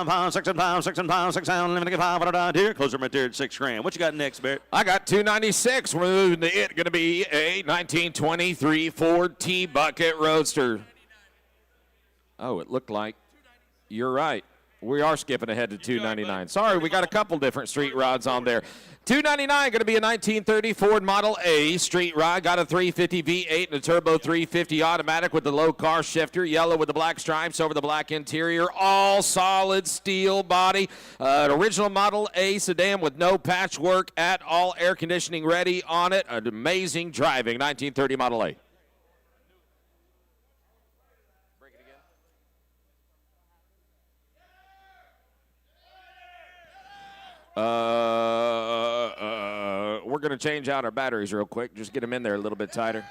5, 6 and 5, 6 and 5, 6,000, 500. Here, close them right there at 6 grand. What you got next, Barrett? I got 296. We're moving to it. Going to be a 1923 Ford T-Bucket Roadster. Oh, it looked like you're right. We are skipping ahead to 299. Sorry, we got a couple different street rods on there. 299 going to be a 1930 Ford Model A street rod. Got a 350 V8 and a turbo 350 automatic with the low car shifter. Yellow with the black stripes over the black interior. All solid steel body. An original Model A sedan with no patchwork at all. Air conditioning ready on it. An amazing driving 1930 Model A. We're going to change out our batteries real quick. Just get them in there a little bit tighter.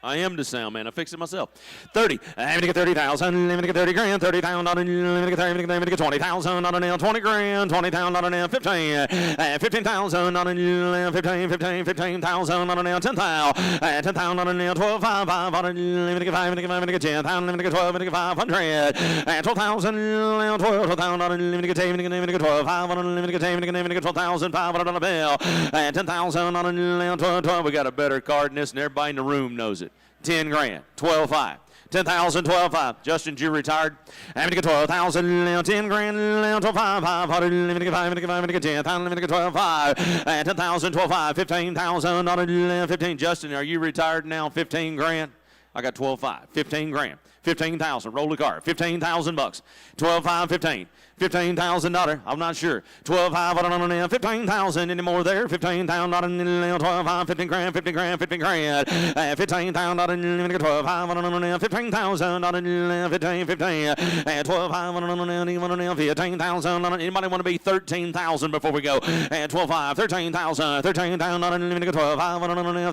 I am the sound man. I fixed it myself. 30. I'm going to get 30,000. I'm going to get 30 grand. 30,000. I'm going to get 30. I'm going to get 20,000. I'm going to get 20 grand. 20,000. I'm going to get 15. 15,000. I'm going to get 15,000. I'm going to get 10,000. 10,000. I'm going to get 12,500. I'm going to get 5. I'm going to get 10,000. I'm going to get 12. I'm going to get 500. 12,000. 12,000. I'm going to get 10. I'm going to get 12,500. I'm going to get 10. I'm going to get 12,500 on a bill. 10,000. I'm going to get 12. We got a better card than this, and everybody in the room knows it. 10 grand, 12,500, 10,000, 12,500. Justin, you retired. I'm going to get 12,000, 10 grand, 12,500. I'm going to get 5, I'm going to get 10,000, I'm going to get 12,500, 10,000, 12,500, 15,000, 15. Justin, are you retired now? 15 grand. I got 12,500, 15 grand. 15,000. Roll the card. 15,000 bucks. 12, 5, 15. $15,000. I'm not sure. 12, 5, 15,000. Any more there? 15,000. 12, 5, 15 grand. 50 grand. 50 grand. 15,000. 12, 5, 15,000. 15, 15. 12, 5, 15,000. Anybody want to be 13,000 before we go? 12, 5, 13,000. 13,000. 12, 5,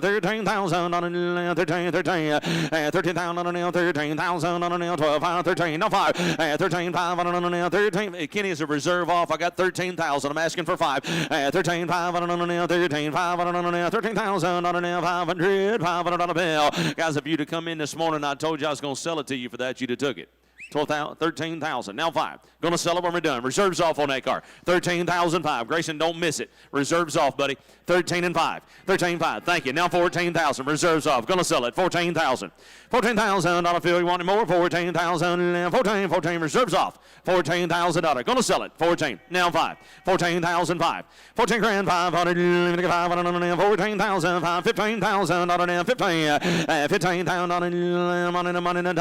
13,000. 13, 13. 13,000. 13,000. 12, 5, 13. No, 5. 13, 5. 13. Kenny is a reserve off. I got 13,000. I'm asking for 5. 13, 5, 13, 5, 13,000, 500, $500 bill. Guys, if you'd have come in this morning, I told you I was going to sell it to you for that, you'd have took it. 13,000. Now 5. Going to sell it when we're done. Reserves off on that car. 13,005. Grayson, don't miss it. Reserves off, buddy. 13 and 5. 13, 5. Thank you. Now 14,000. Reserves off. Going to sell it. 14,000. 14,000. Phil, you want any more? 14,000. 14. Reserves off. $14,000. Going to sell it. 14. Now 5. 14,005. 14 grand. 500. 14,000. 15,000. 15. 15,000. Money.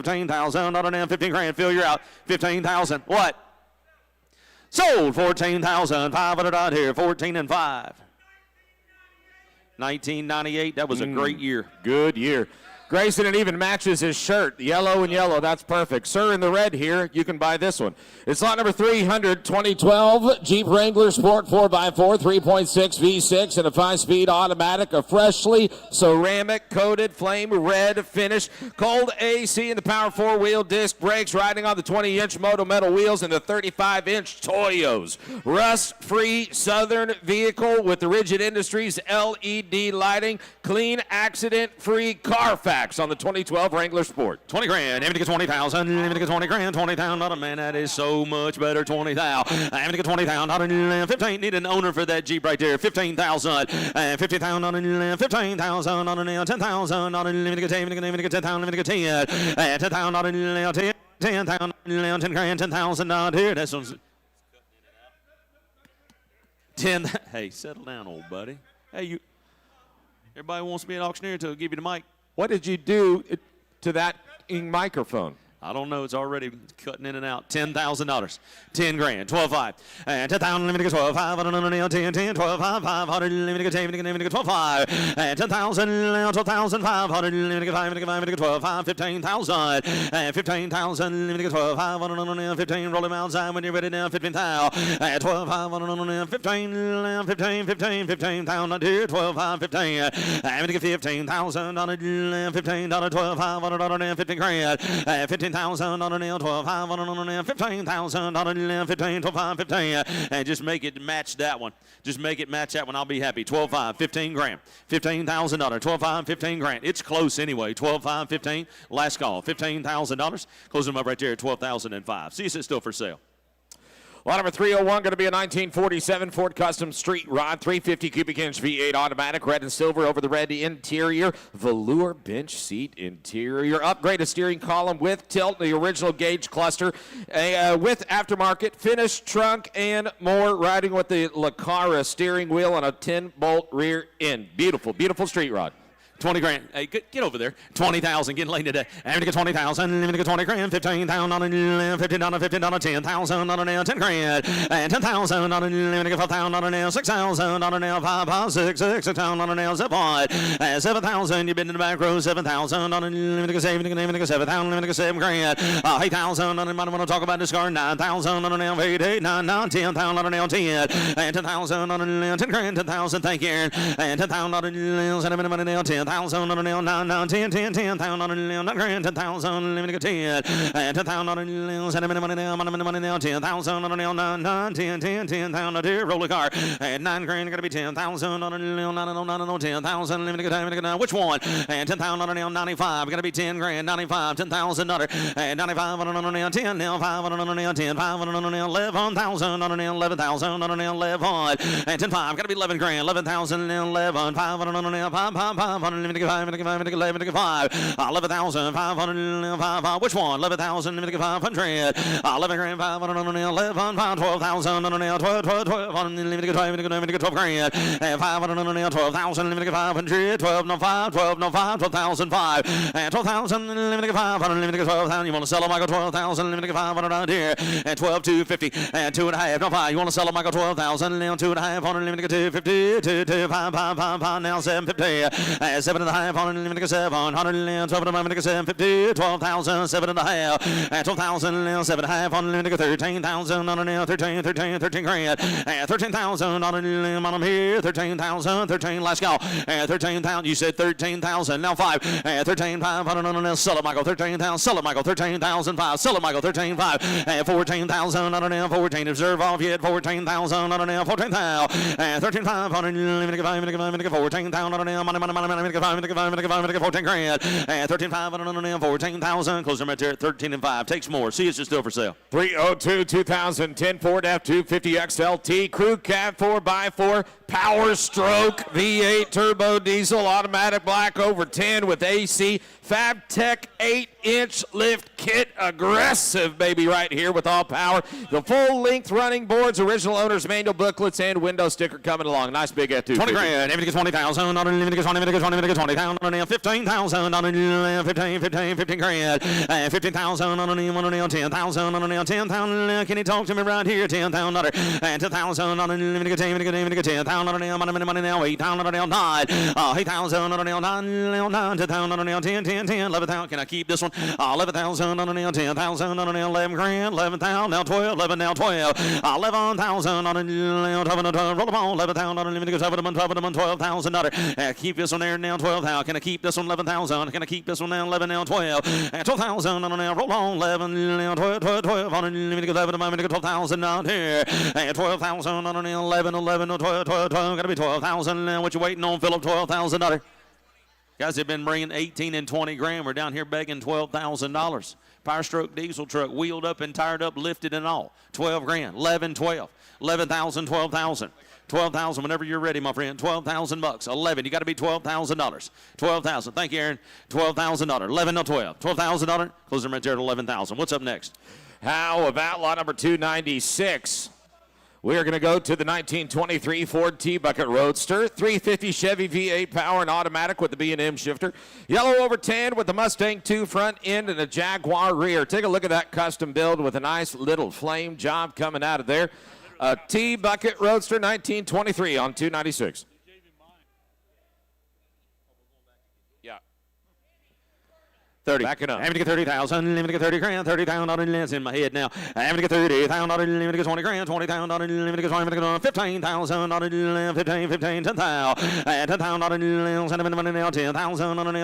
15,000. 15 grand. Phil, you're out. 15,000. What? Sold. 14,500 out here. 14 and 5. 1998. That was a great year. Good year. Grayson, it even matches his shirt. Yellow and yellow. That's perfect. Sir, in the red here, you can buy this one. It's lot number 300, 2012 Jeep Wrangler Sport 4x4, 3.6 V6, and a 5-speed automatic. A freshly ceramic-coated flame red finish. Cold AC and the power 4-wheel disc brakes. Riding on the 20-inch Moto Metal wheels and the 35-inch Toyos. Rust-free Southern vehicle with the Rigid Industries LED lighting. Clean, accident-free Carfax on the 2012 Wrangler Sport. 20 grand. Having to get 20,000. Having to get 20 grand. 20,000. Oh, man, that is so much better. 20,000. Having to get 20,000. 15. Need an owner for that Jeep right there. 15,000. 50,000. 15,000. 10,000. Having to get 10,000. Having to get 10,000. 10,000. 10,000. 10 grand. 10,000 out here. That's 10. Hey, settle down, old buddy. Hey, you. Everybody wants to be an auctioneer until I give you the mic. What did you do to that microphone? I don't know. It's already cutting in and out. $10,000. 10 grand. 12.5. 10,000. Let me get 12.5. 10, 10, 12.5. 500. Let me get 10. Let me get 12.5. 10,000. 12,500. Let me get 5. Let me get 12.5. 15,000. 15,000. Let me get 12.5. 15. Roll him outside when you're ready now. 15,000. 12.5. 15. 15. 15. 15,000. 12.5. 15. I'm going to get 15,000. 15. 12.5. 15 grand. 15,000 on a nail, 12,500 on a nail, 15,000 on a nail, 15, 12,500, 15, and just make it match that one. Just make it match that one. I'll be happy. 12,500, 15 grand, $15,000, 12,500, 15 grand. It's close anyway. 12,500, 15. Last call, $15,000. Close them up right there at 12,005. See if it's still for sale. Lot number 301 going to be a 1947 Ford Custom Street Rod, 350 cubic inch V8 automatic, red and silver over the red interior, velour bench seat interior, upgraded steering column with tilt, the original gauge cluster, with aftermarket finish, trunk, and more. Riding with the Lacara steering wheel and a 10-bolt rear end. Beautiful, beautiful street rod. 20 grand. Hey, get over there. 20,000. Getting late today. I'm going to get 20,000. Let me get 20 grand. 15,000 on $15, 10,000 on a 10 grand. And 10,000 on a let me get 5,000 on a 6,000 on a 5, 6, 6,000 on a 7. 7,000. You've been in the back row. 7,000 on a let me get 7. Let me get 7,000. Let me get 7 grand. 8,000 on anybody want to talk about this car? 9,000 on a 8, 9, 9, 10,000 on a 10. And 10,000 on a 10 grand. 10,000. Thank you, Aaron. And 10,000 on a 10,000. 10,000 on a nail, 9, 9, 10, 10, 10,000 on a nail, 9 grand, 10,000, let me get 10, and 10,000 on a nail, send him money nail, money nail, 10,000 on a nail, 9, 9, 10, 10, 10,000 a deer, roll the car, and 9 grand, gotta be 10,000 on a nail, 9, 10,000, let me get which one, and 10,000 on a nail, 95, gotta be 10 grand, 95, 10,000 and 95 on a nail, 10 nail, 5 on a nail, 10, 5 on a nail, 11,000 on a nail, 11,000 on a nail, 11, and 10, 5, gotta be 11 grand, 11,000 and 11, 5 on a nail, 5 on 11,505. Which one? 11,500. 11 grand 500 on the nail. 11, 12,000 on the nail. 12 grand. 500 on the nail. 12,000. 500. 12 no 5. 12 no 5. 12,005. 12,000. 12,000. You want to sell them, Michael? 12,000. 500 out here. 12,250. 2.5 no 5. You want to sell them, Michael? 12,000. Now 2.5 on the 250. 2, 5, 5, 5, 5. Now 750. 7.5 on the 700. 750. 12,000. 7.5. 12,000. 7.5 on the 13,000 on the 13 grand. 13,000 on the bottom here. 13,000. 13. Let's go. 13,000. You said 13,000. Now 5. 13,500 on the sell it, Michael. 13,000. Sell it, Michael. 13,005. Sell it, Michael. 13,500. 14,000 on the 14. Observe off yet. 14,000 on the 14,000. 13,500. 14,000 on the money. 14 grand. 13,500 on the 14,000. Close them right there at 13 and 5. Takes more. See, it's just still for sale. 302 2010 Ford F-250 XLT Crew Cab 4x4 Power Stroke V8 Turbo Diesel Automatic Black over 10 with AC FabTech 8-inch lift kit. Aggressive, baby, right here with all power. The full-length running boards, original owner's manual booklets, and window sticker coming along. Nice big F-250. 20 grand. Everything gets 20,000. 20,000. 15,000. 15 grand. 15,000. 10,000. 10,000. Can you talk to me right here? 10,000. 10,000. 10,000. Money now. 8,000. 9. 8,000. 9. 10,000. 10. 11,000. Can I keep this one? 11,000. 10,000. 11 grand. 11,000. Now 12. 11 now 12. 11,000. Roll them on. 11,000. 12,000. Keep this one there now. 12,000. Can I keep this one? 11,000. Can I keep this one now? 11 now 12. 12,000. Roll on. 11 now 12. 12,000 out here. 12,000. 11. 12. Gotta be 12,000. What you waiting on, Philip? 12,000. Guys have been bringing 18 and 20 grand. We're down here begging $12,000. Power stroke diesel truck, wheeled up and tired up, lifted and all. 12 grand. 11, 12. 11,000, 12,000. 12,000 whenever you're ready, my friend. 12,000 bucks. 11. You got to be $12,000. 12,000. Thank you, Aaron. $12,000. 11 no 12. $12,000. Close them right there at 11,000. What's up next? How about lot number 296? We are going to go to the 1923 Ford T-Bucket Roadster, 350 Chevy V8 power and automatic with the B&M shifter, yellow over tan with the Mustang 2 front end and a Jaguar rear. Take a look at that custom build with a nice little flame job coming out of there. A T-Bucket Roadster 1923 on 296. Yeah. 30. Backing up. I'm going to get 30,000. I'm going to get 30 grand. 30,000. That's in my head now. I'm going to get 30,000. I'm going to get 20 grand. 20,000. I'm going to get 15,000. 15, 10,000. 10,000. 7 money now. 10,000. 10,000. I'm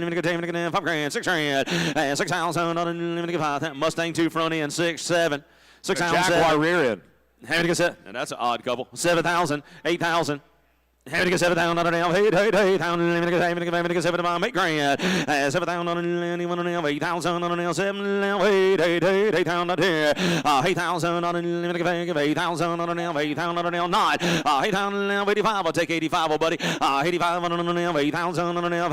going to get 5 grand. 6 grand. 6,000. I'm going to get 5. Mustang 2 front end. 6, 7. 6,000. Jaguar rear end. I'm going to get 7. That's an odd couple. 7,000. 8,000. Having to get 7,000 on it now. 8,000. Having to get 7,000. 8 grand. 7,000 on it. 8,000 on it. 7. 8,000 on here. 8,000 on it. 8,000 on it. 8,000 on it. 9. 8,000 now. 85. I'll take 85, oh buddy. 85 on it. 8,000 on it.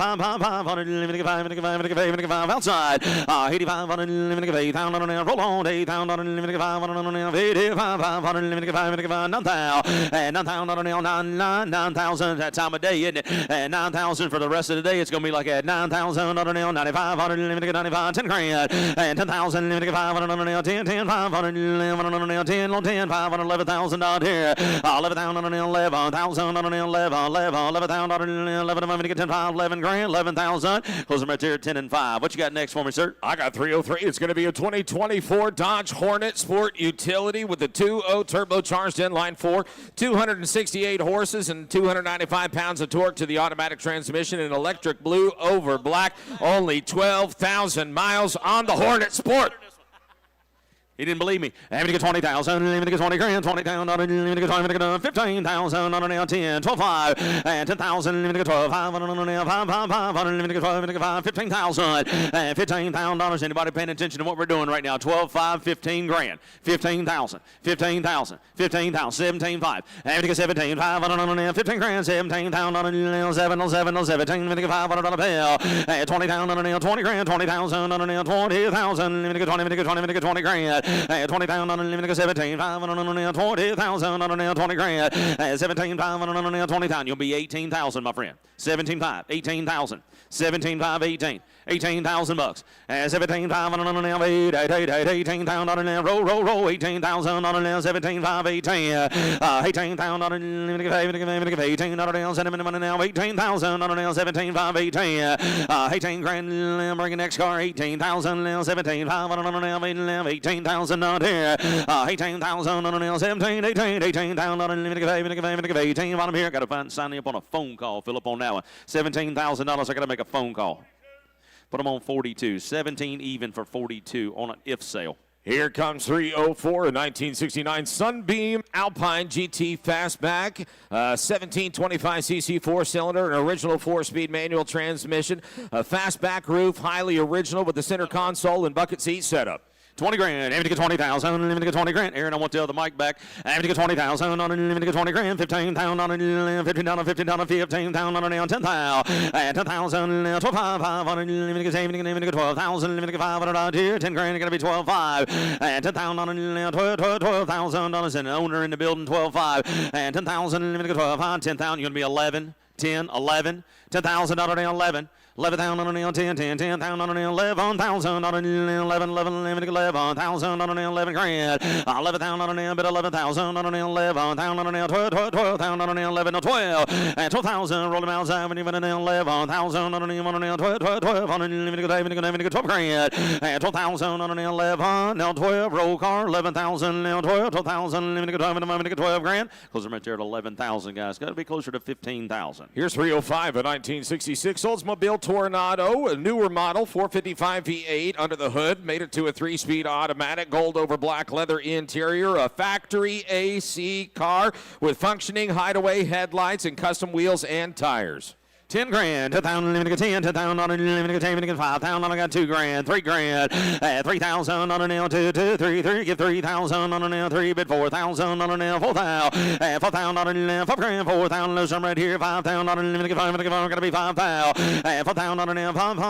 5 outside. 85 on it. 8,000 on it. Roll on. 8,000 on it. 85 on it. 85 on it. 9,000. 9,000 on it. 9,000. That time of day, isn't it? 9,000 for the rest of the day. It's going to be like at 9,000 on 95, 95, 10 grand, and 10,000, 500, 10, 10, 500, 10, 10, 500, 11,000 out here, 11,000 on 11,000 on 11,000 on 11, I'm going to get 10, 5, 11 grand, 11,000. Close them right there, 10 and 5. What you got next for me, sir? I got 303. It's going to be a 2024 Dodge Hornet Sport Utility with the 2.0 turbocharged inline 4, 268 horses and 295 pounds of torque to the automatic transmission in electric blue over black. Only 12,000 miles on the Hornet Sport. He didn't believe me. I'm going to get 20,000. Let me get 20 grand. 20,000. Let me get 20, 15,000. On now 10, 12, 5, and 10,000. Let me get 12, 5, 5, let me get 12, let me get 5, 15,000. $15,000. Anybody paying attention to what we're doing right now? 12, 5, 15 grand. 15,000. 15,000. 15,000. 17, 5. I'm going to get 17, 5, 15 grand. 17,000. 7, 17, let me get $500 bill. 20,000. 20 grand. 20,000. 20,000. Let me get 20, let me get 20, let me get 20 grand. 20,000 on the limit, 17, 20,000 on the 20 grand, 17, 20,000. You'll be 18,000, my friend. 17, 5, 18,000. 17, 5, 18. 18,000 bucks. 17, 5, 18,000 on the roll. 18,000 on the 17, 5, 18. 18,000 on the 18 now. 18,000 on the 17, 5, 18. 18 grand. Bring the next car. 18,000 17, 5 on the 18,000 out here. 18,000 on the 17, 18,000 on the 18. Bottom here. Got to sign up on a phone call. Fill up on that one. $17,000. I got to make a phone call. Put them on 42. 17 even for 42 on an if sale. Here comes 304, a 1969 Sunbeam Alpine GT Fastback, 1725cc four-cylinder, an original four-speed manual transmission, a fastback roof, highly original with the center console and bucket seat setup. 20 grand. I'm going to get 20,000. I'm going to get 20 grand. Aaron, I want the other mic back. I'm going to get 20,000. I'm going to get 20 grand. 15,000 on $15, 15,000 on 10,000. 10,000. 12,500. I'm going to get 12,000. I'm going to get 500 out here. 10 grand. Going to be 12,500. 10,000 on $12,000 and owner in the building 12,500. 10,000. I'm going to get 12,500. 10,000. You're going to be 11. 10, 11. 10,000 on 11. 11,000 on an 10, 10,000 on an 11,000 on an 11, 11,000 on an 11 grand. 11,000 on an bit 11,000 on an 11,000 on an 12,000 on an 11, 12, and 12,000 rolling miles out even an 11,000 on an 12 on an 12 grand. And 12,000 on an 11, now 12 roll car 11,000 now 12,000 12 grand. Closer right there at 11,000 guys. Got to be closer to 15,000. Here's 305, a 1966 Oldsmobile Tornado, a newer model, 455 V8 under the hood, made it to a 3-speed automatic, gold over black leather interior, a factory AC car with functioning hideaway headlights and custom wheels and tires. 10 grand, 10,000, let me get 10, 10,000 on a let me get 10, let me get 5,000, I got 2 grand, 3 grand, 3,000 on a nail, 2, 2, 3, 3, give 3,000 on a nail, 3, bid 4,000 on a nail, 4,000, 4,000 on a nail, 5 grand, 4,000, lose some right here, 5,000 on a let me get 5, gotta be 5,000, 4,000 on a nail, 5,000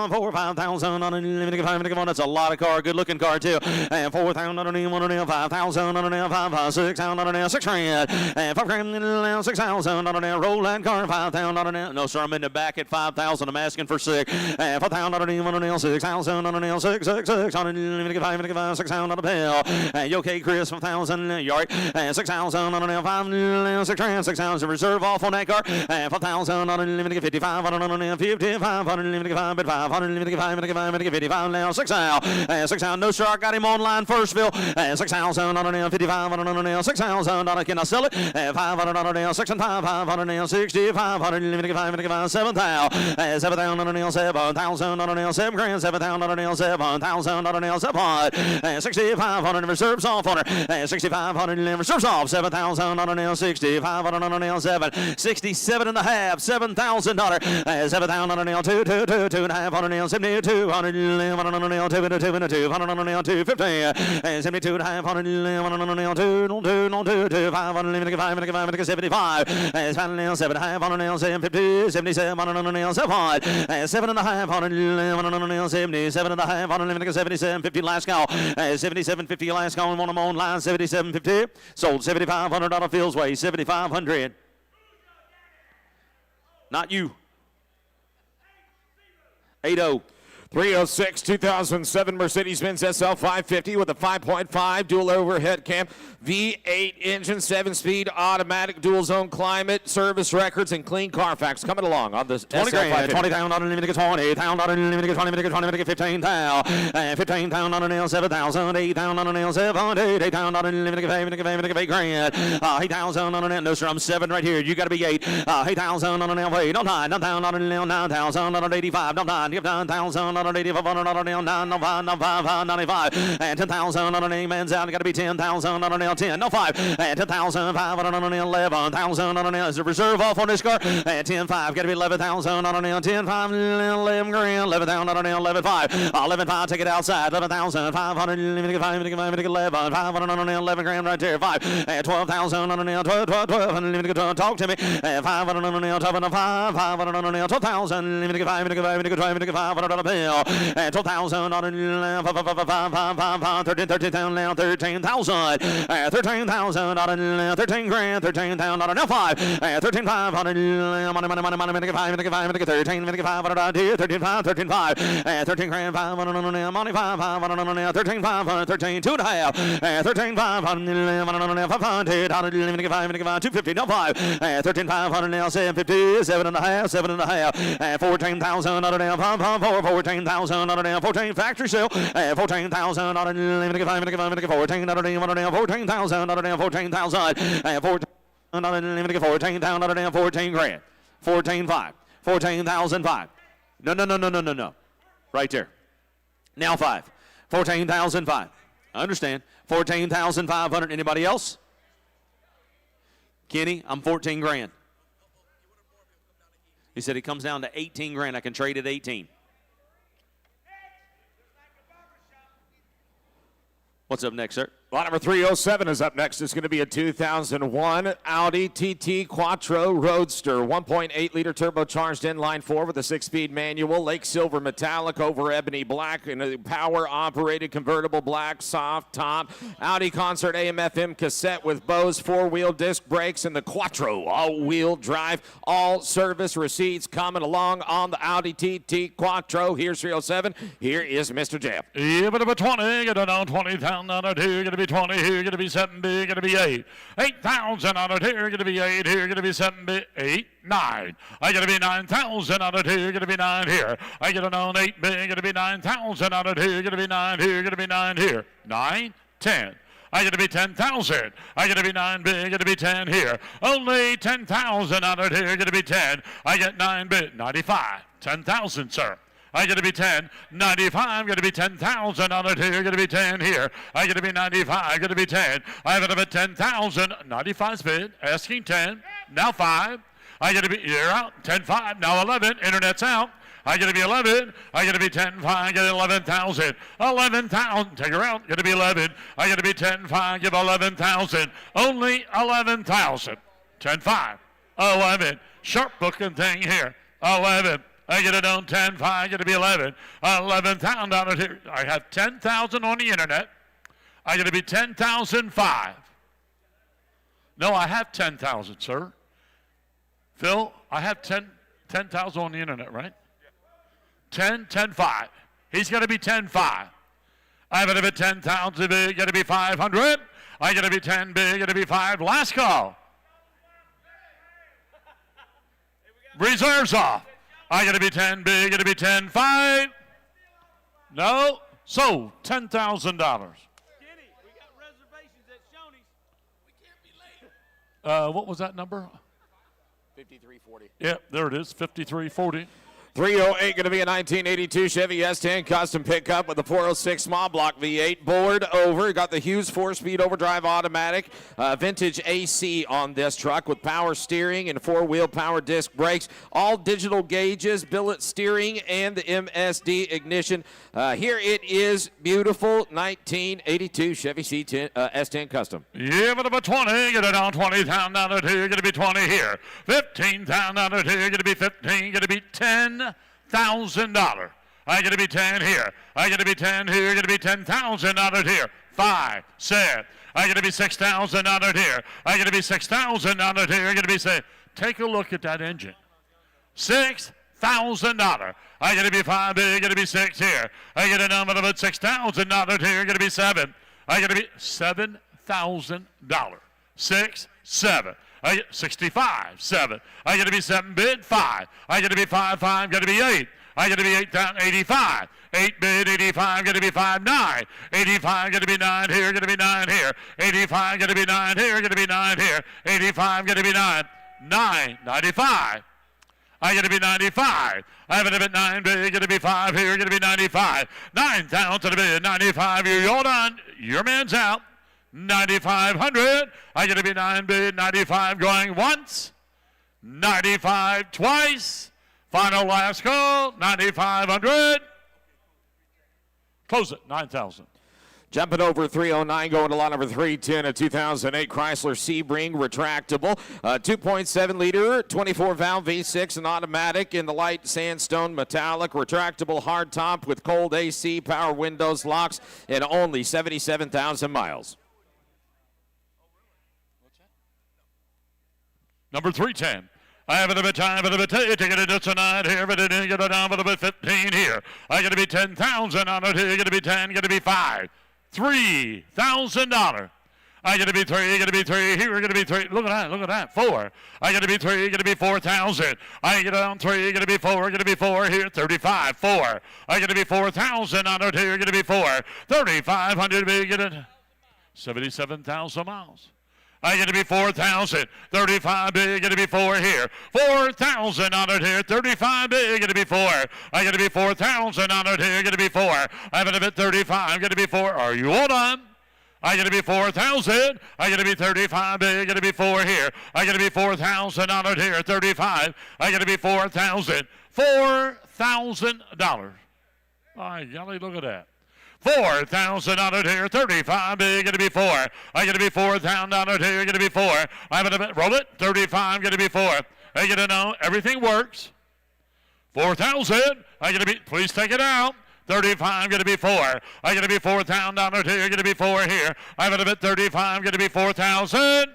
on a let me get 5, that's a lot of car, good looking car too, 4,000 on a nail, 5,000 on a nail, 5, 6,000 on a nail, 6 grand, 5 grand, 6,000 on a nail, roll that car, 5,000 on a nail, no sir, I'm in the back at 5,000. I'm asking for 6. 4,000 on a nail, 6,000 on a nail, 6, 6, 6 on a nail, 5, 6,000 on a bill. You okay, Chris? 5,000 yard. 6,000 on a nail, 5, 6 grand, 6,000 reserve off on that car. 4,000 on a nail, 55 on a nail, 55 on a nail, 5, but 500, 5, 55 now, 6,000. 6,000. No sir, I got him online first, Phil. 6,000 on a nail, 55 on a nail, 6,000 on a can I sell it? 500 on a nail, 6 and 5, 500 nail, 65, 5, 7,000. 7,000 on a nail, 7,000 on a nail, 7 grand, 7,000 on a nail, 7,000 on a nail, 700. 6,500 reserves off on her. 6,500 reserves off, 7,000 on a nail, 6,500 on a nail, 7, 67 and a half, $7,000. 7,000 on a nail, 2, 2, 2, 2 and a half on a nail, 72 on a nail, 2 and a 2 and a 2, 100 on a nail, 250. 72 and a half on a nail, 2, 2, 2, 5 on a nail, 5, 75. 7 on a nail, 7 and a half on a nail, 750, 77 on a nail, 7, 7 and a half on a nail, 77 and a half on a nail, 77.50 last call, 77.50 last call, and one of them online, 77.50, sold $7,500 Fields Way, 7,500. Not you. 80. 306 2007 Mercedes-Benz SL 550 with a 5.5 dual overhead cam, V8 engine, 7-speed automatic, dual zone climate, service records, and clean Carfax. Coming along on this 20 grand, 20,000 on a limit, 20,000 on a limit, 20, 15,000, 15,000 on a nail, 7,000, 8,000 on a nail, 7, 8,000 on a limit, 8 grand, 8,000 on a nail, no sir, I'm 7 right here, you gotta be 8, 8,000 on a nail, wait, don't 9,000 on a nail, 9,000 on an 85, don't 9, give 9,000 on and 10,000 on an 8 man's out. Got to be 10,000 on an L 10. No 5 and 10,500 on an 11,000 on an L. Is the reserve off on this car? And 10 5. Got to be 11,000 on an L 10 5. 11 grand. 11,000 on an L 11 5. 11 5. Take it outside. 11,500. 11 500 on an L 11 grand right there. 5 and 12,000 on an L 12 12 12. Talk to me. 500 on an L 12 5. 500 on an L 12,000. 500 on a bill. And 12,000 on an 13,000 now 13,000. 13,000 on an 13 grand. 13,000 on an L 5. 13,500 money 5 idea 13,500 13 grand 500 on an money 500 on an 13,500 13 2 and a half 13,500 250 no 5 13,500 now 750 7 and a half 7 and a half 14,000 on an 14,000 on an 14 factory sale 14,000 on an 14 on an 14,000 on an 14,000 14,000 on an 14 grand 14,500 14,005 no right there now 5 14,005 I understand 14,500 anybody else Kenny I'm 14 grand he said it comes down to 18 grand I can trade at 18 what's up next sir Lot number 307 is up next. It's going to be a 2001 Audi TT Quattro Roadster. 1.8-liter turbocharged inline 4 with a 6-speed manual. Lake silver metallic over ebony black and a power-operated convertible black soft top. Audi Concert AM/FM cassette with Bose 4-wheel disc brakes and the Quattro all-wheel drive. All service receipts coming along on the Audi TT Quattro. Here's 307. Here is Mr. Jeb. Yeah, but about 20, get it on 20,000 on it, here, gonna be 20, here, gonna be 7 big, gonna be 8. 8,000 on it, here, gonna be 8, here, gonna be 7 big, 8, 9. I gotta be 9,000 on it, here, gonna be 9 here. I get it on 8 big, gonna be 9,000 on it, here, gonna be 9 here, gonna be 9 here. 9, 10. I gotta be 10,000. I gotta be 9 big, gotta be 10 here. Only 10,000 on it here, gonna be 10. I get 9 big, 95. 10,000, sir. I gotta be 10, 95, gotta be 10,000 on it here, gotta be 10 here. I gotta be 95, gotta be 10. I gotta be 10,000, 95 bid, asking 10, now 5. I gotta be, you're out, 10, 5, now 11, internet's out. I gotta be 11, I gotta be 10, 5, get 11,000. 11,000, take her out, gotta be 11. I gotta be 10, 5, give 11,000. Only 11,000. 10, 5, 11. Sharp booking thing here, 11. I get it on 10, 5, get to be 11. 11,000 on it here. I have 10,000 on the internet. I get to be 10,005. No, I have 10,000, sir. Phil, I have 10,000 on the internet, right? 10, 10, 5. He's going to be 10, 5. I got to be 10,000 big, got to be 500. I got to be 10 big, got to be 5. Last call. Reserves off. I got to be 10 big, got to be 10, 5. No, so $10,000. Kenny, we got reservations at Shoney's. We can't be late. What was that number? 5340. Yep, there it is, 5340. 308 going to be a 1982 Chevy S10 custom pickup with a 406 small block V8 board over. Got the Hughes 4-speed overdrive automatic, vintage AC on this truck with power steering and 4-wheel power disc brakes. All digital gauges, billet steering, and the MSD ignition. Here it is, beautiful 1982 Chevy S10 custom. Yeah, but about 20, get it on 20,000 down to 2, going to be 20 here. 15,000 down to 2, going to be 15, going to be $10,000. I got to be 10 here. I got to be 10 here. I got to be 10,000 out of here. 5, 7. I got to be 6,000 out of here. I got to be 6,000 out of here. I got to be 6. Take a look at that engine. $6,000. I got to be 5 big. I got to be 6 here. I get a number of about 6,000 out of here. I got to be 7. I got to be $7,000. 6, 7. I get 65, 7. I got to be 7 bid, 5. I got to be 5, 5, got to be 8. I got to be 85. 8 bid, 85, got to be 5, 9. 85, got to be 9 here, got to be 9 here. 85, got to be 9 here, got to be 9 here. 85, got to be 9. 9, 95. I got to be 95. I have it at 9 bid. Going to be 5 here. Going to be 95. 9 down to the bid. 95 here. You're done. Your man's out. 9,500. I got to be 9 bid. 95 going once. 95 twice. Final last call. 9,500. Close it. 9,000. Jumping over 309, going to lot number 310, a 2008 Chrysler Sebring retractable, 2.7 liter, 24 valve V6 and automatic in the light sandstone metallic, retractable hardtop with cold AC, power windows, locks, and only 77,000 miles. Number 310. I have it a bit time, but a bit ticket it tonight here, but it didn't get it down, but a bit 15 here. I got to be 10,000 on it here, got to be 10, got to be 5. $3,000. I got to be 3, got to be 3, here, got to be 3. Look at that, 4. I got to be 3, got to be 4,000. I get it on 3, got to be 4, got to be 4, here, 35, 4. I got to be 4,000 on it here, got to be 4. 3,500, get it, 77,000 miles. I get to be 4,000. 35 big, get to be 4 here. 4,000 on it here. 35 big, get to be 4. I get to be 4,000 on it here. Get to be 4. I have it a bit 35. Get to be 4. Are you all done? I get to be 4,000. I get to be 35 big. Get to be 4 here. I get to be 4,000 on it here. 35. I get to be 4,000. $4,000. My golly, look at that. 4,000 on it here, 35 big, gonna be 4. I gotta be 4,000 on it here, gonna be 4. I'm gonna roll it, 35, gonna be 4. I gotta know everything works. 4,000, I gotta be, please take it out. 35, gonna be 4. I gotta be 4,000 on it here, gonna be 4 here. I'm gonna bet 35, gonna be 4,000.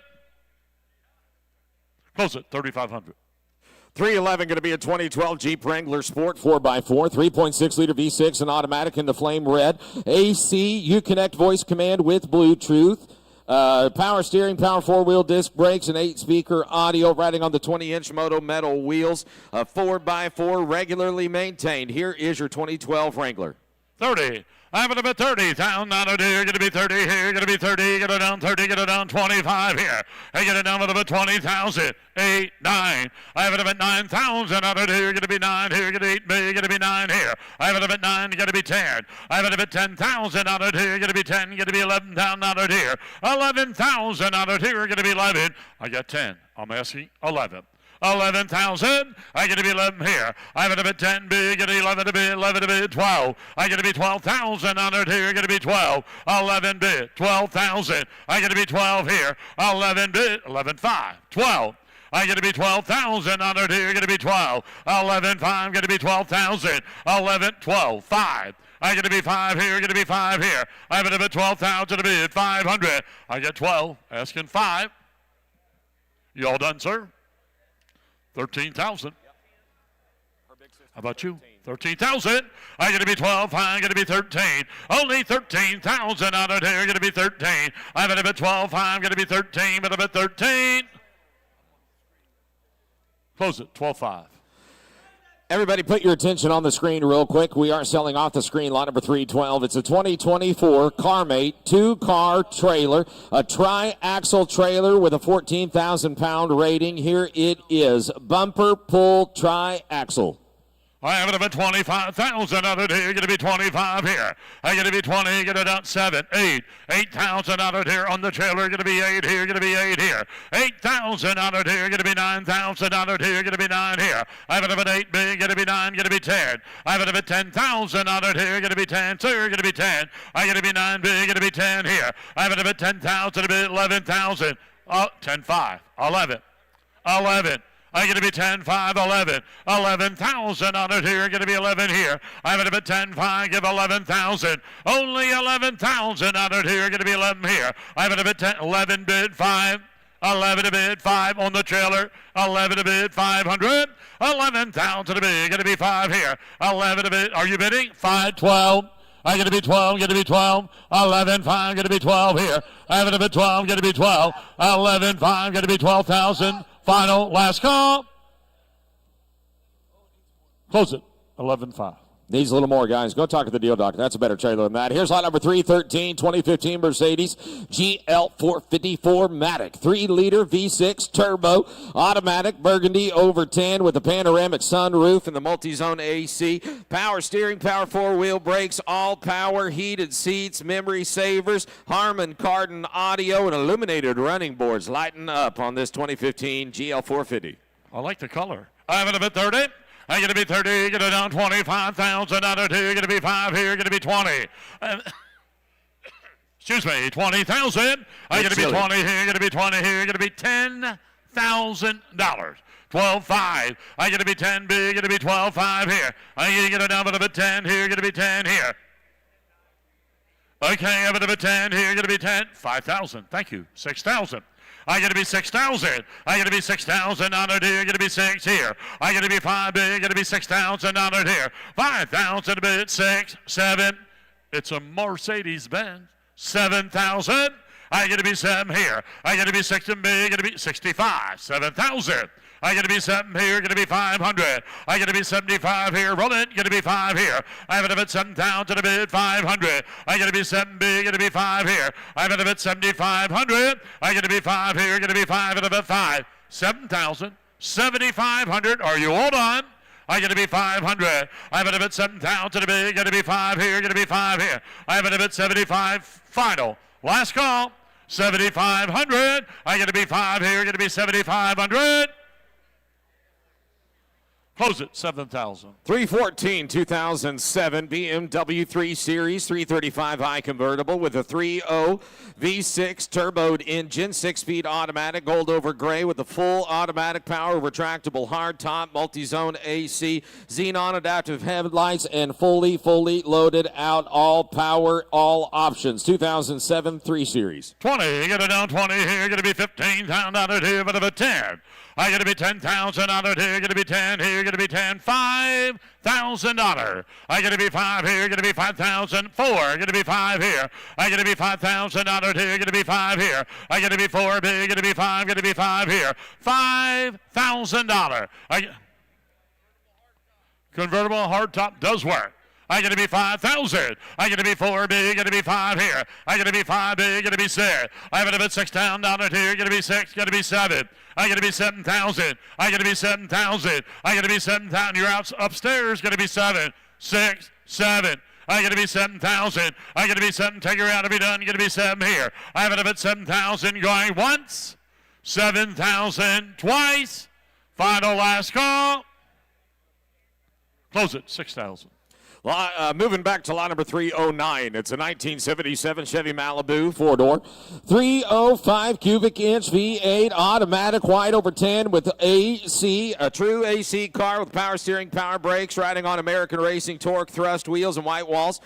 Close it, 3,500. 311 going to be a 2012 Jeep Wrangler Sport 4x4, 3.6 liter V6 and automatic in the flame red. AC, Uconnect voice command with Bluetooth. Power steering, power 4-wheel disc brakes, and 8-speaker audio riding on the 20-inch Moto metal wheels. A 4x4 regularly maintained. Here is your 2012 Wrangler. 30. I'm going to be 30,000 on it here. Going to be 30 here. Going to be 30. Get it down 30. Get it down 25 here. I get it down with about 20,000. 8, 9. I have it about 9,000 on it here. Going to be 9 here. Going to be 8 big. Going to be 9 here. I have it about 9. Going to be 10. I have it about 10,000 on it here. Going to be 10. Going to be 11,000 on it here. 11,000 on it here. Going to be 11. I got 10. I'm asking 11. 11,000. I get to be 11 here. I have it a bit 10 big, get 11 to be 11 to be 12. I get to be 12,000 on it here. Get to be 12. 11 bit 12,000. I get to be 12 here. 11 bit 11 5 12. I get to be 12,000 on it here. Get to be 12. 11 5. Get to be 12,000. 11 12 5. I get to be 5 here. Get to be 5 here. I have it a bit 12,000 to be 500. I get 12. Asking 5. You all done, sir? 13,000. How about you? 13,000. I got to be 12. I got to be 13. Only 13,000 on it here. Got to be 13. I'm at about 12. I'm going to be 13. But about 13. Close it. 12.5. Everybody put your attention on the screen real quick. We are selling off the screen lot number 312. It's a 2024 CarMate 2-car trailer, a tri-axle trailer with a 14,000-pound rating. Here it is, bumper pull tri-axle. I have it about 25,000 on it here. Going to be 25 here. I got to be 20. Get it out 7, 8. 8,000 on it here on the trailer. Going to be 8 here. Going to be 8 here. 8,000 on it here. Going to be 9,000 on it here. Going to be 9 here. I have it about 8 big. Going to be 9. Going to be 10. I have it about 10,000 on it here. Going to be 10. Sir, going to be 10. I got to be 9 big. Going to be 10 here. I have it about 10,000. About 11,000. 10 5. 11. 11. I get to be 10, 5, 11. 11,000 on it here. Going to be 11 here. I'm at about 10, 5, give 11,000. Only 11,000 on it here. Going to be 11 here. I'm at about 10, 11 bid 5. 11 a bid 5 on the trailer. 11 a bid 500. 11,000 a bid. Going to be 5 here. 11 a bid. Are you bidding? 5, 12. I get to be 12, get to be 12, 11, 5, get to be 12 here. I have it a bit 12, get to be 12, 11, 5, get to be 12,000. Final, last call. Close it, 11, 5. Needs a little more, guys. Go talk to the deal doctor. That's a better trailer than that. Here's lot number 313, 2015 Mercedes GL454 Matic. 3-liter V6 turbo, automatic, burgundy, over 10 with a panoramic sunroof and the multi-zone AC. Power steering, power four-wheel brakes, all power, heated seats, memory savers, Harman Kardon audio, and illuminated running boards lighting up on this 2015 GL450. I like the color. I'm going to be 30. I'm going to be 30, get it down 25,000, another 2, going to be 5 here, going to be 20. Excuse me, 20,000. I'm going to be 20 here, going to be 20 here, going to be $10,000. 12.5. I'm going to be 10 big, going to be 12.5 here. I'm going to get it down a bit 10 here, going to be 10 here. Okay, I'm going to be 10 here, going to be 10. 5,000, thank you, 6,000. I'm going to be 6,000. I'm going to be 6,000 on it here. Going to be 6 here. I'm going to be 5 big. Going to be 6,000 on it here. 5,000 a bit. 6, 7. It's a Mercedes-Benz. 7,000. I'm going to be 7 here. I'm going to be 6 and big. Going to be 65. 7,000. I'm going to be 7 here, going to be 500. I'm going to be 75 here, roll it, going to be 5 here. I'm going to bet 7,000 a bid, 500. I'm going to be 7 big, going to be 5 here. I'm going to bet 7,500. I'm going to be 5 here, going to be 5 and a bet 5. 7,000, 7,500. Are you hold on? I'm going to be 500. I'm going to bet 7,000 a bid, going to be 5 here, going to be 5 here. I'm going to bet 75. Final. Last call. 7,500. I'm going to be 5 here, going to be 7,500. Close it, 7,000. 314, 2007 BMW 3 Series 335i convertible with a 3.0 V6 turboed engine, 6-speed automatic, gold over gray with a full automatic power, retractable hardtop, multi-zone AC, xenon adaptive headlights, and fully loaded out, all power, all options. 2007 3 Series. 20, get it down 20 here, gonna be 15 down it here, but of a 10. I'm going to be 10,000 on it here, going to be 10 here, going to be 10, $5,000. I'm going to be 5 here, going to be 5,000, 4, going to be 5 here. I'm going to be 5,000 on it here, going to be 5 here. I'm going to be 4 big, going to be 5, going to be 5 here. $5,000. Convertible hardtop does work. I'm going to be 5,000. I'm going to be 4 big, going to be 5 here. I'm going to be 5 big, going to be 6. I'm going to be 6 down it here, going to be 6, going to be 7. I'm going to be 7,000. I'm going to be 7,000. I'm going to be 7,000. You're out upstairs, going to be 7, 6, 7. I'm going to be 7,000. I'm going to be 7. Take her out to be done. Going to be 7 here. I'm going to be 7,000 going once, 7,000 twice. Final last call. Close it, 6,000. Moving back to lot number 309. It's a 1977 Chevy Malibu 4-door. 305 cubic inch V8 automatic, white over 10 with AC, a true AC car with power steering, power brakes, riding on American Racing torque, thrust wheels, and white walls.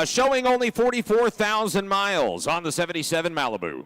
Showing only 44,000 miles on the 77 Malibu.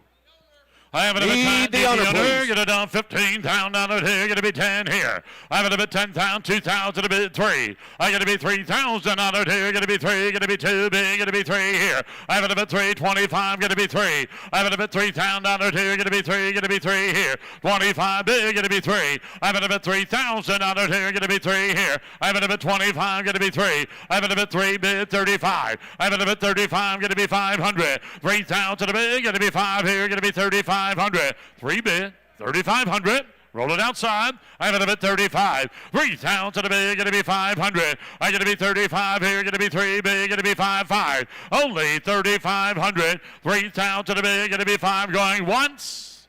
I have it at the owner, get it down 15 down it here, going to be 10 here. I have it a bit 10 down, 2,000 a bit 3. I got to be 3,000 on it here, going to be 3, going to be 2 big, going to be 3 here. I have it a bit 3, 25, going to be 3. I have it a bit 3 down it here, going to be 3, going to be 3 here. 25 big, going to be 3. I have it a bit 3,000 on it here, going to be 3 here. I have it a bit 25, going to be 3. I have it a bit 3 bid 35. I have it a bit 35, going to be 500. 3,000 a bit, going to be 5 here, going to be 35. 3 bid, 3,500. Roll it outside. I'm going to bid 35. 3,000 a bid, going to be 500. I'm going to be 35 here, going to be 3 bid, going to be 5. Only 3,500. 3,000 a bid, going to be 5 going once.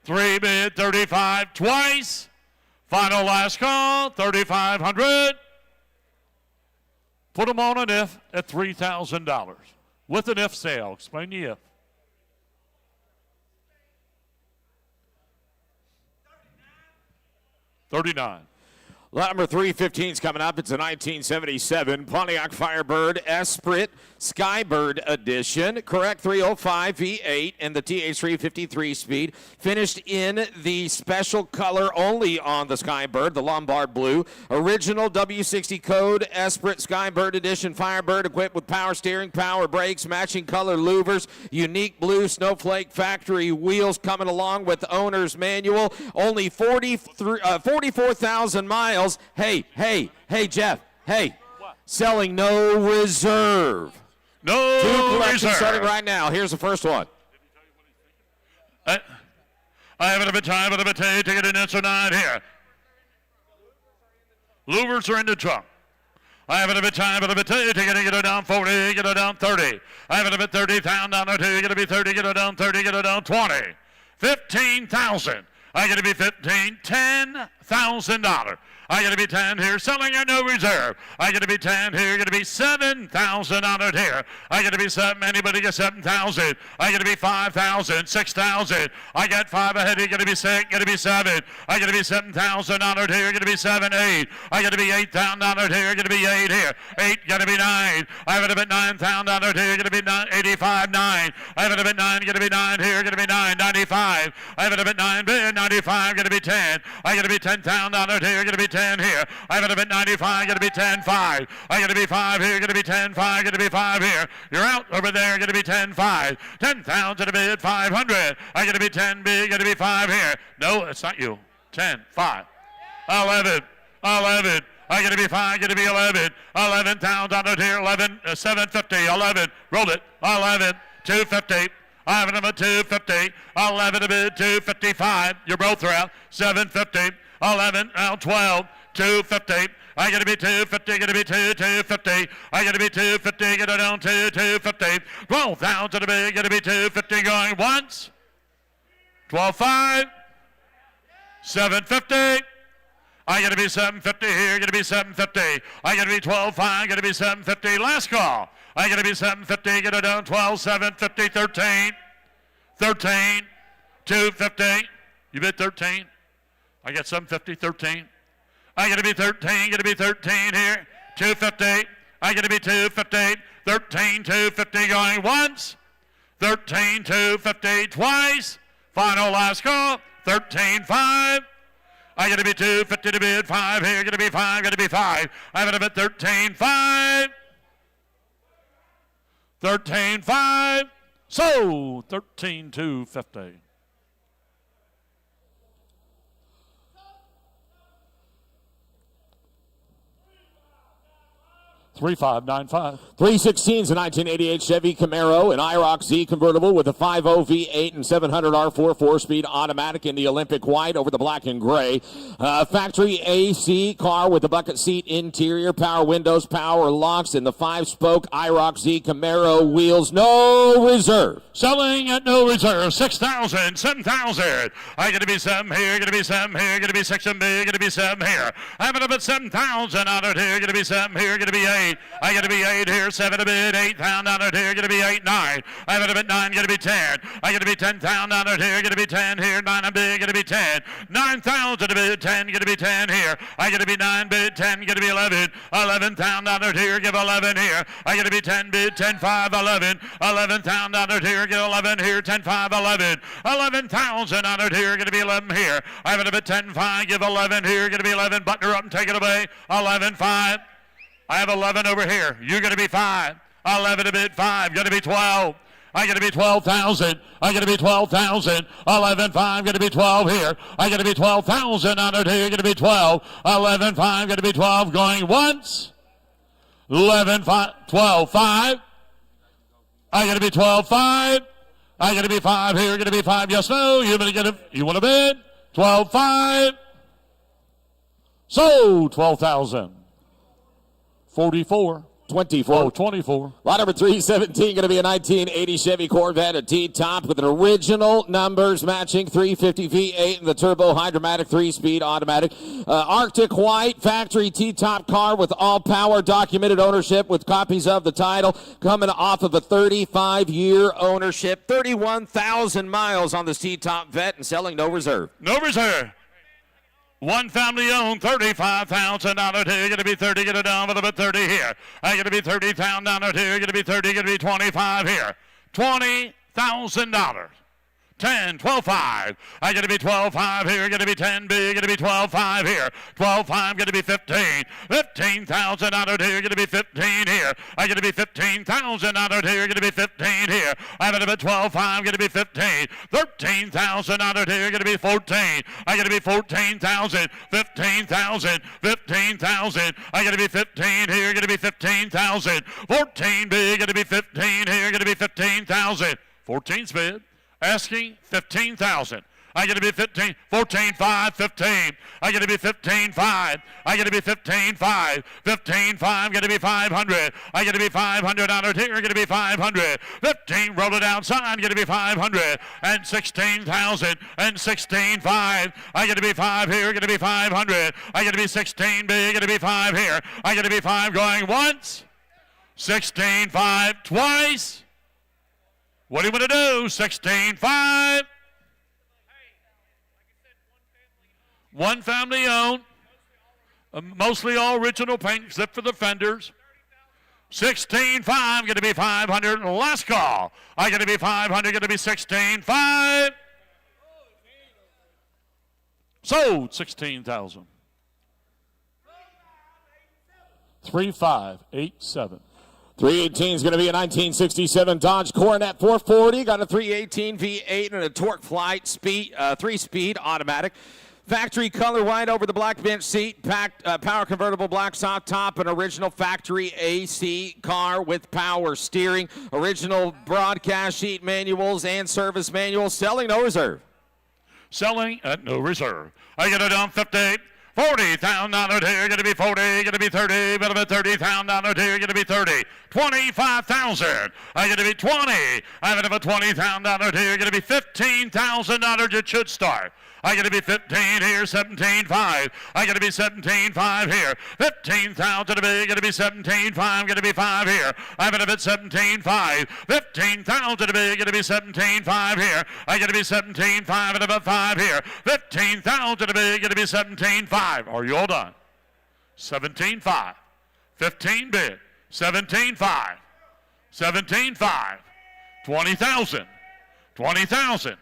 3 bid, 35 twice. Final last call, 3,500. Put them on an if at $3,000. With an if sale. Explain the if. 39. Lot number 315 is coming up. It's a 1977 Pontiac Firebird Esprit Skybird Edition. Correct 305 V8 and the TH353 speed. Finished in the special color only on the Skybird, the Lombard Blue. Original W60 code Esprit Skybird Edition Firebird equipped with power steering, power brakes, matching color louvers, unique blue snowflake factory wheels coming along with owner's manual. Only 44,000 miles. Hey, Jeff. Hey, selling no reserve. No Two collections reserve. starting right now. Here's the first one. I have a bit time, but a bit ticket in answer 9 here. Louvers are in the trunk. I have a bit time, but a bit ticket, get it down 40, get it down 30. I have a bit 30, pound down 2, get it be 30, get it down 30, get it down 20. 15,000. I got to be 15, $10,000. I got to be 10 here, selling at no reserve. I got to be 10 here, got to be 7,000 on it here. I got to be 7, anybody get 7,000. I got to be 5,000, 6,000. I got 5 ahead here, got to be 6, got to be 7. I got to be 7,000 on it here, got to be 7, 8. I got to be 8,000 on it here, got to be 8 here. 8, got to be 9. I have it a bit 9,000 on it here, got to be 9, 85, 9. I have it a bit 9, got to be 9 here, got to be 9, 95. I have it a bit 9, bid 95, got to be 10. I got to be 10,000 on it here, got to be 10 here. I have it a bit 95, got to be 10, 5. I got to be 5 here, got to be 10, 5, got to be 5 here. You're out over there, got to be 10, 5. 10,000 a bid, 500. I got to be 10 big, got to be 5 here. No, it's not you. 10, 5. 11, 11. I got to be 5, got to be 11. 11,000 on it here, 11, 750, 11. Roll it, 11, 250. I have it at 250. 11 a bid, 255. You're both out. 750. 11, now 12, 250. I got to be 250, got to be 250. I got to be 250, get it down to 250. 12,000 a bid, got to be 250 going once. 12.5. 750. I got to be 750 here, got to be 750. I got to be 12.5, got to be 750. Last call. I got to be 750, get it down 12, 750, 13. 13, 250. You bid 13. I got 750, 13. I got to be 13, got to be 13 here. 250. I got to be 250. 13, 250 going once. 13, 250 twice. Final last call. 13, 5. I got to be 250 to bid 5 here. Got to be 5, got to be 5. I have it a bit 13, 5. 13, 5. So 13, 250. 3595. 316's a 1988 Chevy Camaro, an IROC Z convertible with a 5.0 V8 and 700 R4 4-speed automatic in the Olympic white over the black and gray. Factory AC car with a bucket seat interior, power windows, power locks, and the 5-spoke IROC Z Camaro wheels. No reserve. Selling at no reserve. 6,000, 7,000. I got to be 7 here, got to be 7 here, got to be 6 and big, got to be 7 here. I'm at about 7,000 on it here, got to be 7 here, got to be 8. I got to be 8 here, 7 a bit, 8,000 on it here, got to be 8, 9. I have it a bit 9, got to be 10. I got to be 10,000 on it here, got to be 10 here, 9 a bit, got to be 10. 9,000 a bit, 10, got to be 10 here. I got to be 9 bit, 10, got to be 11. 11,000 on it here, give 11 here. I got to be 10 bit, 10, 5, 11. 11,000 on it here, get 11 here, 10, 5, 11. 11,000 on it here, got to be 11 here. I have it a bit 10, 5, give 11 here, got to be 11. Button her up and take it away. 11, 5. I have 11 over here. You're going to be 5. 11 a bit 5. Going to be 12. I got to be 12,000. I got to be 12,000. 11, 5. Going to be 12 here. I got to be 12,000 on it here. Going to be 12. 11, 5. Going to be 12 going once. 11, 5. 12, 5. I got to be 12, 5. I got to be 5 here. Going to be 5. Yes, no. You want to get it? You want to bid? 12, 5. So 12,000. 44. 24. Oh, 24. Lot number 317 going to be a 1980 Chevy Corvette, a T-top with an original numbers matching 350 V8 and the turbo hydromatic 3-speed automatic. Arctic white factory T-top car with all power, documented ownership with copies of the title, coming off of a 35-year ownership, 31,000 miles on this T-top vet and selling no reserve. No reserve. One family owned, $35,000 here. Going to be 30, get it down with about 30 here. I got to be 30,000 here. Going to be 30, going to be 25 here. $20,000. 10, 12-5. I got to be 12-5 here. Going to be 10 big. Going to be 12-5 here. 12-5. Going to be 15. 15,000 honored here. Going to be 15 here. I got to be 15,000 honored here. Going to be 15 here. I'm going to be 12-5. Going to be 15. 13,000 honored here. Going to be 14. I got to be 14,000. 15,000. 15,000. I got to be 15 here. Going to be 15,000. 14 big. Going to be 15 here. Going to be 15,000. 14 bid. Asking 15,000. I got to be 15, 14, 5, 15. I got to be 15, 5. I got to be 15, 5. 15, 5. Got to be 500. I got to be 500 honored here. Got to be 500. 15, roll it outside. Got to be 500. And 16,000. And 16, 5. I got to be 5 here. Got to be 500. I got to be 16 big. Got to be 5 here. I got to be 5 going once. 16, 5 twice. What do you want to do? 16, 5. One family owned. Mostly all original paint except for the fenders. 16, 5. Going to be 500. Last call. I got to be 500. Going to be 16, 5. Sold 16,000. 3587. 318 is going to be a 1967 Dodge Coronet 440. Got a 318 V8 and a torque flight speed, 3-speed automatic. Factory color white over the black bench seat, packed power convertible black soft top, an original factory AC car with power steering, original broadcast sheet manuals and service manuals, selling no reserve. Selling at no reserve. I get it on 58. $40,000 here, going to be 40, going to be 30, but about $30,000 here, going to be 30. 25,000. I'm going to be 20. I'm going to have a $20,000 here, going to be $15,000. It should start. I got to be 15 here, 17.5. I got to be 17.5 here. 15,000 to be, going to be 17.5. Going to be 5 here. I'm going to be 17.5. 15,000 to be, going to be 17.5 here. I got to be 17.5 and about 5 here. 15,000 to be, going to be 17.5. Are you all done? 17.5. 15 bid. 17.5. 17.5. 20,000. 20,000.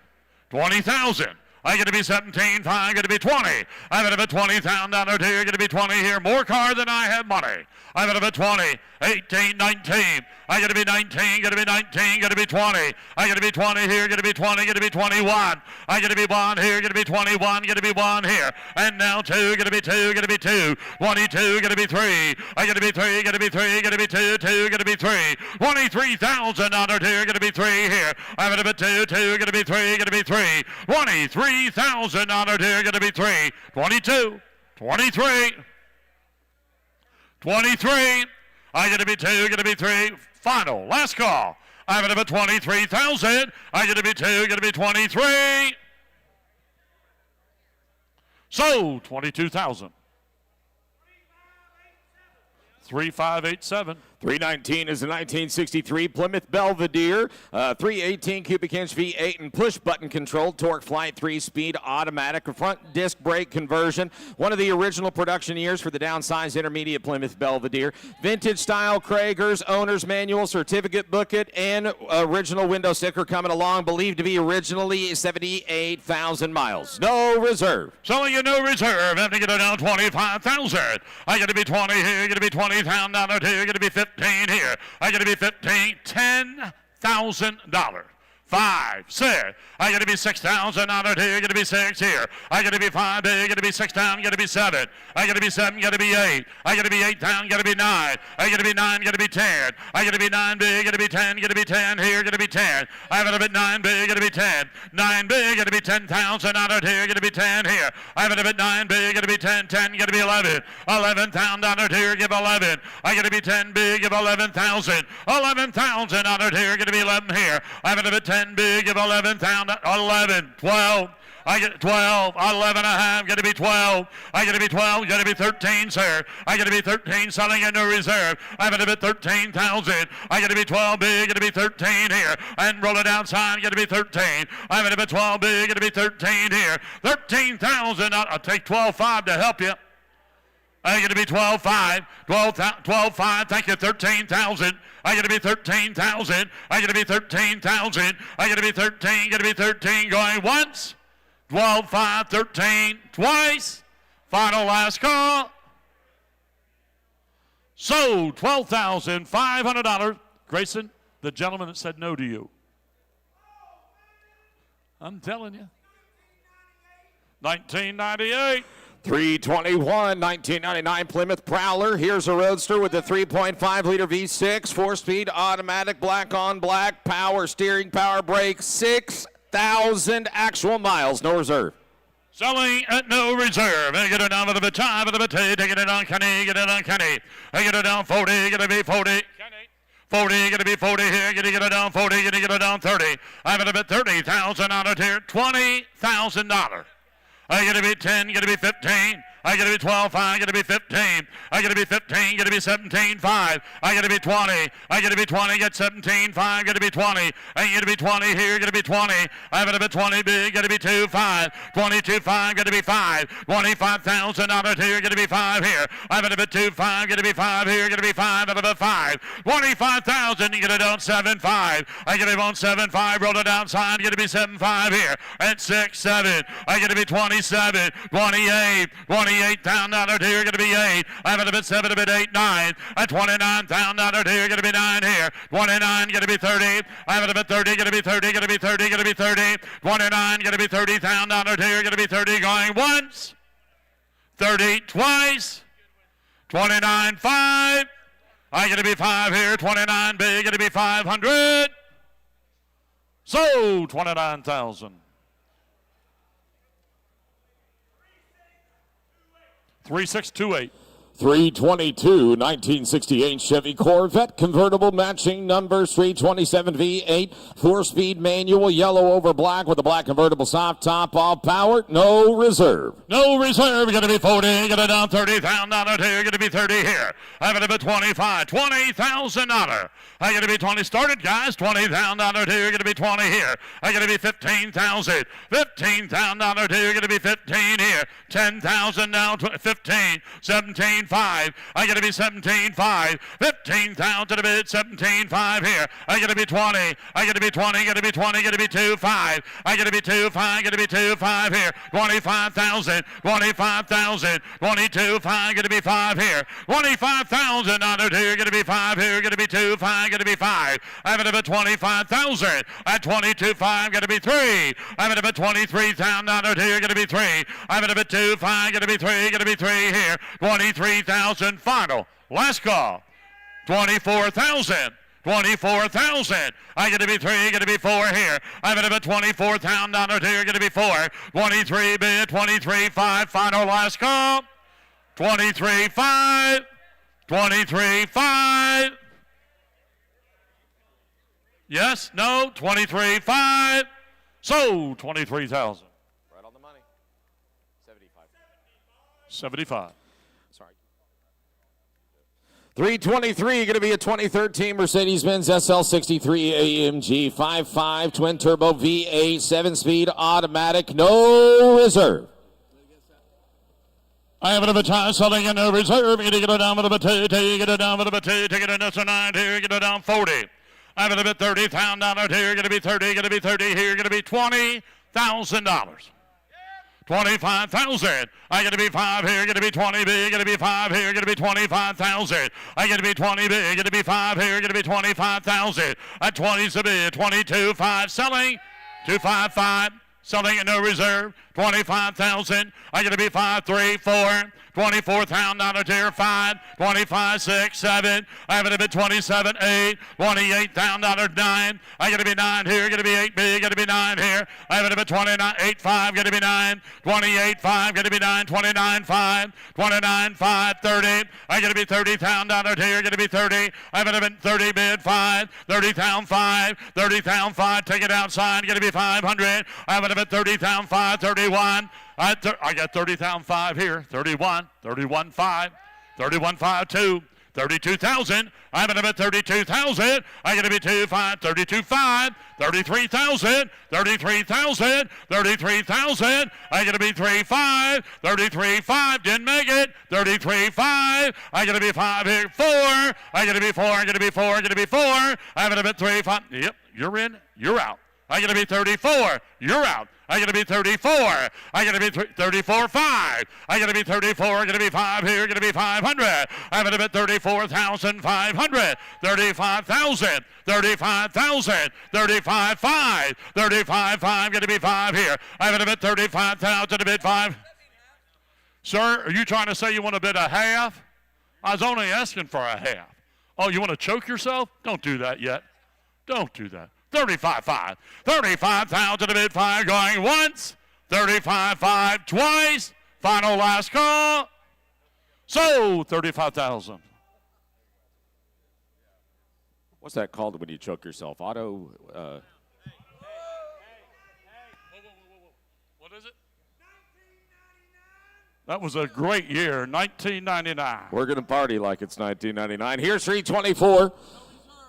20,000. I'm going to be 17.5, I'm going to be 20. I'm going to be $20,000 here, going to be 20 here. More car than I have money. I'm going to be 20, 18, 19. I'm going to be 19, going to be 19, going to be 20. I'm going to be 20 here, going to be 20, going to be 21. I'm going to be 1 here, going to be 21, going to be 1 here. And now 2, going to be 2, going to be 2. 22, going to be 3. I'm going to be 3, going to be 3, going to be 2, 2, going to be 3. $23,000 here, going to be 3 here. I'm going to be 2, 2, going to be 3, going to be 3. $23,000 here, going to be 3. 22, 23. 23. I'm going to be 2, going to be 3. Final, last call. I'm going to be 23,000. I'm going to be 2, going to be 23. Sold 22,000. 3587. 319 is a 1963 Plymouth Belvedere, 318 cubic inch V8 and push button controlled torque flight 3-speed automatic, a front disc brake conversion, one of the original production years for the downsized intermediate Plymouth Belvedere, vintage style Kragers, owner's manual, certificate booklet, and original window sticker coming along, believed to be originally 78,000 miles. No reserve. Selling you no reserve. Having to get it down 25,000. I got to be 20 here. Going to be 20,000 here. Going to be 15 here. I got to be 15. $10,000. 5, 6. I got to be 6,000 on it here. Got to be 6 here. I got to be 5 big. Got to be 6 down. Got to be 7. I got to be 7. Got to be 8. I got to be 8 down. Got to be 9. I got to be 9. Got to be 10. I got to be 9 big. Got to be 10. Got to be 10 here. Got to be 10. I got to be 9 big. Got to be 10. 9 big. Got to be 10,000 on it here. Got to be 10 here. I got to be 9 big. Got to be 10. 10. Got to be 11. 11,000 on it here. Give 11. I got to be 10 big. Give 11,000. 11,000 on it here. Got to be 11 here. I got to be 10 big. Give 11,000. 11. 12. I get 12, 11 and a half, got to be 12. I got to be 12, got to be 13, sir. I got to be 13, selling in the reserve. I got to be 13,000. I got to be 12 big, got to be 13 here. And roll it outside, got to be 13. I got to be 12 big, got to be 13 here. 13,000, I'll take 12.5 to help you. I get to be 12.5. 12.5. Thank you. 13,000. I get to be 13,000. I get to be 13,000. I get to be 13. Get to be 13. Going once. 12.5. 13. Twice. Final last call. So $12,500. Grayson, the gentleman that said no to you. I'm telling you. 1998. 321, 1999 Plymouth Prowler. Here's a Roadster with a 3.5-liter V6, 4-speed automatic, black on black, power steering, power brake, 6,000 actual miles, no reserve. Selling at no reserve. I get it down with a bit time, with a bit, taking it on Kenny, get it on Kenny. I get it down 40, get it be 40. Kenny. 40, gonna be 40 here, gonna get it down 40, gonna get it down 30. I'm at a bit 30,000 on it here, $20,000. I gotta be 10, gotta be 15. I gotta be 12, I gotta be 15. I gotta be 15, gotta be 17, 5. I gotta be 20. I gotta be 20, get 17, 5, gotta be 20. I gotta be 20 here, gotta be 20. I gotta be 20 big, gotta be 2, 5. 22, 5, gotta be 5. $25,000 here, gotta be 5 here. I gotta be 2, 5, gotta be 5 here, gotta be 5, gotta be 5. 25,000, you get it down 7, 5. I gotta be on 7, 5, roll it downside, gotta be 7, 5 here. At 6, 7. I gotta be 27, 28, 28,000 here, gonna be 8. I'm at a bit 7, a bit 8, 9. At 29,000 here, gonna be 9 here. 29, gonna be 30. I'm at a bit 30, gonna be 30, gonna be 30, gonna be 30. 29, gonna be 30,000 here, gonna be 30. Going once, 30 twice. 29, 5. I gonna be 5 here. 29 big, gonna be 500. So 29,000. 3628. 322, 1968 Chevy Corvette, convertible matching numbers, 327 V8, 4-speed manual, yellow over black with a black convertible soft top, all power, no reserve. No reserve, gonna be 40, gonna down $30,000 here, gonna be 30 here. I'm gonna be 25, $20,000. I gotta be 20, started guys, $20,000 here, gonna be 20 here. I gotta be 15,000, $15,000 here, gonna be 15 here. 10,000 now, 15, 17, 5. I gotta be 17, 5. 15,000 a bit, 17, 5 here. I gotta be 20. I gotta be 20, gotta be 20, gotta be 2, 5. I gotta be 2, 5, gotta be 2, 5 here. 25,000, 25,000, 22, 5, gotta be 5 here. 25,000 under here, gotta be 5 here, gotta be 2, 5, gotta be 5. I'm at about 25,000. At 22, 5, gotta be 3. I'm at about 23,000 under here, gotta be 3. I'm at about 2, 5, gotta be 3, gotta be 3 here. 23,000 final. Last call. 24,000. 24,000. I gotta be 3, gotta be 4 here. I'm at about $24,000 here, gotta be 4. 23 bid, 23.5. Final last call. 23.5. 23.5. Yes, no, 23.5. So 23,000. Right on the money. 75. 75. Sorry. 323, going to be a 2013 Mercedes-Benz SL63 AMG 5.5 twin-turbo V8 7-speed automatic, no reserve. I have a time selling in no reserve. You get it down with a bit, take it down with a bit, take it down to 9 here, get it down 40. I have a bit $30,000 here, going to be 30, going to be 30 here, going to be $20,000. 25,000. I got to be 5 here, going to be 20 big, going to be 5 here, going to be 25,000. I got to be 20 big, going to be 5 here, going to be 25,000. At 20's a bid, 22.5 selling, 255 selling at no reserve, 25,000. I got to be 5, 3, 4. $24,000 here, 5, 25, 6, 7. I have it a bit 27, 8, $28,000, 9. I got to be 9 here, got to be 8 big, got to be 9 here. I have it a bit 29, 8, 5, got to be 9, 28, 5, got to be 9, 29, 5, 29, 5, 30. I got to be $30,000 here, got to be 30. I have it a bit 30 bid, 5, 30,000, 5, 30,000, 5. Take it outside, got to be 500. I have it a bit 30,000, 5, 31. I got 30,000, 5 here, 31, 31, 5, 31, 5, 2, 32,000. I'm going to bet 32,000. I'm going to be 2,500, 32,500, 33,000, 33,000, 33,000. I'm going to be 3,500, 33,500. Didn't make it. 33,500. I'm going to be 5 here, 4. I'm going to be 4. I'm going to be 4. I'm going to be 4. I'm going to bet 3,500. Yep, you're in. You're out. I'm going to be 34. You're out. I'm going to be 34. I'm going to be 34.5. I'm going to be 34. I'm going to be 5 here. I'm going to be 500. I'm going to bet 34,500. 35,000. 35,000. 35.5. 35.5. I'm going to be 5 here. I'm going to bet 35,000 to bid 5. Sir, are you trying to say you want to bid a half? I was only asking for a half. Oh, you want to choke yourself? Don't do that yet. Don't do that. 35.5. 35,000 to bid 5 going once. 35.5 twice. Final last call. So 35,000. What's that called when you choke yourself? Auto. What is it? That was a great year, 1999. We're going to party like it's 1999. Here's 324.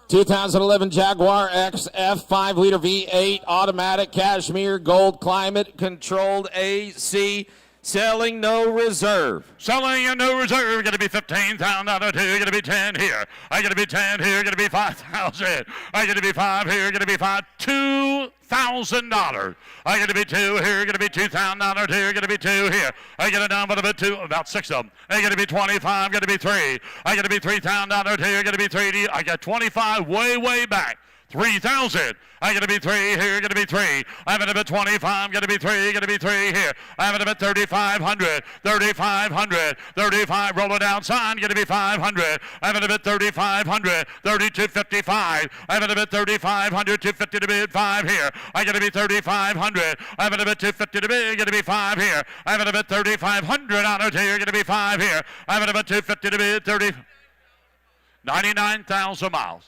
2011 Jaguar XF 5-liter V8 automatic cashmere gold climate controlled AC. Selling no reserve. Selling a no reserve. Going to be 15,000 out of 2. Going to be 10 here. I'm going to be 10 here. Going to be 5,000. I'm going to be 5 here. Going to be 5. $2,000. I'm going to be 2 here. Going to be 2,000 out of 2. Going to be 2 here. I get it down but a 2. About 6 of them. I'm going to be 25. Going to be 3. I'm going to be 3,000 out of 2. Going to be 3. I got 25 way back. 3,000. I'm going to be 3 here, going to be 3. I'm going to be 25, I'm going to be 3, going to be 3 here. I'm going to be 3,500, 3,500, 35, roll it outside, going to be 500. I'm going to be 3,500, 3,255. I'm going to be 3,500, 250 to bid 5 here. I'm going to be 3,500. I'm going to be 250 to bid, going to be 5 here. I'm going to be 3,500 out of here, going to be 5 here. I'm going to be 250 to bid 30, 99,000 miles.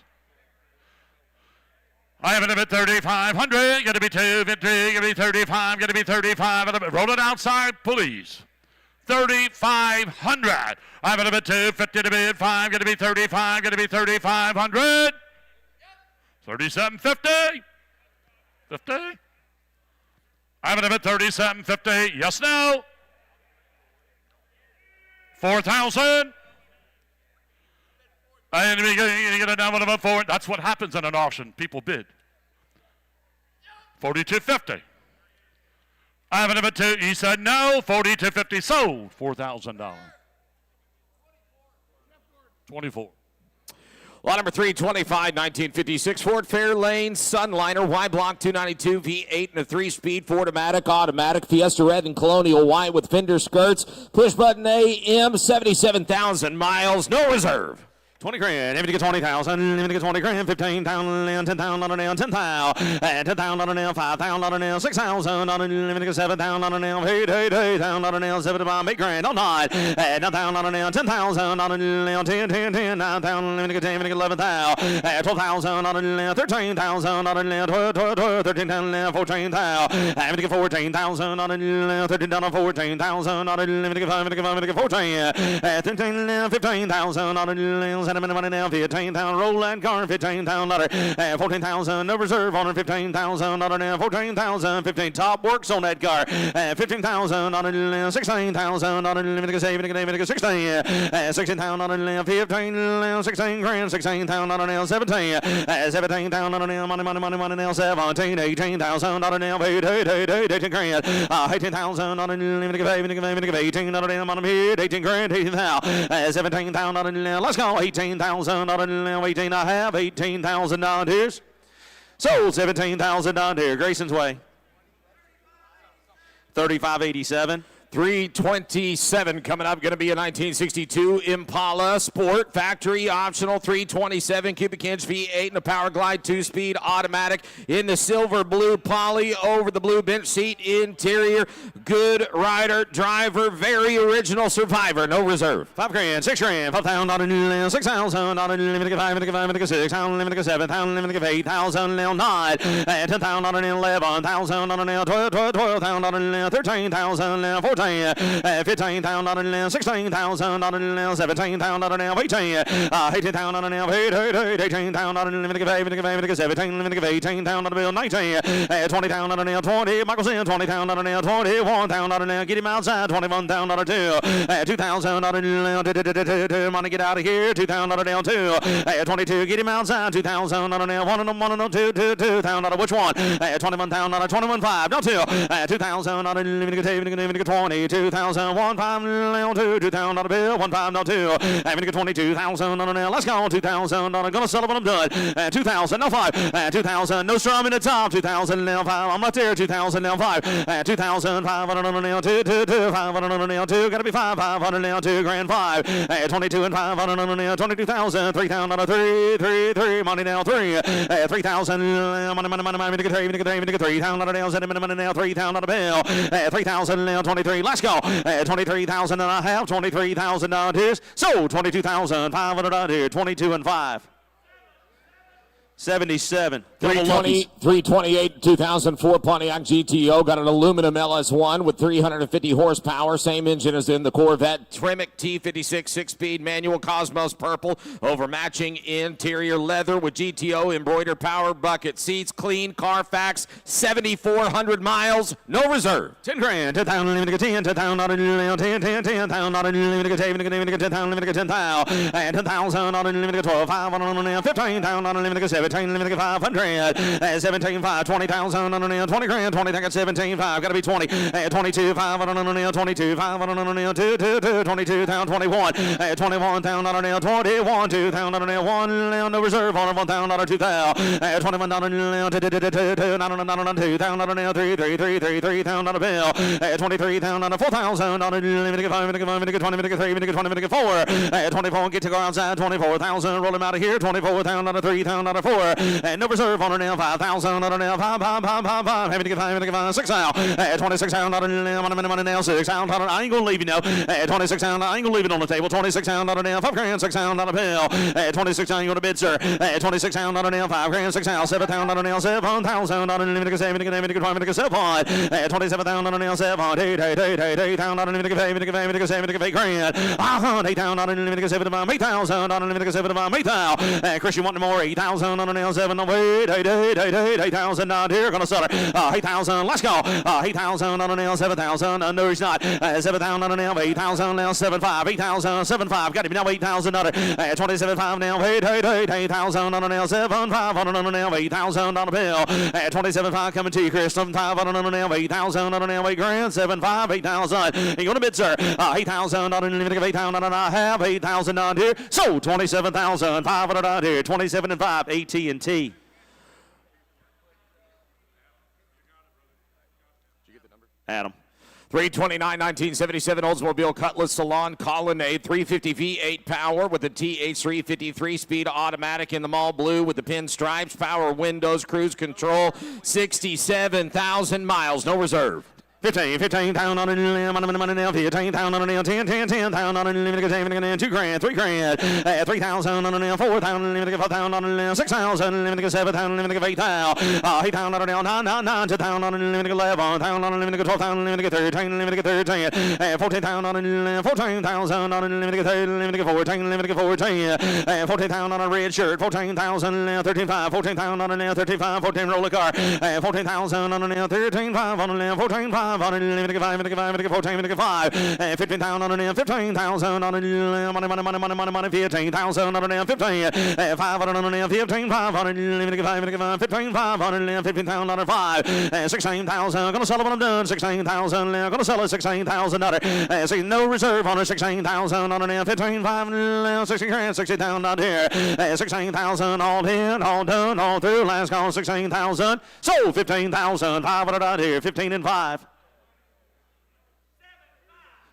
I have it at 3,500, going to be 250, going to be 35, going to be 35. Roll it outside, please. 3,500. I have it at 250 to bid 5, going to be 35, going to be 3,500. 37.50. 50. I have it at 37.50. Yes, no. 4,000. And you're going to get a number of 4. That's what happens in an auction. People bid. 42.50. I have a number 2. He said no. 42.50 sold. $4,000. 24. Lot number 325, 1956 Ford Fairlane Sunliner Y Block 292 V8 and a 3-speed Ford automatic Fiesta Red and Colonial White with fender skirts. Push button AM, 77,000 miles, no reserve. 20 grand, if you get 20,000, if you get 20 grand, 15,000, 10,000 on a nail, 10,000, 10,000 on a nail, 5,000 on a nail, 6,000 on a nail, if you get 7,000 on a nail, 8,000 on a nail, 75, 8 grand on 9, 9,000 on a nail, 10,000 on a nail, 10, 9,000, if you get 10, if you get 11,000, 12,000 on a nail, 13,000 on a nail, 12, 13,000, 14,000, if you get 14,000 on a nail, 13,000, 14,000 on a nail, if you get 5, if you get 14, 15,000 on a nail, money now, 15,000, roll that car, 15,000, 14,000, no reserve on it, 15,000, now, 14,000, 15, top works on that car, 15,000, on it, 16,000, on it, 16, 16,000, on it, 15, 16 grand, 16,000, on it, 17, 17,000, on it, money, now, 17, 18,000, on it, 18 grand, 18,000, on it, 18, on it, 18 grand, 18,000, 17,000, on it, let's go, 18,000, 18 I have, $18,000. Sold $17,000 here. Grayson's Way. 35.87. 327 coming up, going to be a 1962 Impala Sport factory optional 327 cubic inch V8 and a Power Glide 2-speed automatic in the silver blue poly over the blue bench seat interior. Good rider, driver, very original survivor, no reserve. 5 grand, 6 grand, 5,000, 6,000, 5, 6,000, 7,000, 8,000, 9, 10,000, 11,000, 12,000, 13,000, 14,000, 14, 15,000 on the 16,000 on the 17,000 on the 18, 18,000 on the 18,000 on the 17, 18,000 on the bill 19, 20,000 on the 20, Michael's in 20,000 on the 21,000 on the get him outside 21,000 on the 2, 2,000 on the 2, money get out of here 2,000 on the 2, 22 get him outside 2,000 on the 1 and 1 and 2, 2,000 on the which one? 21,000 on the 21,5 no 2, 2,000 on the 20, 2,000 1 5 no 2, 2,000 on the bill 1 5 no 2, 22,000 on the let's go 2,000 on the gonna settle when I'm done 2,000 no 5, 2,000 no strum in the top 2,000 now 5 I'm right there 2,000 now 5, 2,000 500 on the nail 2, 500 on the nail 2 gotta be 500 now 2 grand 5, 22 and 500 on the nail 22,000 3,000 on the 3 money now 3, 3,000 money to get 3,000 on the nails and money now 3,000 on the bill 3,000 now 23 let's go 23,000 and a half 23,000 here so 22,500 out here 22 and 5 77 320, 328, 2004 Pontiac GTO. Got an aluminum LS1 with 350 horsepower. Same engine as in the Corvette. Tremec T56 6-speed manual Cosmos purple. Over matching interior leather with GTO embroidered power bucket seats. Clean Carfax. 7,400 miles. No reserve. 10 grand 10,000 10 10,000 10 10 10,000 10,000 10,000 12 500 15,000 17 500 17 5 20,000 on 20 grand 20 think it's 17 5 gotta be 20 22 500 on 22 500 on 2 22,000 21 21,000 on 21 2,000 on 1 no reserve on 1,000 on 2,000 21 on 2,000 on 3 3,000 on a bill 23,000 on 4,000 on 20 4 24 get to go outside 24,000 roll him out of here 24,000 on 3,000 on 4 and no reserve on an 5,000 on an 5 having to get 5 6 out 26,000 on an money now 6,000 I ain't gonna leave you now 26,000 I ain't gonna leave it on the table 26,000 on an 5 grand 6,000 on a bill 26,000 you gonna bid sir 26,000 on an 5 grand 6,000 7,000 on an 7,000 on an 27,000 on an 7 8,000 on an 8 grand 8,000 on an 7 8,000 on an 7 8,000 Chris you want more 8,000 on an 7 wait 8,000 not here gonna sell it 8,000 let's go 8,000 on an 7,000 no he's not 7,000 on an 8,000 now 7,5 8,000 7,5 got him now 8,000 on it 27,5 now 8,000 on an 7,5 on an 8,000 on a bill 27,5 coming to you Chris 7,5 on an 8,000 on an 8 grand 7,5 8,000 you gonna bid sir 8,000 on an 8,000 on I have 8,000 on here so 27,500 on here 27 and 5 AT&T Adam 329, 1977 Oldsmobile Cutlass Salon Colonnade 350 V8 power with the TH350 3-speed automatic in the mall blue with the pinstripes, power windows, cruise control, 67,000 miles, no reserve. 15,000 on it, money now, 15,000 on it, 10,000 on it, 2 grand, 3 grand, 3,000 on it, 4,000, 5,000 on it, 6,000, 7,000, 8,000, 8,000 on it, 9,000, 10,000 on it, 11,000 on it, 12,000, 13, 14,000 on it, 14,000 on it, 14, 14,000 on a red shirt, 14,000, 13,500, 14,000 on it, 13,500, 14 roller car, 14,000 on it, 13,500 on it, 14,500. 14,000 on an 15,000 on an money 15,000 on an 15 500 on an 15 500 15,500 15,000 on 5 16,000 gonna sell it when I'm done 16,000 gonna sell it 16,000 see no reserve on it 16,000 on an 15 5 60 grand 60,000 out here 16,000 all in all done all through last call 16,000 so 15,500 out here 15 and 5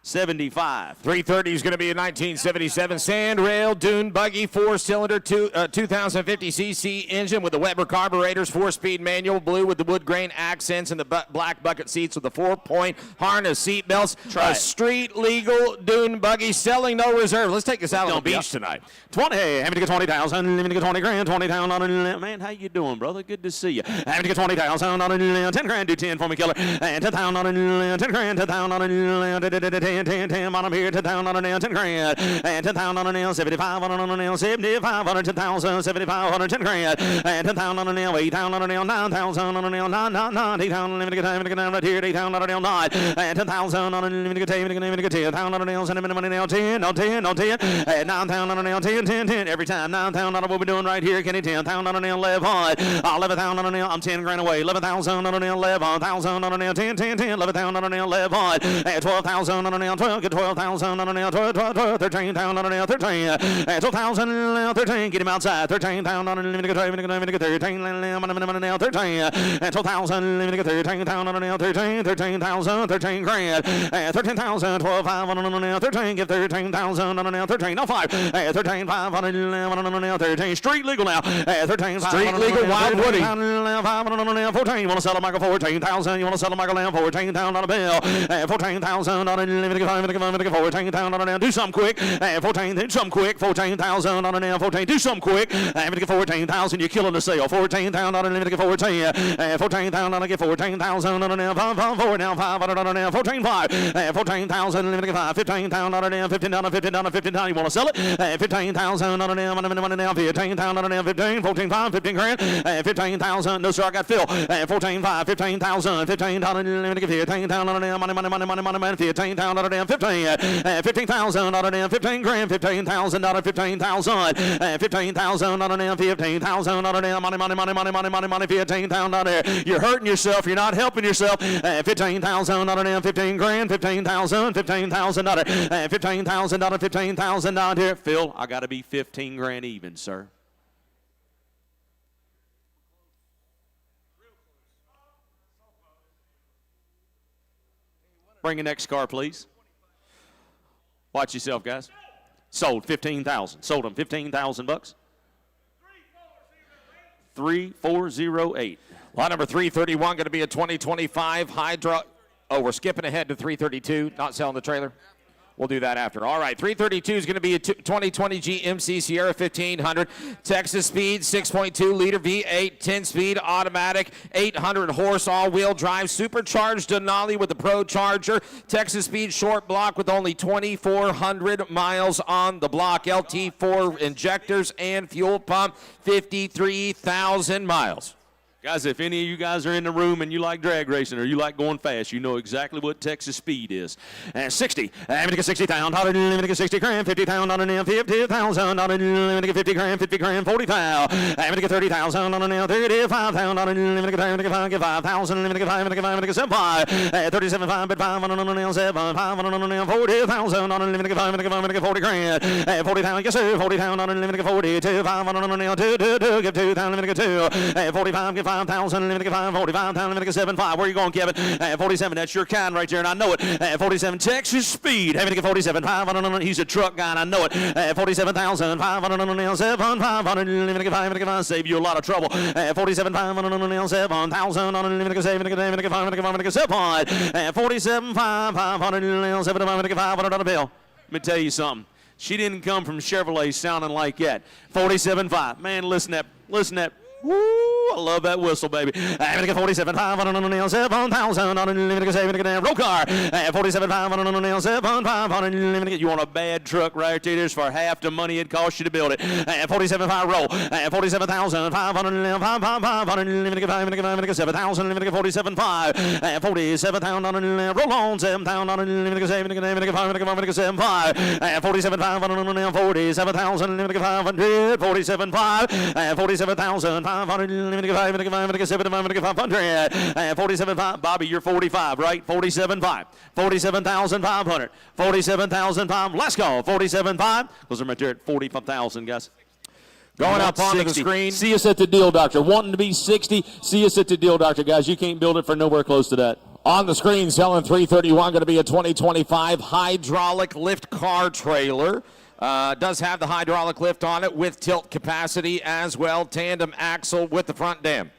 75. 330 is going to be a 1977 Sandrail Dune Buggy 4-cylinder 2050cc engine with the Weber carburetors, 4-speed manual, blue with the wood grain accents and the black bucket seats with the 4-point harness seat belts. Try it. Street legal Dune Buggy selling no reserve. Let's take this out on the beach tonight. 20. Having to get 20,000. Living to get 20 grand. 20,000. Man, how you doing, brother? Good to see you. Having to get 20,000. 10 grand. Do 10 for me, killer. And 10,000. 10 grand. 10,000. 10, bottom here, 10,000 on a nail, 10 grand, and 10,000 on a nail, 75 on a nail, 75 on a 10,000, 75 on a 10 grand, and 10,000 on a nail, 8,000 on a nail, 9,000 on a nail, 9, 8,000, limited time, right here, 8,000 on a nail, 9, and 10,000 on a limited time, 10,000 on a nail, send a minimum nail, 10, no 10, no 10, and 9,000 on a nail, 10, 10, 10, every time, 9,000 on what we're doing right here, Kenny, 10,000 on a nail, 11,000 on a nail, I'm 10 grand away, 11,000 on a nail, 11,000 on a nail, 10, 10, 10, 11,000 on a nail, 11, and 12,000 on a nail, 12, get 12,000 on a nail, 12, 13,000 on a nail, 13, and 12,000, 13, get him outside, 13,000 on a nail, 13, on a nail, 13, and 12,000, 13,000 on a nail, 13, 13,000, 13 grand, and 13,000, 12,500 on a nail, 13, give 13,000 on a nail, 13, no 5, 13,500 on a nail, 13, street legal now, 13, Street legal, Wild Woody. 500 on a nail, 14, you want to sell a Michael 14,000, you want to sell a Michael Lamb 14,000 on a bill, 14,000 on a 14,000 on a nail, do something quick, 14, do something quick, 14,000 on a nail, 14, do something quick, 14,000, you're killing the sale, 14,000 on a nail, 14, 14,000 on a 14,000 on a nail, 4 now, 500 on a nail, 14, 5, 14,000, 15,000 on a nail, 15,000, 15,000, 15,000, you want to sell it, 15,000 on a nail, on a nail, 15,000 on a nail, 15, 14, 5, 15 grand, 15,000, no sir, I got Phil, 14, 5, 15,000, 15,000, 15,000 on a nail, money, 15,000 on a nail, 15,000 on a nail, 15 grand, 15,000 on a 15,000, 15,000 on a nail, 15,000 on a nail, money, 15,000 on there. You're hurting yourself. You're not helping yourself. 15,000 on a nail, 15 grand, 15,000, 15,000 on it, 15,000 on a 15,000 on here. Phil, I got to be 15 grand even, sir. Bring the next car, please. Watch yourself, guys. Sold 15,000. Sold them 15,000 bucks. 3408. Lot number 331 going to be a 2025 Hydra. Oh, we're skipping ahead to 332. Not selling the trailer. We'll do that after. All right, 332 is going to be a 2020 GMC Sierra 1500. Texas Speed, 6.2 liter V8, 10-speed automatic, 800 horse all-wheel drive, supercharged Denali with the Pro Charger. Texas Speed short block with only 2,400 miles on the block. LT4 injectors and fuel pump, 53,000 miles. Guys, if any of you guys are in the room and you like drag racing or you like going fast, you know exactly what Texas Speed is. And 60, I'm get 60,000, let me get 60 grand, 50,000 on a nail, 50,000 on a nail, let me get 50 grand, 40,000, I'm get 30,000 on a nail, 35,000 on a nail, let me get 5,000, let me get 5, let me get 75, 37,500, but 500 on a nail, 7,500 on a nail, 40,000 on a nail, let me get 5, let me get 40 grand, 40,000, yes sir, 40,000 on a nail, let me get 42, 500 on a nail, 2, give 2,000, let me get 2, 45, give 5,000, let me get 5, 45,000, let me get 7, 5. Where are you going, Kevin? 47, that's your kind right there, and I know it. 47, Texas Speed. Let me get 47, 500, he's a truck guy, and I know it. 47,000, 500 on the nail, 7, 500, let me get 5, let me get 5, save you a lot of trouble. 47, 500 on the nail, 7,000 on the let me get 7, let me get 5, let me get 5, let me get 7, 47, 500 on the nail, 7, let me get 500 on the bill. Let me tell you something. She didn't come from Chevrolet sounding like that. 47.5. Man, listen to that. Woo, I love that whistle, baby. I'm going to get 47.5 on the nail, 7,000 on the limit, roll car. 47.5 on the nail, 7,500 limit. You want a bad truck right there? Just for half the money it costs you to build it. 47.5 roll. 47,500 500 limit, 7,000 limit, 47.5. 47,000 on the roll on, 7,000 on the limit, 7,500 47,500 on the nail, 47,000 limit, 500 47.5. 47,000 500, let me get 5, let me get 7, let me get 500, 47.5. Bobby, you're 45, right? 47.5, 47,500, 47,500. Let's go, 47.5. Those are right there at 45,000, guys. Going up onto the screen. See us at the Deal Doctor. Wanting to be 60, see us at the Deal Doctor, guys. You can't build it for nowhere close to that. On the screen, selling $331, going to be a 2025 hydraulic lift car trailer. Does have the hydraulic lift on it with tilt capacity as well. Tandem axle with the front dam.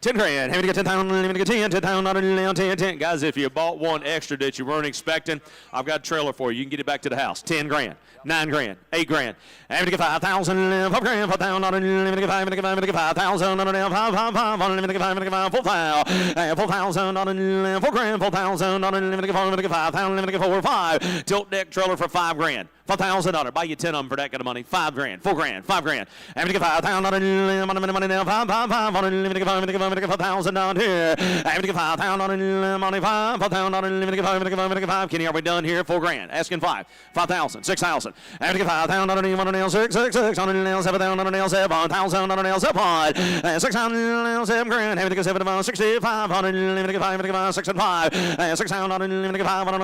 10 grand. Having to get 10,000, having to get 10. Guys, if you bought one extra that you weren't expecting, I've got a trailer for you. You can get it back to the house. 10 grand, 9 grand, 8 grand. Having to get 5,000, 5 grand, 5,000, having to get 5,000, having to get 5,000, 5, having to get 5, 4,000, 4 grand, 4,000, having to get 5,000, having to get 4, 5. Tilt deck trailer for 5 grand. $5,000. Buy you 10 of them for that kind of money. 5 grand, 4 grand, 5 grand. Having to get 5,000, money now. 5, 5,000 down here. Having to get 5,000, money 5,000, Kenny, are we done here? 4 grand. Asking 5, 5,000, 6,000. Having to get 5,000, 6, 7,000, 7,000, 7 grand. Having to get 7, 6,500, having to get 5, 6 and 5, 6,000, having to get 500,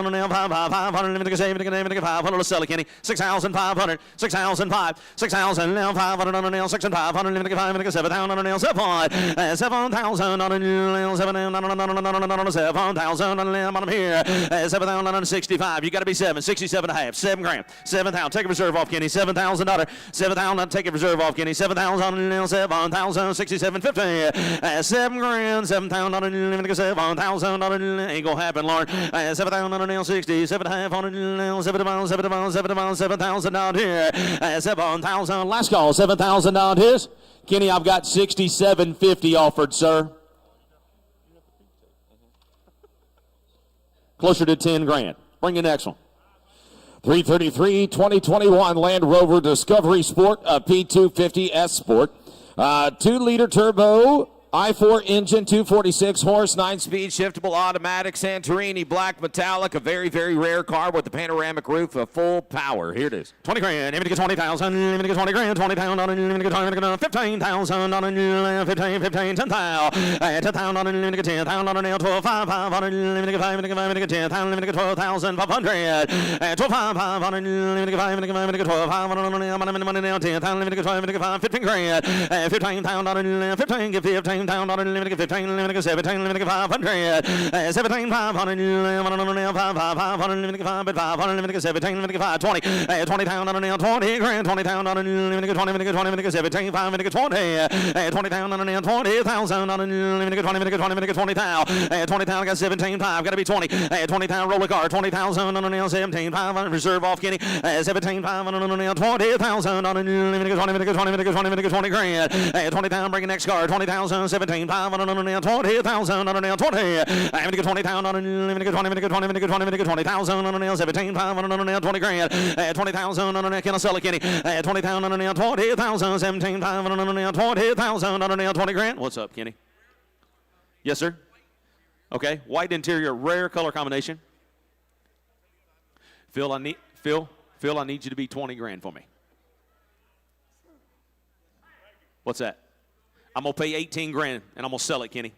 500, let's sell it, Kenny. 6,500, 6,005, 6,000, now 500 on a nail, 6 and 500, having to get 5, 7,000 on a nail, 7,000 on a nail, 7,000 on the bottom here, 7,065. You got to be 67 and a half, 7 grand, 7,000. Take a reserve off, Kenny. $7,000, 7,000. Take a reserve off, Kenny. 7,000, 7,067.50. 7 grand, 7,000, 7,000. Ain't gonna happen, Lord. 7,000, 67 and a half, 7,000 down here. 7,000. Last call, 7,000 down here. Kenny, I've got 67.50 offered, sir. Closer to 10 grand. Bring the next one. 333 2021 Land Rover Discovery Sport, a P250 S Sport. 2-liter turbo, I-4 engine, 246 horse, 9-speed shiftable automatic, Santorini black metallic, a very, very rare car with the panoramic roof of full power. Here it is. 20 grand, even to get 20,000, even to get 20 grand, 20,000, even to get 15,000, 15, 10,000, 10,000, even to get 10,000, 12, 500, even to get 5, even to get 10,000, even to get 12,500, 12,500, even to get 5, even to get 12,500, money now, 10,000, even to get 5, even to get 5, 15 grand, 15,000, 15, get 15. Down on limited 15, limited 17, limited 500, 17, 500, 500, limited 5, 500, limited 17, limited 5, 20, 20,000 on 20 grand, 20,000 on limited 20, limited 17, 5, limited 20, 20,000 on 20,000 on limited 20, limited 20, limited 20,000, 20,000 got 17, 5, got to be 20, 20,000 roller car, 20,000 on 17, 500 reserve off Kenny, 17, 500 on 20,000 on limited 20, limited 20, limited 20 grand, 20,000 bring the next car, 20,000. 17, 500, 20,000, 20. I'm to get 20,000, I'm to get 20,000, 17, 500, 20 grand, 20,000, can I sell it, Kenny? 20,000, 20,000, 17, 500, 20,000, 20 grand. What's up, Kenny? Yes, sir. Okay, white interior, rare color combination. Phil, I need you to be 20 grand for me. What's that? I'm going to pay 18 grand, and I'm going to sell it, Kenny.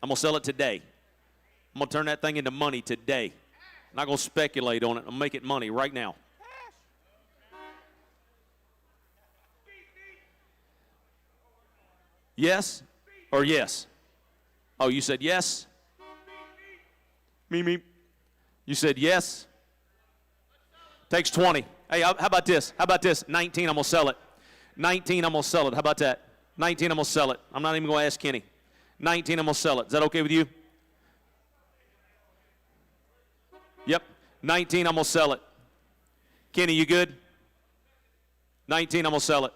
I'm going to sell it today. I'm going to turn that thing into money today. I'm not going to speculate on it. I'm going to make it money right now. Yes or yes? Oh, you said yes? Me. You said yes? Takes 20. Hey, how about this? 19, I'm going to sell it. 19, I'm going to sell it. How about that? 19, I'm going to sell it. I'm not even going to ask Kenny. 19, I'm going to sell it. Is that okay with you? Yep. 19, I'm going to sell it. Kenny, you good? 19, I'm going to sell it.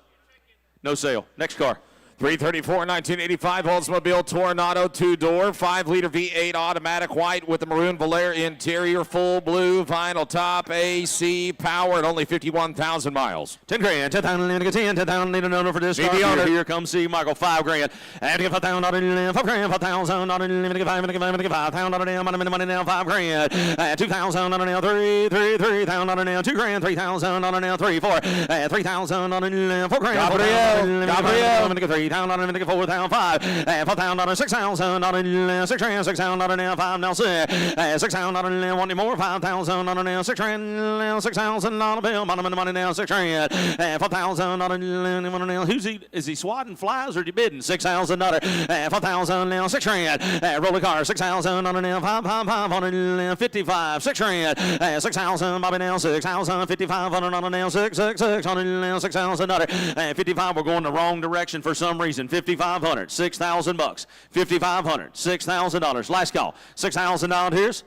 No sale. Next car. 334 1985 Oldsmobile Tornado 2-door, 5-liter V8 automatic white with the maroon velour interior, full blue vinyl top, AC, power, and only 51,000 miles. 10 grand, 10,000, 10,000, need an owner for this car. Here comes C. Michael, 5 grand. And to get 5,000, 5 grand, 5,000, limited 5,000, money now, 5 grand. 2,000, 3,000, 2 grand, 3,000, 3, 4, 3,000, 4 grand. Gabriel, 3,000, $3,000, let me get $4,000, $5,000, $6,000, $6,000 now, $5 now, $6,000 one more, $5,000 now, $6,000 bill, bottom of the money now, $6,000, $4,000 now. Is he swatting flies or is he bidding? $6,000, $4,000 now, $6,000, roller car, $6,000 now, $5,555, $6,000, $6,000, Bobby now, $6,000, $5,500 now, $6,600 now, $6,000, 55. We're going the wrong direction for some reason. $5,500, $6,000 bucks, $5,500, $6,000. Last call, $6,000 here's.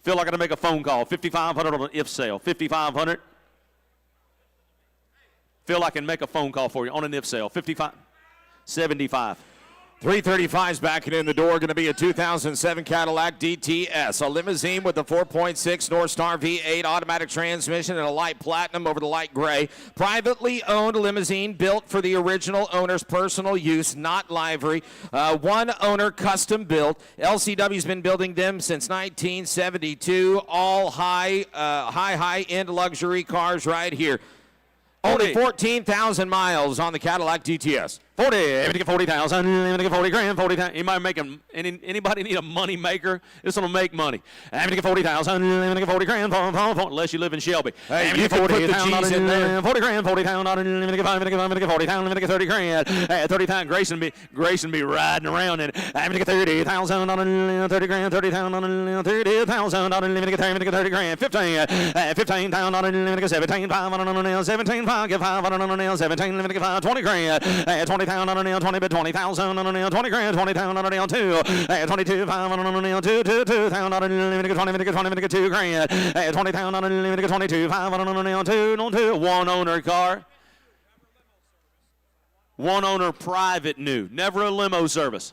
Feel like I gotta make a phone call. $5,500 on an if sale. $5,500. Feel like I can make a phone call for you on an if sale. 55, 75. 335's backing in the door. Going to be a 2007 Cadillac DTS, a limousine with a 4.6 North Star V8 automatic transmission and a light platinum over the light gray. Privately owned limousine built for the original owner's personal use, not livery. One owner, custom built. LCW's been building them since 1972. All high-end luxury cars right here. Only 14,000 miles on the Cadillac DTS. 40, let me get 40,000, let me get 40 grand, 40,000. Anybody need a money maker? This will make money. Let me get 40,000, let me get 40 grand, unless you live in Shelby. Hey, you can put the G's in there. 40 grand, 40,000, let me get 5, let me get 40,000, let me get 30 grand. 30,000, Grayson be riding around in it. Let me get 30,000, 30 grand, 30,000, 30,000, let me get 30 grand, 15,000, let me get 17,500, 17,500, get 500, 17, let me get 5, 20 grand, 20,000 on a nail, 20 bid, 20,000 on a nail, 20 grand, 20,000 on a nail, 2, 22, 5 on a nail, 2,000 on a nail, 20, 2 grand, 20,000 on a nail, 22, 5 on a nail, 2, one owner car, one owner private new, never a limo service.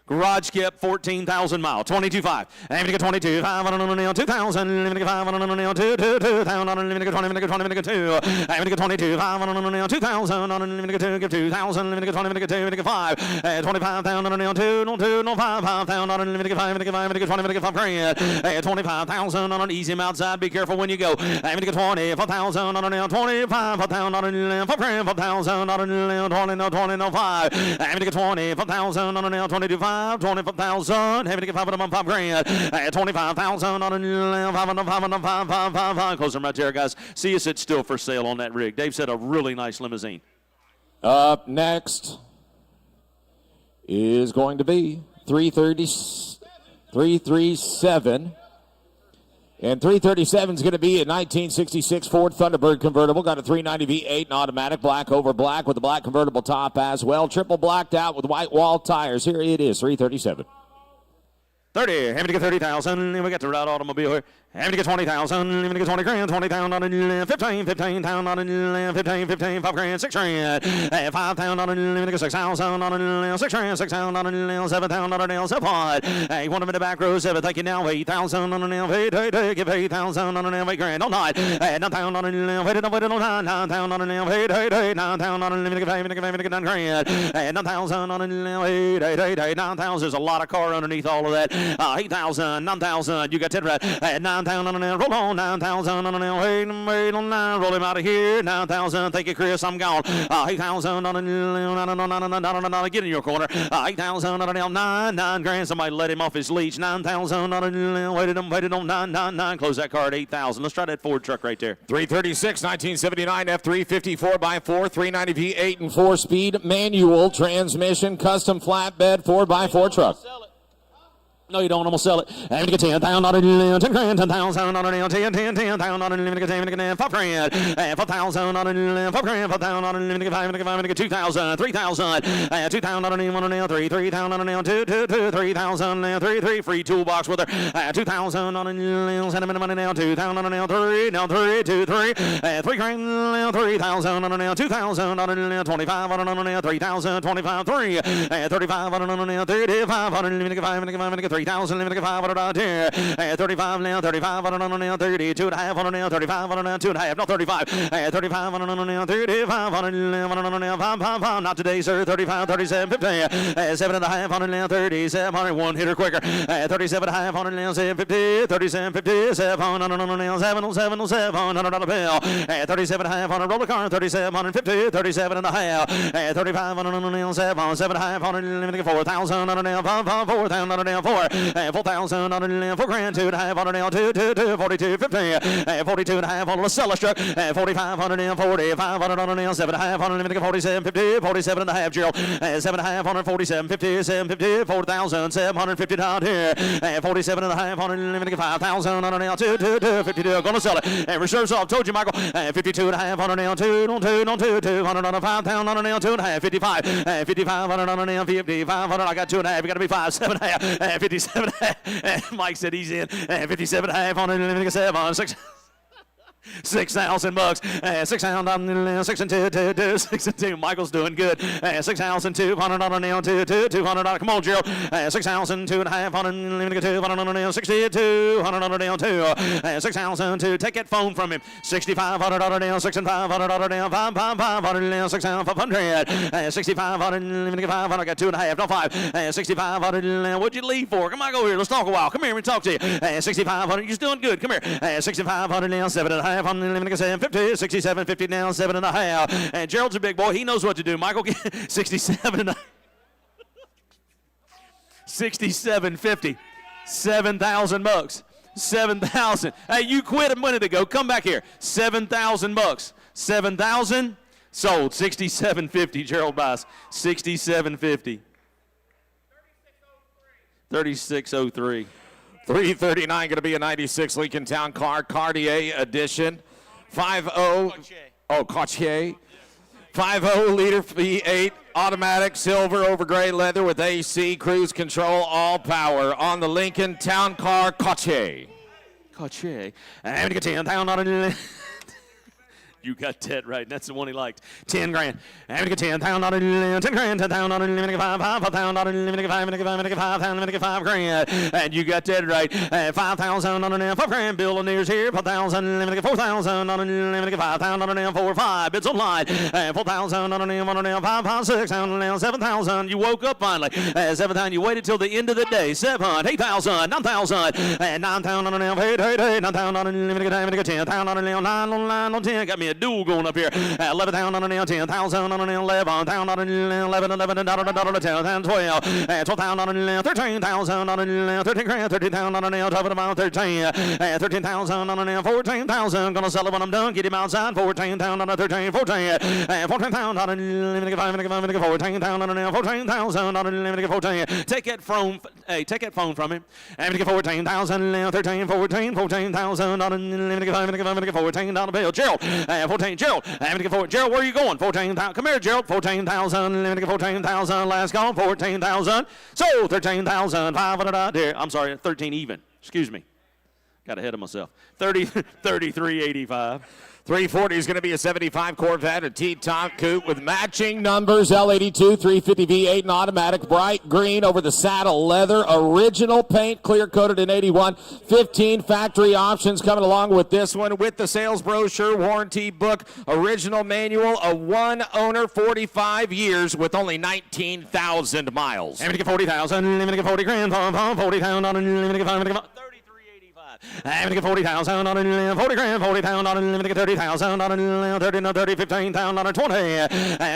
Garage kept 14,000 miles, 22.5. I'm going to get 22, 5 on a nail, 2,000. I'm going to get 5 on a nail, 2,000. I'm going to get 20, I'm going to get 20, I'm going to get 2. I'm going to get 22, 5 on a nail, 2,000. I'm going to get 2, give 2,000. I'm going to get 20, I'm going to get 2, I'm going to get 5. 25,000 on a nail, 2, no 5, 5,000 on a nail, I'm going to get 5, I'm going to get 5, I'm going to get 20, I'm going to get 5 grand. 25,000 on an easy him outside. Be careful when you go. I'm going to get 25,000 on a nail, 25,000 on a nail, 5 grand, 5,000 on a nail, 20, no 5. I'm going to get 25,000 on a nail, 22.5. 25,000, having to get 5 of them on 5 grand. 25,000 on a 5. Close them right there, guys. See you sit still for sale on that rig. Dave said a really nice limousine. Up next is going to be 337. And 337 is going to be a 1966 Ford Thunderbird convertible. Got a 390 V8 and automatic, black over black with a black convertible top as well. Triple blacked out with white wall tires. Here it is, 337. 30, having to get 30,000. We got the right automobile here. Having to get 20,000. Having to get 20 grand, 20,000 on a 15, 15,000 on a 15, 5 grand, 6 grand. 5,000 on a 6,000 on a 6 grand, 6,000 on a 7,000 on a 7 pot. Hey, one of them in the back row, 7. Thank you now. 8,000 on a give 8,000 on a 8 grand. On 9. 9,000 on a wait on 9. 9,000 on a 9,000 on a 9 grand. 9,000 on a 9,000. There's a lot of car underneath all of that. 8,000, 9,000. You got 10 right. 9,000 on a nail. Roll on. 9,000 on a nail. Wait on 9. Roll him out of here. 9,000. Thank you, Chris. I'm gone. 8,000 on a nail. Get in your corner. 8,000 on a nail. 9 grand. Somebody let him off his leash. 9,000 on a nail. Waited on 9. Close that car at 8,000. Let's try that Ford truck right there. 336, 1979 F350 4x4, 390 V8 and 4-speed manual transmission, custom flatbed 4x4 truck. No, you don't. I'm going to sell it. I'm going to get 10,000 on a 10 grand, 10,000 on a 10,000 on a 5 grand, 5,000 on a 5 grand, 5,000 on a 5, 2,000, 3,000, 2,000 on a 3,000 on a 2, 3,000, 3, free toolbox with her, 2,000 on a sentiment money now, 2,000 on a 3, now 3, 2, 3, 3 grand, 3,000 on a 2,000 on a 25 on a 3,000, 25, 3, 35 on a 35 on a 5, 3,000, limit 500 on 10, 35 now, 35 on now, 32 and a half on now, 35 on now, 2 and a half, no 35, 35 on now, 35 on now, 5, not today, sir, 35, 37, 50, 7 and a half on now, 37, one hitter quicker, 37 and a half on now, 50, 37, 50, 7 on now, 7, 7 on a bill, 37 and a half on a roller car, 3750, 37 and a half, 35 on a nail, 7 and a half on a nail, 4,000 on a nail, 4,000 on a nail, 4,000 on a nail, 4 grand, 2 and a half on a nail, 2, 42, 50, 42 and a half on a cellar struck, 45 on a nail, 45 on a nail, 7 and a half on a nail, 47, 50, 47 and a half, Gerald, 7 and a half on a 47, 50, 750, 4,750 down here, 47 and a half on a nail, 5,000 on a nail, 2, 52, gonna sell it, reserves off, told you, Michael, 52 and a half on a nail, 2, 200 on a 5 pound on a nail, 2 and a half, 55, 55 on a nail, 55 I got 2 and a half, you got to be 5, 7 and a half, 57 and a half, Mike said he's in, 57 and a half on a 7, 6. $6,000, 6 and 2. Michael's doing good. 6,200 on a nail, 200. Come on, Gerald. 6,002 and a half on a nail, 200 on a nail, 6,200 on a nail, 6,002. Take that phone from him. 6,500 on a nail, 6,500 on a nail, 500 nail, 6,500, 6,500. I got 2 and a half, no 5. 6,500. What'd you leave for? Come on, go here. Let's talk a while. Come here and talk to you. 6,500. You're doing good. Come here. 6,500 nail, 7 and a half. 50, 67, 50 now, 7 and a half. And Gerald's a big boy. He knows what to do. Michael, 67 and a 67.50. $7,000. 7,000. Hey, you quit a minute ago. Come back here. $7,000. 7,000 sold. 67.50. Gerald buys. 67.50. 3603. 339 going to be a 96 Lincoln Town Car, Cartier edition. 50. Oh, Cartier. 50-liter V8 automatic silver over gray leather with AC, cruise control, all power on the Lincoln Town Car Cartier. Cartier. I'm going to get 10 pound on it. You got that right. That's the one he liked. 10 grand. I'm going to get 10 pound on it. 10 grand. 10 pound on it. 5 pound on it. 5 grand. And you got that right. 5,000 on it. 5 grand. Bill and Nears here. 4,000. 4,000 on it. 5 pound on it. 4 5. Bids online. 4,000 on it. 5 6 on it. 7,000. You woke up finally. 7,000. You waited till the end of the day. 7, 8,000. 9,000. 9,000 on it. 8, 9,000 on it. 10 pound on it. 9 on 10. Got me a duel going up here. 11,000 on a nail, 10,000 on a nail, 11,000 on a nail, 11, 10,000, 12, 12,000 on a nail, 13,000 on a nail, 13 grand, 13,000 on a nail, talking about 13, 13,000 on a nail, 14,000. Gonna sell it when I'm done. Get him outside. 14,000 on a 13, 14, 14,000 on a nail, 14,000 on a nail, 14,000 on a nail, 14. Take that phone. Hey, take that phone from him. I'm gonna get 14,000, 13, 14, 14,000 on a nail, 14 dollar bill. Gerald. 14, Gerald. I'm going to get 14. Gerald, where are you going? 14,000. Come here, Gerald. 14,000. Let me get 14,000. Last call. 14,000. So 13,500 out there. I'm sorry, 13 even. Excuse me. Got ahead of myself. 33.85. 340 is going to be a 75 Corvette, a T-top coupe with matching numbers, L82, 350 V8 and automatic, bright green over the saddle leather, original paint, clear-coated in 81, 15 factory options coming along with this one, with the sales brochure, warranty book, original manual, a one-owner, 45 years with only 19,000 miles. I'm going to get 40,000. I'm going to get 40 grand. 40,000 on it. I'm going to get 5. I'm going to get 40,000 on it, 40 grand, 40,000 on it, I'm going to get 30,000 on it, 30, 15,000 on it, 20,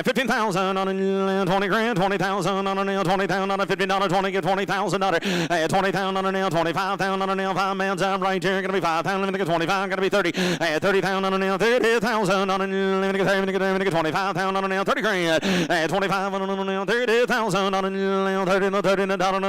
15,000 on it, 20 grand, 20,000 on it, 20,000 on it, $50, 20, get 20,000 on it, 20,000 on it, 25,000 on it, 5 man's out right here, going to be 5,000, I'm going to get 25, going to be 30, 30,000 on it, 30,000 on it, I'm going to get 25,000 on it, 30 grand, 25 on it, 30,000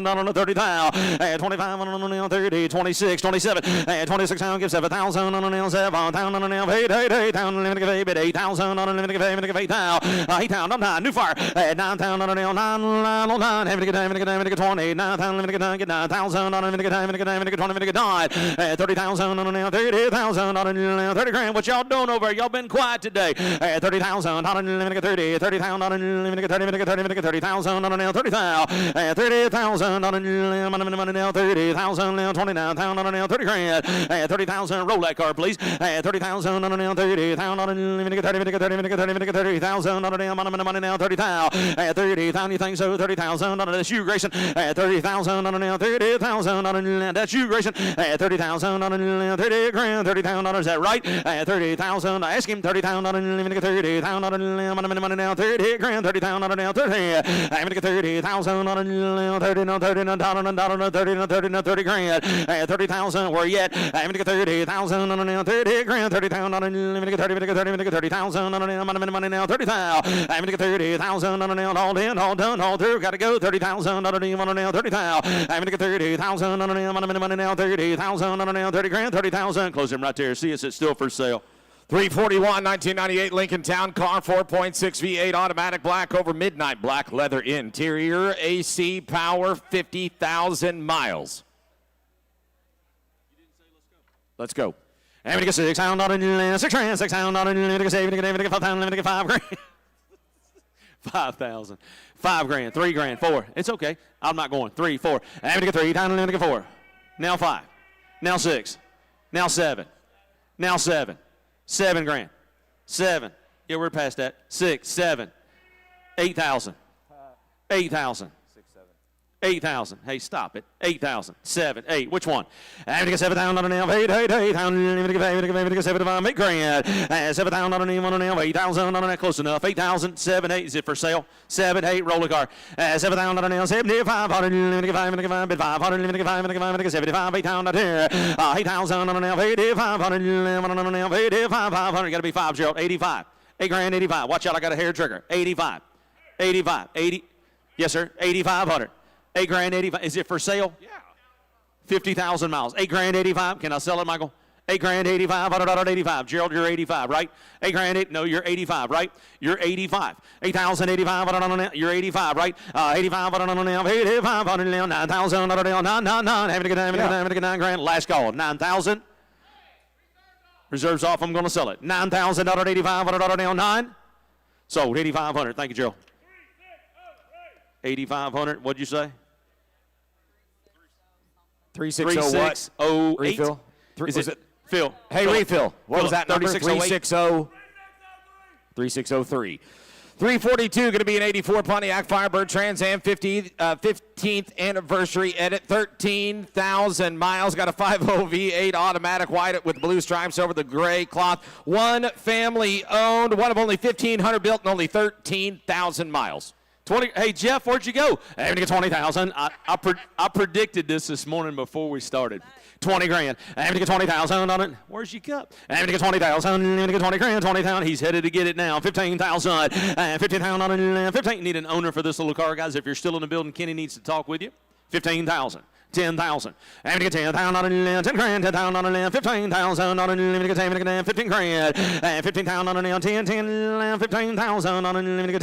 on it, 30,000, 25 on it, 30, 26, 27, 7. 26 pound, give 7,000 on a nail, 7,000 on a nail, 8,000, limit of 8,000 on a limit of 8,000, 8,000 on 9, new fire, 9,000 on a nail, 9, limit of 20, 9,000, limit of 9,000 on a limit of 20, limit of 9, 30,000 on a nail, 30,000 on a nail, 30 grand. What y'all doing over? Y'all been quiet today. 30,000 on a limit of 30, 30,000 on a limit of 30,000 on a nail, 30,000, 30,000 on a nail, 30,000, 29,000 on a nail, 30 grand, 30,000. Roll that card, please. 30,000 on a nail, 30,000 on a limit of 30,000 on a nail, money now, 30,000, 30,000. You think so? 30,000 on a shoe, Grayson. 30,000 on a nail, 30,000 on a nail. That's you, Grayson. 30,000 on a nail, 30 grand, 30,000 on. Is that right? 30,000. Ask him. 30,000 on a limit of 30,000 on a nail, money now, 30 grand, 30,000 on a nail, 30. I'm gonna get 30,000 on a nail, 30 grand, 30,000. Where you at? I'm gonna get 30,000 on a nail, 30 grand, 30,000 on a nail, 30,000 on a nail, money now, 30,000. I'm gonna get 30,000 on a nail, all in, all done, all through. Gotta go. 30,000 on a nail, 30,000. I'm gonna get 30,000 on a nail, money now, 30,000 on a nail, 30 grand, 30,000. Close him right there. See us. It's still for sale. 341, 1998 Lincoln Town Car, 4.6 V8 automatic, black over midnight, black leather interior, AC power, 50,000 miles. Let's go. I'm gonna get 6,000 on a nail, 6 grand, 6,000 on a nail, 5,000, 5 grand. 5,000. 5 grand, 3 grand, 4. It's okay. I'm not going. 3, 4. I'm gonna get 3, down and 4. Now 5. Now 6. Now 7. Now 7. 7 grand. 7. Yeah, we're past that. 6, 7. 8,000. 8,000. 8,000. Hey, stop it. 8,000. 7, 8. Which one? I'm going to get 7,000 on a nail. 8,000. I'm going to get 7,000. 8 grand. 7,000 on a nail. 8,000 on a nail. Close enough. 8,000. 7, 8. Is it for sale? 7, 8. Roll the car. 7,000 on a nail. 7500. 500. 75. 8,000 on here. 8,000 on a nail. 8,500. 8,500. Got to be 5, Gerald. 85. 8 grand. 85. Watch out. I got a hair trigger. 85. 85. 80. Yes, sir. 8,500. 8 grand, 85. Is it for sale? Yeah. 50,000 miles. 8 grand, 85. Can I sell it, Michael? 8 grand, 85. $85. Gerald, you're 85, right? 8 grand, 8. No, you're 85, right? You're 85. 8,000, 85. You're 85, right? 85. 85. 9,000. 9. Having to get 9 grand. Last call. 9,000. Reserves off. I'm going to sell it. 9,000. 85. 9. Sold. 8,500. Thank you, Gerald. 8,500. What'd you say? 360 what? Refill. Is it Phil? Hey, refill. What was that number? 3608. 3603. 342, going to be an 84 Pontiac Firebird Trans Am 15th anniversary edit. 13,000 miles. Got a 5.0 V8 automatic white with blue stripes over the gray cloth. One family owned. One of only 1,500 built and only 13,000 miles. 20. Hey, Jeff, where'd you go? I'm going to get 20,000. I predicted this morning before we started. 20 grand. I'm going to get 20,000 on it. Where's your cup? I'm going to get 20,000. I'm going to get 20 grand, 20,000. He's headed to get it now. 15,000. 15,000 on it. 15. Need an owner for this little car, guys. If you're still in the building, Kenny needs to talk with you. 15,000. 10,000. I'm going to get 10,000 on it. 10 grand. 10,000 on it. 15,000 on it. I'm going to get 15 grand. 15,000 on it. 10, 15,000 on it. I'm going to get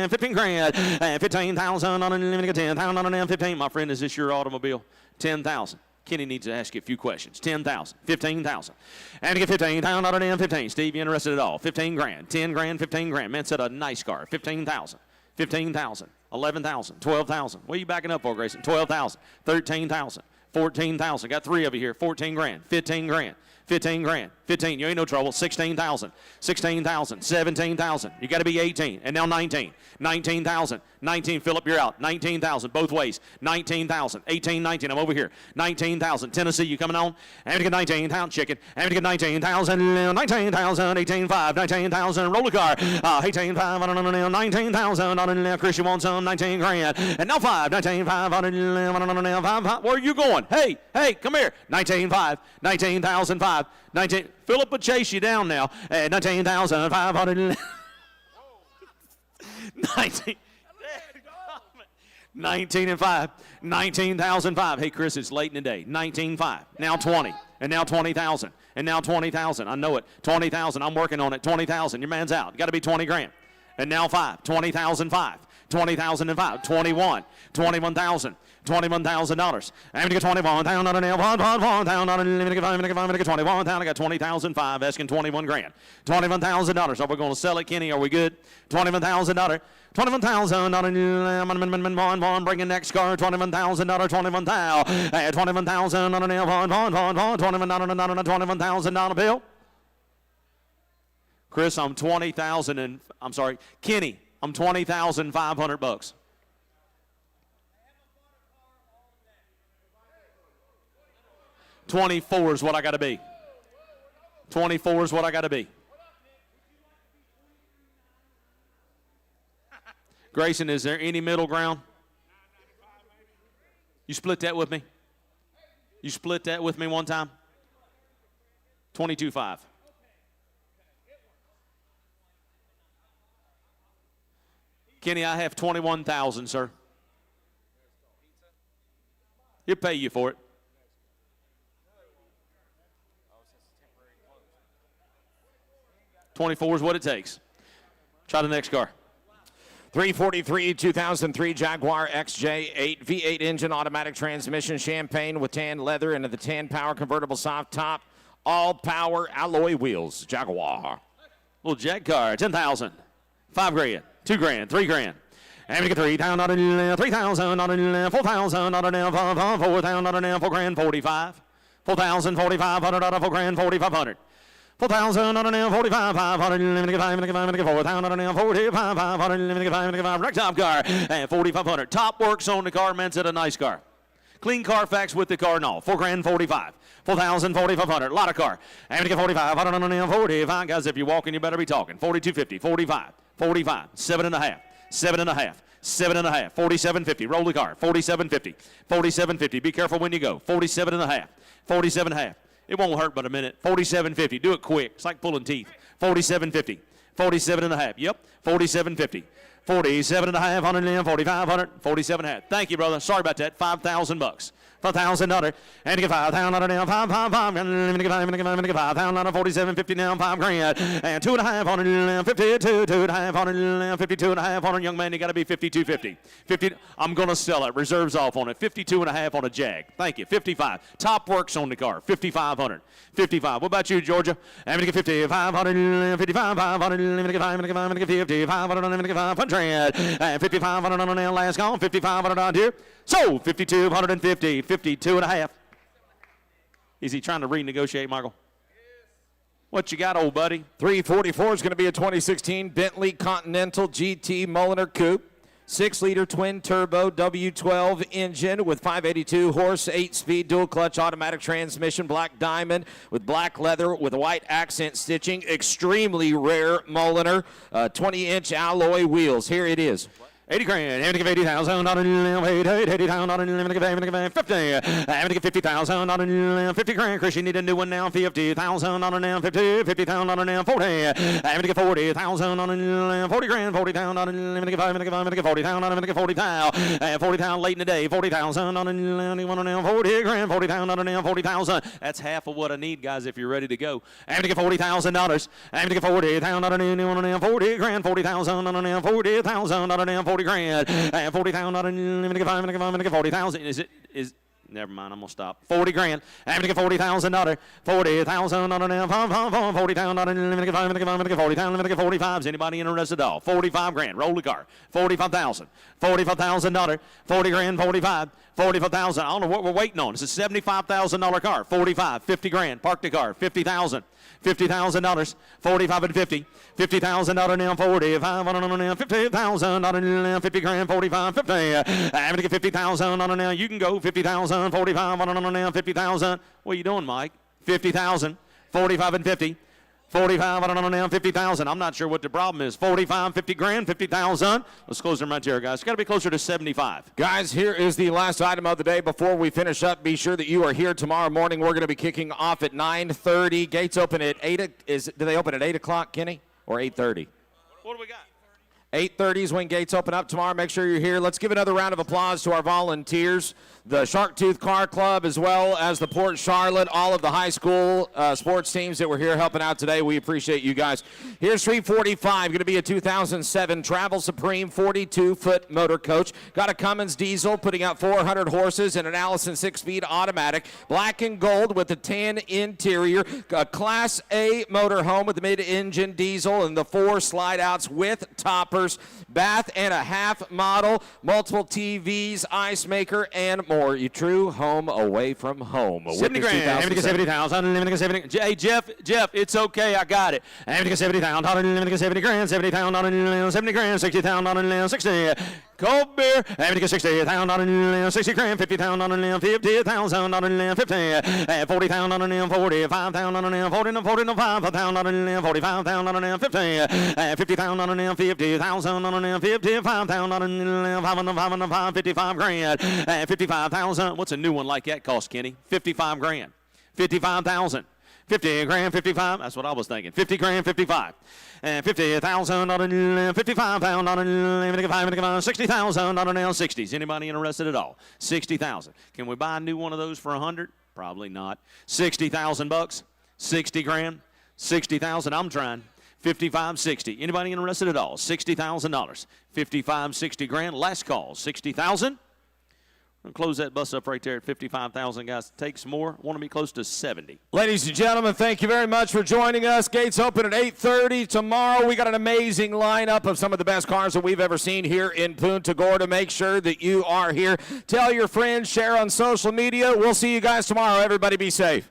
15 grand. 15,000 on it. I'm going to get 10,000 on it. 15. My friend, is this your automobile? 10,000. Kenny needs to ask you a few questions. 10,000. 15,000. I'm going to get 15,000 on it. 15. Steve, you interested at all? 15 grand. 10 grand. 15 grand. Man said a nice car. 15,000. 15,000. 11,000, 12,000. What are you backing up for, Grayson? 12,000, 13,000, 14,000. Got 3 of you here. 14 grand, 15 grand, 15 grand, 15. You ain't no trouble. 16,000, 16,000, 17,000. You got to be 18. And now 19, 19,000, 19. Philip, you're out. 19,000 both ways. 19,000, 18, 19. I'm over here. 19,000. Tennessee, you coming on? I'm going to get 19,000. Chicken. I'm going to get 19,000, 19,000, 18,500, 19,000. Roller car. 18,500, 19,000. Chris, you want some? 19 grand. And now 5, 19,500. Where are you going? Hey, come here. 19,500, 19,005. 19. Philip will chase you down now. 19,500. 19. 19 and 5. 19,005. Hey, Chris, it's late in the day. 19,5. Now 20. And now 20,000. And now 20,000. I know it. 20,000. I'm working on it. 20,000. Your man's out. Got to be 20 grand. And now 5. 20,005. 20,005. 21. 21,000. $21,000. I'm going to get 21 down on a nail. Down on a 21 down. I got 20,005. Asking 21 grand. $21,000. Are we going to sell it, Kenny? Are we good? $21,000. $21,000. Bringing next car. $21,000. 21,000. 21,000 on a nail. $21,000 bill. Chris, I'm 20,000 and I'm sorry, Kenny, I'm 20,500 bucks. $24 is what I got to be. 24 is what I got to be. Grayson, is there any middle ground? You split that with me? You split that with me one time? 22.5. Kenny, I have 21,000, sir. He'll pay you for it. $24 is what it takes. Try the next car. 343 2003 Jaguar XJ8 V8 engine, automatic transmission, champagne with tan leather and the tan power convertible soft top, all power alloy wheels. Jaguar. Little Jag car, 10,000, 5 grand, 2 grand, 3 grand. And we get 3,000, 3,000, 4,000, 4,000, 4 grand, 45. 4,000, 4,500, 4 grand, 4,500. 4,000, 4,500, 4,500, wreck top car, and 4,500. Top works on the car, meant it a nice car. Clean Carfax with the car and all. 4 grand, 45. 4,000, 4,500. Lot of car. And we get 45. 45. Guys, if you're walking, you better be talking. 4,250. 45. 45. 7.5. 7.5. 7.5. 47.50. Roll the car. 47.50. 47.50. Be careful when you go. 47.5. 47.5. It won't hurt but a minute. 47.50. Do it quick. It's like pulling teeth. 47.50. 47.5. Yep. 47.50. 47.5. 4,500. 47.5. Thank you, brother. Sorry about that. 5,000 bucks. $5,000. And get 5,000 now. 5,000. 47.50 now. 5 grand. And 2,500. 52. 2,500. Young man, you got to be 52.50. 50. I'm gonna sell it. Reserves off on it. 52.5 on a Jag. Thank you. 55. Top works on the car. 5,500. 55. What about you, Georgia? I'm gonna get 5,500. 55,500. 5,500. And 5,500 on the last call. 5,500 on here. So 5,250. 52.5. Is he trying to renegotiate, Michael? What you got, old buddy? 344 is going to be a 2016 Bentley Continental GT Mulliner Coupe. 6-liter twin-turbo W12 engine with 582 horse, 8-speed dual-clutch automatic transmission, black diamond with black leather with white accent stitching. Extremely rare Mulliner, 20-inch alloy wheels. Here it is. 80 grand. I'm going to give 80,000. 80,000. 50. I'm going to give 50,000. 50 grand. Chris, you need a new one now. 50,000. 50. 50,000. 40. I'm going to give 40,000. 40 grand. 40,000. I'm going to give 40,000. I'm going to give 40,000. 40,000 late in the day. 40,000. 40 grand. 40,000. 40,000. That's half of what I need, guys, if you're ready to go. I'm going to give $40,000. I'm going to give 40,000. 40 grand. 40,000. 40,000. 40 grand and 40,000. I'm gonna give 40,000. Is never mind. I'm gonna stop. 40 grand. I'm gonna give $40,000. 40,000. 40,000. I'm gonna give 40,000. I'm gonna give 45. Is anybody interested at all? 45 grand. Roll the car. 45,000. $45,000. 40 grand. 45. 45,000. I don't know what we're waiting on. It's a $75,000 car. 45. 50 grand. Park the car. 50,000. $50,000. 45 and 50. $50,000 now. 45 on now. 50,000 on now. 50 grand. 45. 50. I'm gonna get 50,000 on now. You can go 50,000. 45 on now. 50,000. What are you doing, Mike? 50,000. 45 and 50. 45 on now. 50,000. I'm not sure what the problem is. 45, 50 grand, 50,000. Let's close them right here, guys. It's got to be closer to 75. Guys, here is the last item of the day. Before we finish up, be sure that you are here tomorrow morning. We're going to be kicking off at 9:30. Gates open at 8. Do they open at 8 o'clock, Kenny, or 8:30? What do we got? 8:30 is when gates open up tomorrow. Make sure you're here. Let's give another round of applause to our volunteers, the Sharktooth Car Club, as well as the Port Charlotte, all of the high school sports teams that were here helping out today. We appreciate you guys. Here's 345, going to be a 2007 Travel Supreme 42-foot motor coach. Got a Cummins diesel, putting out 400 horses, and an Allison 6-speed automatic. Black and gold with a tan interior. A Class A motor home with the mid-engine diesel and the 4 slide-outs with toppers. Bath and a half model, multiple TVs, ice maker, and more. Your true home away from home. 70 grand, 70,000, 70. Hey, Jeff, it's okay, I got it. 70,000, 70 grand, 70,000, 70 grand, 60,000, 60. Cold beer, 60,000, 60 grand, 50,000, 50,000, 50, 40,000, 45,000, 45,000, 45,000, 50, 50,000, 50,000, 55,000, 55 grand, 55,000. What's a new one like that cost, Kenny? 55 grand, 55,000. 50 grand, 55. That's what I was thinking. 50 grand, 55. And 50,000, 55,000, 60,000, 60s. Anybody interested at all? 60,000. Can we buy a new one of those for 100? Probably not. 60,000 bucks, 60 grand, 60,000. I'm trying. 55, 60. Anybody interested at all? $60,000. 55, 60 grand. Last call. 60,000. We'll close that bus up right there at 55,000, guys. Take some more. Want to be close to 70. Ladies and gentlemen, thank you very much for joining us. Gates open at 8:30 tomorrow. We got an amazing lineup of some of the best cars that we've ever seen here in Punta Gorda. Make sure that you are here. Tell your friends, share on social media. We'll see you guys tomorrow. Everybody be safe.